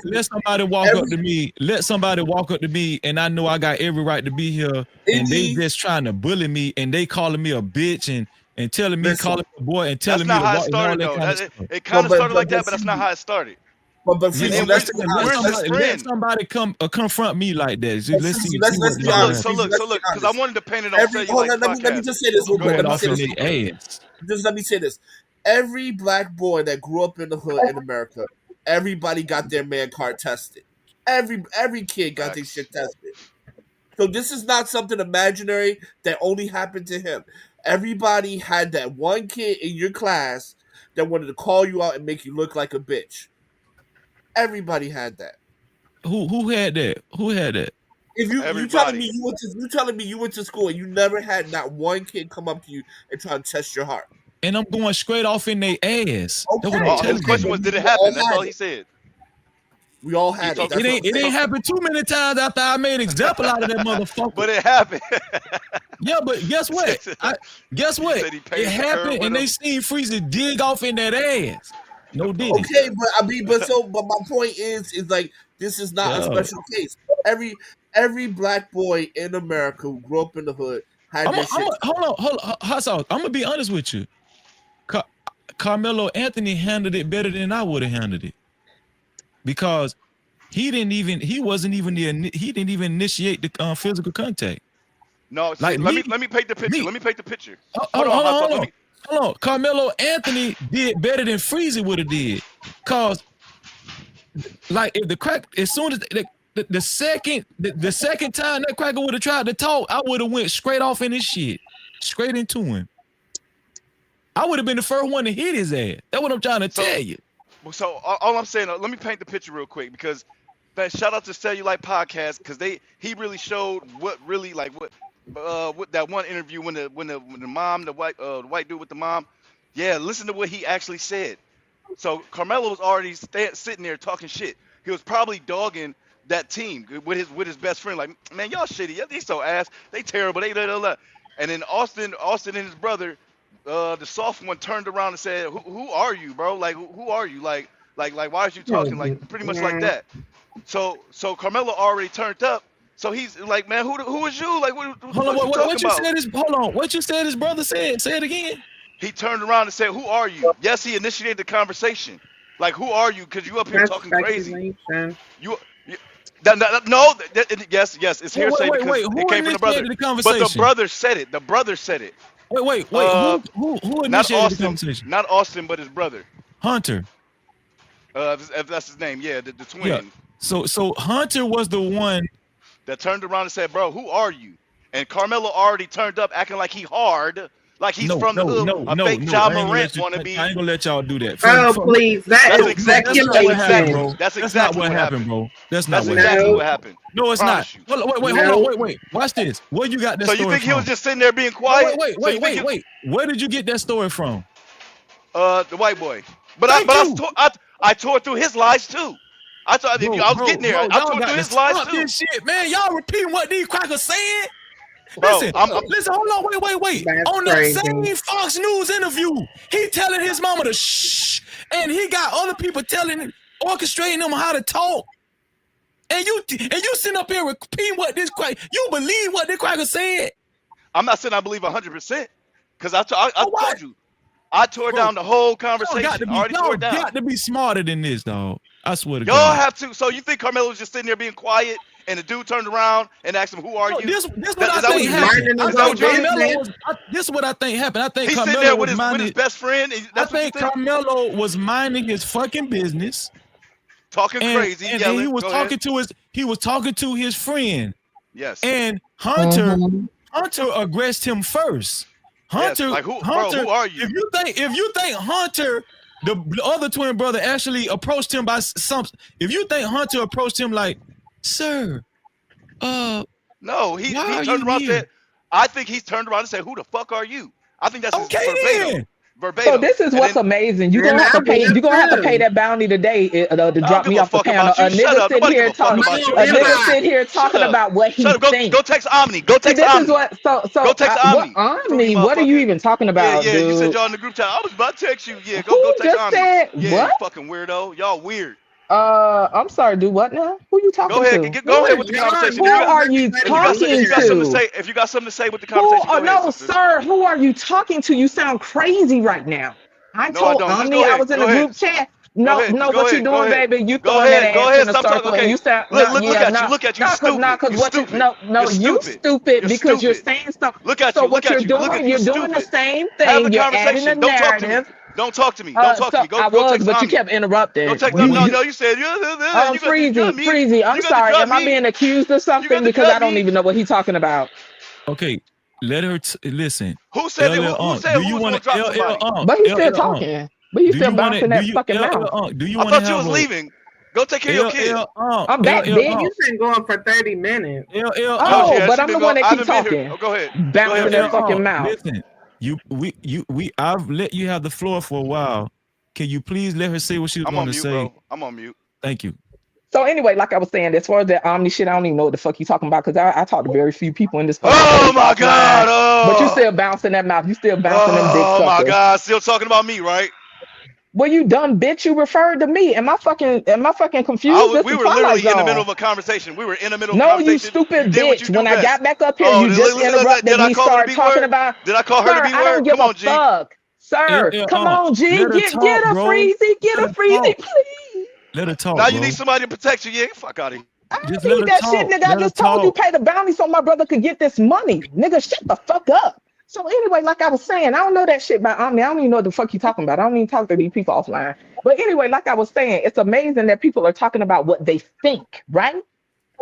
let somebody walk up to me. Let somebody walk up to me, and I know I got every right to be here, and they just trying to bully me, and they calling me a bitch and telling me, calling me a boy, and telling me That's not how it to started, walk and all that though. kind of stuff. It kind of started like that, but that's not how it started. But let somebody come confront me like that. Let's see. So look, because I wanted to paint it on Cellulite Podcast. Let me just say this real quick. Let me say this. Every black boy that grew up in the hood in America, everybody got their man card tested. Every kid got their shit tested. So this is not something imaginary that only happened to him. Everybody had that one kid in your class that wanted to call you out and make you look like a bitch. Everybody had that. Who had that? Who had that? If you telling me you went to school and you never had not one kid come up to you and try to test your heart. And I'm going straight off in their ass. Okay. His question was, did it happen? That's all he said. We all had it. It ain't happened too many times after I made an example out of that motherfucker. But it happened. Yeah, but guess what? It happened, and they seen Freezy dig off in that ass. No diddy. Okay, but my point is like this is not a special case. Every black boy in America who grew up in the hood had this shit. Hold on, hot sauce. I'm gonna be honest with you. Carmelo Anthony handled it better than I would have handled it, because he didn't even initiate the physical contact. No, see, let me paint the picture. Let me paint the picture. Hold on. Carmelo Anthony did better than Freezy would have did, cause like if the crack, as soon as the second time that cracker would have tried to talk, I would have went straight off in his shit, straight into him. I would have been the first one to hit his ass. That's what I'm trying to tell you. So all I'm saying, let me paint the picture real quick, because shout out to Cellulite Podcast, because he really showed what that one interview when the mom, the white dude with the mom, listen to what he actually said. So Carmelo was already sitting there talking shit. He was probably dogging that team with his best friend, like, man, y'all shitty, they so ass, they terrible, they blah. And then Austin and his brother, the soft one, turned around and said, who are you, bro? Like, who are you? Like why are you talking like pretty much like that? So Carmelo already turned up. So he's like, man, who is you? Like, what what you said his brother said? Say it again. He turned around and said, who are you? Yes, he initiated the conversation. Like, who are you? Because you up here talking crazy. Yes, it's hearsay because it came from the brother. But the brother said it. The brother said it. Wait. Who initiated the conversation? Not Austin, but his brother. Hunter. If that's his name, the twin. Yeah. So Hunter was the one that turned around and said, bro, who are you? And Carmelo already turned up acting like he hard, like he's from the hood. A fake John Morant wannabe. I ain't gonna let y'all do that. Please, that's exactly what happened, bro. That's exactly what happened, bro. That's exactly what happened. No, it's not. Wait. Watch this. Where you got that story from? So you think he was just sitting there being quiet? Wait. Where did you get that story from? The white boy. But I tore through his lies too. I was getting there. I tore through his lies too. This shit, man. Y'all repeating what these crackers saying? Bro, listen, hold on, wait. On that same Fox News interview, he telling his mama to shh, and he got other people orchestrating them how to talk. And you sitting up here repeating what this crack. You believe what this cracker said? I'm not saying I believe 100%, because I told you. I tore down the whole conversation. Y'all got to be smarter than this, dog. I swear to God. Y'all have to. So you think Carmelo was just sitting there being quiet, and the dude turned around and asked him, "Who are you?" This what I think happened. This is what I think happened. I think he's Carmelo sitting there with his best friend. I think Carmelo was minding his fucking business, talking crazy, and yelling. He was talking to his friend. Yes. And Hunter aggressed him first. Hunter, yes, like who are you? If you think Hunter, the other twin brother, actually approached him by something, if you think Hunter approached him like, sir, no, he turned around and said, I think he's turned around and said, who the fuck are you? I think that's his verbatim. verbatim. So this is what's amazing. You're gonna have to pay. You're gonna have to pay that bounty today to drop me off the panel. A nigga sit here talking. A nigga sit here talking about what he thinks. Go text Omni. Go text Omni. This Omni. is what. Go text Omni. What Omni? What are you even talking about, Yeah, dude? you said y'all in the group chat. I was about to text you. Yeah, go text just Omni. said Yeah, what? you fucking weirdo. Y'all weird. I'm sorry, dude. What now? Who you talking to? Go ahead with the conversation. Who are you talking to? If you got something to say with the conversation, go ahead. No, sir. Who are you talking to? You sound crazy right now. I told Omni I was in a group chat. No, what you doing, baby? You throwing that ass in a circle, and you sound look at you, stupid. You stupid because you're saying stuff. So what you're doing, you're doing the same thing. You're adding a narrative. Don't talk to me. Don't talk to me. Go text but Omni. you kept interrupting. No, you said Freezy. I'm sorry. Am I being accused of something? Because I don't even know what he's talking about. Okay, let her listen. Who said it? Who said who was gonna drop somebody? But he's still talking. But he's still bouncing that fucking mouth. Do you I want to thought you was leaving. Go take care of your kid. I'm back, bitch. You've been going for 30 minutes. But I'm the one that keeps talking. Go ahead. Bouncing that fucking mouth. Listen, I've let you have the floor for a while. Can you please let her say what she was going to say? Bro. I'm on mute. Thank you. So anyway, like I was saying, as far as that Omni shit, I don't even know what the fuck you talking about because I talk to very few people in this. Oh my God! But you still bouncing that mouth. You still bouncing them dick suckers. Oh my God! Still talking about me, right? Well, you dumb bitch. You referred to me. Am I fucking confused? We were literally in the middle of a conversation. We were in the middle of a conversation. No, you stupid bitch. When I got back up here, you just interrupted me. Started talking about. Did I call her the B word? I don't give a fuck. Sir, come on, G. Get a Freezy. Get a Freezy, please. Let her talk. Now you need somebody to protect you. Yeah, fuck out of here. I don't need that shit, nigga. I just told you pay the bounty so my brother could get this money. Nigga, shut the fuck up. So anyway, like I was saying, I don't know that shit about Omni. I don't even know what the fuck you talking about. I don't even talk to these people offline. But anyway, like I was saying, it's amazing that people are talking about what they think, right?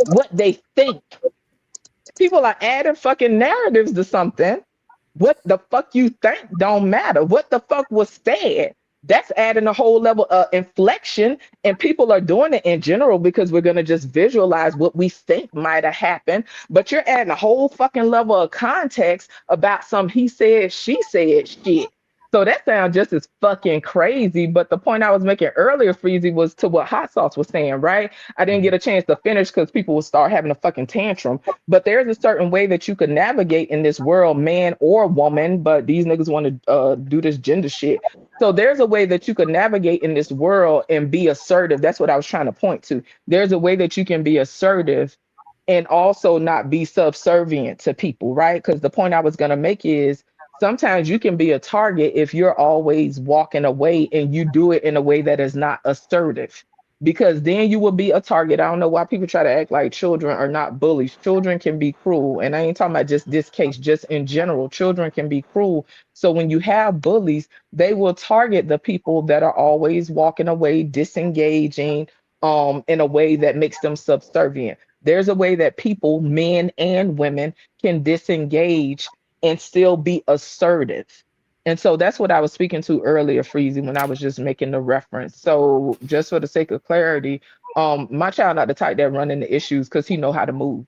What they think. People are adding fucking narratives to something. What the fuck you think don't matter. What the fuck was said? That's adding a whole level of inflection, and people are doing it in general because we're going to just visualize what we think might have happened, but you're adding a whole fucking level of context about some he said, she said shit. So that sounds just as fucking crazy. But the point I was making earlier, Freezy, was to what Hot Sauce was saying, right? I didn't get a chance to finish because people will start having a fucking tantrum. But there's a certain way that you could navigate in this world, man or woman, but these niggas want to do this gender shit. So there's a way that you could navigate in this world and be assertive. That's what I was trying to point to. There's a way that you can be assertive and also not be subservient to people, right? Because the point I was going to make is sometimes you can be a target if you're always walking away and you do it in a way that is not assertive, because then you will be a target. I don't know why people try to act like children are not bullies. Children can be cruel. And I ain't talking about just this case, just in general, children can be cruel. So when you have bullies, they will target the people that are always walking away, disengaging, in a way that makes them subservient. There's a way that people, men and women, can disengage and still be assertive. And so that's what I was speaking to earlier, Freezy, when I was just making the reference. So just for the sake of clarity, my child not the type that run into issues because he know how to move.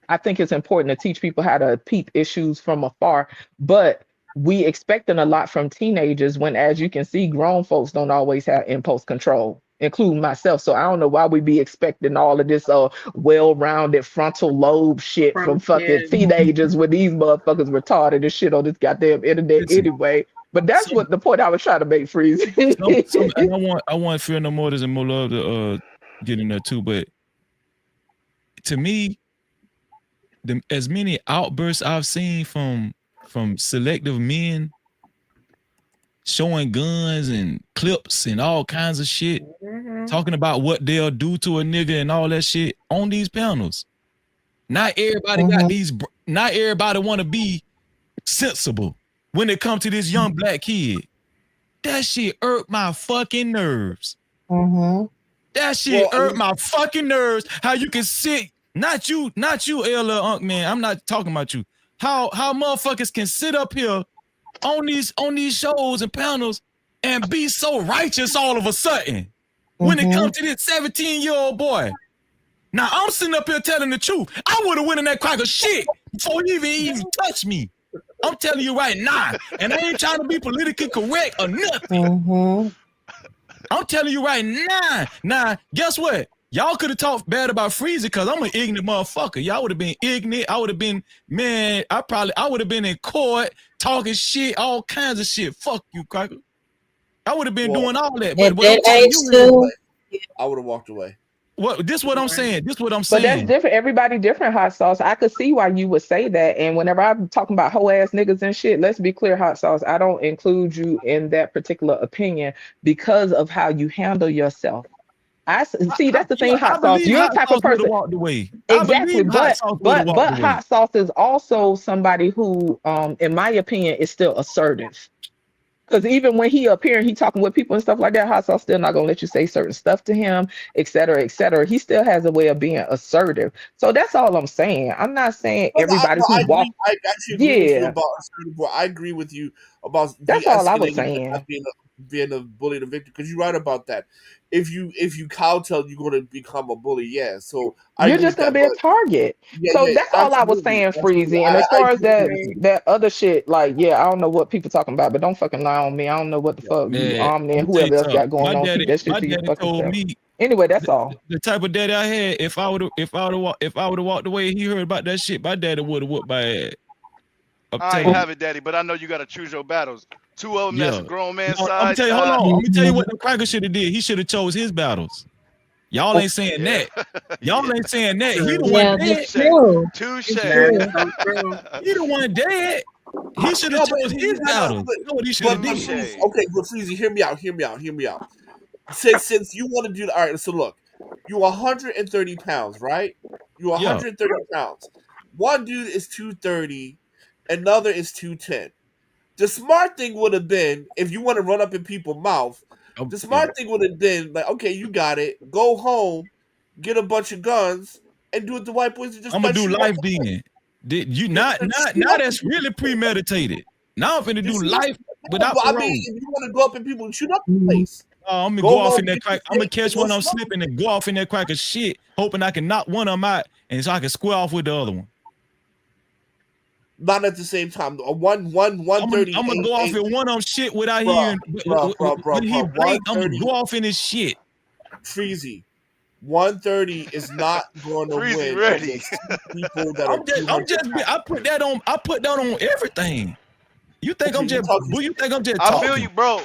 I think it's important to teach people how to peep issues from afar, but we expecting a lot from teenagers when, as you can see, grown folks don't always have impulse control, including myself. So I don't know why we be expecting all of this well-rounded frontal lobe shit from fucking teenagers when these motherfuckers retarded and shit on this goddamn internet anyway. But that's what the point I was trying to make, Freeze. And I want Fear No More. There's more love to get in there too. But to me, as many outbursts I've seen from selective men showing guns and clips and all kinds of shit, talking about what they'll do to a nigga and all that shit on these panels. Not everybody got these. Not everybody want to be sensible when it comes to this young black kid. That shit irked my fucking nerves. That shit irked my fucking nerves. How you can sit, not you, L. Unk man. I'm not talking about you. How motherfuckers can sit up here on these shows and panels and be so righteous all of a sudden when it comes to this 17-year-old boy. Now I'm sitting up here telling the truth. I would have went in that crack of shit before he even touched me. I'm telling you right now, and I ain't trying to be politically correct or nothing. Mm-hmm. I'm telling you right now. Now, guess what? Y'all could have talked bad about Freezy because I'm an ignorant motherfucker. Y'all would have been ignorant. I would have been, man, I would have been in court talking shit, all kinds of shit. Fuck you, Cracker. I would have been doing all that. But what I'm telling you is, I would have walked away. This what I'm saying. This what I'm But that's saying. different. Everybody different, hot sauce. I could see why you would say that. And whenever I'm talking about hoe ass niggas and shit, let's be clear, hot sauce. I don't include you in that particular opinion because of how you handle yourself. I see. That's the thing, hot sauce. You're the type of person. Walked away. Exactly, but hot sauce is also somebody who, in my opinion, is still assertive. Because even when he up here and he talking with people and stuff like that, hot sauce still not gonna let you say certain stuff to him, et cetera, et cetera. He still has a way of being assertive. So that's all I'm saying. I'm not saying everybody who walk. I actually agree with you about assertive. I agree with you about that's all I was saying. Being a bully and a victim, because you're right about that. If you kowtow, you're going to become a bully. Yeah, so you're just going to be a target. Yeah, so that's all I was saying, Freezy. And as far as that other shit, like, yeah, I don't know what people talking about, but don't fucking lie on me. I don't know what the fuck you and whoever else got going on. Keep that shit to your fucking self. Anyway, that's all. The type of daddy I had, if I would have walked away, he heard about that shit. My daddy would have whooped my ass. I ain't have it, daddy, but I know you got to choose your battles. Two of them that's a grown man side. I'm tell you, hold on. Let me tell you what the Cracker should have did. He should have chose his battles. Y'all ain't saying that. Y'all ain't saying that. He the one dead. Touche. He the one dead. He should have chose his battles. That's what he should have did. Okay, but Freezy, hear me out. Since you want to do all right, so look, you're 130 pounds, right? You're 130 pounds. One dude is 230, another is 210. The smart thing would have been, if you want to run up in people's mouth, the smart thing would have been like, okay, you got it. Go home, get a bunch of guns, and do what the white boys just. I'm gonna do life then. Did you not that's really premeditated. Now I'm finna do life without parole. I mean, if you want to go up in people and shoot up the place. I'm gonna go off in that crack. I'm gonna catch one I'm slipping and go off in that crack of shit, hoping I can knock one of them out, and so I can square off with the other one. Not at the same time. 130. I'm gonna go off in one of them shit without hearing. When he blink, I'm gonna go off in his shit. Freezy. 130 is not going to win. Ready. People that I put that on everything. You think I'm just talking? I feel you, bro.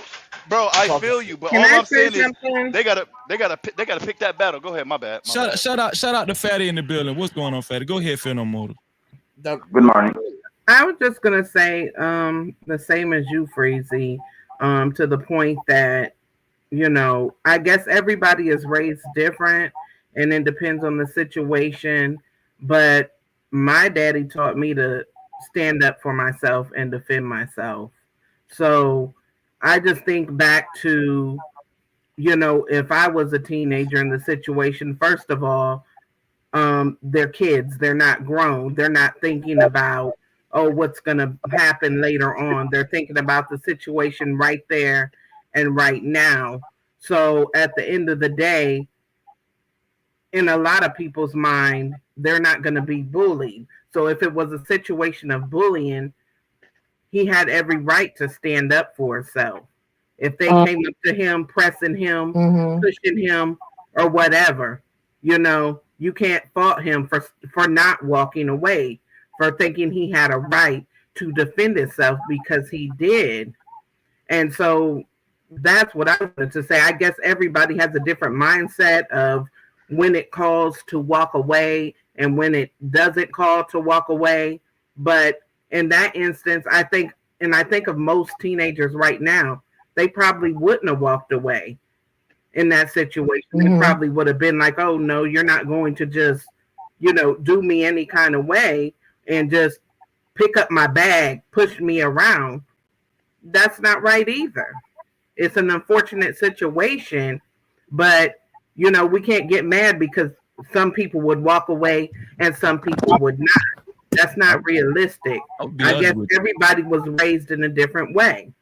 Bro, I feel you, but all I'm saying is they gotta pick that battle. Go ahead, my bad. Shout out to Fatty in the building. What's going on, Fatty? Go ahead, Phil No Motor. Good morning. I was just gonna say the same as you, Freezy, to the point that, you know, I guess everybody is raised different and it depends on the situation. But my daddy taught me to stand up for myself and defend myself. So I just think back to, you know, if I was a teenager in the situation, first of all, they're kids, they're not grown, they're not thinking about, oh, what's going to happen later on. They're thinking about the situation right there and right now. So at the end of the day, in a lot of people's mind, they're not going to be bullied. So if it was a situation of bullying, he had every right to stand up for himself. If they came up to him, pressing him, pushing him, or whatever, you know, you can't fault him for not walking away, for thinking he had a right to defend himself, because he did. And so that's what I wanted to say. I guess everybody has a different mindset of when it calls to walk away and when it doesn't call to walk away. But in that instance, I think of most teenagers right now, they probably wouldn't have walked away in that situation. It probably would have been like, oh no, you're not going to just, you know, do me any kind of way and just pick up my bag, push me around. That's not right either. It's an unfortunate situation, but you know, we can't get mad because some people would walk away and some people would not. That's not realistic. I guess everybody was raised in a different way.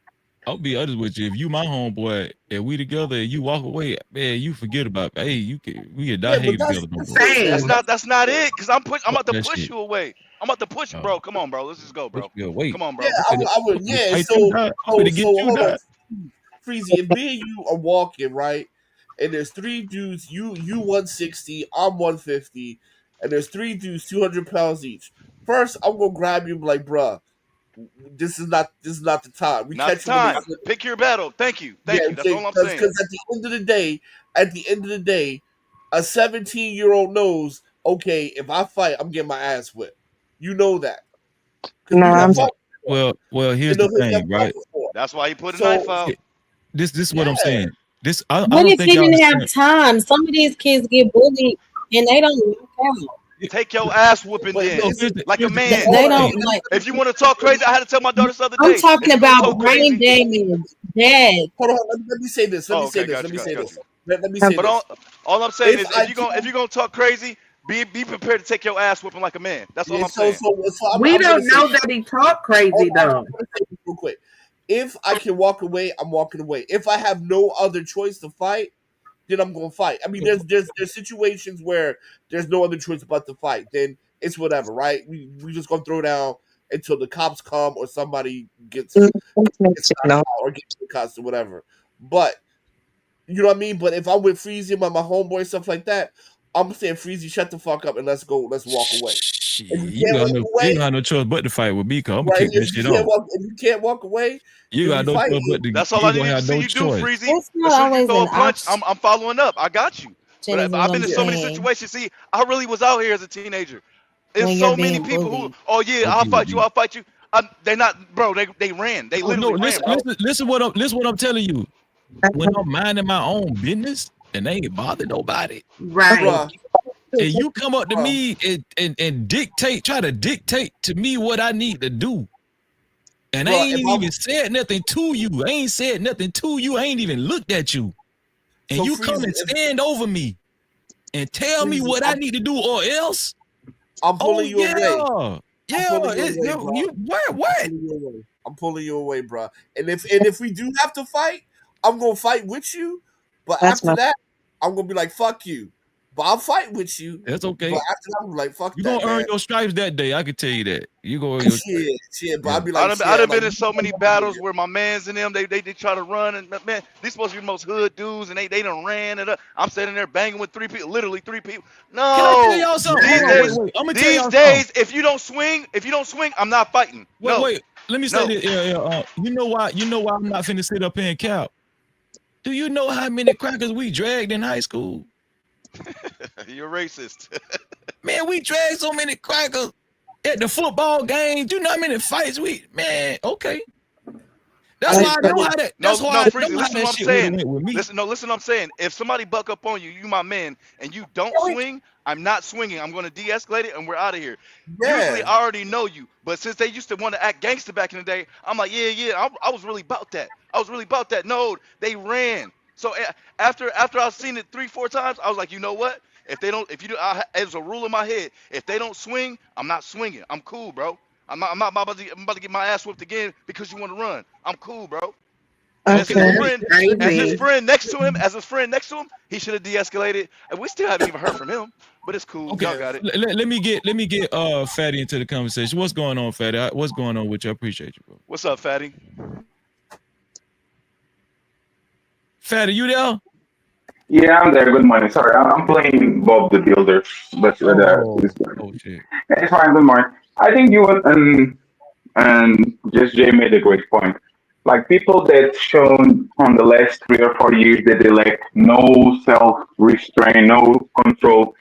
I'll be honest with you. If you my homeboy and we together and you walk away, man, you forget about. Hey, we can die hate together, no bro. That's not it. Cause I'm about to That push shit. you away. I'm about to push, bro. Come on, bro. Let's just go, bro. Wait. Come on, Yeah, bro. I would. Yeah, Fight so you die. I'm gonna get you hold on, die. Freezy. If me and you are walking right, and there's three dudes, you 160, I'm 150, and there's three dudes 200 pounds each. First, I'm gonna grab you, and be like, bruh, this is not the time. We Not the catch them when they time. slip. Pick your battle. Thank you. Thank you. That's all I'm Because saying. at the end of the day, a 17-year-old knows, okay, if I fight, I'm getting my ass whipped. You know that. Well, here's the thing, right? That's why you put a knife out. This is what I'm saying. I What don't if think he y'all didn't have understand. time? Some of these kids get bullied and they don't knock out. Take your ass whooping then. Like a man. They don't like. If you want to talk crazy, I had to tell my daughters the other I'm day. talking if you gonna about talk brain crazy, damage. Dad. Hold on, let me say this. Let me say this. Let me say this. But all I'm saying is, if you're gonna talk crazy, be prepared to take your ass whooping like a man. That's all I'm saying. We don't know that he talk crazy though. Real quick, if I can walk away, I'm walking away. If I have no other choice to fight, then I'm gonna fight. I mean, there's situations where there's no other choice but to fight. Then it's whatever, right? We just gonna throw down until the cops come or somebody gets out or gets the cops or whatever. But you know what I mean? But if I'm with Freezy, my homeboy and stuff like that, I'm saying Freezy, shut the fuck up and let's go. Let's walk away. You don't have no choice but to fight with me, cause I'm gonna kick that shit off. If you can't walk away, you got no choice but to. That's all I need to see you do, Freezy. As soon as you throw a punch, I'm following up. I got you. But I've been in so many situations. See, I really was out here as a teenager. There's so many people who, I'll fight you. They're not, bro. They ran. They literally ran. Listen what I'm telling you. When I'm minding my own business and they ain't bother nobody, right? And you come up to me and try to dictate to me what I need to do, and I ain't even said nothing to you. I ain't said nothing to you. I ain't even looked at you, and so you come and stand over me and tell me what I need to do, or else I'm pulling you away. What? I'm pulling you away, bro. And if we do have to fight, I'm gonna fight with you. But after that, I'm gonna be like, fuck you. But I'll fight with you. That's okay. But after that, I'm like, fuck you that. Gonna earn your stripes that day. I can tell you that. You go earn your shit. But I'd be like, I've been in so many battles where my mans and them they try to run, and man, these supposed to be the most hood dudes, and they done ran it up. I'm sitting there banging with literally three people. No. Can I tell y'all something? These days, if you don't swing, I'm not fighting. Wait. Let me say this. You know why I'm not finna sit up here and cap. Do you know how many crackers we dragged in high school? You're racist. Man, we dragged so many crackers at the football games. You know how many fights okay. That's why I know how that. That's why I know how that shit went with me. Listen what I'm saying. If somebody buck up on you, you my man, and you don't swing, I'm not swinging. I'm going to de-escalate it, and we're out of here. Yeah. Usually, I already know you, but since they used to want to act gangster back in the day, I'm like, yeah. I was really about that. No, they ran. So after I've seen it 3-4 times, I was like, you know what? There's a rule in my head. If they don't swing, I'm not swinging. I'm cool, bro. I'm about to get my ass whipped again because you want to run. I'm cool, bro. As his friend next to him, he should have de-escalated. And we still haven't even heard from him, but it's cool. Okay. Y'all got it. Let me get Fatty into the conversation. What's going on, Fatty? What's going on with you? I appreciate you, bro. What's up, Fatty? Fatty, you there? Yeah, I'm there. Good morning. Sorry, I'm playing Bob the Builder, but shit. It's fine. Good morning. I think you and just Jay made a great point. Like people that shown on the last 3 or 4 years that they lack no self-restraint, no control,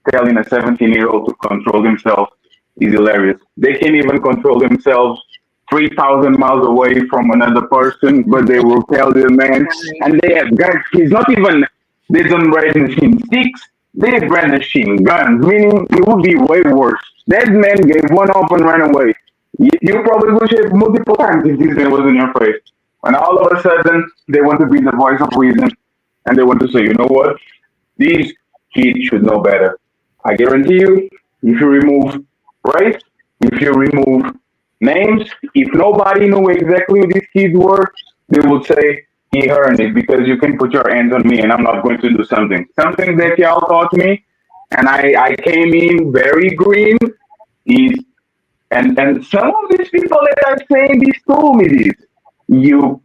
telling a 17-year-old to control himself is hilarious. They can't even control themselves 3,000 miles away from another person, but they will tell the man, and they have guns. He's not even, they don't brandishing sticks, they brandishing guns, meaning it would be way worse. That man gave one up and ran away. You probably would have multiple times if this man was in your face. And all of a sudden, they want to be the voice of reason, and they want to say, you know what? These kids should know better. I guarantee you, if you remove race, if you remove names, if nobody knew exactly who these kids were, they would say he earned it because you can put your hands on me and I'm not going to do something. Something that y'all taught me, and I came in very green. Is and some of these people that are saying this told me this. You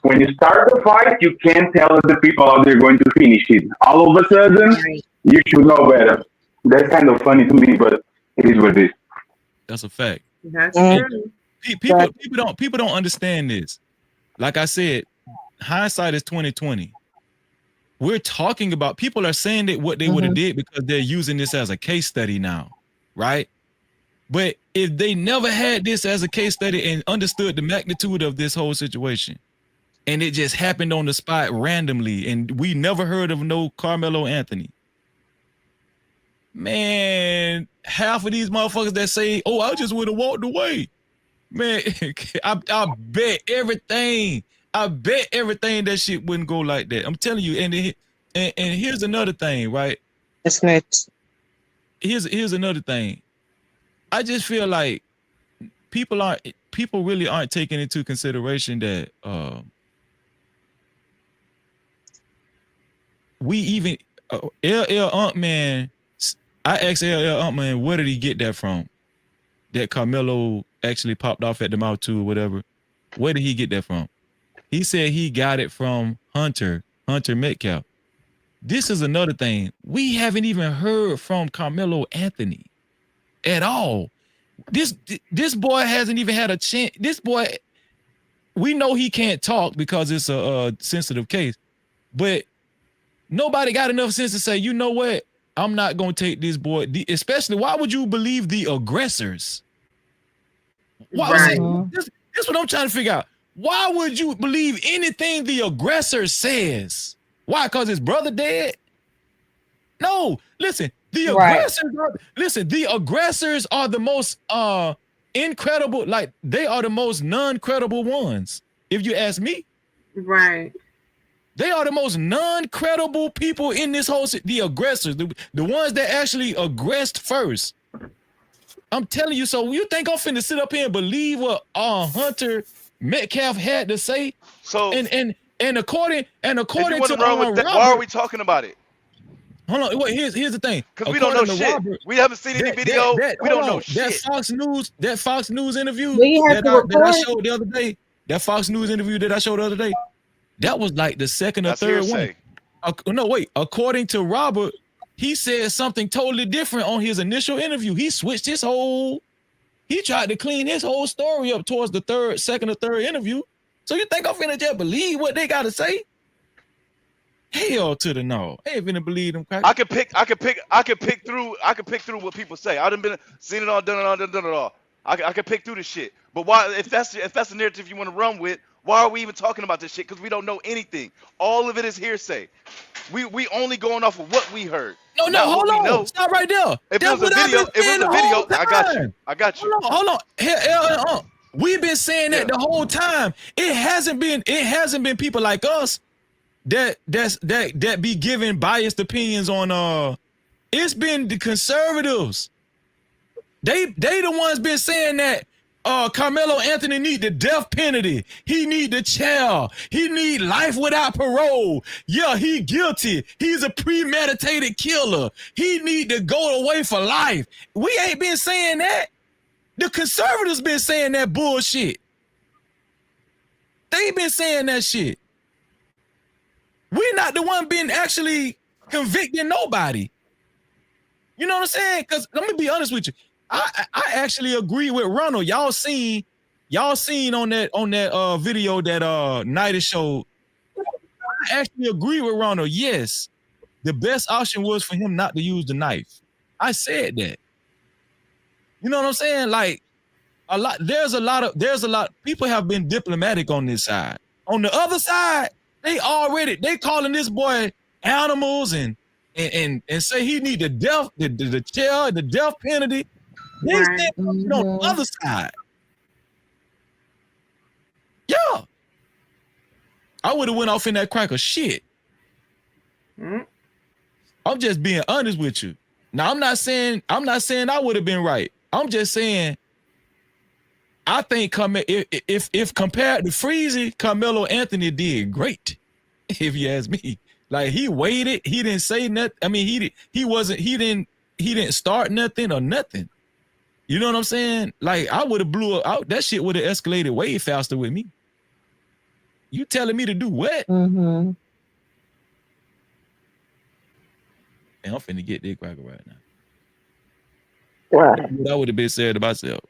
when you start the fight, you can't tell the people how they're going to finish it. All of a sudden, you should know better. That's kind of funny to me, but it is what it is. That's a fact. That's true. People don't understand this. Like I said, hindsight is 20/20. We're talking about people are saying that what they would have did because they're using this as a case study now, right? But if they never had this as a case study and understood the magnitude of this whole situation, and it just happened on the spot randomly, and we never heard of no Carmelo Anthony, man, half of these motherfuckers that say, "Oh, I just would have walked away," man, I bet everything. I bet everything that shit wouldn't go like that. I'm telling you. And here's another thing, right? It's not. Here's another thing. I just feel like people really aren't taking into consideration that we even LL Untman. I asked LL Untman, where did he get that from? That Carmelo actually popped off at the mouth too, or whatever. Where did he get that from? He said he got it from Hunter Metcalf. This is another thing. We haven't even heard from Carmelo Anthony at all. This boy hasn't even had a chance. This boy, we know he can't talk because it's a sensitive case, but nobody got enough sense to say, you know what? I'm not going to take this boy. Especially, why would you believe the aggressors? Why? This is what I'm trying to figure out. Why would you believe anything the aggressor says? Why? Because his brother dead? No, listen, the aggressors are the most incredible, like they are the most non-credible ones, if you ask me. Right. They are the most non-credible people in this whole the aggressors, the ones that actually aggressed first. I'm telling you, so you think I'm finna sit up here and believe what Hunter Metcalf had to say? So and according if you to run with that, Robert, why are we talking about it? Hold on, wait, here's the thing. Because we don't know shit. Robert, we haven't seen any video. We don't know shit. That Fox News interview that I showed the other day, that Fox News interview that I showed the other day, that was like the second or third one. No, wait. According to Robert, he said something totally different on his initial interview. He switched he tried to clean his whole story up towards the second or third interview. So you think I'm finna just believe what they gotta say? Hell to the no. I ain't finna believe them. I can pick through what people say. I done seen it all, done it all. I can pick through the shit. But why, if that's the narrative you want to run with, why are we even talking about this shit? Because we don't know anything. All of it is hearsay. We only going off of what we heard. No, hold on. Stop right there. If it was a video, I got you. Hold on. We've been saying that the whole time. It hasn't been people like us that be giving biased opinions on it's been the conservatives. They the ones been saying that Carmelo Anthony need the death penalty. He need the chair. He need life without parole. Yeah, he guilty. He's a premeditated killer. He need to go away for life. We ain't been saying that. The conservatives been saying that bullshit. They been saying that shit. We're not the one been actually convicting nobody. You know what I'm saying? Because let me be honest with you. I actually agree with Ronald. Y'all seen on that video that Nida showed. I actually agree with Ronald. Yes, the best option was for him not to use the knife. I said that. You know what I'm saying? Like there's a lot people have been diplomatic on this side. On the other side, they calling this boy animals and say he need the death, the chair, the death penalty. They stand on the other side. Yeah. I would have went off in that crack of shit. I'm just being honest with you. Now I'm not saying I would have been right. I'm just saying I think if compared to Freezy, Carmelo Anthony did great. If you ask me, like he waited, he didn't say nothing. I mean, he didn't start nothing or nothing. You know what I'm saying? Like I would have blew out. That shit would have escalated way faster with me. You telling me to do what? Mm-hmm. And I'm finna get that cracker right now. Right. What I would have been said to myself.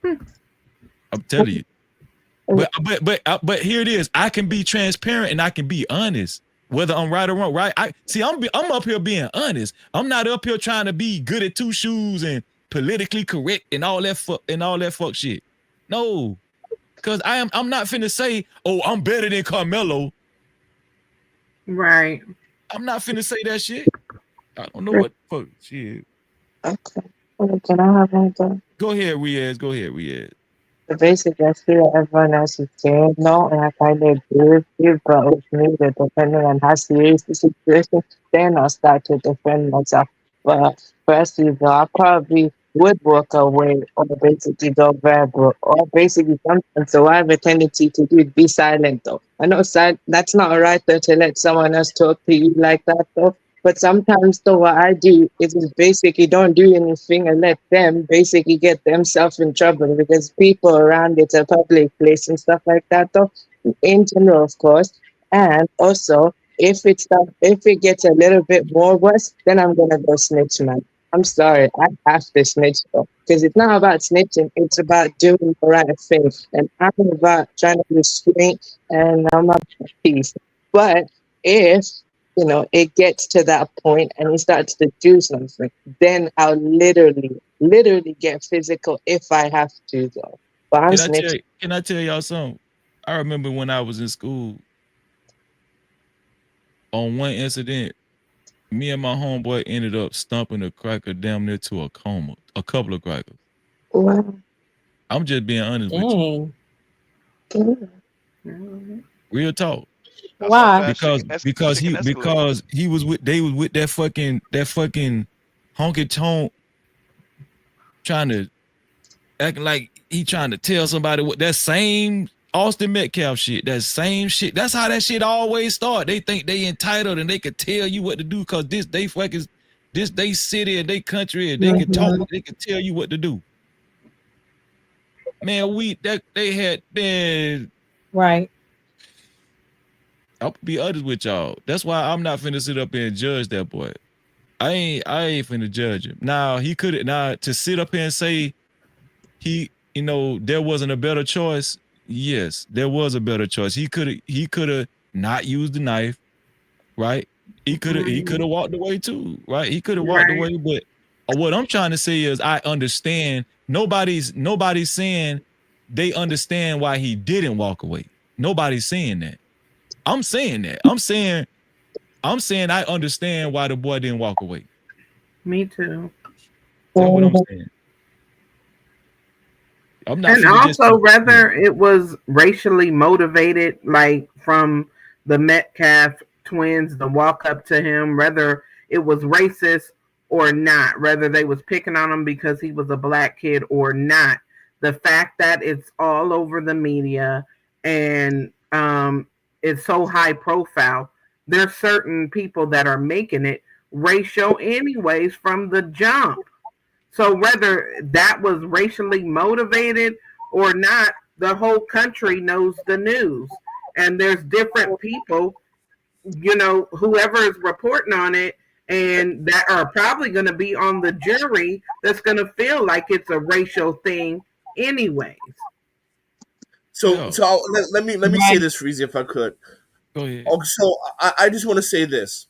I'm telling you. But here it is. I can be transparent and I can be honest, whether I'm right or wrong. Right? I'm up here being honest. I'm not up here trying to be good at two shoes and politically correct and all that fuck shit. No, because I'm not finna say, oh, I'm better than Carmelo. Right. I'm not finna say that shit. I don't know what the fuck shit. Okay. Can I have anything? Go ahead, Riaz. Basically, I feel everyone else is saying no, and I kind of agree with you, but with me, that depending on how serious the situation, then I'll start to defend myself. But firstly, though, I probably would walk away or basically go verbal, or basically sometimes, so I have a tendency to do be silent, though. I know that's not right, though, to let someone else talk to you like that, though. But sometimes, though, what I do is basically don't do anything and let them basically get themselves in trouble because people around it's a public place and stuff like that, though, in general, of course. And also, if it gets a little bit more worse, then I'm gonna go snitch, man. I'm sorry, I have to snitch though, because it's not about snitching; it's about doing the right thing, and I'm about trying to be straight and I'm at peace. But if it gets to that point and he starts to do something, then I'll literally get physical if I have to, though. But I'm snitching. Can I tell y'all something? I remember when I was in school, on one incident, me and my homeboy ended up stumping a cracker damn near to a coma, a couple of crackers. Wow. I'm just being honest with you. Real talk. Why? Because they was with that fucking honky tonk trying to acting like he trying to tell somebody what that same Austin Metcalf shit, that same shit. That's how that shit always start. They think they entitled and they could tell you what to do because this they city and they country and they can talk, they can tell you what to do. Man, they had been right. I'll be honest with y'all. That's why I'm not finna sit up here and judge that boy. I ain't finna judge him. Now to sit up here and say there wasn't a better choice. Yes, there was a better choice. He could have not used the knife, right? He could have walked away too, right? He could have walked away, but what I'm trying to say is I understand. Nobody's saying they understand why he didn't walk away. Nobody's saying that. I'm saying that. I'm saying I understand why the boy didn't walk away. Me too. That's what I'm saying. I'm not. And also, whether it was racially motivated, like from the Metcalf twins, the walk up to him, whether it was racist or not, whether they was picking on him because he was a black kid or not, the fact that it's all over the media and it's so high profile, there's certain people that are making it racial anyways from the jump. So whether that was racially motivated or not, the whole country knows the news. And there's different people, whoever is reporting on it, and that are probably going to be on the jury that's going to feel like it's a racial thing anyways. So let me say this, Freezy, if I could. Go ahead. So I just want to say this.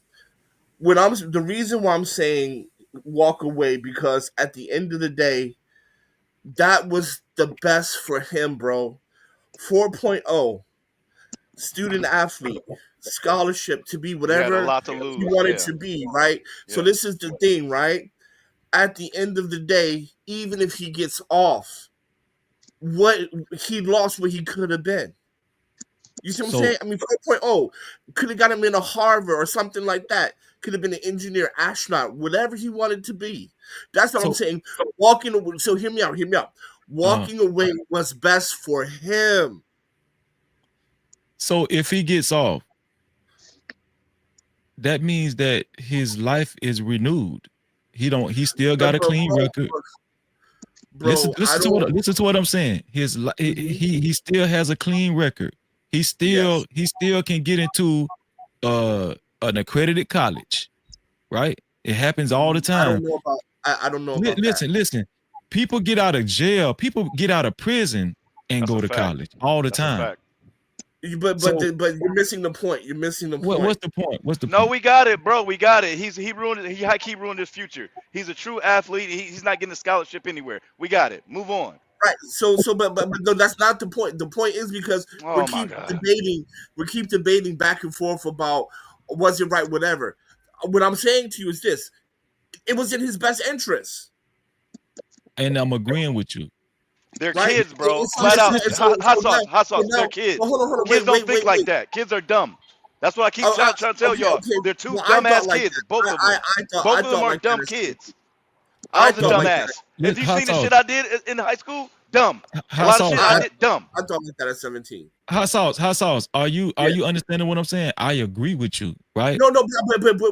The reason why I'm saying walk away, because at the end of the day, that was the best for him, bro. 4.0, student athlete, scholarship to be whatever he wanted to be, right? Yeah. So this is the thing, right? At the end of the day, even if he gets off, he lost what he could have been. You see what I'm saying? I mean, 4.0 could have got him into Harvard or something like that. Could have been an engineer, astronaut, whatever he wanted to be. That's what I'm saying. So hear me out. Walking away was best for him. So if he gets off, that means that his life is renewed. He still got a clean record. Bro, listen to what I'm saying. He still has a clean record. He still can get into an accredited college, right? It happens all the time. I don't know about Listen. People get out of jail. People get out of prison and go to college all the time. But you're missing the point. You're missing the point. What's the point? What's the No, point? we got it, bro. We got it. He ruined it. He ruined his future. He's a true athlete. He's not getting a scholarship anywhere. We got it. Move on. Right. But no, that's not the point. The point is because we keep debating back and forth about was it right, whatever. What I'm saying to you is this: it was in his best interest. And I'm agreeing with you. They're kids, bro. Flat out. Hot sauce. They're kids. Kids don't think like that. Kids are dumb. That's what I keep trying to tell y'all. They're two dumbass kids. Both of them. Both of them are dumb kids. I was a dumbass. If you seen the shit I did in high school, dumb. A lot of shit I did, dumb. I thought like that at 17. Hot sauce. Are you understanding what I'm saying? I agree with you, right? No, but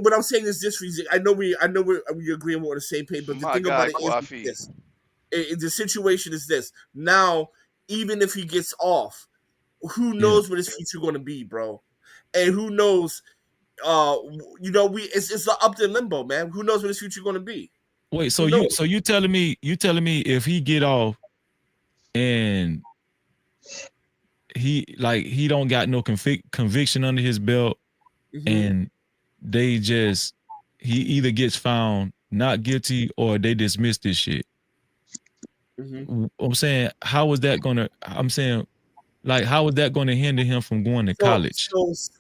what I'm saying is this reason. I know we agree on the same page, but the thing about it is this. The situation is this. Now, even if he gets off, who knows what his future going to be, bro? And who knows? It's up to limbo, man. Who knows what his future going to be? Wait, so you telling me if he get off and he don't got no conviction under his belt, and he either gets found not guilty or they dismiss this shit. I'm saying, how is that gonna hinder him from going to college?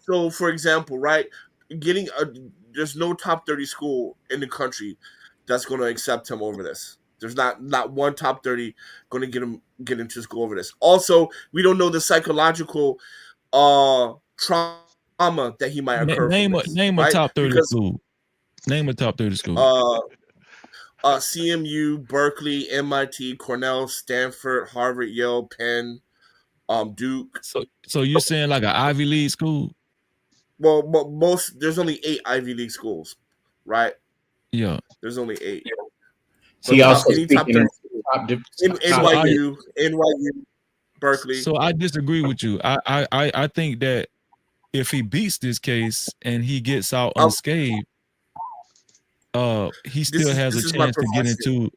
So for example, right, there's no top 30 school in the country that's going to accept him over this. There's not one top 30 going to get into school over this. Also, we don't know the psychological trauma that he might occur. Name a top 30 school. Name a top 30 school. CMU, Berkeley, MIT, Cornell, Stanford, Harvard, Yale, Penn, Duke. So you're saying like an Ivy League school? Well, there's only 8 Ivy League schools, right? Yeah, there's only 8. He also NYU, Berkeley. So I disagree with you. I think that if he beats this case and he gets out unscathed, he still has a chance to get into,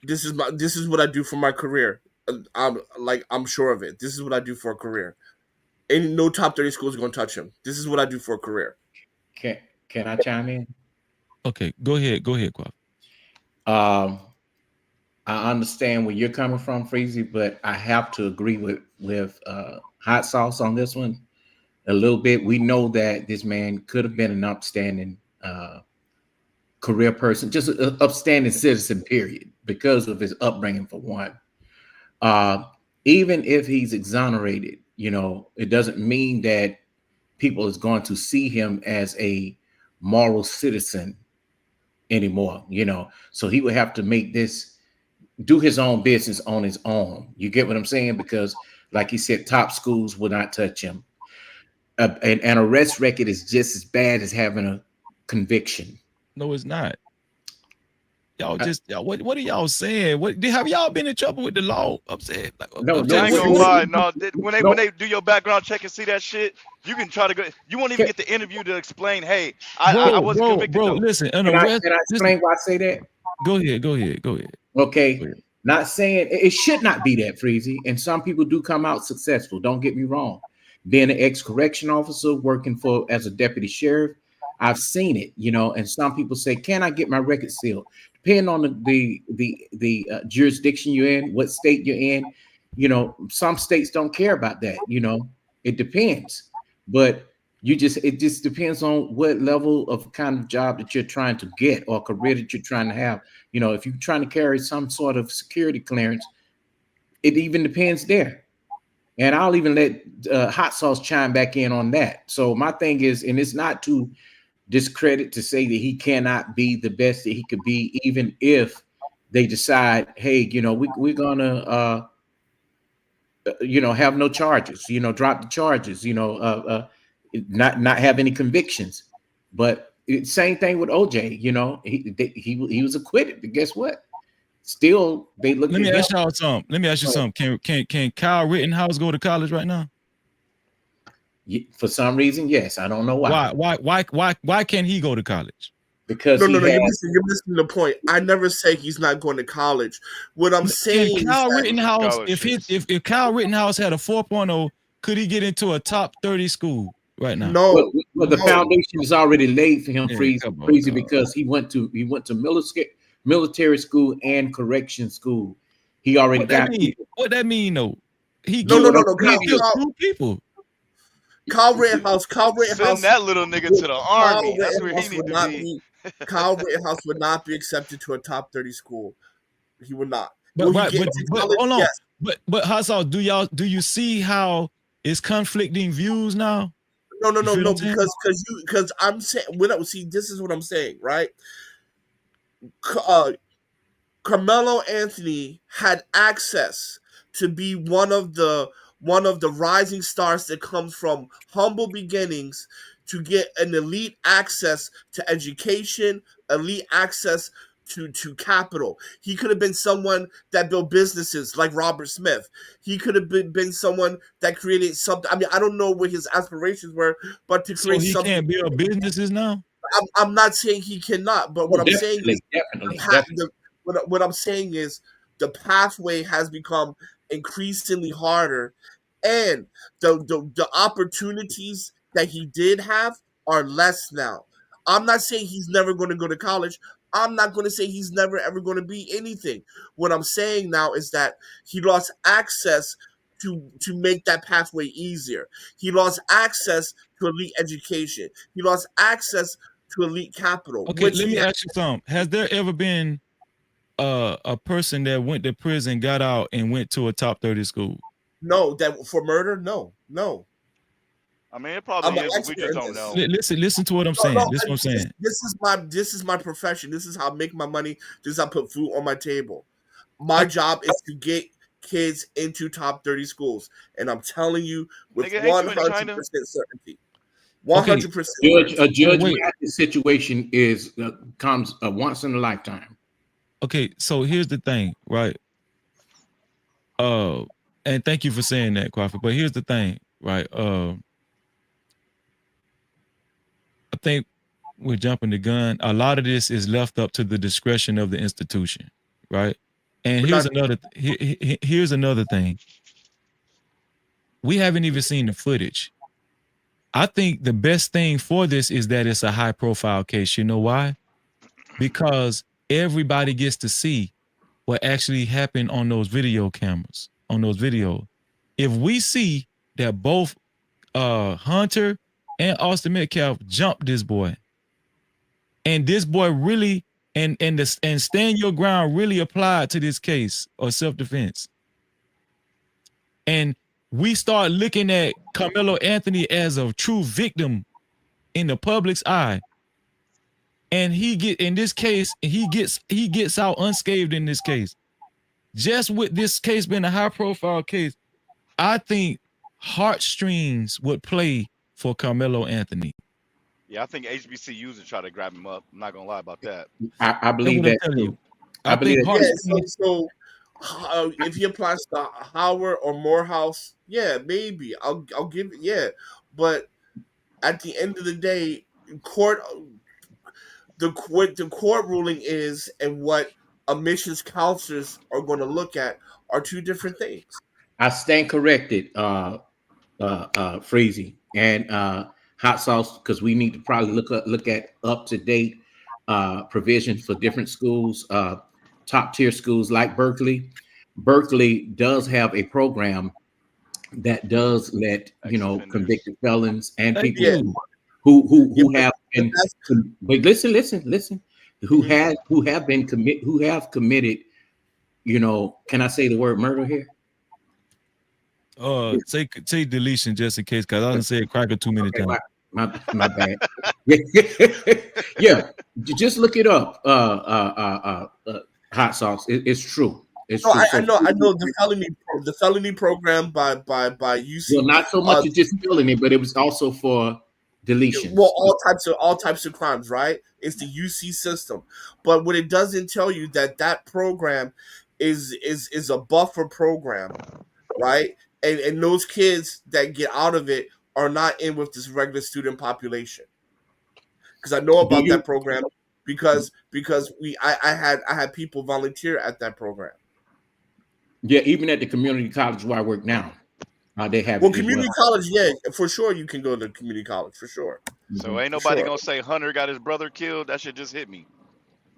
This is what I do for my career. I'm sure of it. This is what I do for a career. Ain't no top 30 schools going to touch him. This is what I do for a career. Can I chime in? Okay, go ahead, Quaff. I understand where you're coming from, Freezy, but I have to agree with Hot Sauce on this one a little bit. We know that this man could have been an upstanding career person, just an upstanding citizen, period, because of his upbringing, for one. Even if he's exonerated, it doesn't mean that people is going to see him as a moral citizen anymore, So he would have to do his own business on his own. You get what I'm saying? Because, like he said, top schools will not touch him. An arrest record is just as bad as having a conviction. No, it's not. Y'all what are y'all saying? Have y'all been in trouble with the law? I'm saying, I ain't gonna lie. No, when they do your background check and see that shit, you can try to go. You won't even get the interview to explain. Hey, I wasn't convicted. Bro, listen. Can I explain why I say that? Go ahead. Okay. Not saying it should not be that, Freezy. And some people do come out successful. Don't get me wrong. Being an ex-correction officer, working as a deputy sheriff, I've seen it, and some people say, can I get my record sealed? Depending on the jurisdiction you're in, what state you're in, some states don't care about that, it depends. But it just depends on what level of kind of job that you're trying to get or career that you're trying to have. If you're trying to carry some sort of security clearance, it even depends there. And I'll even let Hot Sauce chime back in on that. So my thing is, and it's not to discredit to say that he cannot be the best that he could be, even if they decide, hey, we're gonna have no charges, drop the charges, not have any convictions. But same thing with OJ, he was acquitted, but guess what? Still, they look. Let me ask y'all something. Let me ask you something. Can Kyle Rittenhouse go to college right now? For some reason, yes. I don't know why. Why can't he go to college? Because you're missing the point. I never say he's not going to college. What I'm saying Kyle is Rittenhouse, if Kyle Rittenhouse had a 4.0, could he get into a top 30 school right now? No. Well, the foundation is already laid for him, Freezy, because he went to military school and correction school. He already got people. What that mean though? He no. killed people. Kyle Rittenhouse. Send that little nigga to the army. That's where he need to be. Kyle Rittenhouse would not be accepted to a top 30 school. He would not. But hold on. Yes. But Hassan, do you see how it's conflicting views now? No, because I'm saying this is what I'm saying, right? Carmelo Anthony had access to be one of the rising stars that comes from humble beginnings to get an elite access to education, elite access to capital. He could have been someone that built businesses like Robert Smith. He could have been someone that created something. I mean, I don't know what his aspirations were, but to create something. So he can't build businesses now? I'm not saying he cannot, but what I'm saying is what I'm saying is the pathway has become increasingly harder, and the opportunities that he did have are less now. I'm not saying he's never going to go to college. I'm not going to say he's never ever going to be anything. What I'm saying now is that he lost access to make that pathway easier. He lost access to elite education. He lost access to elite capital. Okay, let me ask you something. Has there ever been a person that went to prison, got out, and went to a top 30 school? No, that for murder? No. I mean, it probably is, but we just don't know. Listen to what I'm saying. This is what I'm saying. This is my profession. This is how I make my money. This is how I put food on my table. My job is to get kids into top 30 schools, and I'm telling you with 100% certainty. 100%. A judge at this situation comes once in a lifetime. Okay, so here's the thing, right? And thank you for saying that, Crawford. But here's the thing, right? I think we're jumping the gun. A lot of this is left up to the discretion of the institution, right? And here's another thing. We haven't even seen the footage. I think the best thing for this is that it's a high-profile case. You know why? Because everybody gets to see what actually happened on those video cameras, on those videos. If we see that both Hunter and Austin Metcalf jumped this boy, and this boy really and stand your ground really applied to this case of self-defense, and we start looking at Carmelo Anthony as a true victim in the public's eye, and he gets out unscathed in this case. Just with this case being a high-profile case, I think heartstrings would play for Carmelo Anthony. Yeah, I think HBCUs would try to grab him up. I'm not gonna lie about that. I believe that too. I believe so if he applies to Howard or Morehouse, yeah, maybe I'll give it. Yeah, but at the end of the day, the court ruling is, and what admissions counselors are going to look at are two different things. I stand corrected, Freezy and Hot Sauce, because we need to probably look at up to date provisions for different schools, top tier schools like Berkeley. Berkeley does have a program that does let convicted felons and people who have been. But listen. Who have committed. Can I say the word murder here? Say deletion just in case, because I didn't say it cracker too many times. My bad. Yeah, just look it up. Hot sauce. It's true. It's No, true. I So, know the felony program by UC. well, not so much as just filling it, but it was also for deletions. Well, all types of crimes, right? It's the UC system, but what it doesn't tell you that program is a buffer program, right? And those kids that get out of it are not in with this regular student population. Because I know about that program because I had people volunteer at that program. Yeah, even at the community college where I work now, they have. Well, community college, yeah, for sure you can go to community college for sure. So ain't nobody gonna say Hunter got his brother killed. That shit just hit me.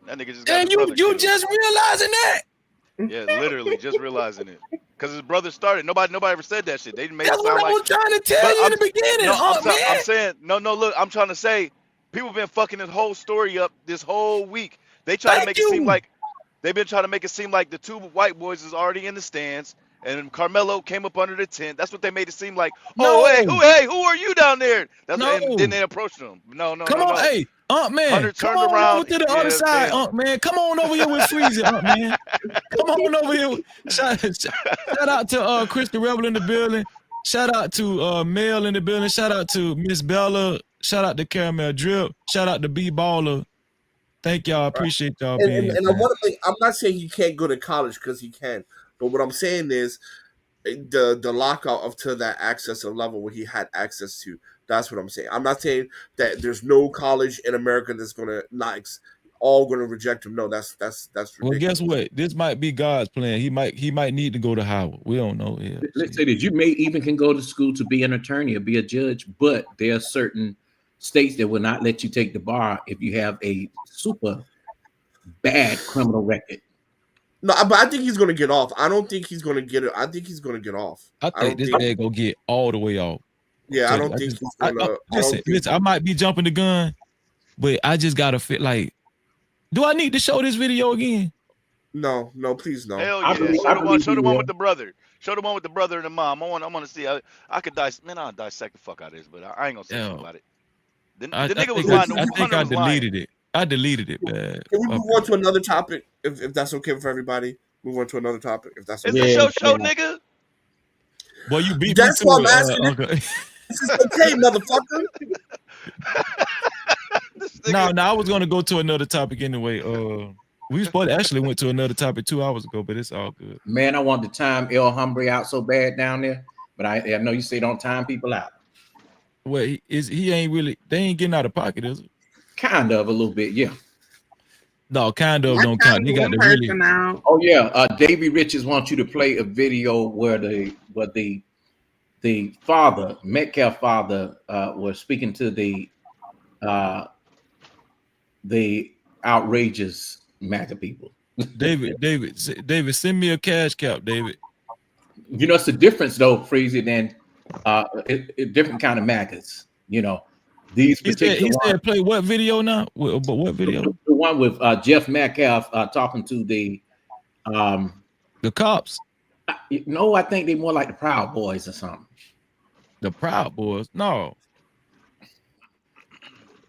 That nigga just got And his brother you killed. just realizing that? Yeah, literally just realizing it. Cause his brother started. Nobody ever said that shit. They made That's it sound what I like. was trying to tell you in the beginning. No, man. I'm saying no. Look, I'm trying to say people been fucking this whole story up this whole week. They try to make it seem like they've been trying to make it seem like the two white boys is already in the stands. And Carmelo came up under the tent. That's what they made it seem like. No. Oh, hey, who are you down there? That's No. and then they approached them. No. Come on, hey, Man. Hunter Come turned on around. over to the other side, Man. Come on over here with Freezy, Man. Come on over here. Shout out to Chris the Rebel in the building. Shout out to Mel in the building. Shout out to Miss Bella. Shout out to Caramel Drip. Shout out to B Baller. Thank y'all. Appreciate y'all being here. And I want to. I'm not saying he can't go to college because he can, but what I'm saying is the lockout of to that access level where he had access to. That's what I'm saying. I'm not saying that there's no college in America that's gonna not all gonna reject him. No, that's ridiculous. Well, guess what? This might be God's plan. He might need to go to Howard. We don't know. Yeah. Let's say that you may even can go to school to be an attorney or be a judge, but there are certain states that will not let you take the bar if you have a super bad criminal record. No, but I think he's gonna get off. I don't think he's gonna get it. I think he's gonna get off. I think this man gonna get all the way off. Yeah, I don't think he's gonna. Listen, I might be jumping the gun, but I just gotta feel like, do I need to show this video again? No, please no. Hell yeah! Show the one with the brother. Show the one with the brother and the mom. I want to see. I could I'll dissect the fuck out of this, but I ain't gonna say anything about it. The nigga was lying. I think I deleted it. I deleted it, man. Can we move on to another topic, if that's okay for everybody? Move on to another topic, if that's okay. It's the show, nigga. Boy, you beat That's me what I'm to asking. it. Okay. This is okay, motherfucker. No, I was gonna go to another topic anyway. We actually went to another topic 2 hours ago, but it's all good. Man, I want to time El Hombre out so bad down there, but I know you say don't time people out. Well, he ain't really. They ain't getting out of pocket, is it? Kind of a little bit, yeah. No, kind of don't count. You got to really. Oh yeah, Davey Richards wants you to play a video where the father, Metcalf father, was speaking to the outrageous MAGA people. David, send me a cash cap, David. You know, it's a difference though, Freezy, than different kind of MAGAs. You know, these particular. He said, play what video now? But what video? The one with Jeff Metcalf talking to the cops. No, I think they're more like the Proud Boys or something. The Proud Boys? No.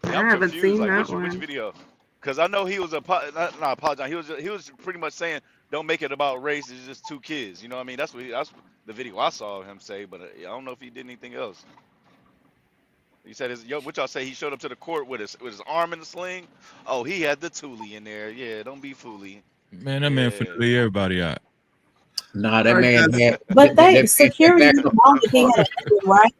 Yeah, I haven't seen that one. Which video? Because I know he was not apologizing. He was pretty much saying, "Don't make it about race. It's just two kids." You know what I mean? That's the video I saw him say. But I don't know if he did anything else. He said, what y'all say? He showed up to the court with his arm in the sling. Oh, he had the toolie in there. Yeah, don't be fooly. Man, that man finna lay everybody out. Nah, that man had. But security have known if he had a weapon, right?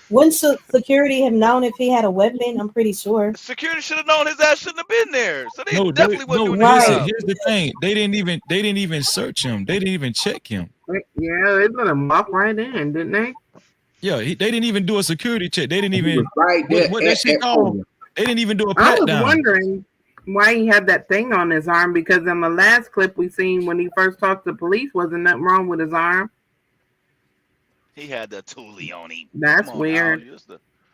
Wouldn't security have known if he had a weapon? I'm pretty sure. Security should have known his ass shouldn't have been there. So they definitely wasn't doing listen, here's the thing. They didn't even search him. They didn't even check him. Yeah, they let him walk right in, didn't they? Yeah, they didn't even do a security check. They didn't even right there. What that shit called? They didn't even do a I pat was down. wondering why he had that thing on his arm, because in the last clip we seen when he first talked to police, wasn't nothing wrong with his arm. He had the toolie on him. That's weird.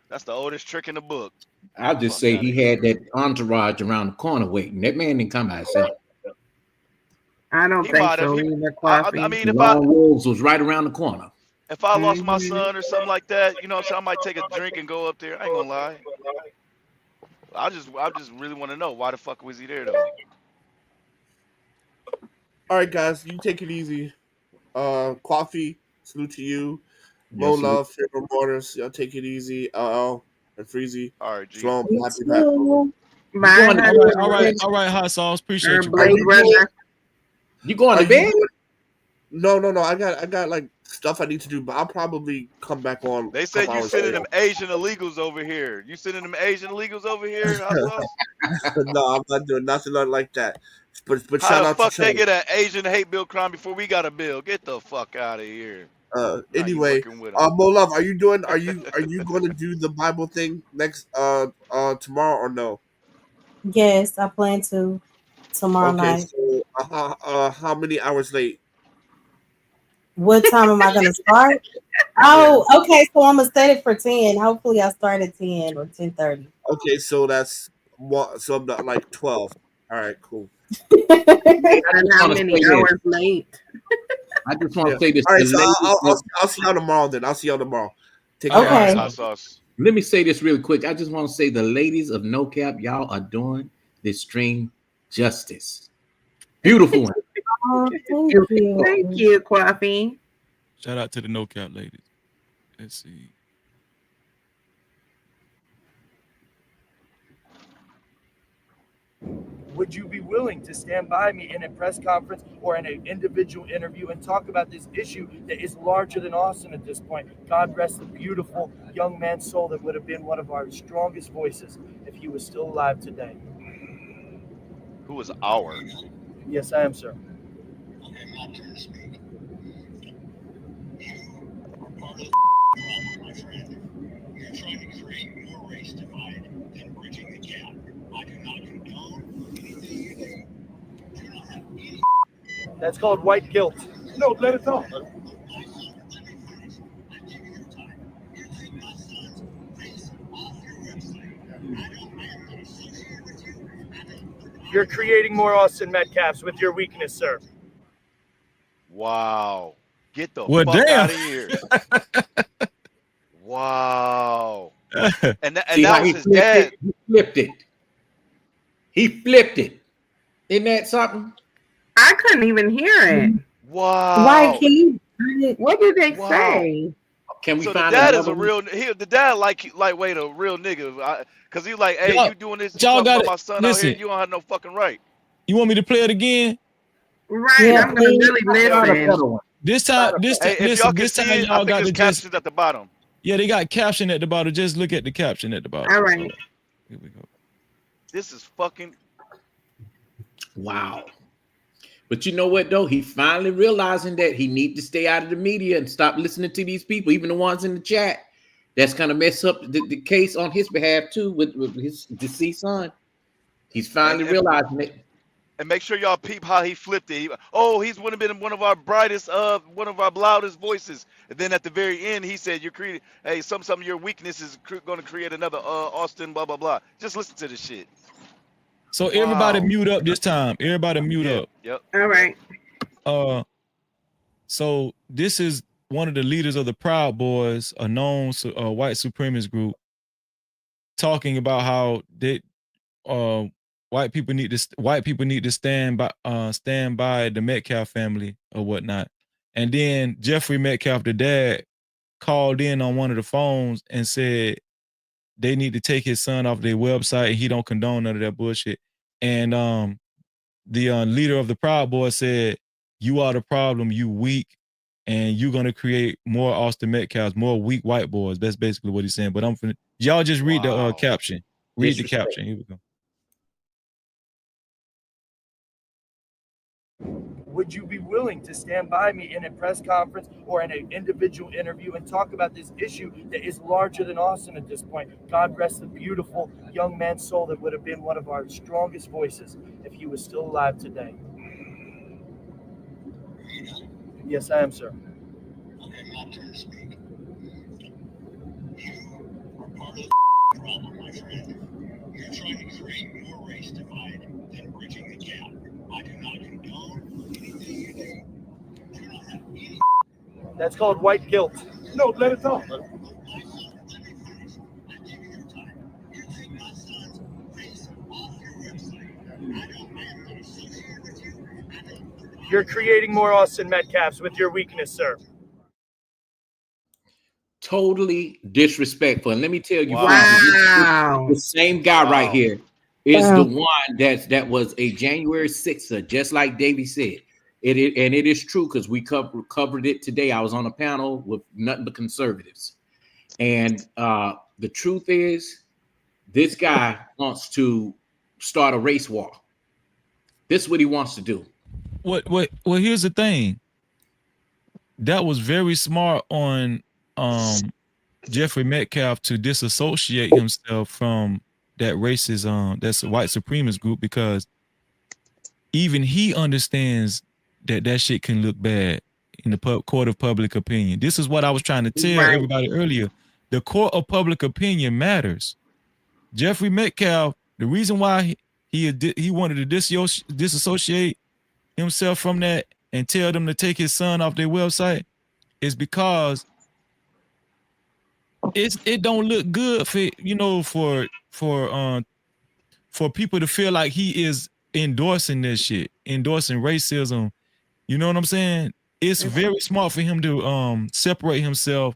That's the oldest trick in the book. I'll just say he had that entourage around the corner waiting. That man didn't come by himself. I don't think so either, Coffee. I mean, the Lone Wolves was right around the corner. If I lost my son or something like that, you know, so I might take a drink and go up there. I ain't gonna lie. I just really want to know why the fuck was he there though. All right, guys, you take it easy. Coffee, salute to you. Mo Yes, salute. Love, Favorite Waters, y'all take it easy. LL and Freezy. All right, G. Shalom, You happy back. too. You going to All right, hot sauce. Appreciate you, bro. Blade Runner. You going Are to bed? No. I got like stuff I need to do, but I'll probably come back on. They A said couple you hours sending later. them Asian illegals over here. You sending them Asian illegals over here, hot sauce? No, I'm not doing nothing like that. But How shout the out to fuck they Trey. get an Asian hate bill crime before we got a bill? Get the fuck out of here. Now you Anyway, working with them. Mo Love, are you going to do the Bible thing next tomorrow or no? Yes, I plan to tomorrow Okay, night. so how many hours late? What time am I gonna start? Oh, okay. So I'm gonna set it for 10. Hopefully, I start at 10 or 10:30. Okay, so that's one. So I'm not like 12. All right, cool. And how many hours late? I just want to say this. All right, The so ladies, I'll see y'all tomorrow. Then I'll see y'all tomorrow. Take All care. right, hot sauce. Let me say this real quick. I just want to say the ladies of No Cap, y'all are doing this stream justice. Beautiful one. Oh, thank you. Thank you, Coffee. Shout out to the No Cap ladies. Let's see. Would you be willing to stand by me in a press conference or in an individual interview and talk about this issue that is larger than Austin at this point? God rest the beautiful young man's soul that would have been one of our strongest voices if he was still alive today. Who is our? Yes, I am, sir. That's called white guilt. No, let it talk. You're creating more Austin Metcalfs with your weakness, sir. Wow. Get the Well, fuck damn. out of here. Wow. And that See how was he his flipped dad. it? He flipped it. He flipped it. Isn't that something? I couldn't even hear it. Wow. Right, can you? What did they Wow. say? Can we So the find dad is another a one? real the dad wait a real nigga, cause he like, hey, Y'all- you doing this? You y'all talking got about it. my son out here? Listen. You don't have no fucking right. You want me to play it again? Right, Yeah, I'm gonna please. really Find a listen. better one. This time, Hey, if y'all listen, can this see time it, I y'all think got it's to just, captions at the bottom. yeah, they got caption at the bottom. Just look at the caption at the bottom. All right. Here we go. This is fucking Wow. But you know what though? He finally realizing that he need to stay out of the media and stop listening to these people, even the ones in the chat. That's gonna mess up the case on his behalf too with his deceased son. He's finally realizing it. and make sure y'all peep how he flipped it. He's would have been one of our brightest, one of our loudest voices. And then at the very end, he said, "You're creating, hey, some of your weakness is going to create another Austin, blah blah blah." Just listen to this shit. So everybody mute up this time. Everybody mute up. Yep. All right. So this is one of the leaders of the Proud Boys, a known white supremacist group, talking about how they white people need to stand by the Metcalf family or whatnot. And then Jeffrey Metcalf, the dad, called in on one of the phones and said they need to take his son off their website and he don't condone none of that bullshit. And the leader of the Proud Boys said, "You are the problem, you weak, and you're gonna create more Austin Metcalfs, more weak white boys." That's basically what he's saying. But y'all just read the caption. Read the caption. Here we go. Would you be willing to stand by me in a press conference or in an individual interview and talk about this issue that is larger than Austin at this point? God rest the beautiful young man's soul that would have been one of our strongest voices if he was still alive today. Yes, I am, sir. That's called white guilt. No, let it talk. You're creating more Austin Metcalfs with your weakness, sir. Totally disrespectful. And let me tell you, Wow. the same guy right here is the one that was a January 6th, just like Davey said. It is true because we covered it today. I was on a panel with nothing but conservatives. And the truth is, this guy wants to start a race war. This is what he wants to do. Well, here's the thing. That was very smart on Jeffrey Metcalf to disassociate himself from that racist, that's a white supremacist group, because even he understands that shit can look bad in the court of public opinion. This is what I was trying to tell everybody earlier. The court of public opinion matters. Jeffrey Metcalf, the reason why he wanted to disassociate himself from that and tell them to take his son off their website is because it don't look good for people to feel like he is endorsing this shit, endorsing racism. You know what I'm saying? It's very smart for him to separate himself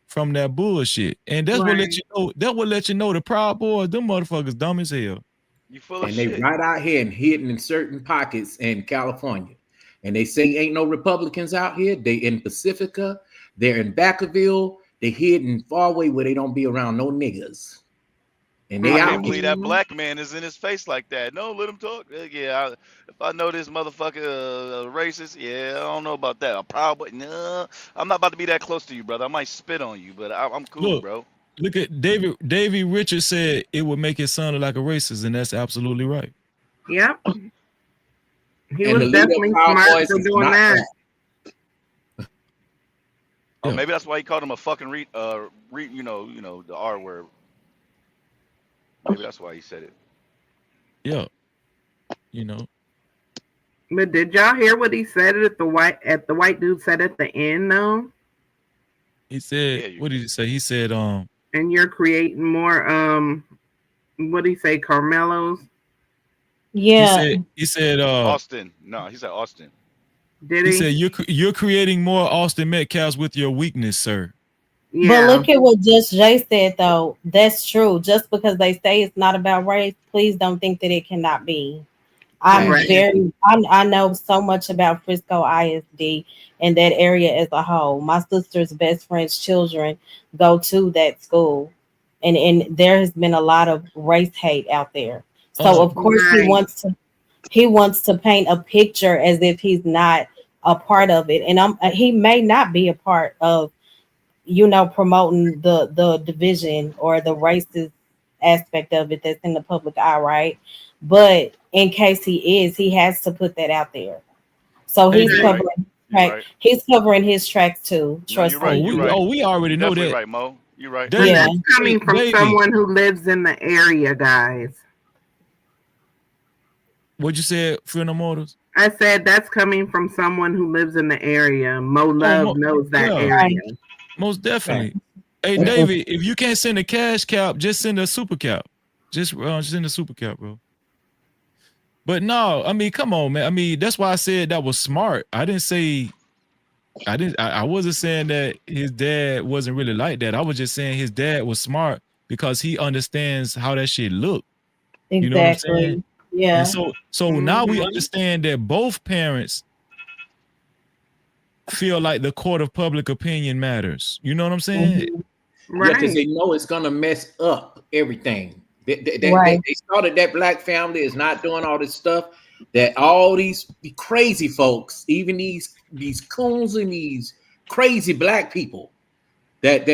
from that bullshit. And that's what let you know, that will let you know the Proud Boys, them motherfuckers dumb as hell. You full of and shit. they right out here and hidden in certain pockets in California. And they say ain't no Republicans out here. They in Pacifica, they're in Vacaville, they hidden far away where they don't be around no niggas. And they I out can't believe here. that black man is in his face like that. No, let him talk. Yeah, if I know this motherfucker racist, yeah, I don't know about that. I'm probably no. I'm not about to be that close to you, brother. I might spit on you, but I'm cool, bro. Look at Davey Richards said it would make it sound like a racist, and that's absolutely right. Yep. He And was definitely smart for doing that. Oh, maybe that's why he called him a fucking you know, the R word. Maybe that's why he said it. Yeah. You know. But did y'all hear what he said at the white dude said at the end though? He said, what did he say? He said, and you're creating more what did he say, Carmelos? Yeah. He said Austin. No, he said Austin. Did he said you're creating more Austin Metcalfs with your weakness, sir. But look at what Just Jay said, though. That's true. Just because they say it's not about race, please don't think that it cannot be. I know so much about Frisco ISD and that area as a whole. My sister's best friend's children go to that school, and there has been a lot of race hate out there. So of course he wants to paint a picture as if he's not a part of it, and he may not be a part of, you know, promoting the division or the racist aspect of it that's in the public eye, right? But in case he is, he has to put that out there. So he's he's covering his tracks too. Trust me. We already know Definitely that. right, Mo. You're right. And that's coming from someone who lives in the area, guys. What'd you say, Fino Motors? I said that's coming from someone who lives in the area. Mo Love knows that area. Most definitely. Hey, David, if you can't send a cash cap, just send a super cap. Just send a super cap, bro. But no, I mean, come on, man. I mean, that's why I said that was smart. I wasn't saying that his dad wasn't really like that. I was just saying his dad was smart because he understands how that shit look. Exactly. You know what I'm saying? Yeah. And so now we understand that both parents feel like the court of public opinion matters. You know what I'm saying? Yeah, because they know it's gonna mess up everything. They started that black family is not doing all this stuff. That all these crazy folks, even these coons and these crazy black people, that's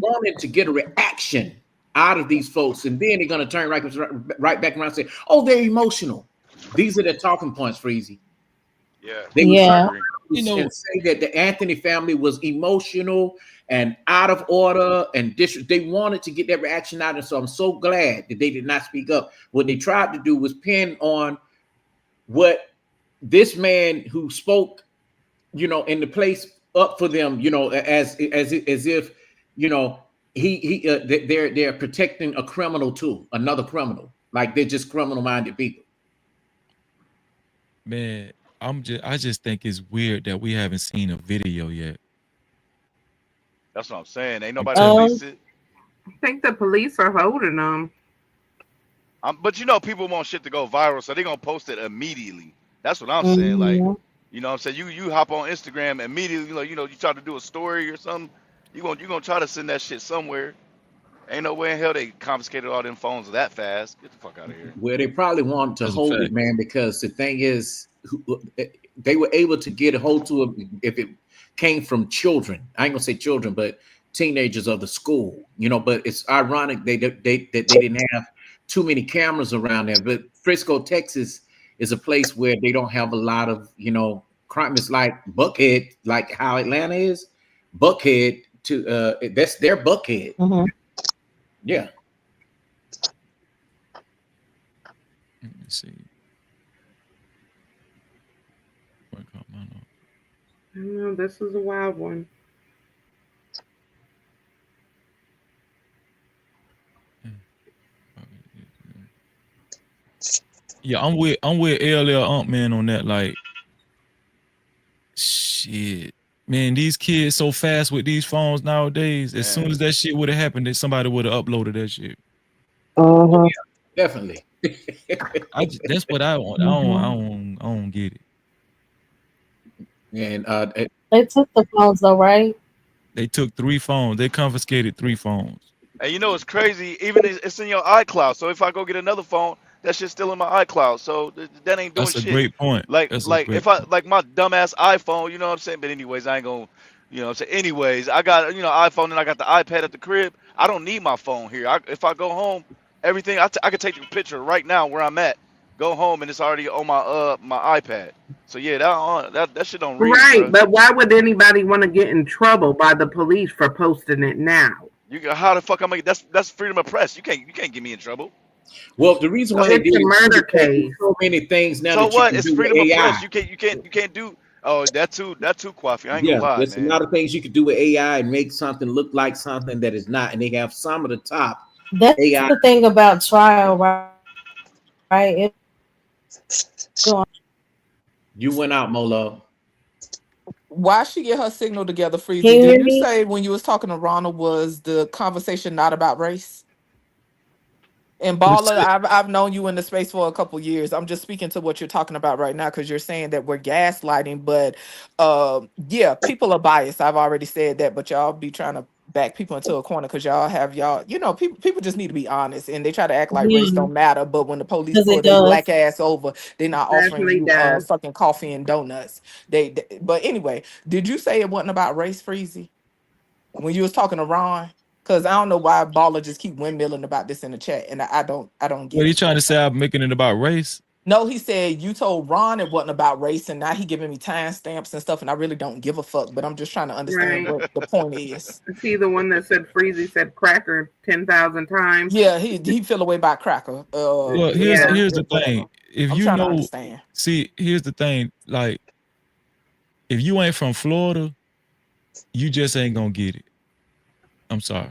wanting to get a reaction out of these folks, and then they're gonna turn right back around and say, "Oh, they're emotional." These are the talking points, Freezy. Yeah. They and say that the Anthony family was emotional and out of order, and they wanted to get that reaction out. And so I'm so glad that they did not speak up. What they tried to do was pin on what this man who spoke, you know, in the place up for them, you know, as if, you know, they're protecting a criminal too, another criminal. Like they're just criminal-minded people. Man, I just think it's weird that we haven't seen a video yet. That's what I'm saying. Ain't You nobody tell me. released it. I think the police are holding them. But you know, people want shit to go viral, so they're gonna post it immediately. That's what I'm saying. Like, Mhm. you know what I'm saying? You hop on Instagram immediately, you try to do a story or something, you gonna try to send that shit somewhere. Ain't no way in hell they confiscated all them phones that fast. Get the fuck out of here. Well, they probably wanted to That's a hold it, fact. man, because the thing is, they were able to get a hold to it if it came from children. I ain't gonna say children, but teenagers of the school, But it's ironic that they didn't have too many cameras around there. But Frisco, Texas, is a place where they don't have a lot of crime. It's like Buckhead, like how Atlanta is. Buckhead that's their Buckhead. Mhm. Yeah. Let me see. I know this is a wild one. Yeah, I'm with LL man on that. Like, shit, man, these kids so fast with these phones nowadays. As soon as that shit would have happened, that somebody would have uploaded that shit. Oh, yeah, definitely. That's what I want. I don't get it. And They took the phones though, right? They took 3 phones. They confiscated 3 phones. And you know it's crazy. Even it's in your iCloud. So if I go get another phone, that shit's still in my iCloud. So that ain't doing That's a shit. great point. Like That's a like great if I like my dumbass iPhone, you know what I'm saying. But anyways, I ain't gonna, you know what I'm saying. Anyways, I got iPhone and I got the iPad at the crib. I don't need my phone here. If I go home, everything I could take a picture right now where I'm at. Go home and it's already on my iPad. So yeah, that shit don't read, Right, bro. but why would anybody want to get in trouble by the police for posting it now? How the fuck am I? That's freedom of press. You can't get me in trouble. Well, the reason why they It's did a murder case. so many things now So that you what? can It's do with freedom of AI. press. You can't do. Oh, that too coiffy. I ain't Yeah, gonna lie, there's a man. lot of things you could do with AI and make something look like something that is not. And they have some of the top That's AI. the thing about trial, right? Right. You went out, Molo. Why she get her signal together, Can Freezy? you hear Did you me? say when you was talking to Ronald was the conversation not about race? And Baller, I've known you in the space for a couple years. I'm just speaking to what you're talking about right now because you're saying that we're gaslighting, but yeah, people are biased. I've already said that, but y'all be trying to back people into a corner because people just need to be honest, and they try to act like race Yeah, don't matter, but when the police because pull it their does. black ass over, they're not offering Definitely you does. fucking coffee and donuts. But anyway, did you say it wasn't about race, Freezy, when you was talking to Ron? Because I don't know why Baller just keep windmilling about this in the chat, and I don't What get are you it. trying to say? I'm making it about race. No, he said you told Ron it wasn't about race, and now he giving me timestamps and stuff, and I really don't give a fuck. But I'm just trying to understand Right. what the point is. Is he the one that said Freezy said cracker 10,000 times? Yeah, he feel away by Cracker. Well, here's Yeah. the thing. Whatever. If I'm you trying to know, understand. see, here's the thing. Like, if you ain't from Florida, you just ain't gonna get it. I'm sorry.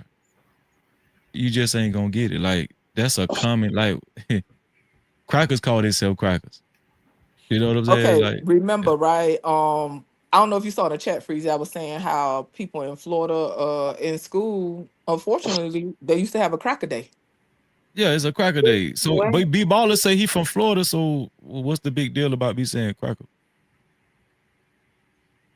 You just ain't gonna get it. Like, that's a common, like, crackers call themselves crackers. You know what I'm saying? Okay, Like, remember, right? I don't know if you saw the chat, Freezy. I was saying how people in Florida, in school, unfortunately, they used to have a cracker day. yeah, it's a cracker day. So, What? but B Baller say he from Florida. So, what's the big deal about me saying cracker?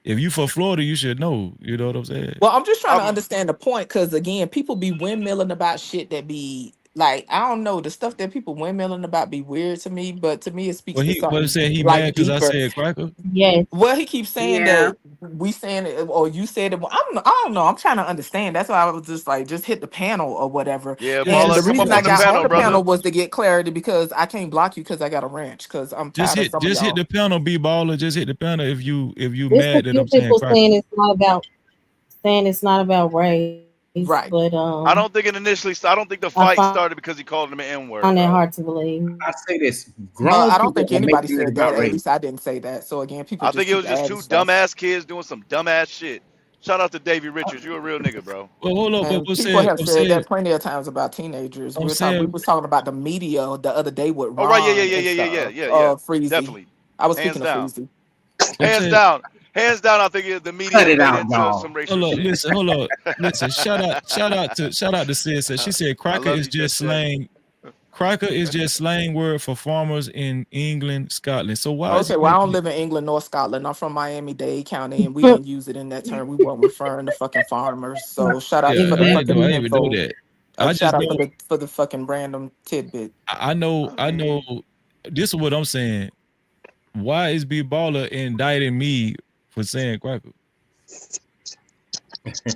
If you from Florida, you should know. You know what I'm saying? Well, I'm just trying to I'm understand the point because again, people be windmilling about shit that be like, I don't know, the stuff that people windmilling about be weird to me, but to me it speaks Well, to he was something saying he like mad because I deeper. said cracker. Yes. Well, he keeps saying Yeah. that we saying it or you said it. Well, I don't know. I'm trying to understand. That's why I was just like, just hit the panel or whatever. yeah, Yeah, And baller. the just Come reason up I on the got on panel, the brother. panel was to get clarity because I can't block you because I got a wrench because I'm tired of some of just hit y'all. the panel, just hit the panel if you There's a mad that few I'm saying people cracker. saying it's not about race, Right. but I don't think it initially. I don't think the I fight find started because he called him an N word, that bro. hard to believe. I say this: grown I don't people think are anybody making it said that. about At race. least I didn't say that. So again, people I just think it keep was just adding two stuff. dumbass kids doing some dumbass shit. Shout out to Davey Richards. You a real nigga, bro. Well, hold up, but And people have said that plenty of times about teenagers. I'm We saying, was talking about the media the other day with Oh right, yeah, yeah, Ron yeah, and yeah, yeah, yeah, stuff. yeah, yeah. Freezy. Definitely, I was hands speaking of down. Freezy. Hands down. Hands down, I think the media Cut it made out, into dog. some racist Hold on, shit. listen, hold on, listen. Shout out to sis. She said I cracker love is you, Jet just Set. slang. Cracker is just slang word for farmers in England, Scotland. So why is Okay, he well, I making don't it? live in England nor Scotland. I'm from Miami-Dade County, and we didn't use it in that term. We weren't referring to fucking farmers. So shout out Yeah, for the I fucking didn't even know info. that. I Shout just out know. for the fucking random tidbit. I know. I know. This is what I'm saying. Why is B Baller indicting me for saying cracker?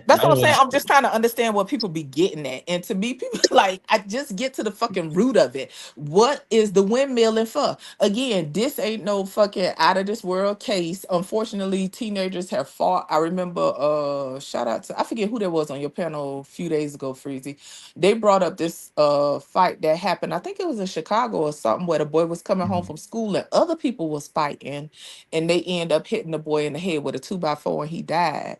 That's I what I'm don't saying. I'm understand. just trying to understand what people be getting at. And to me, people like I just get to the fucking root of it. What is the windmilling for? Again, this ain't no fucking out of this world case. Unfortunately, teenagers have fought. I remember shout out to I forget who that was on your panel a few days ago, Freezy. They brought up this fight that happened. I think it was in Chicago or something where the boy was coming home from school and other people was fighting and they end up hitting the boy in the head with a 2x4 and he died.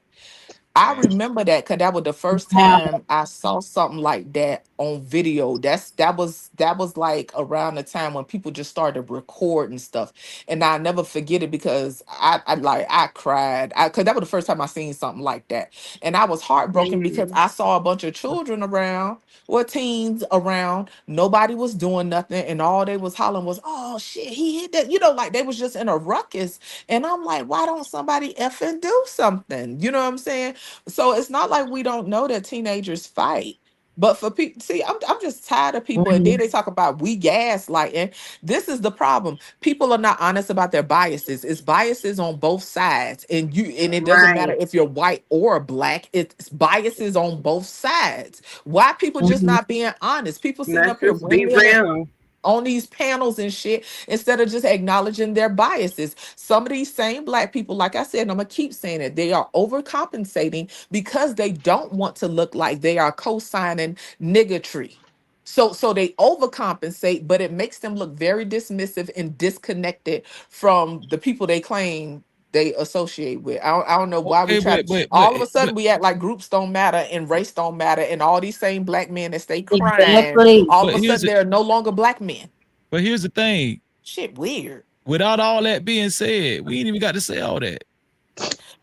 I remember that because that was the first time I saw something like that on video. That was like around the time when people just started recording stuff, and I never forget it because I cried because that was the first time I seen something like that, and I was heartbroken because I saw a bunch of children around or teens around. Nobody was doing nothing, and all they was hollering was, "Oh shit, he hit that!" Like they was just in a ruckus, and I'm like, why don't somebody effing do something? You know what I'm saying? So it's not like we don't know that teenagers fight. But for people, see, I'm just tired of people. And then they talk about we gaslighting. This is the problem. People are not honest about their biases. It's biases on both sides. And it doesn't matter if you're white or black, it's biases on both sides. Why people just not being honest? People sitting Let's up here just be windmilling real. on these panels and shit instead of just acknowledging their biases. Some of these same black people, like I said, and I'm gonna keep saying it, they are overcompensating because they don't want to look like they are co-signing niggatry. So they overcompensate, but it makes them look very dismissive and disconnected from the people they claim they associate with. I don't know why we Okay, try but all of a sudden we act like groups don't matter and race don't matter and all these same black men that stay crying Exactly. all of but a sudden they're no longer black men. here's the thing. Shit weird. Without all that being said, we ain't even got to say all that.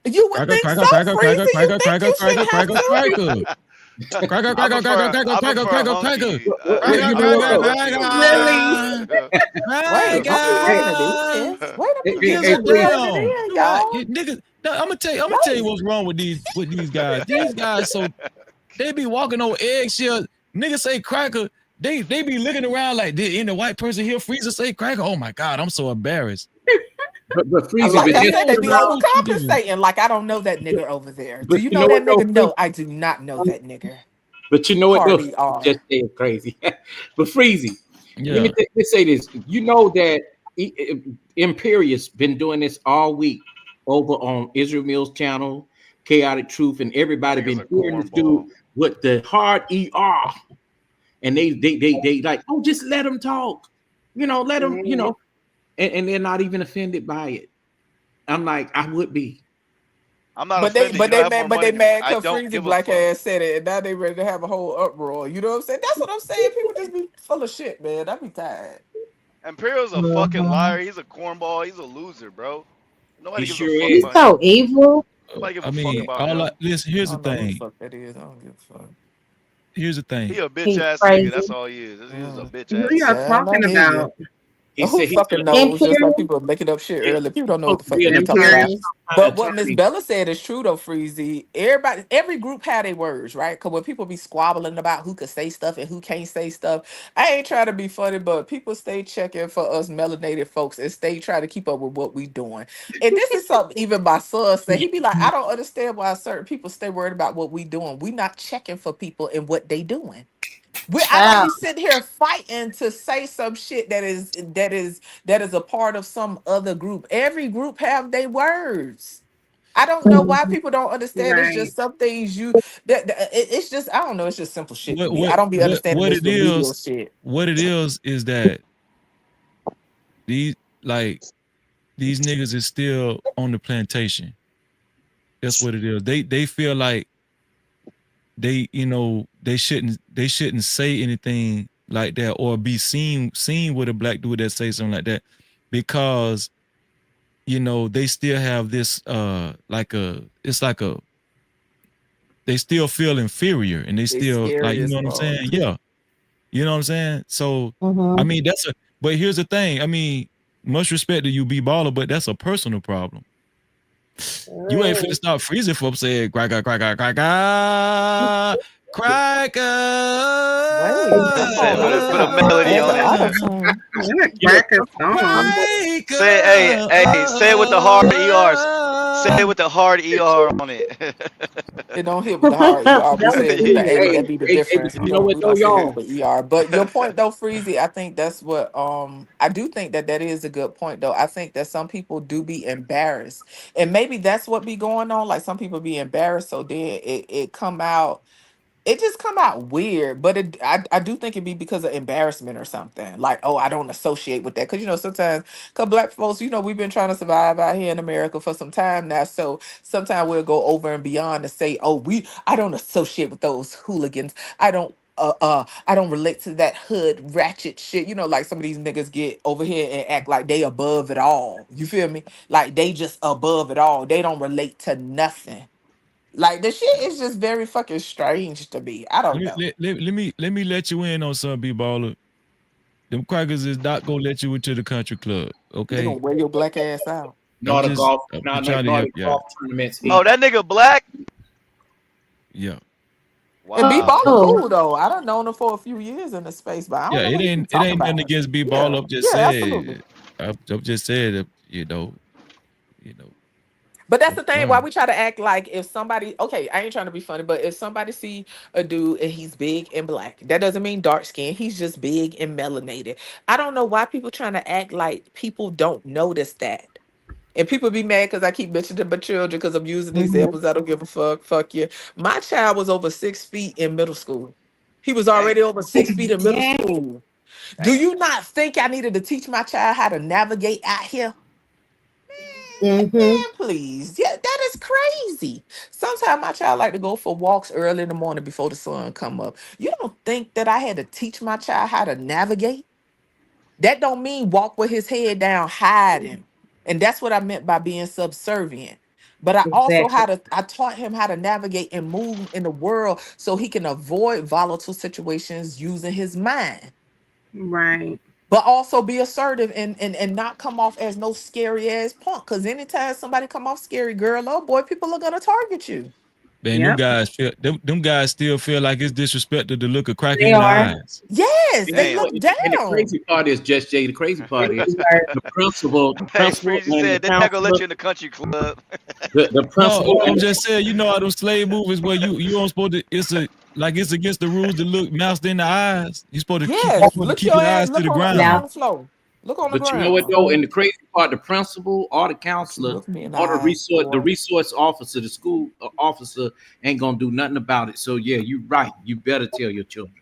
You would Cracker, think so, cracker, cracker, Freezy. cracker, You cracker, think cracker, you shouldn't have cracker, to? cracker. Cracker, cracker, cracker, cracker, cracker, I prefer cracker, cracker. hunky. Cracker, I cracker, prefer hunky over Really? cracker. cracker. Wait, I'm trying to do Cracker. this. Wait a minute, Gives I'm a Please. pulling it damn. in, Right, y'all. niggas. No, I'm gonna tell you Wait. what's wrong with these guys. These guys, so they be walking on eggshells. Niggas say cracker. They be looking around like did any white person here Freezer say cracker? Oh my god, I'm so embarrassed. But Freezy, Like but I just said, they be wrong with you niggas? overcompensating. Like I don't know that nigga over there. Do but you you know know what that though, nigga? Freezy? No, I do not know that nigga. But you know what though? Party R. Just say crazy. But Freezy, let Yeah. me let's say this. You know that Imperius been doing this all week over on Israel Mills channel, Chaotic Truth, and everybody Nigga's a been hearing this dude cornball. with the hard ER. And they like, oh, just let him talk. Let him, and they're not even offended by it. I'm like, I would be. I'm not But they offended. You but don't they have more mad but money they than me. mad I because don't Freezy give a black fuck. ass said it and now they ready to have a whole uproar. You know what I'm saying? That's what I'm saying. People just be full of shit, man. I be tired. Imperial's a fucking liar. He's a cornball. He's a loser, bro. He Nobody gives a sure fuck is. He's about so him. evil. Nobody give I a fuck mean, about him. listen, I here's the don't know who the thing. fuck that is. I don't give a fuck. Here's the He thing. a bitch He's ass nigga. That's crazy. all he is. He's a bitch Who ass y'all nigga. Yeah, I talking hear you. about? He Who said he's fucking gonna knows? Just like Imperial. people are making up shit earlier. People don't know what supposed the to be fuck an they talking about. Imperial. But what Miss attorney. Bella said is true though, Freezy. Every group had their words, right? Because when people be squabbling about who could say stuff and who can't say stuff, I ain't trying to be funny, but people stay checking for us melanated folks and stay trying to keep up with what we doing. And this is something even my son said. He be like, I don't understand why certain people stay worried about what we doing. We not checking for people and what they doing. I don't be Child. sitting here fighting to say some shit that is a part of some other group. Every group have their words. I don't know why people don't understand. It's Right. just some things it's just I don't know. It's just simple shit to What me. I what don't be what understanding what this it remedial is? shit. What it is that these like these niggas is still on the plantation. That's what it is. They feel like they shouldn't say anything like that or be seen with a black dude that say something like that because you know, they still have this they still feel inferior and they They still like, scary you as know what I'm fuck. saying? Yeah. You know what I'm saying? So I Mhm. mean but here's the thing. I mean, much respect to you, B Baller, but that's a personal problem. You ain't finna stop freezing folks saying cracker, cracker, cracker, cracker. Wait, He come said, on, let's put a not melody add on the it. auto tune. Cracker song. Say, say it with the hard ERs. Say it with the hard ER on it. It don't hit with the hard ER. We That was say it with the good. A. Hey, That be the but difference. you know what We though, don't say it y'all? with the ER. But your point though, Freezy, I think that's what I do think that that is a good point though. I think that some people do be embarrassed, and maybe that's what be going on. Like some people be embarrassed, so then it come out. It just come out weird, but I do think it'd be because of embarrassment or something. Like, oh, I don't associate with that. Because, you know, sometimes, because black folks, you know, we've been trying to survive out here in America for some time now. So sometimes we'll go over and beyond to say, oh, I don't associate with those hooligans. I don't relate to that hood ratchet shit. You know, like some of these niggas get over here and act like they above it all. You feel me? Like they just above it all. They don't relate to nothing. Like the shit is just very fucking strange to me. I don't know. Let me let you in on something, B Baller. Them crackers is not gonna let you into the country club. They gonna Okay. wear your black ass out. I'm Not a just golf, I'm not just like trying to not help a you out. golf tournaments Oh, either. that nigga black? Yeah. And B Wow. Baller cool though. I don't know him for a few years in the space, but I don't Yeah, know what he be it talking ain't nothing about. against B Yeah, Baller. I'm just yeah, absolutely. saying. I'm just saying that, you know. But that's I'm the thing. Why sorry. we try to act like if somebody, okay, I ain't trying to be funny, but if somebody see a dude and he's big and black, that doesn't mean dark skin. He's just big and melanated. I don't know why people trying to act like people don't notice that. And people be mad because I keep mentioning my children because I'm using Mhm. examples. I don't give a fuck. Fuck you. My child was over 6 feet in middle school. He was Damn. already over 6 feet in middle Yeah. school. Do Damn. you not think I needed to teach my child how to navigate out here? Mhm. Man, please. Yeah, that is crazy. Sometimes my child like to go for walks early in the morning before the sun come up. You don't think that I had to teach my child how to navigate? That don't mean walk with his head down, hiding. And that's what I meant by being subservient. But Exactly. I taught him how to navigate and move in the world so he can avoid volatile situations using his mind. Right. But also be assertive and not come off as no scary ass punk. Cause anytime somebody come off scary girl, oh boy, people are gonna target you. Man, Yep. them guys still feel like it's disrespectful to look a cracker They in the are. eyes. Yes, And, they Damn. look and the down. crazy part is just Jay. The crazy part is Right. the Hey, principal, Freezy and the said they're not gonna let counselor. you in the country club. The No, principal I'm and just saying, you know how those slave movies where you don't supposed to it's against the rules to look master in the eyes. You Yes, supposed to look keep your your ass, eyes to the look ground. on Now. the floor. Look on the but you know what ground. though, and the crazy part, the principal or the counselor Look me in the or eyes, the boy. resource officer, the school officer ain't gonna do nothing about it. So yeah, you right. You better tell your children.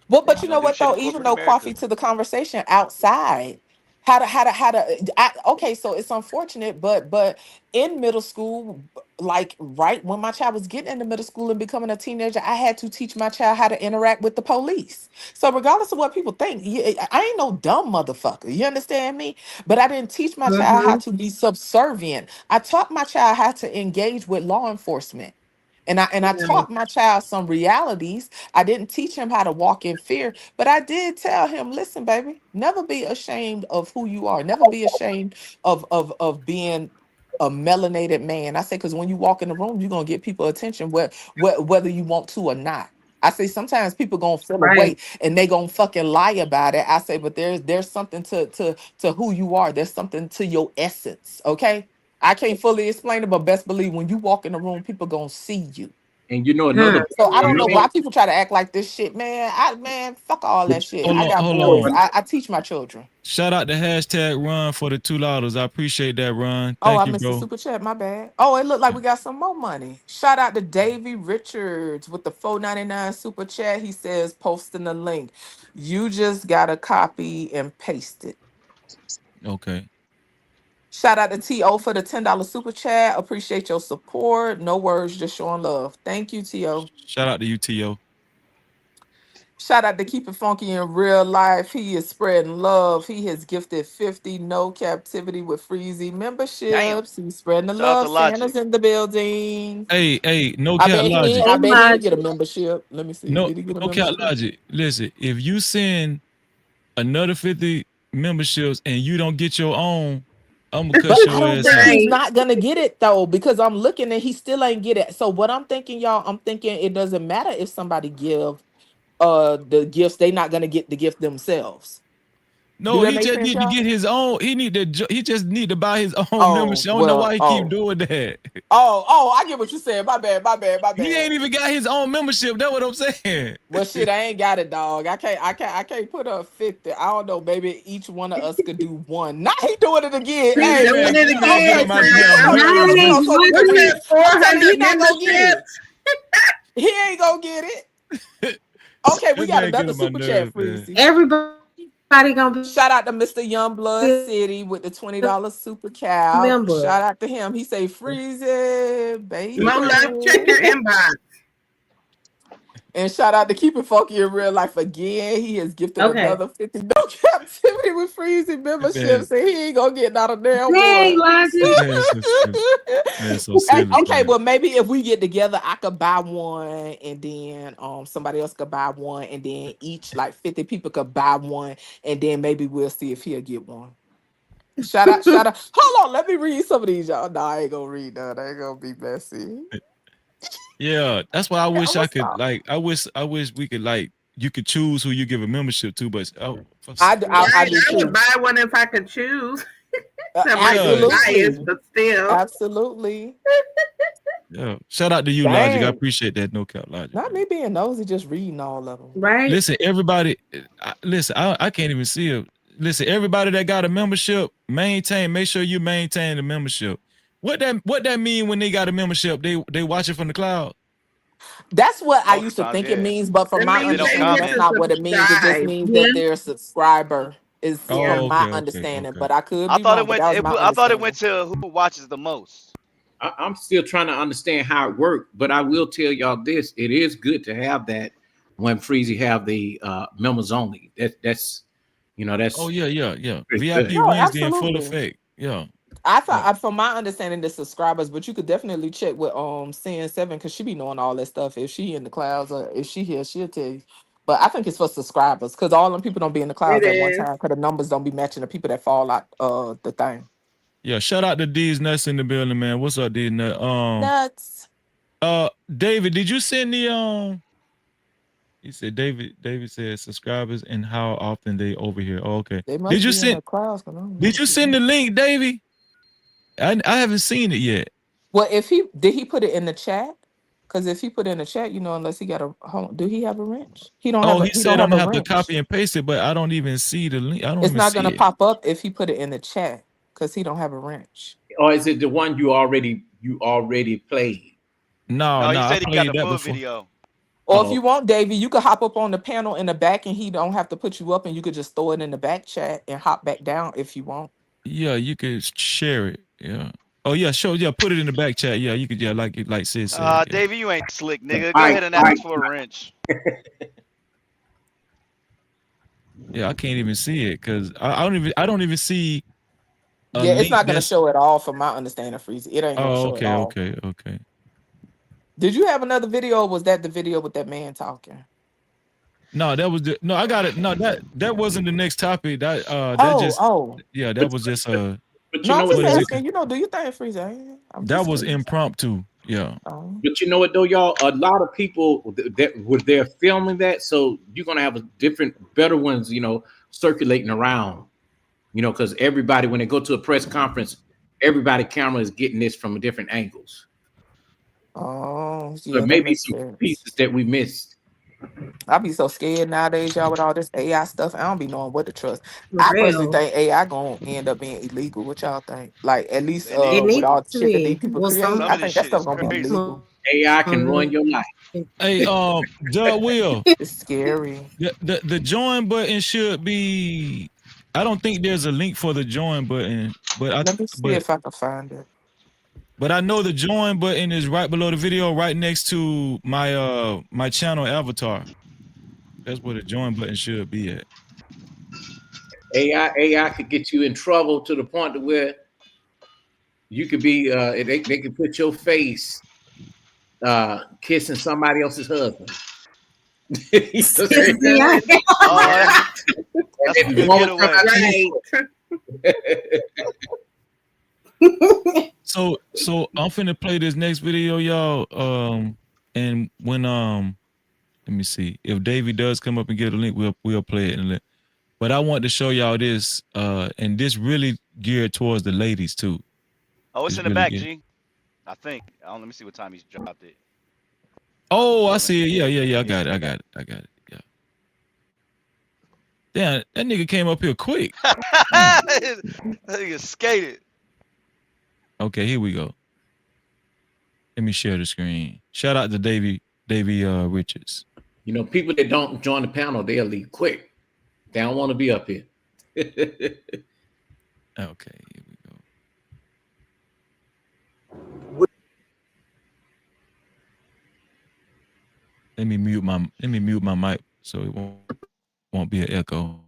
Well, They but ain't you gonna know do what shit though? in Even corporate though America. coffee to the conversation outside, okay, so it's unfortunate, but in middle school, like right when my child was getting into middle school and becoming a teenager, I had to teach my child how to interact with the police. So regardless of what people think, I ain't no dumb motherfucker. You understand me? But I didn't teach my child how Mhm. to be subservient. I taught my child how to engage with law enforcement. And I Right. taught my child some realities. I didn't teach him how to walk in fear, but I did tell him, listen, baby, never be ashamed of who you are. Never be ashamed of being a melanated man. I say, because when you walk in the room, you're gonna get people attention, whether you want to or not. I say sometimes people gonna feel a Right. way and they gonna fucking lie about it. I say, but there's something to who you are. There's something to your essence. Okay. I can't fully explain it, but best believe when you walk in the room, people gonna see you. And you know Hmm. another, So I you don't know know, why people try to act like this shit, man. Man, fuck all but that shit. Hold I on, got hold boys. on. I teach my children. Shout out to hashtag Run for the $2. I appreciate that, Run. Oh, I Thank you, missed the bro. super chat. My bad. Oh, it looked like we got some more money. Shout out to Davy Richards with the 4.99 super chat. He says, posting the link. You just gotta copy and paste it. Okay. Shout out to TO for the $10 super chat. Appreciate your support. No words, just showing love. Thank you, TO. Shout out to UTO. Shout out to Keep It Funky in real life. He is spreading love. He has gifted 50 No Captivity with Freezy Damn. memberships. He's spreading the Shout out to love. Logic. Santa's in the building. Hey, no I cap bet logic. I bet he didn't get a membership. Let me see. No, Did he get a no cap membership? logic. Listen, if you send another 50 memberships and you don't get your own, I'm gonna But cut I your don't ass think out. he's not gonna get it though, because I'm looking and he still ain't get it. So what I'm thinking, y'all, I'm thinking it doesn't matter if somebody give the gifts, they not gonna get the gift themselves. Do No, that he make just sense, need to y'all? get his own. He just need to buy his own Oh, membership. I don't know well, why he keep doing that. I get what you said. My bad. He ain't even got his own membership. That's what I'm saying. Well, shit, I ain't got it, dog. I can't put a 50. I don't know. Maybe each one of us could do one. Now he doing it again. He's Hey, doing it Stop okay, getting again, my Freezy, damn come on, nerves, come man. on, so we What can is read. that, I'm telling you, he 400 not gonna get it. memberships? He ain't gonna get it. Okay, we That got man another getting my super chat, nerves, man. Freezy. Everybody gonna Shout out to Mr. Youngblood City with the $20 super cap. member. Shout out to him. He say Freezy, baby. Mo Love, check your inbox. And shout out to Keep It Funky in real life again. He has gifted Okay. another 50 No Captivity with Freezy memberships, and he ain't gonna get not a damn Dang, one. Logic. Man, so silly. Man, so Hey, silly. okay, Man. well maybe if we get together, I could buy one, and then somebody else could buy one, and then each like 50 people could buy one, and then maybe we'll see if he'll get one. Shout out. Hold on, let me read some of these, y'all. No, I ain't gonna read that. I ain't gonna be messy. Yeah, that's why I wish I I'ma could stop. like. I wish we could like. You could choose who you give a membership to, but I Right, do I would too. buy one if I could choose. I might be Absolutely. biased, but still. Absolutely. yeah. Shout out to you, Logic. I Dang. appreciate that. No cap, Logic. Not me being nosy, just reading all of them. Right? Listen, everybody. Listen, I can't even see it. Listen, everybody that got a membership, make sure you maintain the membership. What that mean when they got a membership? They watch it from the cloud. That's what I used to Sometimes, think it yeah. means, but from It my means They don't they understanding, get that's comment. to not what it means. It just subscribe. means Yeah. that they're a subscriber. Is Yeah. from my Okay. understanding, Okay. but I could I be thought wrong. it But went. that was my I thought it understanding. went to who watches the most. I'm still trying to understand how it worked, but I will tell y'all this: it is good to have that when Freezy have the members only. That's Oh yeah. pretty VIP good. No, Wednesday in full absolutely. effect. Yeah. I thought, from my understanding, the subscribers, but you could definitely check with CN7 because she be knowing all that stuff. If she in the clouds or if she here, she'll tell you. But I think it's for subscribers because all them people don't be in the It clouds at one is. time because the numbers don't be matching the people that fall out the thing. Yeah. Shout out to D's Nuts in the building, man. What's up, D's Nuts? Nuts. David, did you send the He said David said subscribers and how often they over here. Oh, okay. They must Did you be in send the clouds. 'Cause I don't did know. you send the link, Davey? I haven't seen it yet. Well, if he did, he put it in the chat. Because if he put it in the chat, unless he got a home, do he have a wrench? He don't have Oh, a he he don't said I'm have a gonna have to wrench. copy and paste it, but I don't even see the link. I don't It's even not see gonna it. pop up if he put it in the chat because he don't have a wrench. Or is it the one you already played? No, No, he I said he got played the that full before. video. Or if Oh, you want, Davey, you could hop up on the panel in the back and he don't have to put you up and you could just throw it in the back chat and hop back down if you want. Yeah, you could share it. Yeah. Oh yeah, sure. Yeah, put it in the back chat. Yeah, you could. Yeah, like Sid said. Yeah. Davey, you ain't slick, nigga. Go Mike, ahead and ask for a wrench. Yeah, I can't even see it because I don't even see a Yeah, it's link not gonna that's. show at all from my understanding, Freezy. It ain't gonna Oh, show at all. okay. Did you have another video or was that the video with that man talking? No, that was no. I got it. No, that wasn't the next topic. That yeah, that was just but No, I'm just what is it? asking, do you think Freezy? I'm That just was curious. impromptu. Yeah. But you know what though, y'all? A lot of people they're filming that, so you're gonna have better ones, circulating around. Because everybody, when they go to a press conference, everybody camera is getting this from different angles. Oh, So yeah, that maybe makes some sense. pieces that we missed. I be so scared nowadays, y'all, with all this AI stuff. I don't be knowing what to trust. For I personally real. think AI gonna end up being illegal. What y'all think? Like at least It It needs with to. all needs the to shit that these be. people Well, create, Some I of this think that shit stuff is gonna be crazy. illegal. AI can ruin your life. Hey, Doug Will. It's scary. The join button should be. I don't think there's a link for the join button, Let me see if I can find it. but I know the join button is right below the video, right next to my my channel avatar. That's where the join button should be at. AI could get you in trouble to the point to where you could be they could put your face kissing somebody else's husband. You know what I'm saying? That's a good getaway. So I'm finna play this next video, y'all. And when let me see if Davey does come up and get a link, we'll play it in a little. But I want to show y'all this, and this really geared towards the ladies too. Oh, it's in the really back, geared. G. I think. Let me see what time he's dropped it. Oh, I see it. Yeah. I got it. Yeah. Damn, that nigga came up here quick. That nigga skated. Okay, here we go. Let me share the screen. Shout out to Davey Richards. You know, people that don't join the panel, they'll leave quick. They don't want to be up here. Okay, here we go. Let me mute my mic so it won't be an echo.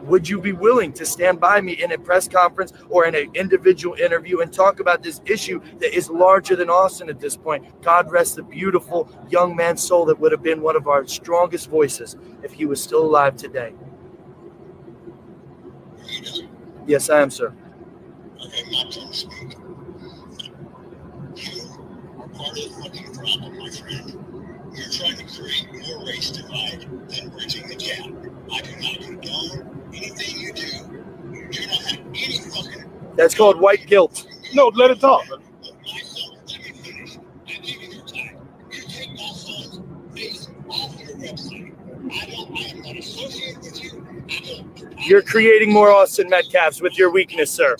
Would you be willing to stand by me in a press conference or in an individual interview and talk about this issue that is larger than Austin at this point? God rest the beautiful young man's soul that would have been one of our strongest voices if he was still alive today. Yes, I am, sir. Okay, my turn to speak. You are part of the fucking problem, my friend. You're trying to create more race divide than bridging the gap. I do not condone anything you do. You do not have any fucking... That's called white guilt. No, let it talk. Let me finish. I give you your time. You take my son's face off your website. I am not associated with you. You're creating more Austin Metcalfs with your weakness, sir.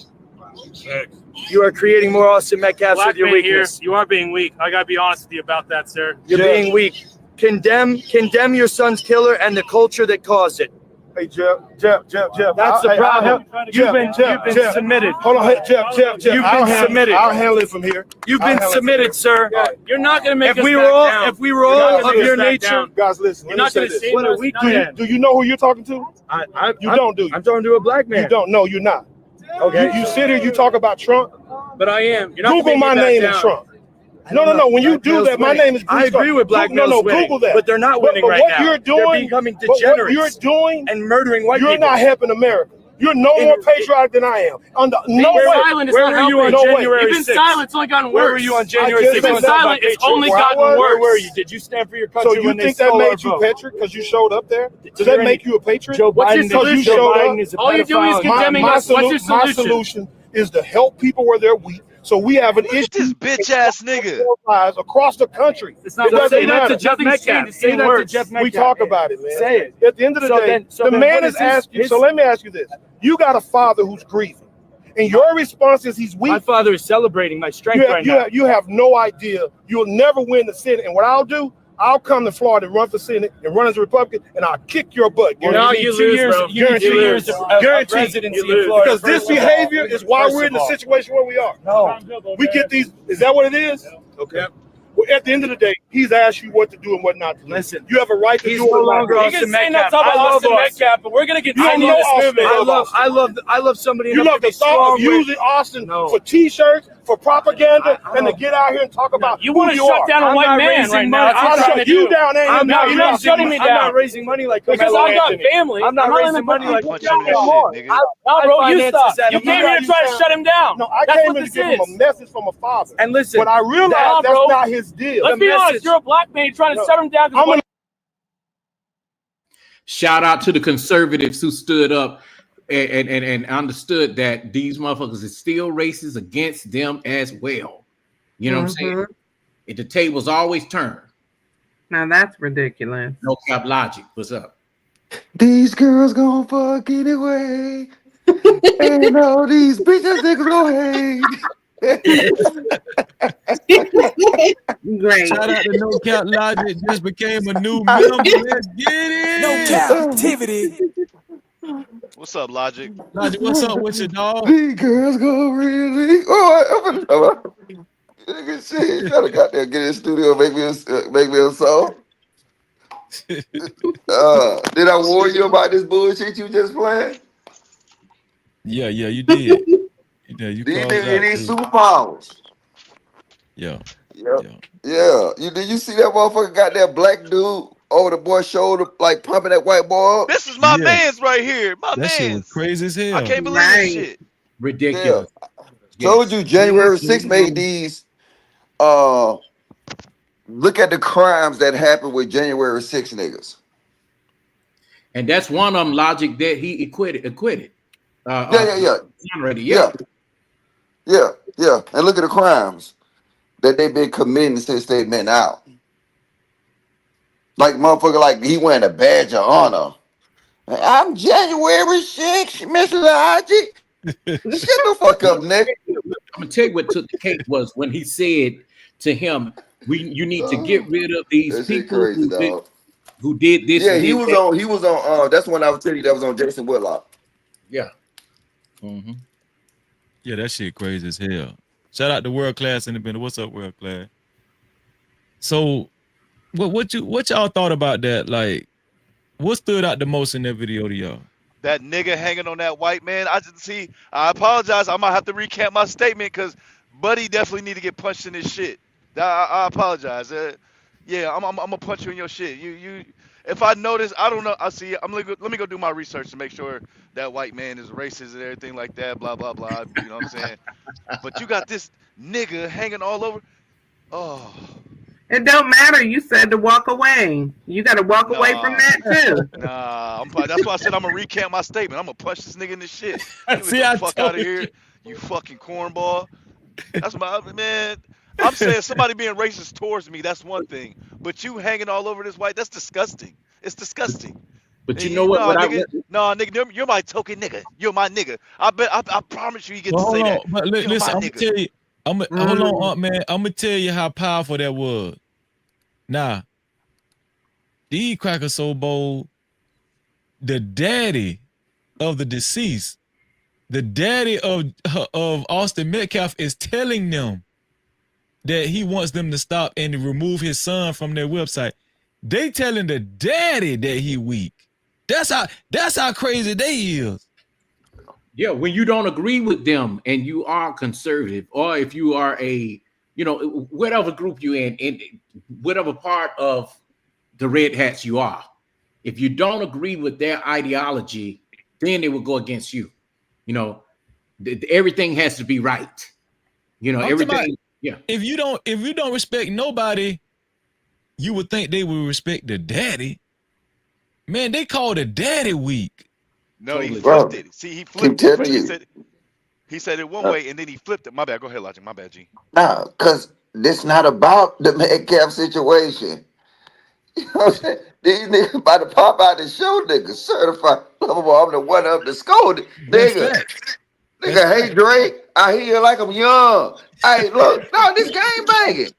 You are creating more Austin Metcalfs with your weakness. You are being weak. I gotta be honest with you about that, sir. You're being weak. Condemn your son's killer and the culture that caused it. Hey, Jeff. That's the problem. You've been submitted. Hold on, Jeff. You've been submitted. I'll handle it from here. You've been submitted, sir. You're not gonna make If we were all of your nature, guys, listen. You're not gonna say what a weak man. Do you know who you're talking to? You don't, do you? I'm talking to a black man. You don't. No, you're not. Okay. You sit here, you talk about Trump. But I am. You're not Google my name and Trump. No. When you do that, my name is. I agree with black males winning, Google that. but they're not winning right now. What you're doing, they're becoming degenerates. What you're doing and murdering white people. You're not helping America. You're no more patriotic than I am. Being silent is not helping. You've been silent. It's only gotten worse. Where were you on January 6th? You've been silent. It's only gotten worse. Where were you? Did you stand for your country? So you think that made you patriot because you showed up there? Does that make you a patriot? Joe Biden. All you're doing is condemning us. What's your solution? My solution is to help people where they're weak. So we have an issue. This bitch ass nigga across the country. It's not say that to Jeff Metcalf. Say that to Jeff Metcalf. We talk about it, man. Say it. At the end of the day, the man is asking. So let me ask you this: you got a father who's grieving, and your response is he's weak. My father is celebrating my strength right now. You have no idea. You'll never win the Senate. And what I'll do, I'll come to Florida and run for Senate and run as a Republican, and I'll kick your butt. No, you lose, bro. You need 2 years of presidency in Florida. Because this behavior is why we're in the situation where we are. No. We get these. Is that what it is? Okay. Well, at the end of the day, he's asked you what to do and what not to do. Listen, you have a right to do no it. longer Austin Metcalf. I love Austin Metcalf, but we're gonna get. I love somebody. You love the thought of using Austin for T-shirts, for propaganda, and to get out here and talk about. You want to shut down a white man right now? I'll shut you down. You're not shutting me down. I'm not raising money like because I got family. I'm not raising money like No, bro, you stop. You came here to try to shut him down. No, I came here to give him a message from a father. And listen, but I realized that's not his deal. Let's be honest. You're a black man trying to shut him down. Shout out to the conservatives who stood up and understood that these motherfuckers is still racist against them as well. You know what I'm saying? The table's always turned. Now that's ridiculous. No cap logic. What's up? These girls gonna fuck anyway. And all these bitches they gonna hate. Great. Shout out to No Cap Logic, just became a new member. Let's get it. No Cap-tivity. What's up, Logic? Logic, what's up with you, dog? These girls go really. Oh, nigga shit. Trying to goddamn get in the studio, make me a song. Did I warn you about this bullshit you just playing? Yeah, you did. You These called it niggas out need too. superpowers. Yeah. Yeah. Did you see that motherfucker got that black dude over the boy's shoulder, like pumping that white boy up? This is my man's right here. My That shit was man's. crazy as I hell. can't believe this shit. Ridiculous. Told you January 6th made these look at the crimes that happened with January 6th niggas. And that's one of them. Logic that he acquitted. Yeah. And look at the crimes that they've been committing since they've been out. Like motherfucker, like he wearing a badge of honor. I'm January 6th, Mr. Logic. Shut the fuck up, nigga. I'm gonna tell you what took the cake was when he said to him, you need to get rid of these people crazy, who did this. Yeah, and he did was that. on that's when I was telling you that was on Jason Whitlock. Yeah. Yeah, that shit crazy as hell. Shout out to World Class Independent. What's up, World Class? So, what y'all thought about that? Like, what stood out the most in that video to y'all? That nigga hanging on that white man. I apologize. I might have to recant my statement because Buddy definitely need to get punched in his shit. I apologize. Yeah, I'm gonna punch you in your shit. You. If I notice, I don't know. I see. Let me go do my research to make sure that white man is racist and everything like that. Blah blah blah. You know what I'm saying? But you got this nigga hanging all over. Oh. It don't matter. You said to walk away. You got to walk away from that too. Nah, that's why I said I'm gonna recant my statement. I'm gonna punch this nigga in the shit. Get I the fuck out of here, you fucking cornball. That's my man. I'm saying somebody being racist towards me, that's one thing. But you hanging all over this white, that's disgusting. It's disgusting. But you know what? Nigga, you're my token nigga. You're my nigga. I promise you, get to say that. But listen, I'm gonna tell you. Hold on, Aunt man. I'm gonna tell you how powerful that was. Now, these crackers so bold. The daddy of the deceased, the daddy of Austin Metcalf, is telling them that he wants them to stop and to remove his son from their website. They telling the daddy that he weak. That's how crazy they is. Yeah, when you don't agree with them and you are conservative, or if you are whatever group you in whatever part of the red hats you are, if you don't agree with their ideology, then they will go against you. Everything has to be right. Everything. Yeah. If you don't respect nobody, you would think they would respect the daddy. Man, they call the daddy weak. No, he flipped it. See, he flipped it. He said it one way and then he flipped it. My bad. Go ahead, Logic. My bad, G. Nah, because this not about the Metcalf situation. You know what I'm saying? These niggas about to pop out and show niggas certified. I'm the one up the scolded. Nigga, hey Drake, I hear you like I'm young. Hey, look, no, this game banging.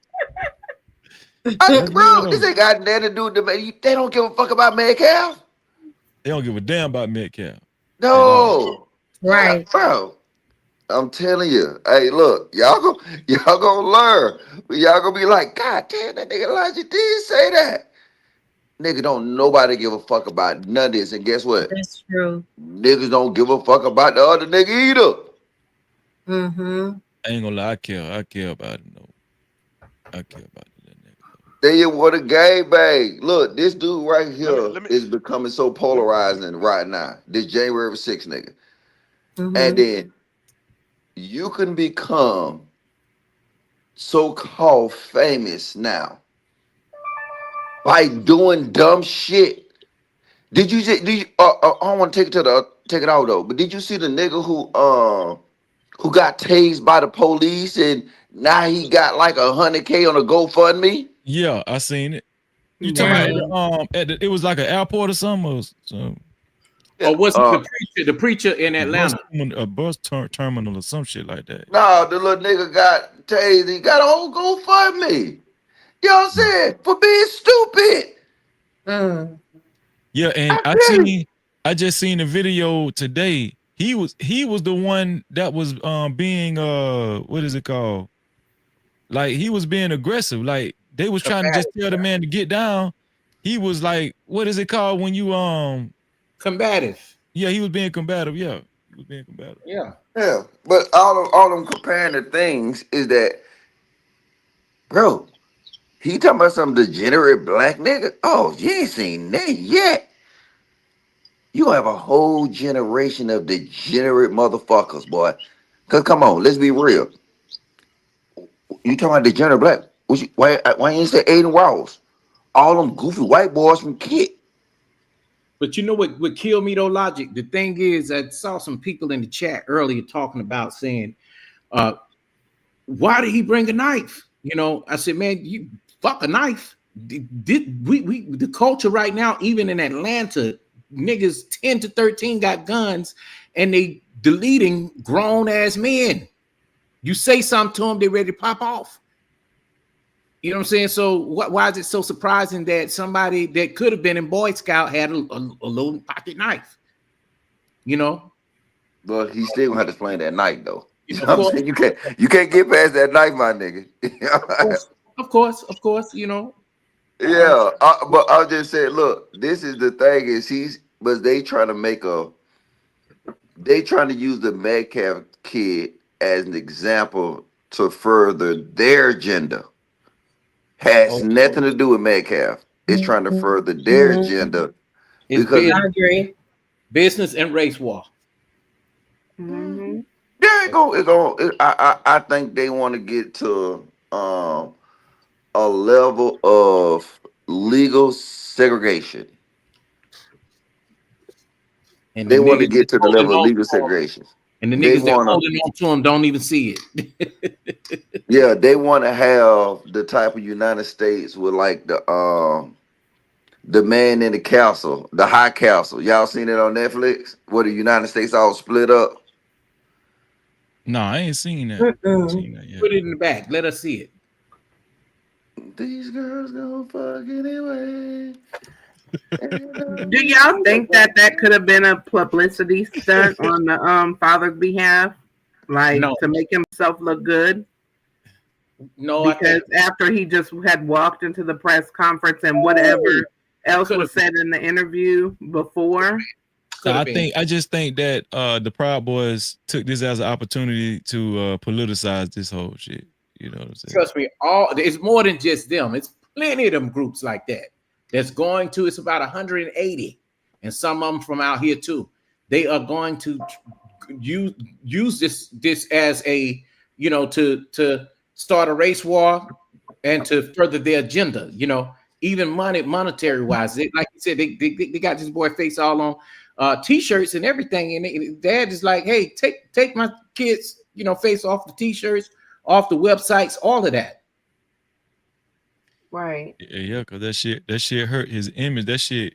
Bro, this ain't got nothing to do with the. They don't give a fuck about Metcalf. They don't give a damn about Metcalf. No, right, bro. I'm telling you. Hey, look, y'all gonna learn. Y'all gonna be like, God damn, that nigga Elijah did say that. Nigga, don't nobody give a fuck about none of this. And guess what? That's true. Niggas don't give a fuck about the other nigga either. I ain't gonna lie, I care about it. No, I care about it. They want a game bang. Look, this dude right here is becoming so polarizing right now. This January 6th nigga. And then you can become so-called famous now by doing dumb shit. I don't want to take it out though, but did you see the nigga who got tased by the police and now he got like $100K on a GoFundMe? Yeah, I seen it. You talking about it was like an airport or something? Or was it the preacher in Atlanta? A bus terminal or some shit like that. No, the little nigga got tased. He got a whole GoFundMe. You know what I'm saying? For being stupid. Yeah, and I just seen a video today. He was the one that was being what is it called? Like he was being aggressive. Like they was trying to just tell the man to get down. He was like, what is it called when you combative? Yeah, he was being combative. Yeah, he was being combative. Yeah. Yeah, but all them comparing the things is that, bro, he talking about some degenerate black nigga. Oh, you ain't seen that yet. You have a whole generation of degenerate motherfuckers, boy. Cause come on, let's be real. You talking about degenerate black? Why you ain't say Aiden Ross? All them goofy white boys from Kit. But you know what killed me though, Logic? The thing is, I saw some people in the chat earlier talking about saying, why did he bring a knife? You know, I said, man, you fuck a knife. The culture right now, even in Atlanta, niggas 10 to 13 got guns and they deleting grown ass men. You say something to them, they ready to pop off. You know what I'm saying? So why is it so surprising that somebody that could have been in Boy Scout had a little pocket knife? You know? But he still gonna have to explain that knife though. You know Of what I'm saying? You can't get past that knife, my nigga. Of course, you know. Yeah, but I'll just say, look, this is the thing is they trying to use the Metcalf kid as an example to further their agenda. Has nothing to do with Metcalf. It's trying to further their agenda because I agree. Business and race war. Yeah, I think they want to get to a level of legal segregation. And They the want to niggas get to the holding level of on legal to 'em. segregation. And the They niggas that wanna, holding on to them don't even see it. yeah, they want to have the type of United States with like the man in the castle, the high castle. Y'all seen it on Netflix? Where the United States all split up. No, I ain't seen that. Yet. Put it in the back. Let us see it. These girls gonna fuck anyway. Do y'all think that could have been a publicity stunt on the father's behalf, like to make himself look good? No, because after he just had walked into the press conference and whatever else was said in the interview before. I just think that the Proud Boys took this as an opportunity to politicize this whole shit. You know what I'm saying? Trust me, it's more than just them. It's plenty of them groups like that. That's going to. It's about 180, and some of them from out here too. They are going to use this as a to start a race war and to further their agenda. You know, even monetary wise, like you said, they got this boy face all on t-shirts and everything, and dad is like, hey, take my kids face off the t-shirts, off the websites, all of that. Right. Yeah, because that shit hurt his image. That shit.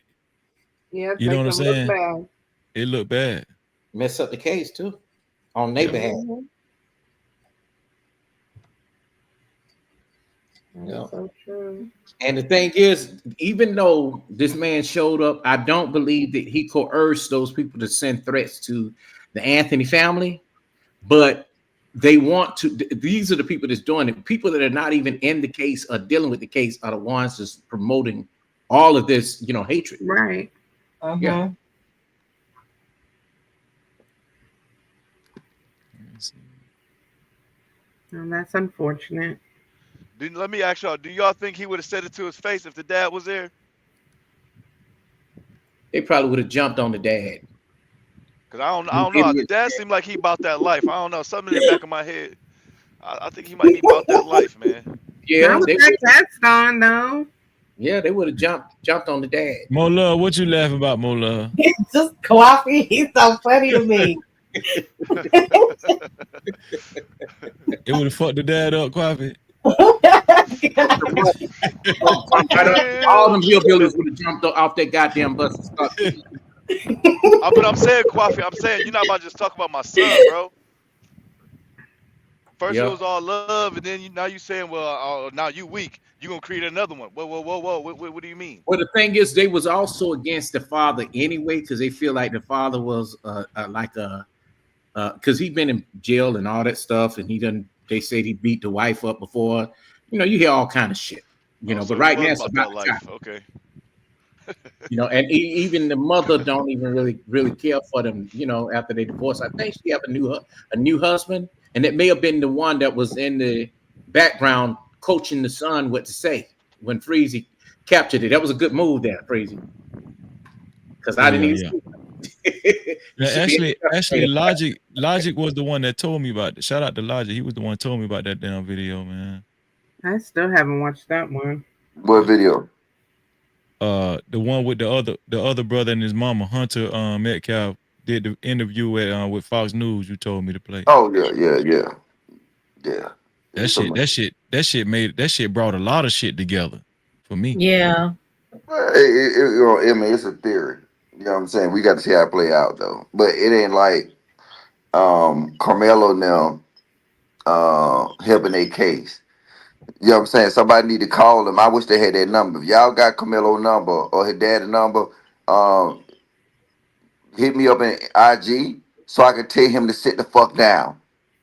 Yeah, you know what I'm saying? Bad. It looked bad. Mess up the case too on their behalf. Yeah. So true. And the thing is, even though this man showed up, I don't believe that he coerced those people to send threats to the Anthony family. But they want to. These are the people that's doing it. People that are not even in the case or dealing with the case are the ones that's promoting all of this, hatred. Right. Yeah. And that's unfortunate. Let me ask y'all, do y'all think he would have said it to his face if the dad was there? They probably would have jumped on the dad. Because I don't know. The dad seemed like he about that life. I don't know. Something in the back of my head. I think he might be about that life, man. Yeah, they that's on though. Yeah, they would have jumped on the dad. Mo Love, what you laughing about, Mo Love? Just coffee. He's so funny to me. It would have fucked the dad up, Coffee. All them hillbillies would have jumped off that goddamn bus and started. But I'm saying, Coffee, you're not about to just talk about my son, bro. First it was all love, and then now you saying, well, now you weak. You gonna create another one? Whoa! What do you mean? Well, the thing is, they was also against the father anyway, because they feel like the father was because he'd been in jail and all that stuff, and he done They said he beat the wife up before. You know, you hear all kind of shit. You know, So but he right was now it's about about that time. life. Okay. You know, and even the mother don't even really care for them. You know, after they divorce, I think she have a new husband, and it may have been the one that was in the background coaching the son what to say when Freezy captured it. That was a good move there, Freezy, because I didn't even see it. You Yeah, should be actually, Logic was the one that told me about it. Shout out to Logic. He was the one that told me about that damn video, man. I still haven't watched that one. What video? The one with the other brother and his mama, Hunter Metcalf, did the interview with Fox News. You told me to play. Oh yeah. That shit brought a lot of shit together for me. Yeah. Well, you know, I mean, it's a theory. You know what I'm saying? We got to see how it play out though. But it ain't like Carmelo now helping their case. You know what I'm saying? Somebody need to call him. I wish they had that number. If y'all got Carmelo number or his daddy number, hit me up in IG so I can tell him to sit the fuck down.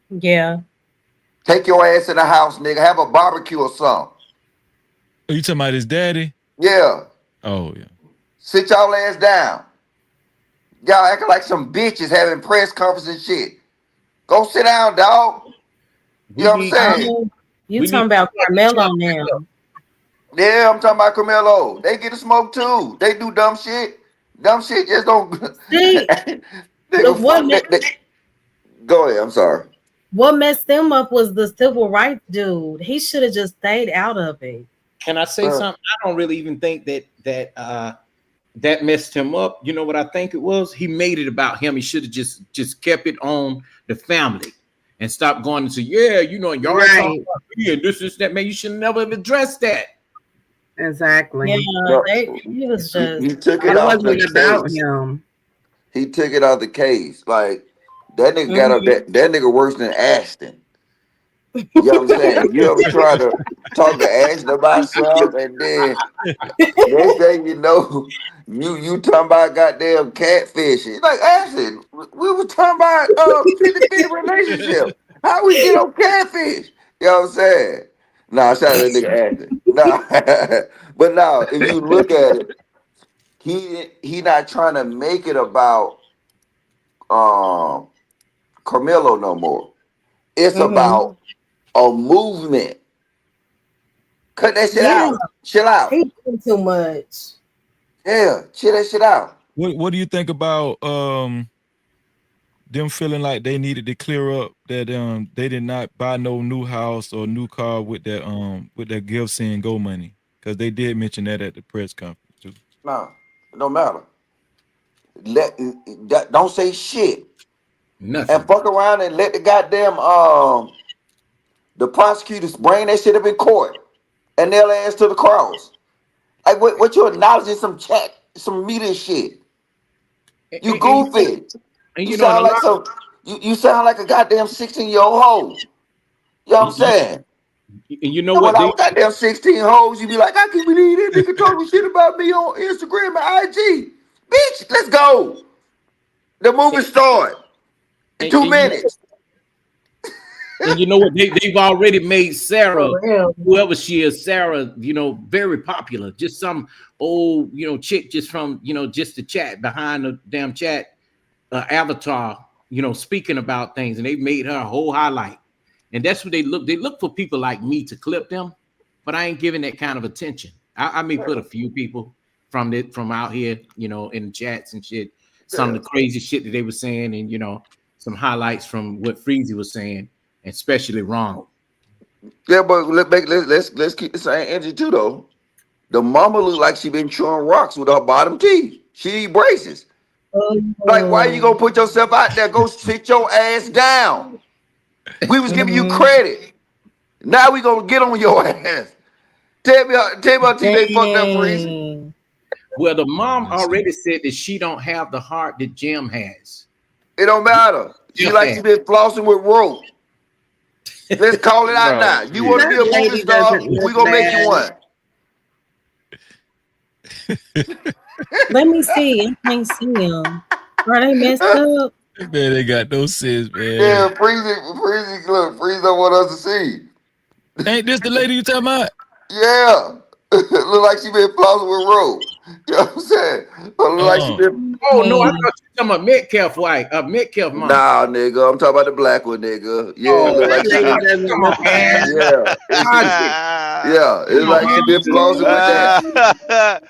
Yeah. Take your ass in the house, nigga. Have a barbecue or something. Are you talking about his daddy? Yeah. Oh yeah. Sit y'all ass down. Y'all acting like some bitches having press conference and shit. Go sit down, dog. You know what I'm saying? You talking about Carmelo now. Yeah, I'm talking about Carmelo. They get to smoke too. They do dumb shit. Dumb shit just don't. See, Nigga, fuck that. Go ahead. I'm sorry. What messed them up was the civil rights dude. He should have just stayed out of it. Can I say something? I don't really even think that messed him up. You know what I think it was? He made it about him. He should have just kept it on the family and stopped going into y'all talking about me and this is that. Man, you should never have addressed that. Exactly. He was just. He took it off the case. Him. He took it out the case. Like that nigga got up that nigga worse than Ashton. You know what I'm saying? You ever try to talk to Ashton about something and then next thing you know, you talking about goddamn catfishing. Like Ashton, we were talking about 50-50 relationship. How we get on catfish? You know what I'm saying? Nah, shout out to that nigga Ashton. Nah. But now if you look at it, he not trying to make it about Carmelo no more. It's about a movement. Cut that shit out. Chill out. He doing too much. Yeah, chill that shit out. What do you think about them feeling like they needed to clear up that they did not buy no new house or new car with that give send go money? Because they did mention that at the press conference too. No, it don't matter. Don't say shit. Nothing. And fuck around and let the goddamn the prosecutors bring that shit up in court and nail their ass to the cross. Like what you acknowledging some chat, some media shit. You goofy. You sound like you sound like a goddamn 16-year-old hoe. You know what I'm saying? And you know And what? when I was goddamn 16 hoes, you be like, I can't believe that nigga talking shit about me on Instagram and IG. Bitch, let's go. The movie started in 2 minutes. And you know what? They've already made Sarah, whoever she is, Sarah, very popular. Just some old, chick just from, just the chat behind the damn chat avatar, speaking about things. And they made her a whole highlight. And that's what they look. They look for people like me to clip them, but I ain't giving that kind of attention. I may put a few people from out here, in chats and shit, some of the crazy shit that they were saying, and some highlights from what Freezy was saying, especially wrong. Yeah, but let's keep the same energy too, though. The mama look like she been chewing rocks with her bottom teeth. She eat braces. Like, why you gonna put yourself out there? Go sit your ass down. We was giving you credit. Now we gonna get on your ass. Tell me how they fucked up Freezy. Well, the mom already said that she don't have the heart that Jim has. It don't matter. She like she been flossing with rope. Let's call it out now. You want to be a movie star? We gonna make you one. Let me see. I can't see him. Are they messed up? Man, they got no sense, man. Yeah, Freezy, look, Freezy don't want us to see. Ain't this the lady you talking about? Yeah. Look like she been flossing with rope. You know what I'm saying? Look like she been. Oh no, I thought you were talking about Metcalf wife, Metcalf mom. Nah, nigga, I'm talking about the black one, nigga. Yeah, Oh, look like that she lady been. doesn't look bad. Yeah, it's like she been flossing with that.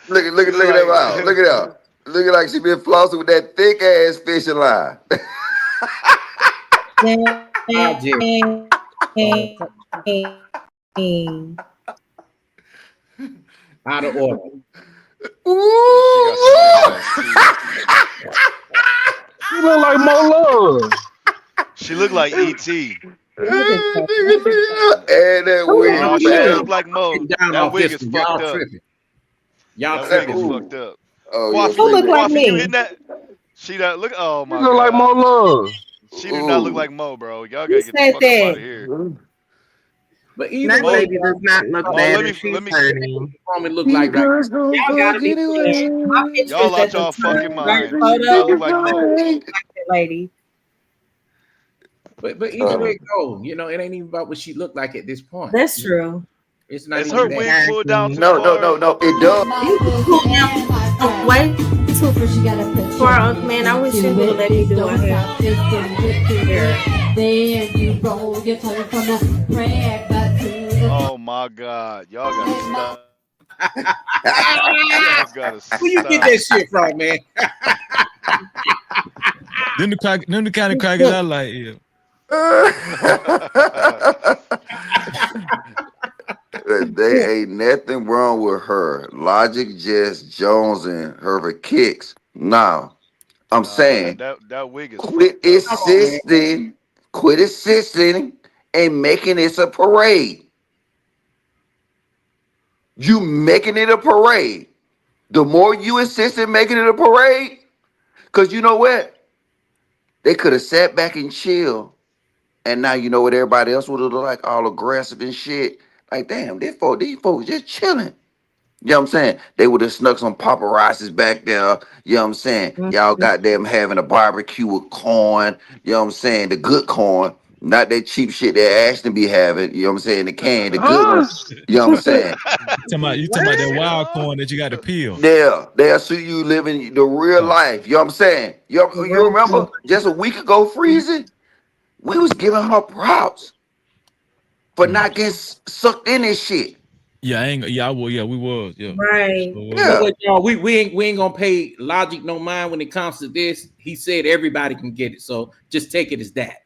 She look Look at that like out. Look at that. Looking like she been flossing with that thick ass fishing line. Out of order. She got some big ass teeth. She look like Mo Love. She look like E.T. And that wig, Oh, she do look like Mo. Down That off wig this is one. fucked Y'all up. tripping. Y'all That tripping. wig is fucked up. Oh, Coffee, Who look like Coffee, me? you in that? She that look. Oh She my look like Mo god. Love. She do not look like Mo, bro. Y'all Who gotta get the said fuck up out that? of here. But either That way, lady does not look Mo, bad, let and me. she's 30. woman look like right. Y'all gotta be My pictures Y'all out at the y'all top, fucking right mind. She do not look photo. like Mo. Like that lady. But either way it go, it ain't even about what she looked like at this point. That's true. It's not Is even her that. wig pulled down too No, far? it does. You pull down way too far, man. I wish you would let me do it. Then you roll your tongue from the prayer back to the Oh my god. Y'all gotta stop. Y'all gotta Where you get stop. that shit from, man? Them the kind of crackers I like. Yeah. They ain't nothing wrong with her. Logic, Jess, Jones, and Herbert Kicks. Now, I'm Nah, saying, that wig is quit fucked up, bro. quit insisting, and making this a parade. You making it a parade. The more you insist in making it a parade, because you know what? They could have sat back and chill, and now you know what everybody else would have looked like, all aggressive and shit. Like, damn, these folks just chilling. You know what I'm saying? They would have snuck some paparazzis back there. You know what I'm saying? Y'all goddamn having a barbecue with corn. You know what I'm saying? The good corn. Not that cheap shit that Ashton be having. You know what I'm saying? The can, the good one. You know what I'm saying? You talking about that wild corn that you got to peel. They'll see you living the real life. You know what I'm saying? You remember just a week ago, Freezy? We was giving her props for not getting sucked in this shit. Yeah, I will. Yeah, we was. Yeah. Right. You know what, y'all? We ain't gonna pay Logic no mind when it comes to this. He said everybody can get it, so just take it as that.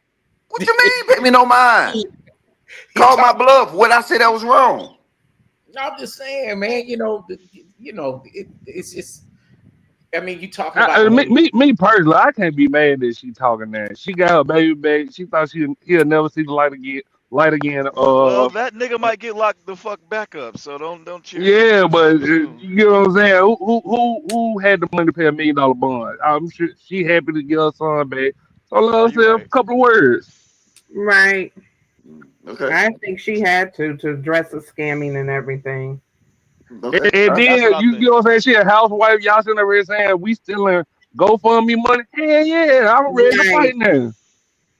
What you mean? Pay me no mind. Call my bluff. What I said that was wrong. I'm just saying, man. It's just. I mean, you talking about Me personally, I can't be mad that she talking that. She got her baby back. She thought he'll never see the light again. Well, that nigga might get locked the fuck back up, so don't cheer. Yeah, but you know what I'm saying. Who had the money to pay $1 million bond? I'm sure she happy to get her son back. So let her say a couple of words. Right. Okay. I think she had to address the scamming and everything. Okay. And then you know what I'm saying? She a housewife. Y'all sitting there saying we stealing GoFundMe money. Hell yeah, I'm ready to fight now.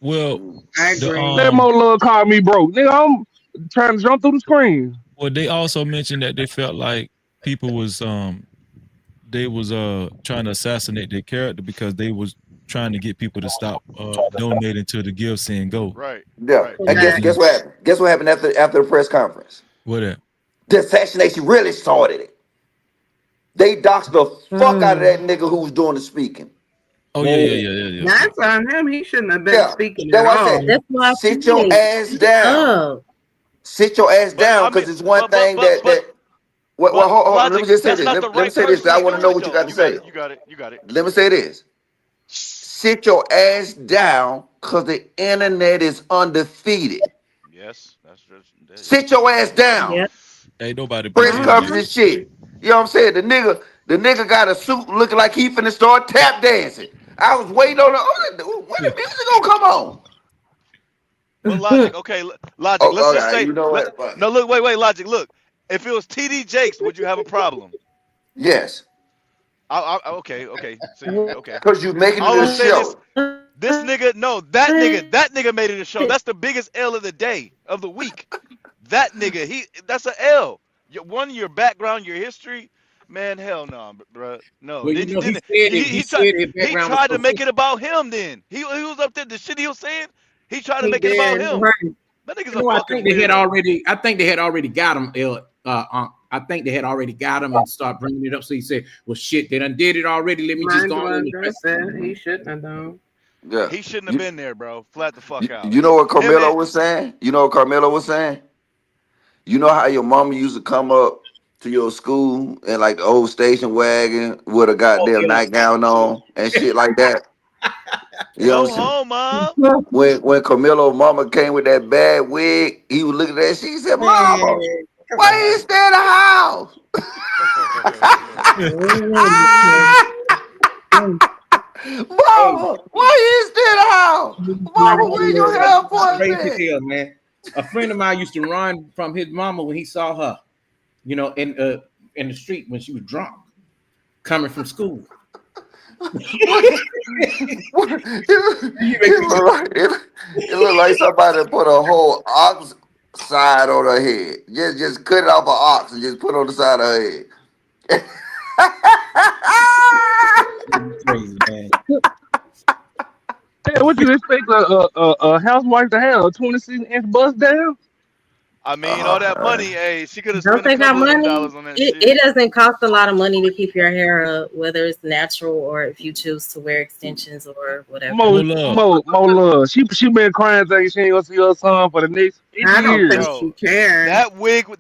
Well, I agree. Let Mo Love call me broke. Nigga, I'm trying to jump through the screen. Well, they also mentioned that they felt like people was trying to assassinate their character because they was trying to get people to stop donating to the Give Send Go. Right. Yeah. Right. And guess what happened? Guess what happened after the press conference? What that? The assassination really started it. They doxed the fuck out of that nigga who was doing the speaking. Oh yeah. That's on him. He shouldn't have been speaking That's at why I all. said, That's why sit your ass down. Sit your ass down, because it's one thing that hold on. Let me just say this. Let me say this. I want to know what you got to say. You got it. Let me say this. Sit your ass down, because the internet is undefeated. Yes, that's Sit your ass down. Yep. Ain't nobody Press conference and shit. You know what I'm saying? The nigga got a suit looking like he finna start tap dancing. I was waiting on when the music gonna come on. But Logic, okay, Logic. Let's just say. You know what? No, look, wait, Logic. Look, if it was TD Jakes, would you have a problem? Yes. Okay. So okay. Because you're making All it I'm a saying show. is, This nigga, no, that nigga made it a show. That's the biggest L of the day, of the week. That nigga, that's an L. Your background, your history, man, hell no, bro. No, Well, then you know, then he said his he background was tried to so make it about him. Then he was up there, the shit he was saying. He tried to He make it about did. him. Right. That nigga's You know, a I fucking think they had weirdo. already. I think they had already got him. I think they had already got him and start bringing it up. So he said, "Well, shit, they done did it already. Let me just go on." He shouldn't have done. Yeah. He shouldn't have been there, bro. Flat the fuck out. You know what Carmelo was saying? You know what Carmelo was saying? You know how your mama used to come up to your school in like the old station wagon with a goddamn nightgown on and shit like that? You know Go what I'm saying? home, mom. When Carmelo mama came with that bad wig, he was looking at that shit. He said, "Mama, why you ain't stay in the house?" Mama, why you ain't stay in the house? Mama, where your hair boys Crazy at? hell, man. A friend of mine used to run from his mama when he saw her, you know, in the street when she was drunk, coming from school. It looked like somebody put a whole ox side on her head. Just cut it off an ox and just put it on the side of her head. Crazy, man. Hey, what you expect a housewife to have? A 26-inch bust down? I mean, all that money, hey, she could have Don't spent a they got couple of them money? dollars on that It, shit. it doesn't cost a lot of money to keep your hair up, whether it's natural or if you choose to wear extensions or whatever. More love. She been crying saying she ain't gonna see her son for the next 50 I don't years. think she cared. That wig was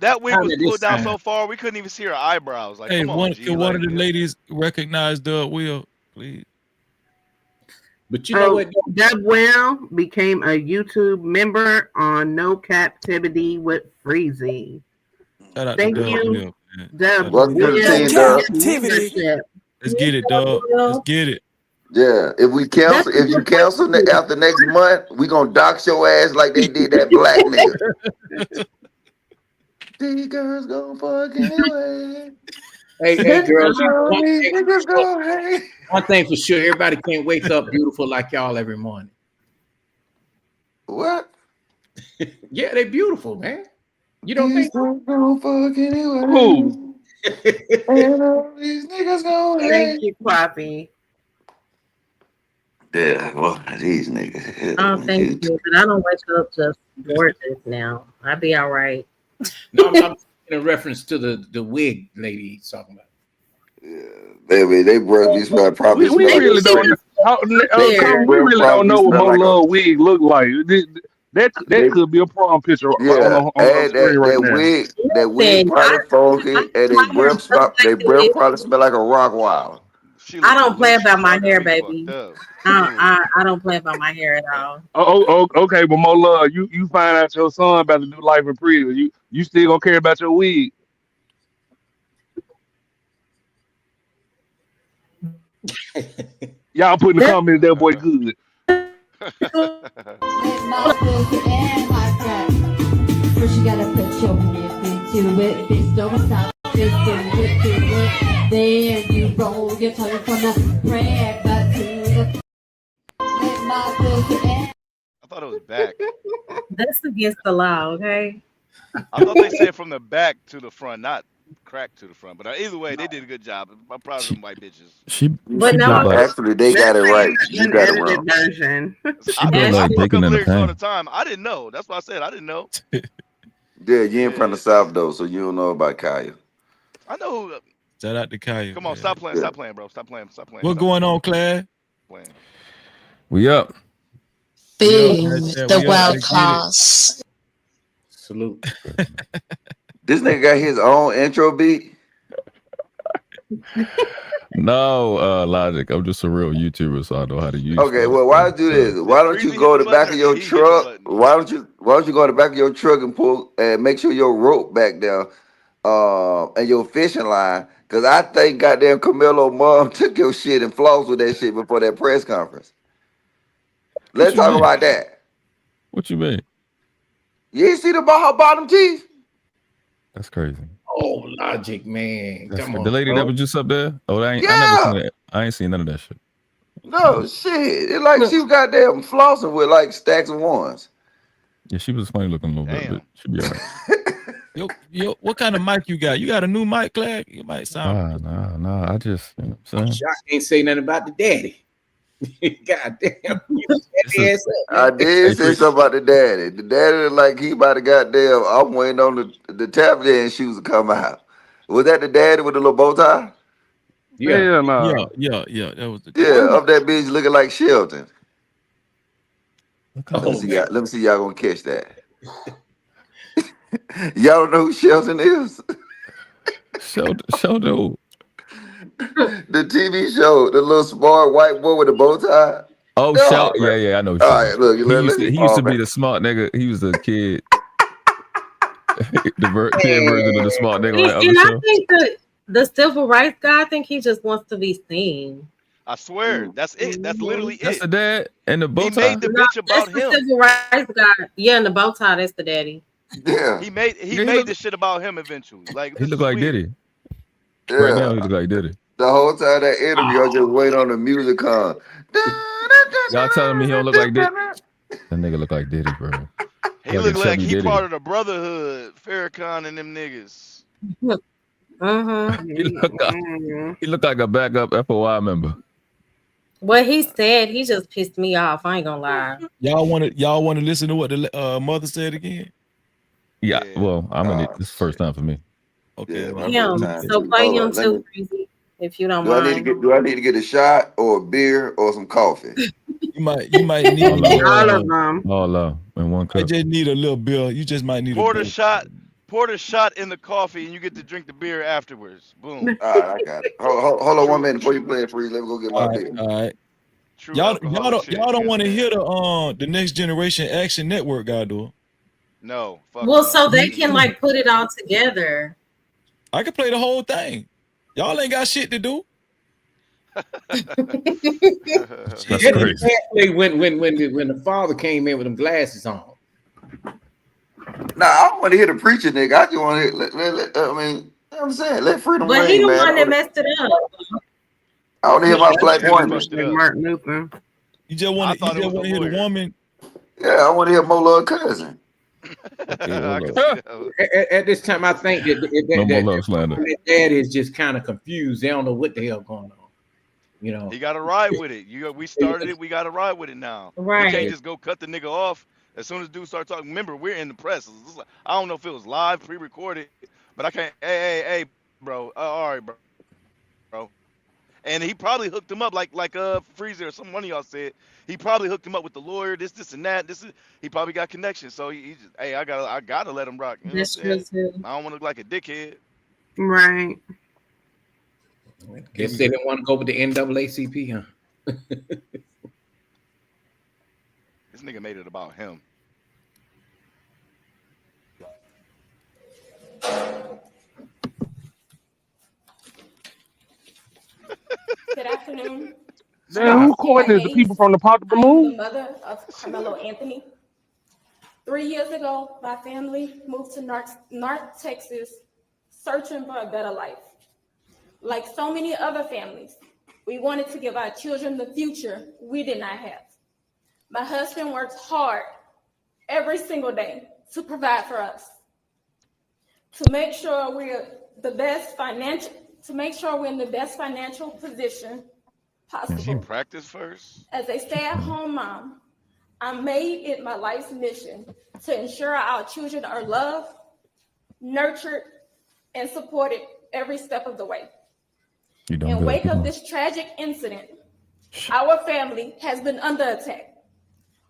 pulled down time. so far we couldn't even see her eyebrows. Like, Hey, come on, G. can one Like, of the ladies recognize Doug Will, please? But you know what? Deb Well became a YouTube member on No Cap-tivity with Freezy. Shout out Thank to Doug you, Will. Man. Deb Welcome to the Will. team, Doug. Membership. Let's get it, Doug. Let's get it. Yeah, if you cancel after next month, we gonna dox your ass like they did that black nigga. These girls gonna fuck anyway. Hey, girls. Niggas One thing for sure, everybody can't wake up beautiful like y'all every morning. What? Yeah, they beautiful, man. You don't think so? Gonna fuck anyway. Who? These niggas gonna Thank you, Poppy. Yeah, well, these niggas. Oh, thank you. But I don't wake up just gorgeous now. I'll be all right. No, I'm in reference to the wig lady he's talking about. Baby, they breath be smell probably We smell really don't. We really don't know what Mo Love wig look like. That could be a prom picture on the screen right now. That wig probably funky, and they breath probably smell like a rock wild. I don't play about my hair, baby. I don't play about my hair at all. Okay, but Mo Love, you find out your son about to do life in prison. You still gonna care about your wig? Y'all put in the comments that boy good. First you gotta put your nip into it, bitch, don't stop, just do it, do it. Then you roll your tongue from the bread back to the I thought it was back. That's against the law, okay? I thought they said from the back to the front, not crack to the front. But either way, they did a good job. I'm proud of them white bitches. Actually, they got it right. You got it wrong. Version. I look up lyrics all the time. I didn't know. That's why I said I didn't know. Yeah, you ain't from the South though, so you don't know about Kaya. I know. Shout out to Kaya. Come on, stop playing, stop playing, bro. Stop playing, stop playing. What going on, Claire? We up. Boom, the world class. Salute. This nigga got his own intro beat. No, Logic. I'm just a real YouTuber, so I know how to use. Okay, well, why don't you do this? Why don't you go to the back of your truck? Why don't you go to the back of your truck and pull and make sure your rope back down, and your fishing line? Cause I think goddamn Camilo mom took your shit and flossed with that shit before that press conference. Let's talk about that. What you mean? You ain't see her bottom teeth? That's crazy. Oh, Logic, man. Come on, the lady bro. that was just up there. Oh, I Yeah. ain't seen that. I ain't seen none of that shit. No shit. It's like she was goddamn flossing with like stacks of ones. Yeah, she was funny looking a little bit, but she'll be all right. Yo, what kind of mic you got? You got a new mic, Claire? You might sound. No. I just, you know what I'm saying? Shock ain't say nothing about the daddy. God damn. I did say something about the daddy. The daddy like he about to goddamn. I'm waiting on the tap dance shoes to come out. Was that the daddy with the little bow tie? Hell no. Yeah. That was the Yeah, up that bitch looking like Shelton. Let me see y'all gonna catch that. Y'all don't know who Shelton is? Shelton. The TV show, the little smart white boy with the bow tie. Oh, No, Shelton. man. Yeah, I know. All right, look, he used to be the smart nigga. He was the kid. The kid version of the smart nigga on the other And I show. think that the civil rights guy, I think he just wants to be seen. I swear, that's it. That's literally That's it. the dad and the bow He tie. made the bitch about That's the him. civil rights guy. Yeah, and the bow tie, that's the daddy. Yeah. He made this shit about him eventually. Like He this look is like weird. Diddy. Yeah. Right now, he look like Diddy. The whole time that interview, I just wait on the music come. Y'all telling me he don't look like Diddy? That nigga look like Diddy, bro. He look like Chubby he Diddy. part of the Brotherhood, Farrakhan and them niggas. He look like a backup FOI member. What he said, he just pissed me off. I ain't gonna lie. Y'all want to listen to what the mother said again? Yeah. Well, this is the first time for me. Okay. Yeah, So play him too, Breezy, if you don't Do I mind. need to get a shot or a beer or some coffee? You might need All of them. All love in one I cup. just need a little bill. You just might need Pour a the bill. shot in the coffee, and you get to drink the beer afterwards. Boom. All right, I got it. Hold on 1 minute before you play it, Free. Let me go get my beer. All right. True Y'all alcoholic shit, don't yes, want to man. hear the Next Generation Action Network guy do it. No. Fuck Well, no. so they can like put it all together. I can play the whole thing. Y'all ain't got shit to do. That's crazy. When the father came in with them glasses on. Nah, I don't want to hear the preacher, nigga. I just want to hear, I mean, you know what I'm saying? Let freedom But ring, he the man. one that messed it up. I want to hear my black woman. Martin Luther. You just want to hear the woman. Yeah, I want to hear Mo Love cousin. At this time, I think that dad is just kind of confused. They don't know what the hell going on. You know, He got to ride with it. We started it. We got to ride with it now. Right. We can't just go cut the nigga off as soon as dude start talking. Remember, we're in the press. I don't know if it was live, pre-recorded, but I can't. Hey, bro. All right, bro. And he probably hooked him up like Freezer or one of y'all said. He probably hooked him up with the lawyer. This and that. He probably got connections. So he just, hey, I gotta let him rock. You know That's what I'm saying? true too. I don't want to look like a dickhead. Right. guess they didn't want to go with the NAACP, huh? This nigga made it about him. Good afternoon. Damn, who coined this? The people from the Pop the I'm the Balloon? mother of Carmelo Anthony. 3 years ago, my family moved to North Texas, searching for a better life. Like so many other families, we wanted to give our children the future we did not have. My husband works hard every single day to provide for us, to make sure we're in the best financial position possible. Did she practice first? As a stay-at-home mom, I made it my life's mission to ensure our children are loved, nurtured, and supported every step of the way. In wake of this tragic incident, our family has been under attack.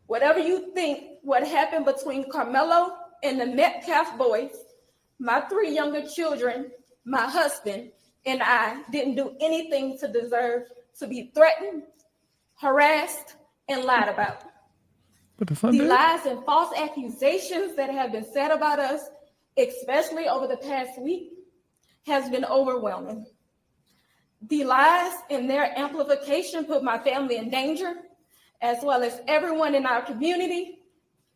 Whatever you think what happened between Carmelo and the Metcalf boys, my 3 younger children, my husband, and I didn't do anything to deserve to be threatened, harassed, and lied about. The lies and false accusations that have been said about us, especially over the past week, has been overwhelming. The lies and their amplification put my family in danger, as well as everyone in our community,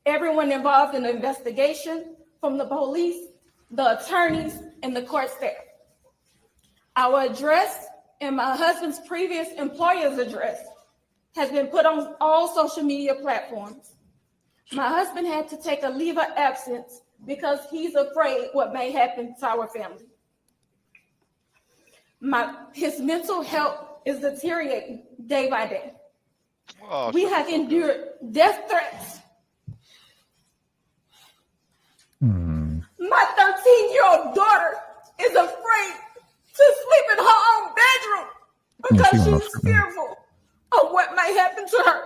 everyone involved in the investigation, from the police, the attorneys, and the court staff. Our address and my husband's previous employer's address has been put on all social media platforms. My husband had to take a leave of absence because he's afraid what may happen to our family. His mental health is deteriorating day by day. Oh, we have endured death threats. My 13-year-old daughter is afraid to sleep in her own bedroom because she's fearful of what may happen to her.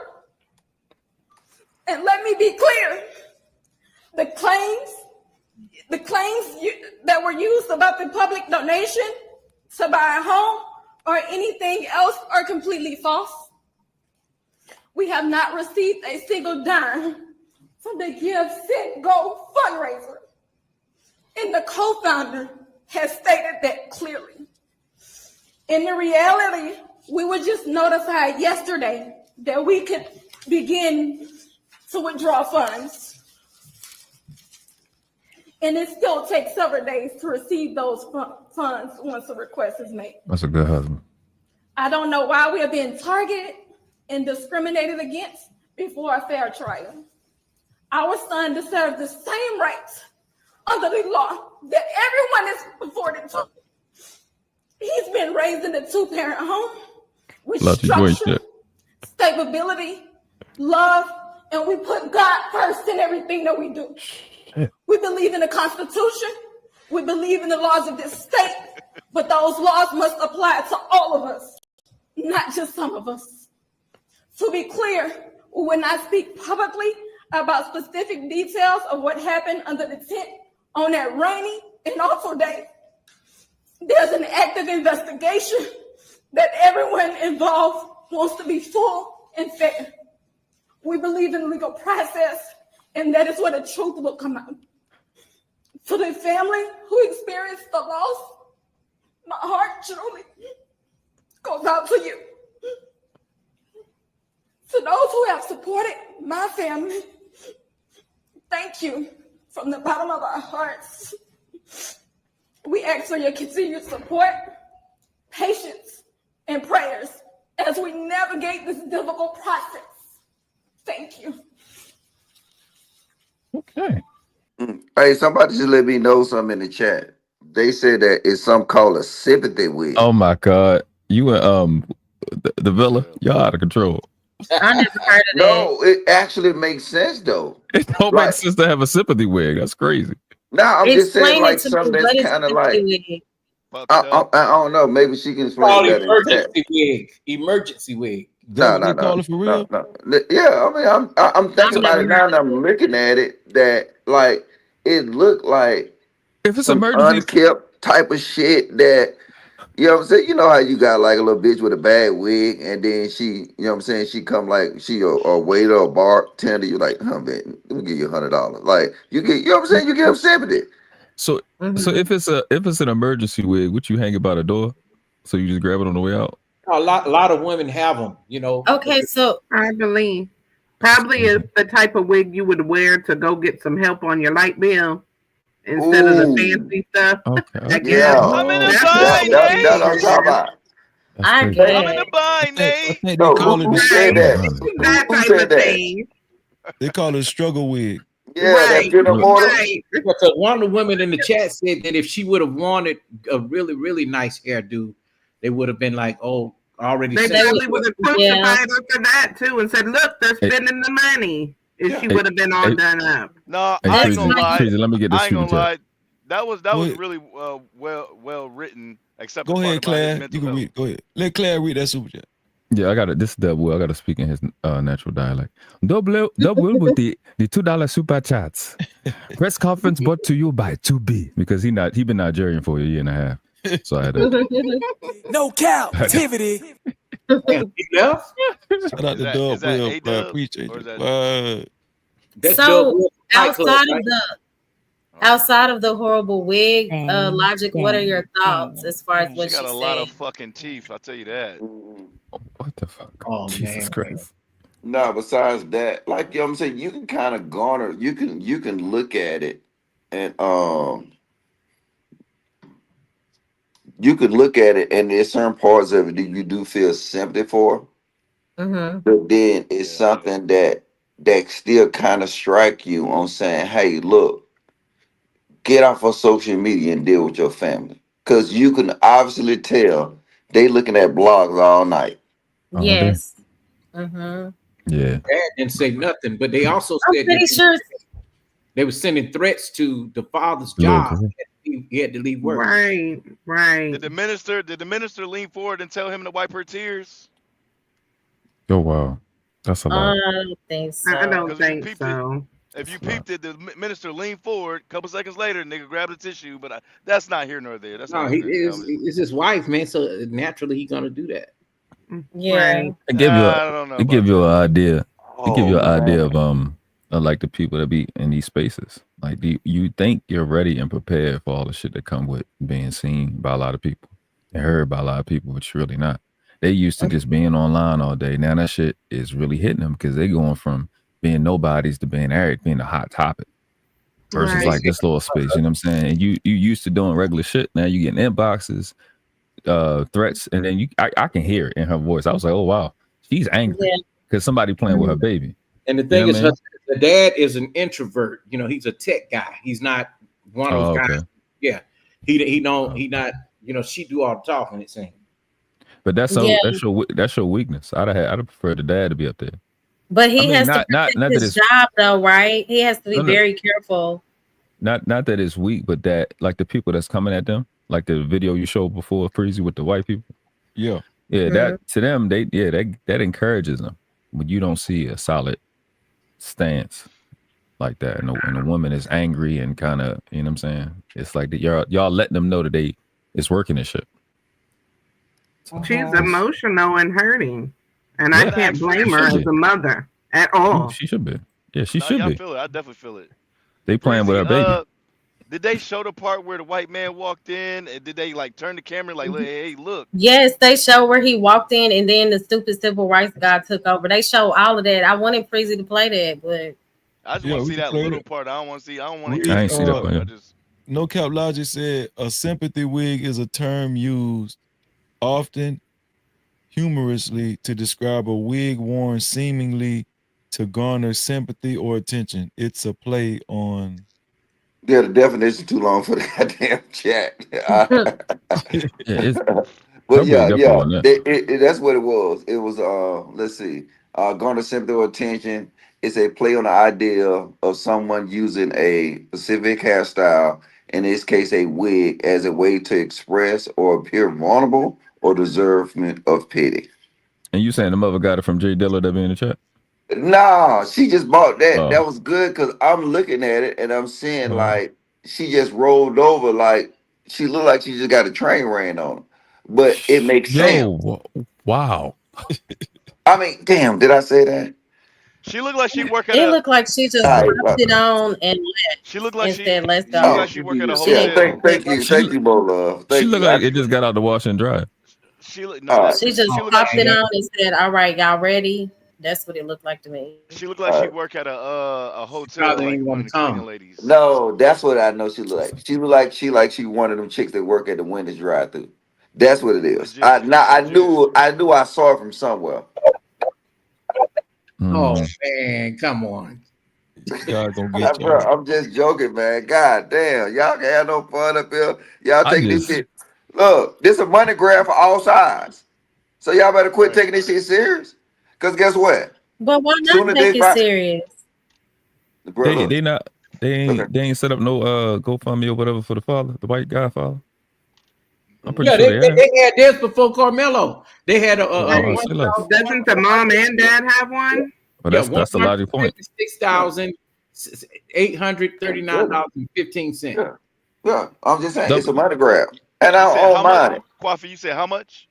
And let me be clear, the claims that were used about the public donation to buy a home or anything else are completely false. We have not received a single dime from the Give, Send, Go fundraiser. And the co-founder has stated that clearly. In the reality, we were just notified yesterday that we could begin to withdraw funds. And it still takes several days to receive those funds once a request is made. That's a good husband. I don't know why we are being targeted and discriminated against before a fair trial. Our son deserves the same rights under the law that everyone is afforded to. He's been raised in a 2-parent home with structure, stability, love, and we put God first in everything that we do. We believe in the Constitution. We believe in the laws of this state, but those laws must apply to all of us, not just some of us. To be clear, we will not speak publicly about specific details of what happened under the tent on that rainy and awful day. There's an active investigation that everyone involved wants to be full and fair. We believe in the legal process, and that is where the truth will come out. To the family who experienced the loss, my heart truly goes out to you. To those who have supported my family, thank you from the bottom of our hearts. We ask for your continued support, patience, and prayers as we navigate this difficult process. Thank you. Okay. Hey, somebody just let me know something in the chat. They said that it's something called a sympathy wig. Oh my God. You and the Villa, y'all out of control. I never heard of that. No, it actually makes sense though. It don't make sense to have a sympathy wig. That's crazy. No, I'm just saying like something me, that's kind of like I don't know. Maybe she can explain Called better. emergency wig. Emergency wig. No. Yeah, I mean, I'm thinking about it now, and I'm looking at it that like it looked like if it's some emergency unkept type of shit that. You know what I'm saying? You know how you got like a little bitch with a bad wig, and then she, you know what I'm saying, she come like she a waiter or bartender. You like, huh, man, let me give you $100. Like you get, you know what I'm saying? You get them sympathy. So if it's an emergency wig, would you hang it by the door? So you just grab it on the way out? A lot of women have them, you know. Okay, so I believe probably is the type of wig you would wear to go get some help on your light bill instead of the fancy stuff. Okay. Yeah. I'm in a bind, That's what I'm talking about. I'm in a bind, Nate. They call it who said that? Who said that? They call it struggle wig. Yeah, that's Right. Because one of the women in the chat said that if she would have wanted a really, really nice hairdo, they would have been like, "Oh, already." They probably would have crucified her for that too, and said, "Look, they're spending the money." If she would have been all done up. No, Hey, I ain't gonna lie. Crazy, let me get this I ain't gonna super lie. chat. That was really well written. Except Go the ahead, part about his Claire. mental You can health. read. Go ahead. Let Claire read that super chat. Yeah, I got it. This is Double. I got to speak in his natural dialect. Double with the $2 super chats. Press conference brought to you by 2B because he been Nigerian for a year and a half. So I had to. No Cap-tivity. Shout out to Dub Will, bro. Appreciate it. So outside of the horrible wig, Logic, what are your thoughts as far as what She got a said? lot of fucking teeth. I'll tell you that. What the fuck? Oh, Jesus Christ. No, besides that, like you know what I'm saying, you can kind of garner, you can look at it and you could look at it and there's certain parts of it that you do feel sympathy for. But then it's something that still kind of strike you on saying, "Hey, look, get off of social media and deal with your family," because you can obviously tell they looking at blogs all night. Yes. Yeah. Dad didn't say nothing, but they also I'm said pretty that sure. they were sending threats to the father's Little job. girl. He had to leave work. Right, right. Did the minister lean forward and tell him to wipe her tears? Oh wow, that's a lot. I don't think so. I don't Because if you think peeped it, so. if you That's a lot. peeped it, the minister leaned forward. A couple seconds later, nigga grabbed a tissue. But that's not here nor there. That's No, not he here nor is. there. It's his wife, man. So naturally, he's gonna do that. Yeah. It give you I don't know it give about you an that. idea. It give Oh you an idea man, of like the people that be in these spaces. Like you think you're ready and prepared for all the shit that come with being seen by a lot of people and heard by a lot of people, but you're really not. They used to just being online all day. Now that shit is really hitting them because they going from being nobodies to being Eric, being a hot topic versus Right. like this little space. You know what I'm saying? And you used to doing regular shit. Now you getting inboxes, threats, and then I can hear it in her voice. I was like, oh wow, she's angry Yeah. because somebody playing with her baby. And the You thing know is, what I mean? the dad is an introvert. You know, he's a tech guy. He's not one of those Oh, guys. okay. Yeah, he not. You know, she do all the talking. It seems. But that's Yeah. your weakness. I'd have preferred the dad to be up there. But I he mean, has to not protect that his it's job, though, right? He has to be no, no, very careful. not that it's weak, but that like the people that's coming at them, like the video you showed before, Freezy, with the white people. Yeah. Yeah, that to them, that encourages them when you don't see a solid stance like that, and a woman is angry and kind of, you know what I'm saying? It's like that y'all letting them know that it's working and shit. She's emotional and hurting, and I Yeah, can't blame she her should as be. a mother at all. She should be. Yeah, she Nah, should yeah, I be. feel it. I definitely feel it. They playing with Breezy, her baby. did they show the part where the white man walked in, and did they like turn the camera like, hey, look? Yes, they show where he walked in, and then the stupid civil rights guy took over. They show all of that. I wanted Freezy to play that, but I just Yeah, want to we see can that play little it. part. I don't want to hear I any ain't of see the that part. part. I Yet. just No Cap Logic said a sympathy wig is a term used often humorously to describe a wig worn seemingly to garner sympathy or attention. It's a play on. yeah, the definition too long for the goddamn chat. Yeah, it's But her baby yeah, definitely yeah, on that. that's what it was. It was let's see, garner sympathy or attention. It's a play on the idea of someone using a specific hairstyle, in this case a wig, as a way to express or appear vulnerable or deserving of pity. And you saying the mother got it from Jay Dilla that be in the chat? Nah, she just bought that. Oh, That was good because I'm looking at it and I'm seeing uh, like she just rolled over, like she looked like she just got a train ran on her. But it makes sense. wow. I mean, damn, did I say that? she looked like she work at it a. looked like she just All right, popped it on and She looked left like and said, "Let's she looked go." like Oh, she work at a She yeah. didn't hotel. Thank She you, Mo Love. she Thank look you. like it just got out the wash and dry. She look All no right, that She just she looked like popped it she on and said, "All right, y'all ready?" That's what it looked like to me. looked like all she right. work at a hotel, Probably like ain't one want of to the cleaning come. ladies. No, that's what I know she look like. She look like she one of them chicks that work at the Wendy's drive through. That's what it is. Legit, legit. I knew I saw it from somewhere. Oh Mm-hmm. man, come on. God gonna get Bro, y'all. I'm just joking, man. God damn, y'all can't have no fun up here. Y'all I taking this just shit. Look, this a money grab for all sides. So y'all better quit Right. taking this shit serious. Cause guess what? But why Soon not as take they it find, serious? bro, look, they not okay. they ain't set up no GoFundMe or whatever for the father, the white guy father. I'm pretty Yeah, sure they have. they had this before Carmelo. They had a Right. Say less. Doesn't the mom and dad have one? But yeah that's the logic point. $156,839.15. Yeah, yeah. I'm just saying The, it's a money grab, and I You said don't how much, mind it. Coffee? You said how much?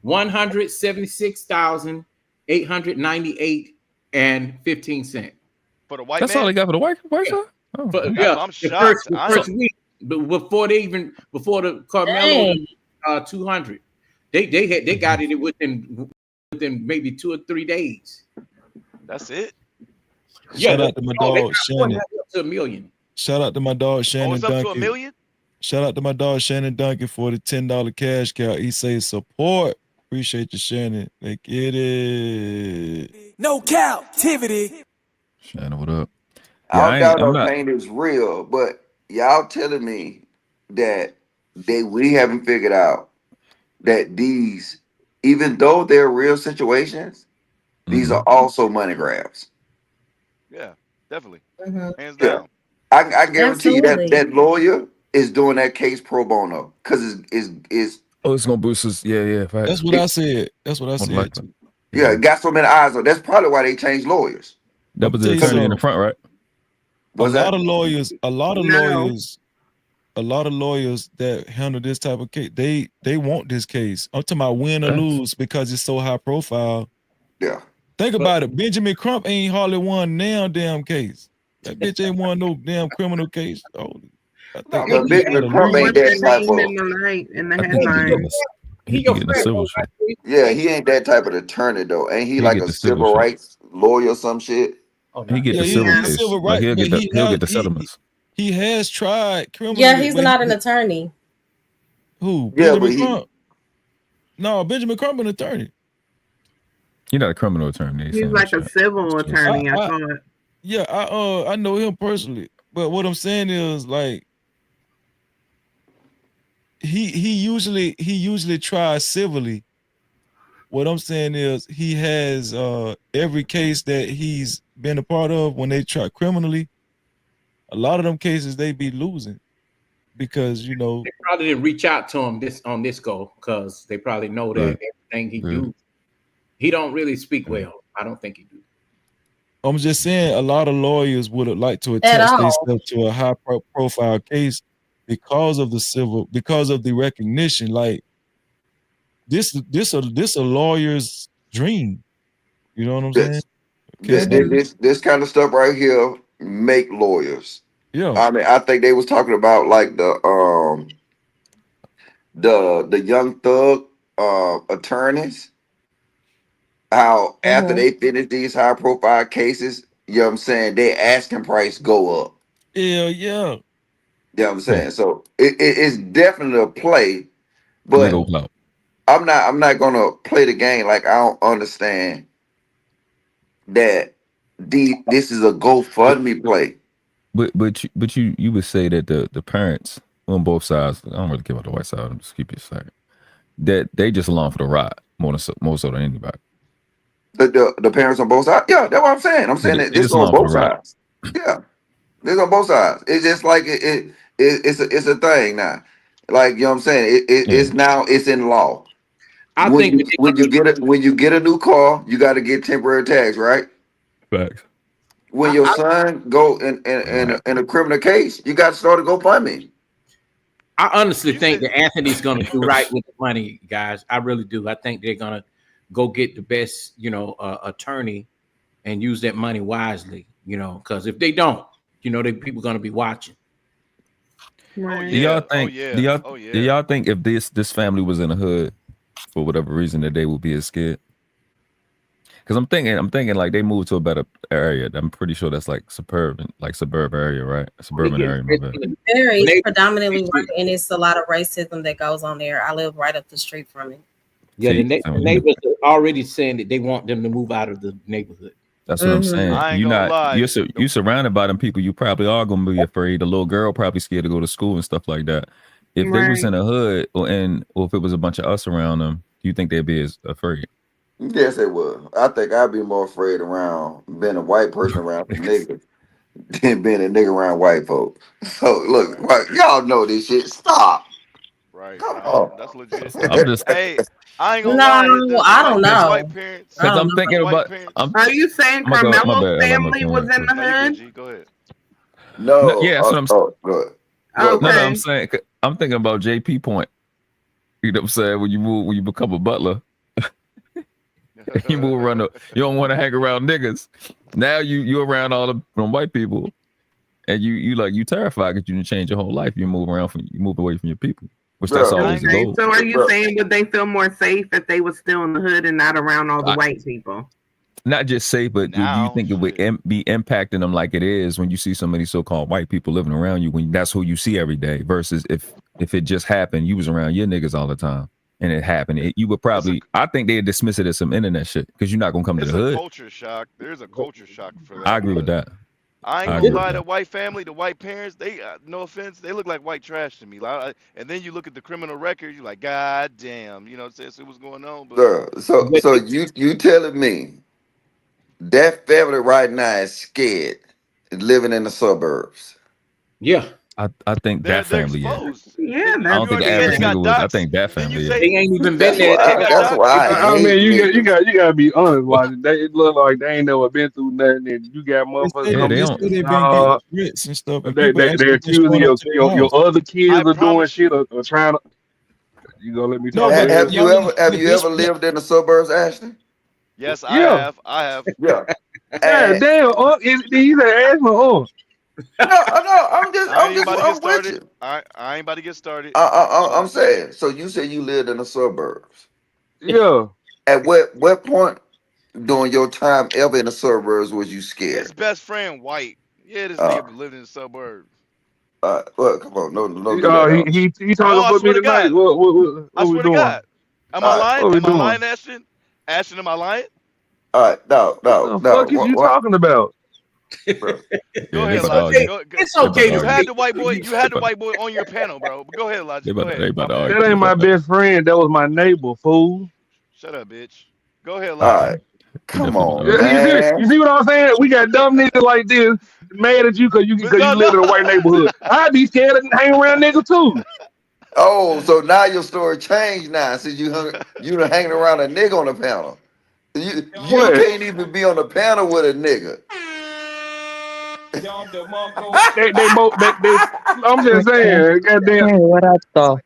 $176,898.15. For the white that's all they man? got for the white side. Oh, But okay. yeah, I'm the shocked. first week, but before the Carmelo Dang. 200, they got it within maybe 2 or 3 days. That's it. Yeah, Shout out to my dog Shannon. To $1 million. Shout out to my dog Oh, Shannon it's up to $1 Duncan. million? Shout out to my dog Shannon Duncan for the $10 cash cow. He says support Appreciate you sharing it. Like get it. No Cap-tivity. Shannon, what up? I don't Yeah, doubt I'm no not. pain is real, but y'all telling me that we haven't figured out that these, even though they're real situations, these are also money grabs. Yeah, definitely. Hands Yeah, down. I guarantee you that Absolutely. lawyer is doing that case pro bono because it's Oh, it's gonna boost us. Yeah, That's facts. what I said. That's what I Most said likely. too. yeah, got so many eyes on. That's probably why they changed lawyers. That I'm was tell the you attorney in the something. front, right? A What's lot that? of lawyers, No. a lot of lawyers that handle this type of case, they want this case. I'm talking about win or Facts. lose because it's so high profile. Yeah. Think about it. Benjamin Crump ain't hardly won now damn case. That bitch ain't won no damn criminal case. Oh, I think But that bitch Benjamin gotta Crump lose. ain't What's that the type name of. in the I think he be getting headline? this. He be getting a civil shit. Yeah, he ain't that type of attorney though. Ain't he He like get a the civil civil shit. rights lawyer or some shit? He get Yeah, the civil he's case. civil Like right, but he'll get the settlements. he has tried Yeah, criminally, he's but not an attorney. who? Yeah, but Benjamin Crump? No, Benjamin Crump an attorney. You're not a criminal attorney. He's He's saying like this a shit. civil It's just attorney, I thought. Yeah, I know him personally, but what I'm saying is like he usually tries civilly. What I'm saying is he has every case that he's been a part of when they try criminally, a lot of them cases they be losing because They probably didn't reach out to him on this go because they probably know that everything he do, he don't really speak well. I don't think he do. I'm just saying a lot of lawyers would like to At attach all. themselves to a high profile case because of the recognition. Like this a lawyer's dream. You know what I'm saying? This kind of stuff right here make lawyers. Yeah. I mean, I think they was talking about like the young thug attorneys. How after they finish these high profile cases, you know what I'm saying, their asking price go up. Yeah. You know what I'm saying? So it's definitely a play, but Legal clout. I'm not gonna play the game like I don't understand that this is a GoFundMe play. But you would say that the parents on both sides, I don't really care about the white side, I'm just keep it second, that they just along for the ride more so than anybody. The parents on both sides. Yeah, that's what I'm saying. I'm saying that They this just on along for the both ride. sides. Yeah, this on both sides. It's just like it's a thing now. Like you know what I'm saying. It's now it's in law. I When think you get a new car, you got to get temporary tax, right? Facts. When your son go in a criminal case, you got to start a GoFundMe. I honestly think that Anthony's going to do right with the money, guys. I really do. I think they're going to go get the best, attorney and use that money wisely, because if they don't, the people going to be watching. Right. Do y'all think? Do y'all think if this family was in the hood for whatever reason that they would be as scared? Because I'm thinking like they moved to a better area. I'm pretty sure that's like suburban area, right? Suburban area, my bad. Very, it's predominantly white, and it's a lot of racism that goes on there. I live right up the street from it. Yeah, the neighbors are already saying that they want them to move out of the neighborhood. That's what I'm saying. I ain't gonna lie. You're surrounded by them people. You probably are gonna be afraid. The little girl probably scared to go to school and stuff like that. If they was in a hood or if it was a bunch of us around them, do you think they'd be as afraid? Yes, it would. I think I'd be more afraid around being a white person around some niggas than being a nigga around white folks. So look, y'all know this shit. Stop. Right. Come on. That's legit. I'm just. Hey, I ain't gonna No, lie. I don't know. White parents. Because I'm thinking about. Are you saying Carmelo's family was in the hood? Go ahead. No. Yeah, that's what I'm saying. Good. No, I'm saying. I'm thinking about JP point. You know what I'm saying? When you become a butler, you move around. You don't want to hang around niggas. Now you around all them white people, and you terrified because you didn't change your whole life. You move away from your people, which that's always the goal. So are you saying would they feel more safe if they were still in the hood and not around all the white people? Not just safe, but do you think it would be impacting them like it is when you see so many so-called white people living around you when that's who you see every day versus if it just happened, you was around your niggas all the time. and it happened, you would probably, I think they'd dismiss it as some internet shit because you're not gonna come to It's the a hood. culture shock. There's a culture shock for that. I agree with that. I ain't gonna lie, the white family, the white parents, they no offense, they look like white trash to me. And then you look at the criminal record, you're like, God damn, you know what I'm saying? So what's going on? But So you telling me that family right now is scared living in the suburbs? Yeah. I think that family, Yeah, I don't think the average nigga was. I think that family. They ain't even That's been there. That's why I I mean, hate you niggas. gotta be honest. Like it look like they ain't never been through nothing, and you got motherfuckers. Yeah, they coming, don't. They've been getting grits and stuff. And people they actually just accusing showing up to their your house. other kids I of doing promise shit or trying to. You gonna let me No, talk? but Have you y'all ever lived in the suburbs, Ashton? yes, I Yeah. have. I have. Yeah. God damn, he's an ass for No, I'm I ain't even about to get I'm with started. you. I ain't about to get started. I'm But saying. So you say you lived in the suburbs. Yeah. At what point during your time ever in the suburbs was you his scared? best friend, white. Yeah, this Uh, nigga lived in the suburbs. well, come on, don't do that. He Oh, talking I for swear me to tonight. God. What I we swear to doing? God. Am I All right, lying? What we Am I doing? lying, Ashton? Ashton, am I lying? all right. No, What no, the no. fuck is you talking about? Bro. Go Yeah, they ahead, about to Logic. argue. It's They about okay to You to argue. had say the white boy. You They had the about, white boy on your panel, bro. But go ahead, they Logic. Go about, ahead. they My about to bad. argue. That They ain't my about to argue. best friend. That was my neighbor, fool. Shut up, bitch. Go ahead, All Logic. right. They Come definitely about on, to argue. You man. see what I'm saying? We got dumb niggas like this mad at you because you But no, live in a white neighborhood. I'd be scared of hang around niggas too. Oh, so now your story changed now since you done hanging around a nigga on the panel. You What? can't even be on the panel with a nigga. They both I'm just saying, goddamn. Hey, what up, though?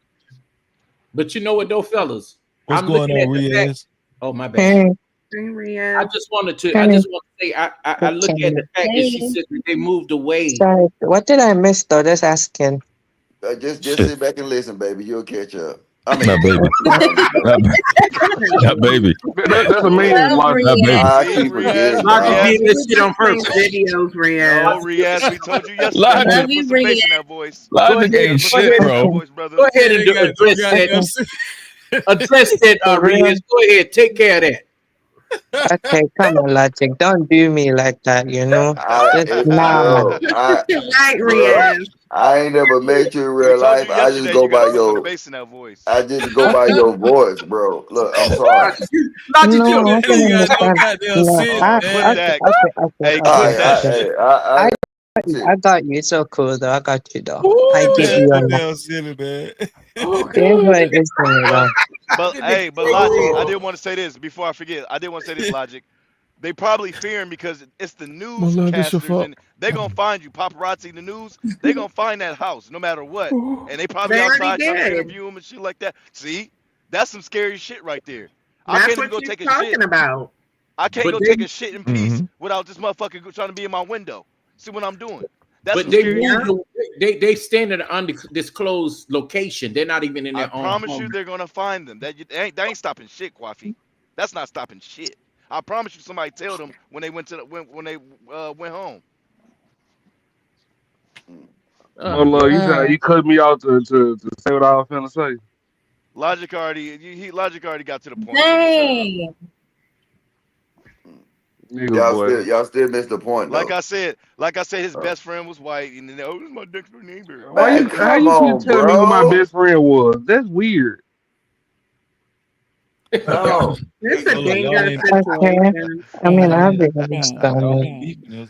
But you know what, though, fellas? What's I'm going looking on, at the fact. Riaz? Oh, my bad. Hey, I just want to hey, say, I look at the fact that she hey. said that they moved away. Sorry, what did I miss though? Just asking. Just Shit. sit back and listen, baby. You'll catch up. I Not mean, baby. Not, not baby. That's a man Love logic. Not baby. I See, keep Riaz, forgetting, Logic dog. Riaz. did this shit on Playing purpose. videos, Riaz. No, Riaz. We told you yesterday. You Logic. gotta Love put you, some Bria. bass in that voice. Go Logic ahead, ain't Put some shit, bass in that bro. voice, brother. go ahead and They got address goddamn that. Address that, For Riaz. real? Go ahead, take care of that. Okay, come on, Logic. Don't do me like that, you know? Just nah. Bro, Right, bro, Riaz. I ain't never met you in We real told you life. I just yesterday go you by gotta put some your, bass in that voice. I just go by Okay. your voice, bro. Look, I'm sorry. Logic, you No, I can You got no understand. goddamn No, sense, Oh, clip man. that. Hey, I, clip Okay. that I, shit. I shit. I got you. It's so cool though. I got you though. I Man, get that's you so on that. damn silly, man. Here's what it is to me But though. but Logic, I did want to say this before I forget. I did want to say this, Logic. They probably fearing because it's the My love, it's your newscasters fault. and they're gonna find you, paparazzi in the news. They're gonna find that house no matter what. And they probably They already outside trying to did. interview him and shit like that. See? That's some scary shit right there. I That's can't even what go she's take a shit. talking about. I can't but go take a shit in peace without this motherfucker trying to be in my window. See what I'm doing. That's some they scary moved. shit. They stand at an undisclosed location. They're not even in I their own promise you home. they're gonna find them. That ain't stopping shit, Kwafi. That's not stopping shit. I promise you somebody tell them when they went to when they went home. Well, you said you cut me out to say what I was finna say. Logic already got to the point, nigga. Shut up. Dang. Nigga boy. Y'all still missed the point Like though. I said, his best friend was white, and then oh, this is my next door neighbor. Man, How come you keep on, telling me who my bro. best friend was? That's weird. No. It's a Hold on, y'all dangerous ain't Okay. situation. I mean, y'all I'll ain't be honest y'all though. ain't beefing us.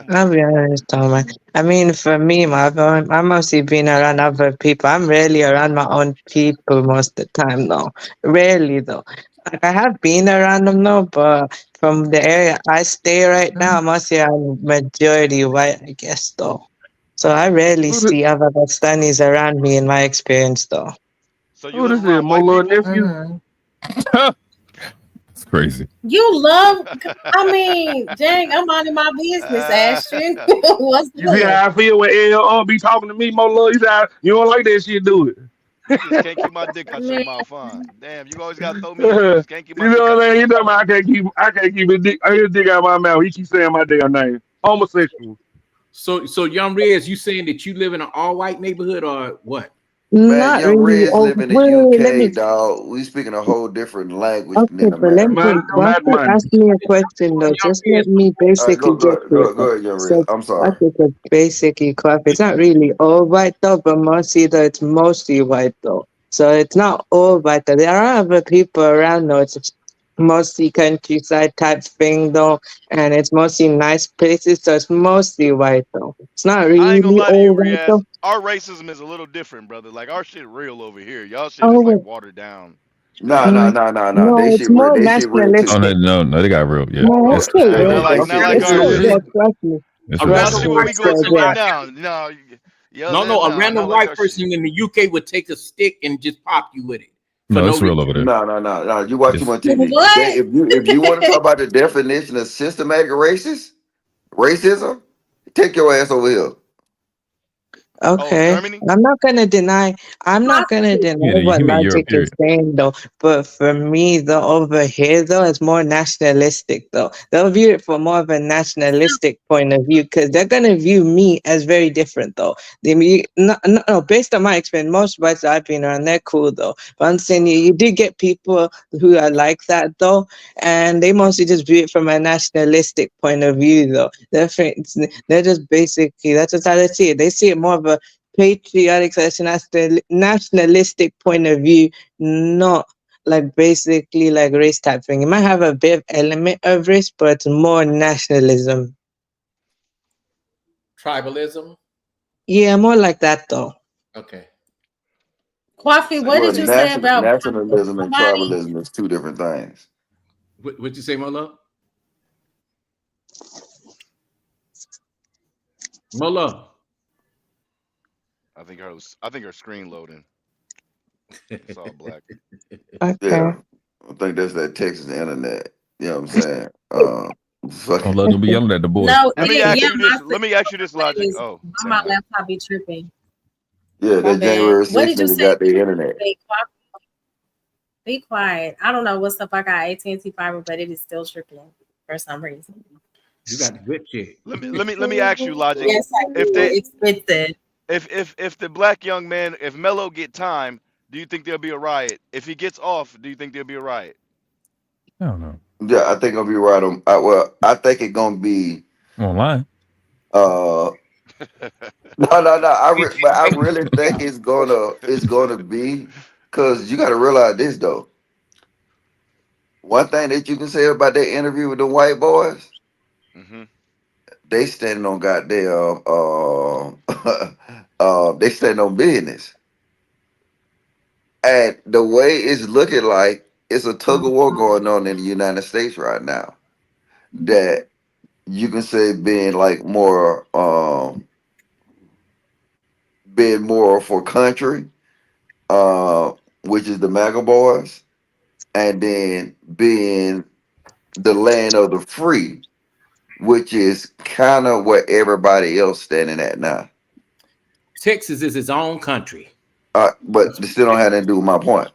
I'll be honest though, man. I mean, for me, I'm mostly being around other people. I'm rarely around my own people most of the time, though. Rarely, though. Like, I have been around them, though, but from the area I stay right now, I'm mostly around majority white, I guess, though. So I rarely Who this, see other Pakistanis around me in my experience, though. So you who live this is? around My white little people? nephew? It's crazy. You love, I mean, dang, I'm minding my business, Ashton. What's You see good? how I feel when L be talking to me, my love? You say you don't like that shit, do it. You just can't keep my dick out your Man, mouth, huh? Damn, you always gotta throw me in. You You just can't keep my know dick what out I your mean? You mouth. know I can't keep his dick out of my mouth. He keeps saying my damn name. Homosexual. So Young Rez, you saying that you live in an all white neighborhood or what? Man, Not Young really. Red's Oh, live in the wait, wait, let me. UK, dog. We speaking a whole different language Okay, than but let America. me. Once you ask me a question, though, just let me All right, basically get to it. go ahead, Young Red. So, I'm sorry. okay, so basically, Clive, it's not really all white though, but mostly though, it's mostly white though. So it's not all white though. There are other people around though. It's mostly countryside type thing though, and it's mostly nice places. So it's mostly white though. It's not I ain't gonna really lie to you, all white Riaz. though. Our racism is a little different, brother. Like our shit real over here. Y'all shit is like Oh, watered down. Nah. no, They it's shit real. more They shit real Oh too. nationalistic. no, they got real. Yeah, No, it's it's still Nah, real. real though. not like It's ours real. is. Yeah, trust me. It's A real. Trust random See me, what white we it's going still through person right there. now. No, No, a not random like white our person shit. in the UK would take a stick and just pop you with it for No, no it's real reason. over there. No. You watch too It's much TV. What? If you want to talk about the definition of systematic racism, take your ass over here. Oh, Okay, Germany? I'm not gonna deny. I'm not gonna deny yeah. what You mean Europe? logic is Period. saying though. But for me, though, over here though, it's more nationalistic though. They'll view it from more of a nationalistic point of view because they're gonna view me as very different though. No, based on my experience, most whites I've been around, they're cool though. But I'm saying you did get people who are like that though, and they mostly just view it from a nationalistic point of view though. They're just basically that's just how they see it. They see it more of a patriotic nationalistic point of view, not like basically like race type thing. It might have a bit of element of race, but it's more nationalism. Tribalism. Yeah, more like that though. Okay. Coffee, So what you Well, did you think say about nationalism and somebody? tribalism is two different things. What you say, Mullah? Mullah. I think her screen loading. It's all black. Okay. Yeah, I think that's that Texas internet. You know what I'm saying? Don't Fucking, let them be yelling at the boy. No, Let me it, ask yeah, you my this. Let me ask you this signal logic. is Oh, why never my mind. laptop be tripping. yeah, My that bad. January What 6th did you nigga say? got the internet. Be quiet. I don't know what's up. I got AT&T fiber, but it is still tripping for some reason. You got the good shit. Let me ask you, logic. Yes, I If do. they It's expensive. if the black young man, if Mello get time, do you think there'll be a riot? If he gets off, do you think there'll be a riot? I don't know. Yeah, I think I'll be right on. I think it's gonna be. Online. No. But I really think it's gonna be because you got to realize this though. One thing that you can say about that interview with the white boys, Mm-hmm. they standing on goddamn they standing on business. And the way it's looking like it's a tug of war going on in the United States right now. That you can say being more for country, which is the MAGA boys, and then being the land of the free, which is kind of where everybody else standing at now. Texas is its own country. But they still don't have nothing to do with my point.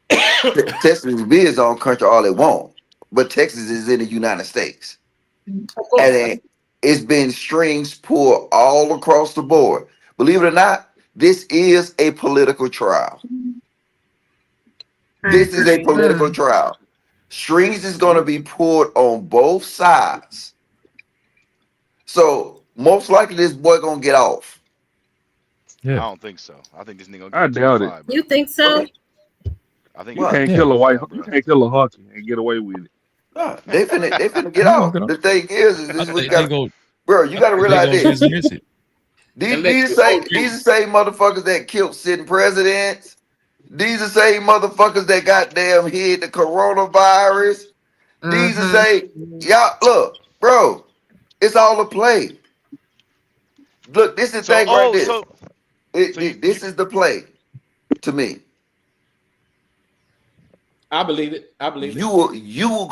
Texas can be its own country all it want, but Texas is in the United States, and then it's been strings pulled all across the board. Believe it or not, this is a political trial. This is a political trial. Strings is going to be pulled on both sides. So most likely this boy gonna get off. I don't think so. I think this nigga I gonna get doubt it. 25, bro. You think so? I think You he's can't gonna get kill a white. 25, You bro. can't kill a hunky and get away with it. They finna get He gonna off. get The up. thing is I this what you think they got, go. bro. You got to They realize gonna this. dismiss it. These the same motherfuckers that killed sitting presidents. These the same motherfuckers that goddamn hid the coronavirus. These the same y'all look, bro. It's all a play. Look, this is the So thing right there. so This is the play to me. I believe it. I believe it. You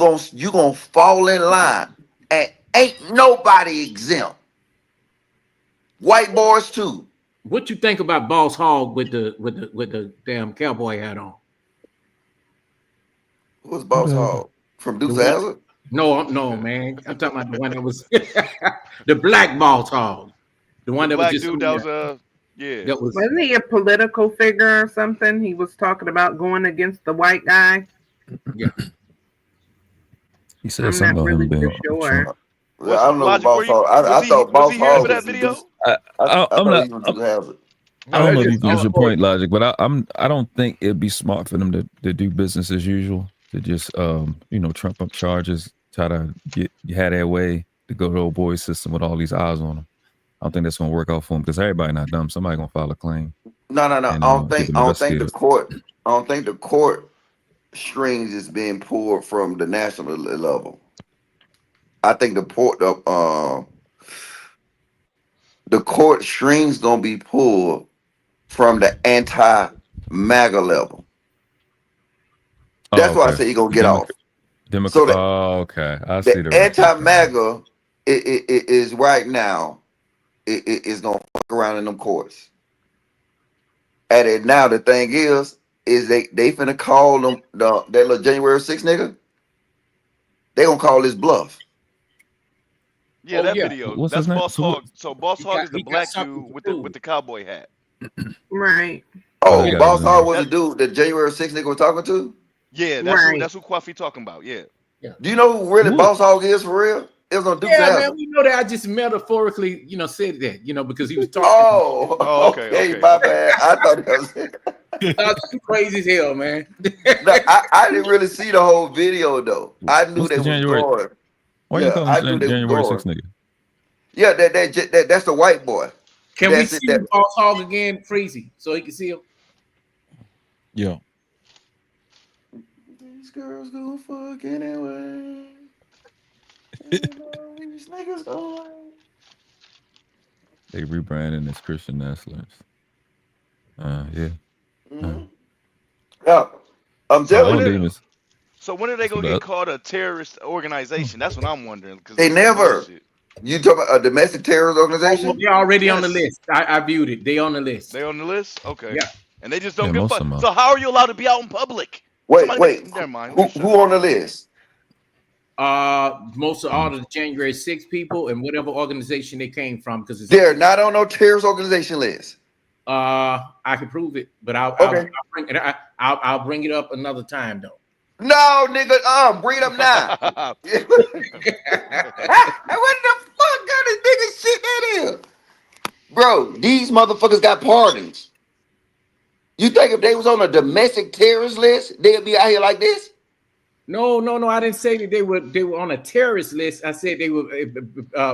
gonna fall in line, and ain't nobody exempt. White boys too. What you think about Boss Hogg with the damn cowboy hat on? Who's Boss Hogg from The Dukes of one, Hazzard? no, man. I'm talking about the one that was the black Boss Hogg. The the one that was black just dude on that was there. Yeah. That was Wasn't he a political figure or something? He was talking about going against the white guy. yeah. He said I'm something not about him really being too sure. I don't know Logic, Boss Hog. I thought was Boss he here for Hog that was video? just. I I'm thought not. he was just have it. I don't know if just you finish your all- point, Logic, but I don't think it'd be smart for them to do business as usual, to just trump up charges, try to have their way, to go to old boy system with all these eyes on them. I don't think that's gonna work out for them because everybody not dumb. Somebody gonna file a claim. No. And, I don't get think. them I don't think the investigated. court. I don't think the court strings is being pulled from the national level. I think the court strings gonna be pulled from the anti-MAGA level. That's why I say he gonna get off. So that okay. I see the the anti-MAGA is right now. It is gonna fuck around in them courts. And it, now the thing is they finna call them that little January 6th nigga. They gonna call this bluff. Yeah, that video. What's That's his name? Boss Hog. So Boss Hog is the he got black something dude to with the cowboy hat. Right. Oh, they got Boss his Hog name. was the dude that January 6th nigga was talking to? Yeah, Right. that's who Kwafi talking about. Yeah. Do you know who really Boss Hog is for real? It was on Duke's Yeah, album. man, we know that. I just metaphorically, said that, because he was talking. Oh, okay, my bad. I thought that was it. That's crazy as hell, man. No, I didn't really see the whole video though. I knew What's they the was January? going. Why you call I him knew they was January going. 6th nigga? Yeah, that's the white boy. Can we That's see it, Boss Hog again, Freezy, so he can see him? Yeah. These girls go fuck anyway. These niggas go. They rebranding as Christian Nestlers. Yeah. Yeah, I'm telling you. So when are they gonna get called a terrorist organization? That's what I'm wondering. They never. You talking about a domestic terrorist organization? They're already on the list. I viewed it. They on the list. They on the list? Okay. Yeah. And they just don't Yeah, give a most fuck. of 'em are. So how are you allowed to be out in public? Wait. Never mind. Who on the list? Most of all the January 6 people and whatever organization they came from, because they're not on no terrorist organization list. I can prove it, but I'll bring it up another time though. No, nigga, bring it up now. What the fuck kind of nigga shit that is? Bro, these motherfuckers got pardons. You think if they was on a domestic terrorist list, they'd be out here like this? No. I didn't say that they were on a terrorist list. I said they were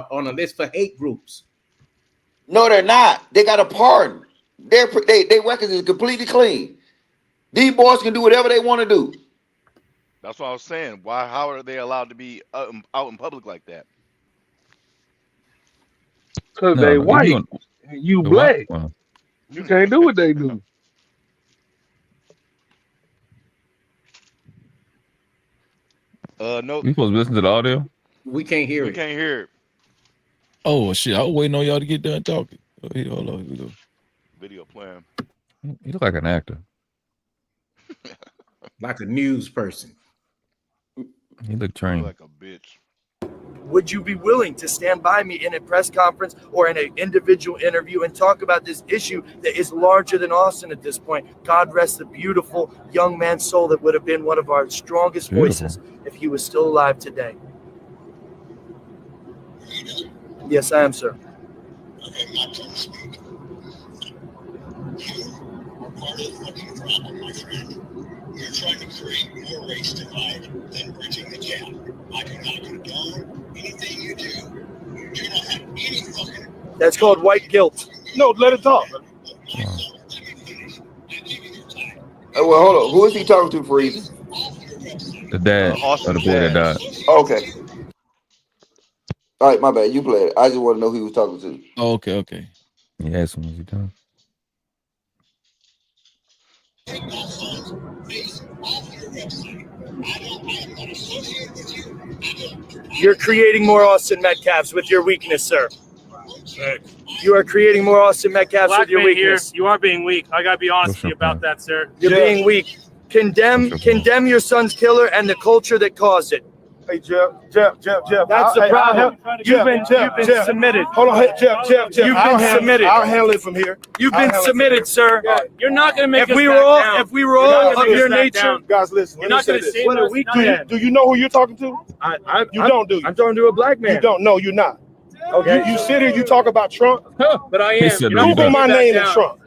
on a list for hate groups. No, they're not. They got a pardon. Their records is completely clean. These boys can do whatever they want to do. That's what I was saying. How are they allowed to be out in public like that? Because they white. You black. You can't do what they do. No. You supposed to listen to the audio? We can't hear it. We can't hear it. Oh shit! I was waiting on y'all to get done talking. Hold on, here we go. Video playing. You look like an actor. Like a news person. You look trained. Like a bitch. Would you be willing to stand by me in a press conference or in an individual interview and talk about this issue that is larger than Austin at this point? God rest the beautiful young man's soul that would have been one of our strongest voices if he was still alive today. Yes, I am, sir. Okay, my turn to speak. You are part of the fucking problem, my friend. You're trying to create more race divide than bridging the gap. I do not condone anything you do. You do not have any fucking... That's called white guilt. No, let it talk. Oh, well, hold on. Who is he talking to, Freeze? The dad of the boy that died. Okay. All right, my bad. You play it. I just want to know who he was talking to. Oh, okay. He asked him, was he done? Take my son's face off your website. I am not associated with you. You're creating more Austin Metcalfs with your weakness, sir. You are creating more Austin Metcalfs with your weakness. You are being weak. I gotta be honest with you about that, sir. You're being weak. Condemn your son's killer and the culture that caused it. Hey, Jeff. That's the problem. You've been submitted. Hold on, hey, Jeff. You've been submitted. I'll handle it from here. You've been submitted, sir. You're not going to make If we were all of your nature, guys, listen. You're not going to say what are we doing? Do you know who you're talking to? You don't, do you? I'm talking to a black man. You don't. No, you're not. Okay. You sit here, you talk about Trump, but I am. Google my name and Trump.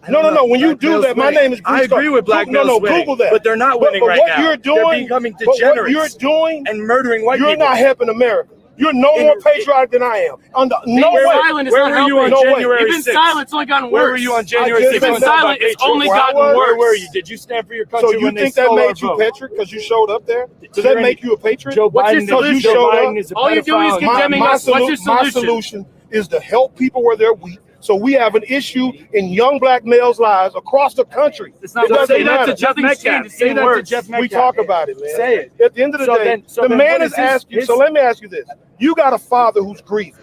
No. When you do that, my name is. I agree with black males. No, Google that. But they're not winning right now. What you're doing, they're becoming degenerates. What you're doing and murdering white people. You're not helping America. You're no more patriotic than I am. No way. Where were you on January 6th? You've been silent. It's only gotten worse. Where were you on January 6th? You've been silent. It's only gotten worse. Where were you? Did you stand for your country? So you think that made you patriot because you showed up there? Does that make you a patriot? Joe Biden. You showed up. All you're doing is condemning us. What's your solution? My solution is to help people where they're weak. So we have an issue in young black males' lives across the country. It's not say that to Jeff Metcalf. Say that to Jeff Metcalf. We talk about it, man. Say it. At the end of the day, the man is asking. So let me ask you this: you got a father who's grieving,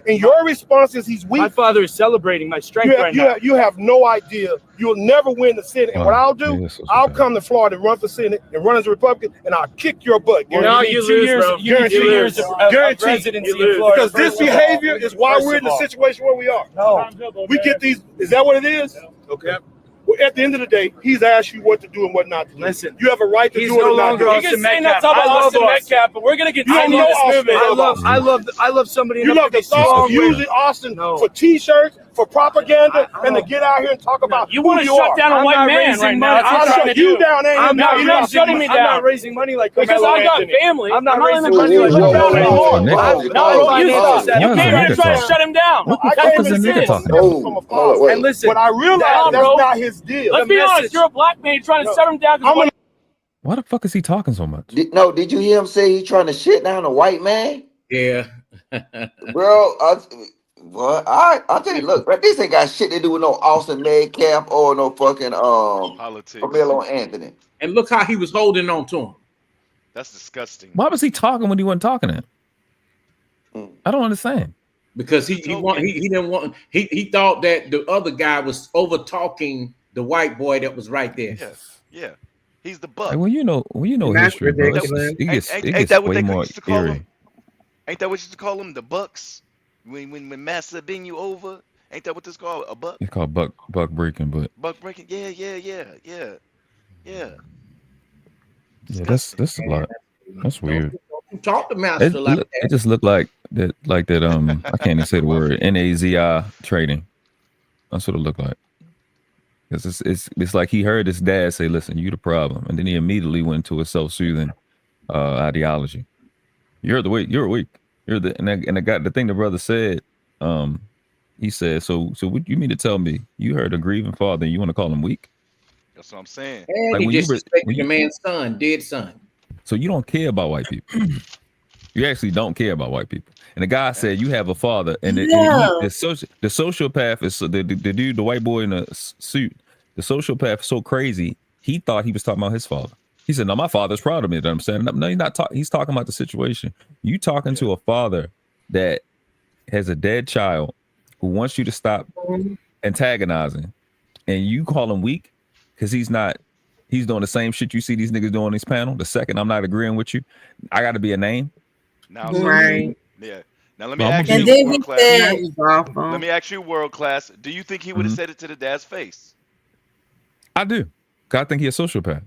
and your response is he's weak. My father is celebrating my strength right now. You have no idea. You'll never win the Senate. And what I'll do, I'll come to Florida and run for Senate and run as a Republican, and I'll kick your butt. No, you lose, bro. You need 2 years of presidency in Florida. Because this behavior is why we're in the situation where we are. No. We get these. Is that what it is? Okay. Well, at the end of the day, he's asked you what to do and what not to do. Listen, you have a right to do it or not do it. it. You can say not talk about Austin Metcalf, but we're gonna get. I love somebody. You love the thought of using Austin for T-shirts, for propaganda, and to get out here and talk about. You want to shut down a white man right now? I'll shut you down. You're not shutting me down. I'm not raising money like because I got family. I'm not raising money like you came here to try to shut him down. And listen, but I realize that's not his deal. Let's be honest. You're a black man trying to shut him down. Why the fuck is he talking so much? Did you hear him say he's trying to shit down a white man? Yeah. Bro, I'll tell you, look, this ain't got shit to do with no Austin Metcalf or no fucking politics. Carmelo Anthony. And look how he was holding on to him. That's disgusting. Why was he talking when he wasn't talking to him? I don't understand. Because he didn't want he thought that the other guy was over talking the white boy that was right there. Yeah. He's the buck. Hey, well, you know history, bro. It gets way more eerie. Ain't that what you used to call them? The bucks? When Massa bring you over? Ain't that what this called? A buck? It's called buck breaking, but buck breaking. Yeah. Yeah, that's a lot. That's weird. Talk to Master like that. It just looked like that. I can't even say the word NAZI trading. That's what it looked like. It's like he heard his dad say, "Listen, you the problem," and then he immediately went to a self-soothing ideology. You're weak. You're the the thing the brother said. He said, "So what you mean to tell me you heard a grieving father and you want to call him weak?" That's what I'm saying. And like he disrespected the man's son, dead son. So you don't care about white people. You actually don't care about white people. And the guy said you have a father, and the sociopath is the dude, the white boy in the suit. The sociopath is so crazy. He thought he was talking about his father. He said, "No, my father's proud of me." I'm saying, no, he's not. He's talking about the situation. You talking to a father that has a dead child who wants you to stop antagonizing, and you call him weak because he's not. He's doing the same shit you see these niggas doing on this panel. The second I'm not agreeing with you, I got to be a name. Now, right. Yeah. Now let me ask you, world class. Let me ask you, world class. Do you think he would have said it to the dad's face? I do. I think he's a sociopath.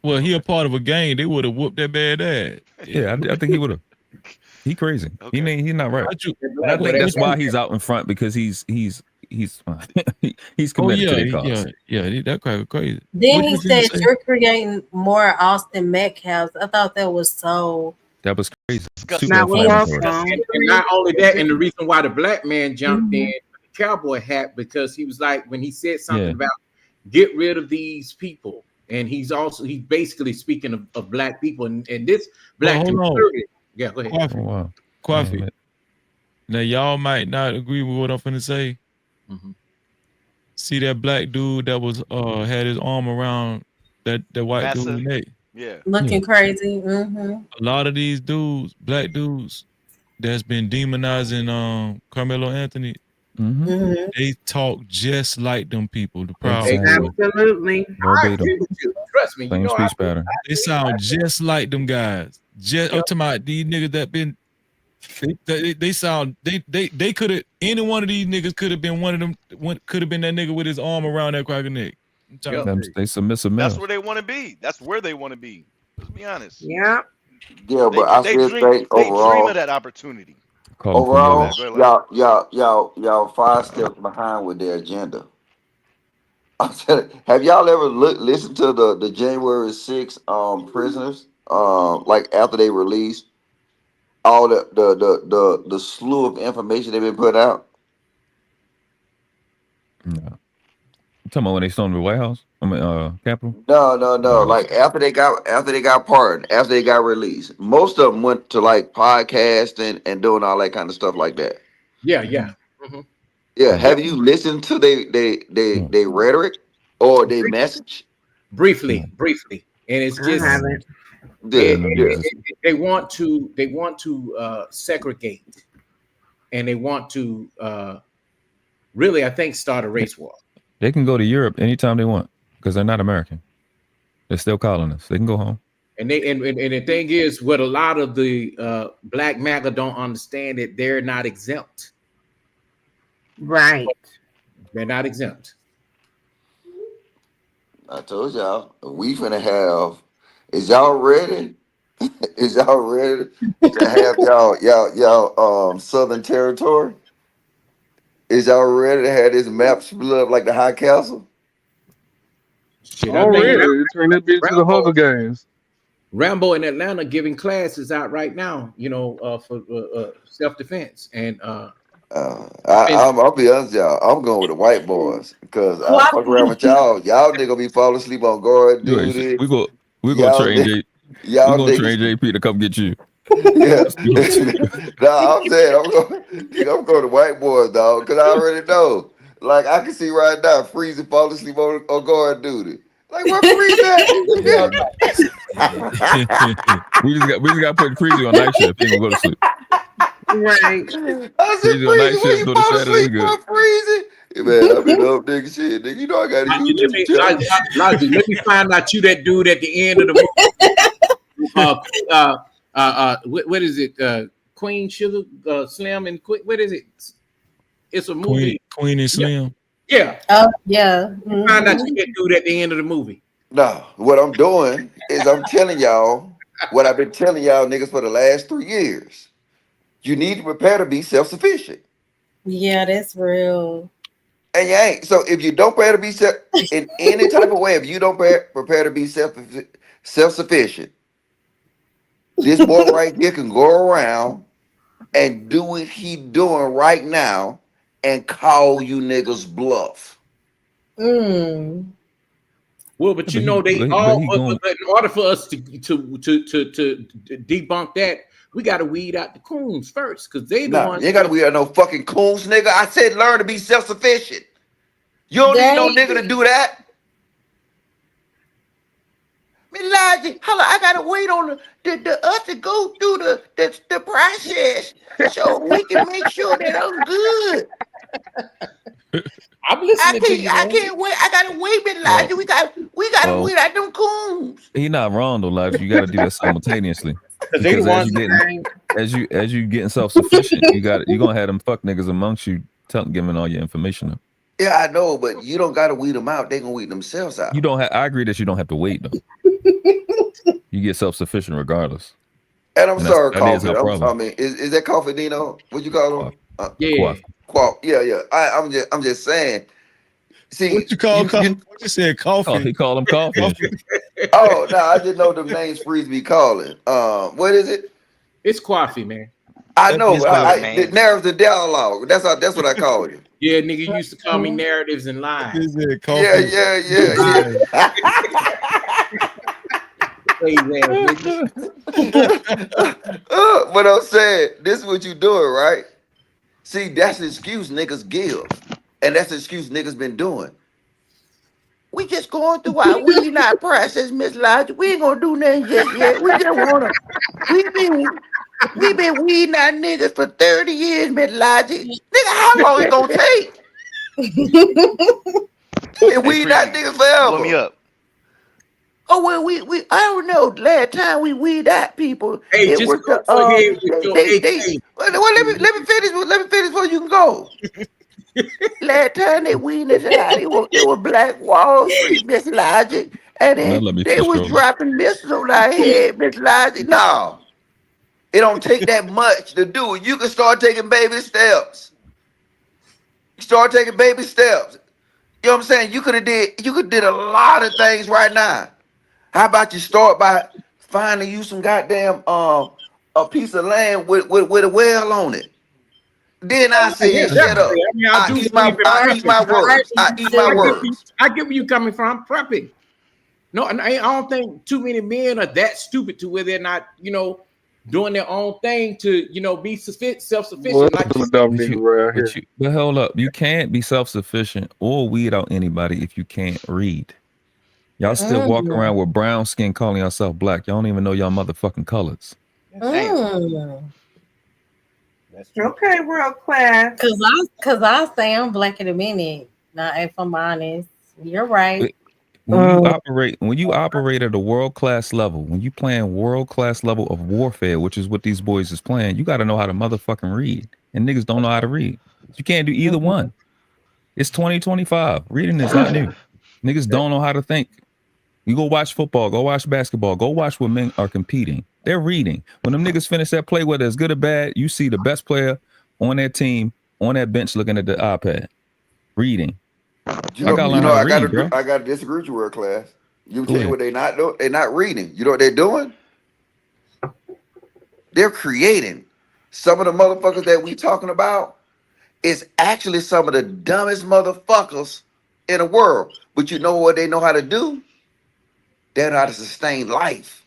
Well, he a part of a gang. They would have whooped that bad ass. Yeah, I think he would have. He crazy. Okay. He's not right. I think that's why he's out in front, because he's committed to the cause. Yeah, that guy was crazy. Then he said you're creating more Austin Metcalfs. I thought that was so. That was crazy. And not only that, and the reason why the black man jumped in the cowboy hat, because he was like, when he said something about get rid of these people, and he's basically speaking of black people, and this black conservative. Yeah, go ahead. Coffee. Now y'all might not agree with what I'm finna say. See that black dude that was had his arm around that white dude's neck. Yeah. Looking crazy. A lot of these dudes, black dudes, that's been demonizing Carmelo Anthony. They talk just like them people. The problem. Absolutely. I agree with you. Trust me. Same speech pattern. They sound just like them guys. Just I'm talking about these niggas that been. They sound they could have any one of these niggas could have been one of them. Could have been that nigga with his arm around that cracker neck. They submissive That's males. where they want to be. That's where they want to be. Let's be honest. Yeah. Yeah, but I still think They dream overall, of that opportunity. overall, Go ahead, y'all 5 steps behind with their agenda. I'm telling you, have y'all ever listened to the January 6th prisoners? Like after they released all the slew of information they've been put out. No. You talking about when they stormed the White House? I mean, Capitol? No. Like after they got pardoned, after they got released, most of them went to like podcasting and doing all that kind of stuff like that. Yeah. Mm-hmm. Yeah. Have you listened to they rhetoric or they message? Briefly, and it's just they want to segregate, and they want to really, I think, start a race war. They can go to Europe anytime they want because they're not American. They're still colonists. They can go home. And the thing is, what a lot of the Black MAGA don't understand that they're not exempt. Right. They're not exempt. I told y'all we finna have. Is y'all ready? Is y'all ready to have y'all Southern Territory? Is y'all ready to have this map split up like the High Castle? Shit, already turn that bitch to the Hunger Games. Rambo in Atlanta giving classes out right now, for self-defense. And I'll be honest, y'all. I'm going with the white boys because I fuck around with y'all. Y'all nigga be falling asleep on guard duty. We go Y'all train niggas- We're gonna niggas- train JP to come get you. Yeah. Nah, I'm saying I'm going to white boys, dog, because I already know. Like I can see right now, freezing, falling asleep on guard duty. Like what freeze we just got to put Freezy on night shift. He ain't gonna go to sleep. Right. I said, Freezy on night freezing, when shift you go to fall Saturday. asleep, Good. boy, freezing. Yeah, man, I've been up, nigga, shit, nigga. You know I got a YouTube channel. Let me find out you that dude at the end of the movie. What is it? Queen Sugar Slim and what is it? It's a movie. Queen and Slim. Yeah. Oh yeah. Find out you that dude at the end of the movie. No, what I'm doing is I'm telling y'all what I've been telling y'all niggas for the last 3 years. You need to prepare to be self-sufficient. Yeah, that's real. And you ain't. So if you don't prepare to be in any type of way, if you don't prepare to be self-sufficient, this boy right here can go around and do what he doing right now and call you niggas bluff. Well, but you know they all. But in order for us to debunk that, we got to weed out the coons first, because they the ones. You ain't got to weed out no fucking coons, nigga. I said learn to be self-sufficient. You don't need no nigga to do that. Elijah, hold on, I gotta wait on the us to go through the process so we can make sure that I'm good. I'm listening to you. I can't wait. I gotta wait, Elijah. We gotta wait out them coons. He's not wrong though, Elijah. You got to do that simultaneously. Because as you getting self-sufficient, you're gonna have them fuck niggas amongst you, giving all your information up. Yeah, I know, but you don't gotta weed them out. They gonna weed themselves out. You don't have. I agree that you don't have to wait though. You get self-sufficient regardless. And I'm sorry, Coffee. Coffee. Is that Coffee Dino? What you call him? Yeah. Yeah. I'm just saying. See, what you call coffee? What you said, coffee? Oh, he called him coffee. Oh no, I didn't know the names Freeze be calling. What is it? It's coffee, man. I know. The narratives and dialogue. That's what I call it. Yeah, nigga, you used to call me narratives and lies. Yeah. But I'm saying, this is what you doing, right? See, that's the excuse niggas give. And that's the excuse niggas been doing. We just going through our weeding out process, Miss Lodge. We ain't gonna do nothing just yet. We just wanna. We been weeding out niggas for 30 years, Miss Lodge. Nigga, how long it gonna take? We weeding out niggas forever. Blow me up. Oh well, I don't know. Last time we weed out people, Hey, it just was go ahead with your they. AK. Well, let me finish. Let me finish before you can go. Last time they weaned us out, it was Black Wall Street, Miss Logic, and Now then let me they finish was strolling. dropping missiles on our head, Miss Logic. No, it don't take that much to do it. You can start taking baby steps. Start taking baby steps. You know what I'm saying? You could did a lot of things right now. How about you start by finding you some goddamn a piece of land with a well on it? Then I Yeah, say, shut definitely. up. I mean, I do believe in I eat prepping. my words. I eat my words. I get where you're coming from. Prepping. No, and I don't think too many men are that stupid to where they're not, doing their own thing to, be self-sufficient. Like you But hold up, you can't be self-sufficient or weed out anybody if you can't read. Y'all still walk around with brown skin calling yourself black. Y'all don't even know y'all motherfucking colors. Okay, world class. Cause I say I'm black in a minute. Now, if I'm honest, you're right. When you operate at a world-class level, when you playing world-class level of warfare, which is what these boys is playing, you got to know how to motherfucking read. And niggas don't know how to read. You can't do either one. It's 2025. Reading is not new. Niggas don't know how to think. You go watch football, go watch basketball, go watch where men are competing. They're reading. When them niggas finish that play, whether it's good or bad, you see the best player on that team on that bench looking at the iPad, reading. I gotta learn how to read, bro. I gotta disagree with you, world class. You Go tell you ahead. what they not doing. They're not reading. You know what they're doing? They're creating. Some of the motherfuckers that we talking about is actually some of the dumbest motherfuckers in the world. But you know what they know how to do? They know how to sustain life.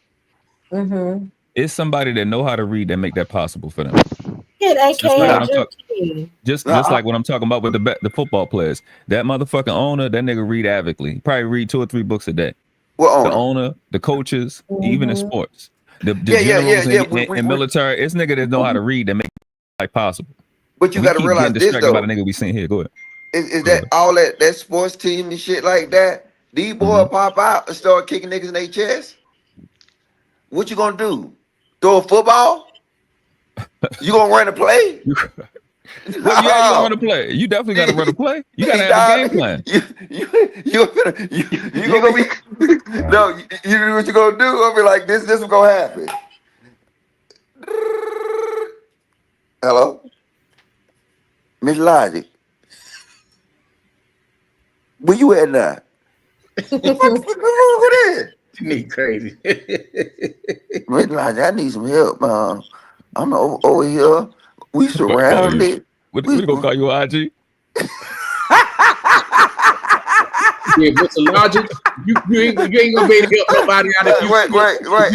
It's somebody that know how to read that make that possible for them. Get AK Just like what and I'm talking. Juki. Just like what I'm talking about with the football players. That motherfucking owner, that nigga read avidly. He probably read 2 or 3 books a day. What The owner, the coaches, even in sports, the Yeah. generals and military. It's nigga that know how to read that make life possible. But you We got to keep realize getting this distracted by though. the nigga we seen here. Go ahead. Is that all that sports team and shit like that? These boys pop out and start kicking niggas in their chest. What you gonna do? Throw a football? You gonna run a play? Well, yeah, you gonna run a play. You definitely gotta run a play. You gotta have a game plan. You gonna be no. You know what you gonna do? I'll be like this. This is gonna happen. Hello, Miss Logic. Where you at now? What is? Me crazy. Miss Logic, I need some help. I'm over here. We surrounded. We gonna call you IG? Yeah, what's the logic? You ain't gonna be able to help nobody out if you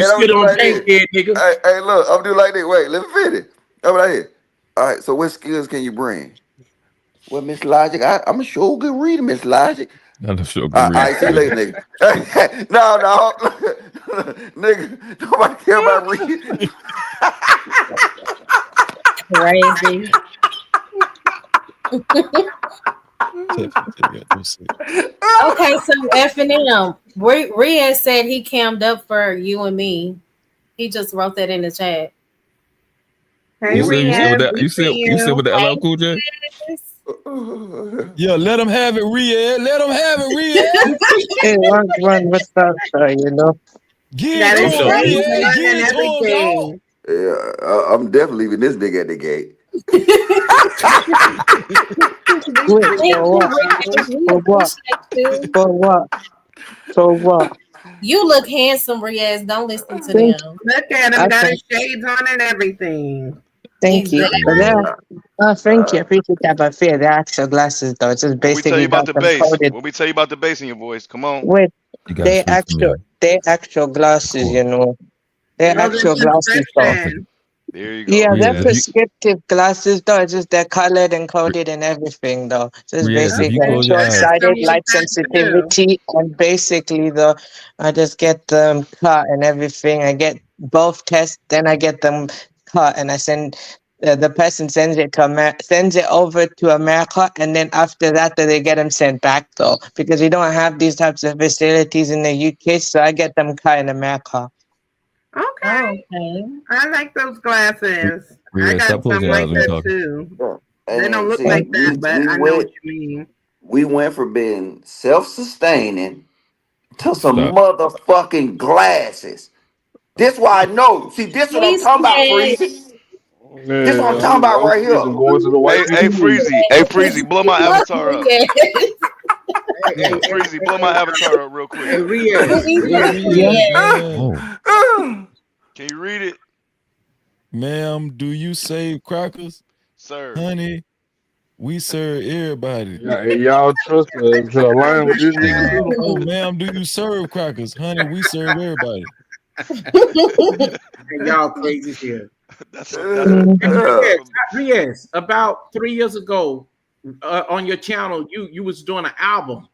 sit on pancake, nigga. Hey, look, I'm doing like this. Wait, let me finish. I'm right here. All right, so what skills can you bring? Well, Miss Logic, I'm a sure good reader, Miss Logic. I'm a sure good reader. All right, see you later, nigga. No, nigga, nobody care about reading. Crazy. Okay, so F&M. Rhea said he cammed up for you and me. He just wrote that in the chat. Hey, You said with the LL Cool J? Yeah, let him have it, Rhea. Let him have it, Rhea. Hey, what's up, you know? Give it to him, Rhea. Give it to him, dog. Yeah, I'm definitely leaving this nigga at the gate. For what? You look handsome, Riaz. Don't listen to them. Look at him, got his shades on and everything. Thank you. Thank you. I appreciate that. But fear the actual glasses, though. It's just What we tell basically you about got the them bass? coded. What we tell you about the bass in your voice? Come on. Wait, they actual glasses, you know. They're actual glasses, though. There you go. Yeah, they're prescriptive glasses, though. It's just they're colored and coded and everything, though. So it's basically short-sighted, light sensitivity, and basically, though, I just get them cut and everything. I get both tests, then I get them cut, and I send the person sends it to sends it over to America, and then after that, they get them sent back though, because we don't have these types of facilities in the UK. So I get them cut in America. Okay. I like those glasses. I got stop some closing your like eyes when you that talking. too. And They don't look see, like that, but I know what you mean. we went from being self-sustaining to some Stop. motherfucking glasses. This why I know. See, this what I'm talking about, Freezy. This what I'm talking about right here. Going to the white Hey, people meeting. Freezy, blow my avatar up. Hey, Freezy, blow my avatar up real quick. Hey, Riaz. Can you read it? Ma'am, do you save crackers? Sir. Honey, we serve everybody. Yeah, and y'all trust us to align with this nigga too. Oh, ma'am, do you serve crackers? Honey, we serve everybody. Y'all crazy here. That's Riaz, about 3 years ago, on your channel, you was doing an album.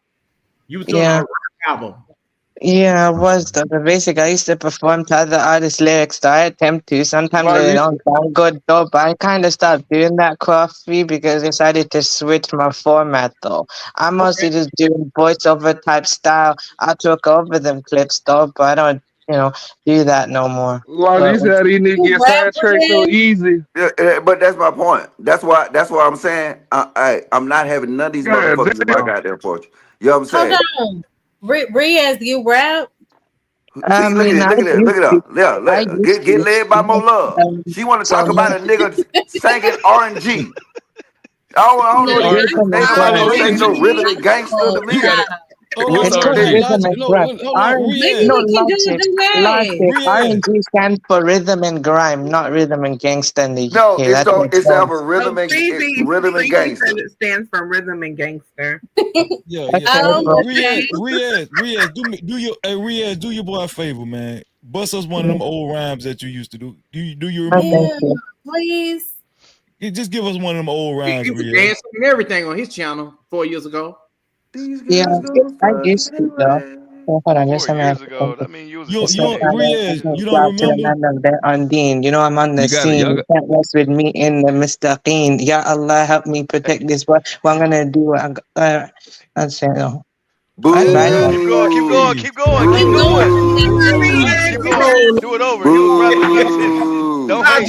You was doing a rap album. Yeah, I was though. But basically, I used to perform to other artists' lyrics. So I attempt to. Sometimes they don't sound good though. But I kind of stopped doing that coffee because I decided to switch my format though. I'm mostly just doing voiceover type style. I took over them clips though, but I don't, do that no more. Like you said, these niggas get sidetracked so easy. Yeah, but that's my point. That's why I'm saying I'm not having none of these motherfuckers in my goddamn porch. You know what I'm saying? Hold on. Riaz, you rap? See, look at her. Yeah, get led by more love. She want to talk about a nigga singing RNG. I don't know what you no rhythmic gangster to me. It's called rhythm and grime. R&G stands for rhythm and grime, not rhythm and gangster in the UK. No, it's ever rhythm and gangster. It stands for rhythm and gangster. Yeah. Riaz, do your boy a favor, man. Bust us one of them old rhymes that you used to do. Do you remember? Please. Just give us one of them old rhymes. He was dancing and everything on his channel 4 years ago. Yeah, I used to though. Hold on, just a minute. You don't remember? Undine. I'm on the scene. You can't mess with me in the Mustaqeen. Ya Allah, help me protect this. What I'm gonna do? I'm saying no. Keep going. Keep going. Do it over. He was rapping against him. Don't hate.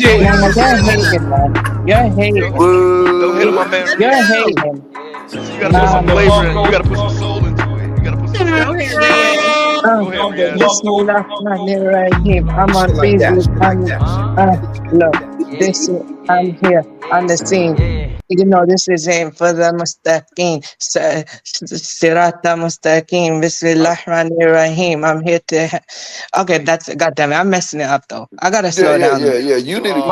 You're hating. Don't hit my man. You're hating. You gotta put some flavor in. You gotta put some soul into it. You gotta put some. Go ahead, Bismillahirrahmanirrahim. I'm on Facebook. Look, this is, I'm here on the scene. This is aim for the Mustaqeen. Sirata Mustaqeen. Bismillahirrahmanirrahim. I'm here to. Okay, that's it. Goddamn it. I'm messing it up though. I gotta slow down. Yeah. You need to.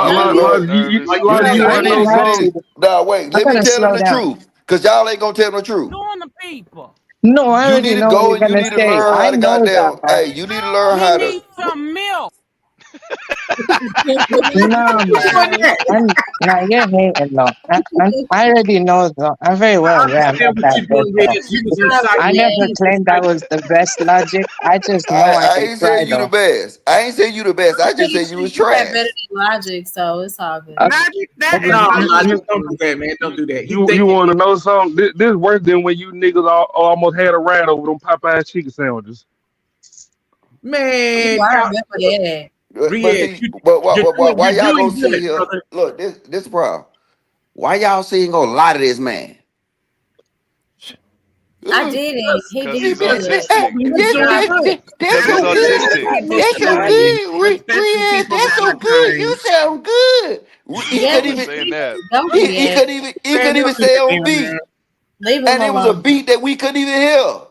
Nah, wait. Let me tell them the truth. Because y'all ain't going to tell them the truth. No, I already need to know go what and you're you need to say. learn how to goddamn. That, hey, you need to learn how to. Some milk. No, you're hating though. I already know though. I'm very well read. I never claimed that was the best logic. I just know I ain't saying you the best. I ain't saying you the best. I just said you was trash. Better than Logic, so it's all good. Logic, don't do that, man. Don't do that. You want to know something? This is worse than when you niggas almost had a ride over them Popeye chicken sandwiches. Man, I remember that. Why y'all gonna sit here? Look, this the problem. Why y'all saying gonna lie to this man? I didn't. He did. That's so good. That's so good. You sound good. He couldn't even stay on beat. And it was a beat that we couldn't even hear.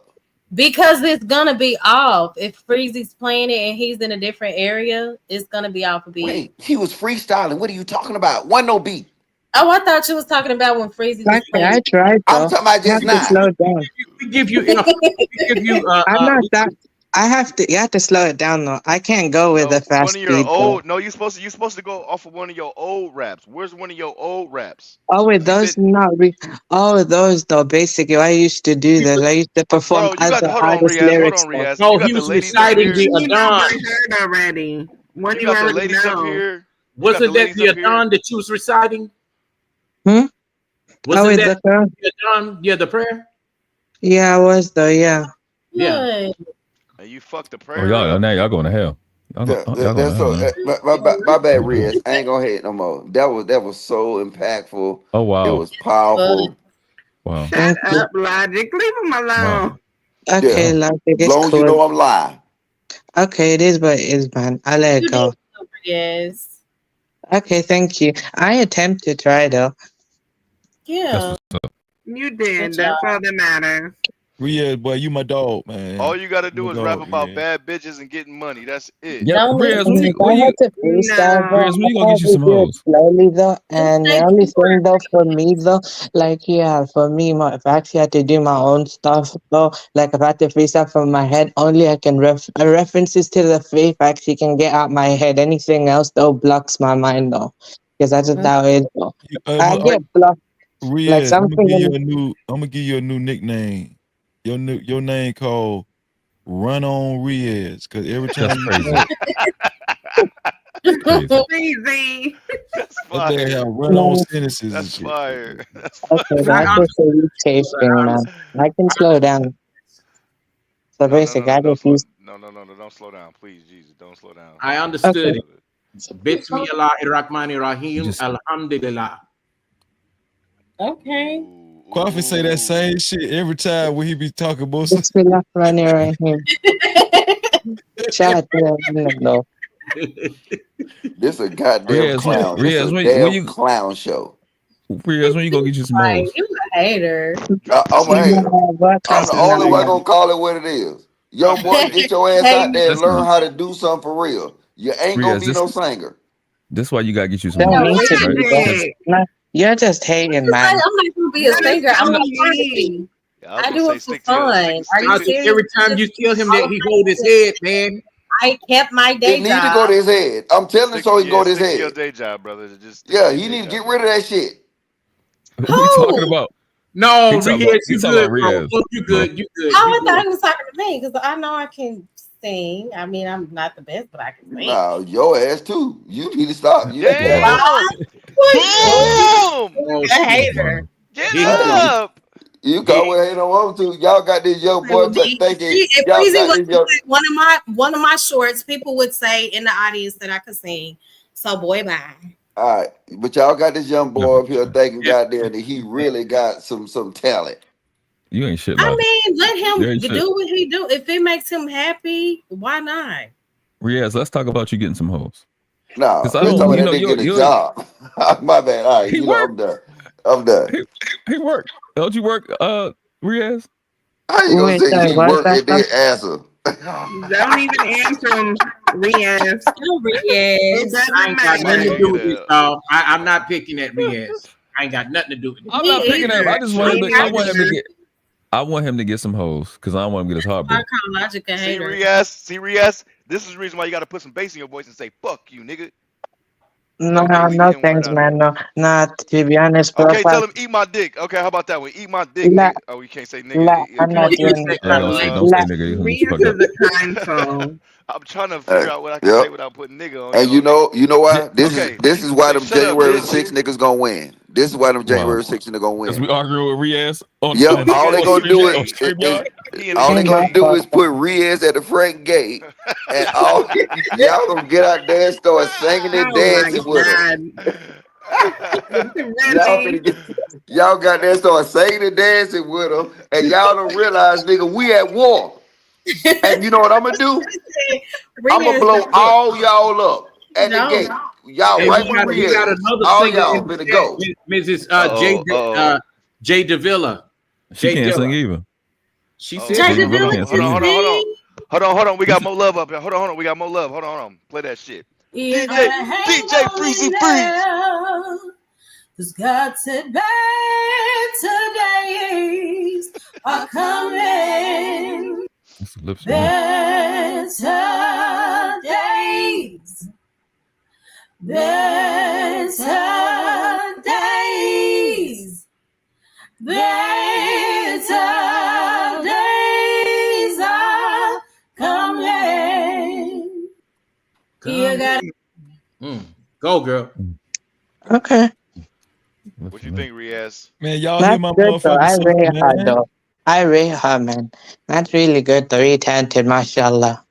Because it's gonna be off. If Freezy's playing it and he's in a different area, it's gonna be off a beat. Wait, he was freestyling. What are you talking about? One no beat. Oh, I thought you was talking about when Freezy was playing. I tried. I'm talking about just now. Slow down. We give you. I'm not that. I have to. You have to slow it down though. I can't go with a fast beat. You're supposed to go off of one of your old raps. Where's one of your old raps? Oh, with those those though. Basically, I used to do this. I used to perform other artists' lyrics. No, he was reciting the Adon. Already. You got the ladies up here. Wasn't that the Adon that you was reciting? Wasn't that the Adon? Yeah, the prayer. Yeah, I was though. Yeah. Yeah. And you fucked the Oh, prayer y'all up. now y'all going to hell. Y'all going to That's hell so. now. My bad, Riz. I ain't gonna hate no more. That was so impactful. Oh wow. It was powerful. Wow. Thank Shut up, Logic. Leave him alone. Okay, Yeah. Logic, As it's long as you cool. know I'm lying. Okay, it is what it is, man. I'll let it go. Yes. Okay, thank you. I attempt to try though. Yeah. You did. That's all that matters. Yeah, boy, you my dog, man. All you gotta You do my is rap dog, about yeah. bad bitches and getting money. That's it. Yep, Riaz, when If I had to freestyle, bro, Riaz, when I you gonna get you probably some do it hoes? slowly though. And the only thing though for me though, like yeah, for me, if I actually had to do my own stuff though, like if I had to freestyle from my head, only I can references to the faith I actually can get out my head. Anything else though blocks my mind though, because that's just how it is though. I get blocked. Like Riaz, something I'm gonna give you a new nickname. Your name called Run On Riaz, because every time That's you crazy. talk, Crazy. That's that they have fire. run on sentences and That's shit. fire. That's Okay, fire. that's just a weak thing, man. I can slow down. So basically, I Don't just slow. use. Don't slow down, please, Jesus. Don't slow down. I understood Okay. it. Bismillahirrahmanirrahim. Alhamdulillah. Okay. Kwafi say that same shit every time when he be talking bullshit. Bismillahirrahmanirrahim. Shout out to them, though. This a goddamn clown. This a Riaz, when damn you clown show. Riaz, when you gonna get you some Like, hoes? you a hater. I'm a hater. I'm the only one Nah, gonna call it what it is. Young boy, get your ass Hey, out there and learn Listen, how to do something for real. You ain't gonna Riaz, be no singer. this why you gotta get you some don't hoes, mean to right? be, bro. Because Nah, you're just hating, man. I'm not gonna be a That is singer. I'm so not trying to mean. be. I was I gonna do say it for fun. Are you serious? Every time you tell him that, he hold his head, man. I kept my It day need to go job. to his head. I'm telling him so he can go to his stick to your head. day job, brother. Just stick to Yeah, your he day need to job, get rid brother. of that shit. who you talking about? No, He talking Riaz, about you good, bro. Riaz. Oh, you good. You good. How You I thought good. he was talking to me because I know I can sing. I mean, I'm not the best, but I can sing. Nah, your ass too. You need to stop. You need to back Damn! up. Boom! Oh, A shit. hater. Get He up! You come with ain't no one to. Y'all got this young Play boy with me. thinking If y'all Breezy got was this to young. say one of my shorts, people would say in the audience that I could sing. So boy, bye. All right, but y'all got this young boy up here thinking goddamn that he really got some talent. You ain't shit, I Logic. mean, let You him ain't do shit. what he do. If it makes him happy, why not? Riaz, let's talk about you getting some hoes. Nah, Because I let's talk don't, about you that know, nigga getting a you job. My bad. All right, he work. I'm done. I'm done. He work. Don't you work, Riaz? How you gonna Wait, say sorry, he what's work that and then answer? Don't even answer him, Riaz. No, It Riaz. doesn't I ain't got nothing matter. to do with this, dog. I'm not picking at Riaz. I ain't got nothing to do with it. I'm Me not picking at him. I either. just want him Me to. I want him to neither. get. I want him to get some hoes because I don't want him to get his heart I broke. call Logic a See, hater. Riaz. This is the reason why you got to put some bass in your voice and say "fuck you, nigga." No, That way we get no the N word thanks, out of man. you. No, not to be honest, bro. Okay, tell him eat my dick. Okay, how about that one? Eat my dick, La, nigga. Oh, you can't say la, nigga. I'm Okay. not doing say Yeah, don't say la. nigga. He's gonna get you Riaz fucked up. is a kind soul. I'm trying to figure Hey, out what I can say yep. without putting nigga on And your nigga. you know why? Okay, This is why say them shut up, January bitch. 6 niggas gonna win. This is why them Wow. January 6 niggas gonna Because win. we arguing with Riaz on Yep, That nigga all they in gonna the do gay. StreamYard. He in the all they Ain't gonna no gay. do fuck. is put Riaz at the front gate, and all y'all gonna get out there and start singing and Oh my dancing with them. God. Y'all Really? finna get, y'all got there and start singing and dancing with them, and y'all don't realize, nigga, we at war. And you know what I'm gonna do? I'm gonna Riaz, blow Look, all y'all up at the don't. gate. Y'all hey, right we where got Riaz. another All singer in y'all the finna chat, go. Mrs. J. Davila. She J. can't sing Dilla. either. She Oh, said Jay Jay she Deville DeVille, can't hold sing on, you hold either. on, hold on. sing? Hold on. We He got said, more love up here. Hold on. We got more love. Hold on. Play that shit. You're DJ, gonna hang DJ on Freezy in Freeze. there. 'Cause God said better days are coming. that's the lips again. Better days. Better days. Better days are coming. You got Go, girl. Okay. What you think, Riaz? Man, y'all hear That's my good though. motherfucking I sister, rate her man. though. I rate her, man. That's really good though. Really talented, mashallah.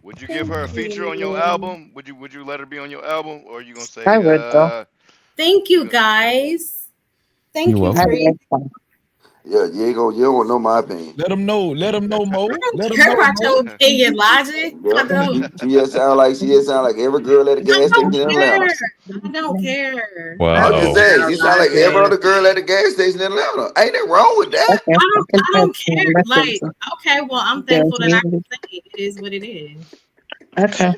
Would you give her a feature on your album? Would you let her be on your album, or are you gonna I say would though. Thank you, guys. Thank You're you, I welcome. Free. like her. Yeah, you don't know my opinion. Let them know. Let them know, Mo. I Let don't them care know, about Mo. your opinion, Logic. I Yep. don't. She just sound like every girl at the I gas don't station in Atlanta. care. I don't care. I'm just Wow. saying, you sound like every other girl at the gas station in Atlanta. Ain't nothing wrong with that. Okay, I can I tell don't you care. my Like, sister. okay, well, I'm thankful that I can say it is what it is. Okay,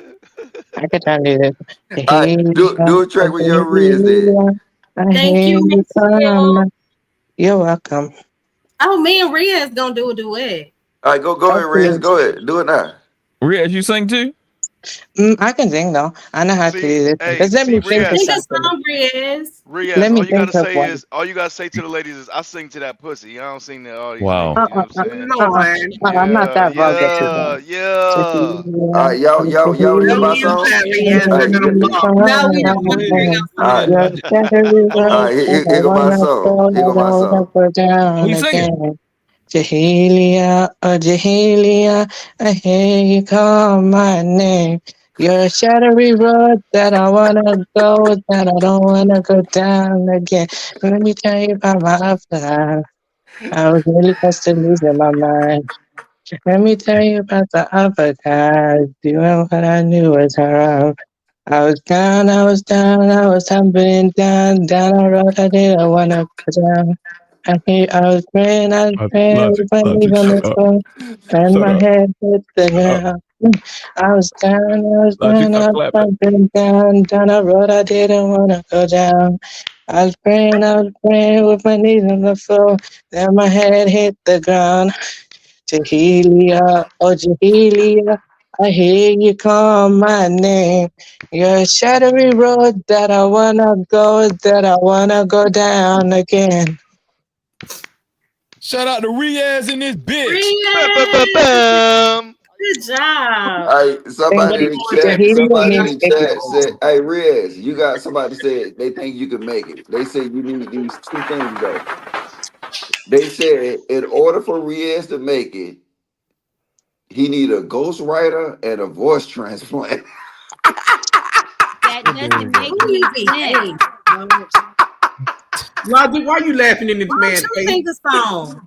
I can tell you this. All right, do a track with your Riz then. I Thank hear you, you Miss Hill. come. You're welcome. Oh, me and Ria's gonna do a duet. All right, go ahead, Riz. Go ahead. Do it now. Riaz, you sing too? I can sing though. I know how to do this. Just let me think of Sing a something. song, Riaz. Let Riaz, me think of one. all you gotta say to the ladies is, I sing to that pussy. I don't sing to all these Wow. niggas. You know what I'm saying? I'm not that vulgar Yeah, today. yeah. All right, y'all hear my song? All right, No, we don't want to hear your all right. song. All right, here go my song. Here go my song. Go down He's singing. again. Jahelia, oh Jahelia, I hear you call my name. You're a shadowy road that I wanna go, that I don't wanna go down again. Let me tell you about my after. I was really close to losing my mind. Let me tell you about the uppercut. Doing what I knew was haram. I was down, I was down, I was tumbling down a road I didn't wanna go down. I was praying, Logic, with my knees on shut the up. floor, and Shut my up. head hit the Shut up. ground. I was Logic, down, I stop was clapping. tumbling down a road I didn't wanna go down. I was praying with my knees on the floor, then my head hit the ground. Jahelia, oh Jahelia, I hear you call my name. You're a shadowy road that I wanna go down again. Shout out to Riaz in this bitch. Riaz! Good job. All right, somebody in the chat, Jahelia somebody in means the big chat girl. said, "Hey, Riz, you got somebody said they think you can make it. They say you need these two things though. They said in order for Riz to make it, he need a ghostwriter and a voice transplant." That doesn't make any sense. Logic, why you laughing in this Why man's don't you face? sing a song?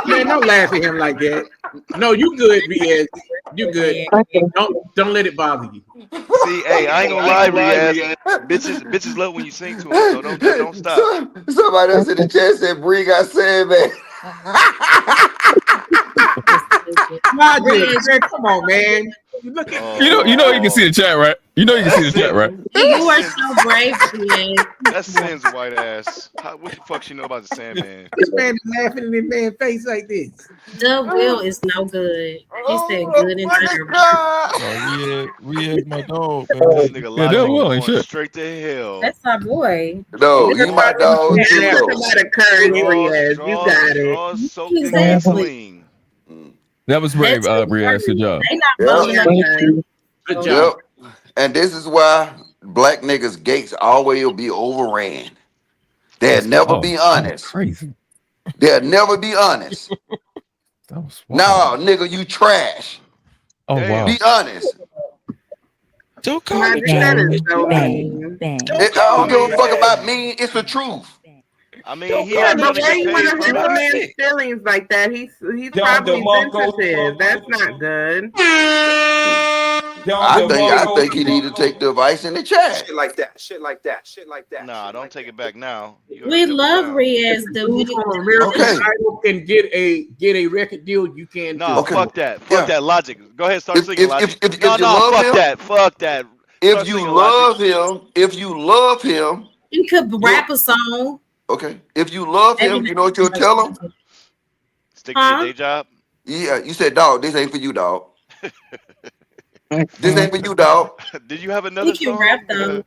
Man, don't laugh at him like that. No, you good, Riaz. You good. Don't let it bother you. See, hey, I ain't gonna lie, Riaz. Bitches love when you sing to them, so don't stop. Somebody else in the chat said Bree got Sandman. Logic, man, come on, man. Look at You know you can see the chat, right? You know you can see the chat, right? You are so brave, Riaz. That's Sin's white ass. What the fuck she know about the Sandman? this man is laughing in his man's face like this. The Will is no good. He said good and terrible. Riaz my dog, man. This nigga Yeah, that Logic was going shit. straight to hell. That's our boy. No, he my dog too though. Straws soaked in Exactly. gasoline. That was brave, Riaz. Good job. They not voting on you. Good job. Yep. And this is why black niggas' gates always will be overran. They'll never be honest. Crazy. They'll never be honest. No, nigga, you trash. Oh wow. Be honest. Don't call me I don't give a fuck about mean. It's the truth. I mean, he not trying to Why get you paid want to for hurt a it. man's feelings like that? He's probably sensitive. That's not good. I think he need to take the advice in the chat. Shit like that. Nah, don't take it back now. We love Riaz, the Okay. Can get a record deal. You can. Nah, too. fuck that. Fuck that Logic. Go ahead, start singing If Logic. you No, love fuck him, that. Fuck that. If Start you singing love Logic. him, you could rap a song. okay. If you love him, you know what you'll tell him? Stick to your day job. Yeah, you said, dog, this ain't for you, dog. This ain't for you, dog. Did you have another He can song? rap though.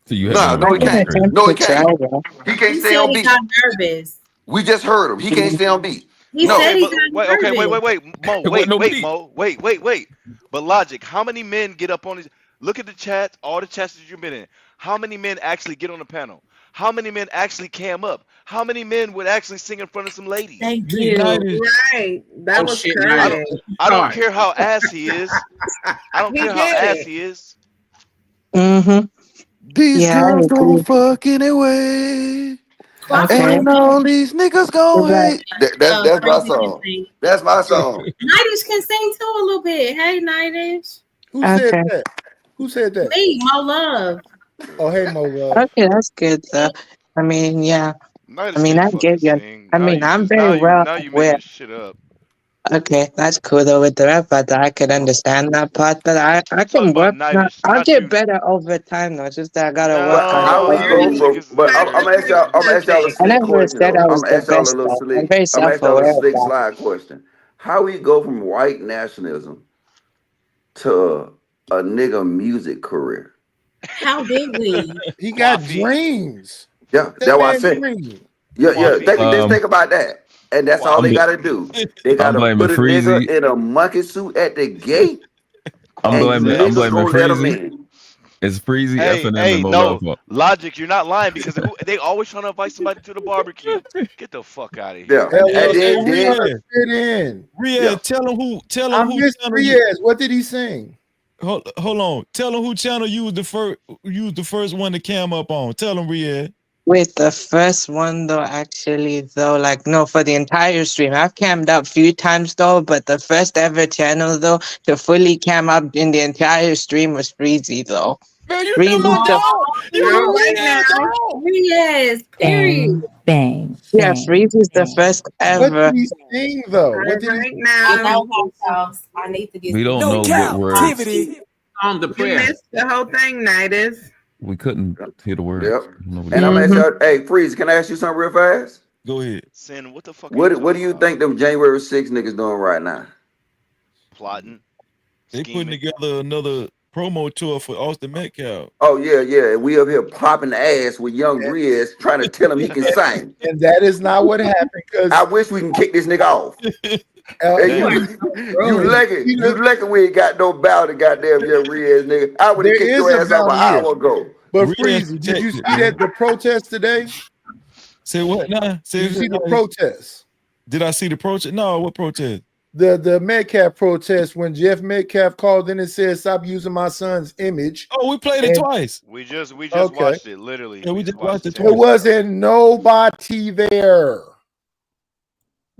So you No, he can't. No, he can't. He can't He stay said on he beat. got nervous. We just heard him. He can't stay on beat. He Okay, said he's but not wait, okay, virgin. wait, Mo, wait. But Logic, how many men get up on these? Look at the chats, all the chats that you've been in. How many men actually get on the panel? How many men actually cam up? How many men would actually sing in front of some ladies? Thank you. Right. That was correct. I don't care how ass he is. I don't He care how did ass it. he is. Mm-hmm. These Yeah, I girls gon' agree. fuck anyway. Okay. And all these niggas gon' Right. hate. That's my Crazy can song. sing. That's my song. Nightish can sing too a little bit. Hey, Nightish. Who said Okay. that? Who said that? Me, Mo Love. Oh, hey, Mo Love. Okay, that's good though. I mean, yeah. I Nights mean, can't I fucking get you. sing. I Now mean, you I'm just very well now you aware. making shit up. Okay, that's cool though with the rap part. I could understand that part, but I I'm talking can about work. Nightish, I'll not get you. better over time though. Just that I gotta work But on it. how No, we no, go these from? niggas is But I'm gonna ask y'all. I'm gonna ask y'all a I slick never question said though. I I'm was gonna the ask y'all a best little though. I'm slick. very I'm gonna ask y'all a self-aware of slick that. slide question. How we go from white nationalism to a nigga music career? How did we? He got Coffee, dreams. Yeah, That that's why I man said. dream. Yeah. coffee, Just think about that, and that's all I'm they bl- gotta do. They I'm gotta blaming put a nigga Freezy. in a monkey suit at the gate, and I'm niggas blaming gonna let him Freezy. in. It's Freezy, Hey, FNM, and hey, Mo Love. no, Logic, you're not lying because they always trying to invite somebody to the barbecue. Get the fuck out of Yeah, here. Hell, and I'm then trying then to fit in. yeah. Tell him who I missed channel you. Riaz. What did he sing? Hold on. Tell him who channel you was the first one to cam up on. Tell him, Riyadh. With the first one though, actually though, like no, for the entire stream, I've cammed up few times though, but the first ever channel though to fully cam up in the entire stream was Freezy though. Man, you know Freezy my the dog. You All know right Riyadh, now. dog. Yes, period. Bang, yeah, bang, Freezy's the first What ever. did he sing though? All What did he? right I now. know how sauce. I need to get We some. don't No know what words. captivity. On the You prayer. missed the whole thing, Nidus. We couldn't hear the words. Yep. Nobody. And I'm gonna Mm-hmm. ask y'all, hey, Freeze, can I ask you something real fast? Go ahead. Sin, what the fuck are you What talking do you about? think them January 6 niggas doing right now? Plotting, They putting scheming. together another promo tour for Austin Metcalf. Oh yeah. We up here popping ass with young Riaz trying to tell him he can sing. And that is not what happened because I wish we can kick this nigga off. Hey, Damn. you lucky we ain't got no bow to goddamn young Riaz nigga. I would have there kicked is your a ass off an bounty here. hour ago. But Riyadh Freezy, did you see protected, man. the protest today? Say what now? Did you see the protest? Did I see the protest? No, what protest? The Metcalf protest when Jeff Metcalf called in and said, "Stop using my son's image." Oh, we played it twice. We just Okay. watched it, literally. Yeah, we just watched it There twice. wasn't nobody there.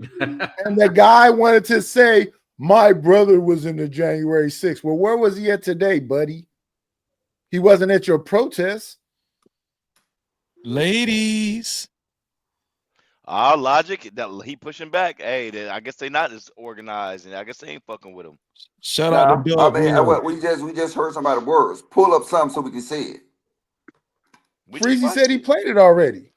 And the guy wanted to say, my brother was in the January 6th. Well, where was he at today, buddy? He wasn't at your protest. Ladies. Our Logic that he pushing back. Hey, I guess they not as organized, and I guess they ain't fucking with him. Shout out to I Doug. mean, we just heard somebody's words. Pull up something so we can see it. Freezy said he played it already.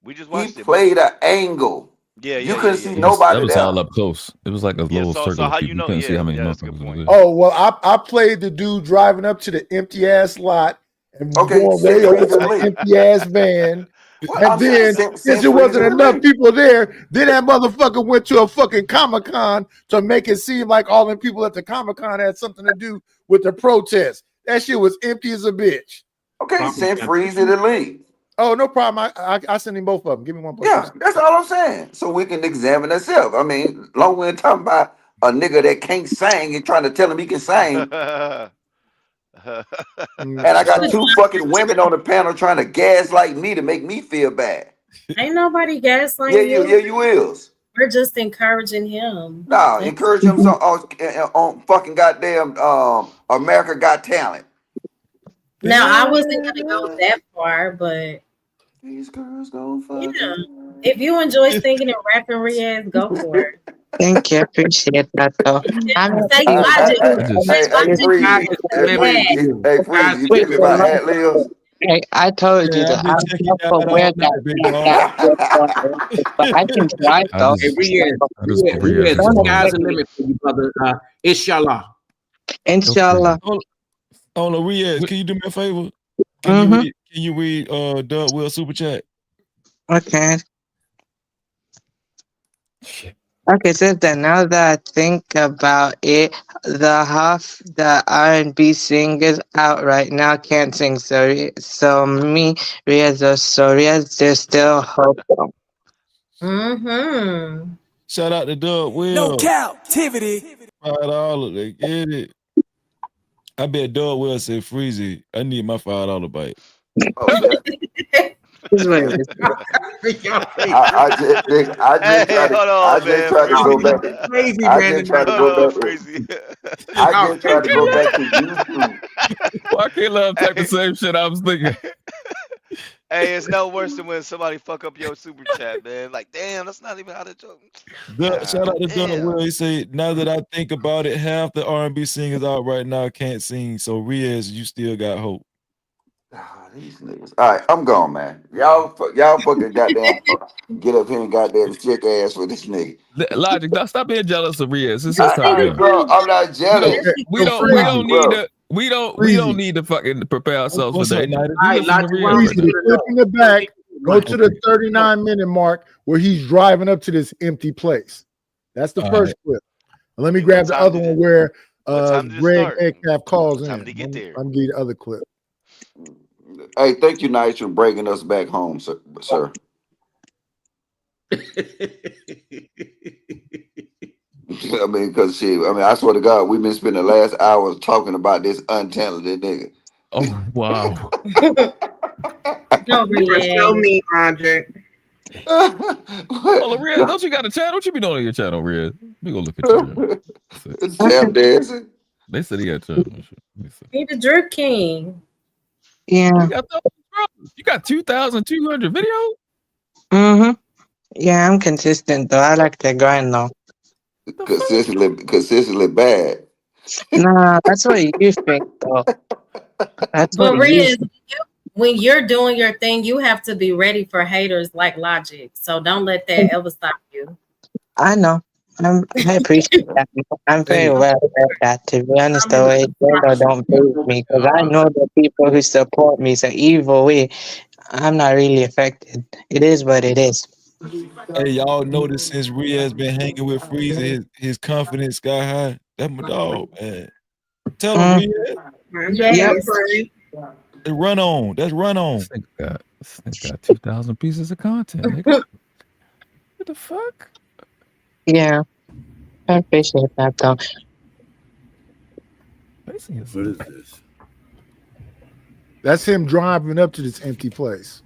We just He watched it. played an angle. You couldn't see nobody That was there. all up close. It was like a little so circle how of you people. You know? couldn't see Yeah, how many yeah, that's a good motherfuckers were there. Oh, well, I played the dude driving up to the empty ass lot and going way over to the empty ass van. And then, since there wasn't enough people there, then that motherfucker went to a fucking Comic-Con to make it seem like all the people at the Comic-Con had something to do with the protest. That shit was empty as a bitch. Okay, send Freezy the link. Oh, no problem. I send him both of them. Give me one. Yeah, that's all I'm saying. So we can examine ourselves. I mean, long we're talking about a nigga that can't sing and trying to tell him he can sing. And I got two fucking women on the panel trying to gaslight me to make me feel bad. Ain't nobody gaslighting you is. We're just encouraging him. Nah, encourage him on fucking goddamn America Got Talent. Now I wasn't gonna go that far, but these girls go fuck. Yeah, if you enjoy singing and rapping, Riaz, go for it. Thank you. Appreciate that though. Say Freeze, you tell me about hat libs. Hey, I told you that I'm not aware that but I can try though. Hey, Riaz, the sky's the limit for you, brother. Inshallah. Inshallah. Oh no, Riaz, can you do me a favor? Can you read Doug Will super chat? Okay. Shit. Okay, so then now that I think about it, the R&B singers out right now can't sing. So me, Riaz, there's still hope. Mm-hmm. Shout out to Doug Will. No Cap-tivity. $5. They get it. I bet Doug Will say Freezy. I need my $5 bite. Oh yeah. I just Hey, hold on, man. tried to go back. Crazy, I Brandon. just tried to Hold go on, back. Freezy. I just tried to go back to YouTube. Why can't love type the same shit I was thinking? Hey, it's no worse than when somebody fuck up your super chat, man. Like, damn, that's not even how to joke. Shout out to Doug Will. He say, now that I think about it, half the R&B singers out right now can't sing. So Riaz, you still got hope. These niggas. All right, I'm gone, man. Y'all fucking goddamn get up here and goddamn check ass for this nigga. Logic, now stop being jealous of Riaz. It's his time. Bro, I'm not jealous. We don't need to fucking prepare ourselves for that. Flip in the back, go to the 39-minute mark where he's driving up to this empty place. That's the first clip. Let me grab the other one where Greg Metcalf calls in. Time to get there. I'm getting the other clip. Hey, thank you, Nice, for bringing us back home, sir. I mean, because I swear to God, we've been spending the last hours talking about this untalented nigga. Oh, wow. Show me, Roger. Oh, Riaz, don't you got a channel? Don't you be doing on your channel, Riaz? Let me go look at you. Tap dancing. They said he got a channel. He the Drip King. Yeah. You got 2,200 videos? Mm-hmm. Yeah, I'm consistent though. I like to grind though. Consistently bad. Nah, that's what you think though. That's But what you Riz, when you're doing your thing, you have to be ready for haters like Logic. So don't let that ever stop you. I know. I appreciate that. I'm very well at that. To be honest, though, don't believe me because I know the people who support me. So either way, I'm not really affected. It is what it is. Hey, y'all notice since Riaz been hanging with Freezy, his confidence sky high. That's my dog, man. Tell him, Riaz. Yes. Run on. That's run on. This nigga got 2,000 pieces of content. Nigga. What the fuck? Yeah, I appreciate that though. What is this? That's him driving up to this empty place.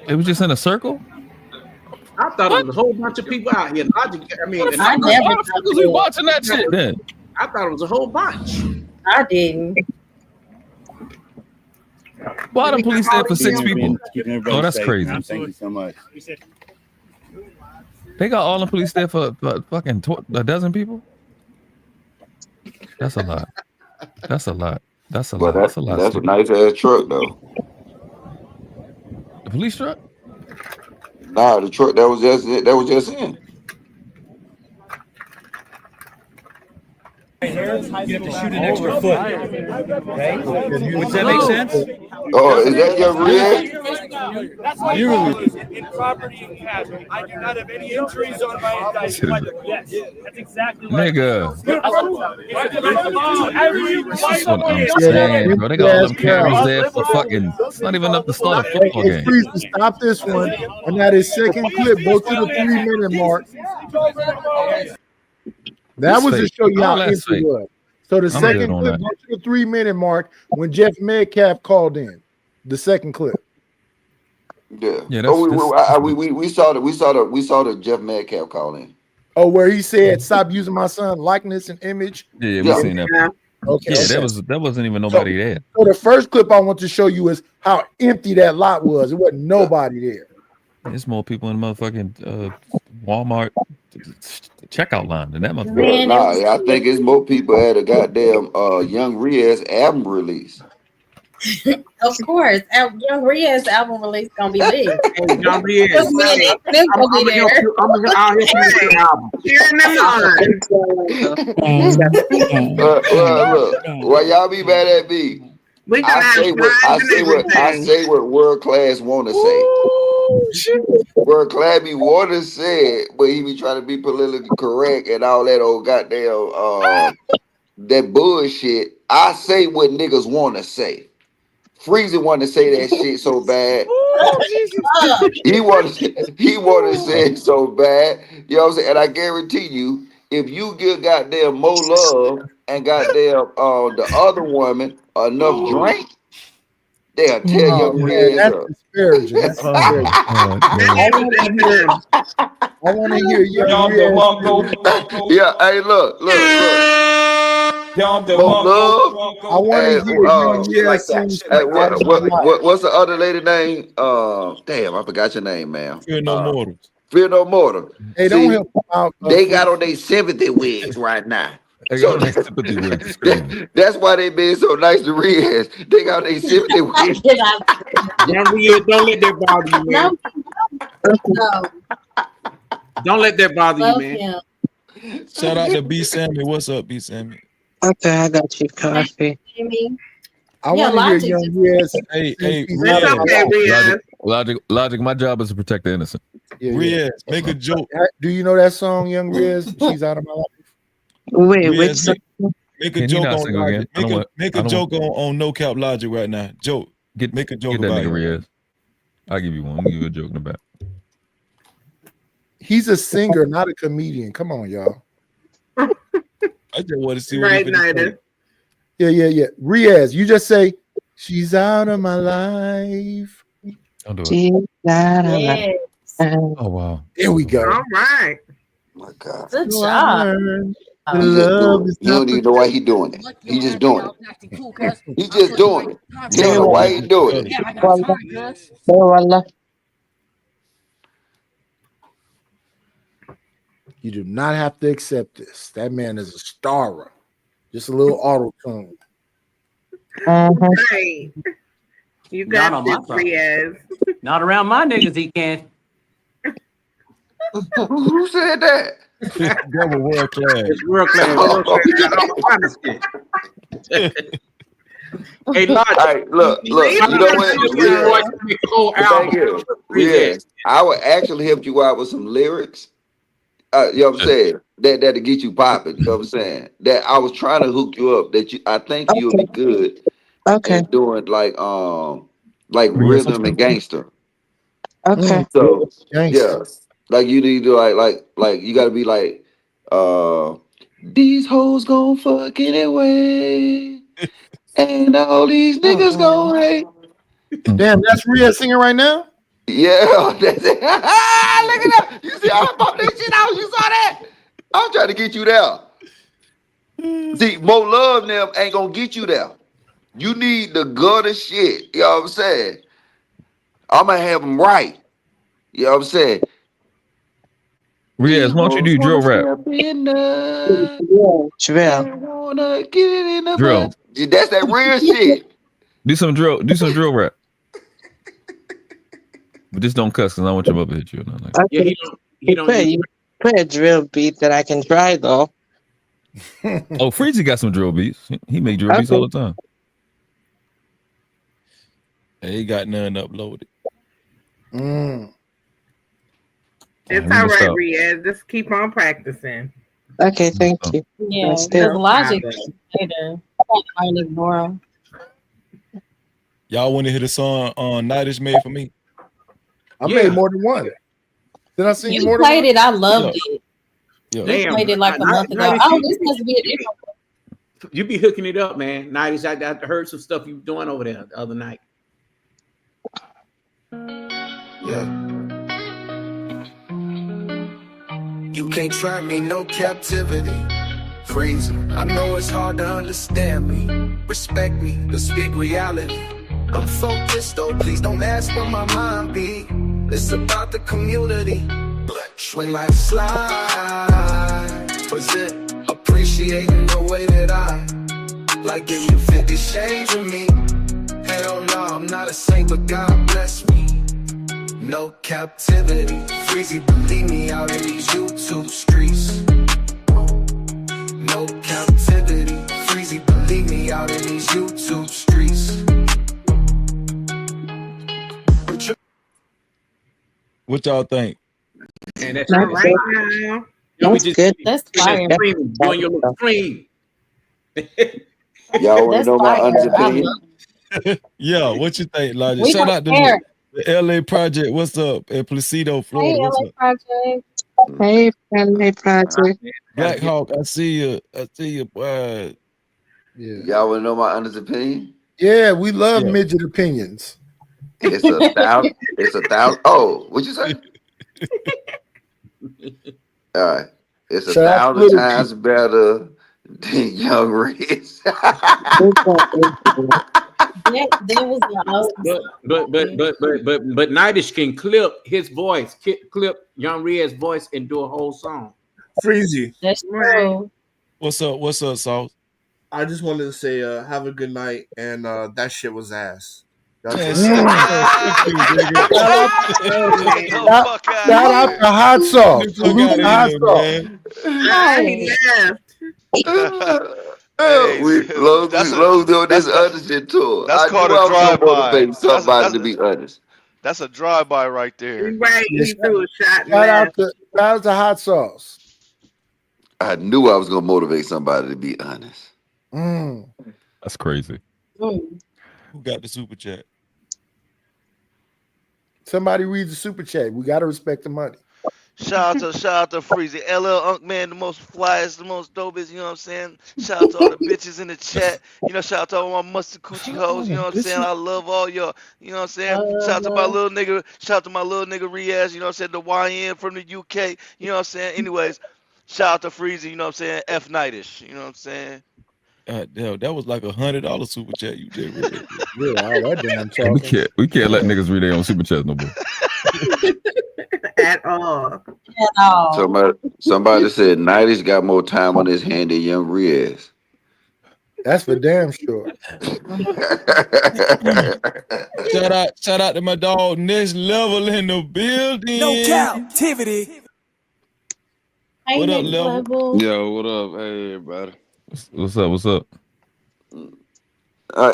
It was just in a circle? I thought it was a whole bunch of people out here. Why the fuck was we watching that shit then? I thought it was a whole bunch. I didn't. Why the police there for 6 people? Oh, that's crazy. Thank you so much. They got all the police there for fucking a dozen people? That's a lot. That's a lot. That's a lot. That's a lot. That's a nice ass truck though. The police truck? Nah, the truck that was just in. You have to shoot an extra foot. Okay? Does that make sense? Oh, is that your real? That's why in property and casualty. I do not have any injuries on my indictment. Yes, that's exactly right. Nigga. That's what I'm Nigga. saying, bro. They got all them cameras there for fucking. It's not even enough to start a football game. Please stop this one. And now this second clip, go to the 3-minute mark. That was to show you how empty it was. So the second clip, go to the 3-minute mark when Jeff Metcalf called in. The second clip. Yeah. Yeah. We saw the Jeff Metcalf call in. Oh, where he said, "Stop using my son likeness and image." Yeah, we seen that. Okay. Yeah, there wasn't even nobody there. So the first clip I want to show you is how empty that lot was. It wasn't nobody there. There's more people in motherfucking Walmart checkout line than that motherfucker. Nah, I think it's more people at a goddamn Young Riaz album release. Of course, Young Riaz's album release gonna be big. Young Riaz. Look, while y'all be mad at me, I say what world class want to say. Where Clappy Waters said, but he be trying to be politically correct and all that old goddamn that bullshit. I say what niggas want to say. Freezy want to say that shit so bad. He want to say it so bad. You know what I'm saying? And I guarantee you, if you give goddamn more love and goddamn the other woman enough drink, they'll tear your man, ass that's up. disparaging. That's disparaging. I want to hear Young Riaz. Yeah, hey, look. More love. I want to hear Young Riaz sing Hey, Out of My Life. what's the other lady name? Damn, I forgot your name, man. Fear no mortal. Fear no mortal. Hey, See, don't help them out. they got on their sympathy wigs right now. So that's why they been so nice to Riaz. They got their sympathy wigs. Young Riaz, don't let that bother you, man. Don't let that bother you, man. Shout out to B Sammy. What's up, B Sammy? Okay, I got you coffee. I want to hear Young Riaz. Hey, Logic. My job is to protect the innocent. Riaz, make a joke. Do you know that song, Young Riaz? She's Out of My Life. Wait, which Riaz, make a joke on Logic. again? Make a joke on No Cap Logic right now. Joke. Make a joke Get that about nigga it. Riaz. I'll give you one. I'll give you a joke in the back. He's a singer, not a comedian. Come on, y'all. I just want to see what he finna say. Yeah. Riaz, you just say, she's out of my life. Don't do it. She's out of my Oh, wow. There we go. All right. My God. Good job. He just doing it. You don't even know why he doing it. He just doing it. He just doing it. You don't know why he doing it. You do not have to accept this. That man is a starer. Just a little auto tune. Right. You got Not on my this, side. Riaz. Not around my niggas, he can't. Who said that? Double world class. It's world class. Hey, Logic. Hey, look. You know what? Riaz, I would actually help you out with some lyrics. You know what I'm saying? That'll get you popping. You know what I'm saying? That I was trying to hook you up. I think you'll be good. At doing like rhythm and gangster. Okay. So yeah, like you need to like you gotta be like these hoes gon' fuck anyway, and all these niggas gon' hate. Damn, that's Riaz singing right now? Yeah, that's it. Look at that. You see, I bought this shit out. You saw that? I'm trying to get you there. See, Mo Love them ain't gonna get you there. You need the gutter shit. You know what I'm saying? I'm gonna have them right. You know what I'm saying? Riaz, why don't you do drill rap? Drill. That's that real shit. Do some drill rap. But just don't cuss, because I don't want your mother to hit you. Or nothing like that. Okay. You play a drill beat that I can try though. Oh, Freezy got some drill beats. He make drill beats all the time. Hey, he got none uploaded. It's all right, Riaz. Just keep on practicing. Okay, thank you. Yeah, because Logic later. I can't ignore him. Y'all want to hear the song Night Is Made For Me? I made more than one. Did I see You more played than it. I loved it. Yeah. You played it like a month ago. Oh, this must be a different. You be hooking it up, man. 90s. I heard some stuff you doing over there the other night. Yeah. You can't try me, no captivity. Crazy. I know it's hard to understand me. Respect me, but speak reality. I'm focused though, please don't ask where my mind be. It's about the community. When life slides, was it appreciating the way that I like give you 50 shades of me? Hell no, I'm not a saint, but God bless me. No captivity, Freezy, believe me, out in these YouTube streets. No captivity, Freezy, believe me, out in these YouTube streets. What y'all think? And that's All it. right now. That's good. That's fire. Doing your little stream. Y'all want to That's know my fire. honest I love opinion? Yeah, what you think, Logic? We Shout don't out to care. the LA Project. What's up? At Placido, Hey, Florida. What's LA up? Project. Hey, family project. Black Hawk, I see you. I see you, boy. Yeah. Y'all want to know my honest opinion? Yeah, we love Yeah. midget opinions. It's 1,000. It's 1,000. Oh, what'd you say? All right. It's Shout out to 1,000 little times people. better than Young Rich. That was an awesome. But Nidish can clip his voice, clip Young Ria's voice, and do a whole song. Freezy. That's true. What's up? What's up, Sauce? I just wanted to say, have a good night, and that shit was ass. Y'all Man, take shut care. Shout out to hot sauce. Salute to hot sauce. We long doing this other shit tour. That's I called knew a I was gonna drive-by. motivate somebody to be honest. That's a drive-by right there. Right, he threw a shot. Shout out to hot sauce. I knew I was gonna motivate somebody to be honest. That's crazy. Who got the super chat? Somebody reads the super chat. We gotta respect the money. Shout out to Freezy. LL Unk Man, the most flyest, the most dopest, you know what I'm saying? Shout out to all the bitches in the chat. You know, shout out to all my mustard coochie hoes, you know what I'm saying? I love all y'all, you know what I'm saying? Shout out to my little nigga, Riaz, you know what I'm saying? The YN from the UK, you know what I'm saying? Anyways, shout out to Freezy, you know what I'm saying? F Nightish, you know what I'm saying? Damn, that was like $100 super chat you just read. Yeah, all that damn talking. We can't let niggas read their own super chats no more. At all. Somebody said Nighty's got more time on his hand than Young Riaz. That's for damn sure. Shout out to my dog, Next Level in the building. No Cap-tivity. What up, Level? Yo, what up? Hey, everybody. What's up? What's up?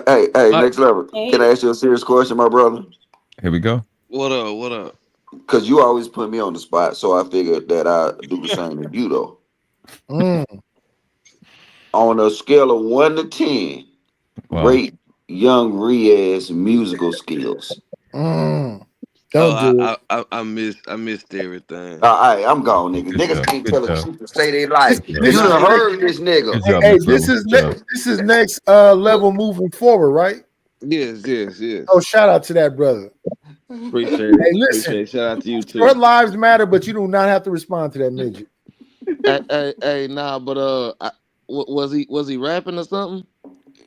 Hey, Next Level. Hey. Can I ask you a serious question, my brother? Here we go. What up? What up? Because you always put me on the spot, so I figured that I'd do the same to you, though. On a scale of 1 to 10, rate Young Riaz musical skills. I missed everything. All right, I'm gone, nigga. Niggas can't tell us to say they life. You done heard this nigga. Hey, this is next level moving forward, right? Yes. Oh, shout out to that brother. Appreciate it. Hey, listen. Appreciate it. Shout out to you too. Your lives matter, but you do not have to respond to that midget. Hey, nah, but was he rapping or something?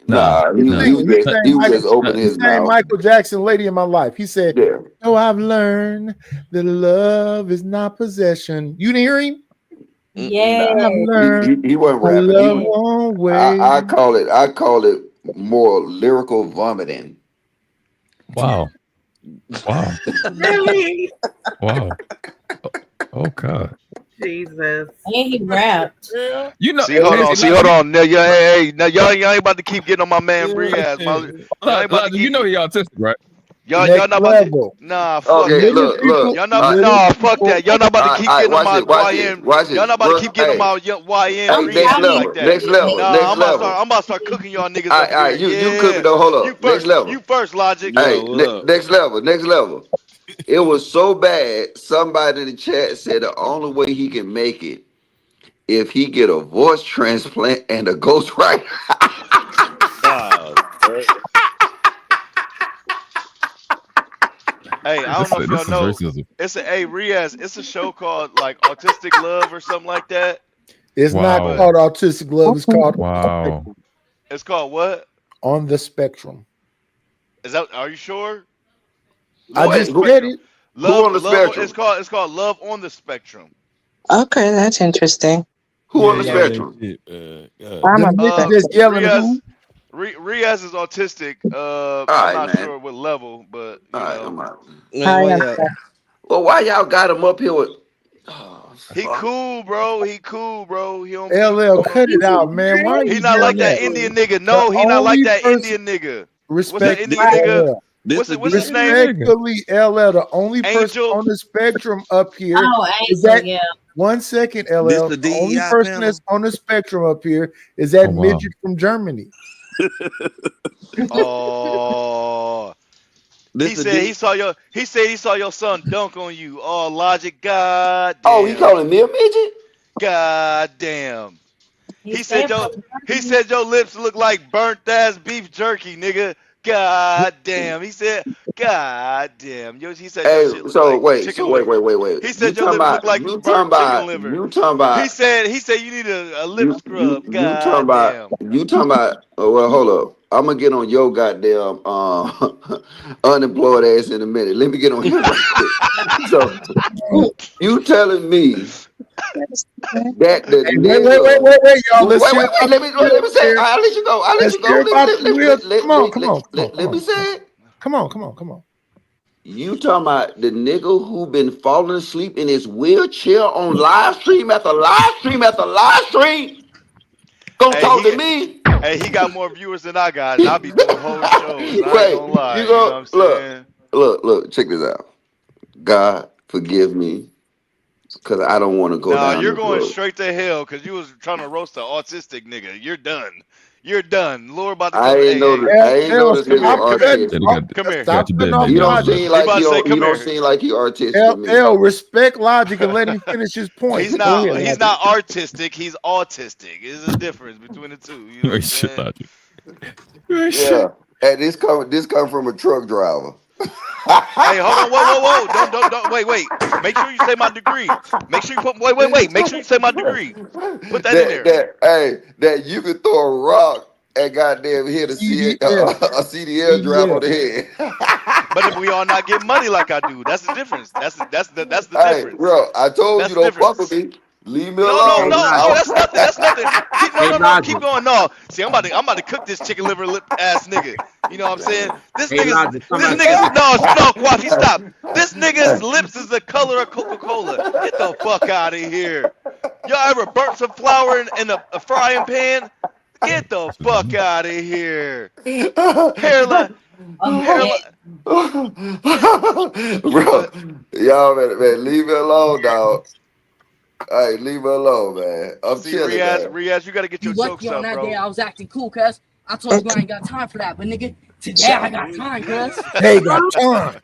Nah, he was just opening his mouth. Michael Jackson, Lady in My Life. He said, "Oh, I've learned that love is not possession." You didn't hear him? Yeah. He wasn't rapping. I call it more lyrical vomiting. Wow. Really? Wow. Oh God. Jesus. And he rapped. You know. Hold on. Now, y'all ain't about to keep getting on my man Riaz. You know he autistic, right? Y'all not about to. Nah, fuck that. Look. Y'all not. Fuck that. Y'all not about to keep getting on my YN. Y'all not about to keep getting on my YN Riaz like that. Next level. Nah, I'm about to start cooking y'all niggas. All right, you cook it though. Hold up. Next level. You first, Logic. Hey, next level. It was so bad. Somebody in the chat said the only way he can make it if he get a voice transplant and a ghostwriter. Hey, I don't know if y'all know. It's Riaz. It's a show called like Autistic Love or something like that. It's not called Autistic Love. It's called It's called what? On the Spectrum. Is that? Are you sure? I just read it. Love on the spectrum? It's called Love on the Spectrum. Okay, that's interesting. Who on the spectrum? Just yelling. Riaz is autistic. I'm not sure what level, but you know. Well, why y'all got him up here with? He cool, bro. He don't LL, cut it out, man. He not like that Indian nigga. No, he not like that Indian nigga. Respect What's that Indian nigga? What's his name? Respectfully, LL, the only person Angel. on the spectrum up here Oh, is Angel, that. yeah. 1 second, This LL. the The only DEI person panel? that's on the spectrum up here is that Oh, wow. midget from Germany. Oh. This He the said D. he saw your son dunk on you. Oh, Logic, god Oh, he damn. calling me a midget? God damn. He said said your lips look like burnt ass beef jerky, nigga. God damn. He said, God damn. He said your shit look like chicken liver. He You said your talking lips look about? like You burnt talking chicken about? liver. You talking about? He said you need a lip scrub. You talking God about? damn. You talking about? Oh, well, hold up. I'm gonna get on your goddamn unemployed ass in a minute. Let me get on him right quick. So you telling me that the Hey, nigga? wait, y'all. Let's Wait, hear wait, wait. about Let the me say. wheel. I'll let you go. I'll let Let's you go. hear about the wheel. Come on. Let me say it. Come on. You talking about the nigga who been falling asleep in his wheelchair on live stream after live stream after live stream? Gonna talk to me? Hey, he got more viewers than I got, and I'll be doing whole shows. I ain't Wait, gonna lie. you You know what go I'm saying? look. Check this out. God forgive me, cause I don't want to go Nah, down you're this going road. straight to hell because you was trying to roast an autistic nigga. You're done. You're done. Lord about to I come. ain't know Hey, that. I ain't know this nigga Stop cutting. artistic. come here. Stop cutting off You don't Logic. seem He like about to say, you come don't here. seem like you artistic to me. L, respect Logic and let him finish his point. He's Go not. ahead, He's Logic. not artistic. He's autistic. There's a difference between the two. You know what I'm Shit, saying? Logic. Yeah, and this come from a truck driver. Hey, hold on, whoa, don't, wait. Make sure you say my degree. Make sure you put, wait. Make sure you say my degree. Put that in there. That you could throw a rock and goddamn hit a CDL driver on the head. But if we all not getting money like I do, that's the difference. That's the Hey, difference. bro, I told That's you the don't fuck difference. with me. Leave me No, alone. that's nothing. That's nothing. Keep Hey, no, Logic. keep going. No, see, I'm about to cook this chicken liver lip ass nigga. You know what I'm saying? This Hey, nigga's Logic. no, Quaffy, stop. This nigga's lips is the color of Coca-Cola. Get the fuck out of here. Y'all ever burnt some flour in a frying pan? Get the fuck out of here. Hairline. Bro, y'all man, leave me alone, dog. Hey, leave me alone, man. I'm See, chilling, man. Riaz, you gotta get your jokes On up, that day bro. I was acting cool, cuz I told you I ain't got time for that, but nigga, today I got time, cuz. Hey, got time.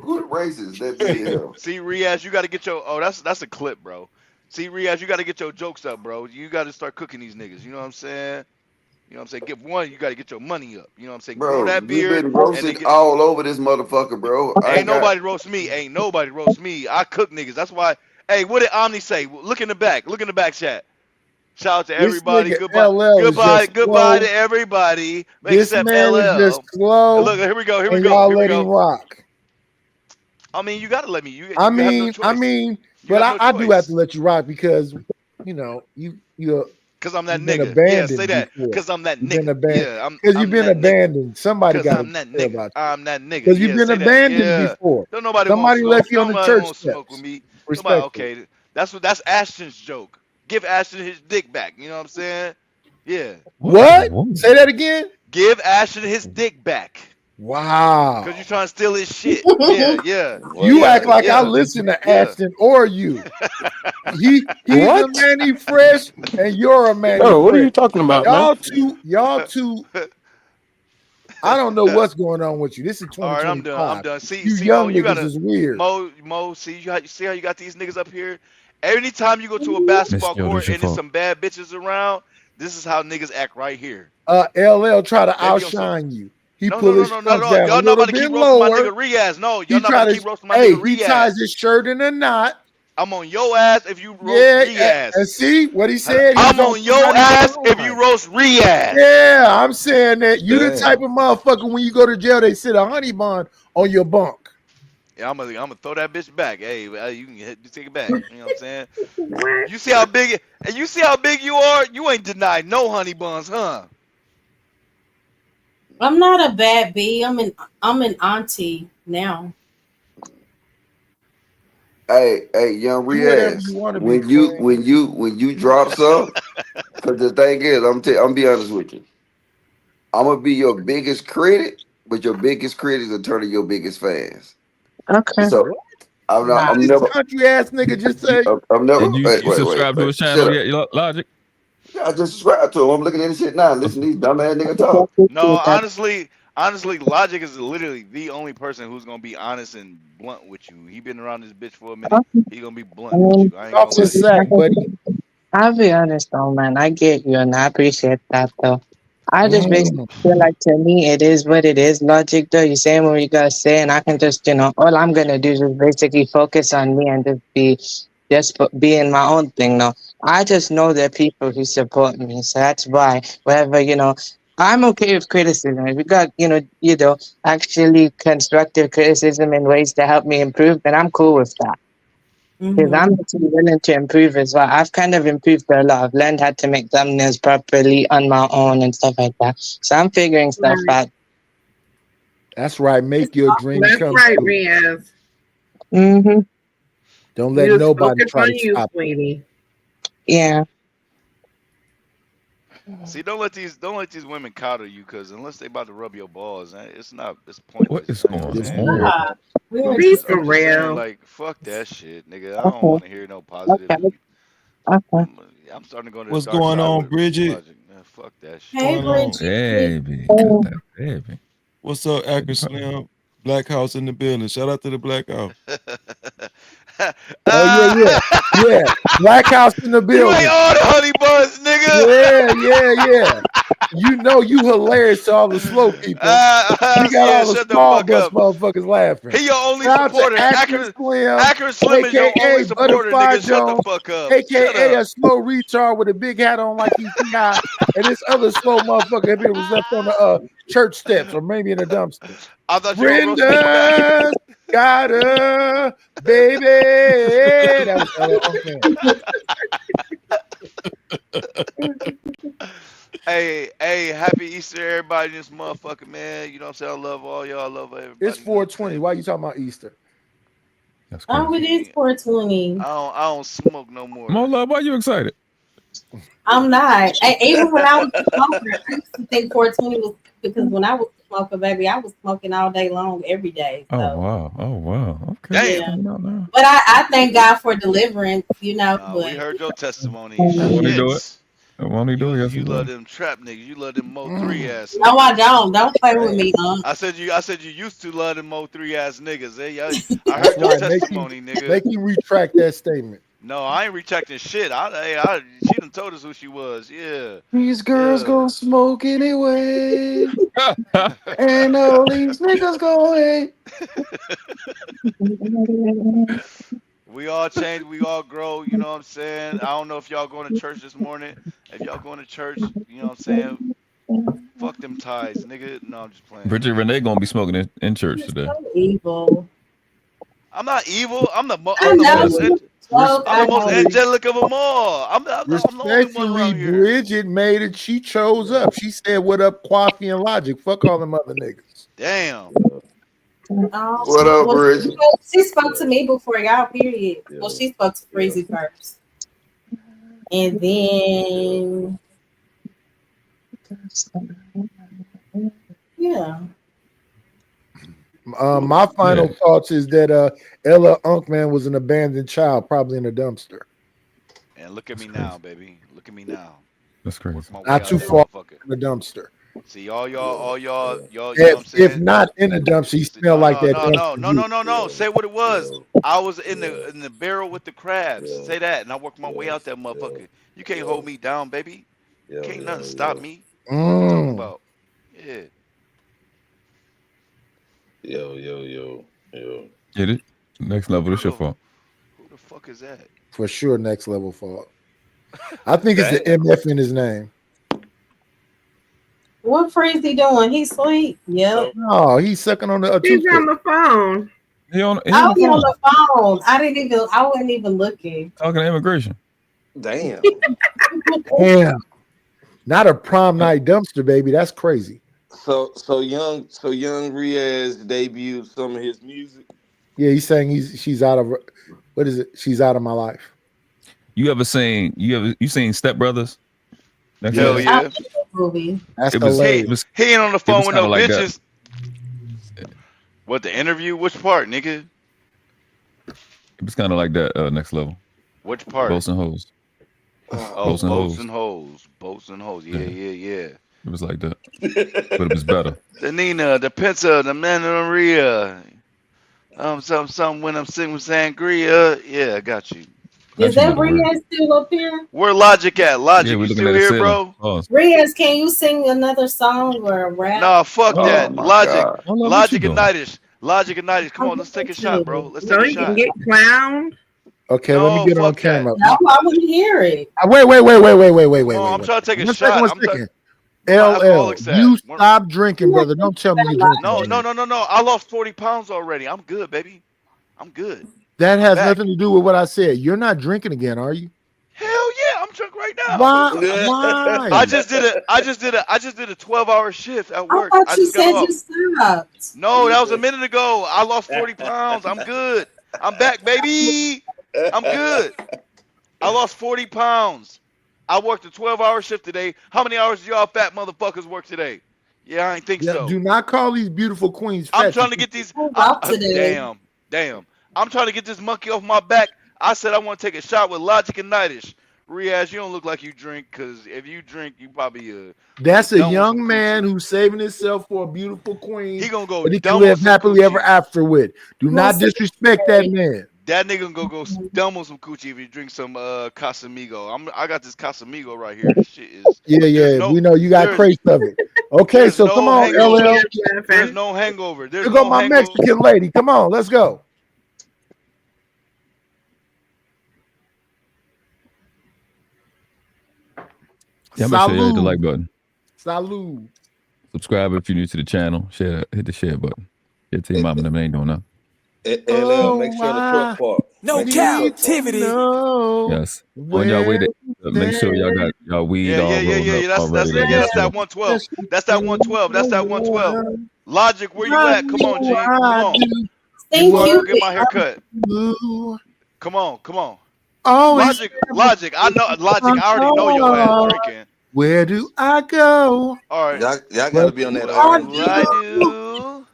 Who the racist that did him? See, Riaz, you gotta get your that's a clip, bro. See, Riaz, you gotta get your jokes up, bro. You gotta start cooking these niggas. You know what I'm saying? You know what I'm saying? Give one, you gotta get your money up. You know what I'm saying? Grow Bro, that you beard been and roasted then get. all over this motherfucker, bro. Ain't nobody roast me. Ain't nobody roast me. I cook niggas. That's why. Hey, what did Omni say? Look in the back. Look in the back chat. Shout out to This everybody. nigga Goodbye. LL is just Goodbye slow. to everybody This except man is just LL. slow. Look, here we go. And y'all let him rock. I mean, you gotta let me. You I have no mean, choice. but I do have to let you rock because you know you're. Cause I'm that You've been nigga. Yeah, say abandoned that. before. Cause I'm that You've nigga. been abandoned. Yeah, Because I'm you've been that nigga. abandoned. Somebody Cause got to I'm that care nigga. about you. I'm that nigga. Because you've Yeah, been say that. abandoned Yeah. before. Don't nobody want Somebody smoke. left you on the Nobody church want smoke with steps. me. Nobody. Respectfully. Okay, that's Ashton's joke. Give Ashton his dick back. You know what I'm saying? Yeah. What? Say that again. Give Ashton his dick back. Wow. Cause you trying to steal his shit. Yeah. You act like I listen to Ashton or you. He's a Manny Fresh and you're a Manny Bro, what are Fresh. you talking about, Y'all two. I don't know what's going on with you. This is 2025. All right, I'm done. See, you Mo, young you niggas gotta is weird. Mo. See how you got these niggas up here. Anytime you go to a basketball court and there's some bad bitches around, this is how niggas act right here. LL try to Maybe you don't see- outshine you. He No, pull his not at trunks all. down a Y'all not little about to bit keep roasting my lower. nigga Riaz. No, He y'all not try about to to, keep roasting my nigga he Riaz. ties his shirt in a knot. I'm on your ass if you roast Yeah, Riaz. and see what he said? I'm on your ass if you roast Riaz. Yeah, I'm saying that you the type of motherfucker when you go to jail, they sit a honey bun on your bunk. Yeah, I'm gonna throw that bitch back. Hey, you can take it back. You know what I'm saying? You see how big you are? You ain't denied no honey buns, huh? I'm not a bad B. I'm an auntie now. Hey, young Whatever Riaz, you want to be. when you drop some, because the thing is, I'm be honest with you, I'm gonna be your biggest critic, but your biggest critics are turning your biggest fans. Okay. So I'm not. What I'm this never. country ass nigga just say? I'm never. And you Wait. subscribe to his channel Shut up. yet, Logic? Yeah, I just subscribed to him. I'm looking at this shit now. Listen to these dumbass nigga talk. No, honestly, Logic is literally the only person who's gonna be honest and blunt with you. He been around this bitch for a minute. He gonna be I blunt with mean, you. I ain't Off gonna the lie to you. sack, buddy. I'll be honest though, man. I get you and I appreciate that though. I just basically Mm. feel like to me it is what it is. Logic though, you saying what you gotta say, and I can just, all I'm gonna do is just basically focus on me and be in my own thing now. I just know there are people who support me, so that's why wherever, I'm okay with criticism. If you got, actually constructive criticism in ways to help me improve, then I'm cool with that. Because I'm actually willing to improve as well. I've kind of improved a lot. I've learned how to make thumbnails properly on my own and stuff like that. So I'm figuring stuff out. That's right. Make your dreams That's come right, true. Riaz. Mm-hmm. Don't let Just nobody focus try on to you, stop it. sweetie. Yeah. See, don't let these women coddle you, because unless they about to rub your balls, it's pointless. What is You know going what I'm on? saying? Be for I'm just saying, real. like, fuck that shit, nigga. I don't want to hear no positive. Okay. I'm starting to go to the What's dark going side on, with Bridget? Logic. Man, fuck that shit. Hey, What's going on? Baby, got that baby. What's up, Acre Slim? Black House in the building. Shout out to the Black House. Oh yeah. Black House in the You building. ain't all the honey buns, nigga. Yeah. You know you hilarious to all the slow people. We got Yeah, all the shut the small fuck bus up. motherfuckers laughing. He your only Shout out to supporter. Akron Slim, Akron Slim is your only aka supporter, Butterfly nigga. Shut the Jones, fuck up. Shut aka up. a slow retard with a big hat on like he's T.I., and this other slow motherfucker that was left on the church steps or maybe in a dumpster. I thought you were gonna roast me for that. Brenda's got a baby. That was Ella Hey, happy Easter, everybody, in this motherfucker, man. You know what I'm saying? I love all y'all. I love everybody. It's 420. Why you talking about Easter? That's Oh, it is 420. I don't smoke no more. Mo Love, why you excited? I'm not. Even when I was a smoker, I used to think 420 was because when I was a smoker, baby, I was smoking all day long, every day. So. Oh wow. Okay. Yeah. But I thank God for deliverance, but We heard your testimony. Won't he do it? Shits. Won't he do it? Yes, he You love will. them trap niggas. You love them Mo 3 ass niggas. No, I don't. Don't play with me, I said you used to love them Mo 3 ass niggas. I That's heard your right. testimony, nigga. Make him retract that statement. No, I ain't retracting shit. She done told us who she was. Yeah. These girls gon' smoke anyway. And all these niggas going. We all change, we all grow, you know what I'm saying? I don't know if y'all going to church this morning. If y'all going to church, you know what I'm saying? Fuck them ties, nigga. No, I'm just playing. Bridget Renee gonna be smoking in church today. so evil. I'm not evil. I'm the most angelic of them all. I'm the only one Respectfully, around here. Bridget made it. She chose up. She said, "What up, Coffee and Logic? Fuck all them other niggas." Damn. What up, Bridget? She spoke to me before y'all, period. Well, she spoke to Freezy first. And then, yeah. My final thoughts is that Ella Unkman was an abandoned child, probably in a dumpster. And look at me now, baby. Look at me now. That's crazy. Not too far in the dumpster. See, all y'all, you know what I'm saying? If not in a dumpster, he smelled like that. No. Say what it was. I was in the barrel with the crabs. Say that, and I worked my way out that motherfucker. You can't hold me down, baby. Can't nothing stop me. What you talking about? Yeah. Yo. Get it? Next level. This your fault. Who the fuck is that? For sure, next level fault. I think it's the MF in his name. What Freezy doing? He sleep. Yep. No, he's sucking on the. He's on the phone. He on the phone. I wasn't even looking. Talking to immigration. Damn. Damn. Not a prom night dumpster, baby. That's crazy. So young Riaz debuted some of his music. Yeah, he's saying she's out of what is it? She's out of my life. You seen Step Brothers? Hell yeah. Movie. That's he ain't on the phone with no bitches. What, the interview? Which part, nigga? It was kind of like that. Next level. Which part? Boats and hoes. Oh, Boats and hoes. Boats and hoes. Yeah. It was like that, but it was better. The Nina, the Pensa, the Maria. Some when I'm sitting with Sangria. Yeah, I got you. Is that Riaz still up here? Where Logic at? Logic, Yeah, we're you looking still at the here, ceiling. bro? Riaz, can you sing another song or a rap? Nah, fuck that. my Logic, God. Logic and Nitish. Logic and Nitish. Come on, let's take a shot, bro. Let's take So a you can shot. get clowned. Okay, let me No, get on fuck that. camera. No, I want to hear it. Wait. Come on, I'm trying to take a shot. One I'm second. Where my LL, alcoholics at? you stop drinking, brother. Don't tell me you drinking. No. again. I lost 40 pounds already. I'm good, baby. I'm good. That has Back. nothing to do with what I said. You're not drinking again, are you? Hell yeah, I'm drunk right now. Why? I just did a 12-hour shift at work. I thought you just got said off. you stopped. No, that was a minute ago. I lost 40 pounds. I'm good. I'm back, baby. I'm good. I lost 40 pounds. I worked a 12-hour shift today. How many hours do y'all fat motherfuckers work today? Yeah, I ain't think so. Do not call these beautiful queens fat. I'm trying to get these. Damn. I'm trying to get this monkey off my back. I said I want to take a shot with Logic and Nitish. Riaz, you don't look like you drink, because if you drink, you probably That's a done with young some man coochie. who's saving himself for a beautiful queen. He gonna go that he dumb can with live some happily ever coochie. after with. Do not disrespect that man. That nigga gonna go dumb on some coochie if he drinks some Casamigo. I got this Casamigo right here. This shit is We know you got crates of it. Okay, so come on, LL. There's no hangover. Here go my Mexican lady. Come on, let's go. Yeah, make sure you hit the like button. Salud. Subscribe if you're new to the channel. Share, hit the share button. Get to your mom and them ain't doing nothing. LL, make sure the truck park. No captivity. Yes. On y'all way to make sure y'all got y'all weed all rolled up already. That's that 112. That's that 112. That's that 112. Logic, where you at? Come on, G. Come on. Thank you. Get my haircut. Come on. Oh, Logic. I know Logic. I already know your ass drinking. Where do I go? All right. Y'all gotta be on that. I do.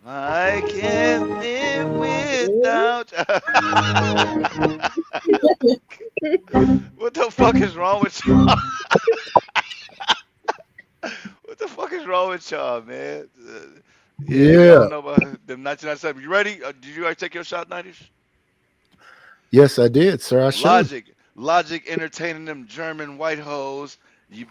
I can't live without. What the fuck is wrong with y'all? What the fuck is wrong with y'all, man? Yeah. I don't know about them 1997. You ready? Did you already take your shot, 90s? Yes, I did, sir. I showed. Logic entertaining them German white hoes.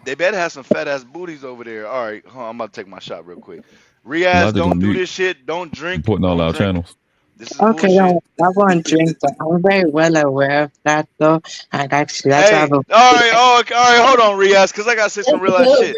They better have some fat ass booties over there. All right, I'm about to take my shot real quick. Riaz, don't do this shit. Don't drink. Putting all our channels. This is Okay, bullshit. I won't drink, but I'm very well aware of that, though. And actually, that's Hey, all right, hold on, Riaz, because I gotta say some real ass shit.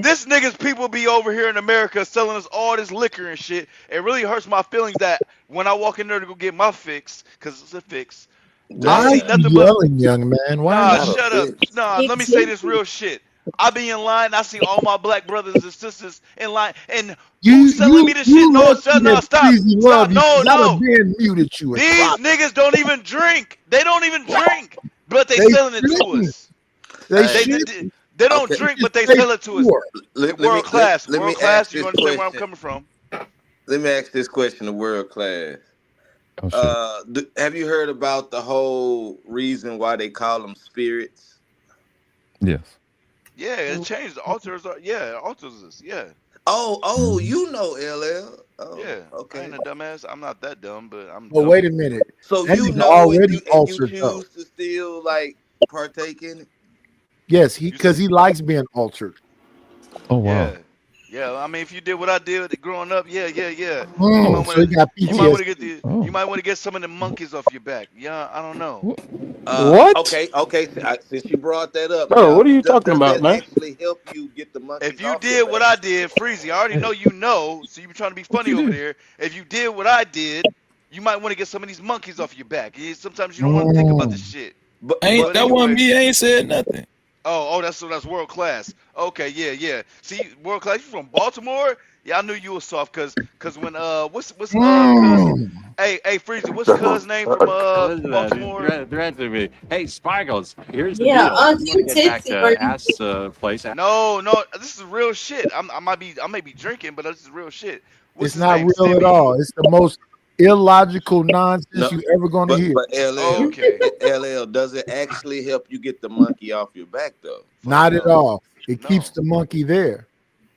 This nigga's people be over here in America selling us all this liquor and shit. It really hurts my feelings that when I walk in there to go get my fix, because it's a fix. Why are you yelling, young man? Why? Nah, shut up. Nah, let me say this real shit. I be in line. I see all my black brothers and sisters in line, and who's selling me this shit? No, stop. No. Being muted you. These niggas don't even drink. They don't even drink, but they selling it to us. They don't drink, but they sell it to us. World class. You understand where I'm coming from? Let me ask this question to world class. Have you heard about the whole reason why they call them spirits? Yes. Yeah, it changed. The altars are altars is Oh, you know LL. Oh, yeah. Okay. I ain't a dumbass. I'm not that dumb, but I'm. Well, dumb. wait a minute. So that you know already and you altered choose though. to still like partake in it? Yes, because he likes being altered. Oh wow. Yeah, I mean, if you did what I did growing up, yeah. So you got You might want to PTSD. you might want to get some of the monkeys off your back. Yeah, I don't know. What? Okay. Since you brought that up, Bro, what are you talking about, that man? Actually, help you get the monkeys. If you did what I did, Freezy, I already know you know. So you be trying to be funny over there. If you did what I did, you might want to get some of these monkeys off your back. Sometimes you don't want to think about this shit. But that wasn't me. I ain't said nothing. Oh, that's world class. Okay, yeah. See, world class. You from Baltimore? Yeah, I knew you was soft, cause when what's cuz? Hey, Freezy, what's cuz name from Baltimore? They're answering me. Hey, Sparkles, here's the Yeah, deal. Get back to Ass place. No, this is real shit. I may be drinking, but this is real shit. What's It's his not name? real at Stimmy? all. It's the most illogical nonsense No, you ever going to hear. but Oh, LL, okay. LL, does it actually help you get the monkey off your back though? Fuck Not at no. all. It keeps No. the monkey there.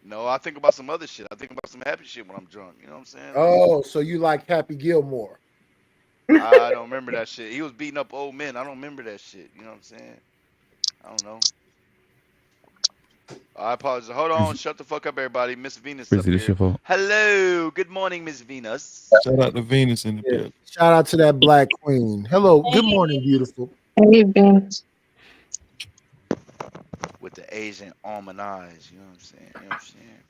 No, I think about some other shit. I think about some happy shit when I'm drunk. You know what I'm saying? Oh, so you like Happy Gilmore? I don't remember that shit. He was beating up old men. I don't remember that shit. You know what I'm saying? I don't know. I apologize. Hold on. Shut the fuck up, everybody. Miss Venus up Breezy, this here. your fault. Hello. Good morning, Miss Venus. Shout out to Venus in the Yeah. building. Shout out to that black queen. Hello. Good morning, beautiful. Hey, Vince. With the Asian almond eyes. You know what I'm saying? You know what I'm saying?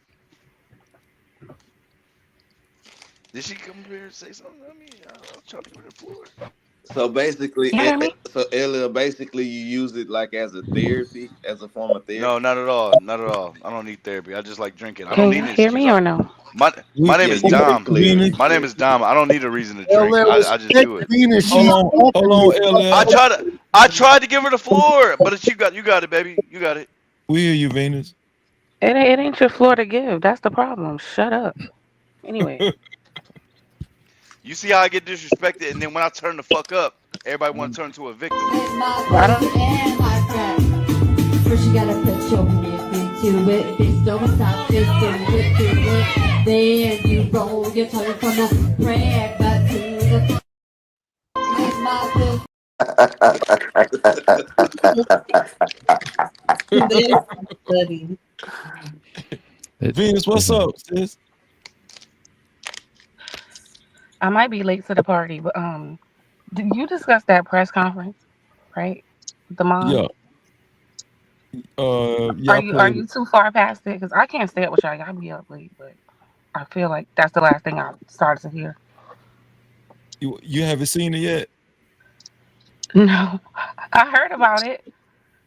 Did she come here and say something to me? I was trying to give her the floor. So basically, You hear me? so LL, basically you use it like as a therapy, as a form of No, therapy. not at all. Not at all. I don't need therapy. I just like drinking. I don't Can need you an hear excuse. me or no? My name Yeah, is you Dom. clear, Venus. you My name clear. is Dom. I don't need a reason to drink. LL I just respect do it. Venus. She's Hold fucking on, you. I LL. tried to give her the floor, but you got it, baby. You got it. We hear you, Venus. It ain't your floor to give. That's the problem. Shut up. Anyway. You see how I get disrespected, and then when I turn the fuck up, everybody want to turn to a victim. I don't. First you gotta put your hand into it, bitch, don't stop, just do it, do it. Then you roll your tongue from the brand back to the That's funny. Venus, what's up, sis? I might be late to the party, but did you discuss that press conference, right? With the mom. Yeah. Yeah, Are I you are played it. you too far past it? Because I can't stay up with y'all. Y'all be up late, but I feel like that's the last thing I started to hear. You haven't seen it yet? No, I heard about it.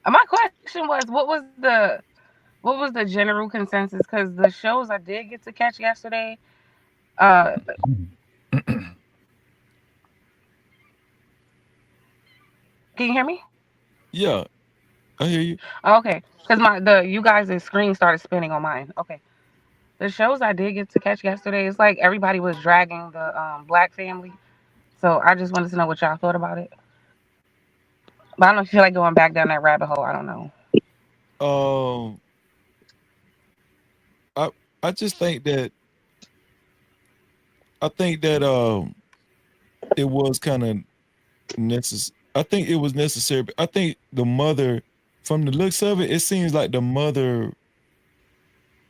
My question was, what was the general consensus? Because the shows I did get to catch yesterday, uh, can you hear me? Yeah, I hear you. Okay, because you guys' screen started spinning on mine. Okay, the shows I did get to catch yesterday, it's like everybody was dragging the black family. So I just wanted to know what y'all thought about it. But I don't know if you feel like going back down that rabbit hole. I don't know. Um, I I just think that it was kind of necessary. I think it was necessary. I think the mother, from the looks of it, it seems like the mother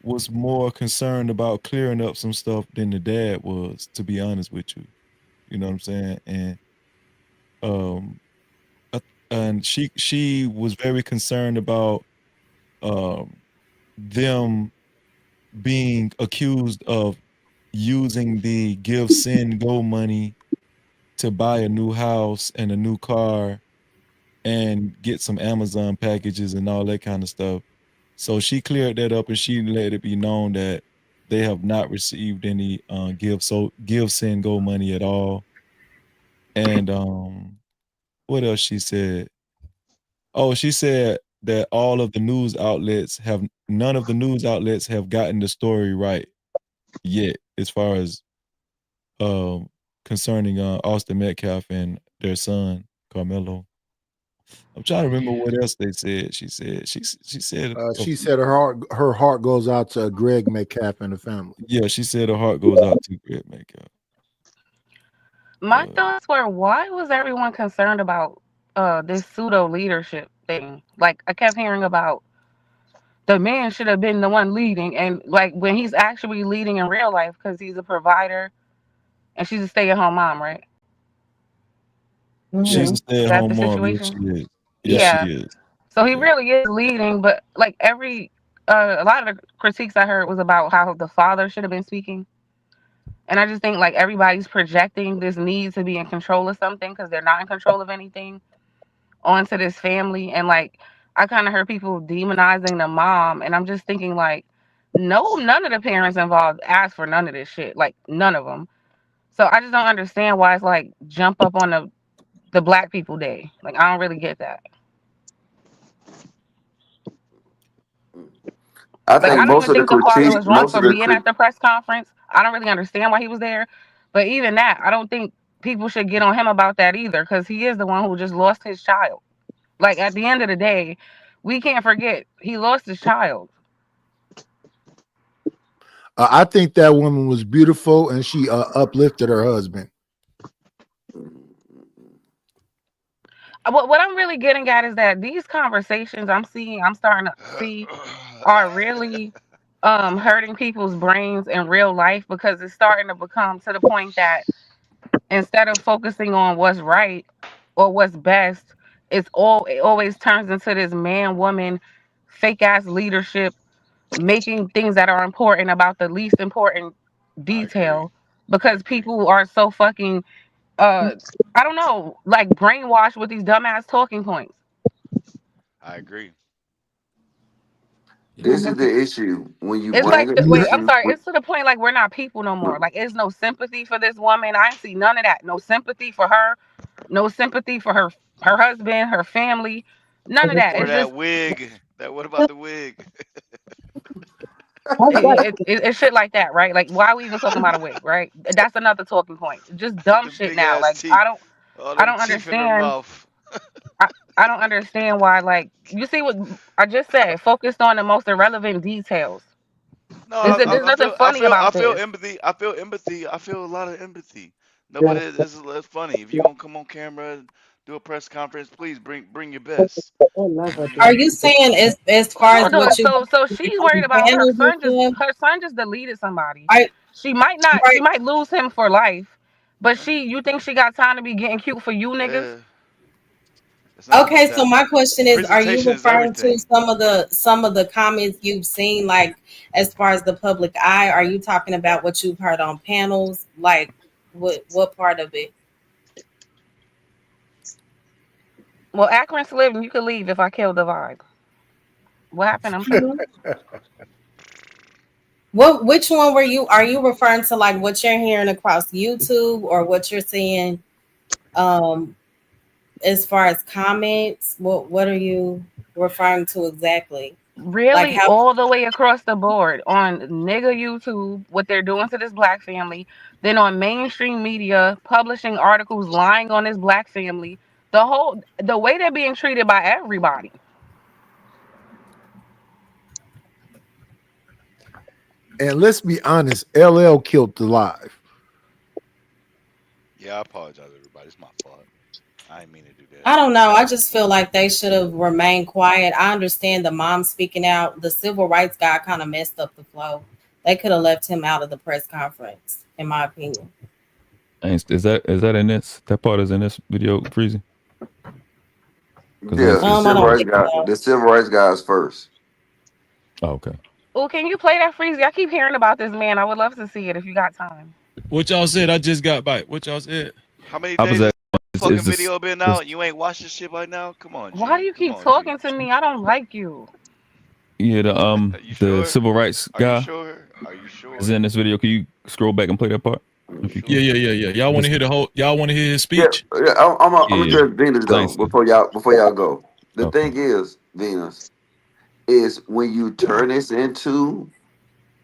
was more concerned about clearing up some stuff than the dad was, to be honest with you. You know what I'm saying? And um and she was very concerned about um them being accused of using the give send go money to buy a new house and a new car and get some Amazon packages and all that kind of stuff. So she cleared that up and she let it be known that they have not received any give send go money at all. And what else she said? Oh, she said that none of the news outlets have gotten the story right yet as far as um concerning Austin Metcalf and their son Carmelo. I'm trying to remember what else they said. She said She said her heart goes out to Greg Metcalf and the family. yeah, she said her heart goes out to Greg Metcalf. My thoughts were, why was everyone concerned about this pseudo leadership thing? Like I kept hearing about the man should have been the one leading, and like when he's actually leading in real life because he's a provider and she's a stay-at-home mom, right? She's a Is that the stay-at-home mom. Yes, she situation? is. Yes, she Yeah. is. So he Yeah. really is leading, but like a lot of the critiques I heard was about how the father should have been speaking. And I just think like everybody's projecting this need to be in control of something because they're not in control of anything onto this family. And like I kind of heard people demonizing the mom, and I'm just thinking like, no, none of the parents involved asked for none of this shit. Like none of them. So I just don't understand why it's like jump up on the black people day. Like I don't really get that. I Like, think I don't most even of the think the father critique, was wrong most for of the being at the press conference. I don't really understand why he was there. But even that, I don't think people should get on him about that either, because he is the one who just lost his child. Like, at the end of the day, we can't forget he lost his child. I think that woman was beautiful, and she uplifted her husband. What I'm really getting at is that these conversations I'm starting to see are really hurting people's brains in real life, because it's starting to become to the point that instead of focusing on what's right or what's best, it always turns into this man woman fake ass leadership, making things that are important about the least important detail, because people are so fucking I don't know, like brainwashed with these dumbass talking points. I agree. This is the issue when you It's bring like an wait, I'm issue. sorry. It's to the point like we're not people no more. Like, there's no sympathy for this woman. I ain't see none of that. No sympathy for her. No sympathy for her husband, her family. None of that. Or It's that just wig. What about the wig? it's shit like that, right? Like, why are we even talking about a wig, right? That's another talking point. Just dumb Them shit big now. ass Like, teeth. All I them don't teeth in her understand. mouth. I don't understand why. Like, you see what I just said? Focused on the most irrelevant details. No, There's nothing funny I about feel this. empathy. I feel empathy. I feel a lot of empathy. No, but this is it's funny. If you're gonna come on camera and do a press conference, please bring your best. Are you saying as far as Hold on. what you So she's worried about her panels and son. Just stuff? her son just deleted somebody. I She might not. She right. might lose him for life. But you think she got time to be getting cute for you niggas? Yeah, it's not about Okay, so that. my question is, are you Presentation is referring to everything. some of the comments you've seen, like as far as the public eye? Are you talking about what you've heard on panels? Like, what part of it? Well, Akron's living. You could leave if I kill the vibe. What happened? I'm sorry. Which one were you? Are you referring to like what you're hearing across YouTube, or what you're seeing um as far as comments? What are you referring to exactly? Like Really, how all the way across the board on nigga YouTube, what they're doing to this black family, then on mainstream media, publishing articles lying on this black family, the way they're being treated by everybody. And let's be honest, LL killed the live. Yeah, I apologize, everybody. It's my fault. I didn't mean to do that. I don't know. I just feel like they should have remained quiet. I understand the mom speaking out. The civil rights guy kind of messed up the flow. They could have left him out of the press conference, in my opinion. Is that in this? That part is in this video, Freezy? Yeah, the I civil don't rights think guy. so. The civil rights guys first. Oh, okay. Oh, can you play that, Freezy? I keep hearing about this man. I would love to see it if you got time. What y'all said? I just got back. What y'all said? How many I was days at this fucking video been out? You ain't watched this shit by now? Come on, Why do G. you Come keep on, G. talking to me? I don't like you. yeah, You the sure? civil rights Are you guy sure? Are you is sure? in this video. Can you scroll back and play that part? If you can. Yeah. Y'all want to hear the whole? Y'all want to hear his Yeah, speech? yeah. I'm gonna Yeah. address Venus though Thanks. before y'all go. The Okay. thing is, Venus, is when you turn this into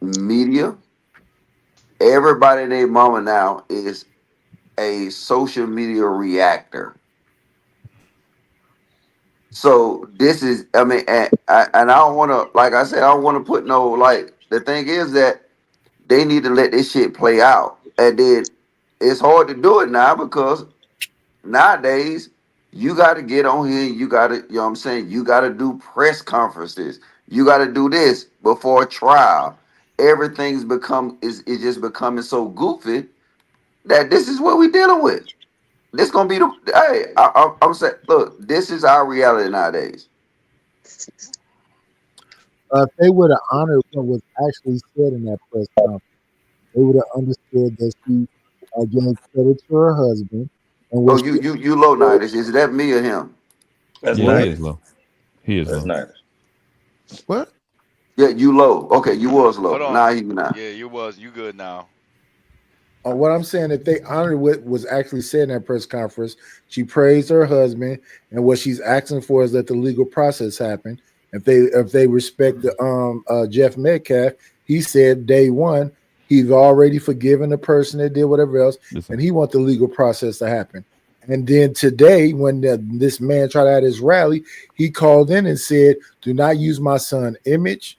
media, everybody and their mama now is a social media reactor. So this is, I mean, and I don't want to, like I said, I don't want to put no like. The thing is that they need to let this shit play out, and then it's hard to do it now because nowadays you got to get on here. You got to, you know what I'm saying. You got to do press conferences. You got to do this before trial. Everything's is just becoming so goofy that this is what we dealing with. This gonna be the hey. I'm saying, look, this is our reality nowadays. If they would have honored what was actually said in that press conference, they would have understood that she gave credit to her husband and Oh, was you low night. Is that me or him? Yeah, he is low. He is low. what? Yeah, you low. Okay, you was low. Hold on. Nah, he not. Yeah, you was. You good now. What I'm saying, if they honored what was actually said in that press conference, she praised her husband, and what she's asking for is that the legal process happen. if they respect the Jeff Metcalf, he said day one he's already forgiven the person that did whatever else, and he wants the legal process to happen. And then today, when this man tried to have his rally, he called in and said, "Do not use my son image.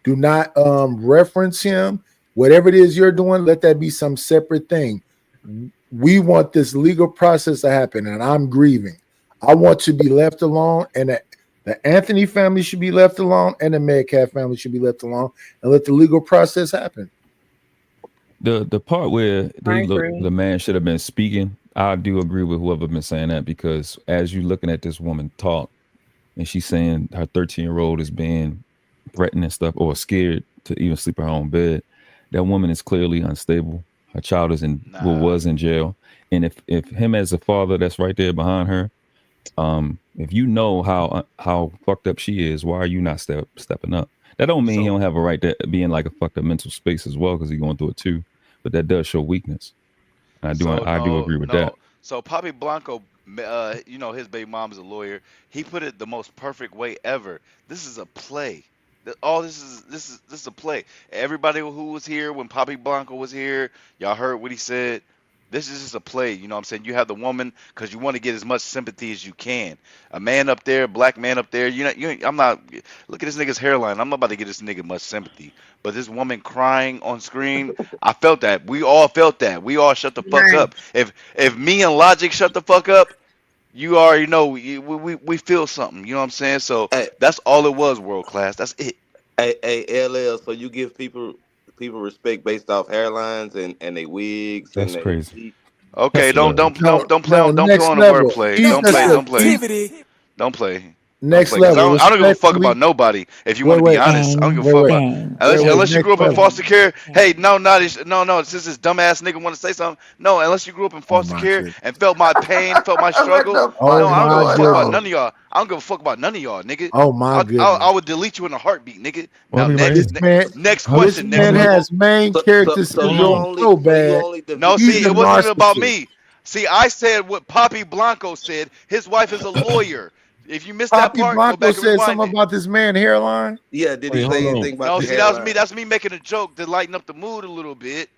Do not reference him. Whatever it is you're doing, let that be some separate thing. We want this legal process to happen, and I'm grieving. I want to be left alone, and the Anthony family should be left alone, and the Metcalf family should be left alone, and let the legal process happen." The part where the man should have been speaking, I do agree with whoever been saying that, because as you looking at this woman talk, and she's saying her 13-year-old is being threatened and stuff, or scared to even sleep in her own bed, that woman is clearly unstable. Her child is was in jail, and if him as a father that's right there behind her, if you know how fucked up she is, why are you not stepping up? That don't mean he don't have a right to be in like a fucked up mental space as well, because he's going through it too. But that does show weakness. And I do agree with that. So Papi Blanco, you know, his baby mom is a lawyer. He put it the most perfect way ever. This is a play. This is a play. Everybody who was here when Papi Blanco was here, y'all heard what he said. This is just a play, you know what I'm saying? You have the woman because you want to get as much sympathy as you can. A man up there, black man up there, I'm not, look at this nigga's hairline. I'm not about to get this nigga much sympathy. But this woman crying on screen, I felt that. We all felt that. We all shut the fuck up. If me and Logic shut the fuck up, you already know we feel something, you know what I'm saying? So that's all it was, World Class. That's it. Hey, LL, so you give people respect based off hairlines and they wigs. That's crazy. Okay, don't play on the wordplay. Don't play. Next level. I don't give a fuck about nobody. If you want to be honest, I don't give a fuck about unless you grew up in foster care. Hey, no. Since this dumbass nigga want to say something, no. Unless you grew up in foster care and felt my pain, felt my struggle. No, I don't give a fuck about none of y'all. I don't give a fuck about none of y'all, nigga. Oh my goodness. I would delete you in a heartbeat, nigga. Now next question. This man has main character syndrome so bad. No, see, it wasn't even about me. See, I said what Papi Blanco said. His wife is a lawyer. If you missed that part, Blanco go back and said rewind something about this man hairline. Yeah, did he say anything about the hairline? hairline? That's me making a joke to lighten up the mood a little bit.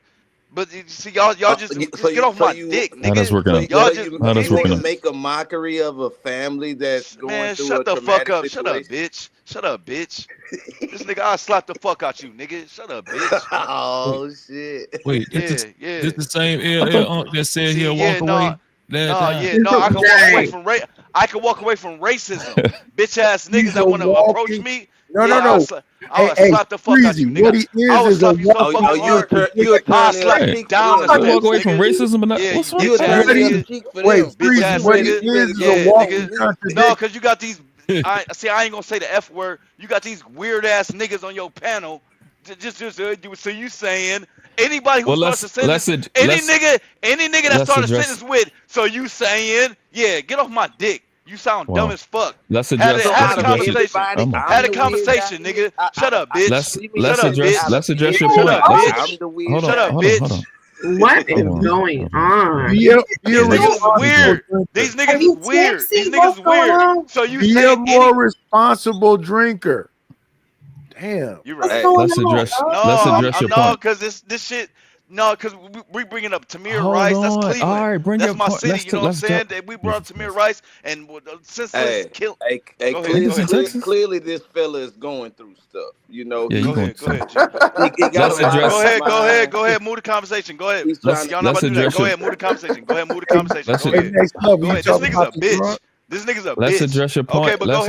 But see, y'all just get off my dick, nigga. How that's working out? Y'all just make a mockery of a family that's going through shut a the fuck up. situation. Shut up, bitch. This nigga, I'll slap the fuck out you, nigga. Shut up, bitch. Oh shit. Wait, this the same LL that said he'll walk away. I can walk away from racism. Bitch ass niggas that want to approach me. No. I would slap the fuck out you, nigga. What he is a you slap down the walk away from racism, but what's wrong? Wait, Freezy, what he is a walking contradiction. No, because you got these. I ain't gonna say the F word. You got these weird ass niggas on your panel. Just so you saying anybody who starts a sentence, any nigga that starts a sentence with, so you saying, yeah, get off my dick. You sound dumb as fuck. Let's address. Had a conversation, nigga. Shut up, bitch. Let's address your point. Shut up, bitch. What is going on? These niggas weird. These niggas weird. So you be a more responsible drinker. Damn. You're right. Let's address your point. No, because this shit. No, because we bringing up Tamir Rice. That's Cleveland. All right, bring that's my point. city. You know what I'm saying? We brought up Tamir Rice, and since killed. Clearly, this fella is going through stuff. You know. Yeah, go ahead. Go ahead. Move the conversation. Go ahead. Y'all not about to do that. Go ahead. Move the conversation. Go ahead. This nigga's a bitch. This nigga's a bitch. Let's address your point. Okay, but Let's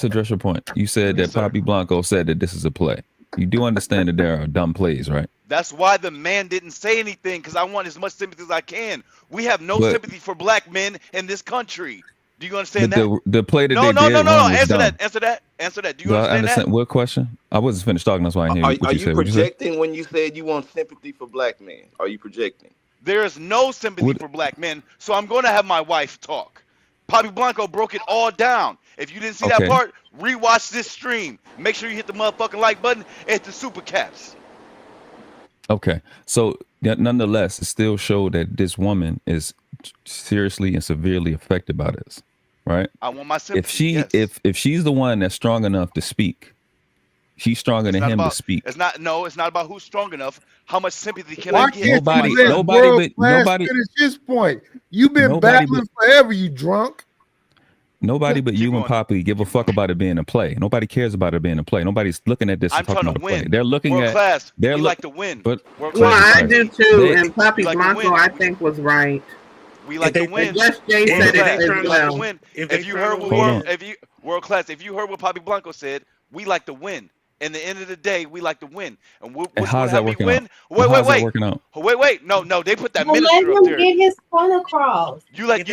address your point. You said that Papi Blanco said that this is a play. You do understand that there are dumb plays, right? That's why the man didn't say anything, because I want as much sympathy as I can. We have no sympathy for black men in this country. Do you understand that? The play that no. Answer that. Do you understand that? What question? I wasn't finished talking. That's why I didn't hear what you said. Are you projecting when you said you want sympathy for black men? Are you projecting? There is no sympathy for black men, so I'm going to have my wife talk. Papi Blanco broke it all down. If you didn't see that part, rewatch this stream. Make sure you hit the motherfucking like button and hit the super caps. Okay, so nonetheless, it still showed that this woman is seriously and severely affected by this. right? I want my sympathy. If she's the one that's strong enough to speak, she's stronger than him to speak. It's not about who's strong enough. How much sympathy can Why I get? can't you let World Class finish his point? You've been battling forever, you drunk. Nobody but you and Poppy give a fuck about it being a play. Nobody cares about it being a play. Nobody's looking at this and talking about a play. They're looking World at Class. They're We like to win. But well, I do too. And Poppy Blanco, I think, was right. We like to win. Just Jay said it as well. Win. If you heard World Class, if you heard what Poppy Blanco said, we like to win. And the end of the day, we like to win. And how's that working out? Wait. No, they put that Well, let minister up him there. get his point across. You put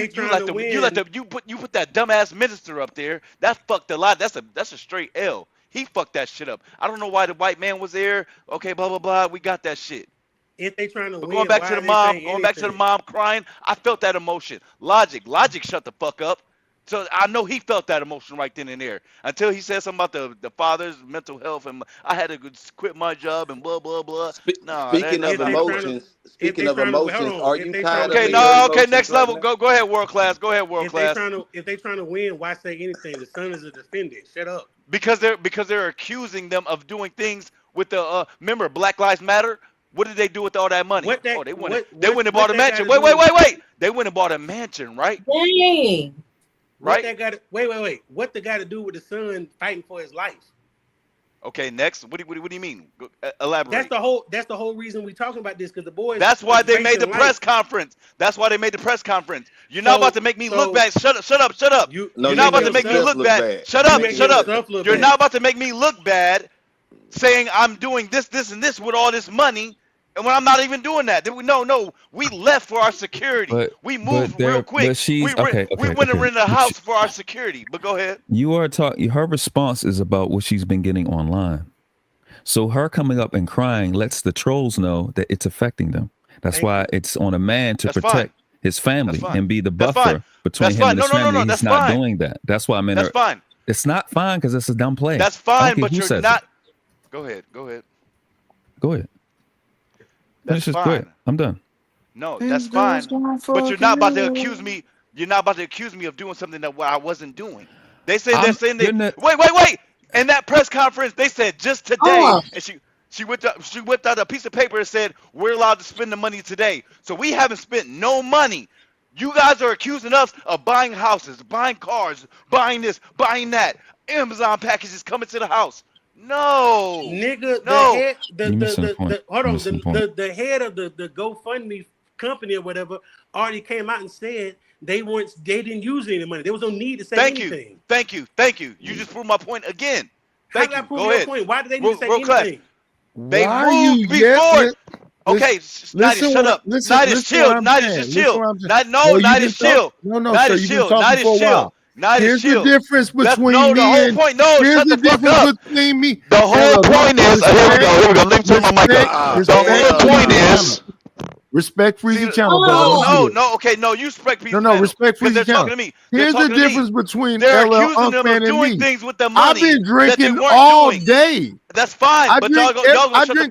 that dumbass minister up there. That fucked a lot. That's a straight L. He fucked that shit up. I don't know why the white man was there. Okay, blah blah blah. We got that shit. If they trying to win, going back to the mom crying, I felt that emotion. Logic, shut the fuck up. So I know he felt that emotion right then and there until he said something about the father's mental health and I had to quit my job and blah blah blah. Speaking of emotions, are you tired of Okay, next level. Go ahead, World Class. If they trying to win, why say anything? The son is a defendant. Shut up. Because they're accusing them of doing things with the remember Black Lives Matter. What did they do with all that money? They went and bought a mansion. Wait. They went and bought a mansion, right? Dang. Right? Wait. What the guy to do with the son fighting for his life? Okay, next. What do you mean? Elaborate. That's the whole reason we talking about this because the boys. That's why they made the press conference. You're not about to make me look bad. Shut up. You're not about to make me look bad. Shut up. You're not about to make me look bad, saying I'm doing this, and this with all this money. And when I'm not even doing that, no, we left for our security. We moved real quick. We went and rented a house for our security. But go ahead. You are talking. Her response is about what she's been getting online. So her coming up and crying lets the trolls know that it's affecting them. That's why it's on a man to protect his family and be the buffer between him and his family. He's not doing that. That's why men are. Fine. It's not fine because it's a dumb play. That's fine, but you're not. Go ahead. That's fine. Go ahead. I'm done. No, that's fine. But you're not about to accuse me. You're not about to accuse me of doing something that I wasn't doing. They're saying wait. In that press conference, they said just today, and she whipped out a piece of paper and said we're allowed to spend the money today. So we haven't spent no money. You guys are accusing us of buying houses, buying cars, buying this, buying that. Amazon packages coming to the house. No, nigga. No. The head of the GoFundMe company or whatever already came out and said they didn't use any money. There was no need to say anything. Thank you. You just proved my point again. Thank you. Go ahead. Point? Why did they need to say anything? They moved before. Okay, Nighty, shut up. Nighty, chill. Nighty, chill. Nighty, chill. Here's the difference between me and here's the difference between me. The whole point is here we go. Let me turn my mic up. The whole point is respect Freezy Channel. No, you respect Freezy Channel. No, respect Freezy Channel. Talking to me. Here's the difference between they're LL accusing them of doing things with the money. I've been drinking all day. That's fine. I drink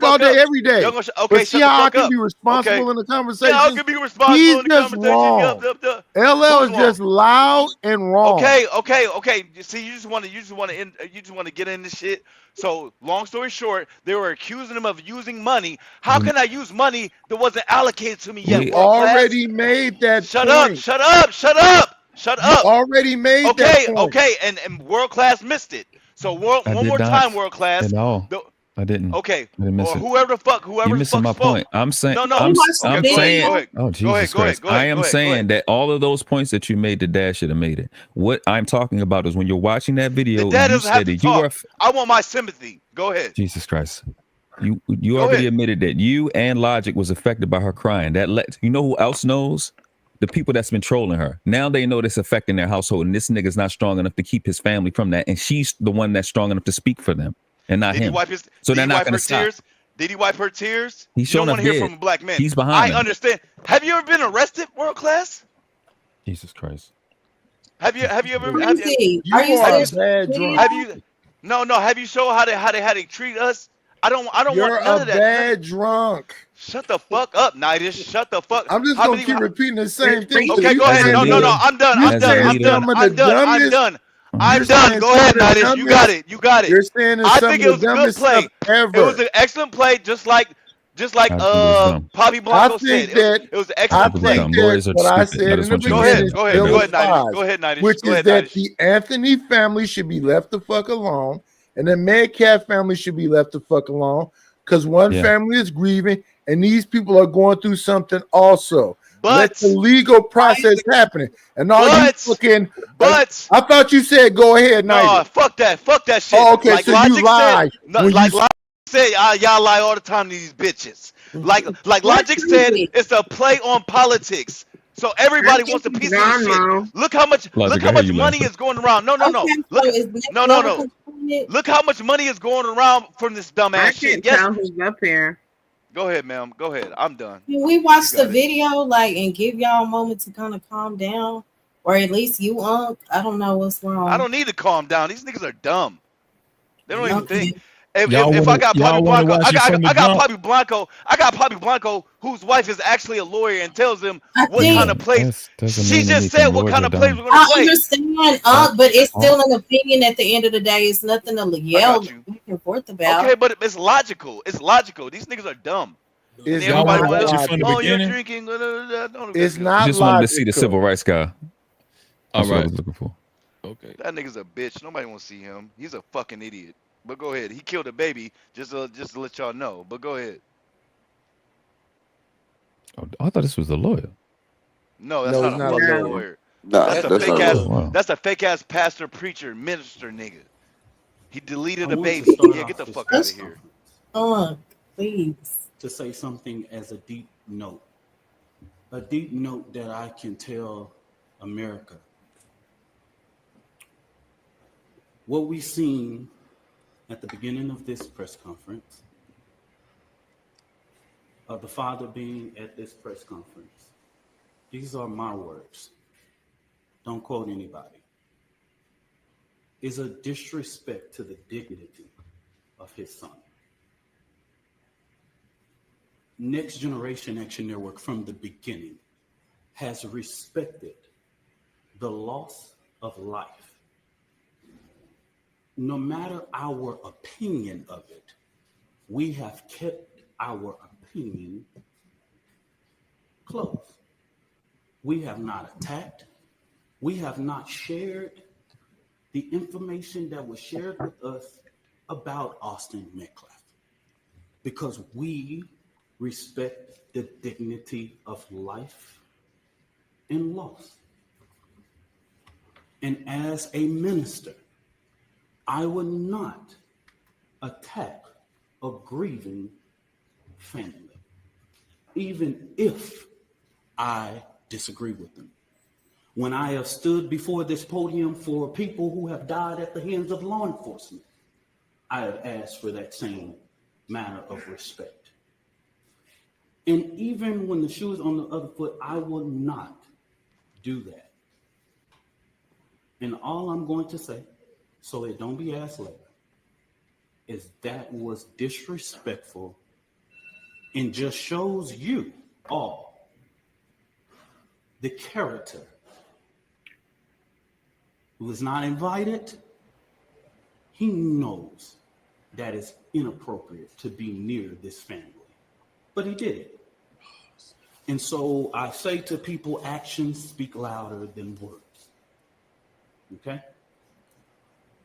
all day, every day. But see how I can be responsible in the conversation? Yeah, I can be responsible in the conversation. LL is just loud and wrong. Okay. See, you just want to get in this shit. So, long story short, they were accusing him of using money. How can I use money that wasn't allocated to me yet? We already made that point. Shut up. You already made that point. Okay, and World Class missed it. So one more time, World Class. No, I didn't. Okay. I didn't miss it. Whoever the fuck You're missing my point. I'm saying. I'm saying. Oh Jesus Christ! I am saying that all of those points that you made, the dad should have made it. What I'm talking about is when you're watching that video, the dad you doesn't have said to that you talk. are. I want my sympathy. Go ahead. Jesus Christ! You already admitted that you and Logic was affected by her crying. You know who else knows? The people that's been trolling her. Now they know this affecting their household, and this nigga's not strong enough to keep his family from that, and she's the one that's strong enough to speak for them, and not him. So they're not going to stop. Did he wipe her tears? He's showing want to hear from a black man. He's behind I understand. Have you ever been arrested, World Class? Jesus Christ. Have you ever? Are you bad drunk? Have you? No. Have you shown how they treat us? I don't You're want none of that. Bad drunk. Shut the fuck up, Nidus. Shut the fuck. I'm just How gonna many? keep repeating the same thing. Okay, go ahead. No, no, no. I'm done. You're I'm done. saying I'm done. some of I'm the done. I'm dumbest. done. I'm You're done. saying Go some ahead, of the Nidus. You got dumbest. it. You got it. You're saying I some think of it the was a good dumbest play. stuff ever. It was an excellent play, just like I think it was dumb. Papi I Blanco think said. that It was an I excellent It was play. think dumb. that Lawyers are what I stupid. I said in just the want you Go to ahead. beginning know. Go ahead. Go Go still ahead. ahead, Nidus. applies, Go ahead, Nidus. which Go is ahead, that Nidus. the Anthony family should be left the fuck alone, and the Metcalf family should be left the fuck alone, because one Yeah. family is grieving, and these people are going through something also. Let the But legal process happen, and all you fucking. I thought you said go ahead, no, Nigel. fuck that. Fuck that shit. Oh, okay, Like so you Logic said. lied No, when you like Logic said, y'all lie all the time to these bitches. Like Logic said, it's a play on politics. So everybody wants a piece of the shit. Look how much Logic, I hear you money laughing. is going around. No. Look, no. Look how much money is going around from this I dumbass can't shit. Yes. tell who's up here. Go ahead, ma'am. Go ahead. I'm done. Can we watch You the got it. video and give y'all a moment to kind of calm down, or at least you, I don't know what's wrong. I don't need to calm down. These niggas are dumb. They don't even Okay. think. If I got Papi wanna Blanco, watch it from the I got jump? Papi Blanco. I got Papi Blanco, whose wife is actually a lawyer and tells him what think- kind of plays. Doesn't She mean just anything. said what Lawyers kind are of plays dumb. we're gonna I play. understand, but it's still an opinion at the end of the day. It's nothing to yell back and forth about. Okay, but it's logical. It's logical. These niggas are dumb. And It's Y'all everybody wanna not watch it wants, from the logical. you're beginning? drinking. Don't It's do not Just wanted to see the logical. civil rights guy. All That's what I right. was looking for. Okay. That nigga's a bitch. Nobody wants to see him. He's a fucking idiot. But go ahead. He killed a baby. Just to let y'all know. But go ahead. Oh, I thought this was the lawyer. No, that's No, not it's a not a fucking lawyer. lawyer. Nah, That's a that's fake not ass. real. Wow. That's a fake ass pastor, preacher, minister nigga. He deleted I a want to baby. start Yeah, off get the this fuck out press of here. Please. to say something as a deep note that I can tell America. What we seen at the beginning of this press conference, of the father being at this press conference, these are my words. Don't quote anybody. Is a disrespect to the dignity of his son. Next Generation Action Network from the beginning has respected the loss of life. No matter our opinion of it, we have kept our opinion close. We have not attacked. We have not shared the information that was shared with us about Austin Metcalf, because we respect the dignity of life and loss. And as a minister, I would not attack a grieving family, even if I disagree with them. When I have stood before this podium for people who have died at the hands of law enforcement, I have asked for that same manner of respect. And even when the shoe is on the other foot, I will not do that. And all I'm going to say, so it don't be asked later, is that was disrespectful and just shows you all the character who is not invited. He knows that it's inappropriate to be near this family, but he did it. And so I say to people, actions speak louder than words. Okay?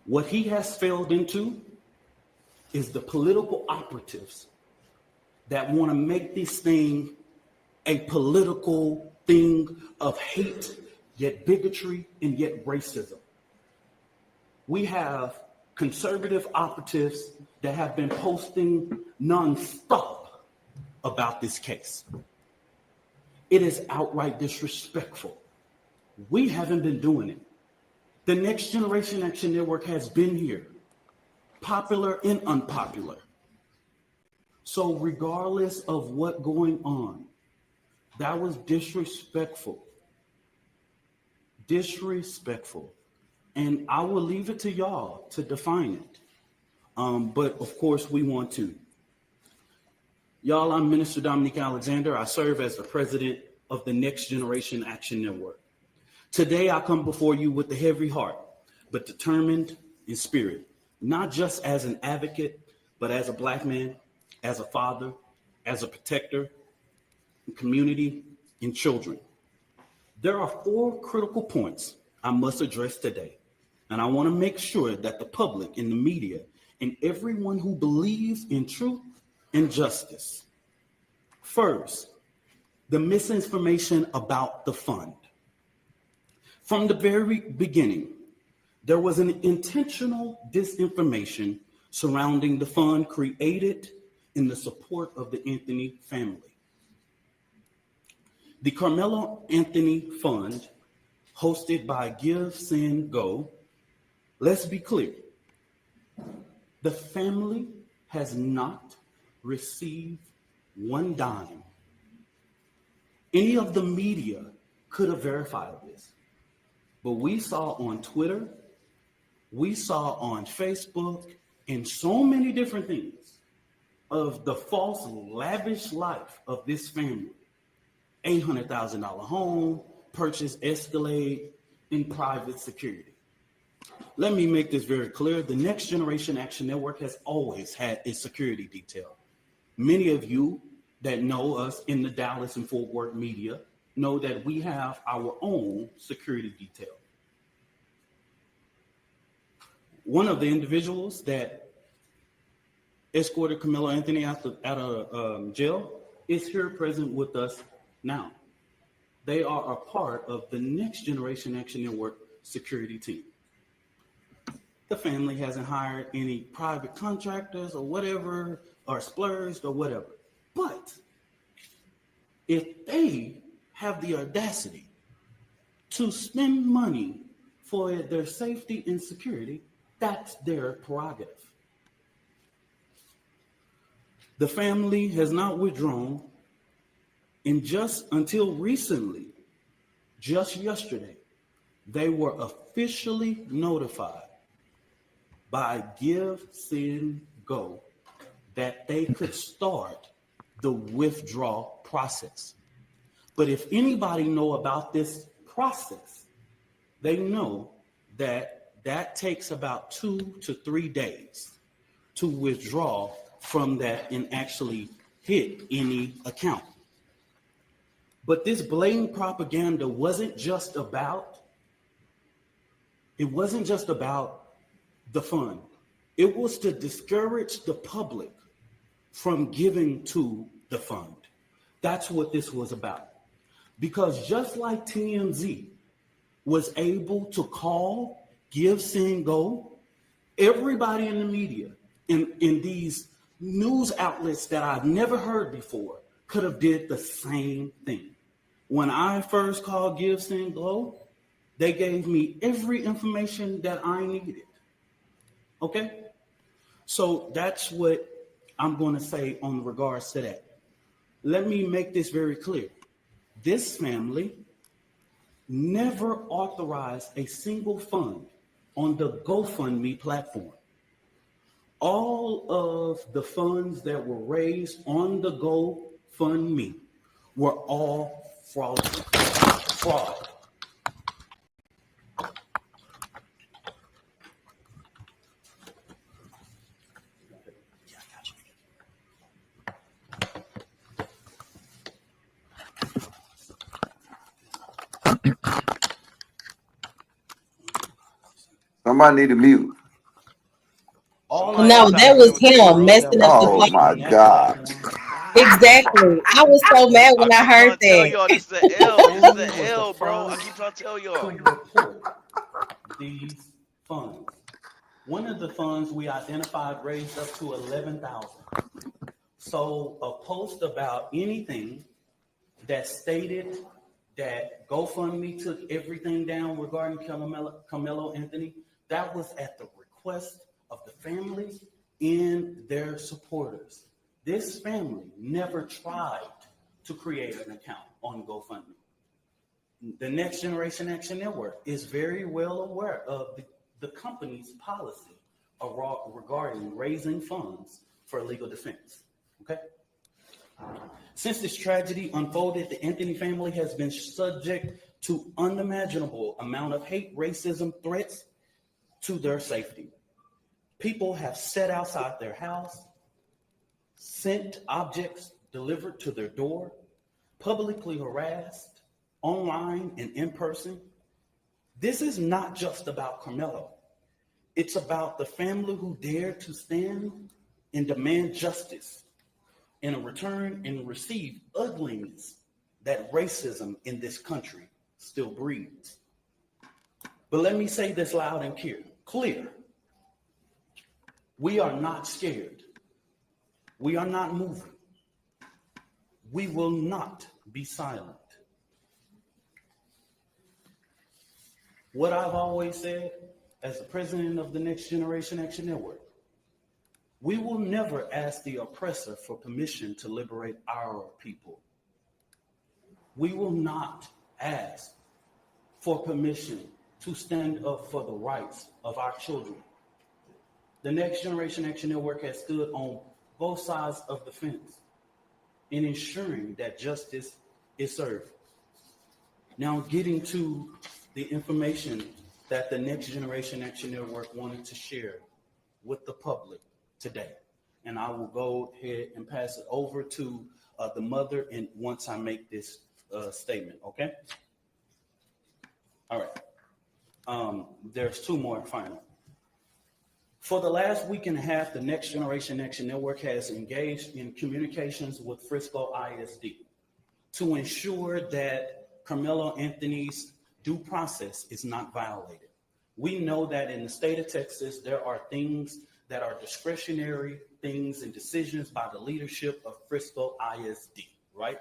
What he has failed into is the political operatives that want to make this thing a political thing of hate, yet bigotry, and yet racism. We have conservative operatives that have been posting nonstop about this case. It is outright disrespectful. We haven't been doing it. The Next Generation Action Network has been here, popular and unpopular. So regardless of what's going on, that was disrespectful. Disrespectful. And I will leave it to y'all to define it. But of course we want to. Y'all, I'm Minister Dominique Alexander. I serve as the president of the Next Generation Action Network. Today, I come before you with a heavy heart, but determined in spirit, not just as an advocate, but as a Black man, as a father, as a protector, community, and children. There are 4 critical points I must address today, and I want to make sure that the public and the media and everyone who believes in truth and justice. First, the misinformation about the fund. From the very beginning, there was an intentional disinformation surrounding the fund created in the support of the Anthony family. The Carmelo Anthony Fund, hosted by Give, Send, Go. Let's be clear. The family has not received one dime. Any of the media could have verified this, but we saw on Twitter, we saw on Facebook, and so many different things of the false, lavish life of this family. $800,000 home, purchase Escalade, in private security. Let me make this very clear. The Next Generation Action Network has always had a security detail. Many of you that know us in the Dallas and Fort Worth media know that we have our own security detail. One of the individuals that escorted Carmelo Anthony out of jail is here present with us now. They are a part of the Next Generation Action Network security team. The family hasn't hired any private contractors or whatever, or splurged or whatever. But if they have the audacity to spend money for their safety and security, that's their prerogative. The family has not withdrawn, and just until recently, just yesterday, they were officially notified by Give, Send, Go that they could start the withdrawal process. But if anybody know about this process, they know that that takes about 2 to 3 days to withdraw from that and actually hit any account. But this blatant propaganda wasn't just about the fund. It was to discourage the public from giving to the fund. That's what this was about. Because just like TMZ was able to call, Give, Send, Go, everybody in the media, in these news outlets that I've never heard before, could have did the same thing. When I first called Give, Send, Go, they gave me every information that I needed. Okay? So that's what I'm going to say on regards to that. Let me make this very clear. This family never authorized a single fund on the GoFundMe platform. All of the funds that were raised on the GoFundMe were all fraud. Somebody need to mute. No, that was him messing up the Oh flow. my God. Exactly. I was so mad when I keep heard trying to tell that. y'all this is an L. This is an L, bro. I keep trying to tell y'all. To report these funds. One of the funds we identified raised up to $11,000. So a post about anything that stated that GoFundMe took everything down regarding Carmelo Anthony, that was at the request of the family and their supporters. This family never tried to create an account on GoFundMe. The Next Generation Action Network is very well aware of the company's policy regarding raising funds for legal defense. Okay? Since this tragedy unfolded, the Anthony family has been subject to unimaginable amount of hate, racism, threats to their safety. People have sat outside their house, sent objects delivered to their door, publicly harassed, online and in person. This is not just about Carmelo. It's about the family who dared to stand and demand justice in a return and receive ugliness that racism in this country still breeds. But let me say this loud and clear. We are not scared. We are not moving. We will not be silent. What I've always said as the president of the Next Generation Action Network, we will never ask the oppressor for permission to liberate our people. We will not ask for permission to stand up for the rights of our children. The Next Generation Action Network has stood on both sides of the fence in ensuring that justice is served. Now, getting to the information that the Next Generation Action Network wanted to share with the public today. And I will go ahead and pass it over to the mother and once I make this statement, okay? All right. There's two more final. For the last week and a half, the Next Generation Action Network has engaged in communications with Frisco ISD to ensure that Carmelo Anthony's due process is not violated. We know that in the state of Texas, there are things that are discretionary things and decisions by the leadership of Frisco ISD, right?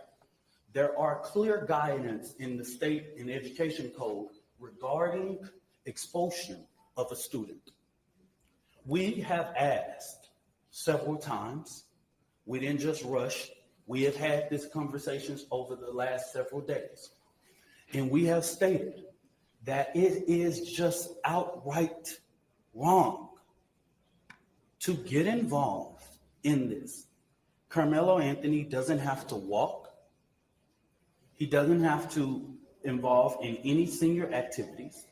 There are clear guidance in the state and education code regarding expulsion of a student. We have asked several times, we didn't just rush, we have had these conversations over the last several days. And we have stated that it is just outright wrong to get involved in this. Carmelo Anthony doesn't have to walk. He doesn't have to involve in any senior activities.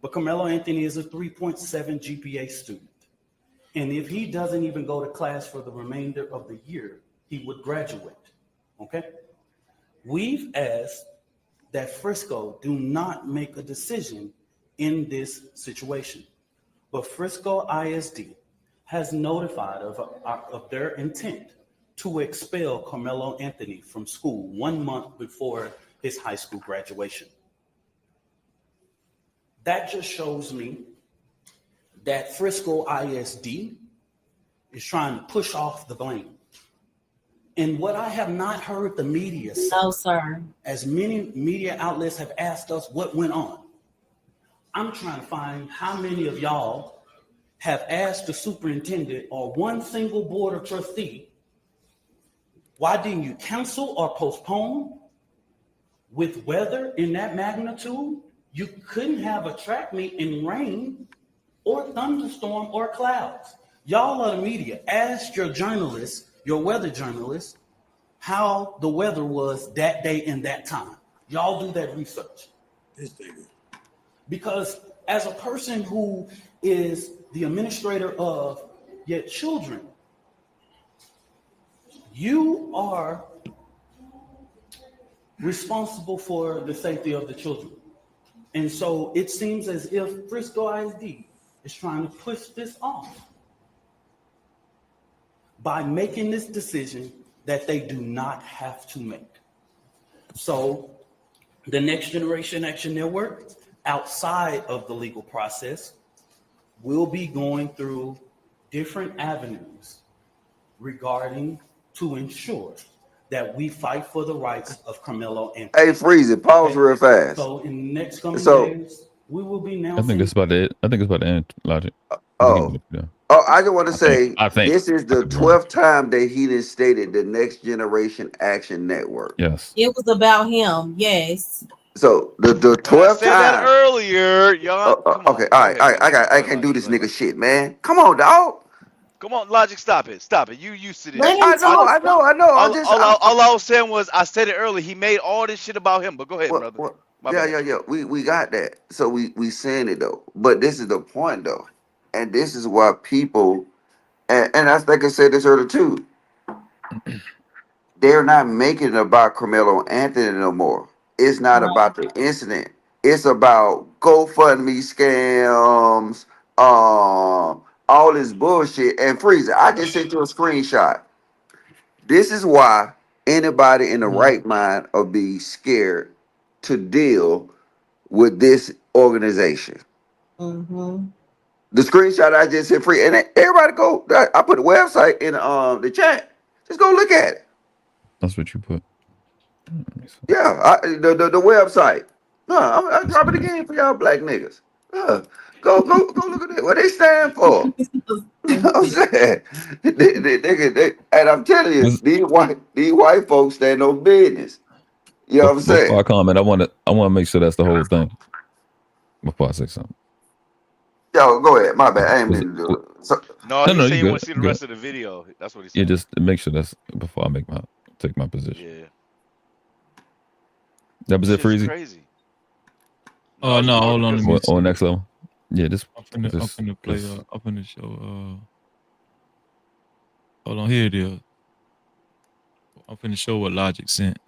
But Carmelo Anthony is a 3.7 GPA student. And if he doesn't even go to class for the remainder of the year, he would graduate, okay? We've asked that Frisco do not make a decision in this situation. But Frisco ISD has notified of their intent to expel Carmelo Anthony from school 1 month before his high school graduation. That just shows me that Frisco ISD is trying to push off the blame. And what I have not heard the media say, no, sir. As many media outlets have asked us what went on, I'm trying to find how many of y'all have asked the superintendent or one single board of trustee, why didn't you cancel or postpone? With weather in that magnitude, you couldn't have a track meet in rain or thunderstorm or clouds. Y'all are the media. Ask your journalists, your weather journalists, how the weather was that day and that time. Y'all do that research. Because as a person who is the administrator of your children, you are responsible for the safety of the children. And so it seems as if Frisco ISD is trying to push this off by making this decision that they do not have to make. So the Next Generation Action Network, outside of the legal process, will be going through different avenues regarding to ensure that we fight for the rights of Carmelo Anthony. Hey, freeze it. Pause real fast. So in the next coming days, we will be announcing. I think it's about the end, Logic. I just want to say, I think this is the 12th time that he done stated the Next Generation Action Network. Yes. It was about him, yes. So the 12th said that time. earlier, y'all. Okay, all right. I can't do this nigga shit, man. Come on, dog. Come on, Logic, stop it. Stop it. You used to this Let shit. him talk. I know. All I was saying was I said it earlier. He made all this shit about him. But go ahead, brother. My bad. Yeah. We got that. So we saying it though. But this is the point though, and this is why people, and I think I said this earlier too. They're not making it about Carmelo Anthony no more. It's not about the incident. It's about GoFundMe scams, all this bullshit. And Freezer, I just sent you a screenshot. This is why anybody in the right mind will be scared to deal with this organization. Mm-hmm. The screenshot I just sent free, and everybody go. I put the website in the chat. Just go look at it. That's what you put. Yeah, the website. No, I'll drop it again for y'all black niggas. Go look at it. What they stand for? You know what I'm saying? And I'm telling you, these white folks stand on business. You know what I'm Before saying? I comment, I want to make sure that's the whole thing. Before I say something. Yo, go ahead. My bad. I ain't mean to do it. So, No, No, he's you saying he good. want to see the Good. rest of the video. That's what he's Yeah, saying. just make sure that's before I take my position. Yeah. That was it, Shit's Freezy? crazy. Oh no, hold on. Let me see. Or next level. Yeah, this. I'm finna play. I'm finna show. Hold on, here it is. I'm finna show what Logic sent.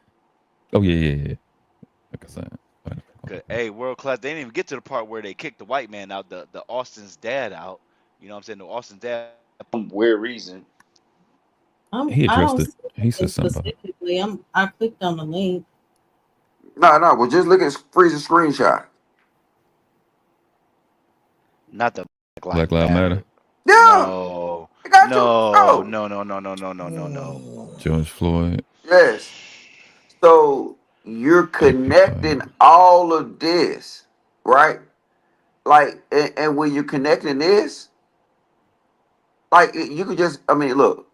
Oh yeah. Like I said. Hey, world class. They didn't even get to the part where they kicked the white man out, the Austin's dad out. You know what I'm saying? The Austin's dad, for some weird reason. He I addressed don't it. see He it said something about it. specifically. I clicked on the link. no. Well, just look at Freeze's screenshot. Not the Black Lives Matter. Yeah, No. I got you. No. George Floyd. Yes. So you're connecting all of this, right? Like, and when you're connecting this, like you could just, I mean, look,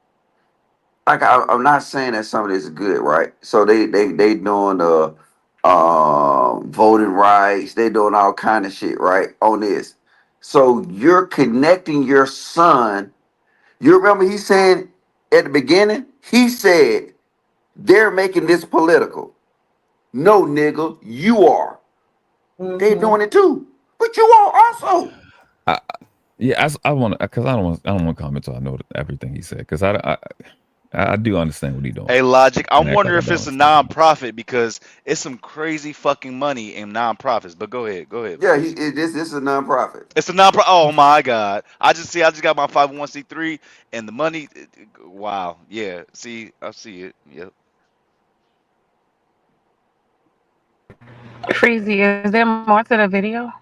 like I'm not saying that some of this is good, right? So they doing the voting rights, they doing all kind of shit, right? On this. So you're connecting your son. You remember he saying at the beginning, he said they're making this political. No, nigga, you are. They're doing it too, but you are also. Yeah, I want to, because I don't want to comment till I know everything he said, because I do understand what he's doing. Hey, Logic, I'm And act wondering like if I it's a don't. non-profit because it's some crazy fucking money in non-profits. But go ahead. Yeah, Freeze. this is a nonprofit. It's a non-profit. Oh my God! I just got my 501c3 and the money. Wow. Yeah. See, I see it. Yep. Freezy, is there more to the video?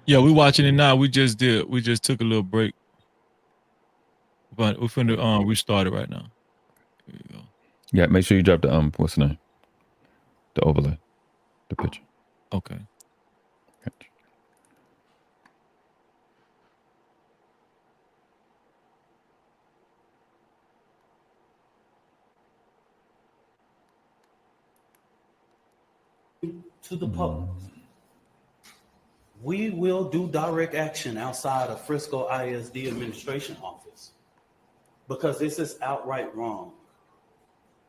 Yeah, we watching it now. We just took a little break, but we're finna restart it right now. Here you go. Yeah, make sure you drop the what's the name? The overlay, the picture. Okay. Gotcha. To the public, we will do direct action outside of Frisco ISD administration office because this is outright wrong.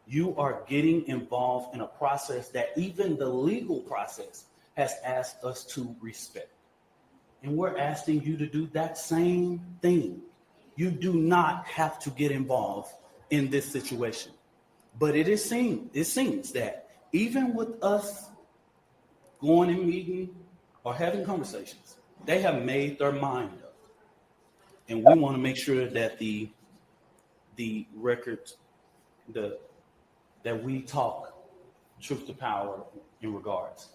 You are getting involved in a process that even the legal process has asked us to respect. And we're asking you to do that same thing. You do not have to get involved in this situation. But it seems that even with us going and meeting or having conversations, they have made their mind up. And we want to make sure that the records, that we talk truth to power in regards.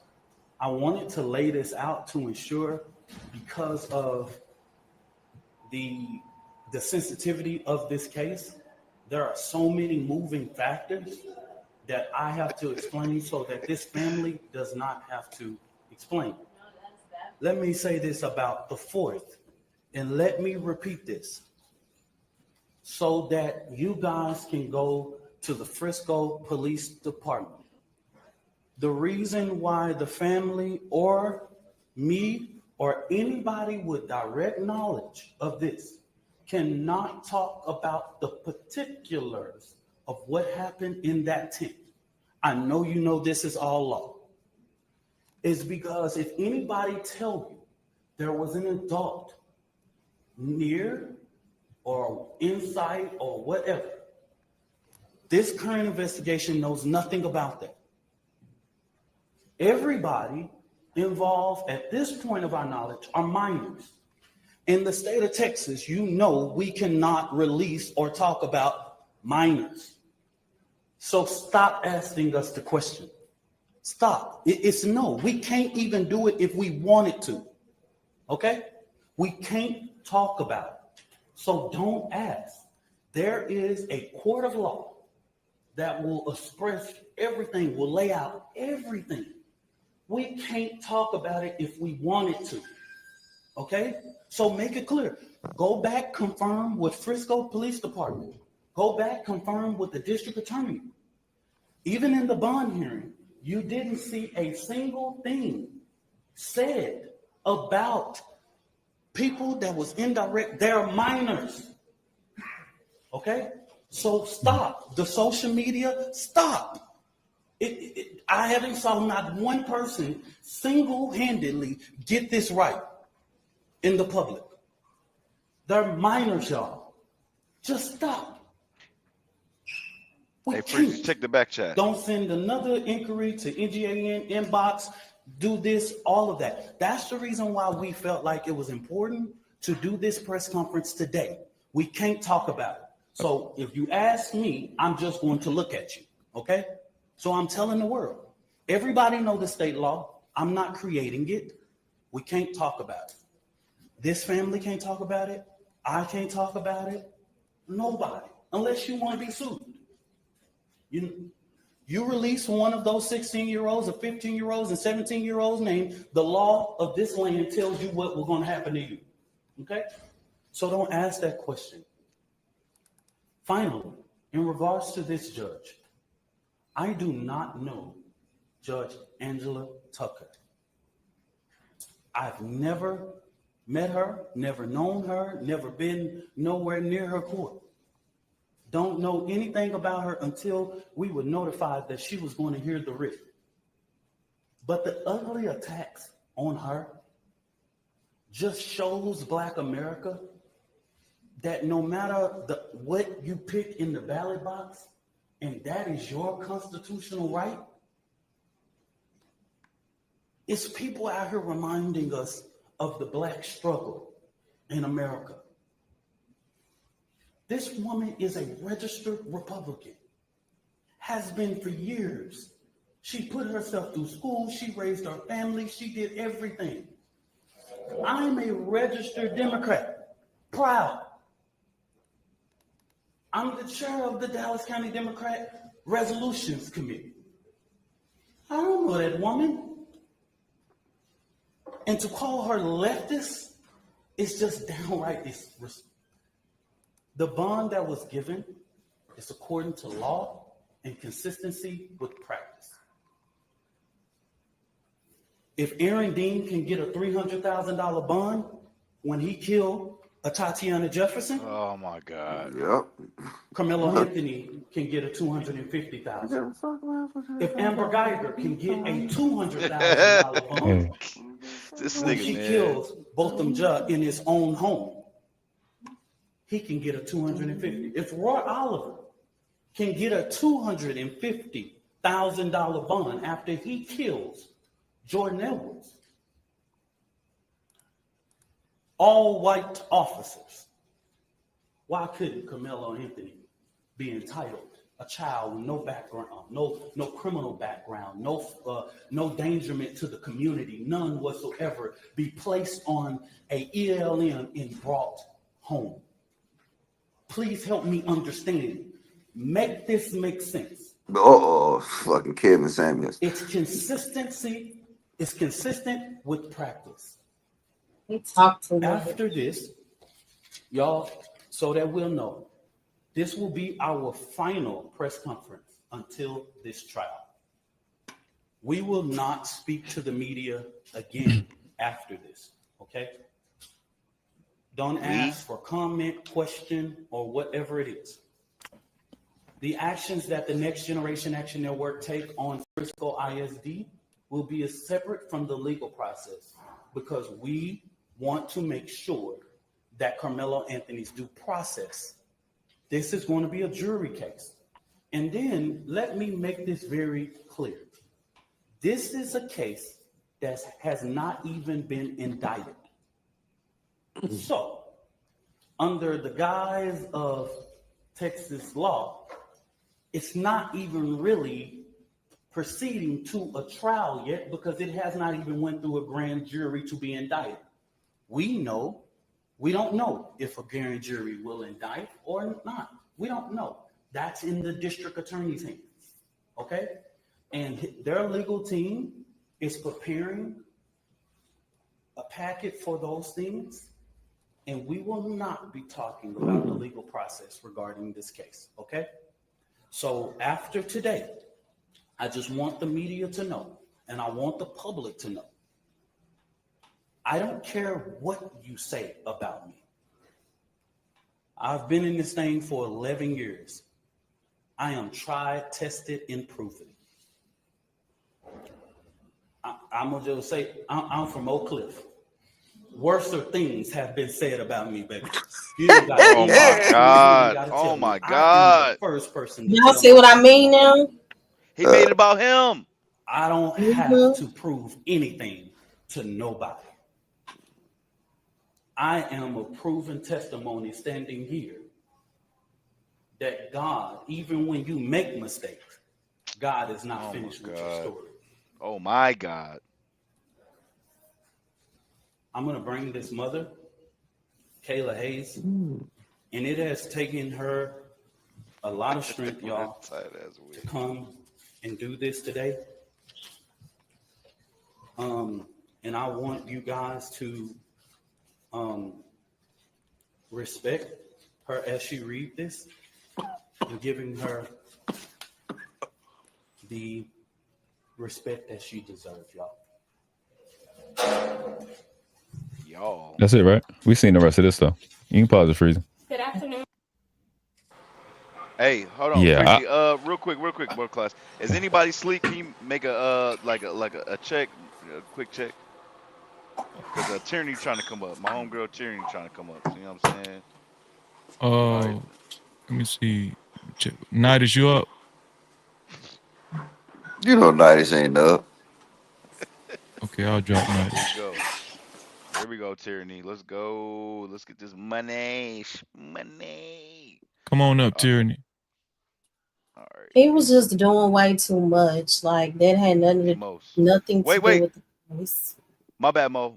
I wanted to lay this out to ensure, because of the sensitivity of this case, there are so many moving factors that I have to explain so that this family does not have to explain. Let me say this about the 4th, and let me repeat this so that you guys can go to the Frisco Police Department. The reason why the family or me or anybody with direct knowledge of this cannot talk about the particulars of what happened in that tent. I know you know this is all law. Is because if anybody tell you there was an adult near or inside or whatever, this current investigation knows nothing about that. Everybody involved at this point of our knowledge are minors. In the state of Texas, you know we cannot release or talk about minors. So stop asking us the question. Stop. It's no. We can't even do it if we wanted to. Okay? We can't talk about it. So don't ask. There is a court of law that will express everything, will lay out everything. We can't talk about it if we wanted to. Okay? So make it clear. Go back, confirm with Frisco Police Department. Go back, confirm with the district attorney. Even in the bond hearing, you didn't see a single thing said about people that was indirect. They're minors. Okay? So stop. The social media, stop. I haven't saw not one person single-handedly get this right in the public. They're minors, y'all. Just stop. Hey, Freeze, check the back chat. Don't send another inquiry to NGAN inbox. Do this, all of that. That's the reason why we felt like it was important to do this press conference today. We can't talk about it. So if you ask me, I'm just going to look at you. Okay? So I'm telling the world. Everybody know the state law. I'm not creating it. We can't talk about it. This family can't talk about it. I can't talk about it. Nobody, unless you want to be sued. You release one of those 16-year-olds or 15-year-olds and 17-year-olds' name, the law of this land tells you what was going to happen to you. Okay? So don't ask that question. Finally, in regards to this judge, I do not know Judge Angela Tucker. I've never met her, never known her, never been nowhere near her court. Don't know anything about her until we were notified that she was going to hear the writ. But the ugly attacks on her just shows Black America that no matter what you pick in the ballot box, and that is your constitutional right, it's people out here reminding us of the Black struggle in America. This woman is a registered Republican, has been for years. She put herself through school, she raised her family, she did everything. I'm a registered Democrat, proud. I'm the chair of the Dallas County Democrat Resolutions Committee. I don't know that woman. And to call her leftist is just downright disrespectful. The bond that was given is according to law and consistency with practice. If Aaron Dean can get a $300,000 bond when he killed a Tatiana Jefferson, oh my God. Yep. Carmelo Anthony can get a $250,000. If Amber Geiger can get a $200,000 bond This when nigga, she man. kills Botham Judge in his own home, he can get a $250,000. If Roy Oliver can get a $250,000 bond after he kills Jordan Edwards, all white officers, why couldn't Carmelo Anthony be entitled? A child with no background, no criminal background, no endangerment to the community, none whatsoever, be placed on a ELM and brought home. Please help me understand. Make this make sense. Oh, fucking Kevin Samuels. It's consistency. It's consistent with practice. After this, y'all, so that we'll know, this will be our final press conference until this trial. We will not speak to the media again after this, okay? Don't ask for comment, question, or whatever it is. The actions that the Next Generation Action Network take on Frisco ISD will be separate from the legal process because we want to make sure that Carmelo Anthony's due process. This is going to be a jury case. And then let me make this very clear. This is a case that has not even been indicted. So, under the guise of Texas law, it's not even really proceeding to a trial yet because it has not even went through a grand jury to be indicted. We don't know if a grand jury will indict or not. We don't know. That's in the district attorney's hands, okay? And their legal team is preparing a packet for those things, and we will not be talking about the legal process regarding this case, okay? So after today, I just want the media to know, and I want the public to know. I don't care what you say about me. I've been in this thing for 11 years. I am tried, tested, and proven. I'm gonna just say, I'm from Oak Cliff. Worser things have been said about me, baby. Oh my God. Oh my God. First person. Y'all see what I mean now? He made it about him. I don't have to prove anything to nobody. I am a proven testimony standing here that God, even when you make mistakes, God is not finished with your story. Oh my God. I'm going to bring this mother, Kayla Hayes, and it has taken her a lot of strength, y'all, to come and do this today. And I want you guys to respect her as she read this and giving her the respect that she deserves, y'all. That's it, right? We seen the rest of this stuff. You can pause the freezer. Good afternoon. Hey, hold on. Yeah, Freezy, real quick, world class. Is anybody asleep? Can you make a check, a quick check? Because Tyranny trying to come up. My homegirl Tyranny trying to come up. You know what I'm saying? Let me see. Night, is you up? You know, Nighties ain't up. Okay, I'll drop Night. Let's go. Here we go, Tyranny. Let's go. Let's get this money. Money. Come on up, Tyranny. All right. He was just doing way too much. Like that had nothing to do with the voice. My bad, Mo.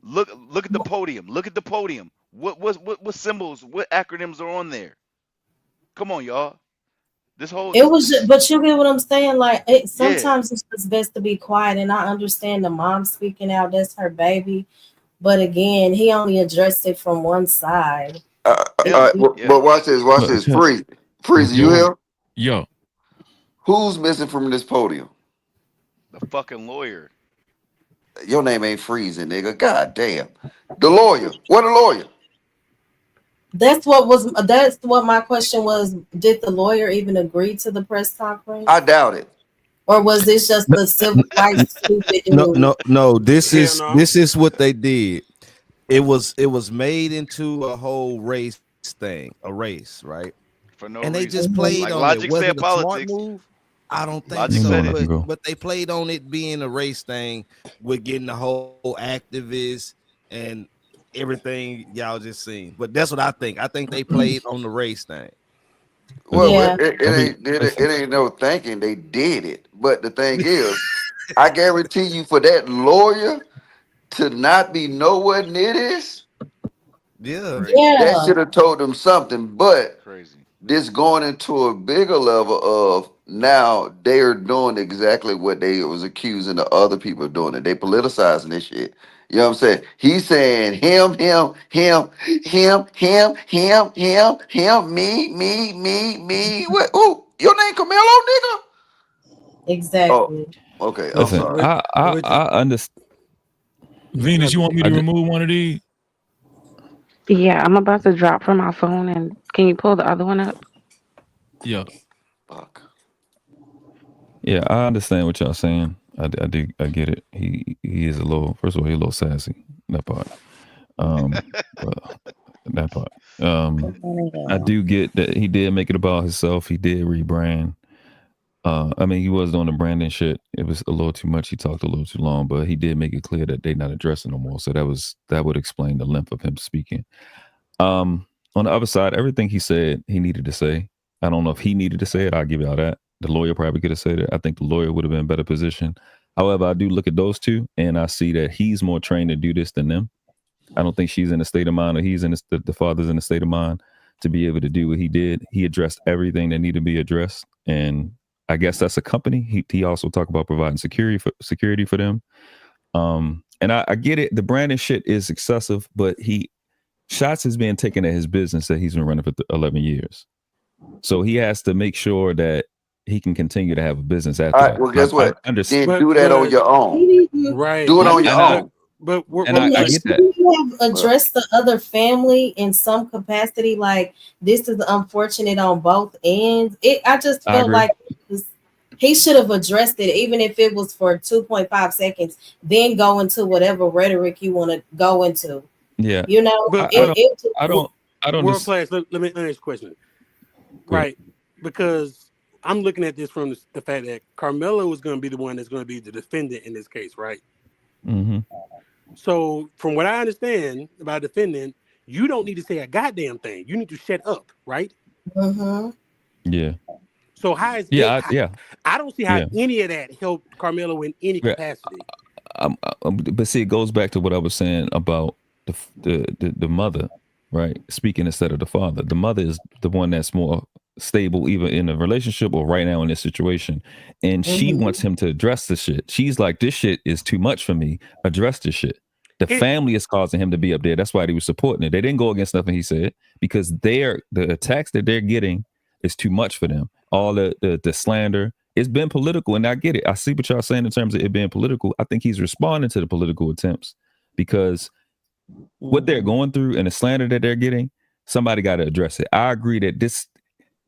Look at the podium. Look at the podium. What symbols, what acronyms are on there? Come on, y'all. This whole but you get what I'm saying? Like sometimes it's just best to be quiet, and I understand the mom speaking out, that's her baby. But again, he only addressed it from one side. But watch this. Freeze, you here? Yo. Who's missing from this podium? The fucking lawyer. Your name ain't freezing, nigga. God damn. The lawyer. What a lawyer. That's what my question was. Did the lawyer even agree to the press conference? I doubt it. Or was this just the civil rights stupid dude? No. This is what they did. It was made into a whole race thing, a race, right? For no and reason. they just played like on Logic it. Was said it a politics. smart move? I don't think Logic so. said it. But they played on it being a race thing with getting the whole activists and everything y'all just seen. But that's what I think. I think they played on the race thing. Well, it ain't no thinking. They did it. But the thing is, I guarantee you, for that lawyer to not be nowhere near this, that should have told them something. But this going into a bigger level of now they are doing exactly what they was accusing the other people of doing. It. They politicizing this shit. You know what I'm saying? He's saying him, me, What? Ooh, your name Camelo, nigga? Exactly. Oh, okay. I'm Listen, sorry. I understand. Venus, you want me to remove one of these? Yeah, I'm about to drop from my phone, and can you pull the other one up? Yeah. Fuck. Yeah, I understand what y'all saying. I do. I get it. He is a little. First of all, he's a little sassy. That part. Well, that part. I do get that he did make it about himself. He did rebrand. I mean, he was doing the branding shit. It was a little too much. He talked a little too long, but he did make it clear that they're not addressing no more. So that would explain the length of him speaking. On the other side, everything he said, he needed to say. I don't know if he needed to say it. I'll give y'all that. The lawyer probably could have said it. I think the lawyer would have been in a better position. However, I do look at those two, and I see that he's more trained to do this than them. I don't think she's in a state of mind, or he's in the father's in a state of mind to be able to do what he did. He addressed everything that needed to be addressed, and I guess that's a company. He also talked about providing security for them. And I get it. The branding shit is excessive, but shots is being taken at his business that he's been running for 11 years. So he has to make sure that he can continue to have a business after All right. that. Well, guess what? I Then understand. do that on your own. Right. Do it on your own. But I get that. You have addressed the other family in some capacity. Like this is unfortunate on both ends. I just I felt agree. like he should have addressed it, even if it was for 2.5 seconds. Then go into whatever rhetoric you want to go into. Yeah. You know, But I don't. World class. Let me ask a question. Right, because I'm looking at this from the fact that Carmelo is going to be the one that's going to be the defendant in this case, right? Mm-hmm. So, from what I understand about defendant, you don't need to say a goddamn thing. You need to shut up, right? Mm-hmm. Yeah. So how is I don't see how any of that helped Carmelo in any capacity. But see, it goes back to what I was saying about the mother, right? Speaking instead of the father. The mother is the one that's more stable, either in a relationship or right now in this situation. And she wants him to address the shit. She's like, this shit is too much for me. Address this shit. The family is causing him to be up there. That's why they were supporting it. They didn't go against nothing he said, because the attacks that they're getting is too much for them. All the slander. It's been political, and I get it. I see what y'all saying in terms of it being political. I think he's responding to the political attempts, because what they're going through and the slander that they're getting, somebody got to address it. I agree that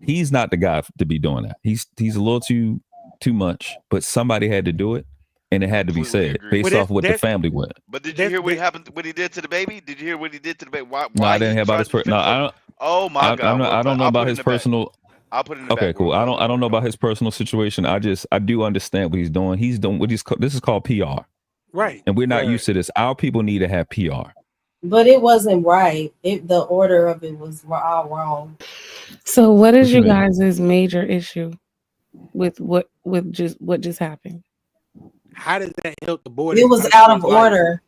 he's not the guy to be doing that. He's a little too much, but somebody had to do it, and it had to be said based off what the family went. But did you hear what happened? What he did to the baby? Did you hear what he did to the baby? Why I didn't hear about his no, I don't. Oh my God! I don't know about his personal. I'll put it in the Okay, back. cool. I don't know about his personal situation. I do understand what he's doing. He's doing what this is called PR. Right. And we're not used to this. Our people need to have PR. But it wasn't right. The order of it was all wrong. So what is What you your mean? guys' major issue with what just happened? How does that help the boy? It was out of order.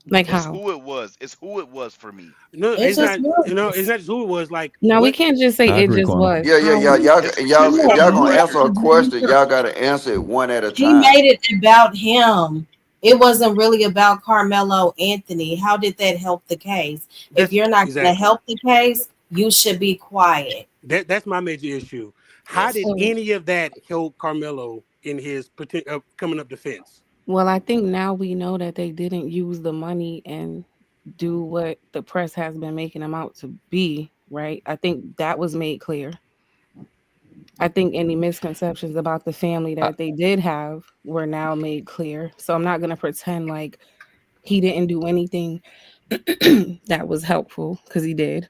Like It's how? who it was. It's who it was for me. No, it's not. It's not just who it was. Like No, we can't just say it just was. Yeah. If y'all gonna answer a question, y'all gotta answer it one at a He time. made it about him. It wasn't really about Carmelo Anthony. How did that help the case? If you're not going to help the case, you should be quiet. That's my major issue. How did any of that help Carmelo in his coming up defense? Well, I think now we know that they didn't use the money and do what the press has been making them out to be, right? I think that was made clear. I think any misconceptions about the family that they did have were now made clear. So I'm not going to pretend like he didn't do anything that was helpful, because he did.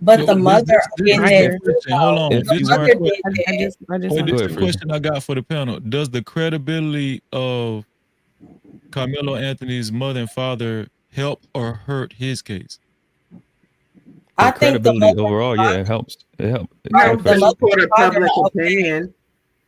But the mother Hold on. This is the Frizzy. question I got for the panel. Does the credibility of Carmelo Anthony's mother and father help or hurt his case? I think the credibility overall, yeah, it helps. It helps. Public opinion.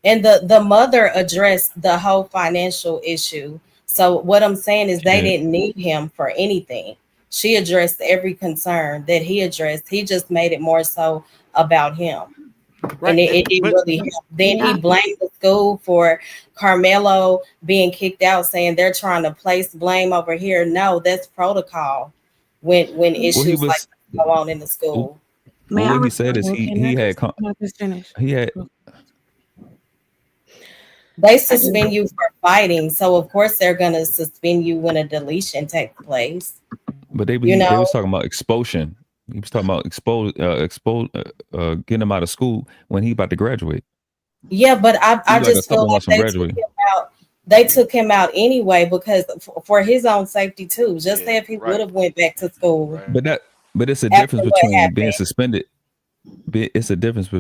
And the mother addressed the whole financial issue. So what I'm saying is they didn't need him for anything. She addressed every concern that he addressed. He just made it more so about him. Right. And it didn't really help. Then he blamed the school for Carmelo being kicked out, saying they're trying to place blame over here. No, that's protocol when issues like that go on in the school. What he said is he had They suspend you for fighting, so of course they're gonna suspend you when a deletion takes place. But they was talking about expulsion. He was talking about getting him out of school when he about to graduate. Yeah, but I Like a just feel couple like months from graduating. they took him out anyway because for his own safety too. Just say if he would have went back to school. But it's a after difference what between being happened. suspended. It's a difference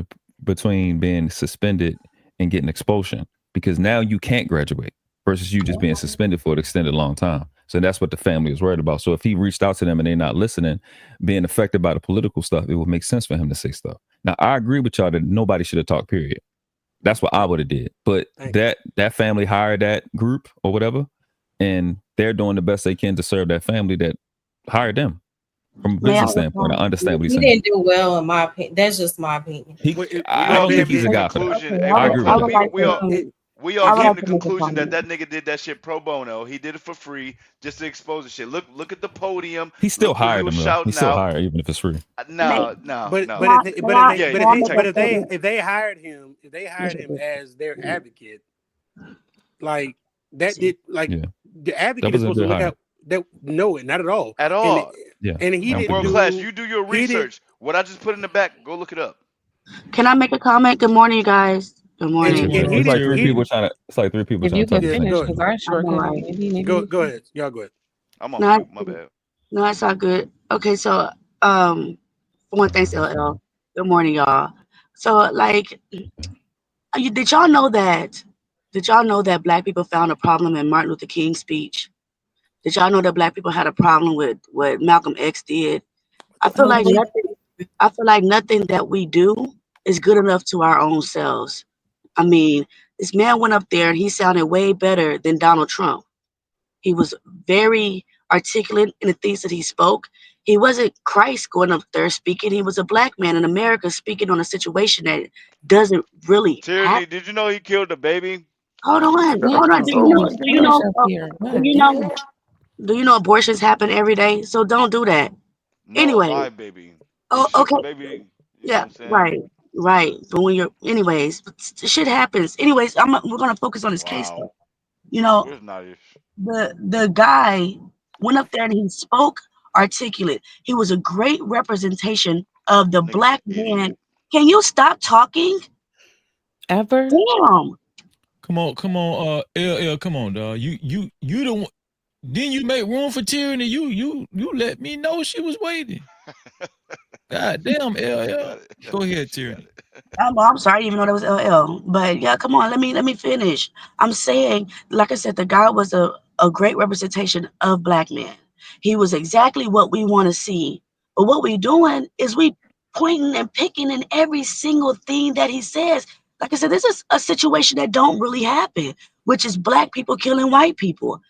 between being suspended and getting expulsion, because now you can't graduate versus you just being suspended for an extended long time. So that's what the family is worried about. So if he reached out to them and they're not listening, being affected by the political stuff, it would make sense for him to say stuff. Now, I agree with y'all that nobody should have talked, period. That's what I would have did. But that family hired that group or whatever, and they're doing the best they can to serve that family that hired them. From a business standpoint, I understand what he's He saying. didn't do well, in my opinion. That's just my opinion. I don't think he's a guy for that. I agree with that. We all getting the conclusion that nigga did that shit pro bono. He did it for free just to expose the shit. Look at the podium. He still Look who hired was him though. shouting He still out. hired, even if it's free. No. If they hired him as their advocate, like that did the advocate is supposed to look out. No, not at all. At all. And he didn't World class. You do your research. What I just put in the back, go look it up. Can I make a comment? Good morning, you guys. Good morning. It's like three people trying to talk. Finish, because our shortcut. Go ahead. Y'all go ahead. I'm on mute. My bad. No, it's all good. Okay, so for one, thanks, LL. Good morning, y'all. So, like, did y'all know that Black people found a problem in Martin Luther King's speech? Did y'all know that Black people had a problem with what Malcolm X did? I feel like nothing that we do is good enough to our own selves. I mean, this man went up there and he sounded way better than Donald Trump. He was very articulate in the things that he spoke. He wasn't Christ going up there speaking. He was a Black man in America speaking on a situation that doesn't really Tyranny, happen. did you know he killed a baby? Hold on. Do you know abortions happen every day? So don't do that. No, Anyway. live baby. Oh, Shoot okay. the baby, Yeah, right. But when you're, anyways, shit happens. Anyways, we're gonna focus on this case though. You know, Where's Nadia? the guy went up there and he spoke articulate. He was a great representation of the Black man. Can you stop talking? Ever? Damn. Come on, LL, come on, dog. You don't. Then you make room for Tyranny. You let me know she was waiting. God damn, LL. Go ahead, Tyranny. I'm sorry, I didn't even know that was LL. But yeah, come on, let me finish. I'm saying, like I said, the guy was a great representation of Black men. He was exactly what we want to see. But what we're doing is we pointing and picking in every single thing that he says. Like I said, this is a situation that don't really happen, which is Black people killing white people.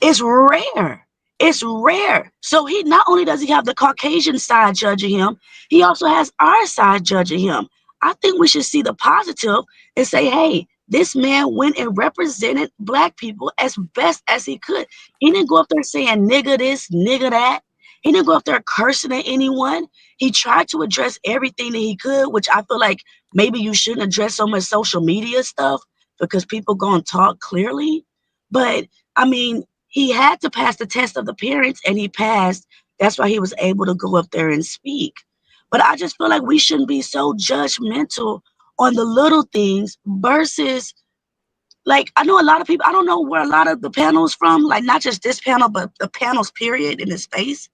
It's rare. It's rare. So he not only does he have the Caucasian side judging him, he also has our side judging him. I think we should see the positive and say, hey, this man went and represented Black people as best as he could. He didn't go up there saying nigga this, nigga that. He didn't go up there cursing at anyone. He tried to address everything that he could, which I feel like maybe you shouldn't address so much social media stuff because people gonna talk clearly. But I mean, he had to pass the test of the parents and he passed. That's why he was able to go up there and speak. But I just feel like we shouldn't be so judgmental on the little things versus, like, I know a lot of people, I don't know where a lot of the panels from, like not just this panel, but the panels period in the space.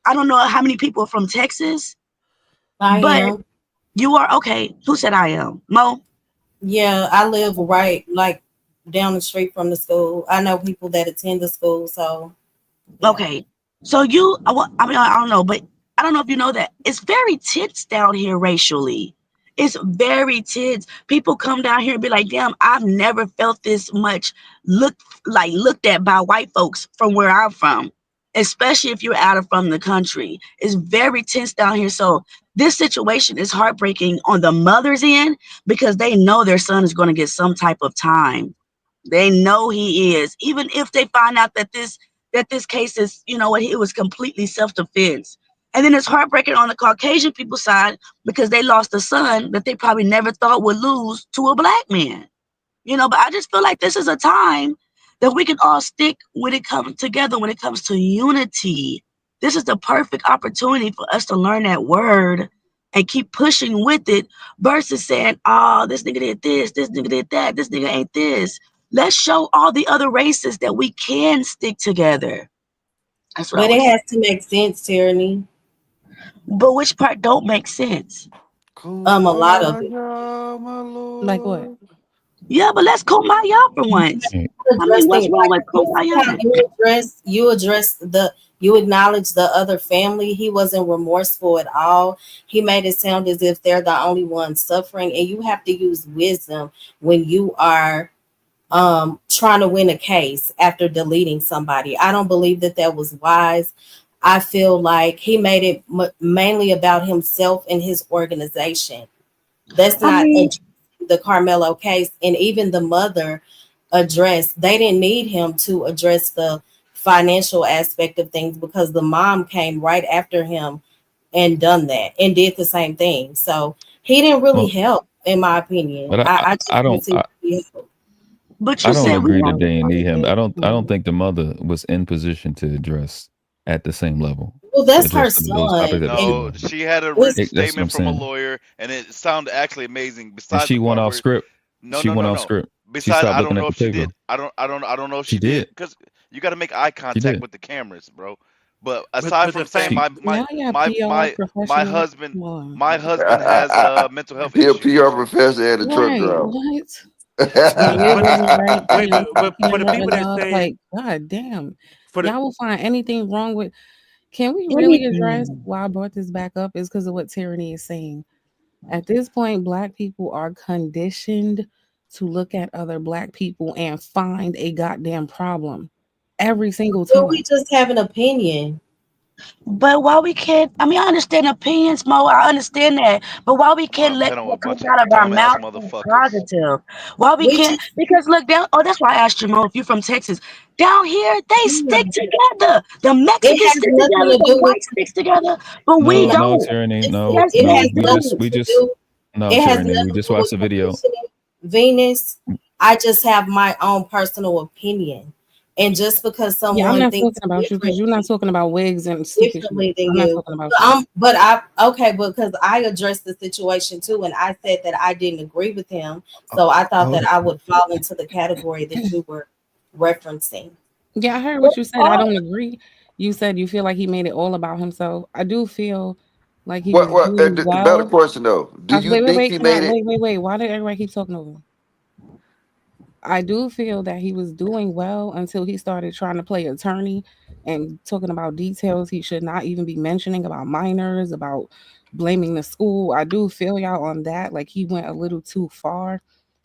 I don't know how many people are from Texas. I am. You are? Okay. Who said I am? Mo? Yeah, I live right like down the street from the school. I know people that attend the school, so yeah. Okay. So I mean, I don't know, but I don't know if you know that it's very tense down here racially. It's very tense. People come down here and be like, damn, I've never felt this much looked at by white folks from where I'm from, especially if you're out of from the country. It's very tense down here. So this situation is heartbreaking on the mother's end because they know their son is going to get some type of time. They know he is, even if they find out that this case is, it was completely self-defense. And then it's heartbreaking on the Caucasian people's side because they lost a son that they probably never thought would lose to a Black man. But I just feel like this is a time that we can all stick when it comes together, when it comes to unity. This is the perfect opportunity for us to learn that word and keep pushing with it versus saying, oh, this nigga did this nigga did that, this nigga ain't this. Let's show all the other races that we can stick together. That's what But I it was has to make sense, Tyranny. But which part don't make sense? A lot of it. Like what? Yeah, but let's kumbaya for once. I mean, what's wrong with kumbaya? You acknowledge the other family. He wasn't remorseful at all. He made it sound as if they're the only ones suffering, and you have to use wisdom when you are trying to win a case after deleting somebody. I don't believe that was wise. I feel like he made it mainly about himself and his organization. That's not the Carmelo case. And even the mother addressed, they didn't need him to address the financial aspect of things because the mom came right after him and done that and did the same thing. So he didn't really help, in my opinion. But I just I didn't don't see he helped. But I you don't said we agree that have they didn't need him. I don't think the mother was in position to address at the same level. Well, to that's her address those son. topics that she No, was. she had a written That's what I'm statement from a saying. lawyer, and it sounded actually amazing. And Besides she the went part off where, script. no, She no, went no, off no. script. She Besides, stopped I don't looking know at the if she paper. did. I don't know if She she did did. because you got to make eye She contact did. with the cameras, bro. But But aside the from saying fact now you're a PR my professional. husband Come on. my husband has mental health He a PR issues. professor and a truck Right. driver. What? Your wig But wasn't right. wait, Turn off the for the camera people that enough. say Like, god damn. for the Y'all will find anything wrong with. Can we really address Anything. why I brought this back up? Is because of what Tyranny is saying. At this point, Black people are conditioned to look at other Black people and find a goddamn problem every single But we time. just have an opinion. But why we can't, I mean, I understand opinions, Mo. I understand that. But why we can't let panel with a what comes bunch of out of our dumbass mouth be motherfuckers. positive? Why we We can't? just Because look down. Oh, that's why I asked you, Mo, if you're from Texas. Down here, they stick together. The it Mexicans has stick nothing together. to The do with whites stick together. But we No, no. no, don't. Tyranny. Listen, No, Yes, it no. has they We do. nothing just to do. no, It has Tyranny. We nothing to just do watched with the video. conditioning. Venus, I just have my own personal opinion. And just because Yeah, I'm someone not talking thinks about you because you're not talking about wigs and stupid shit. differently than I'm not you. talking about you. Because I addressed the situation too, and I said that I didn't agree with him. So I thought that I would fall into the category that you were referencing. Yeah, I heard what you said. I don't agree. You said you feel like he made it all about himself. I do feel like he was doing The better well. question though, do you think he Can I made it? wait. Why did everybody keep talking over me? I do feel that he was doing well until he started trying to play attorney and talking about details he should not even be mentioning about minors, about blaming the school. I do feel y'all on that. Like he went a little too far.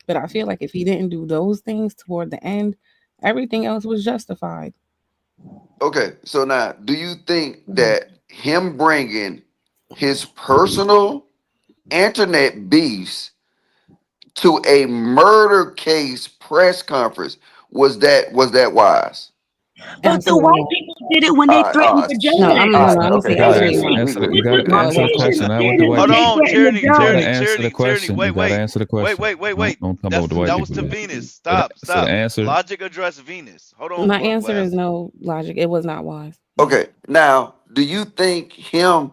But I feel like if he didn't do those things toward the end, everything else was justified. Okay, so now, do you think that him bringing his personal internet beefs to a murder case press conference was that wise? But the Absolutely white not. people did it when they thrightened to No, judge. I'm gonna Okay, say You gotta absolutely answer, not. you With the gotta answer the Caucasians question. Not with did the it white when Hold they people. on, threatened to Tyranny, You gotta judge. Tyranny, answer the Tyranny, Tyranny. question. You Wait, gotta wait, answer the wait, question. wait, wait, wait. Don't talk about That's what the white that was people to did. Venus. So, Stop, so the stop. answer. Logic address Venus. Hold on, My answer is Wes. no logic. It was not wise. Okay, now, do you think him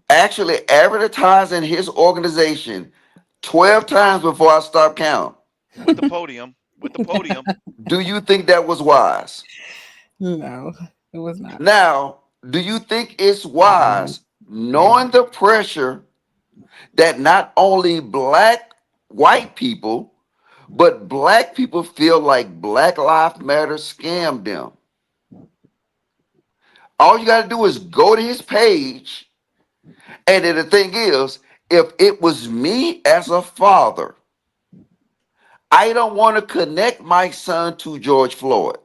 actually advertising his organization 12 times before I stop count? With the podium. With the podium. Do you think that was wise? No, it was not. Now, do you think it's wise, knowing the pressure that not only white people, but black people feel like Black Lives Matter scammed them? All you got to do is go to his page. And then the thing is, if it was me as a father, I don't want to connect my son to George Floyd.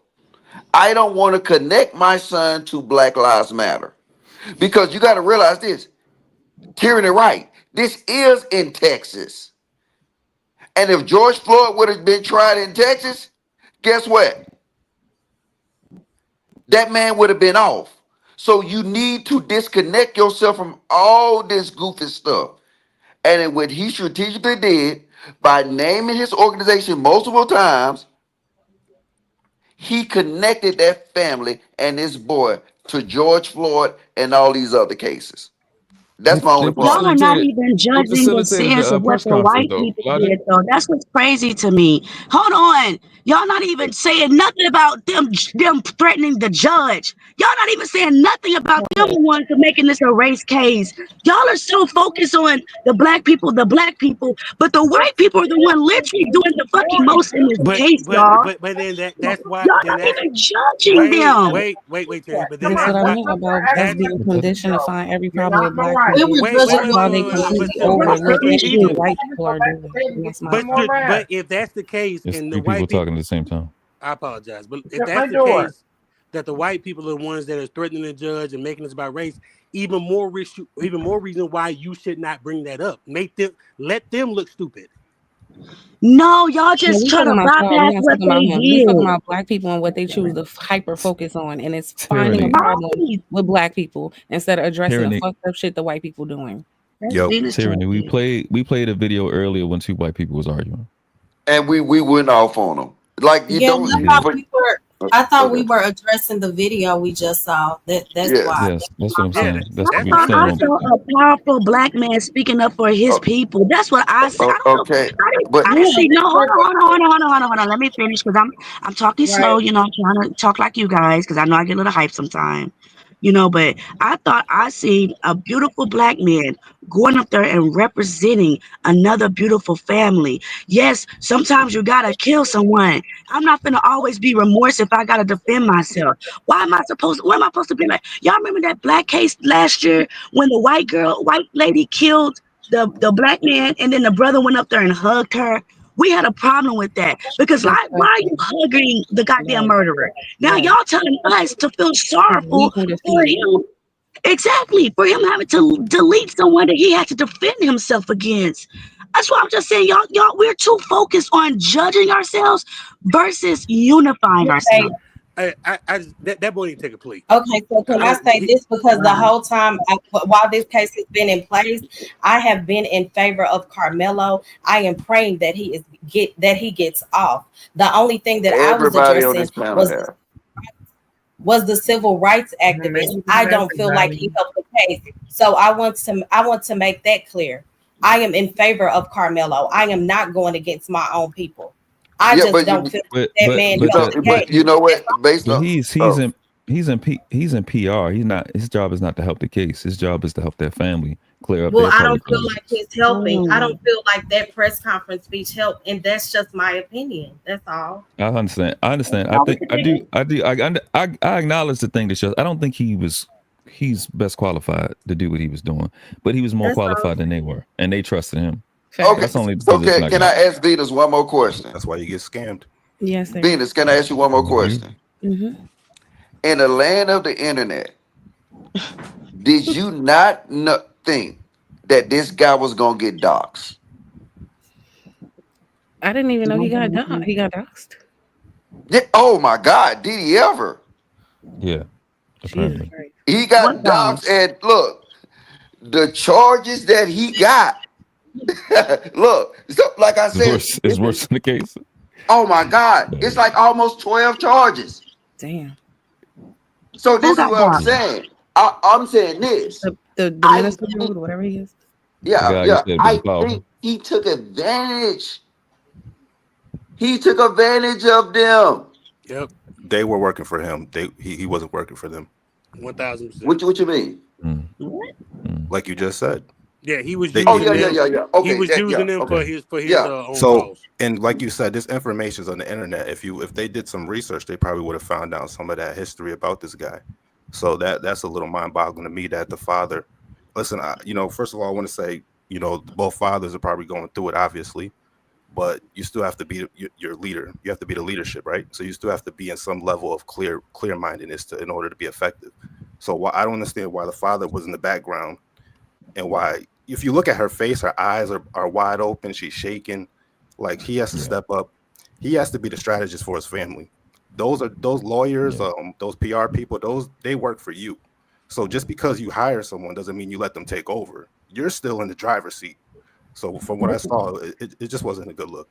I don't want to connect my son to Black Lives Matter. Because you got to realize this, Tyranny right, this is in Texas. And if George Floyd would have been tried in Texas, guess what? That man would have been off. So you need to disconnect yourself from all this goofy stuff. And then what he strategically did by naming his organization multiple times, he connected that family and this boy to George Floyd and all these other cases. That's my only Y'all problem. are not even They judging the facilitated sins the of what press the conference white though. people Logic. did, though. That's what's crazy to me. Hold on. Y'all not even saying nothing about them threatening the judge. Y'all not even saying nothing about them ones for making this a race case. Y'all are so focused on the black people, but the white people are the one literally doing the fucking most in this case, y'all. But then that's why Y'all then not that's even judging them. Terry. But then This is what that's I why mean about us that's being conditioned to find every problem with black We people. were judging That's why they completely overlook but anything strategic. white people are doing. And that's my problem. But if that's the case, It's and the three people white people, talking at the same time. I apologize, but if that's the case, that the white people are the ones that are threatening the judge and making this about race, even more reason why you should not bring that up. Let them look stupid. No, y'all No, just we try talking to about y'all. bypass We're not what talking about they him. We talking did. about black people and what they choose to hyper focus on, and it's finding a Tyranny. problem with black people instead of addressing the Tyranny. fucked up shit the white people doing. Yo, Tyranny. We played a video earlier when two white people was arguing. And we went off on them. Like you Yeah, don't. I thought we Okay. were addressing the video we just saw. That's Yes. why. Yes, that's what I'm saying. That's I what thought we're I saying. saw a powerful black man speaking up for his people. That's what I said. I don't know. Okay, but I didn't see. No, hold on. Let me finish because I'm talking slow. You know, I'm trying to talk like you guys because I know I get a little hype sometimes. You know, but I thought I seen a beautiful black man going up there and representing another beautiful family. Yes, sometimes you gotta kill someone. I'm not gonna always be remorse if I gotta defend myself. What am I supposed to be like? Y'all remember that black case last year when the white lady killed the black man and then the brother went up there and hugged her? We had a problem with that because why are you hugging the goddamn murderer? Now y'all telling us to feel sorrowful for him. Exactly, for him having to delete someone that he had to defend himself against. That's why I'm just saying, y'all, we're too focused on judging ourselves versus unifying ourselves. That boy need to take a plea. Okay, so can I say this because the whole time while this case has been in place, I have been in favor of Carmelo. I am praying that he gets off. The only thing that I was everybody on addressing this panel have. was the civil rights activist. I don't feel like he helped the case. So I want to make that clear. I am in favor of Carmelo. I am not going against my own people. I just don't feel like that man helped the case. But you know what? Based But on he's in PR. He's not. His job is not to help the case. His job is to help their family clear up Well, their I part don't of the feel case. like he's helping. I don't feel like that press conference speech helped, and that's just my opinion. That's all. I understand. I think I acknowledge the thing that shows. I don't think he's best qualified to do what he was doing, but he was more qualified than they were, and they trusted him. Okay, That's the only position I can got. I ask Venus one more question? That's why you get scammed. Yes, sir. Venus, can I ask you one more question? Mm-hmm. In the land of the internet, did you not think that this guy was gonna get doxxed? I didn't even know he got doxxed. Yeah. Oh my God, did he ever? Yeah, apparently. He got doxxed, and look, the charges that he got. Look, so, like I said, It's worse than the case. Oh my God, it's like almost 12 charges. Damn. So this is what I'm saying. I'm saying this. The minister dude, whatever he is. Yeah. I think he took advantage. He took advantage of them. Yep. They were working for him. He wasn't working for them. 1000%. What you mean? Like you just said. Yeah, he was. Yeah. Okay, he was using them for his own cause. And like you said, this information is on the internet. If they did some research, they probably would have found out some of that history about this guy. So that's a little mind-boggling to me that the father. Listen, first of all, I want to say, both fathers are probably going through it, obviously, but you still have to be your leader. You have to be the leadership, right? So you still have to be in some level of clear-mindedness in order to be effective. So I don't understand why the father was in the background and why. If you look at her face, her eyes are wide open. She's shaking. Like he has to step up. He has to be the strategist for his family. Those lawyers, those PR people, they work for you. So just because you hire someone doesn't mean you let them take over. You're still in the driver's seat. So from what I saw, it just wasn't a good look.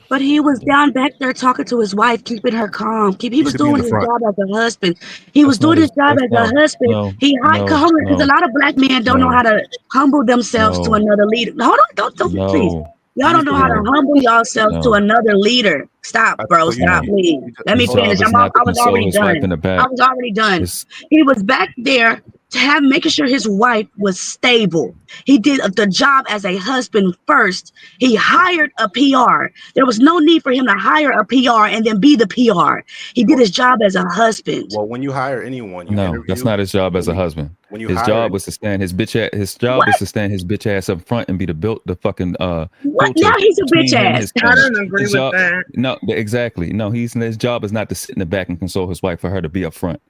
But he was down back there talking to his wife, keeping her calm. He was should be in doing the his front. job as a husband. He was That's not doing his his. job That's as a husband. Because a lot of black men don't know how to humble themselves to another leader. Hold on, don't please. Y'all don't know how to humble yourselves to another leader. Stop, bro. So Stop, please. Let me His finish. job is I not to was console already his wife done. in the back. I was already done. It's, He was back there to have making sure his wife was stable. He did the job as a husband first. He hired a PR. There was no need for him to hire a PR and then be the PR. He did his job as a husband. Well, when you hire anyone, you no, that's interview. not his job as a husband. When you His hire job was to stand his bitch ass. His job is to stand his bitch ass up front and be the fucking What? filter Now he's a bitch between him and ass. his I family. don't agree His with job, that. no, exactly. No, his job is not to sit in the back and console his wife for her to be up front.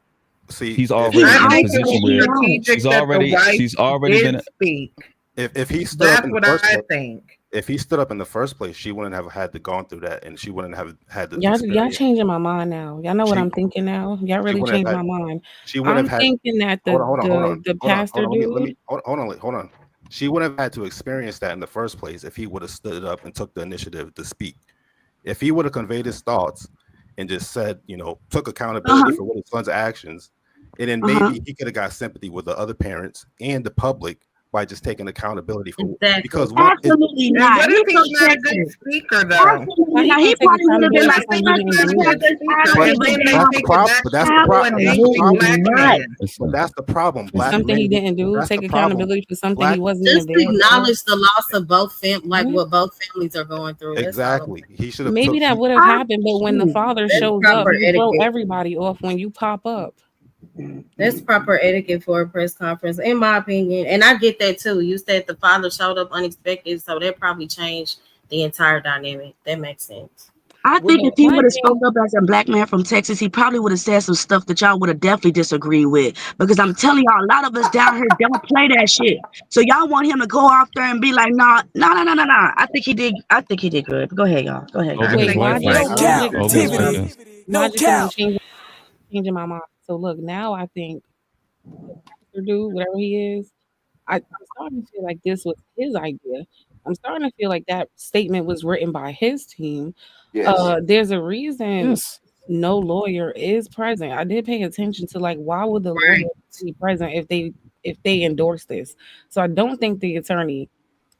See, He's already I in a think it position was where strategic she's that the wife already did been. speak. if he stood That's up in the what first I place, think. if he stood up in the first place, she wouldn't have had to gone through that, and she wouldn't have had the Y'all experience. changing my mind now. Y'all know what She I'm thinking now. Y'all she really wouldn't changed have my had. mind. She wouldn't I'm have had. thinking that Hold on. the pastor Let dude. me hold on. She wouldn't have had to experience that in the first place if he would have stood up and took the initiative to speak. If he would have conveyed his thoughts and just said, took accountability for what his son's actions, and then maybe he could have got sympathy with the other parents and the public by just taking accountability for because Absolutely And not. what He's if so he's not a good sensitive. speaker, though? Why Absolutely he not. He can't take probably would have been accountability like, for "Stop, something he didn't stop, do? just ask But me," he but didn't damn, take it back that's to the an problem. angry black nuts. man. But that's the problem. For Black something men. he didn't do, That's take the problem. accountability for something Black he wasn't Just even there for. acknowledge the loss of what both families are going through. That's all. exactly. He should have Maybe took. that would have happened, but when the father That's shows up, proper you throw etiquette. everybody off when you pop up. That's proper etiquette for a press conference, in my opinion. And I get that too. You said the father showed up unexpected, so that probably changed the entire dynamic. That makes sense. I Well, think no, if he my would have thing, spoke up as a black man from Texas, he probably would have said some stuff that y'all would have definitely disagreed with. Because I'm telling y'all, a lot of us down here don't play that shit. So y'all want him to go out there and be like, nah. I think he did. I think he did good. Go ahead, y'all. Go ahead, Over y'all. his wait, wife, logic, right? logic, Over his wife, logic, yes. logic because I'm changing my mind. So look, now I think the pastor dude, whatever he is, I'm starting to feel like this was his idea. I'm starting to feel like that statement was written by his team. Yes. There's a reason Yes. no lawyer is present. I did pay attention to like why would the Right. lawyer be present if they endorse this? So I don't think the attorney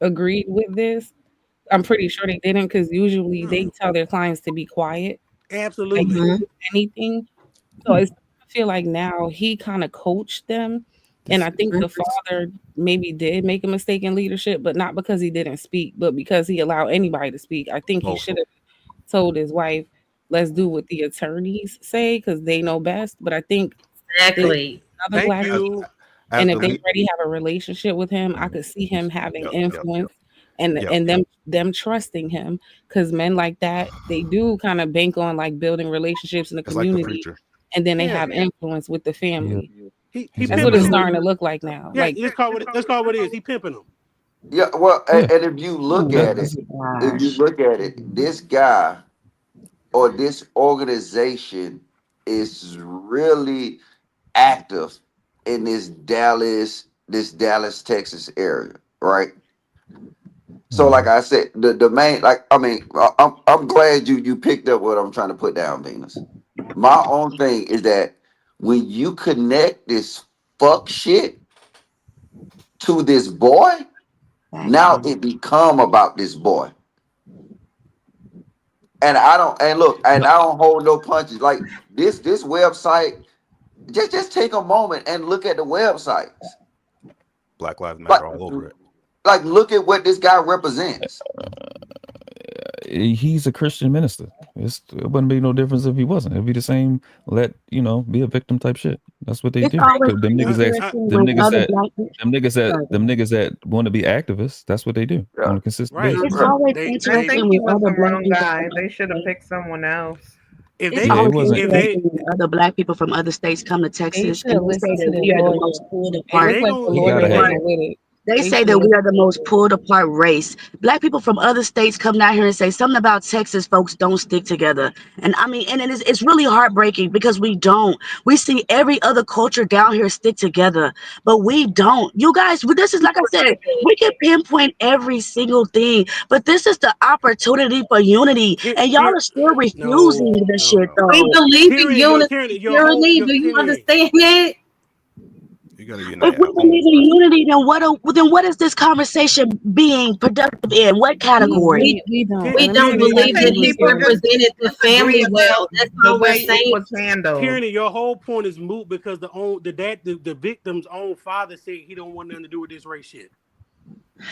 agreed with this. I'm pretty sure they didn't because usually they tell their clients to be quiet, like Absolutely. don't do anything. So I feel like now he kind of coached them. And I think the father maybe did make a mistake in leadership, but not because he didn't speak, but because he allowed anybody to speak. I think he Both. should have told his wife, let's do what the attorneys say because they know best. But I think there's Exactly. another Thank black man, you. As and the if they lead. already have a relationship with him, I could see him having Yep. influence and Yep. and them trusting him because men like that they do kind of bank on like building relationships in the It's like the community, preacher. and then they Yeah. have influence with the family. He He's That's a what pimping it's them. starting to look like now. Yeah, Like let's call what it is. He pimping them. Yeah, well, yeah. and if you look That, at it, this guy or this organization is really active in this Dallas, Texas area, right? So, like I said, the main, like, I mean, I'm glad you picked up what I'm trying to put down, Venus. My own thing is that when you connect this fuck shit to this boy, now it become about this boy. And I don't hold no punches. Like this website, just take a moment and look at the websites. Black Lives Like Matter all over it. like look at what this guy represents. he's a Christian minister. It wouldn't be no difference if he wasn't. It'd be the same. Be a victim type shit. That's what they It's do. always Cause them niggas interesting them when niggas other that black people. them niggas that want to be activists. That's what they do on a consistent Right. It's basis. always I They think interesting he when was the other black wrong people guy. from They other should have states. picked someone else. if It's they Yeah, it always wasn't. if they interesting when other black people from other states come to they Texas should and have they say listened to that this we are the lawyer. most pulled It if apart looked they like the gon' He if lawyer gotta if have. they wasn't with it. They They say that should. we are the most pulled apart race. Black people from other states come down here and say something about Texas folks don't stick together. And I mean, and it's really heartbreaking because we don't. We see every other culture down here stick together, but we don't. You guys, this is like I said, we can pinpoint every single thing, but this is the opportunity for unity, and y'all are still refusing this shit We though. believe in Tyranny, unity. your whole Tyranny, your do you tyranny. understand that? You gotta If unite we at home believe in first. unity, then what is this conversation being productive in? What category? We don't. We And let me don't say this believe last that thing he real People quick. just represented the disagree family well. about That's the all we're way it saying. was handled. Tyranny, your whole point is moot because the victim's own father said he don't want nothing to do with this race shit.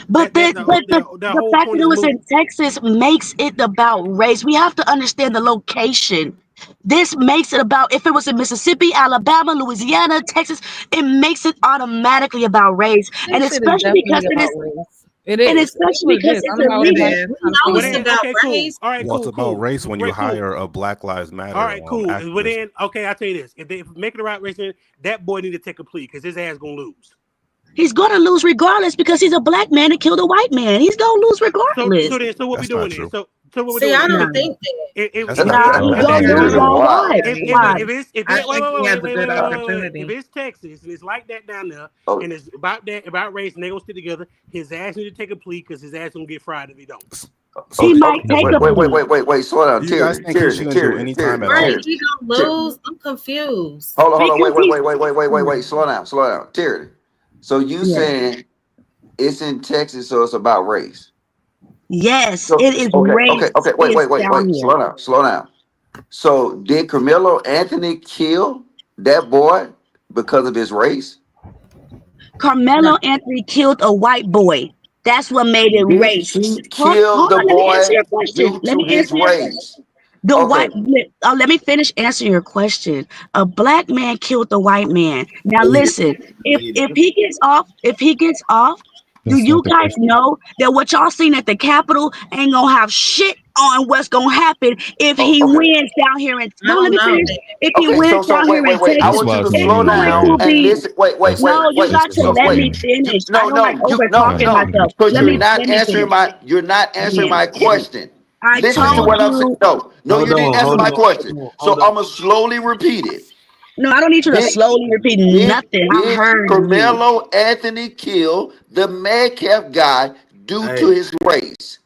But That the whole fact that point it is was moot. in Texas makes it about race. We have to understand the location. This makes it about if it was in Mississippi, Alabama, Louisiana, Texas, it makes it automatically about race. And This shit is especially because definitely it about is race. It and is. It is especially what it because is. I it's don't know why It everybody illegal. is. keeps trying to say Well, it's then, not. okay, cool. All right, Well, it's cool, about cool. race when you Right, cool. hire a Black Lives All Matter right, cool. But activist. then, okay, I'll tell you this: if they make it about race, then that boy need to take a plea because his ass gonna lose. He's gonna lose regardless because he's a black man that killed a white man. He's gonna lose regardless. So what we That's not doing then? true. So what we See, doing I then? Nah, don't think that. That's not nah, true. he's If gonna they, lose. hold Y'all, on. why? Why? If I it, think he has a good if opportunity. it's Texas and it's like that down there Oh, and it's about race and they gonna stick together, his ass need to take a plea because his ass gonna get fried if he don't. He okay, might okay. take Wait, a wait, wait, plea. wait, wait, wait. Slow down. Do you guys Tyranny, think he tyranny, shouldn't do tyranny, any time tyranny, at all? Right, tyranny. he gonna lose. I'm confused. Hold on, hold on. Because Wait, wait, he's wait, wait, wait, wait, wait, wait. Slow down, slow down. Tyranny. So you yeah. saying it's in Texas, so it's about race. Yes, So it is okay, okay, okay. Wait, based wait, wait, down wait. here. Slow down, slow down. So did Carmelo Anthony kill that boy because of his race? Carmelo Anthony killed a white boy. That's what made it Did race. he Hold, kill hold the on, let me answer boy your question. due Let to me his answer your question. race? The Okay. white, let me finish answering your question. A black man killed the white man. Now listen, if he gets off, do That's you not the guys question. know that what y'all seen at the Capitol ain't gonna have shit on what's gonna happen if Oh, he okay. wins down here in? I No, let don't me know finish. that. If he Okay, wins so down here wait, in wait, wait. I Texas, want That's you why to it's it's slow meaningless, going down to man. and be. listen. Wait, wait, That's wait, No, you wait. got to that's So let wait. me meaningless. finish. I No, don't like no, over no, talking no. myself. Because Let you're me not let me answering finish. my Yeah. question. I Listen to told what Man. I'm saying. you. No, no, Hold you didn't on, answer hold my on, question. So hold on. I'm gonna slowly repeat it. No, I don't need you to Did slowly repeat did nothing. I did heard you. Carmelo Anthony kill the Metcalf guy due to his race?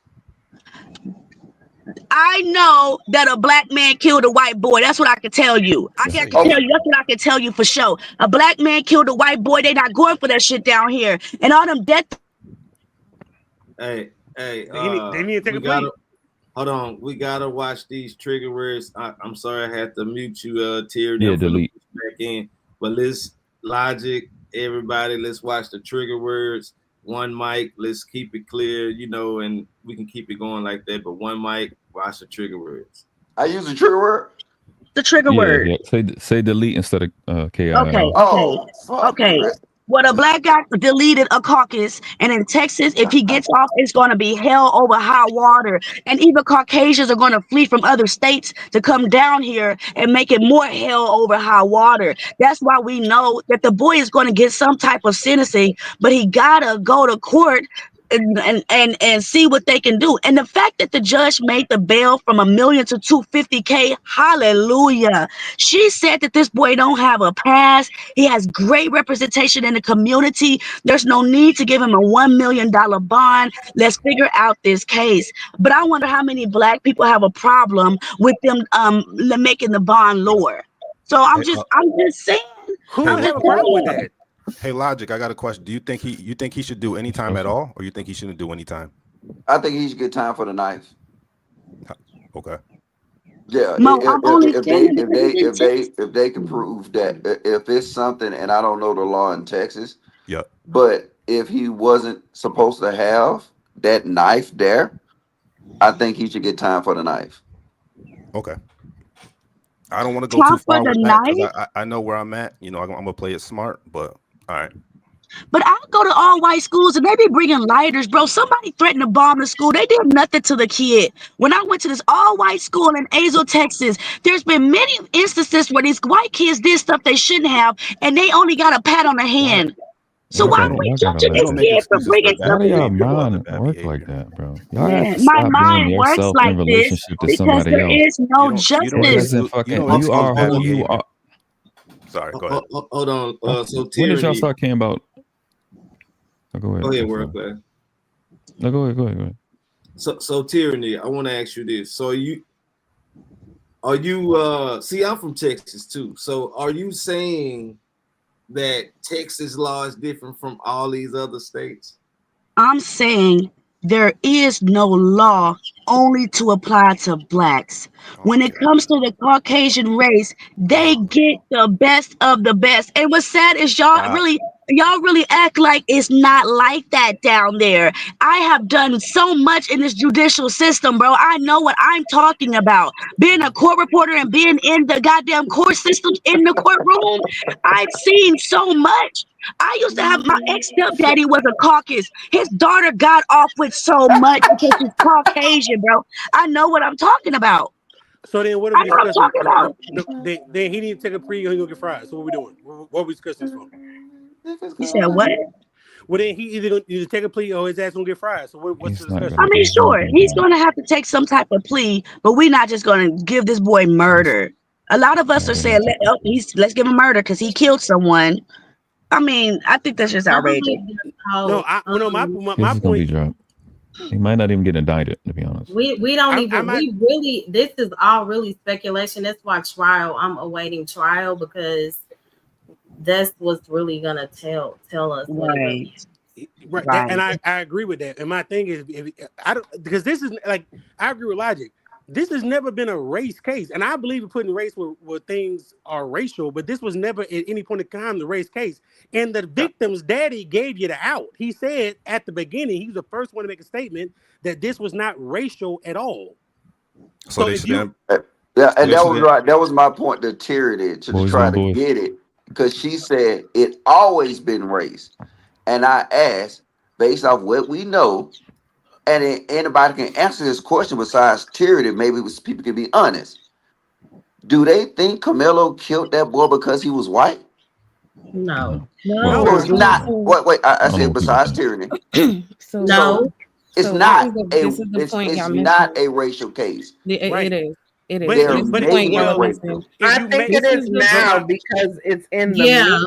I know that a black man killed a white boy. That's what I can tell you. I can Okay. tell you. That's what I can tell you for sure. A black man killed a white boy. They not going for that shit down here. And all them death. Hey, hey, They need to take we a plea. gotta hold on. We gotta watch these trigger words. I'm sorry I had to mute you, Tyranny. Yeah, I'm finna delete. push back in. But let's logic, everybody, let's watch the trigger words. One mic, let's keep it clear, and we can keep it going like that. But one mic, watch the trigger words. I use the trigger word. The trigger Yeah, word. yeah. Say delete instead of Okay, KIL. okay, Oh, fuck. okay. When a black guy deleted a caucus, and in Texas, if he gets off, it's going to be hell over hot water. And even Caucasians are going to flee from other states to come down here and make it more hell over hot water. That's why we know that the boy is going to get some type of sentencing, but he got to go to court and see what they can do. And the fact that the judge made the bail from $1 million to $250K, hallelujah. She said that this boy don't have a past. He has great representation in the community. There's no need to give him a $1 million bond. Let's figure out this case. But I wonder how many black people have a problem with them making the bond lower. So I'm Hey, just saying. Who I'm would just have a problem with saying. that? hey, Logic. I got a question. Do you think he should do any time at all, or you think he shouldn't do any time? I think he should get time for the knife. Okay. Yeah, Mo, I'm only saying it because it's in Texas. if they can prove that if it's something, and I don't know the law in Texas, Yep. but if he wasn't supposed to have that knife there, I think he should get time for the knife. Okay. I don't want to go Time too for far the with that because knife? I know where I'm at. I'm gonna play it smart, but all right. But I go to all white schools and they be bringing lighters, bro. Somebody threatened to bomb the school. They did nothing to the kid. When I went to this all white school in Azle, Texas, there's been many instances where these white kids did stuff they shouldn't have, and they only got a pat on the hand. So why are we judging this kid for bringing Why do y'all something? mind work like that, bro? Y'all have Man, to my stop being mind works yourself like in this relationship to because somebody there else. is no It justice. doesn't fucking. You are who you are. Sorry, go ahead. Hold on. So When did y'all tyranny. start caring about? Oh, go ahead. Go ahead, I'm work sorry. class. No, go ahead. So tyranny. I want to ask you this. So are you? See, I'm from Texas too. So are you saying that Texas law is different from all these other states? I'm saying there is no law only to apply to blacks. When it comes to the Caucasian race, they get the best of the best. And what's sad is y'all really act like it's not like that down there. I have done so much in this judicial system, bro. I know what I'm talking about. Being a court reporter and being in the goddamn court system in the courtroom, I've seen so much. I used to have my ex-stepdaddy was a caucus. His daughter got off with so much because she's Caucasian, bro. I know what I'm talking about. So then, what are we discussing? Then he need to take a plea or he gonna get fried. So what we doing? What are we discussing this for? You said what? Well, then he either gonna take a plea or his ass gonna get fried. So what's the discussion? I mean, sure, he's gonna have to take some type of plea, but we're not just gonna give this boy murder. A lot of us are saying, let's give him murder because he killed someone. I mean, I think that's just outrageous. No, my This is gonna be point. dropped. He might not even get indicted, to be honest. We don't even we really this is all really speculation. That's why I'm awaiting trial because that's what's really gonna tell us what it really is. Right. And I agree with that. And my thing is, because this is like, I agree with Logic. This has never been a race case. And I believe in putting race where things are racial, but this was never at any point in time the race case. And the victim's daddy gave you the out. He said at the beginning, he was the first one to make a statement that this was not racial at all. So if you... Yeah, and that was right. That was my point to Tyranny to try to get it, because she said it always been race. And I asked, based off what we know, and anybody can answer this question besides Tyranny, maybe people can be honest. Do they think Camilo killed that boy because he was white? No. No, it's not. Wait. I said besides Tyranny. No. It's not it's not a racial case. It is. It is. They're This is the making point y'all it are racial. missing. I think it is now because it's in the media.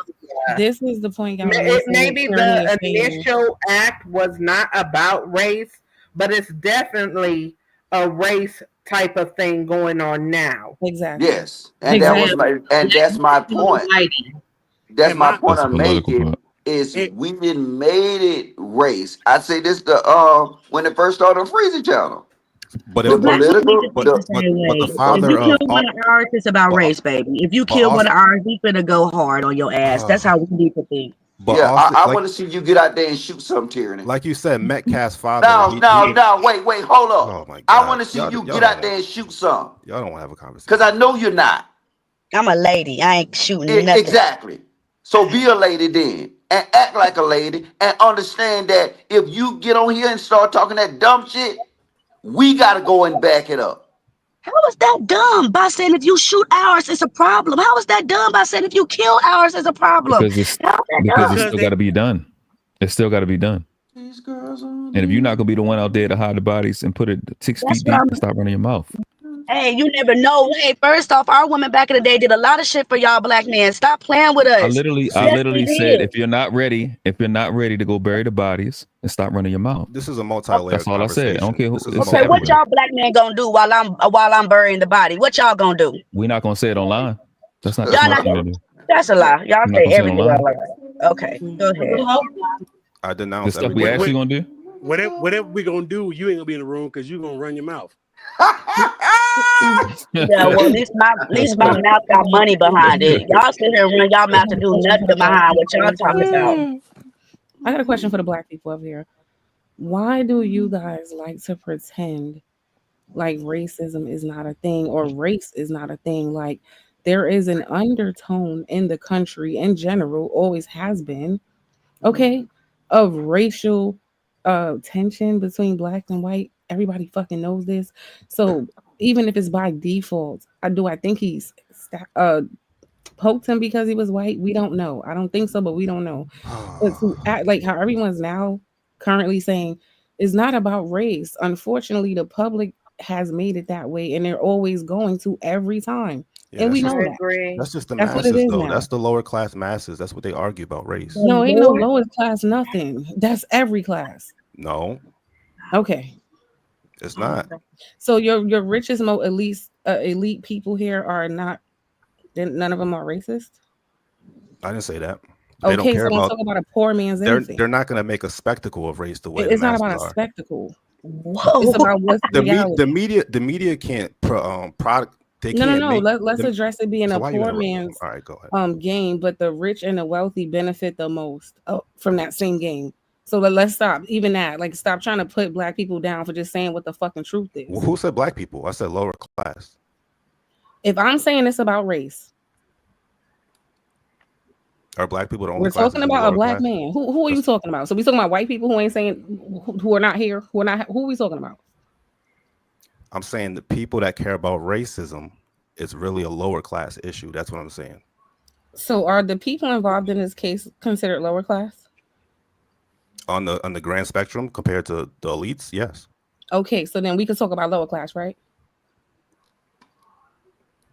This is the point y'all are missing. Maybe the initial act was not about race, but it's definitely a race type of thing going on now. Exactly. Yes, and that's my point. That's my point I'm making. Is we didn't made it race. I say this when it first started on Freezy Channel. But the father if you kill one of ours, it's about race, baby. If you kill one of ours, we finna go hard on your ass. That's how we need to think. But yeah, also, I want to see you get out there and shoot some Tyranny. Like you said, Metcalf's father. No, wait, hold up. Oh my God. I want to see you get out there and shoot some. Y'all don't want to have a conversation. Because I know you're not. I'm a lady. I ain't shooting nothing. Exactly. So be a lady then. And act like a lady. And understand that if you get on here and start talking that dumb shit, we got to go and back it up. How is that dumb by saying if you shoot ours, it's a problem? How is that dumb by saying if you kill ours, it's a problem? Because it's still got to be done. It's still got to be done. And if you're not going to be the one out there to hide the bodies and put it 6 feet deep, stop running your mouth. Hey, you never know. Hey, first off, our women back in the day did a lot of shit for y'all black men. Stop playing with us. I literally said, if you're not ready to go bury the bodies, then stop running your mouth. This is a multi-layered That's all I said. I don't care who. Okay, what y'all black men gonna do while I'm burying the body? What y'all gonna do? We're not gonna say it online. That's not. Y'all not gonna do. That's a lie. Y'all say everything online. Okay, go ahead. I denounce the stuff we actually gonna do. Whatever we gonna do, you ain't gonna be in the room because you gonna run your mouth. Yeah, well, at least my mouth got money behind it. Y'all sit here and run y'all mouth to do nothing behind what y'all talking about. I got a question for the black people up here. Why do you guys like to pretend like racism is not a thing or race is not a thing? Like there is an undertone in the country in general, always has been, okay, of racial tension between black and white. Everybody fucking knows this. So even if it's by default, I think he's poked him because he was white? We don't know. I don't think so, but we don't know. But to act like how everyone's now currently saying it's not about race. Unfortunately, the public has made it that way, and they're always going to every time. Yeah, And that's we just know that. that's just the That's what it masses, is though. now. That's the lower class masses. That's what they argue about race. No, ain't no lowest class, nothing. That's every class. No, Okay. it's not. So your richest, most elite people here are not. None of them are racist. I didn't say that. They don't Okay, so care don't about. talk about a poor man's anything. They're not going to make a spectacle of race the way the It's not masses about a are. spectacle. Whoa. It's about what's reality. The media can't product. They No. can't make. Let's address it being So a why you poor interrupting? man's All right, go ahead. game, but the rich and the wealthy benefit the most from that same game. So let's stop even that. Like, stop trying to put black people down for just saying what the fucking truth is. Well, who said black people? I said lower class. If I'm saying it's about race, are black people the only we're talking about a black class? man. Who are you talking about? So we talking about white people who ain't saying, who are not here, who are we talking about? I'm saying the people that care about racism is really a lower class issue. That's what I'm saying. So are the people involved in this case considered lower class? On the grand spectrum compared to the elites, yes. Okay, so then we can talk about lower class, right?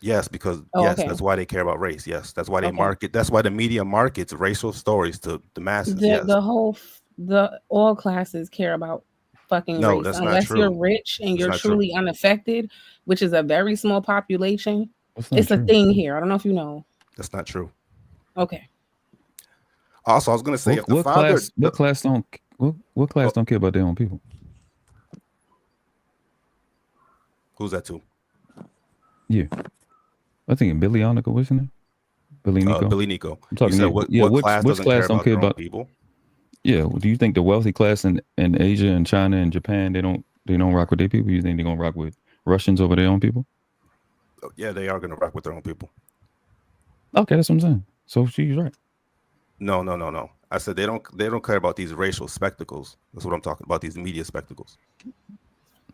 Yes, because okay. That's why they care about race. Yes, that's why they market. That's why the media markets racial stories to the masses. All classes care about fucking no, race, that's unless not true. you're rich and you're truly unaffected, which is a very small population. It's true. A thing here. I don't know if you know. That's not true. Okay. Also, I was going to say, what class don't care about their own people? Who's that to? Yeah, I think Billy Onica, what's his name? Billy Nico. Billy Nico. I'm talking. Which class don't care about people? Yeah. Do you think the wealthy class in Asia and China and Japan they don't rock with their people? You think they're gonna rock with Russians over their own people? Yeah, they are gonna rock with their own people. Okay, that's what I'm saying. So she's right. No. I said they don't care about these racial spectacles. That's what I'm talking about. These media spectacles.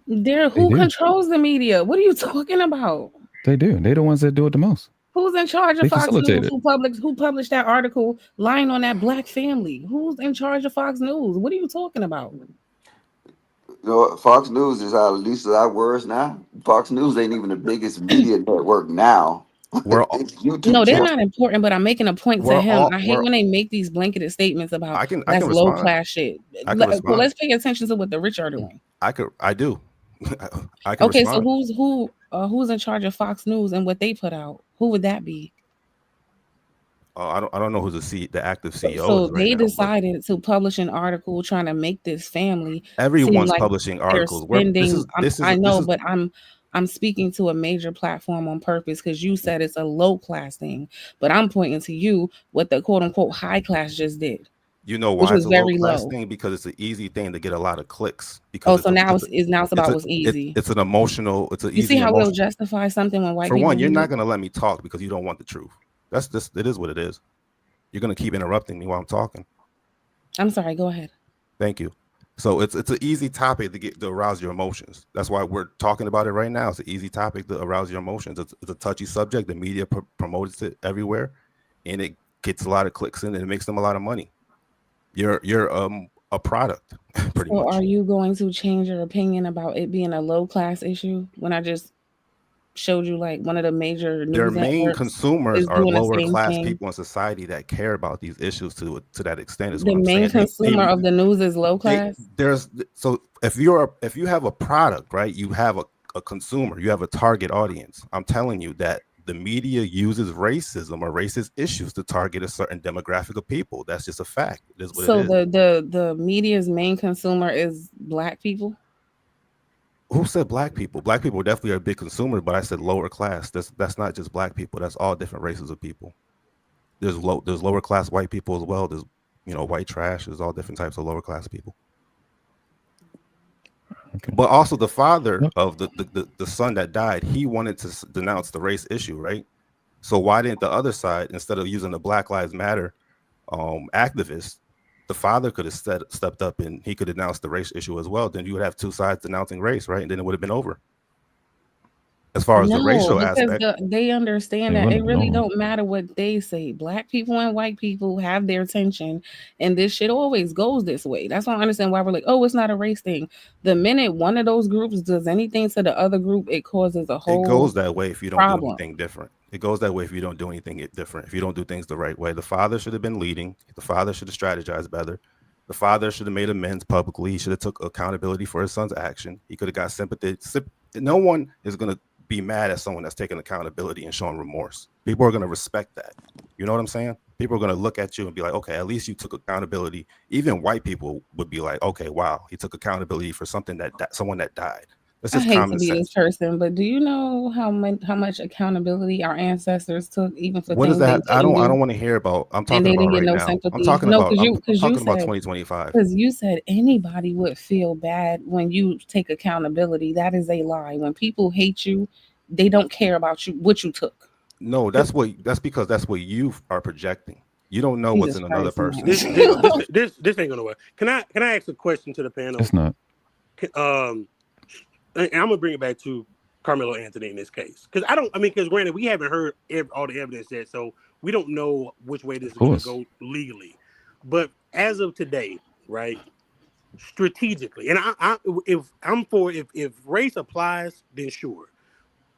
Who controls the media? What are you talking about? They do. They're the ones that do it the most. Who's in charge of They Fox facilitate News? it. Who published that article lying on that black family? Who's in charge of Fox News? What are you talking about? You know, Fox News is how at least our words now. Fox News ain't even the biggest media network now. It's YouTube No, they're channel. not important, but I'm making a point to him. I hate when they make these blanketed statements about I can low respond. class shit. I can respond. Let's pay attention to what the rich are doing. I do. I can okay, respond. So who's in charge of Fox News and what they put out? Who would that be? I don't know who the active CEO so is right they now, decided to publish an article trying to make this family. Everyone's publishing articles. I know, but I'm speaking to a major platform on purpose because you said it's a low class thing, but I'm pointing to you what the quote unquote high class just did. You know why it's a low class thing? Because it's an easy thing to get a lot of clicks. Because now it's about what's easy. It's an emotional. It's an you easy. see how we'll justify something when white For people. one, you're not going to let me talk because you don't want the truth. That's just it is what it is. You're going to keep interrupting me while I'm talking. I'm sorry. Go ahead. Thank you. So it's an easy topic to arouse your emotions. That's why we're talking about it right now. It's an easy topic to arouse your emotions. It's a touchy subject. The media promotes it everywhere, and it gets a lot of clicks in, and it makes them a lot of money. You're a product, pretty much. Are you going to change your opinion about it being a low class issue when I just showed you like one of the major news their main consumers are lower class thing. People in society that care about these issues to that extent is the what I'm main saying. Consumer of the news is low class. So if you have a product, right, you have a consumer, you have a target audience. I'm telling you that the media uses racism or racist issues to target a certain demographic of people. That's just a fact. It is what it is. The media's main consumer is black people. Who said black people? Black people definitely are a big consumer, but I said lower class. That's not just black people. That's all different races of people. There's lower class white people as well. There's white trash. There's all different types of lower class people. Okay. But also the father of the son that died, he wanted to denounce the race issue, right? So why didn't the other side, instead of using the Black Lives Matter activists, the father could have stepped up and he could denounce the race issue as well? Then you would have two sides denouncing race, right? And then it would have been over. as far as the No, racial because aspect. they understand They that it wouldn't really know. don't matter what they say. Black people and white people have their tension, and this shit always goes this way. That's why I understand why we're like, oh, it's not a race thing. The minute one of those groups does anything to the other group, it causes a It goes whole that way if you don't do problem. anything different. It goes that way if you don't do anything different. If you don't do things the right way, the father should have been leading. The father should have strategized better. The father should have made amends publicly. He should have took accountability for his son's action. He could have got sympathy. No one is going to be mad at someone that's taking accountability and showing remorse. People are going to respect that. You know what I'm saying? People are going to look at you and be like, okay, at least you took accountability. Even white people would be like, okay, wow, he took accountability for something someone that died. That's I just hate to common be sense. this person, but do you know how much accountability our ancestors took, even for What is things they that? I didn't do, don't want to hear about. I'm and talking they about didn't get right no now. I'm sympathy? talking No, about. because I'm you talking about said 2025. anybody would feel bad when you take accountability. That is a lie. When people hate you, they don't care about you what you took. No, that's because that's what you are projecting. You don't know what's Jesus in another Christ, person. This ain't gonna work. Can I ask a question to the panel? It's not. And I'm gonna bring it back to Carmelo Anthony in this case, because because granted we haven't heard all the evidence yet, so we don't know which way this Of is gonna course. go legally. But as of today, right, strategically, and if race applies, then sure.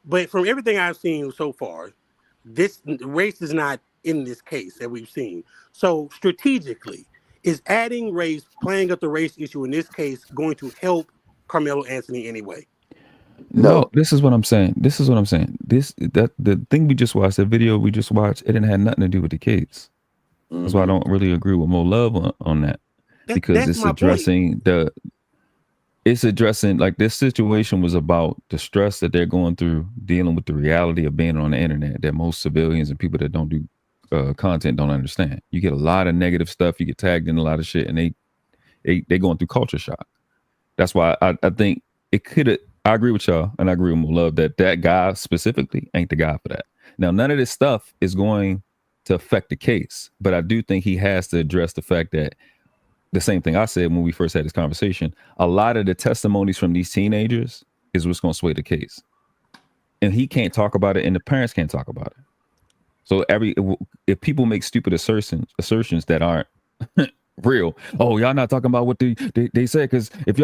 But from everything I've seen so far, this race is not in this case that we've seen. So strategically, is adding race, playing up the race issue in this case, going to help Carmelo Anthony anyway? No, this is what I'm saying. This the thing we just watched, the video we just watched, it didn't have nothing to do with the case. That's why I don't really agree with Mo Love on that. Because That's my point. It's addressing like this situation was about the stress that they're going through dealing with the reality of being on the internet that most civilians and people that don't do content don't understand. You get a lot of negative stuff, you get tagged in a lot of shit, and they going through culture shock. That's why I think it could have. I agree with y'all, and I agree with Mo Love that guy specifically ain't the guy for that. Now, none of this stuff is going to affect the case, but I do think he has to address the fact that the same thing I said when we first had this conversation, a lot of the testimonies from these teenagers is what's going to sway the case. And he can't talk about it and the parents can't talk about it. So if people make stupid assertions that aren't real, oh, y'all not talking about what they said, because if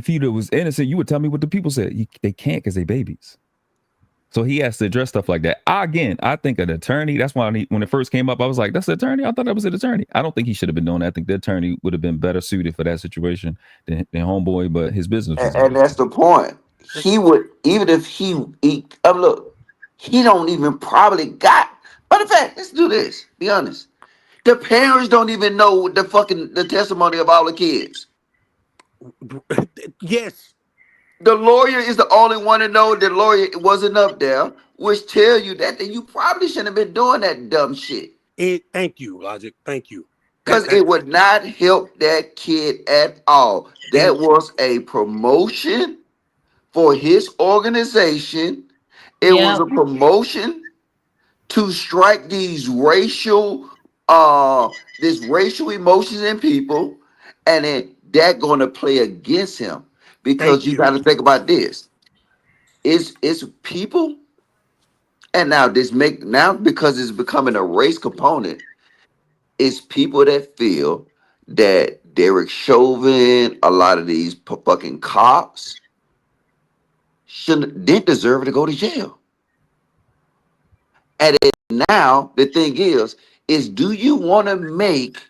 he was innocent, you would tell me what the people said. They can't because they babies. So he has to address stuff like that. I think an attorney, that's why when it first came up, I was like, that's the attorney? I thought that was an attorney. I don't think he should have been doing that. I think the attorney would have been better suited for that situation than homeboy, but his business was And that's the point. He would, even if he look, he don't even probably got. Matter of fact, let's do this. Be honest. The parents don't even know the testimony of all the kids. Yes. The lawyer is the only one to know the lawyer wasn't up there, which tell you that you probably shouldn't have been doing that dumb shit. Thank you, Logic. Thank you. Because it would not help that kid at all. That was a promotion for his organization. It was a promotion to strike these racial emotions in people, and then that going to play against him. Because you got to think about this. It's people, and now because it's becoming a race component, it's people that feel that Derek Chauvin, a lot of these fucking cops didn't deserve to go to jail. And now the thing is do you want to make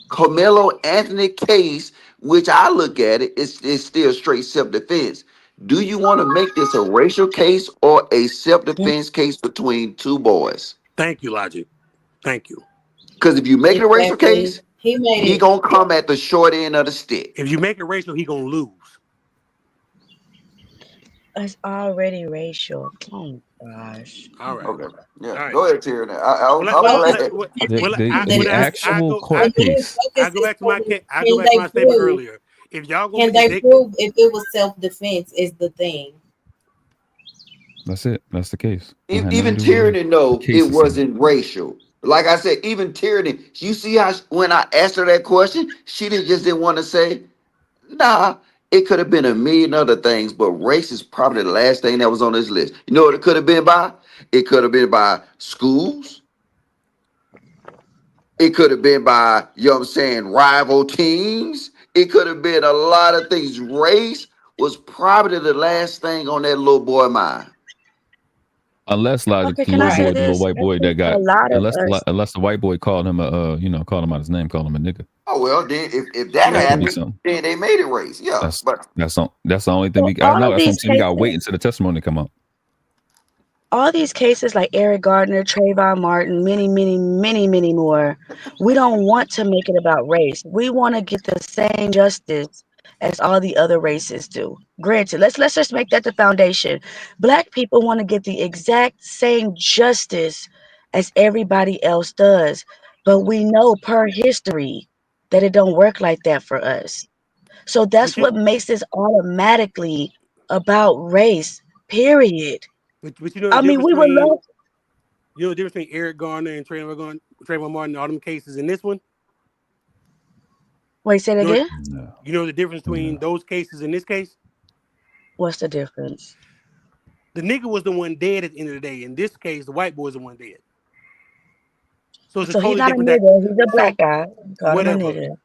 Carmelo Anthony case, which I look at it's still straight self-defense. Do you want to make this a racial case or a self-defense case between two boys? Thank you, Logic. Thank you. Because if you make it a racial case, he gonna come at the short end of the stick. If you make it racial, he gonna lose. It's already racial. Oh gosh. All right. Okay. Yeah. All right. Go ahead, Tyrion. The actual court case. I go back to my statement earlier. If y'all can they prove if it was self-defense is the thing? That's it. That's the case. Even Tyranny know it wasn't racial. Like I said, even Tyranny, you see how when I asked her that question, she didn't want to say, nah, It could have been a million other things, but race is probably the last thing that was on this list. You know what it could have been by? It could have been by schools. It could have been by, you know what I'm saying, rival teams. It could have been a lot of things. Race was probably the last thing on that little boy mind. Unless like Okay, the can I little say boy, the little this? white I boy that think got a lot of us. unless the white boy called him called him out his name, called him a nigga. Oh well, then if that That could be happened, something. then they made it race. Yeah, but That's the only thing So I know. all That's what I'm these saying. We gotta wait cases, until the testimony come out. all these cases like Eric Gardner, Trayvon Martin, many more, we don't want to make it about race. We want to get the same justice as all the other races do. Granted, let's just make that the foundation. Black people want to get the exact same justice as everybody else does. But we know per history that it don't work like that for us. So that's what makes this automatically about race, period. But you know the I mean, difference we would between love. Eric Garner and Trayvon Martin, all them cases in this one. Wait, say it again. You know the difference between those cases and this case? What's the difference? The nigga was the one dead at the end of the day. In this case, the white boy's the one dead. So it's a So he's totally not a different. nigga. He's a black guy. Call him a Whatever. nigga.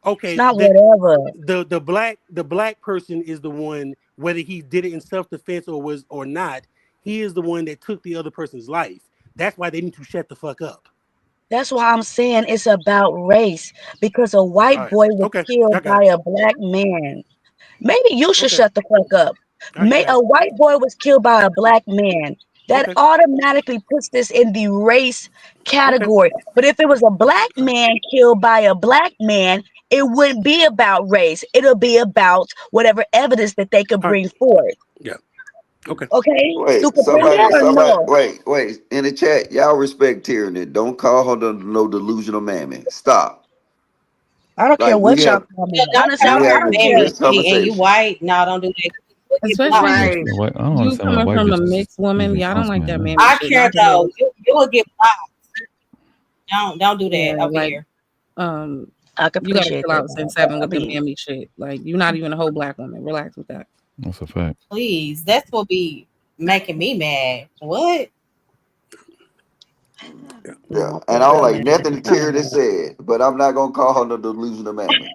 Okay. It's not whatever. The black person is the one, whether he did it in self-defense or not, he is the one that took the other person's life. That's why they need to shut the fuck up. That's why I'm saying it's about race, because a white boy was killed by a black man. Maybe you should shut the fuck up. A white boy was killed by a black man. That automatically puts this in the race category. But if it was a black man killed by a black man, it wouldn't be about race. It'll be about whatever evidence that they could bring forth. Yeah. Okay. Okay. wait, Stupid somebody, no. wait. In the chat, y'all respect tyranny. Don't call her no delusional mammy. Stop. I don't care what y'all call me. Honestly, I don't care. This And you conversation. white, no, don't do that. Especially Right. I don't you understand why coming white from a bitches mixed woman. even Y'all don't like functioning, that man. man. I care though. You will get blocked. Don't do that over here. I You gotta appreciate chill that. out since 7 with I the mean, mammy shit. Like you're not even a whole black woman. Relax with that. That's a fact. Please, that's what be making me mad. What? Yeah, and I don't like nothing Tyranny said, but I'm not gonna call her no delusional mammy.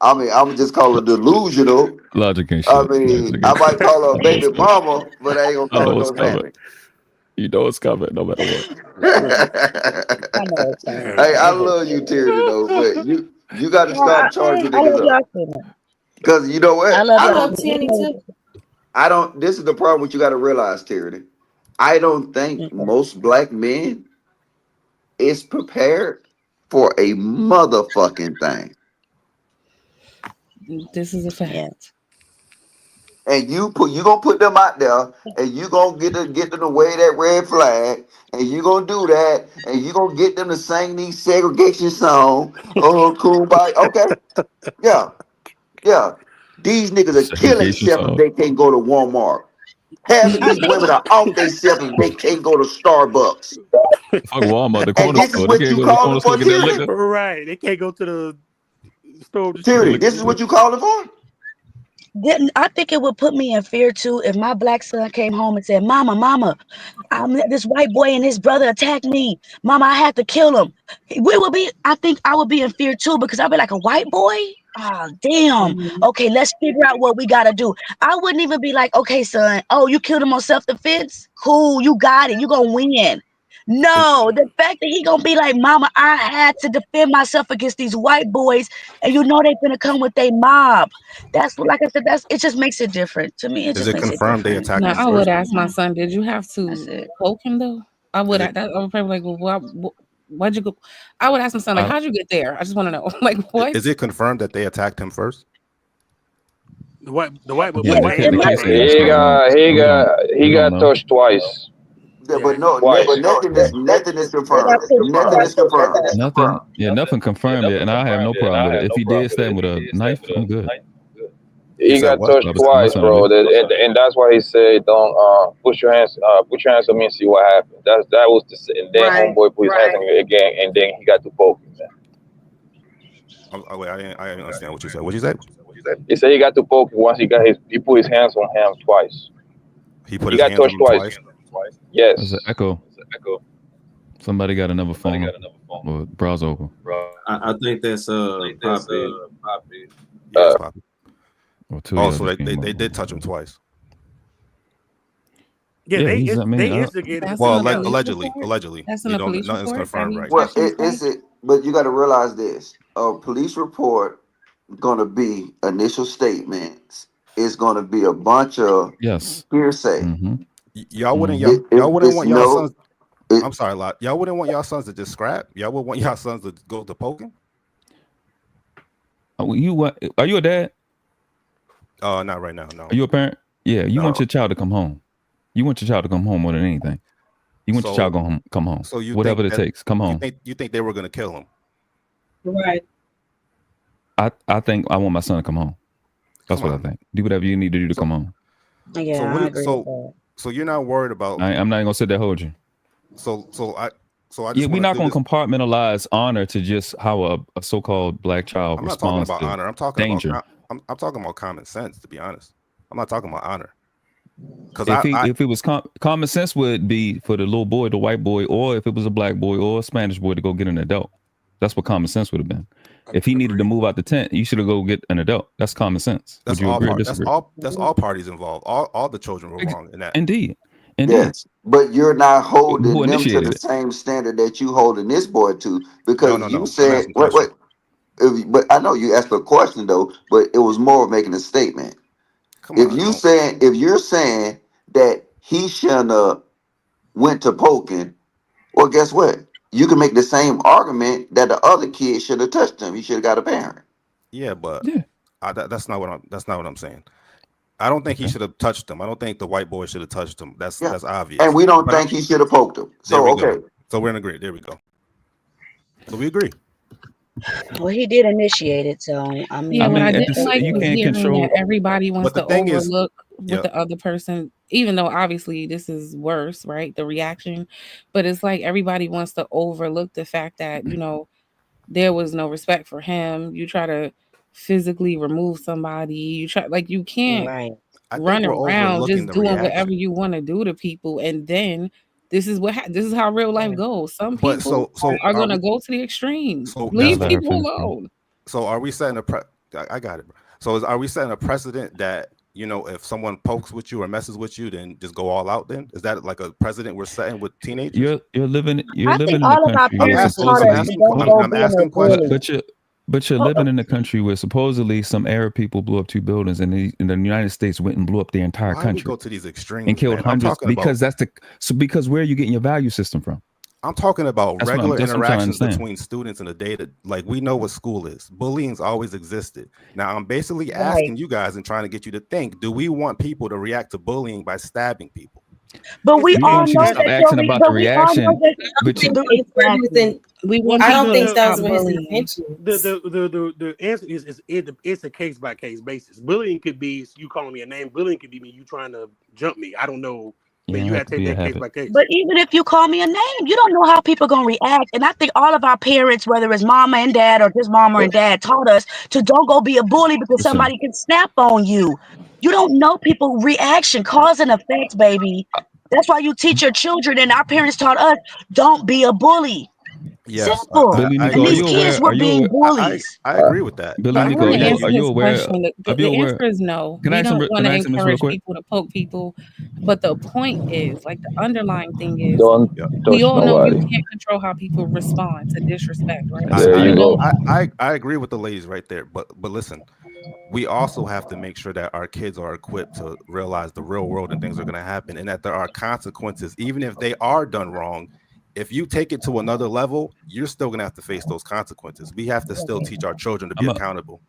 I mean, I'm just call her delusional. Logic and I shit. mean, I might call her a baby mama, but I ain't gonna I call know her it's no coming. mammy. You know it's coming, no matter what. Hey, I love you, Tyranny, though, but you got to stop charging I love niggas y'all up. too much. Because you know what? I love y'all love too Tierney too. I don't. This is the problem what you got to realize, Tyranny. I don't think most black men is prepared for a motherfucking thing. This is a fact. And you gonna put them out there, and you gonna get them to wave that red flag, and you gonna do that, and you gonna get them to sing these segregation song. Oh, kumbaya. Okay, yeah. These niggas are killing Segregation themselves if song. they can't go to Walmart. Half of these women are off themselves if they can't go to Starbucks. Fuck Walmart, the And corner this is store. They what can't you go to the calling corner store for, and get that Tyranny? liquor. Right. They can't go to the store of the Tyranny, street. this is what you calling for? I think it would put me in fear too if my black son came home and said, Mama, this white boy and his brother attacked me. Mama, I had to kill him. I think I would be in fear too, because I'd be like, a white boy? Oh, damn. Okay, let's figure out what we got to do. I wouldn't even be like, okay, son, oh, you killed him on self-defense? Cool, you got it. You're going to win. No, the fact that he gonna be like, Mama, I had to defend myself against these white boys, and you know they gonna come with their mob. That's what, like I said, it just makes it different to me. It Is just it makes it confirmed they different. attacked Now him I would first? ask my son, did you have That's to it. poke him though? I would probably like, well, why'd you go? I would ask my son, like, how'd you get there? I just want to know. Like, what? Is it confirmed that they attacked him first? The white boy. Yeah, they can't say that. He got touched twice. Yeah, but no, Twice. nothing is confirmed. Nothing is confirmed. Nothing. Yeah, nothing confirmed yet, and I have no problem with it. If he did stab him with a knife, I'm good. He got touched twice, bro. And that's why he said, "Don't put your hands on me and see what happens." That was and then homeboy put his hands on me again, and then he got to poke him. Wait, I didn't understand what you said. What you say? He said he got to poke once he put his hands on him twice. He put He his got hands on touched him twice. Yes. There's an echo. Somebody got another phone. Or browser open. I think that's Poppy. Yeah, it's Poppy. Oh, so they did touch him twice. Yeah, they instigated. Well, allegedly. That's in a police Nothing's report. confirmed right Well, now. is it? But you got to realize this: a police report going to be initial statements. It's going to be a bunch of hearsay. Mm-hmm. Y'all wouldn't want y'all sons. I'm sorry, Lot. Y'all wouldn't want y'all sons to just scrap. Y'all would want y'all sons to go to poking. Are you a dad? Not right now. No. Are you a parent? Yeah, you want your child to come home. You want your child to come home more than anything. You want your child to come home. So you whatever it takes, come home. You think they were going to kill him? Right. I think I want my son to come home. That's what I think. Do whatever you need to do to come home. Yeah, I agree with that. So you're not worried about. I'm not gonna sit there hold you. So I just we're not gonna compartmentalize honor to just how a so-called black child I'm not talking responds about to honor. I'm talking danger. about. I'm talking about common sense. To be honest, I'm not talking about honor. Because if it was common sense would be for the little boy, the white boy, or if it was a black boy or a Spanish boy to go get an adult. That's what common sense would have been. If he needed to move out the tent, you should have go get an adult. That's common sense. That's would you all agree or disagree? That's all parties involved. All the children were wrong in that. Indeed. Yes, but you're not holding Who them to initiated the it? same standard that you holding this boy to, because No. you said what? But I know you asked a question though, but it was more of making a statement. If you're saying that he shouldn't have went to poking, well, guess what? You can make the same argument that the other kid should have touched him. He should have got a parent. Yeah, but that's not what I'm saying. I don't think he should have touched him. I don't think the white boy should have touched him. That's obvious. And we don't think he should have poked him. So okay. Go. So we're in agreement. There we go. So we agree. Well, he did initiate it, so I mean, what I didn't like you was can't hearing control. that everybody wants But to the thing is- overlook what the other person, even though obviously this is worse, right? The reaction, but it's like everybody wants to overlook the fact that there was no respect for him. You try to physically remove somebody. You try you can't run we're around overlooking just the doing reaction. whatever you want to do to people, and then this is this is how real life goes. Some But people are going to go to the extreme. Leave people alone. So are we setting I got it, bro. So are we setting a precedent that if someone pokes with you or messes with you, then just go all out? Then is that like a precedent we're setting with teenagers? You're living in I think the all of our country. parents taught us don't go I'm being asking a bully. But you're living in a country where supposedly some Arab people blew up 2 buildings, and the United States went and blew up the entire Why country. we go to these extremes and killed man? hundreds because because where are you getting your value system from? I'm talking about That's regular that's interactions between students in the data. Like, we know what school is. Bullying's always existed. Now I'm basically asking you guys and trying to get you to think: do we want people to react to bullying by stabbing people? But we We all want you to know stop that asking about the reaction. I don't think those were his bullying. intentions. The answer is it's a case by case basis. Bullying could be you calling me a name. Bullying could be me you trying to jump me. I don't know. But you have to take that case by case. But even if you call me a name, you don't know how people are gonna react. And I think all of our parents, whether it's mama and dad or just mama and dad, taught us to don't go be a bully because somebody can snap on you. You don't know people's reaction, cause and effect, baby. That's why you teach your children, and our parents taught us, don't be a bully. Yes, Simple. I And these kids were being bullies. I agree with that. Billy I Nico, want to answer are you his aware? question. The answer is no. Can I We ask don't him? want Can to I ask him this real encourage quick? people to poke people. But the point is, like, the underlying thing is, Don't we touch all know you nobody. can't control how people respond to disrespect, right? There you go. I agree with the ladies right there. But listen, we also have to make sure that our kids are equipped to realize the real world and things are going to happen, and that there are consequences, even if they are done wrong. If you take it to another level, you're still going to have to face those consequences. We have to still teach our children to be accountable,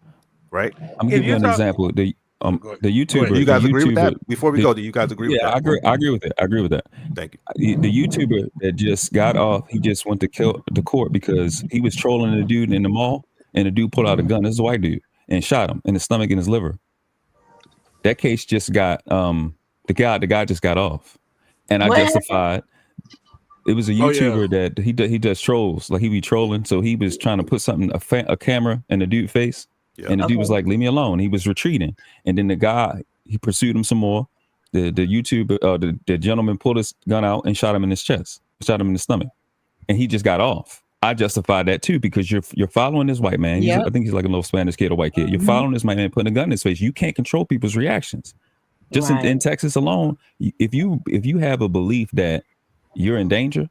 right? I'm gonna give you an example. The YouTuber. Do you guys agree with that? YouTuber- Before we go, do you guys agree with that? Yeah, I agree with it. I agree with that. Thank you. The YouTuber that just got off, he just went to court because he was trolling the dude in the mall, and the dude pulled out a gun. This is a white dude, and shot him in the stomach and his liver. That case just got the guy just got off, and I justified. It was a YouTuber that he does trolls, like he be trolling. So he was trying to put a camera in the dude's face, And the dude was like, leave me alone. He was retreating. And then the guy, he pursued him some more. The YouTuber, the gentleman pulled his gun out and shot him in his chest, shot him in the stomach. And he just got off. I justified that too, because you're following this white man. I think he's like a little Spanish kid or white kid. You're following this white man, putting a gun in his face. You can't control people's reactions. Just in Texas alone, if you have a belief that you're in danger,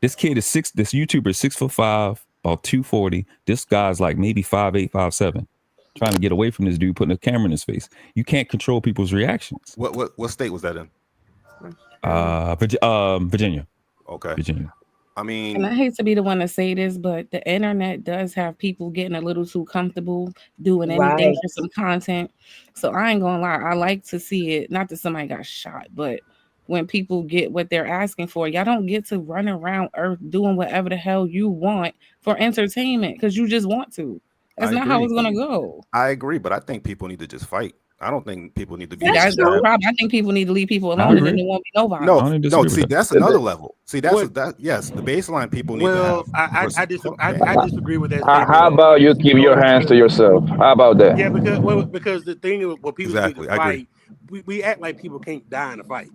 this YouTuber is 6'5", about 240. This guy's like maybe 5'8", 5'7", trying to get away from this dude, putting a camera in his face. You can't control people's reactions. What state was that in? Virginia. Okay. Virginia. I mean, and I hate to be the one to say this, but the internet does have people getting a little too comfortable doing anything for some content. So I ain't gonna lie, I like to see it. Not that somebody got shot, but when people get what they're asking for, y'all don't get to run around earth doing whatever the hell you want for entertainment because you just want to. That's not how it's gonna go. I agree, but I think people need to just fight. I don't think people need to be. That's the problem. I think people need to leave people alone, and then there won't be nobody. No. See, that's another level. See, yes, the baseline people need to have. I disagree with that. How about you keep your hands to yourself? How about that? Yeah, because the thing is, what people need to fight, we act like people can't die in a fight.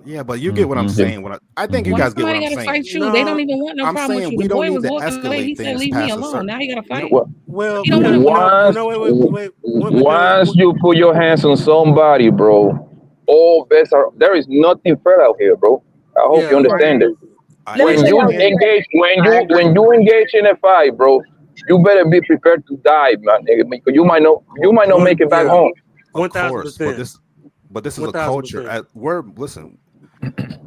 Yeah, but you get what I'm saying. I think you guys get what I'm saying. Fight you. No, they don't even want no problem with you. The boy was walking away. He said, "Leave me alone." Now you gotta fight. Well, once you put your hands on somebody, bro, all bets are. There is nothing fair out here, bro. I hope you understand it. When you engage in a fight, bro, you better be prepared to die, man. Because you might not make it back home. 1,000%. But this is a culture. Listen,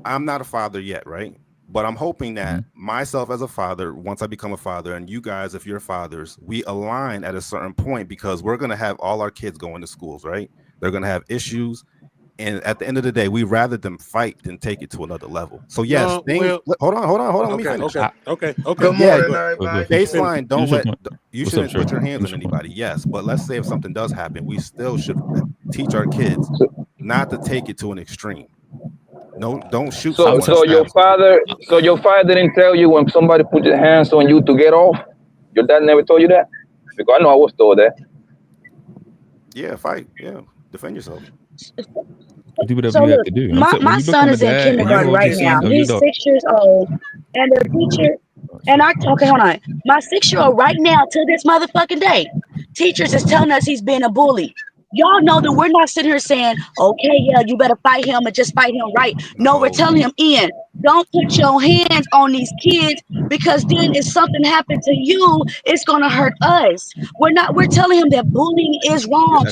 I'm not a father yet, right? But I'm hoping that myself as a father, once I become a father, and you guys, if you're fathers, we align at a certain point because we're going to have all our kids going to schools, right? They're going to have issues. And at the end of the day, we rather them fight than take it to another level. So yes, hold on. Let me finish. Okay. Good morning, everybody. Baseline, you shouldn't put your hands on anybody. Yes, but let's say if something does happen, we still should teach our kids not to take it to an extreme. No, don't shoot. So your father didn't tell you when somebody put their hands on you to get off? Your dad never told you that? Because I know I was told that. Yeah, fight. Yeah, defend yourself. Do whatever you have to do. My son is in kindergarten right now. He's 6 years old, and the teacher and hold on. My 6-year-old right now to this motherfucking day, teachers is telling us he's being a bully. Y'all know that we're not sitting here saying, okay, yeah, you better fight him and just fight him right. No, we're telling him, Ian, don't put your hands on these kids because then if something happened to you, it's gonna hurt us. We're telling him that bullying is wrong.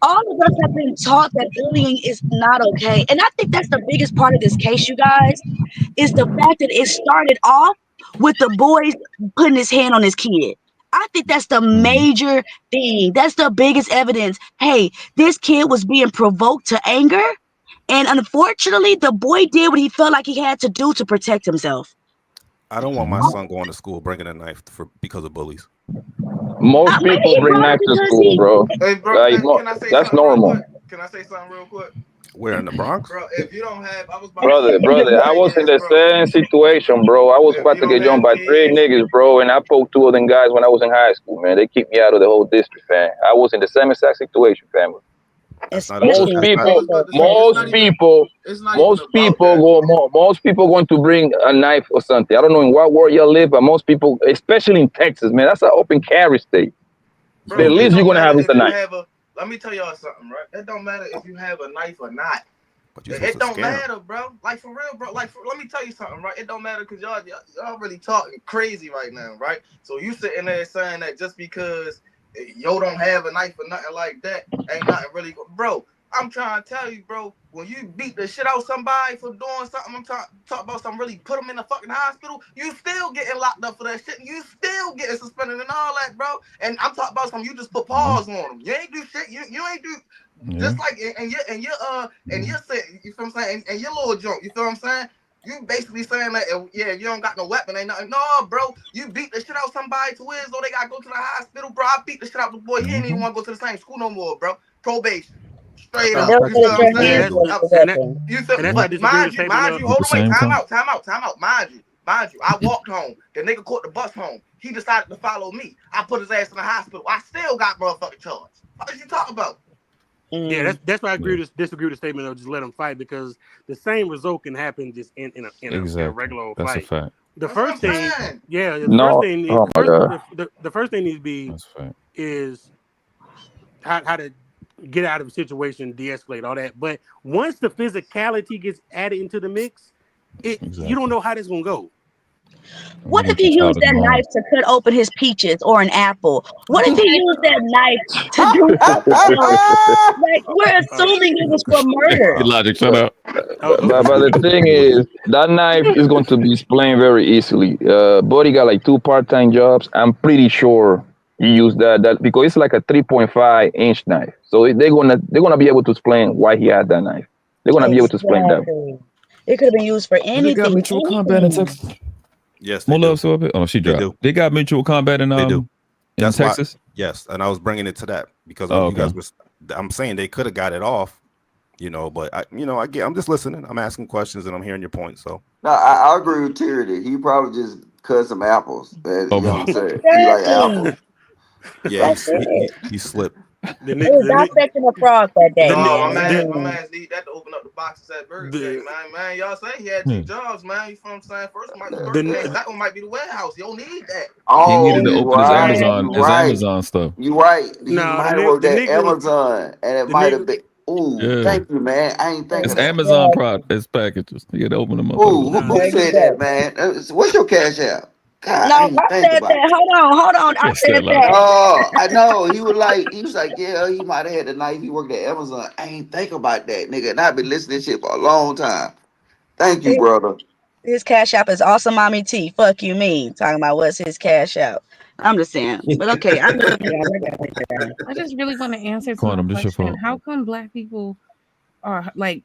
All of us have been taught that bullying is not okay. And I think that's the biggest part of this case, you guys, is the fact that it started off with the boys putting his hand on his kid. I think that's the major thing. That's the biggest evidence. Hey, this kid was being provoked to anger. And unfortunately, the boy did what he felt like he had to do to protect himself. I don't want my son going to school bringing a knife because of bullies. Most people bring knives to school, bro. Hey, bro, that's normal. Can I say something real quick? Where in the Bronx? Bro, if you don't have, brother, I was in the same situation, bro. I was about to get jumped by 3 niggas, bro, and I poked 2 of them guys when I was in high school, man. They kicked me out of the whole district, fam. I was in the same exact situation, family. Most people going to bring a knife or something. I don't know in what world you live, but most people, especially in Texas, man, that's an open carry state. Bro, the least you're gonna have is a knife. Let me tell y'all something, right? It don't matter if you have a knife or not. It don't matter, bro. Like for real, bro. Let me tell you something, right? It don't matter because y'all really talking crazy right now, right? So you sitting there saying that just because yo don't have a knife or nothing like that, ain't nothing really, bro. I'm trying to tell you, bro. When you beat the shit out somebody for doing something, I'm talking about something really put them in the fucking hospital. You still getting locked up for that shit. You still getting suspended and all that, bro. And I'm talking about something you just put pause on them. You ain't do shit. You ain't do just like and your you feel what I'm saying? And your little joke. You feel what I'm saying? You basically saying that you don't got no weapon, ain't nothing. No, bro. You beat the shit out somebody to his, though they gotta go to the hospital, bro. I beat the shit out the boy. He ain't even want to go to the same school no more, bro. Probation. Straight up. You feel what I'm saying? You feel, but mind you, hold on, wait, time out. Mind you, Mind you, I walked home. The nigga caught the bus home. He decided to follow me. I put his ass in the hospital. I still got motherfucking charge. What is you talking about? Yeah, that's why I disagree with the statement of just let them fight, because the same result can happen just in a regular old That's a fight. fact. The first thing, No. Oh my God. the first thing needs to be is how to get out of a situation, de-escalate all that. But once the physicality gets added into the mix, you don't know how this gonna go. What if he used that knife to cut open his peaches or an apple? What if he used that knife to do something else? Like, we're assuming it was for murder. Logic, shut up. But the thing is, that knife is going to be explained very easily. Buddy got like 2 part-time jobs. I'm pretty sure he used that because it's like a 3.5-inch knife. So they're gonna be able to explain why he had that knife. They're gonna be able to explain that. Exactly. It could have been used for They got anything. mutual combat in Texas. Yes, they More do. love, so a bit. Oh, she They dropped. do. They got mutual combat in They do. in That's Texas. why. Yes, and I was bringing it to that because Oh, you guys okay. was. I'm saying they could have got it off, but I'm just listening. I'm asking questions and I'm hearing your point. So No, I agree with Tyranny. He probably just cut some apples. You know what I'm saying? He like apples. yeah, he slipped. The He was dissecting a frog that day. Oh, my man need that to open up the boxes at Burger King, man. Y'all say he had 2 jobs, man. You feel what I'm saying? First one might be Burger King. Second one might be the warehouse. You don't need that. He Oh, needed to you open his right. Amazon stuff. You right. He No, might the have worked the at nigga, Amazon, and it the might nigga, have been. Ooh, Yeah. thank you, man. I ain't think It's of that. Amazon product. It's packages. You got to open them up. Ooh, who There you said go. that, man? What's your cash out? God, No, I I ain't think said about that. it. Hold on. I said that. Oh, I know. He was like, yeah, he might have had the knife. He worked at Amazon. I ain't think about that, nigga. And I've been listening to shit for a long time. Thank you, brother. His cash app is awesome, mommy T. Fuck you, mean. Talking about what's his cash out. I'm just saying. But okay, I love y'all. I just really want to answer to my Quantum, this your question. fault. How come Black people are like,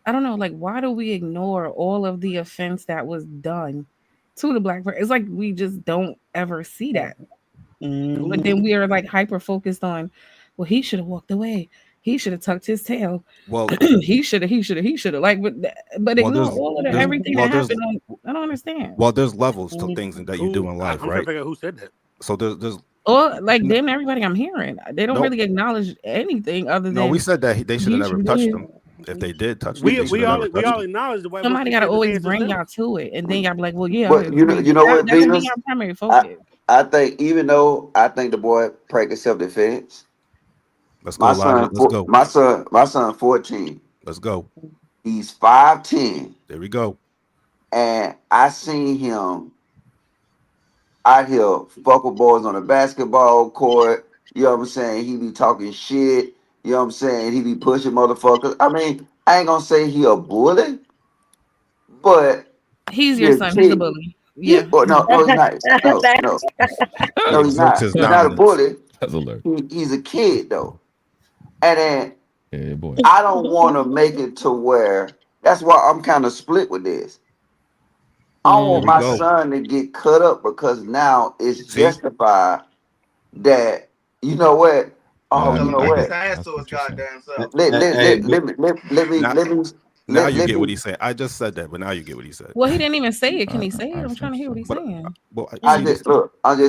I don't know, like, why do we ignore all of the offense that was done to the Black person? It's like we just don't ever see that. Like, then we are like hyper focused on, well, he should have walked away. He should have tucked his tail. Well, he should have. Like, but ignore all of the everything that happened. I don't understand. Well, there's levels to things that you do in life, I'm trying right? to figure out who said that. So there's Or like them, everybody I'm hearing, they don't Nope. really acknowledge anything other than. No, we said that they should have never touched them. If they did touch them, they should have never touched them. acknowledge the white Somebody got to always bring y'all to it, and then y'all be like, "Well, yeah, I But agree." you know what, That would be Venus? our primary focus. I think even though I think the boy practiced self-defense. Let's go, Logic. Let's go. My son, 14. Let's go. He's 5'10". There we go. And I seen him out here fuck with boys on the basketball court. You know what I'm saying? He be talking shit. You know what I'm saying? He be pushing motherfuckers. I mean, I ain't gonna say he a bully, but He's he your a son. He's a kid. bully. Yeah. Yeah. Oh, no, he's not. No, he's not. He's not a bully. That's alert. He's a kid though. And then Yeah, boy. I don't want to make it to where. That's why I'm kind of split with this. I don't want my son to get cut up because now it's justified that, you know what? Oh, you know what? Now you get what he's saying. I just said that, but now you get what he said. Well, he didn't even say it. Can he say it? I'm trying to hear what he's saying. I'm just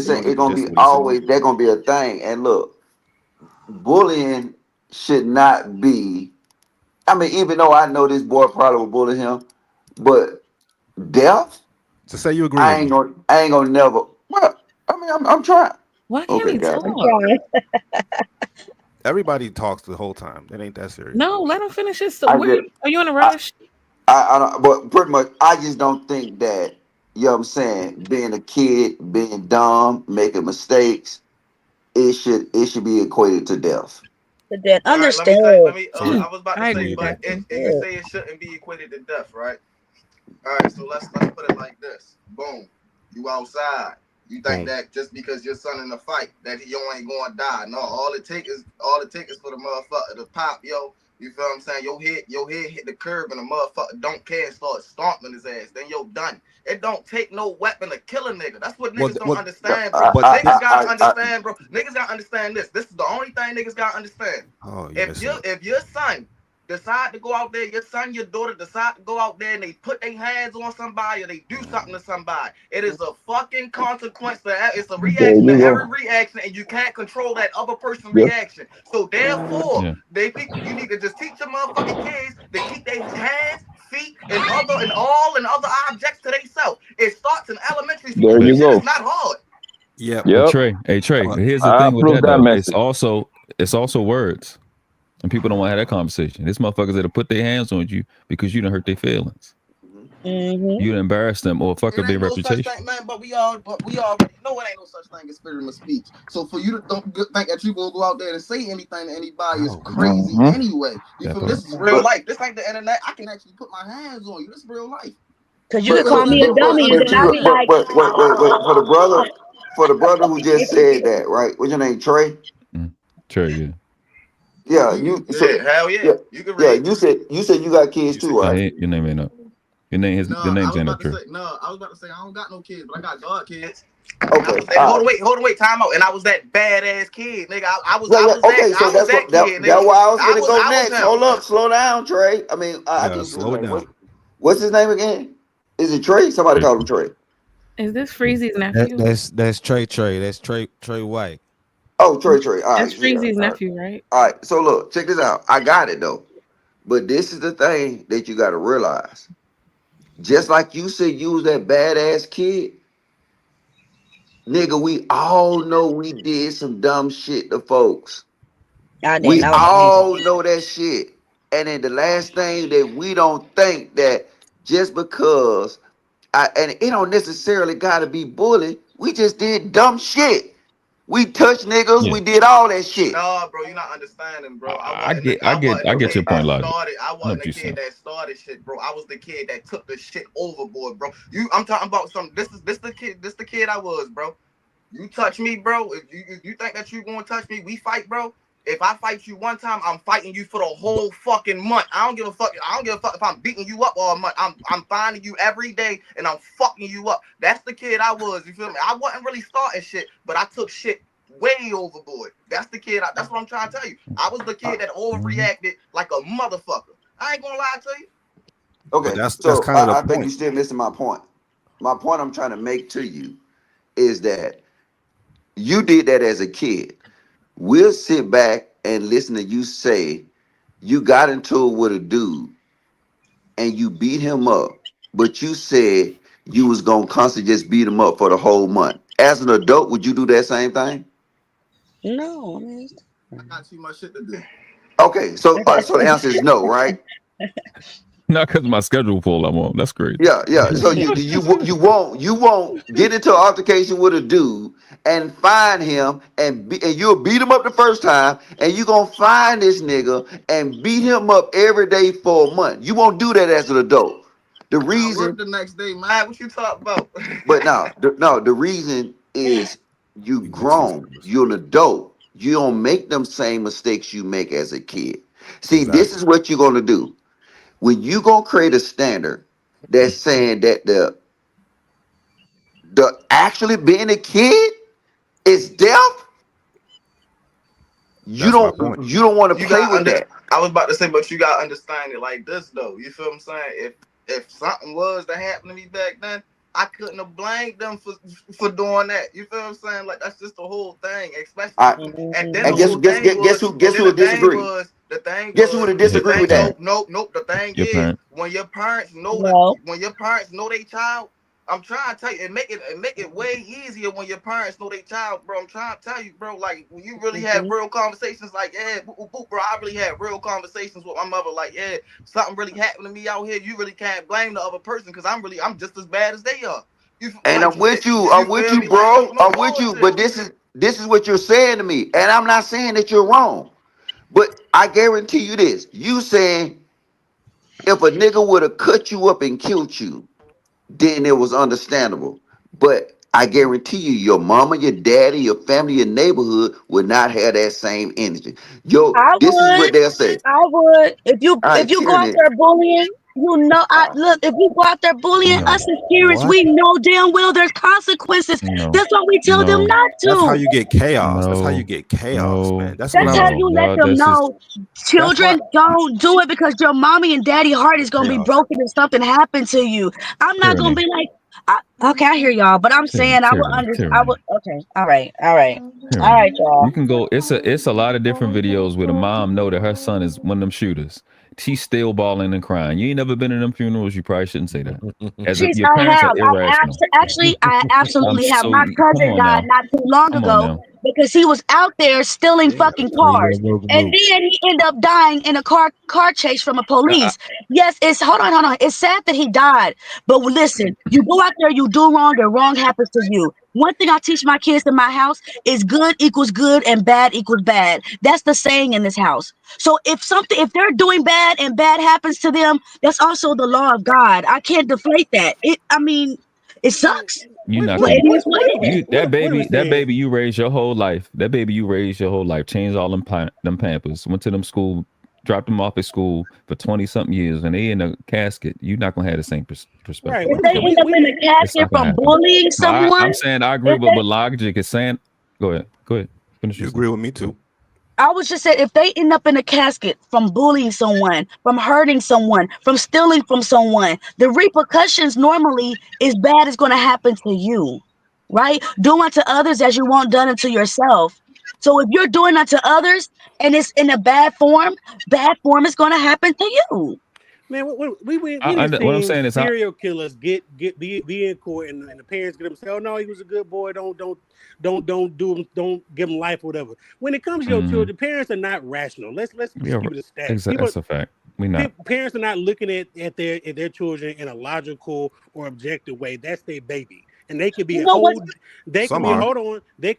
saying it's gonna be always they're gonna be a thing. And look, bullying should not be. I mean, even though I know this boy probably will bully him, but death. To say you agree, I ain't gonna never. Well, I mean, I'm trying. Why can't he talk? Everybody talks the whole time. It ain't that serious. No, let him finish his story. Are you in a rush? I don't, but pretty much, I just don't think that, you know what I'm saying, being a kid, being dumb, making mistakes, it should be equated to death. To death. Understand. I was about to say, but you say it shouldn't be equated to death, right? All right, so let's put it like this. Boom. You outside. You think that just because your son in a fight that you ain't gonna die. No, all it take is for the motherfucker to pop, yo. You feel what I'm saying? Your head hit the curb and the motherfucker don't care and start stomping his ass. Then you're done. It don't take no weapon to kill a nigga. That's what niggas don't understand, bro. Niggas gotta understand, bro. Niggas gotta understand this. This is the only thing niggas gotta understand. If your son decide to go out there, your son, your daughter decide to go out there and they put their hands on somebody or they do something to somebody, it is a fucking consequence. It's a There reaction to you every go. reaction, and you can't control that other person's Yep. reaction. So therefore, Yeah. you need to just teach your motherfucking kids to keep their hands, feet, and other objects to themselves. It starts in elementary school. There This you shit is go. not hard. Yep. But Yep. Trey, here's the I thing with approve that that though. It's message. also words. And people don't want to have that conversation. This motherfuckers that'll put their hands on you because you done hurt their feelings. You done embarrass them or fuck It up their ain't no such reputation. thing, man. But we already know it ain't no such thing as freedom of speech. So for you to don't think that you gonna go out there and say anything to anybody is crazy Mhm. anyway. You That feel me? part. This is real life. This ain't the internet. I can actually put my hands on you. This is real life. Cause you But could call look, me a dummy and but then I'll you be like, wait for the brother who just said that, right? What's your name, Trey? Trey, yeah. Yeah, you so Yeah, hell yeah. yeah, You can yeah. read. You said you got kids too, No, right? your name ain't up. Your name's ain't up, Trey. I was about to say I don't got no kids, but I got God kids. Okay. Hold on, wait, time out. And I was that badass kid, nigga. I was Okay, so that's that what kid, that's nigga. why I was gonna go I was next. him. Hold up, slow down, Trey. I mean, I Yeah, can't see his slow name. down. What's his name again? Is it Trey? Somebody call him Trey. Is this Freezy's nephew? That's Trey. That's Trey White. Oh, Trey. All That's right, yeah. Freezy's All right. nephew, right? All right. So look, check this out. I got it though. But this is the thing that you got to realize. Just like you said, you was that badass kid, nigga. We all know we did some dumb shit to folks. I We didn't. I was an angel. all know that shit. And then the last thing that we don't think that just because and it don't necessarily gotta be bullying. We just did dumb shit. We touched niggas. Yeah. We did all that shit. No, bro, you're not understanding, bro. I get your point, Logic. I I know wasn't what the you're kid saying. that started shit, bro. I was the kid that took the shit overboard, bro. I'm talking about some. This the kid I was, bro. You touch me, bro. If you think that you gonna touch me, we fight, bro. If I fight you one time, I'm fighting you for the whole fucking month. I don't give a fuck. I don't give a fuck if I'm beating you up all month. I'm finding you every day and I'm fucking you up. That's the kid I was. You feel me? I wasn't really starting shit, but I took shit way overboard. That's the kid. That's what I'm trying to tell you. I was the kid that overreacted like a motherfucker. I ain't gonna lie to you. Okay, But that's so kind of the I think point. you're still missing my point. My point I'm trying to make to you is that you did that as a kid. We'll sit back and listen to you say you got into it with a dude and you beat him up, but you said you was gonna constantly just beat him up for the whole month. As an adult, would you do that same thing? No, I mean, I got too much shit to do. Okay, so so the answer is no, right? Not because my schedule full I'm on. That's crazy. Yeah. So you won't get into an altercation with a dude and find him and you'll beat him up the first time and you gonna find this nigga and beat him up every day for a month. You won't do that as an adult. The I work reason, the next day, man. What you talking about? but no, the reason is you grown. You're an adult. You don't make them same mistakes you make as a kid. See, this is what you're gonna do. When you gonna create a standard that's saying that the actually being a kid is death, you That's my point. don't want to You play got with under. that. I was about to say, but you got to understand it like this though. You feel what I'm saying? If something was to happen to me back then, I couldn't have blamed them for doing that. You feel what I'm saying? Like that's just the whole thing. Especially, I, and then and the whole thing was, guess who would disagree? the thing Guess who was, would disagree with that? nope. The thing Your is, parent. when your parents know no. when your parents know their child. I'm trying to tell you, and make it way easier when your parents know their child, bro. I'm trying to tell you, bro. Like when you really have real conversations, like yeah, bro. I really had real conversations with my mother, like yeah, something really happened to me out here. You really can't blame the other person because I'm just as bad as they are. And Like I'm with you. you I'm with feel you, me? Like bro. no I'm with you. bullshit. But this is what you're saying to me, and I'm not saying that you're wrong. But I guarantee you this: you saying if a nigga would have cut you up and killed you, then it was understandable. But I guarantee you, your mama, your daddy, your family, your neighborhood would not have that same energy. Yo, I this is would. what they'll say. I would. If you All right, go out Kieran, there bullying, Look, if you go out there bullying us as parents, we know damn well there's consequences. That's why we tell them not to. That's how you get chaos. That's how you get chaos, man. That's what That's how you let them know. Children, don't do it because your mommy and daddy heart is gonna be broken if something happened to you. I'm not gonna be like, okay, I hear y'all, but I'm saying I would understand. Okay, all right, y'all. You can go. It's a lot of different videos where the mom know that her son is one of them shooters. She's still bawling and crying. You ain't never been in them funerals. You probably shouldn't say that. Your parents are irrational. I absolutely have. My cousin died not too long ago because he was out there stealing fucking cars, and then he ended up dying in a car chase from a police. Yes, hold on. It's sad that he died, but listen, you go out there, you do wrong, and wrong happens to you. One thing I teach my kids in my house is good equals good and bad equals bad. That's the saying in this house. So if they're doing bad and bad happens to them, that's also the law of God. I can't deflate that. It sucks. You not But gonna, it is what it is. that baby you raised your whole life. That baby you raised your whole life. Changed all them Pampers. Went to them school. Dropped them off at school for 20-something years, and they in a casket. You're not gonna have the same perspective. Right. If they end up in a casket from bullying someone, I'm saying I agree with what Logic is saying. Go ahead. Finish. You agree with me too. I was just saying, if they end up in a casket from bullying someone, from hurting someone, from stealing from someone, the repercussions normally is bad is going to happen to you, right? Do unto others as you want done unto yourself. So if you're doing unto others and it's in a bad form is going to happen to you. Man, we what I'm saying is serial killers be in court and the parents get them say, "Oh no, he was a good boy. Don't give him life or whatever." When it comes to your children, parents are not rational. Let's keep it a stat. That's a fact. We not. Parents are not looking at their children in a logical or objective way. That's their baby. And they could be they can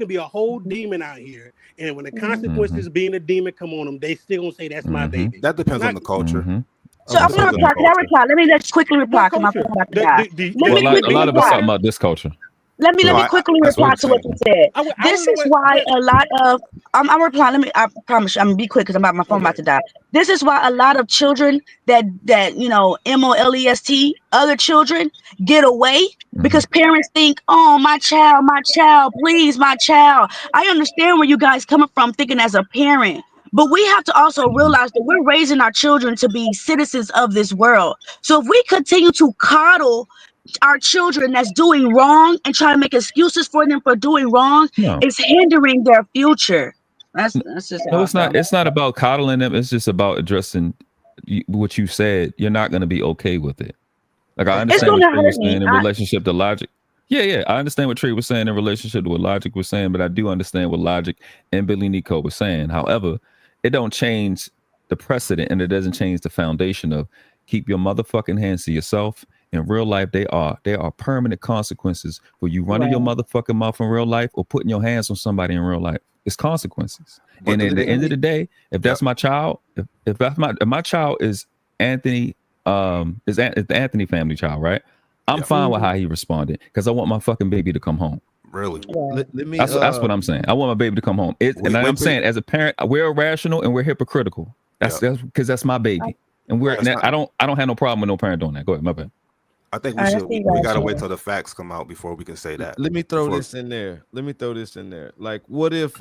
be a whole demon out here. And when the consequences being a demon come on them, they still gonna say that's my baby. That depends on the culture. So I'm gonna reply. Let me just quickly reply because my phone about to die. A lot of us talking about this culture. Let me quickly reply to what you said. This is why a lot of I'm replying. I promise you, I'm gonna be quick because my phone about to die. This is why a lot of children that molest other children get away because parents think, oh, my child, please, my child. I understand where you guys coming from thinking as a parent. But we have to also realize that we're raising our children to be citizens of this world. So if we continue to coddle our children that's doing wrong and try to make excuses for them for doing wrong, it's hindering their future. That's just it's not. It's not about coddling them. It's just about addressing what you said. You're not going to be okay with it. Like I understand what Trey was saying in relationship to Logic. Yeah. I understand what Trey was saying in relationship to what Logic was saying, but I do understand what Logic and Billy Nico was saying. However, it don't change the precedent and it doesn't change the foundation of keep your motherfucking hands to yourself. In real life, there are permanent consequences for you running your motherfucking mouth in real life or putting your hands on somebody in real life. It's consequences. And at the end of the day, if that's my child, if my child is Anthony, is the Anthony family child, right? I'm fine with how he responded because I want my fucking baby to come home. Really? That's what I'm saying. I want my baby to come home. I'm saying, as a parent, we're irrational and we're hypocritical. That's because that's my baby, and I don't have no problem with no parent doing that. Go ahead, my bad. I think we gotta wait till the facts come out before we can say that. Let me throw this in there. Like, what if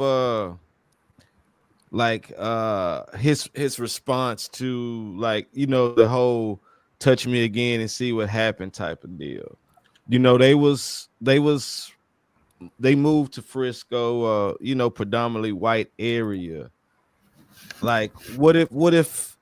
his response to the whole touch me again and see what happened type of deal. They moved to Frisco, predominantly white area. Like, what if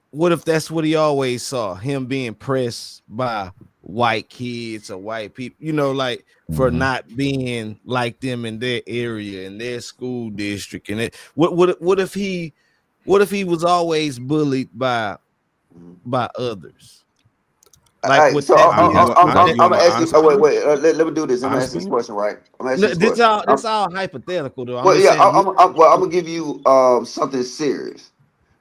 that's what he always saw, him being pressed by white kids or white people, for not being like them in their area, in their school district. And what if he was always bullied by others? Like, so I'm gonna ask you. Wait. Let me do this. I'm gonna ask this question, right? This all hypothetical, though. I'm gonna give you something serious.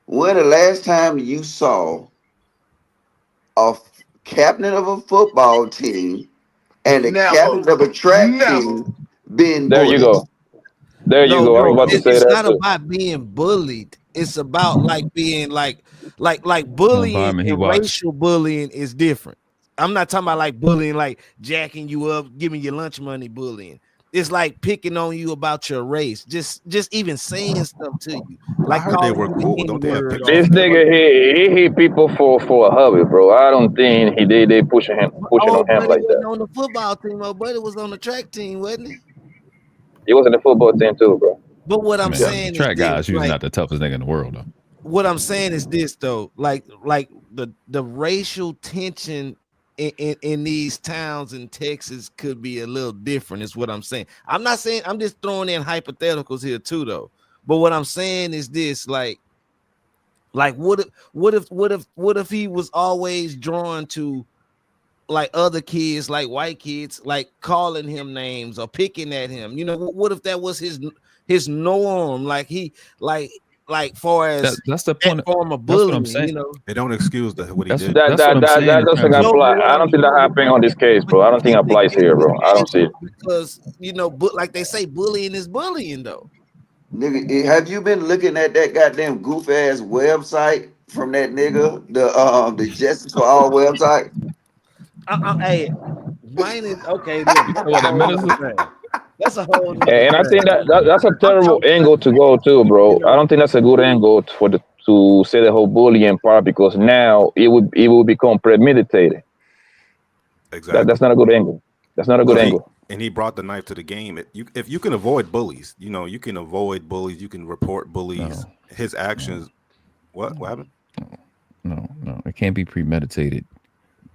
When the last time you saw a captain of a football team and the captain of a track team being bullied? There you go. I was about to say it's that. Not about being bullied. it's about like being like bullying environment he and watched. racial bullying is different. I'm not talking about like bullying, like jacking you up, giving you lunch money bullying. It's like picking on you about your race, just even saying stuff to you, I like heard they calling were you cool. the Don't they have N-word pictures or This together? nigga he hit people for a hobby, bro. I don't think they pushing oh, on him buddy like wasn't that. on the football team, oh, buddy was on the track team, wasn't he? He was in the football team too, bro. But what I I'm mean, saying is track this, guys usually like, not the toughest nigga in the world though. what I'm saying is this though, like the racial tension in these towns in Texas could be a little different, is what I'm saying. I'm not saying, I'm just throwing in hypotheticals here too though. But what I'm saying is this, like what if he was always drawn to like other kids, like white kids, like calling him names or picking at him? You know, what if that was his norm? Like he like far as That's the that point. form of That's what I'm bullying, saying. you know. They don't excuse what he That's did. that's what I'm saying That in doesn't terms of No, apply. but what I I'm don't think that saying, happening on this case, but bro. I you don't think can't it applies here, bro. I don't see it. because you know, but like they say, bullying is bullying though. Nigga, have you been looking at that goddamn goof ass website from that nigga, the Justice for All website? Hey, mine is okay. Look, you that's talking a about that whole minister? nother thing. That's a whole nother And I think thing. that's a I'm terrible talking angle to go to, you bro. I know. don't think that's a good angle to say the whole bullying part, because now it would become premeditated. Exactly. That's not a good angle. That's not a good angle. And he brought the knife to the game. If you can avoid bullies, you know, you can avoid bullies. You can report bullies. No. His actions. What happened? No, it can't be premeditated.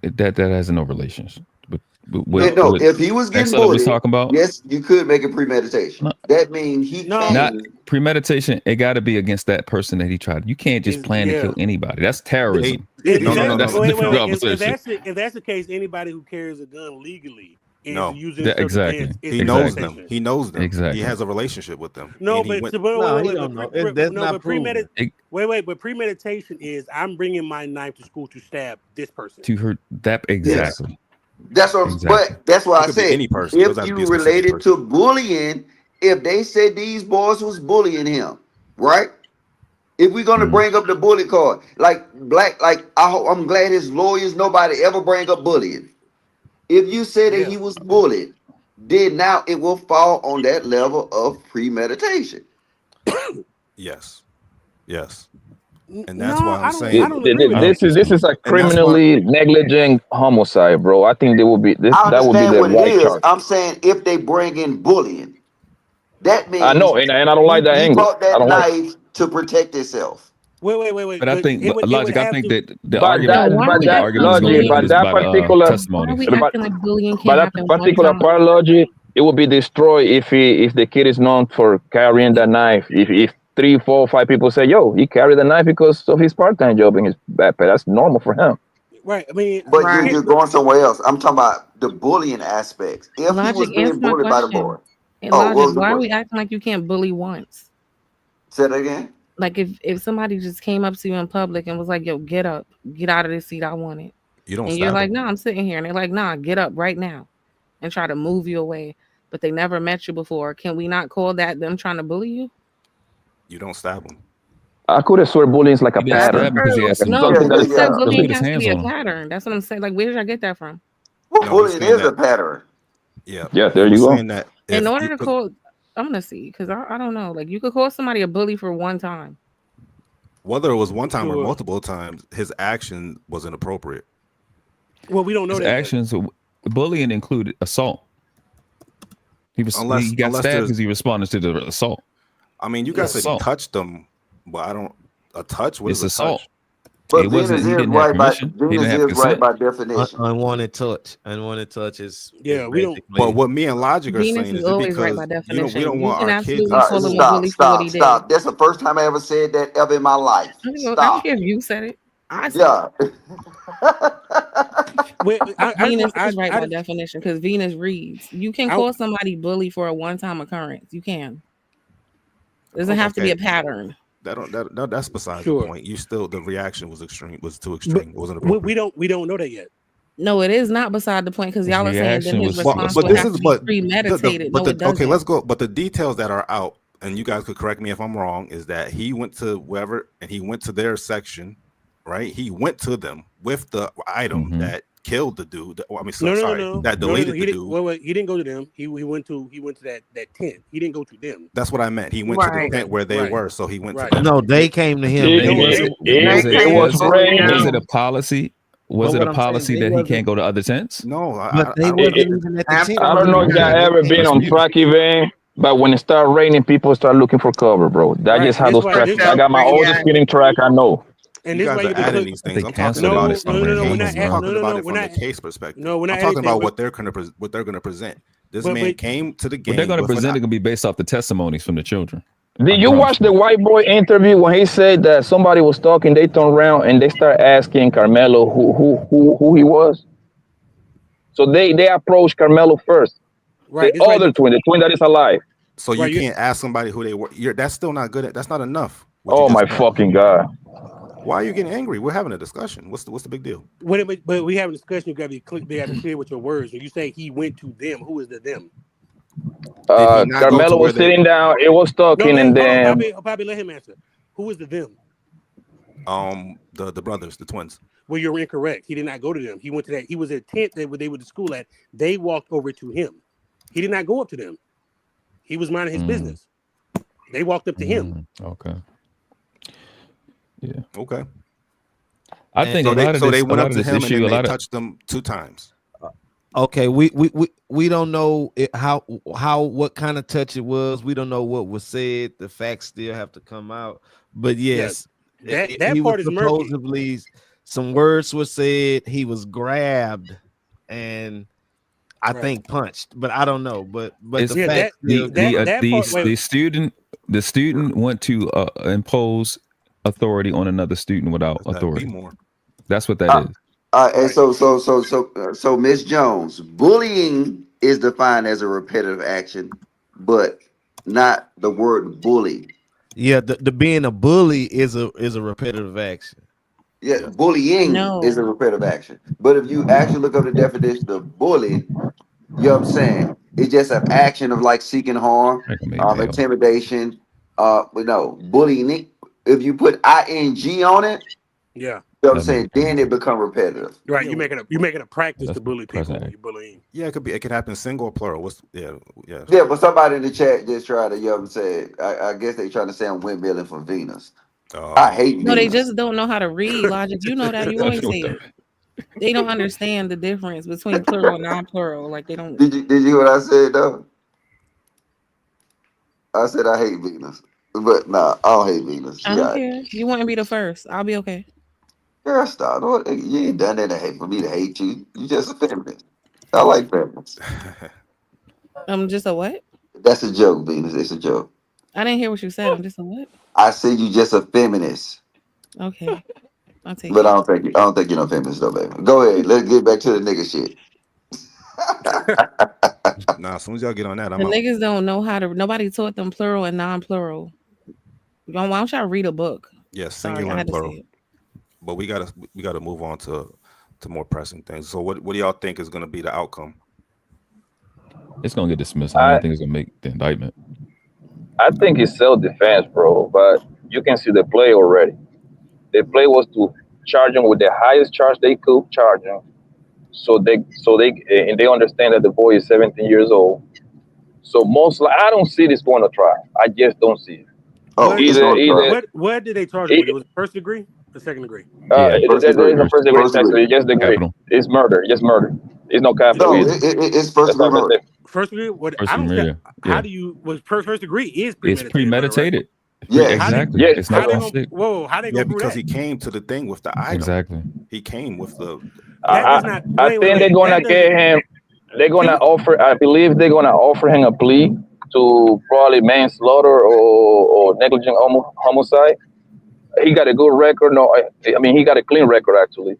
That has no relations. But No, if he was getting Excellent was bullied, talking about. yes, you could make it premeditation. No. That means he No. Not came. premeditation. It got to be against that person that he tried. You can't just plan to kill anybody. That's terrorism. No. That's a different conversation. If that's the case, anybody who carries a gun legally is No. using Exactly. He knows them. He knows them. Exactly. He has a relationship with them. No, And he but went- he don't know. That's not proven. But premeditation is I'm bringing my knife to school to stab this person. To hurt that exactly. That's what. Exactly. But that's why It I could be said any person. It if doesn't have to you be a specific related person. to bullying, if they said these boys was bullying him, right? If we're gonna bring up the bully card, like black, like I'm glad his lawyers, nobody ever bring up bullying. If you said that he was bullied, then now it will fall on that level of premeditation. Yes. And that's why I'm saying This is a criminally negligent homicide, bro. I think there will be I that would be understand the what it right is. charge. I'm saying if they bring in bullying, that means I know, and I don't like that he angle. brought I that don't like. knife to protect himself. Wait. But I think logic. I think that the But argument. that, I but think the that argument is going to logic, be but used that by the particular, testimony. Why are we but, acting like bullying but can't that happen one particular time? part logic, it will be destroyed if the kid is known for carrying that knife. If 3, 4, 5 people say, "Yo, he carried the knife because of his part-time job in his backpack," that's normal for him. Right. I mean, But you're going somewhere else. I'm talking about the bullying aspects. If he was Logic, being answer my bullied by the question. boy. And Oh, what Logic, was the why are we question? acting like you can't bully once? Say that again. Like if somebody just came up to you in public and was like, "Yo, get up, get out of this seat, I want it," You don't and you're stab like, them. "No, I'm sitting here," and they're like, "Nah, get up right now," and try to move you away, but they never met you before. Can we not call that them trying to bully you? You don't stab them. I could have swear bullying is like a He didn't pattern. stab because he had some. No, Something that who is said He bullying laid his has to hands be a on him. pattern? That's what I'm saying. Like, where did I get that from? Well, No, he's bullying saying is a that. pattern. Yeah. Yeah, there He you was go. saying that In if order you to could, call, I'm gonna see because I don't know. Like, you could call somebody a bully for one time. whether it was one time or Sure. multiple times, his action was inappropriate. Well, we don't know His that yet. actions, bullying included assault. He got Unless stabbed there's- because he responded to the assault. I mean, you guys said he Assault. touched them, but I don't. A touch? What It's is a assault. touch? But It wasn't. Venus He is didn't have right by permission. He didn't have Venus is right consent. by definition. Unwanted touch. Unwanted touch is we don't. But what me and Logic are Venus saying is is it always right because by we definition. don't You want can our kids absolutely in call him a school. bully for what he did. Stop. That's the first time I ever said that ever in my life. I don't Stop. care if you said it. I said Yeah. Wait, Venus is right by definition because Venus reads. You can call somebody bully for a one-time occurrence. You can. It doesn't have to be a pattern. That's beside Sure. the point. You still the reaction was too extreme. It wasn't appropriate. We don't know that yet. No, it is not beside the point because y'all are saying that his response but would this have is to be premeditated. No, it doesn't. okay, let's go. But the details that are out and you guys could correct me if I'm wrong, is that he went to wherever and he went to their section, right? He went to them with the item that killed the dude. I mean, that deleted the dude. Wait, he didn't go to them. He went to that tent. He didn't go to them. That's what I meant. He went to the tent where they were, so he went to them. No, they came to him. Was it a policy? Was it a policy that he can't go to other tents? No, but they wasn't even at the tent. I don't know if y'all ever been on track event, but when it start raining, people start looking for cover, bro. That's just how those tracks. I got my oldest spinning track. I know. And you guys are adding these things. I'm talking about it. I'm talking about it from the case perspective. No, we're not. I'm talking about what they're going to present. This man came to the game. What they're going to present is going to be based off the testimonies from the children. Did you watch the white boy interview when he said that somebody was talking? They turned around and they start asking Carmelo who he was. So they approached Carmelo first. Right. The other twin, the twin that is alive. So you can't ask somebody who they were. That's still not good. That's not enough. Oh my fucking God. Why are you getting angry? We're having a discussion. What's the big deal? But we have a discussion. You got to be clear with your words. When you say he went to them, who is the them? Carmelo was sitting down. It was talking, and then Bobby, let him answer. Who is the them? The brothers, the twins. Well, you're incorrect. He did not go to them. He went to that. He was at a tent that they went to school at. They walked over to him. He did not go up to them. He was minding his business. They walked up to him. Okay. Yeah. Okay. I think so. They went up to him and then they touched them 2 times. Okay, we don't know how what kind of touch it was. We don't know what was said. The facts still have to come out. But yes, that part is supposedly murky. Some words were said. He was grabbed and I think punched, but I don't know. But the student went to impose authority on another student without authority. That's what that is. And so Miss Jones, bullying is defined as a repetitive action, but not the word bully. Yeah, the being a bully is a repetitive action. Yeah, bullying is a repetitive action. But if you actually look up the definition of bully, you know what I'm saying? It's just an action of like seeking harm, intimidation. But no, bullying. If you put ing on it, yeah, you know what I'm saying, then it become repetitive. Right, you're making a practice to bully people. You're bullying. Yeah, it could happen single or plural. Yeah. But somebody in the chat just tried to, you know what I'm saying? I guess they trying to say I'm windmilling for Venus. I hate Venus. No, they just don't know how to read logic. You know that. You always say it. They don't understand the difference between plural and non-plural. Like they don't. Did you hear what I said though? I said I hate Venus. But nah, I don't hate Venus. I don't care. You wouldn't be the first. I'll be okay. Girl, stop. You ain't done that to hate for me to hate you. You just a feminist. I like feminists. Just a what? That's a joke, Venus. It's a joke. I didn't hear what you said. I'm just a what? I said you just a feminist. Okay. I'll take but I don't think you're no feminist though, baby. Go ahead. Let's get back to the nigga shit. Nah, as soon as y'all get on that, I'm the out. Niggas don't know how to. Nobody taught them plural and non-plural. Why don't y'all read a book? Yes, singular and plural. But we gotta move on to more pressing things. So what do y'all think is gonna be the outcome? It's gonna get dismissed. I don't think it's gonna make the indictment. I think it's self-defense, bro. But you can see the play already. The play was to charge him with the highest charge they could charge him. So they understand that the boy is 17 years old. So I don't see this going to trial. I just don't see it. What did they charge him with? It was first degree or second degree? There's a first degree, actually. Just degree. It's murder. Just murder. It's no capital. No, it's first degree murder. First degree? How do you? First degree is premeditated. It's premeditated. Right? Yeah, exactly. It's not how they go because he came to the thing with the item. Exactly. He came with the. I think they're gonna get him. They're gonna offer. I believe they're gonna offer him a plea to probably manslaughter or negligent homicide. He got a good record. No, I mean he got a clean record actually.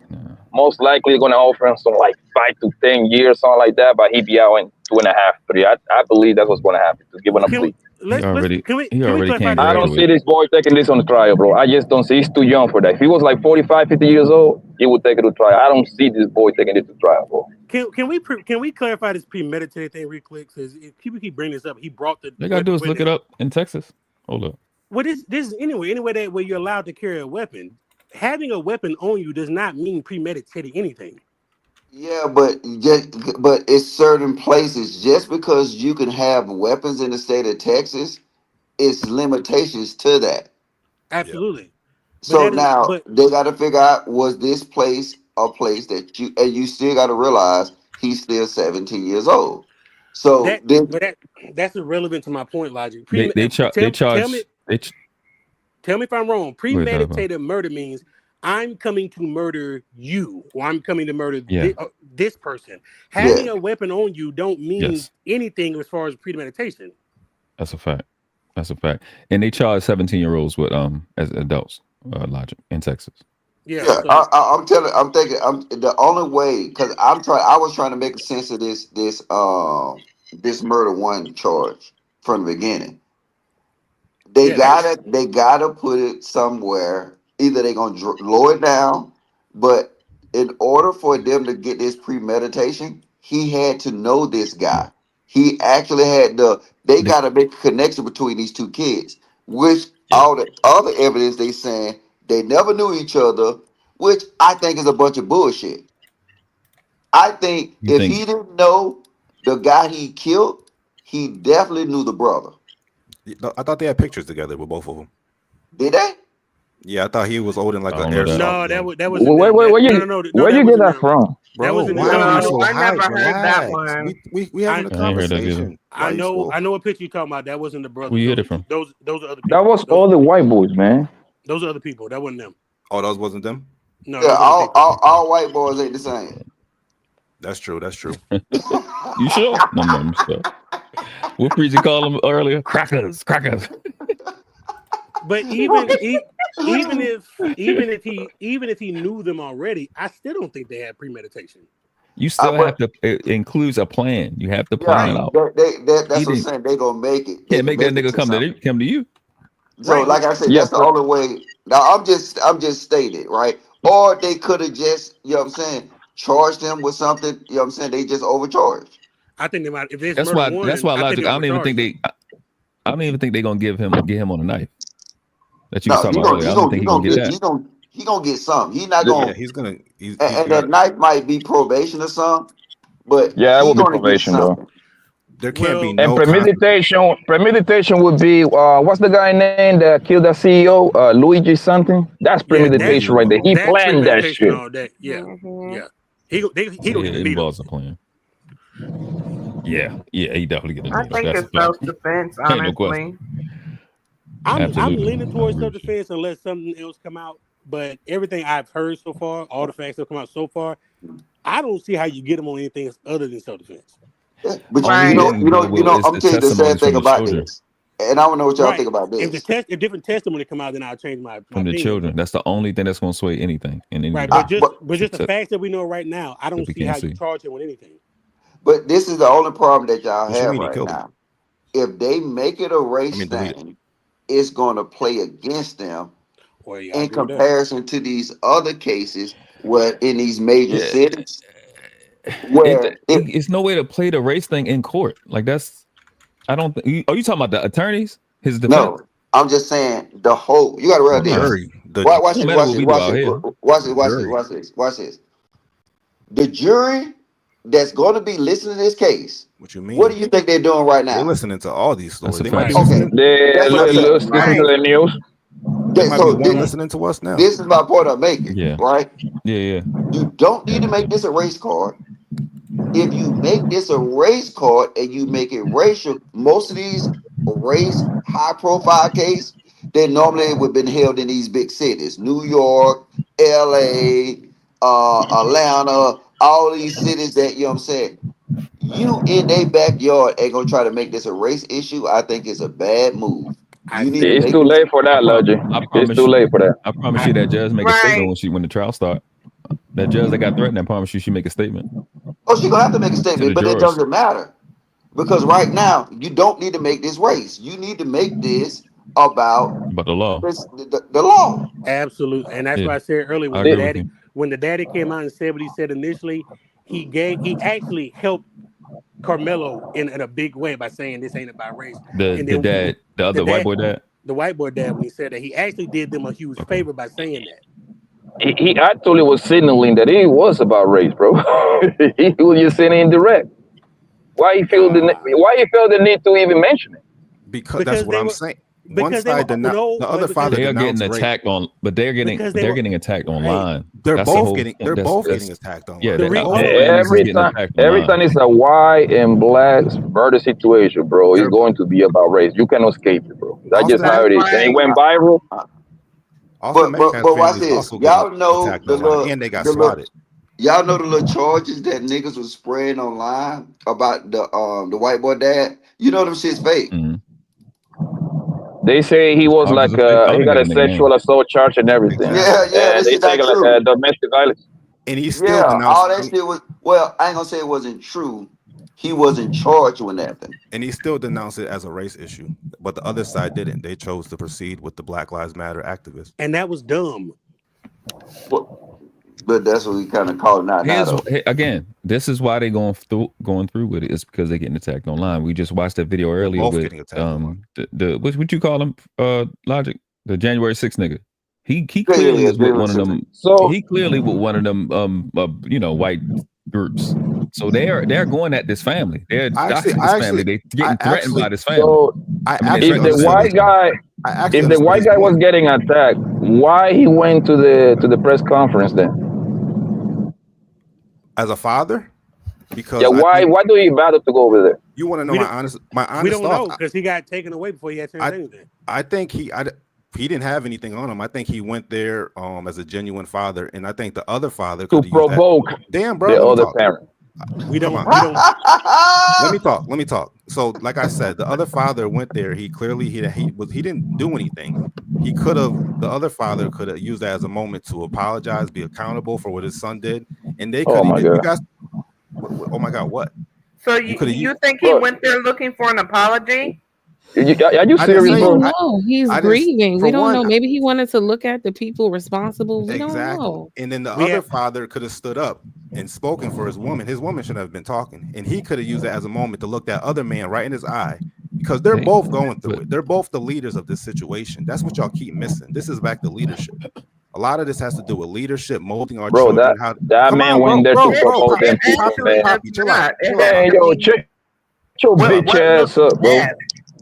Most likely they're gonna offer him some like 5 to 10 years, something like that. But he'd be out in 2.5, 3. I believe that's what's gonna happen. To give him a plea. Can we clarify can't I don't see graduate. this boy taking this on the trial, bro. I just don't see. He's too young for that. If he was like 45, 50 years old, he would take it to trial. I don't see this boy taking it to trial, bro. Can we clarify this premeditated thing real quick? Because if people keep bringing this up, he brought the. They gotta do is look it up in Texas. Hold up. Well, this is anyway that where you're allowed to carry a weapon. Having a weapon on you does not mean premeditating anything. Yeah, but it's certain places. Just because you can have weapons in the state of Texas, it's limitations to that. Absolutely. So now they got to figure out, was this place a place that you still got to realize he's still 17 years old. So that's irrelevant to my point, Logic. Tell me if I'm wrong. Premeditated murder means I'm coming to murder you, or I'm coming to murder this person. Having a weapon on you don't mean anything as far as premeditation. That's a fact. And they charge 17-year-olds with as adults, Logic in Texas. I'm thinking the only way, because I was trying to make sense of this murder one charge from the beginning. They gotta put it somewhere. Either they're gonna lower it down, but in order for them to get this premeditation, he had to know this guy. He actually had they gotta make a connection between these two kids, which all the other evidence they saying they never knew each other, which I think is a bunch of bullshit. I think he didn't know the guy he killed, he definitely knew the brother. I thought they had pictures together with both of them. Did they? Yeah, I thought he was holding like an airsoft. No, that was where you get that from? Bro, I never heard that one. We having a conversation. I know what picture you're talking about. That wasn't the brother. Where you get it from? Those are other people. That was all the white boys, man. Those are other people. That wasn't them. Oh, those wasn't them? No. Yeah, all white boys ain't the same. That's true. You sure? No, I'm sure. What preacher called them earlier? Crackers. But even if he knew them already, I still don't think they had premeditation. You still have to. It includes a plan. You have to plan it out. That's what I'm saying. They gonna make it. Can't make that nigga come to you. So, like I said, that's the only way. Now, I'm just stating, right? Or they could have just, you know what I'm saying, charged him with something. You know what I'm saying? They just overcharged. I think they might. If it's that's why. That's why Logic. I don't even think they're gonna get him on a knife. That you was talking about earlier. I don't think he's gonna get that. He's gonna get some. He's not gonna. He's and that knife might be probation or something. But it will be probation though. There can't be no. And premeditation would be what's the guy name that killed the CEO? Luigi something. That's premeditation right there. He planned that shit. Yeah. He involves a plan. Yeah, he definitely get it. I think it's self-defense, honestly. I'm leaning towards self-defense unless something else come out. But everything I've heard so far, all the facts that have come out so far, I don't see how you get them on anything else other than self-defense. But you know, I'm telling you the sad thing about this, and I don't know what y'all think about this. If different testimony come out, then I'll change my from the opinion. Children. That's the only thing that's going to sway anything. Right, but just the facts that we know right now, I don't see how you charge him with anything. But this is the only problem that y'all have right now. If they make it a race thing, it's going to play against them in comparison to these other cases where in these major cities. Where it's no way to play the race thing in court. Like that's, I don't think. Are you talking about the attorneys? His defense? No, I'm just saying the whole. You got to read this. Watch this. The jury that's going to be listening to this case. What you mean? What do you think they're doing right now? They're listening to all these stories. They might be listening to the news. They might be listening to us now. This is my point I'm making. Yeah. Right. Yeah. You don't need to make this a race card. If you make this a race card and you make it racial, most of these race high profile case, they normally would have been held in these big cities: New York, LA, Atlanta, all these cities that, you know what I'm saying, you in their backyard ain't gonna try to make this a race issue. I think it's a bad move. It's too late for that, Logic. It's too late for that. I promise you that judge make a statement when the trial start. That judge that got threatened, I promise you she make a statement. Oh, she gonna have to make a statement, but that doesn't matter. Because right now, you don't need to make this race. You need to make this about But the law. the law. Absolutely, and that's Yeah, why I said earlier I agree with you. when the daddy came out and said what he said initially, he actually helped Carmelo in a big way by saying this ain't about race. The And the then dad, the other white boy dad. the white boy dad, when he said that, he actually did them a huge favor by saying that. He actually was signaling that it was about race, bro. He was just saying indirect. Why he felt the need to even mention it? Because that's what I'm saying. One because they side were did not. The other father They are getting denounced rape. attacked on, but they're getting attacked online. They're That's the both whole getting. point. They're both That's getting attacked online. yeah. The All hold on. families is getting attacked Every online. time it's a white and black murder situation, bro, it's going to be about race. You cannot escape it, bro. That's just how it is. And it went viral. Also, But Metcalf watch families this. also getting Y'all know attacked the online, little and they got the little swatted. y'all know the little charges that niggas was spraying online about the white boy dad. You know them shit's fake. They say he was like he got a sexual assault charge and everything. Yeah, And that they shit take not like true. domestic violence. And he still Yeah, denounced. all that shit was. Well, I ain't gonna say it wasn't true. He wasn't charged with nothing. And he still denounced it as a race issue, but the other side didn't. They chose to proceed with the Black Lives Matter activists, and that was dumb. But that's what we kind of call it now. Again, this is why they going through with it. It's because they're getting attacked online. We just watched that video earlier both with getting attacked the what you call him, Logic, the January 6th nigga. He clearly is with one of them. So he clearly with one of them white groups. So they're going at this family. They're doxing this family. They getting threatened by this family. So if the white guy was getting attacked, why he went to the press conference then? as a father, because why do you bother to go over there? You want to know my honest We don't know thoughts? because he got taken away before he had to say anything. I think he didn't have anything on him. I think he went there as a genuine father, and I think the other father to provoke damn bro the other parent. We don't. Let me talk. So, like I said, the other father went there. He clearly he didn't do anything. The other father could have used that as a moment to apologize, be accountable for what his son did, and they could. Oh my God. You guys, oh my God, what? So you think he went there looking for an apology? Are you serious, We bro? don't know. He's grieving. We don't know. Maybe he wanted to look at the people responsible. We don't know. And then the other father could have stood up and spoken for his woman. His woman should have been talking, and he could have used it as a moment to look that other man right in his eye, because they're both going through it. They're both the leaders of this situation. That's what y'all keep missing. This is back to leadership. A lot of this has to do with leadership, molding our children. That man went there to promote them people, man. Hey, yo, check your bitch ass up, bro.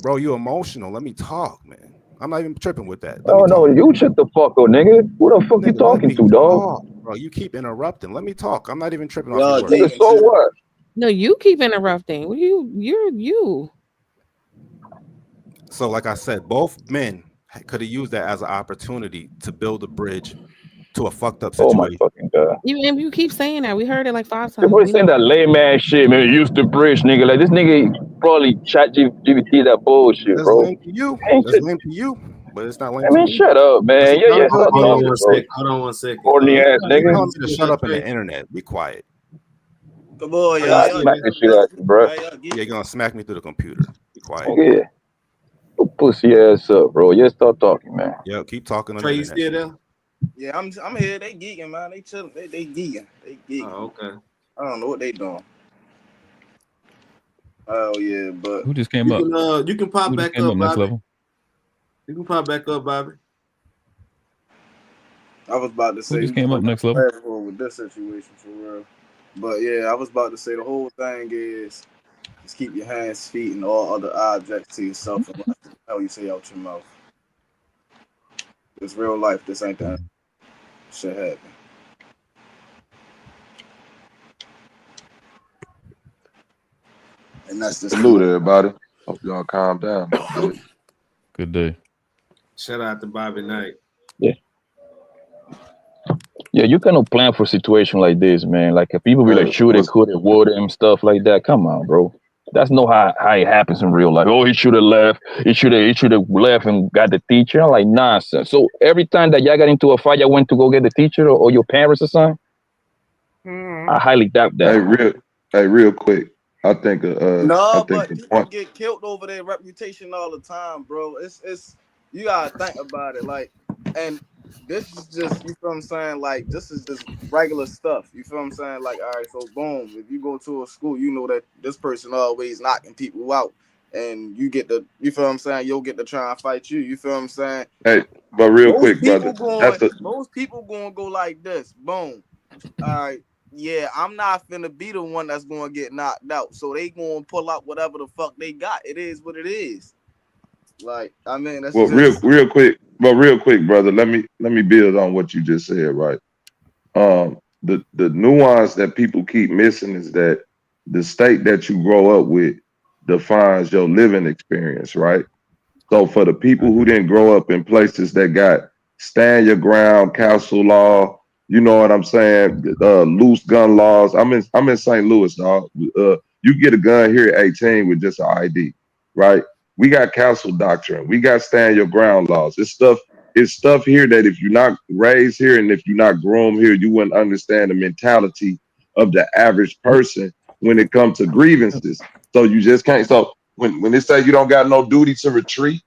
Bro, you emotional. Let me talk, man. I'm not even tripping with that. No, you shut the fuck up, nigga. Who the fuck you talking to, dog? Bro, you keep interrupting. Let me talk. I'm not even tripping Yo, off your nigga, so what? No, you keep interrupting. You're you. So, like I said, both men could have used that as an opportunity to build a bridge to a fucked up situation. Oh my fucking God. You keep saying that. We heard it like 5 times. People saying that lame ass shit, man. Use the bridge, nigga. Like this nigga probably chat GPT that bullshit, That's bro. lame to you. That's lame to you, but it's not lame I to mean, me. shut up, man. Yeah, stop talking, bro. Hold on one second. Corny ass You nigga. telling me to shut up in the internet. Be quiet. Come on, Nah, smack the shit out you, bro. Yeah, you're gonna smack me through the computer. Be quiet. Yeah. Go pussy ass up, bro. Yeah, stop talking, man. Yeah, keep talking on Trey, the you internet. still there? Yeah, I'm here. They geeking, man. They chilling. They geeking. They geeking. Oh, okay. I don't know what they doing. Oh yeah, but Who just came up? You can pop back up, Next Bobby. level. You can pop back up, Bobby. I was about to say Who just came up next level? with this situation for real. But yeah, I was about to say the whole thing is just keep your hands, feet, and all other objects to yourself and watch how you say out your mouth. It's real life. This ain't that shit happen. And that's the Salute everybody. Hope y'all calm down. Good day. Shout out to Bobby Knight. Yeah, you cannot plan for a situation like this, man. Like if people be like shoot it, could it, would it, and stuff like that. Come on, bro. That's not how it happens in real life. Oh, he should have left. He should have left and got the teacher. I'm like nonsense. So every time that y'all got into a fight, y'all went to go get the teacher or your parents or something. I highly doubt that. Hey, real quick. I think No, I think but the people point. get killed over their reputation all the time, bro. It's you gotta think about it, like, and this is just, you feel what I'm saying, like, this is just regular stuff. You feel what I'm saying? Like, all right, so boom, if you go to a school, you know that this person always knocking people out, and you get the, you feel what I'm saying, you'll get to try and fight you. You feel what I'm saying? Hey, but real quick, brother, that's the Most people going to go like this. Boom. All right. Yeah, I'm not finna be the one that's going to get knocked out. So they going to pull out whatever the fuck they got. It is what it is. Like, I mean, that's well, just real quick, brother. Let me build on what you just said, right? The nuance that people keep missing is that the state that you grow up with defines your living experience, right? So for the people who didn't grow up in places that got stand your ground, council law, you know what I'm saying, loose gun laws. I'm in St. Louis, dog. You get a gun here at 18 with just an ID, right? We got council doctrine. We got stand your ground laws. It's stuff here that if you're not raised here and if you're not groomed here, you wouldn't understand the mentality of the average person when it comes to grievances. So you just can't. So when they say you don't got no duty to retreat,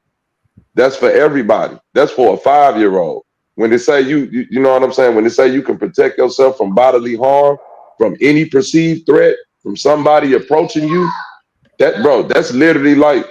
that's for everybody. That's for a 5-year-old. When they say you know what I'm saying? When they say you can protect yourself from bodily harm, from any perceived threat, from somebody approaching you, that, bro, that's literally like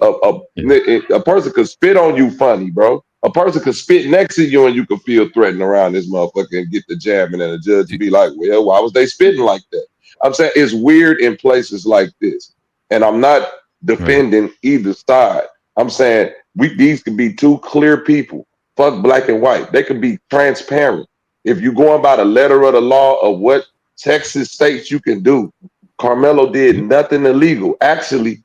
a person could spit on you funny, bro. A person could spit next to you and you could feel threatened around this motherfucker and get the jabbing and the judge would be like, well, why was they spitting like that? I'm saying it's weird in places like this. And I'm not defending either side. I'm saying these could be two clear people. Fuck black and white. They could be transparent. If you're going by the letter of the law of what Texas states you can do, Carmelo did nothing illegal. Actually,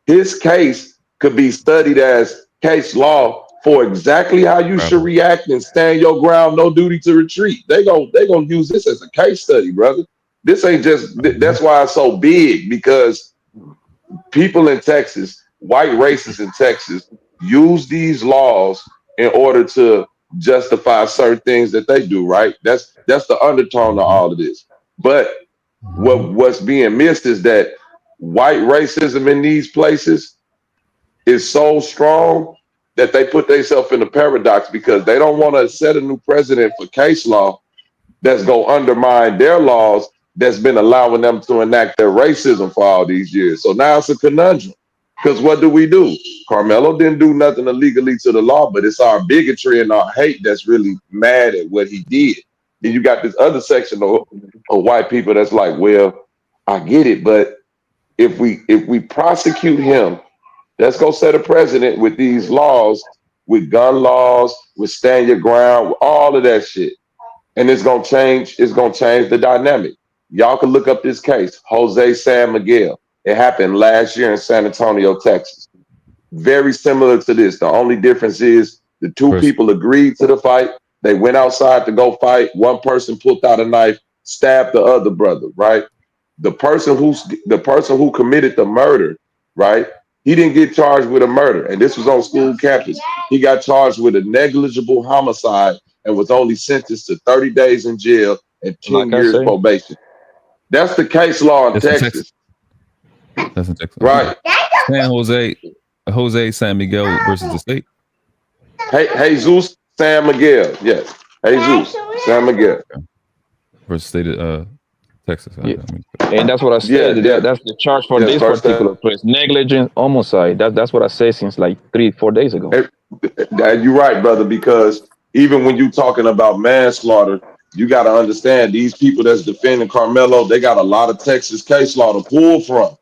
his case could be studied as case law for exactly how you should react and stand your ground, no duty to retreat. They gonna use this as a case study, brother. This ain't just. That's why it's so big, because people in Texas, white racists in Texas, use these laws in order to justify certain things that they do. Right? That's the undertone of all of this. But what's being missed is that white racism in these places is so strong that they put themselves in a paradox, because they don't want to set a new precedent for case law that's going to undermine their laws that's been allowing them to enact their racism for all these years. So now it's a conundrum, because what do? Carmelo didn't do nothing illegally to the law, but it's our bigotry and our hate that's really mad at what he did. And you got this other section of white people that's like, well, I get it, but if we prosecute him, let's go set a precedent with these laws, with gun laws, with stand your ground, with all of that shit. And it's gonna change the dynamic. Y'all can look up this case, Jose San Miguel. It happened last year in San Antonio, Texas. Very similar to this. The only difference is the two people agreed to the fight. They went outside to go fight. One person pulled out a knife, stabbed the other brother, right? The person who committed the murder, right? He didn't get charged with a murder, and this was on school campus. He got charged with a negligible homicide and was only sentenced to 30 days in jail and 10 Like I years say, probation. That's the case law in that's in Texas. That's in Texas. Right. Jose San Miguel versus the state. Hey, Jesus San Miguel. Yes. Jesus San Miguel. Versus state of Texas. Yeah. And that's what I said. That's the charge for this particular place. Negligent homicide. That's what I said since like 3-4 days ago. You're right, brother, because even when you're talking about manslaughter, you got to understand these people that's defending Carmelo, they got a lot of Texas case law to pull from,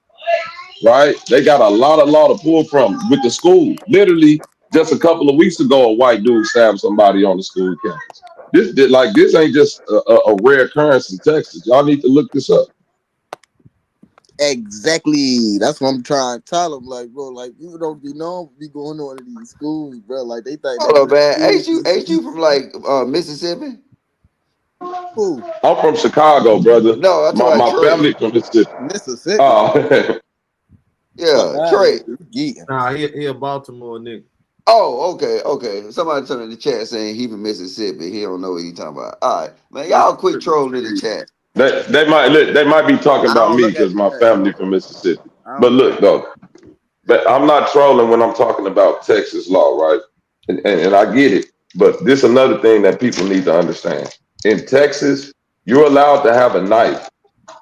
right? They got a lot of law to pull from with the school. Literally, just a couple of weeks ago, a white dude stabbed somebody on the school campus. This ain't just a rare occurrence in Texas. Y'all need to look this up. Exactly. That's what I'm trying to tell them. Like, bro, like, people don't be known what be going on in these schools, bro. Like, they think Hold up, man. that Ain't you from like Mississippi? Who? I'm from Chicago, brother. No, I'm talking My about Trey. family from Mississippi. Mississippi. Oh, Yeah, Trey. Nah, he a Baltimore nigga. Oh, okay. Somebody turned in the chat saying he from Mississippi. He don't know what he talking about. All right, man. Y'all quit trolling in the chat. They might be talking about me because my family from Mississippi. But look though, but I'm not trolling when I'm talking about Texas law, right? And I get it. But this is another thing that people need to understand. In Texas, you're allowed to have a knife,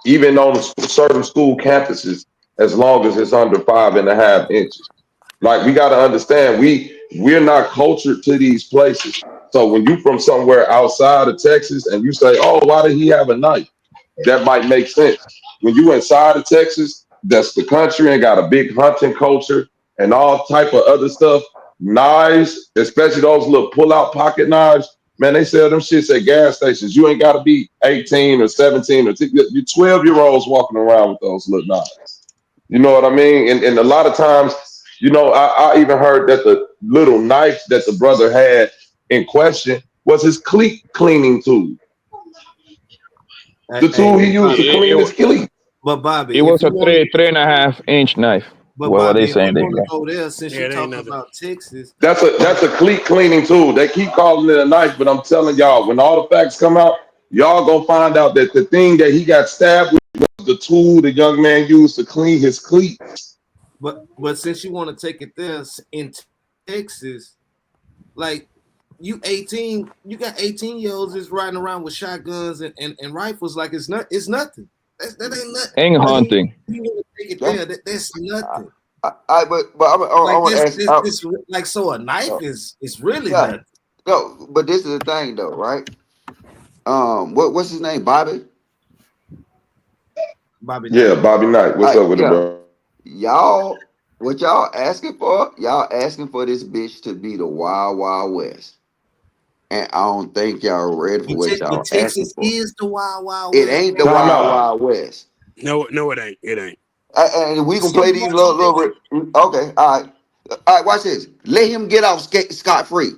even on certain school campuses, as long as it's under 5.5 inches. Like we got to understand, we're not cultured to these places. So when you from somewhere outside of Texas and you say, "Oh, why did he have a knife?" That might make sense. When you inside of Texas, that's the country and got a big hunting culture and all type of other stuff. Knives, especially those little pull-out pocket knives, man, they sell them shits at gas stations. You ain't got to be 18 or 17 or you're 12-year-olds walking around with those little knives. You know what I mean? And a lot of times, you know, I even heard that the little knife that the brother had in question was his cleat cleaning tool. The tool he used to clean his cleat. But Bobby, It was a 3.5 inch knife. But What were Bobby, they if you saying there? want to go there, since you're talking about Texas, That's a cleat cleaning tool. They keep calling it a knife, but I'm telling y'all, when all the facts come out, y'all gonna find out that the thing that he got stabbed with was the tool the young man used to clean his cleats. But since you want to take it there in Texas, like you 18, you got 18-year-olds just riding around with shotguns and rifles like it's nothing. That ain't nothing. Ain't hunting. You want to take it there? That's nothing. But I want to ask. Like so, a knife is really Yeah. nothing. No, but this is the thing though, right? What's his name? Bobby. Bobby. Yeah, Bobby Knight. What's up with it, bro? Y'all, what y'all asking for? Y'all asking for this bitch to be the Wild Wild West, and I don't think y'all ready for what y'all asking Texas for. is the Wild It West. ain't the Wild Wild West. No, it ain't. It ain't. And we can play these little. Okay, all right. Watch this. Let him get off scot free.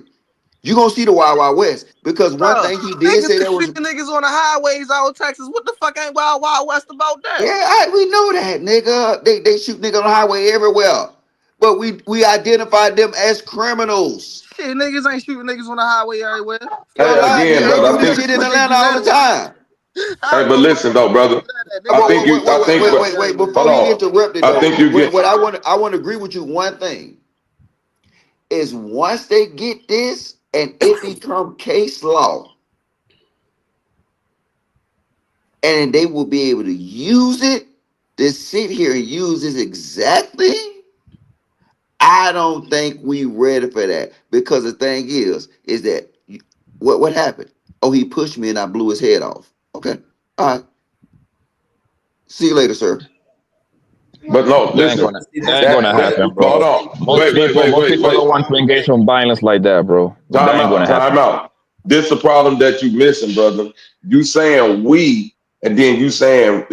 You gonna see the Wild Wild West because one thing he did say that was niggas on the highways out of Texas. What the fuck ain't Wild Wild West about that? yeah, we know that nigga. They shoot niggas on the highway everywhere, but we identified them as criminals. Shit, niggas ain't shooting niggas on the highway everywhere. Yo, Again, they brother, do this shit in Atlanta all the time. Hey, but listen though, brother. Wait. Before he interrupted, though, I think you get. what I want to agree with you. One thing is once they get this and it become case law, and they will be able to use it to sit here and use this exactly. I don't think we ready for that because the thing is that what happened? Oh, he pushed me and I blew his head off. Okay, all right. See you later, sir. But no, listen. That ain't gonna happen, bro. Hold on. Most people don't want to engage in violence like that, bro. That ain't gonna happen. Time out. This is the problem that you missing, brother. You saying we, and then you're saying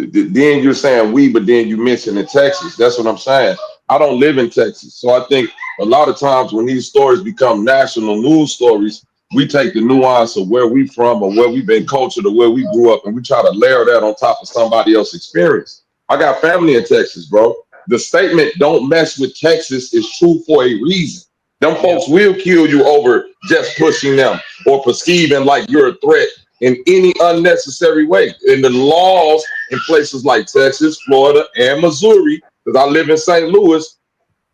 we, but then you mentioning Texas. That's what I'm saying. I don't live in Texas, so I think a lot of times when these stories become national news stories, we take the nuance of where we from or where we've been cultured or where we grew up, and we try to layer that on top of somebody else's experience. I got family in Texas, bro. The statement "don't mess with Texas" is true for a reason. Them folks will kill you over just pushing them or perceiving like you're a threat in any unnecessary way. And the laws in places like Texas, Florida, and Missouri, because I live in St. Louis,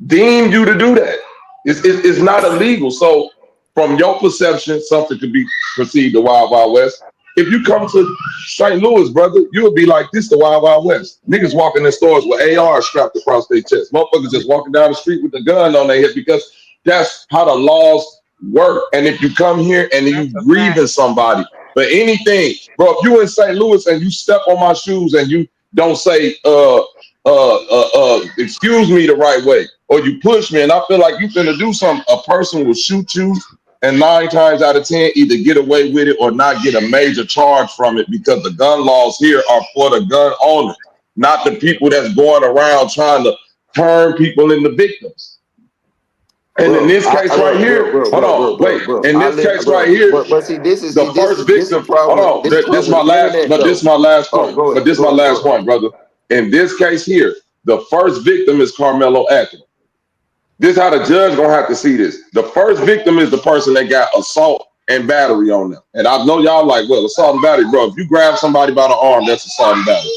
deem you to do that. It's not illegal. So from your perception, something could be perceived the Wild Wild West. If you come to St. Louis, brother, you'll be like, this the Wild Wild West. Niggas walking in stores with ARs strapped across their chest. Motherfuckers just walking down the street with a gun on their hip because that's how the laws work. And if you come here and you grieving somebody for anything, bro, if you in St. Louis and you step on my shoes and you don't say, excuse me the right way, or you push me and I feel like you finna do something, a person will shoot you. And 9 times out of 10, either get away with it or not get a major charge from it because the gun laws here are for the gun owner, not the people that's going around trying to turn people into victims. And in this case right here, hold on, wait. In this case right here, but see, this is the first victim. Hold on, this is my last. No, this is my last point. But this is my last point, brother. In this case here, the first victim is Carmelo Anthony. This is how the judge gonna have to see this. The first victim is the person that got assault and battery on them. And I know y'all like, well, assault and battery, bro. If you grab somebody by the arm, that's assault and battery.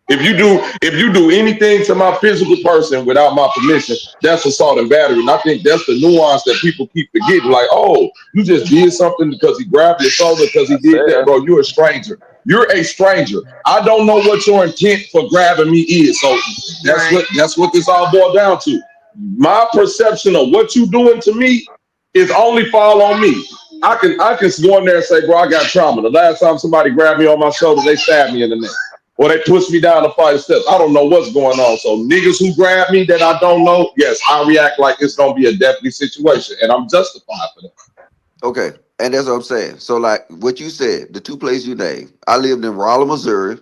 If you do anything to my physical person without my permission, that's assault and battery. And I think that's the nuance that people keep forgetting. Like, oh, you just did something because he grabbed your shoulder because he did that, bro. You're a stranger. You're a stranger. I don't know what your intent for grabbing me is. So that's what this all boiled down to. My perception of what you doing to me is only fall on me. I can go in there and say, bro, I got trauma. The last time somebody grabbed me on my shoulder, they stabbed me in the neck. Or they push me down the flight of steps. I don't know what's going on. So niggas who grab me that I don't know, yes, I react like it's gonna be a deadly situation, and I'm justified for that. Okay, and that's what I'm saying. So like what you said, the two places you named, I lived in Rolla, Missouri,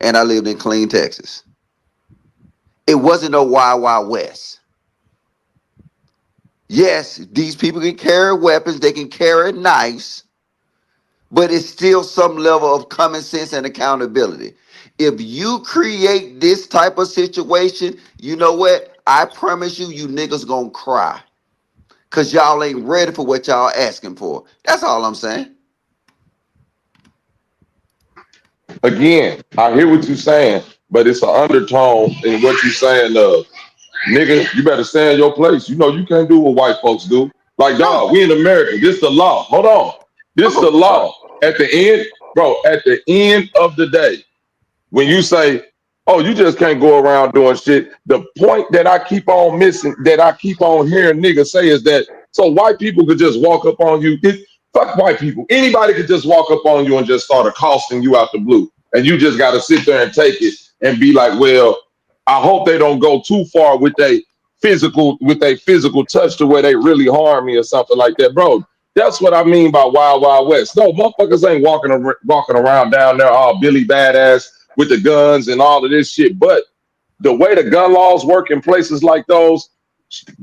and I lived in Killeen, Texas. It wasn't no Wild Wild West. Yes, these people can carry weapons, they can carry knives, but it's still some level of common sense and accountability. If you create this type of situation, you know what? I promise you, you niggas gonna cry. Cause y'all ain't ready for what y'all asking for. That's all I'm saying. Again, I hear what you're saying, but it's an undertone in what you're saying of, nigga, you better stay in your place. You know you can't do what white folks do. Like, dog, we in America. This the law. Hold on. This the law. At the end, bro, at the end of the day, when you say, oh, you just can't go around doing shit, the point that I keep on missing, that I keep on hearing niggas say is that, so white people could just walk up on you. Fuck white people. Anybody could just walk up on you and just start accosting you out the blue. And you just got to sit there and take it and be like, well, I hope they don't go too far with a physical touch to where they really harm me or something like that. Bro, that's what I mean by Wild Wild West. No, motherfuckers ain't walking around down there all Billy Badass with the guns and all of this shit. But the way the gun laws work in places like those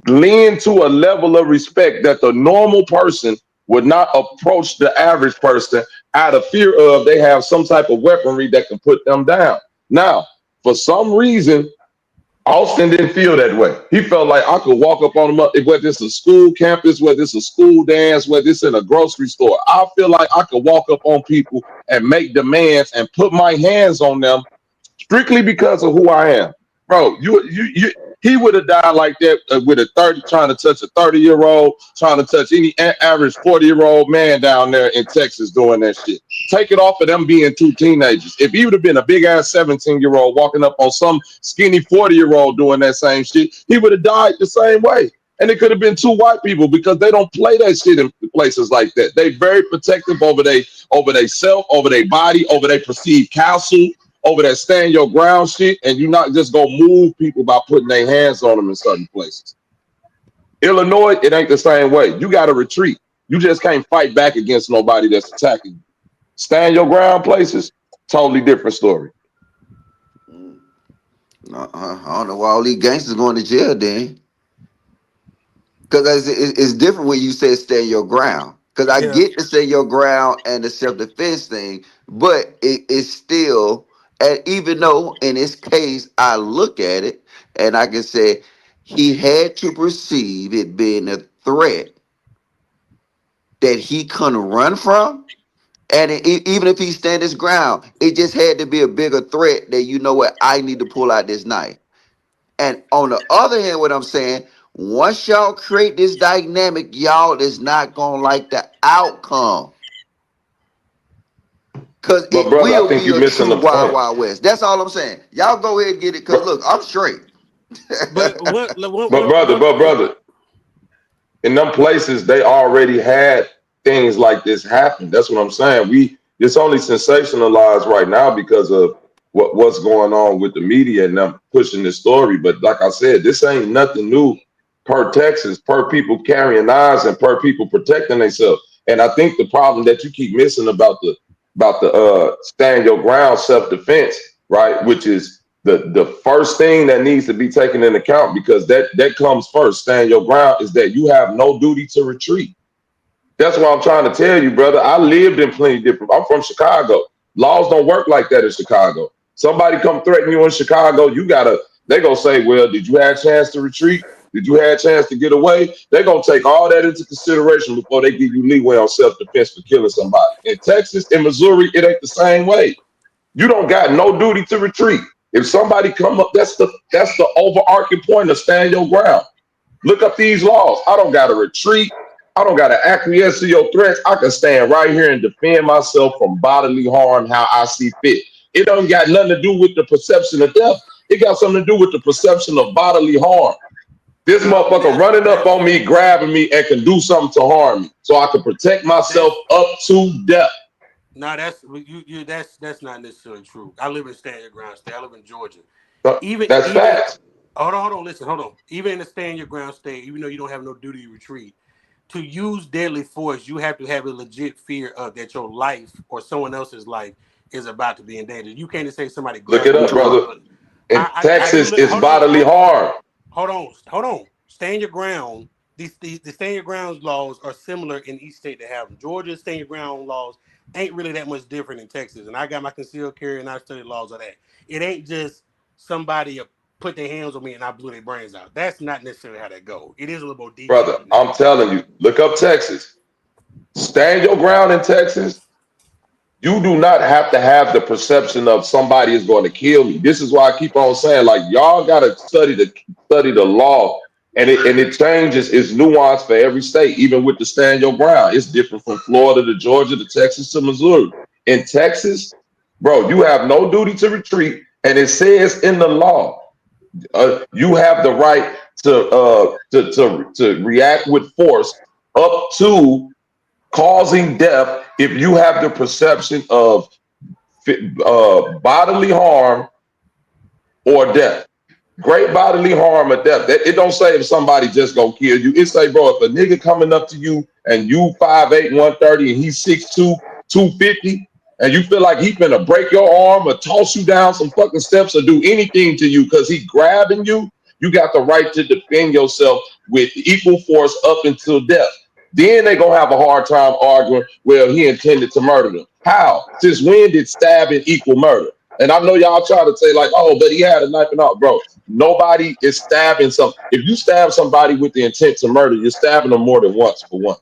lean to a level of respect that the normal person would not approach the average person out of fear of they have some type of weaponry that can put them down. Now, for some reason, Austin didn't feel that way. He felt like I could walk up on him, whether it's a school campus, whether it's a school dance, whether it's in a grocery store. I feel like I could walk up on people and make demands and put my hands on them strictly because of who I am. Bro, he would have died like that with a 30, trying to touch a 30-year-old, trying to touch any average 40-year-old man down there in Texas doing that shit. Take it off of them being two teenagers. If he would have been a big-ass 17-year-old walking up on some skinny 40-year-old doing that same shit, he would have died the same way. And it could have been two white people because they don't play that shit in places like that. They very protective over their self, over their body, over their perceived castle, over that stand your ground shit, and you not just gonna move people by putting their hands on them in certain places. Illinois, it ain't the same way. You got to retreat. You just can't fight back against nobody that's attacking you. Stand your ground places, totally different story. I don't know why all these gangsters going to jail then. Because it's different when you say stand your ground. Because I get to stand your ground and the self-defense thing, but it's still, and even though in this case I look at it and I can say he had to perceive it being a threat that he couldn't run from, and even if he stand his ground, it just had to be a bigger threat that, you know what, I need to pull out this knife. And on the other hand, what I'm saying, once y'all create this dynamic, y'all is not gonna like the outcome. Because it will be a true Wild Wild West. That's all I'm saying. Y'all go ahead and get it, because look, I'm straight. But brother, in them places, they already had things like this happen. That's what I'm saying. It's only sensationalized right now because of what's going on with the media and them pushing this story. But like I said, this ain't nothing new per Texas, per people carrying knives and per people protecting themselves. And I think the problem that you keep missing about the stand your ground self-defense, right, which is the first thing that needs to be taken into account, because that comes first. Stand your ground is that you have no duty to retreat. That's what I'm trying to tell you, brother. I lived in plenty different. I'm from Chicago. Laws don't work like that in Chicago. Somebody come threaten you in Chicago, they gonna say, well, did you have a chance to retreat? Did you have a chance to get away? They're gonna take all that into consideration before they give you leeway on self-defense for killing somebody. In Texas, in Missouri, it ain't the same way. You don't got no duty to retreat. If somebody come up, that's the overarching point of stand your ground. Look up these laws. I don't got to retreat. I don't got to acquiesce to your threats. I can stand right here and defend myself from bodily harm how I see fit. It don't got nothing to do with the perception of death. It got something to do with the perception of bodily harm. This motherfucker running up on me, grabbing me, and can do something to harm me, so I can protect myself up to death. No, that's not necessarily true. I live in Stand Your Ground State. I live in Georgia. That's fact. Hold on, listen, hold on. Even in the Stand Your Ground State, even though you don't have no duty to retreat, to use deadly force, you have to have a legit fear of that your life or someone else's life is about to be endangered. You can't just say somebody. Look it up, brother. In Texas, it's bodily harm. Hold on. Stand your ground. The stand your ground laws are similar in each state that have them. Georgia's stand your ground laws ain't really that much different in Texas. And I got my concealed carry and I studied laws of that. It ain't just somebody put their hands on me and I blew their brains out. That's not necessarily how that goes. It is a little more deep. Brother, I'm telling you, look up Texas. Stand your ground in Texas. You do not have to have the perception of somebody is going to kill me. This is why I keep on saying, like, y'all gotta study the law, and it changes. It's nuanced for every state, even with the stand your ground. It's different from Florida to Georgia to Texas to Missouri. In Texas, bro, you have no duty to retreat, and it says in the law, you have the right to react with force up to causing death if you have the perception of bodily harm or death. Great bodily harm or death. It don't say if somebody just gonna kill you. It say, bro, if a nigga coming up to you and you 5'8", 130 and he's 6'2", 250, and you feel like he finna break your arm or toss you down some fucking steps or do anything to you because he grabbing you, you got the right to defend yourself with equal force up until death. Then they gonna have a hard time arguing, well, he intended to murder them. How? Since when did stabbing equal murder? And I know y'all try to say like, oh, but he had a knife and all. Bro, nobody is stabbing something. If you stab somebody with the intent to murder, you're stabbing them more than once for one.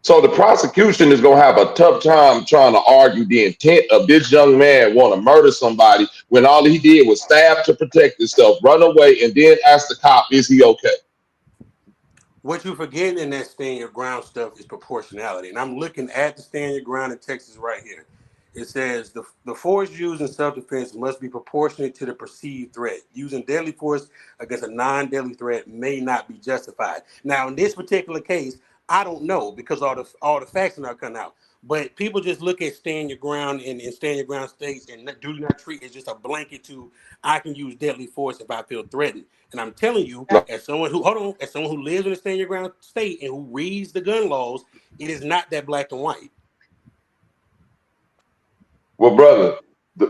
So the prosecution is gonna have a tough time trying to argue the intent of this young man want to murder somebody when all he did was stab to protect himself, run away, and then ask the cop, is he okay? What you're forgetting in that stand your ground stuff is proportionality. And I'm looking at the stand your ground in Texas right here. It says the force used in self-defense must be proportionate to the perceived threat. Using deadly force against a non-deadly threat may not be justified. Now, in this particular case, I don't know because all the facts are not coming out. But people just look at stand your ground and stand your ground states and do not treat as just a blanket to I can use deadly force if I feel threatened. And I'm telling you, as someone who lives in a stand your ground state and who reads the gun laws, it is not that black and white. Well, brother,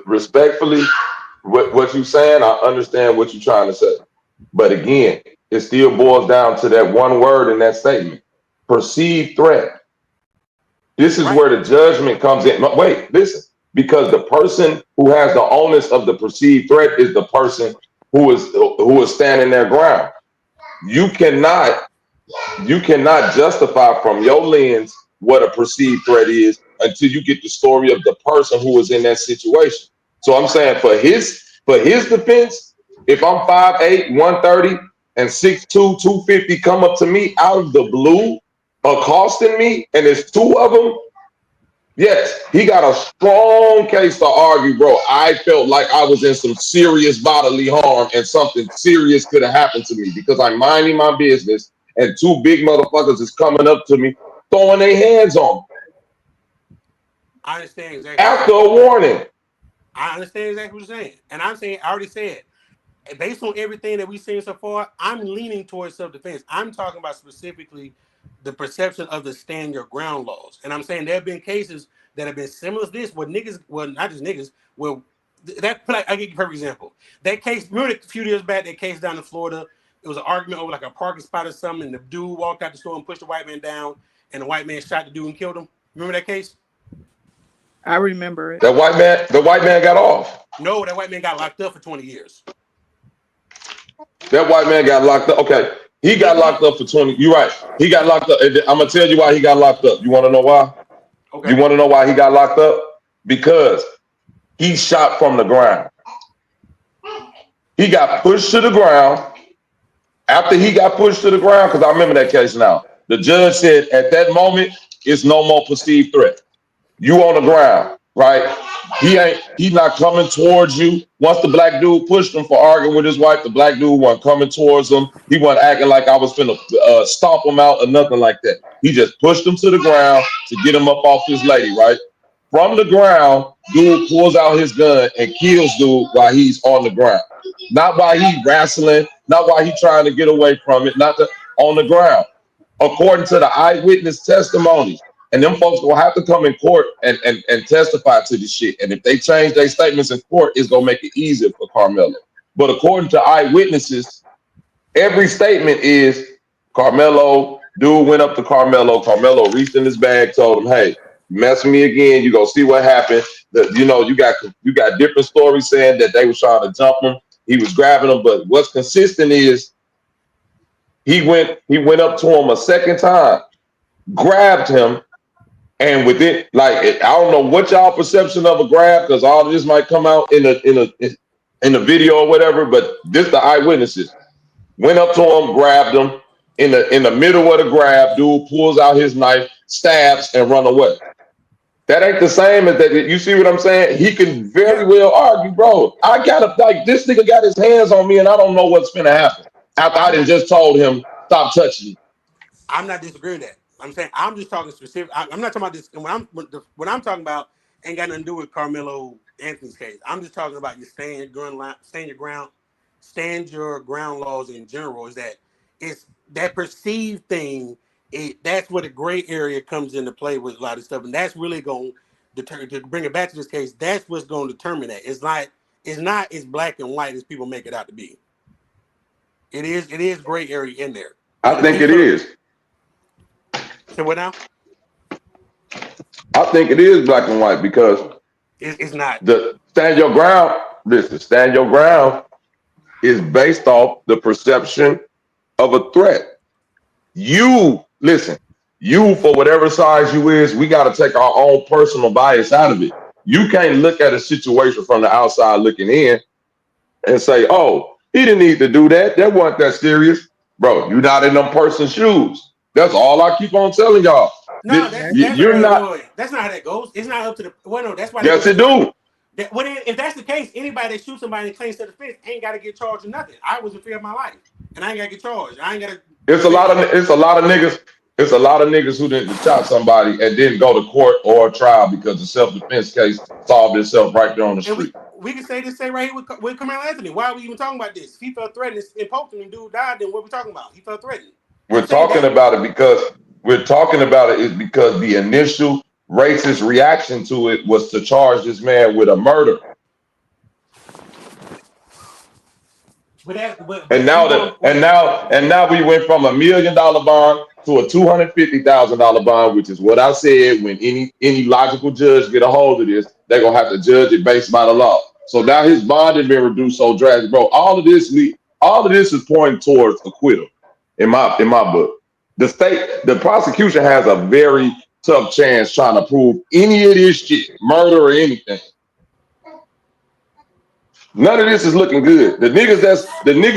respectfully, what you saying, I understand what you're trying to say. But again, it still boils down to that one word in that statement, perceived threat. This is where the judgment comes in. Wait, listen, because the person who has the onus of the perceived threat is the person who is standing their ground. You cannot justify from your lens what a perceived threat is until you get the story of the person who was in that situation. So I'm saying for his defense, if I'm 5'8", 130 and 6'2", 250 come up to me out of the blue accosting me and there's two of them, yes, he got a strong case to argue, bro. I felt like I was in some serious bodily harm and something serious could have happened to me because I'm minding my business and two big motherfuckers is coming up to me, throwing their hands on me. I understand exactly. After a warning. I understand exactly what you're saying. And I'm saying, I already said, based on everything that we've seen so far, I'm leaning towards self-defense. I'm talking about specifically the perception of the stand your ground laws. And I'm saying there have been cases that have been similar to this where niggas, well, not just niggas, well, I'll give you a perfect example. That case, remember a few years back, that case down in Florida, it was an argument over like a parking spot or something, and the dude walked out the store and pushed the white man down, and the white man shot the dude and killed him. Remember that case? I remember it. The white man got off. No, that white man got locked up for 20 years. That white man got locked up. Okay, He got locked up for 20. You're right. He got locked up. I'm gonna tell you why he got locked up. You want to know why? Okay. You want to know why he got locked up? Because he shot from the ground. He got pushed to the ground. After he got pushed to the ground, because I remember that case now, the judge said at that moment, it's no more perceived threat. You on the ground, right? He's not coming towards you. Once the black dude pushed him for arguing with his wife, the black dude wasn't coming towards him. He wasn't acting like I was finna stomp him out or nothing like that. He just pushed him to the ground to get him up off his lady, right? From the ground, dude pulls out his gun and kills dude while he's on the ground. Not while he wrestling, not while he trying to get away from it, on the ground. According to the eyewitness testimony. And them folks will have to come in court and testify to this shit. And if they change their statements in court, it's gonna make it easier for Carmelo. But according to eyewitnesses, every statement is Carmelo, dude went up to Carmelo. Carmelo reached in his bag, told him, hey, mess with me again, you gonna see what happened. You got different stories saying that they were trying to jump him. He was grabbing him, but what's consistent is he went up to him a second time, grabbed him. And within, like, I don't know what y'all perception of a grab, because all of this might come out in a video or whatever. But this, the eyewitnesses went up to him, grabbed him in the middle of the grab. Dude pulls out his knife, stabs, and run away. That ain't the same as that. You see what I'm saying? He can very well argue, bro. This nigga got his hands on me, and I don't know what's gonna happen. After I done just told him stop touching me. I'm not disagreeing with that. I'm saying I'm just talking specific. I'm not talking about this. What I'm talking about ain't got nothing to do with Carmelo Anthony's case. I'm just talking about you stand your ground laws in general. Is that it's that perceived thing? That's where the gray area comes into play with a lot of stuff, and that's really going to bring it back to this case. That's what's going to determine that. It's not as black and white as people make it out to be. It is gray area in there. I think it is. So what now? I think it is black and white because it's not. The stand your ground. Listen, stand your ground is based off the perception of a threat. You for whatever size you is, we got to take our own personal bias out of it. You can't look at a situation from the outside looking in and say, "Oh, he didn't need to do that. That wasn't that serious." Bro, you're not in them person's shoes. That's all I keep on telling y'all. No, you're not. That's not how that goes. It's not up to the. Well, no, that's why. Yes, it do. If that's the case, anybody that shoots somebody and claims self-defense ain't got to get charged or nothing. I was in fear of my life, and I ain't got to get charged. I ain't got to. It's a lot of niggas. It's a lot of niggas who didn't shot somebody and didn't go to court or trial because the self-defense case solved itself right there on the street. We can say right here with Carmelo Anthony. Why are we even talking about this? If he felt threatened and poked him and dude died, then what are we talking about? He felt threatened. We're talking about it because the initial racist reaction to it was to charge this man with a murder. And now we went from $1 million bond to a $250,000 bond, which is what I said. When any logical judge get a hold of this, they're gonna have to judge it based by the law. So now his bond has been reduced so drastic, bro. All of this is pointing towards acquittal in my book. The prosecution has a very tough chance trying to prove any of this shit, murder or anything. None of this is looking good. The niggas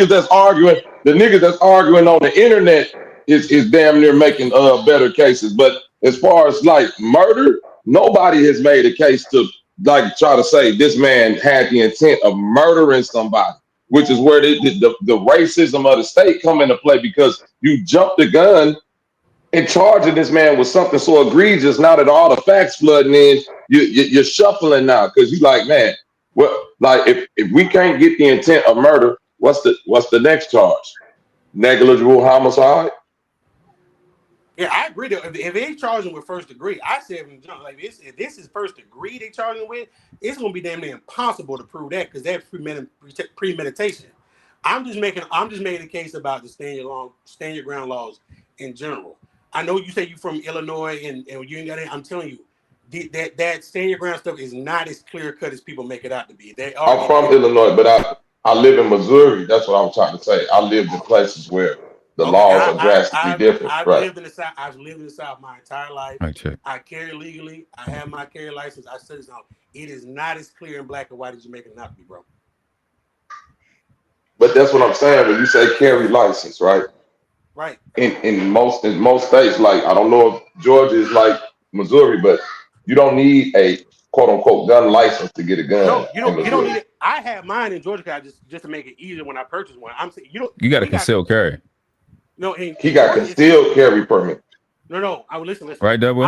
that's arguing on the internet is damn near making better cases. But as far as like murder, nobody has made a case to like try to say this man had the intent of murdering somebody, which is where the racism of the state come into play, because you jumped the gun and charging this man with something so egregious. Now that all the facts flooding in, you're shuffling now because you like, man. Well, like if we can't get the intent of murder, what's the next charge? Negligible homicide? Yeah, I agree. If they charge him with first degree, I said like if this is first degree they charge him with, it's gonna be damn near impossible to prove that because that's premeditation. I'm just making a case about the stand your ground laws in general. I know you say you from Illinois and you ain't got it. I'm telling you. That stand your ground stuff is not as clear cut as people make it out to be. I'm from Illinois, but I live in Missouri. That's what I'm trying to say. I lived in places where the Okay, laws are drastically different. I've Right. lived in the South. I've lived in the South my entire life. I check. I carry legally. I have my carry license. I said it is not as clear in black and white as you make it out to be, bro. But that's what I'm saying. When you say carry license, right? Right. In most states, like I don't know if Georgia is like Missouri, but you don't need a quote unquote gun license to get a gun No, you in don't. You don't Missouri. need it. I have mine in Georgia just to make it easier when I purchase one. I'm saying you don't. You got to conceal carry. No, He got Georgia, concealed carry permit. No. I would listen. Right, Double?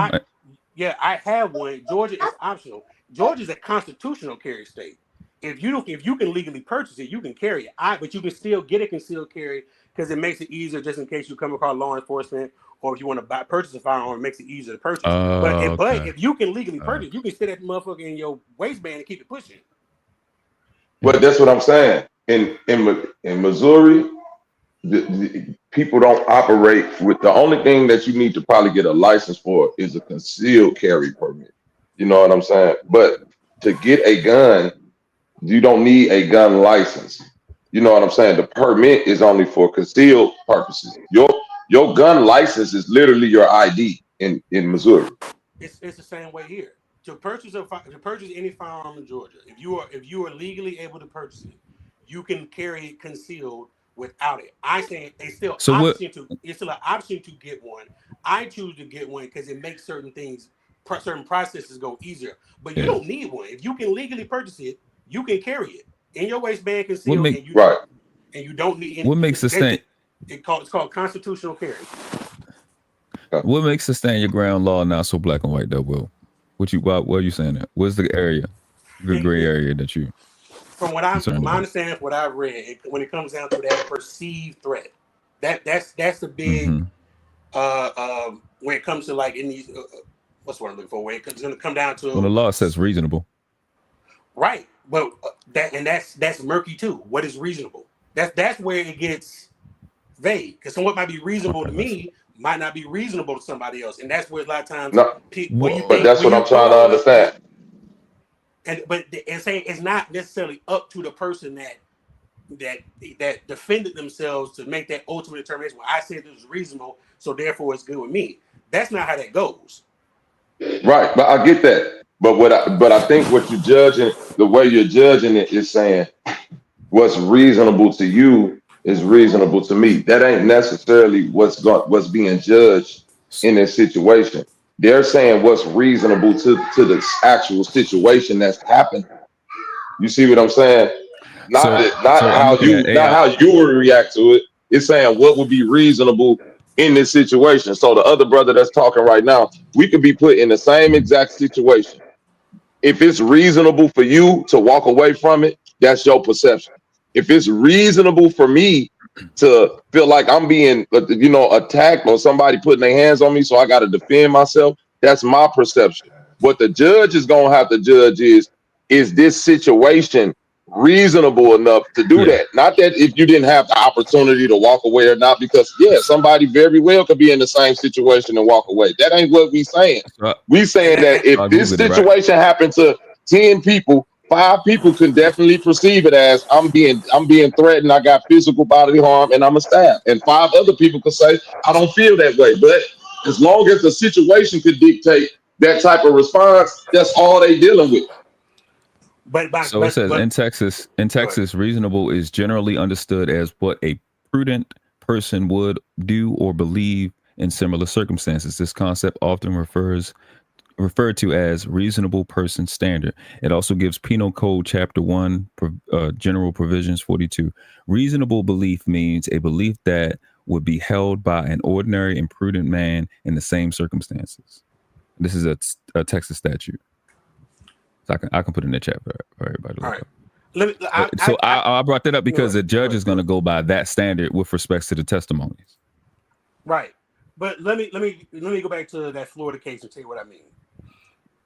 Yeah, I have one. Georgia is optional. Georgia is a constitutional carry state. If you can legally purchase it, you can carry it. But you can still get a concealed carry because it makes it easier just in case you come across law enforcement or if you want to purchase a firearm, it makes it easier to purchase. But if you can legally purchase, you can stick that motherfucker in your waistband and keep it pushing. But that's what I'm saying. In Missouri, the people don't operate with the only thing that you need to probably get a license for is a concealed carry permit. You know what I'm saying? But to get a gun, you don't need a gun license. You know what I'm saying? The permit is only for concealed purposes. Your gun license is literally your ID in Missouri. It's the same way here. To purchase any firearm in Georgia, if you are legally able to purchase it, you can carry it concealed without it. I say it's still an option to get one. I choose to get one because it makes certain processes go easier. But you don't need one. If you can legally purchase it, you can carry it in your waistband concealed, and you don't need. What makes the stand? It's called constitutional carry. What makes the stand your ground law not so black and white, though, Will? What are you saying that? What's the area, the gray area that you? From what my understanding of what I've read, when it comes down to that perceived threat, that's the big when it comes to like in these what's what I'm looking for? When it's going to come down to when the law says reasonable, right? But that's murky too. What is reasonable? That's where it gets vague because what might be reasonable to me might not be reasonable to somebody else, and that's where a lot of times. But that's what I'm trying to understand. But saying it's not necessarily up to the person that defended themselves to make that ultimate determination. Well, I said this was reasonable, so therefore it's good with me. That's not how that goes. Right, but I get that. But I think what you're judging, the way you're judging it is saying what's reasonable to you is reasonable to me. That ain't necessarily what's being judged in this situation. They're saying what's reasonable to the actual situation that's happened. You see what I'm saying? Not how you would react to it. It's saying what would be reasonable in this situation. So the other brother that's talking right now, we could be put in the same exact situation. If it's reasonable for you to walk away from it, that's your perception. If it's reasonable for me to feel like I'm being, attacked or somebody putting their hands on me, so I got to defend myself, that's my perception. What the judge is going to have to judge is this situation reasonable enough to do that? Not that if you didn't have the opportunity to walk away or not, because somebody very well could be in the same situation and walk away. That ain't what we saying. We saying that if this situation happened to 10 people, 5 people can definitely perceive it as I'm being threatened, I got physical bodily harm, and I'm a stab. And 5 other people could say, I don't feel that way. But as long as the situation could dictate that type of response, that's all they dealing with. So it says in Texas, reasonable is generally understood as what a prudent person would do or believe in similar circumstances. This concept often referred to as reasonable person standard. It also gives Penal Code Chapter 1, General Provisions 42. Reasonable belief means a belief that would be held by an ordinary and prudent man in the same circumstances. This is a Texas statute. So I can put it in the chat for everybody. All right. I brought that up because the judge is going to go by that standard with respects to the testimonies. Right. But let me go back to that Florida case and tell you what I mean.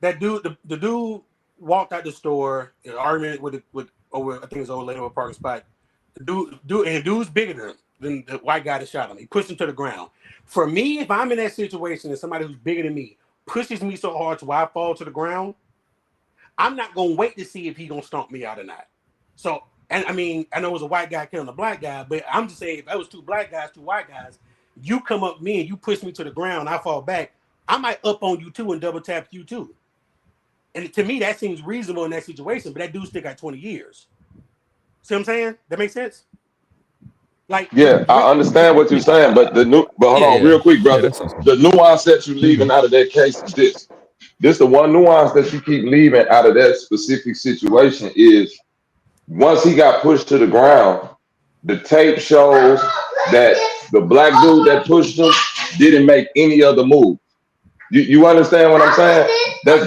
That dude, the dude walked out the store in an argument with over, I think it was old lady over a parking spot. The dude's bigger than the white guy that shot him. He pushed him to the ground. For me, if I'm in that situation and somebody who's bigger than me pushes me so hard to where I fall to the ground, I'm not gonna wait to see if he's gonna stomp me out or not. So And I mean, I know it was a white guy killing a black guy, but I'm just saying, if that was two black guys, two white guys, you come up me and you push me to the ground, I fall back, I might up on you too and double tap you too. And to me, that seems reasonable in that situation, but that dude still got 20 years. See what I'm saying? That makes sense? Like, Yeah, I understand what you're saying, but hold on, real quick, brother. The nuance that you're leaving out of that case is this. This the one nuance that you keep leaving out of that specific situation is once he got pushed to the ground, the tape shows that the black dude that pushed him didn't make any other move. You understand what I'm saying? That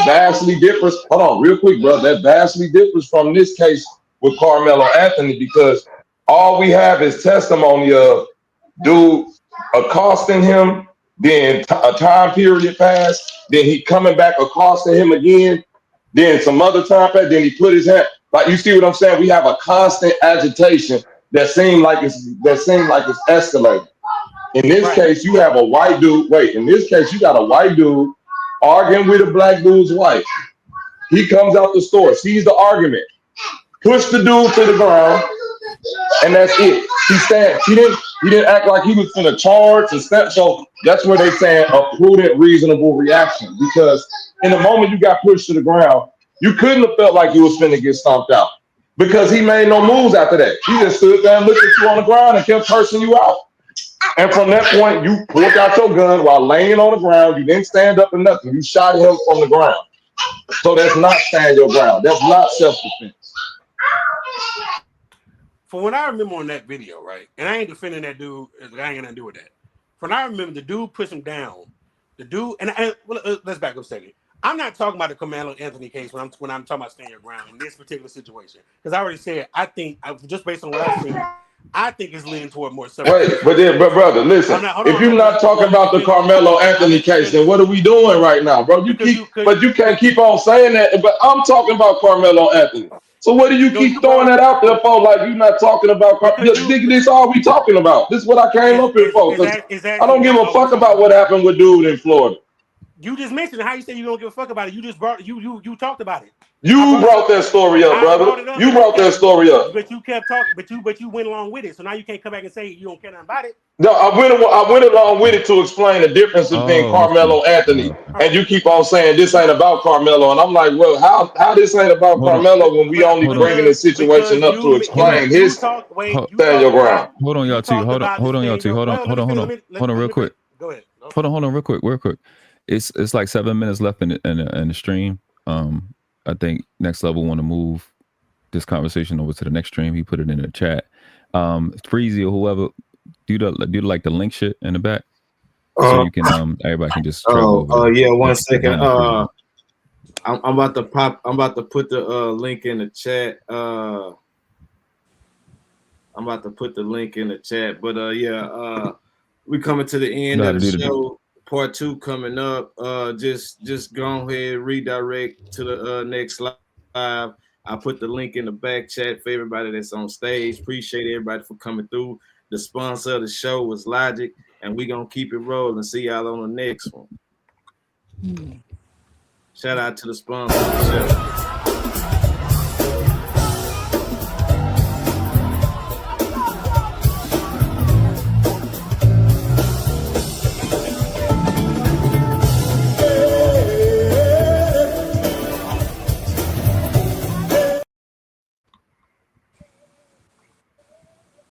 vastly differs. Hold on, real quick, bro. That vastly differs from this case with Carmelo Anthony because all we have is testimony of dude accosting him, then a time period passed, then he coming back accosting him again, then some other time passed, then he put his hand. Like you see what I'm saying? We have a constant agitation that seems like it's escalating. In this case, you have a white dude. Wait, in this case, you got a white dude arguing with a black dude's wife. He comes out the store, sees the argument, push the dude to the ground, and that's it. He didn't act like he was gonna charge and step. So that's where they saying a prudent, reasonable reaction. Because in the moment you got pushed to the ground, you couldn't have felt like you was finna get stomped out. Because he made no moves after that. He just stood there and looked at you on the ground and kept cursing you out. And from that point, you pulled out your gun while laying on the ground. You didn't stand up or nothing. You shot him from the ground. So that's not stand your ground. That's not self-defense. For what I remember on that video, right? And I ain't defending that dude. I ain't got nothing to do with that. From what I remember, the dude pushed him down. The dude, let's back up a second. I'm not talking about the Carmelo Anthony case when I'm talking about stand your ground in this particular situation. Because I already said, I think, just based on what I've seen, I think it's leaning toward more self. Wait, but brother, listen. If you're not talking about the Carmelo Anthony case, then what are we doing right now, bro? You can't keep on saying that. But I'm talking about Carmelo Anthony. So what do you keep throwing that out there for? Like you're not talking about Carmelo? This all we talking about. This is what I came up here for. I don't give a fuck about what happened with dude in Florida. You just mentioned how you say you don't give a fuck about it. You just brought you talked about it. You brought that story up, brother. You brought that story up. But you kept talking. But you went along with it. So now you can't come back and say you don't care nothing about it. No, I went along with it to explain the difference between Carmelo Anthony, and you keep on saying this ain't about Carmelo, and I'm like, well, how this ain't about Carmelo when we only bringing this situation up to explain his stand your ground. Hold on, y'all two. Hold on, y'all two. Hold on, real quick. Go ahead. Hold on, real quick. It's like 7 minutes left in the stream. I think Next Level want to move this conversation over to the next stream. He put it in the chat. Freezy or whoever, do like the link shit in the back, so you can everybody can just. Yeah, 1 second. I'm about to put the link in the chat. I'm about to put the link in the chat. But we coming to the end of the show. Part 2 coming up. Just go ahead, redirect to the next live. I put the link in the back chat for everybody that's on stage. Appreciate everybody for coming through. The sponsor of the show was Logic, and we gonna keep it rolling. See y'all on the next one. Shout out to the sponsor of the show.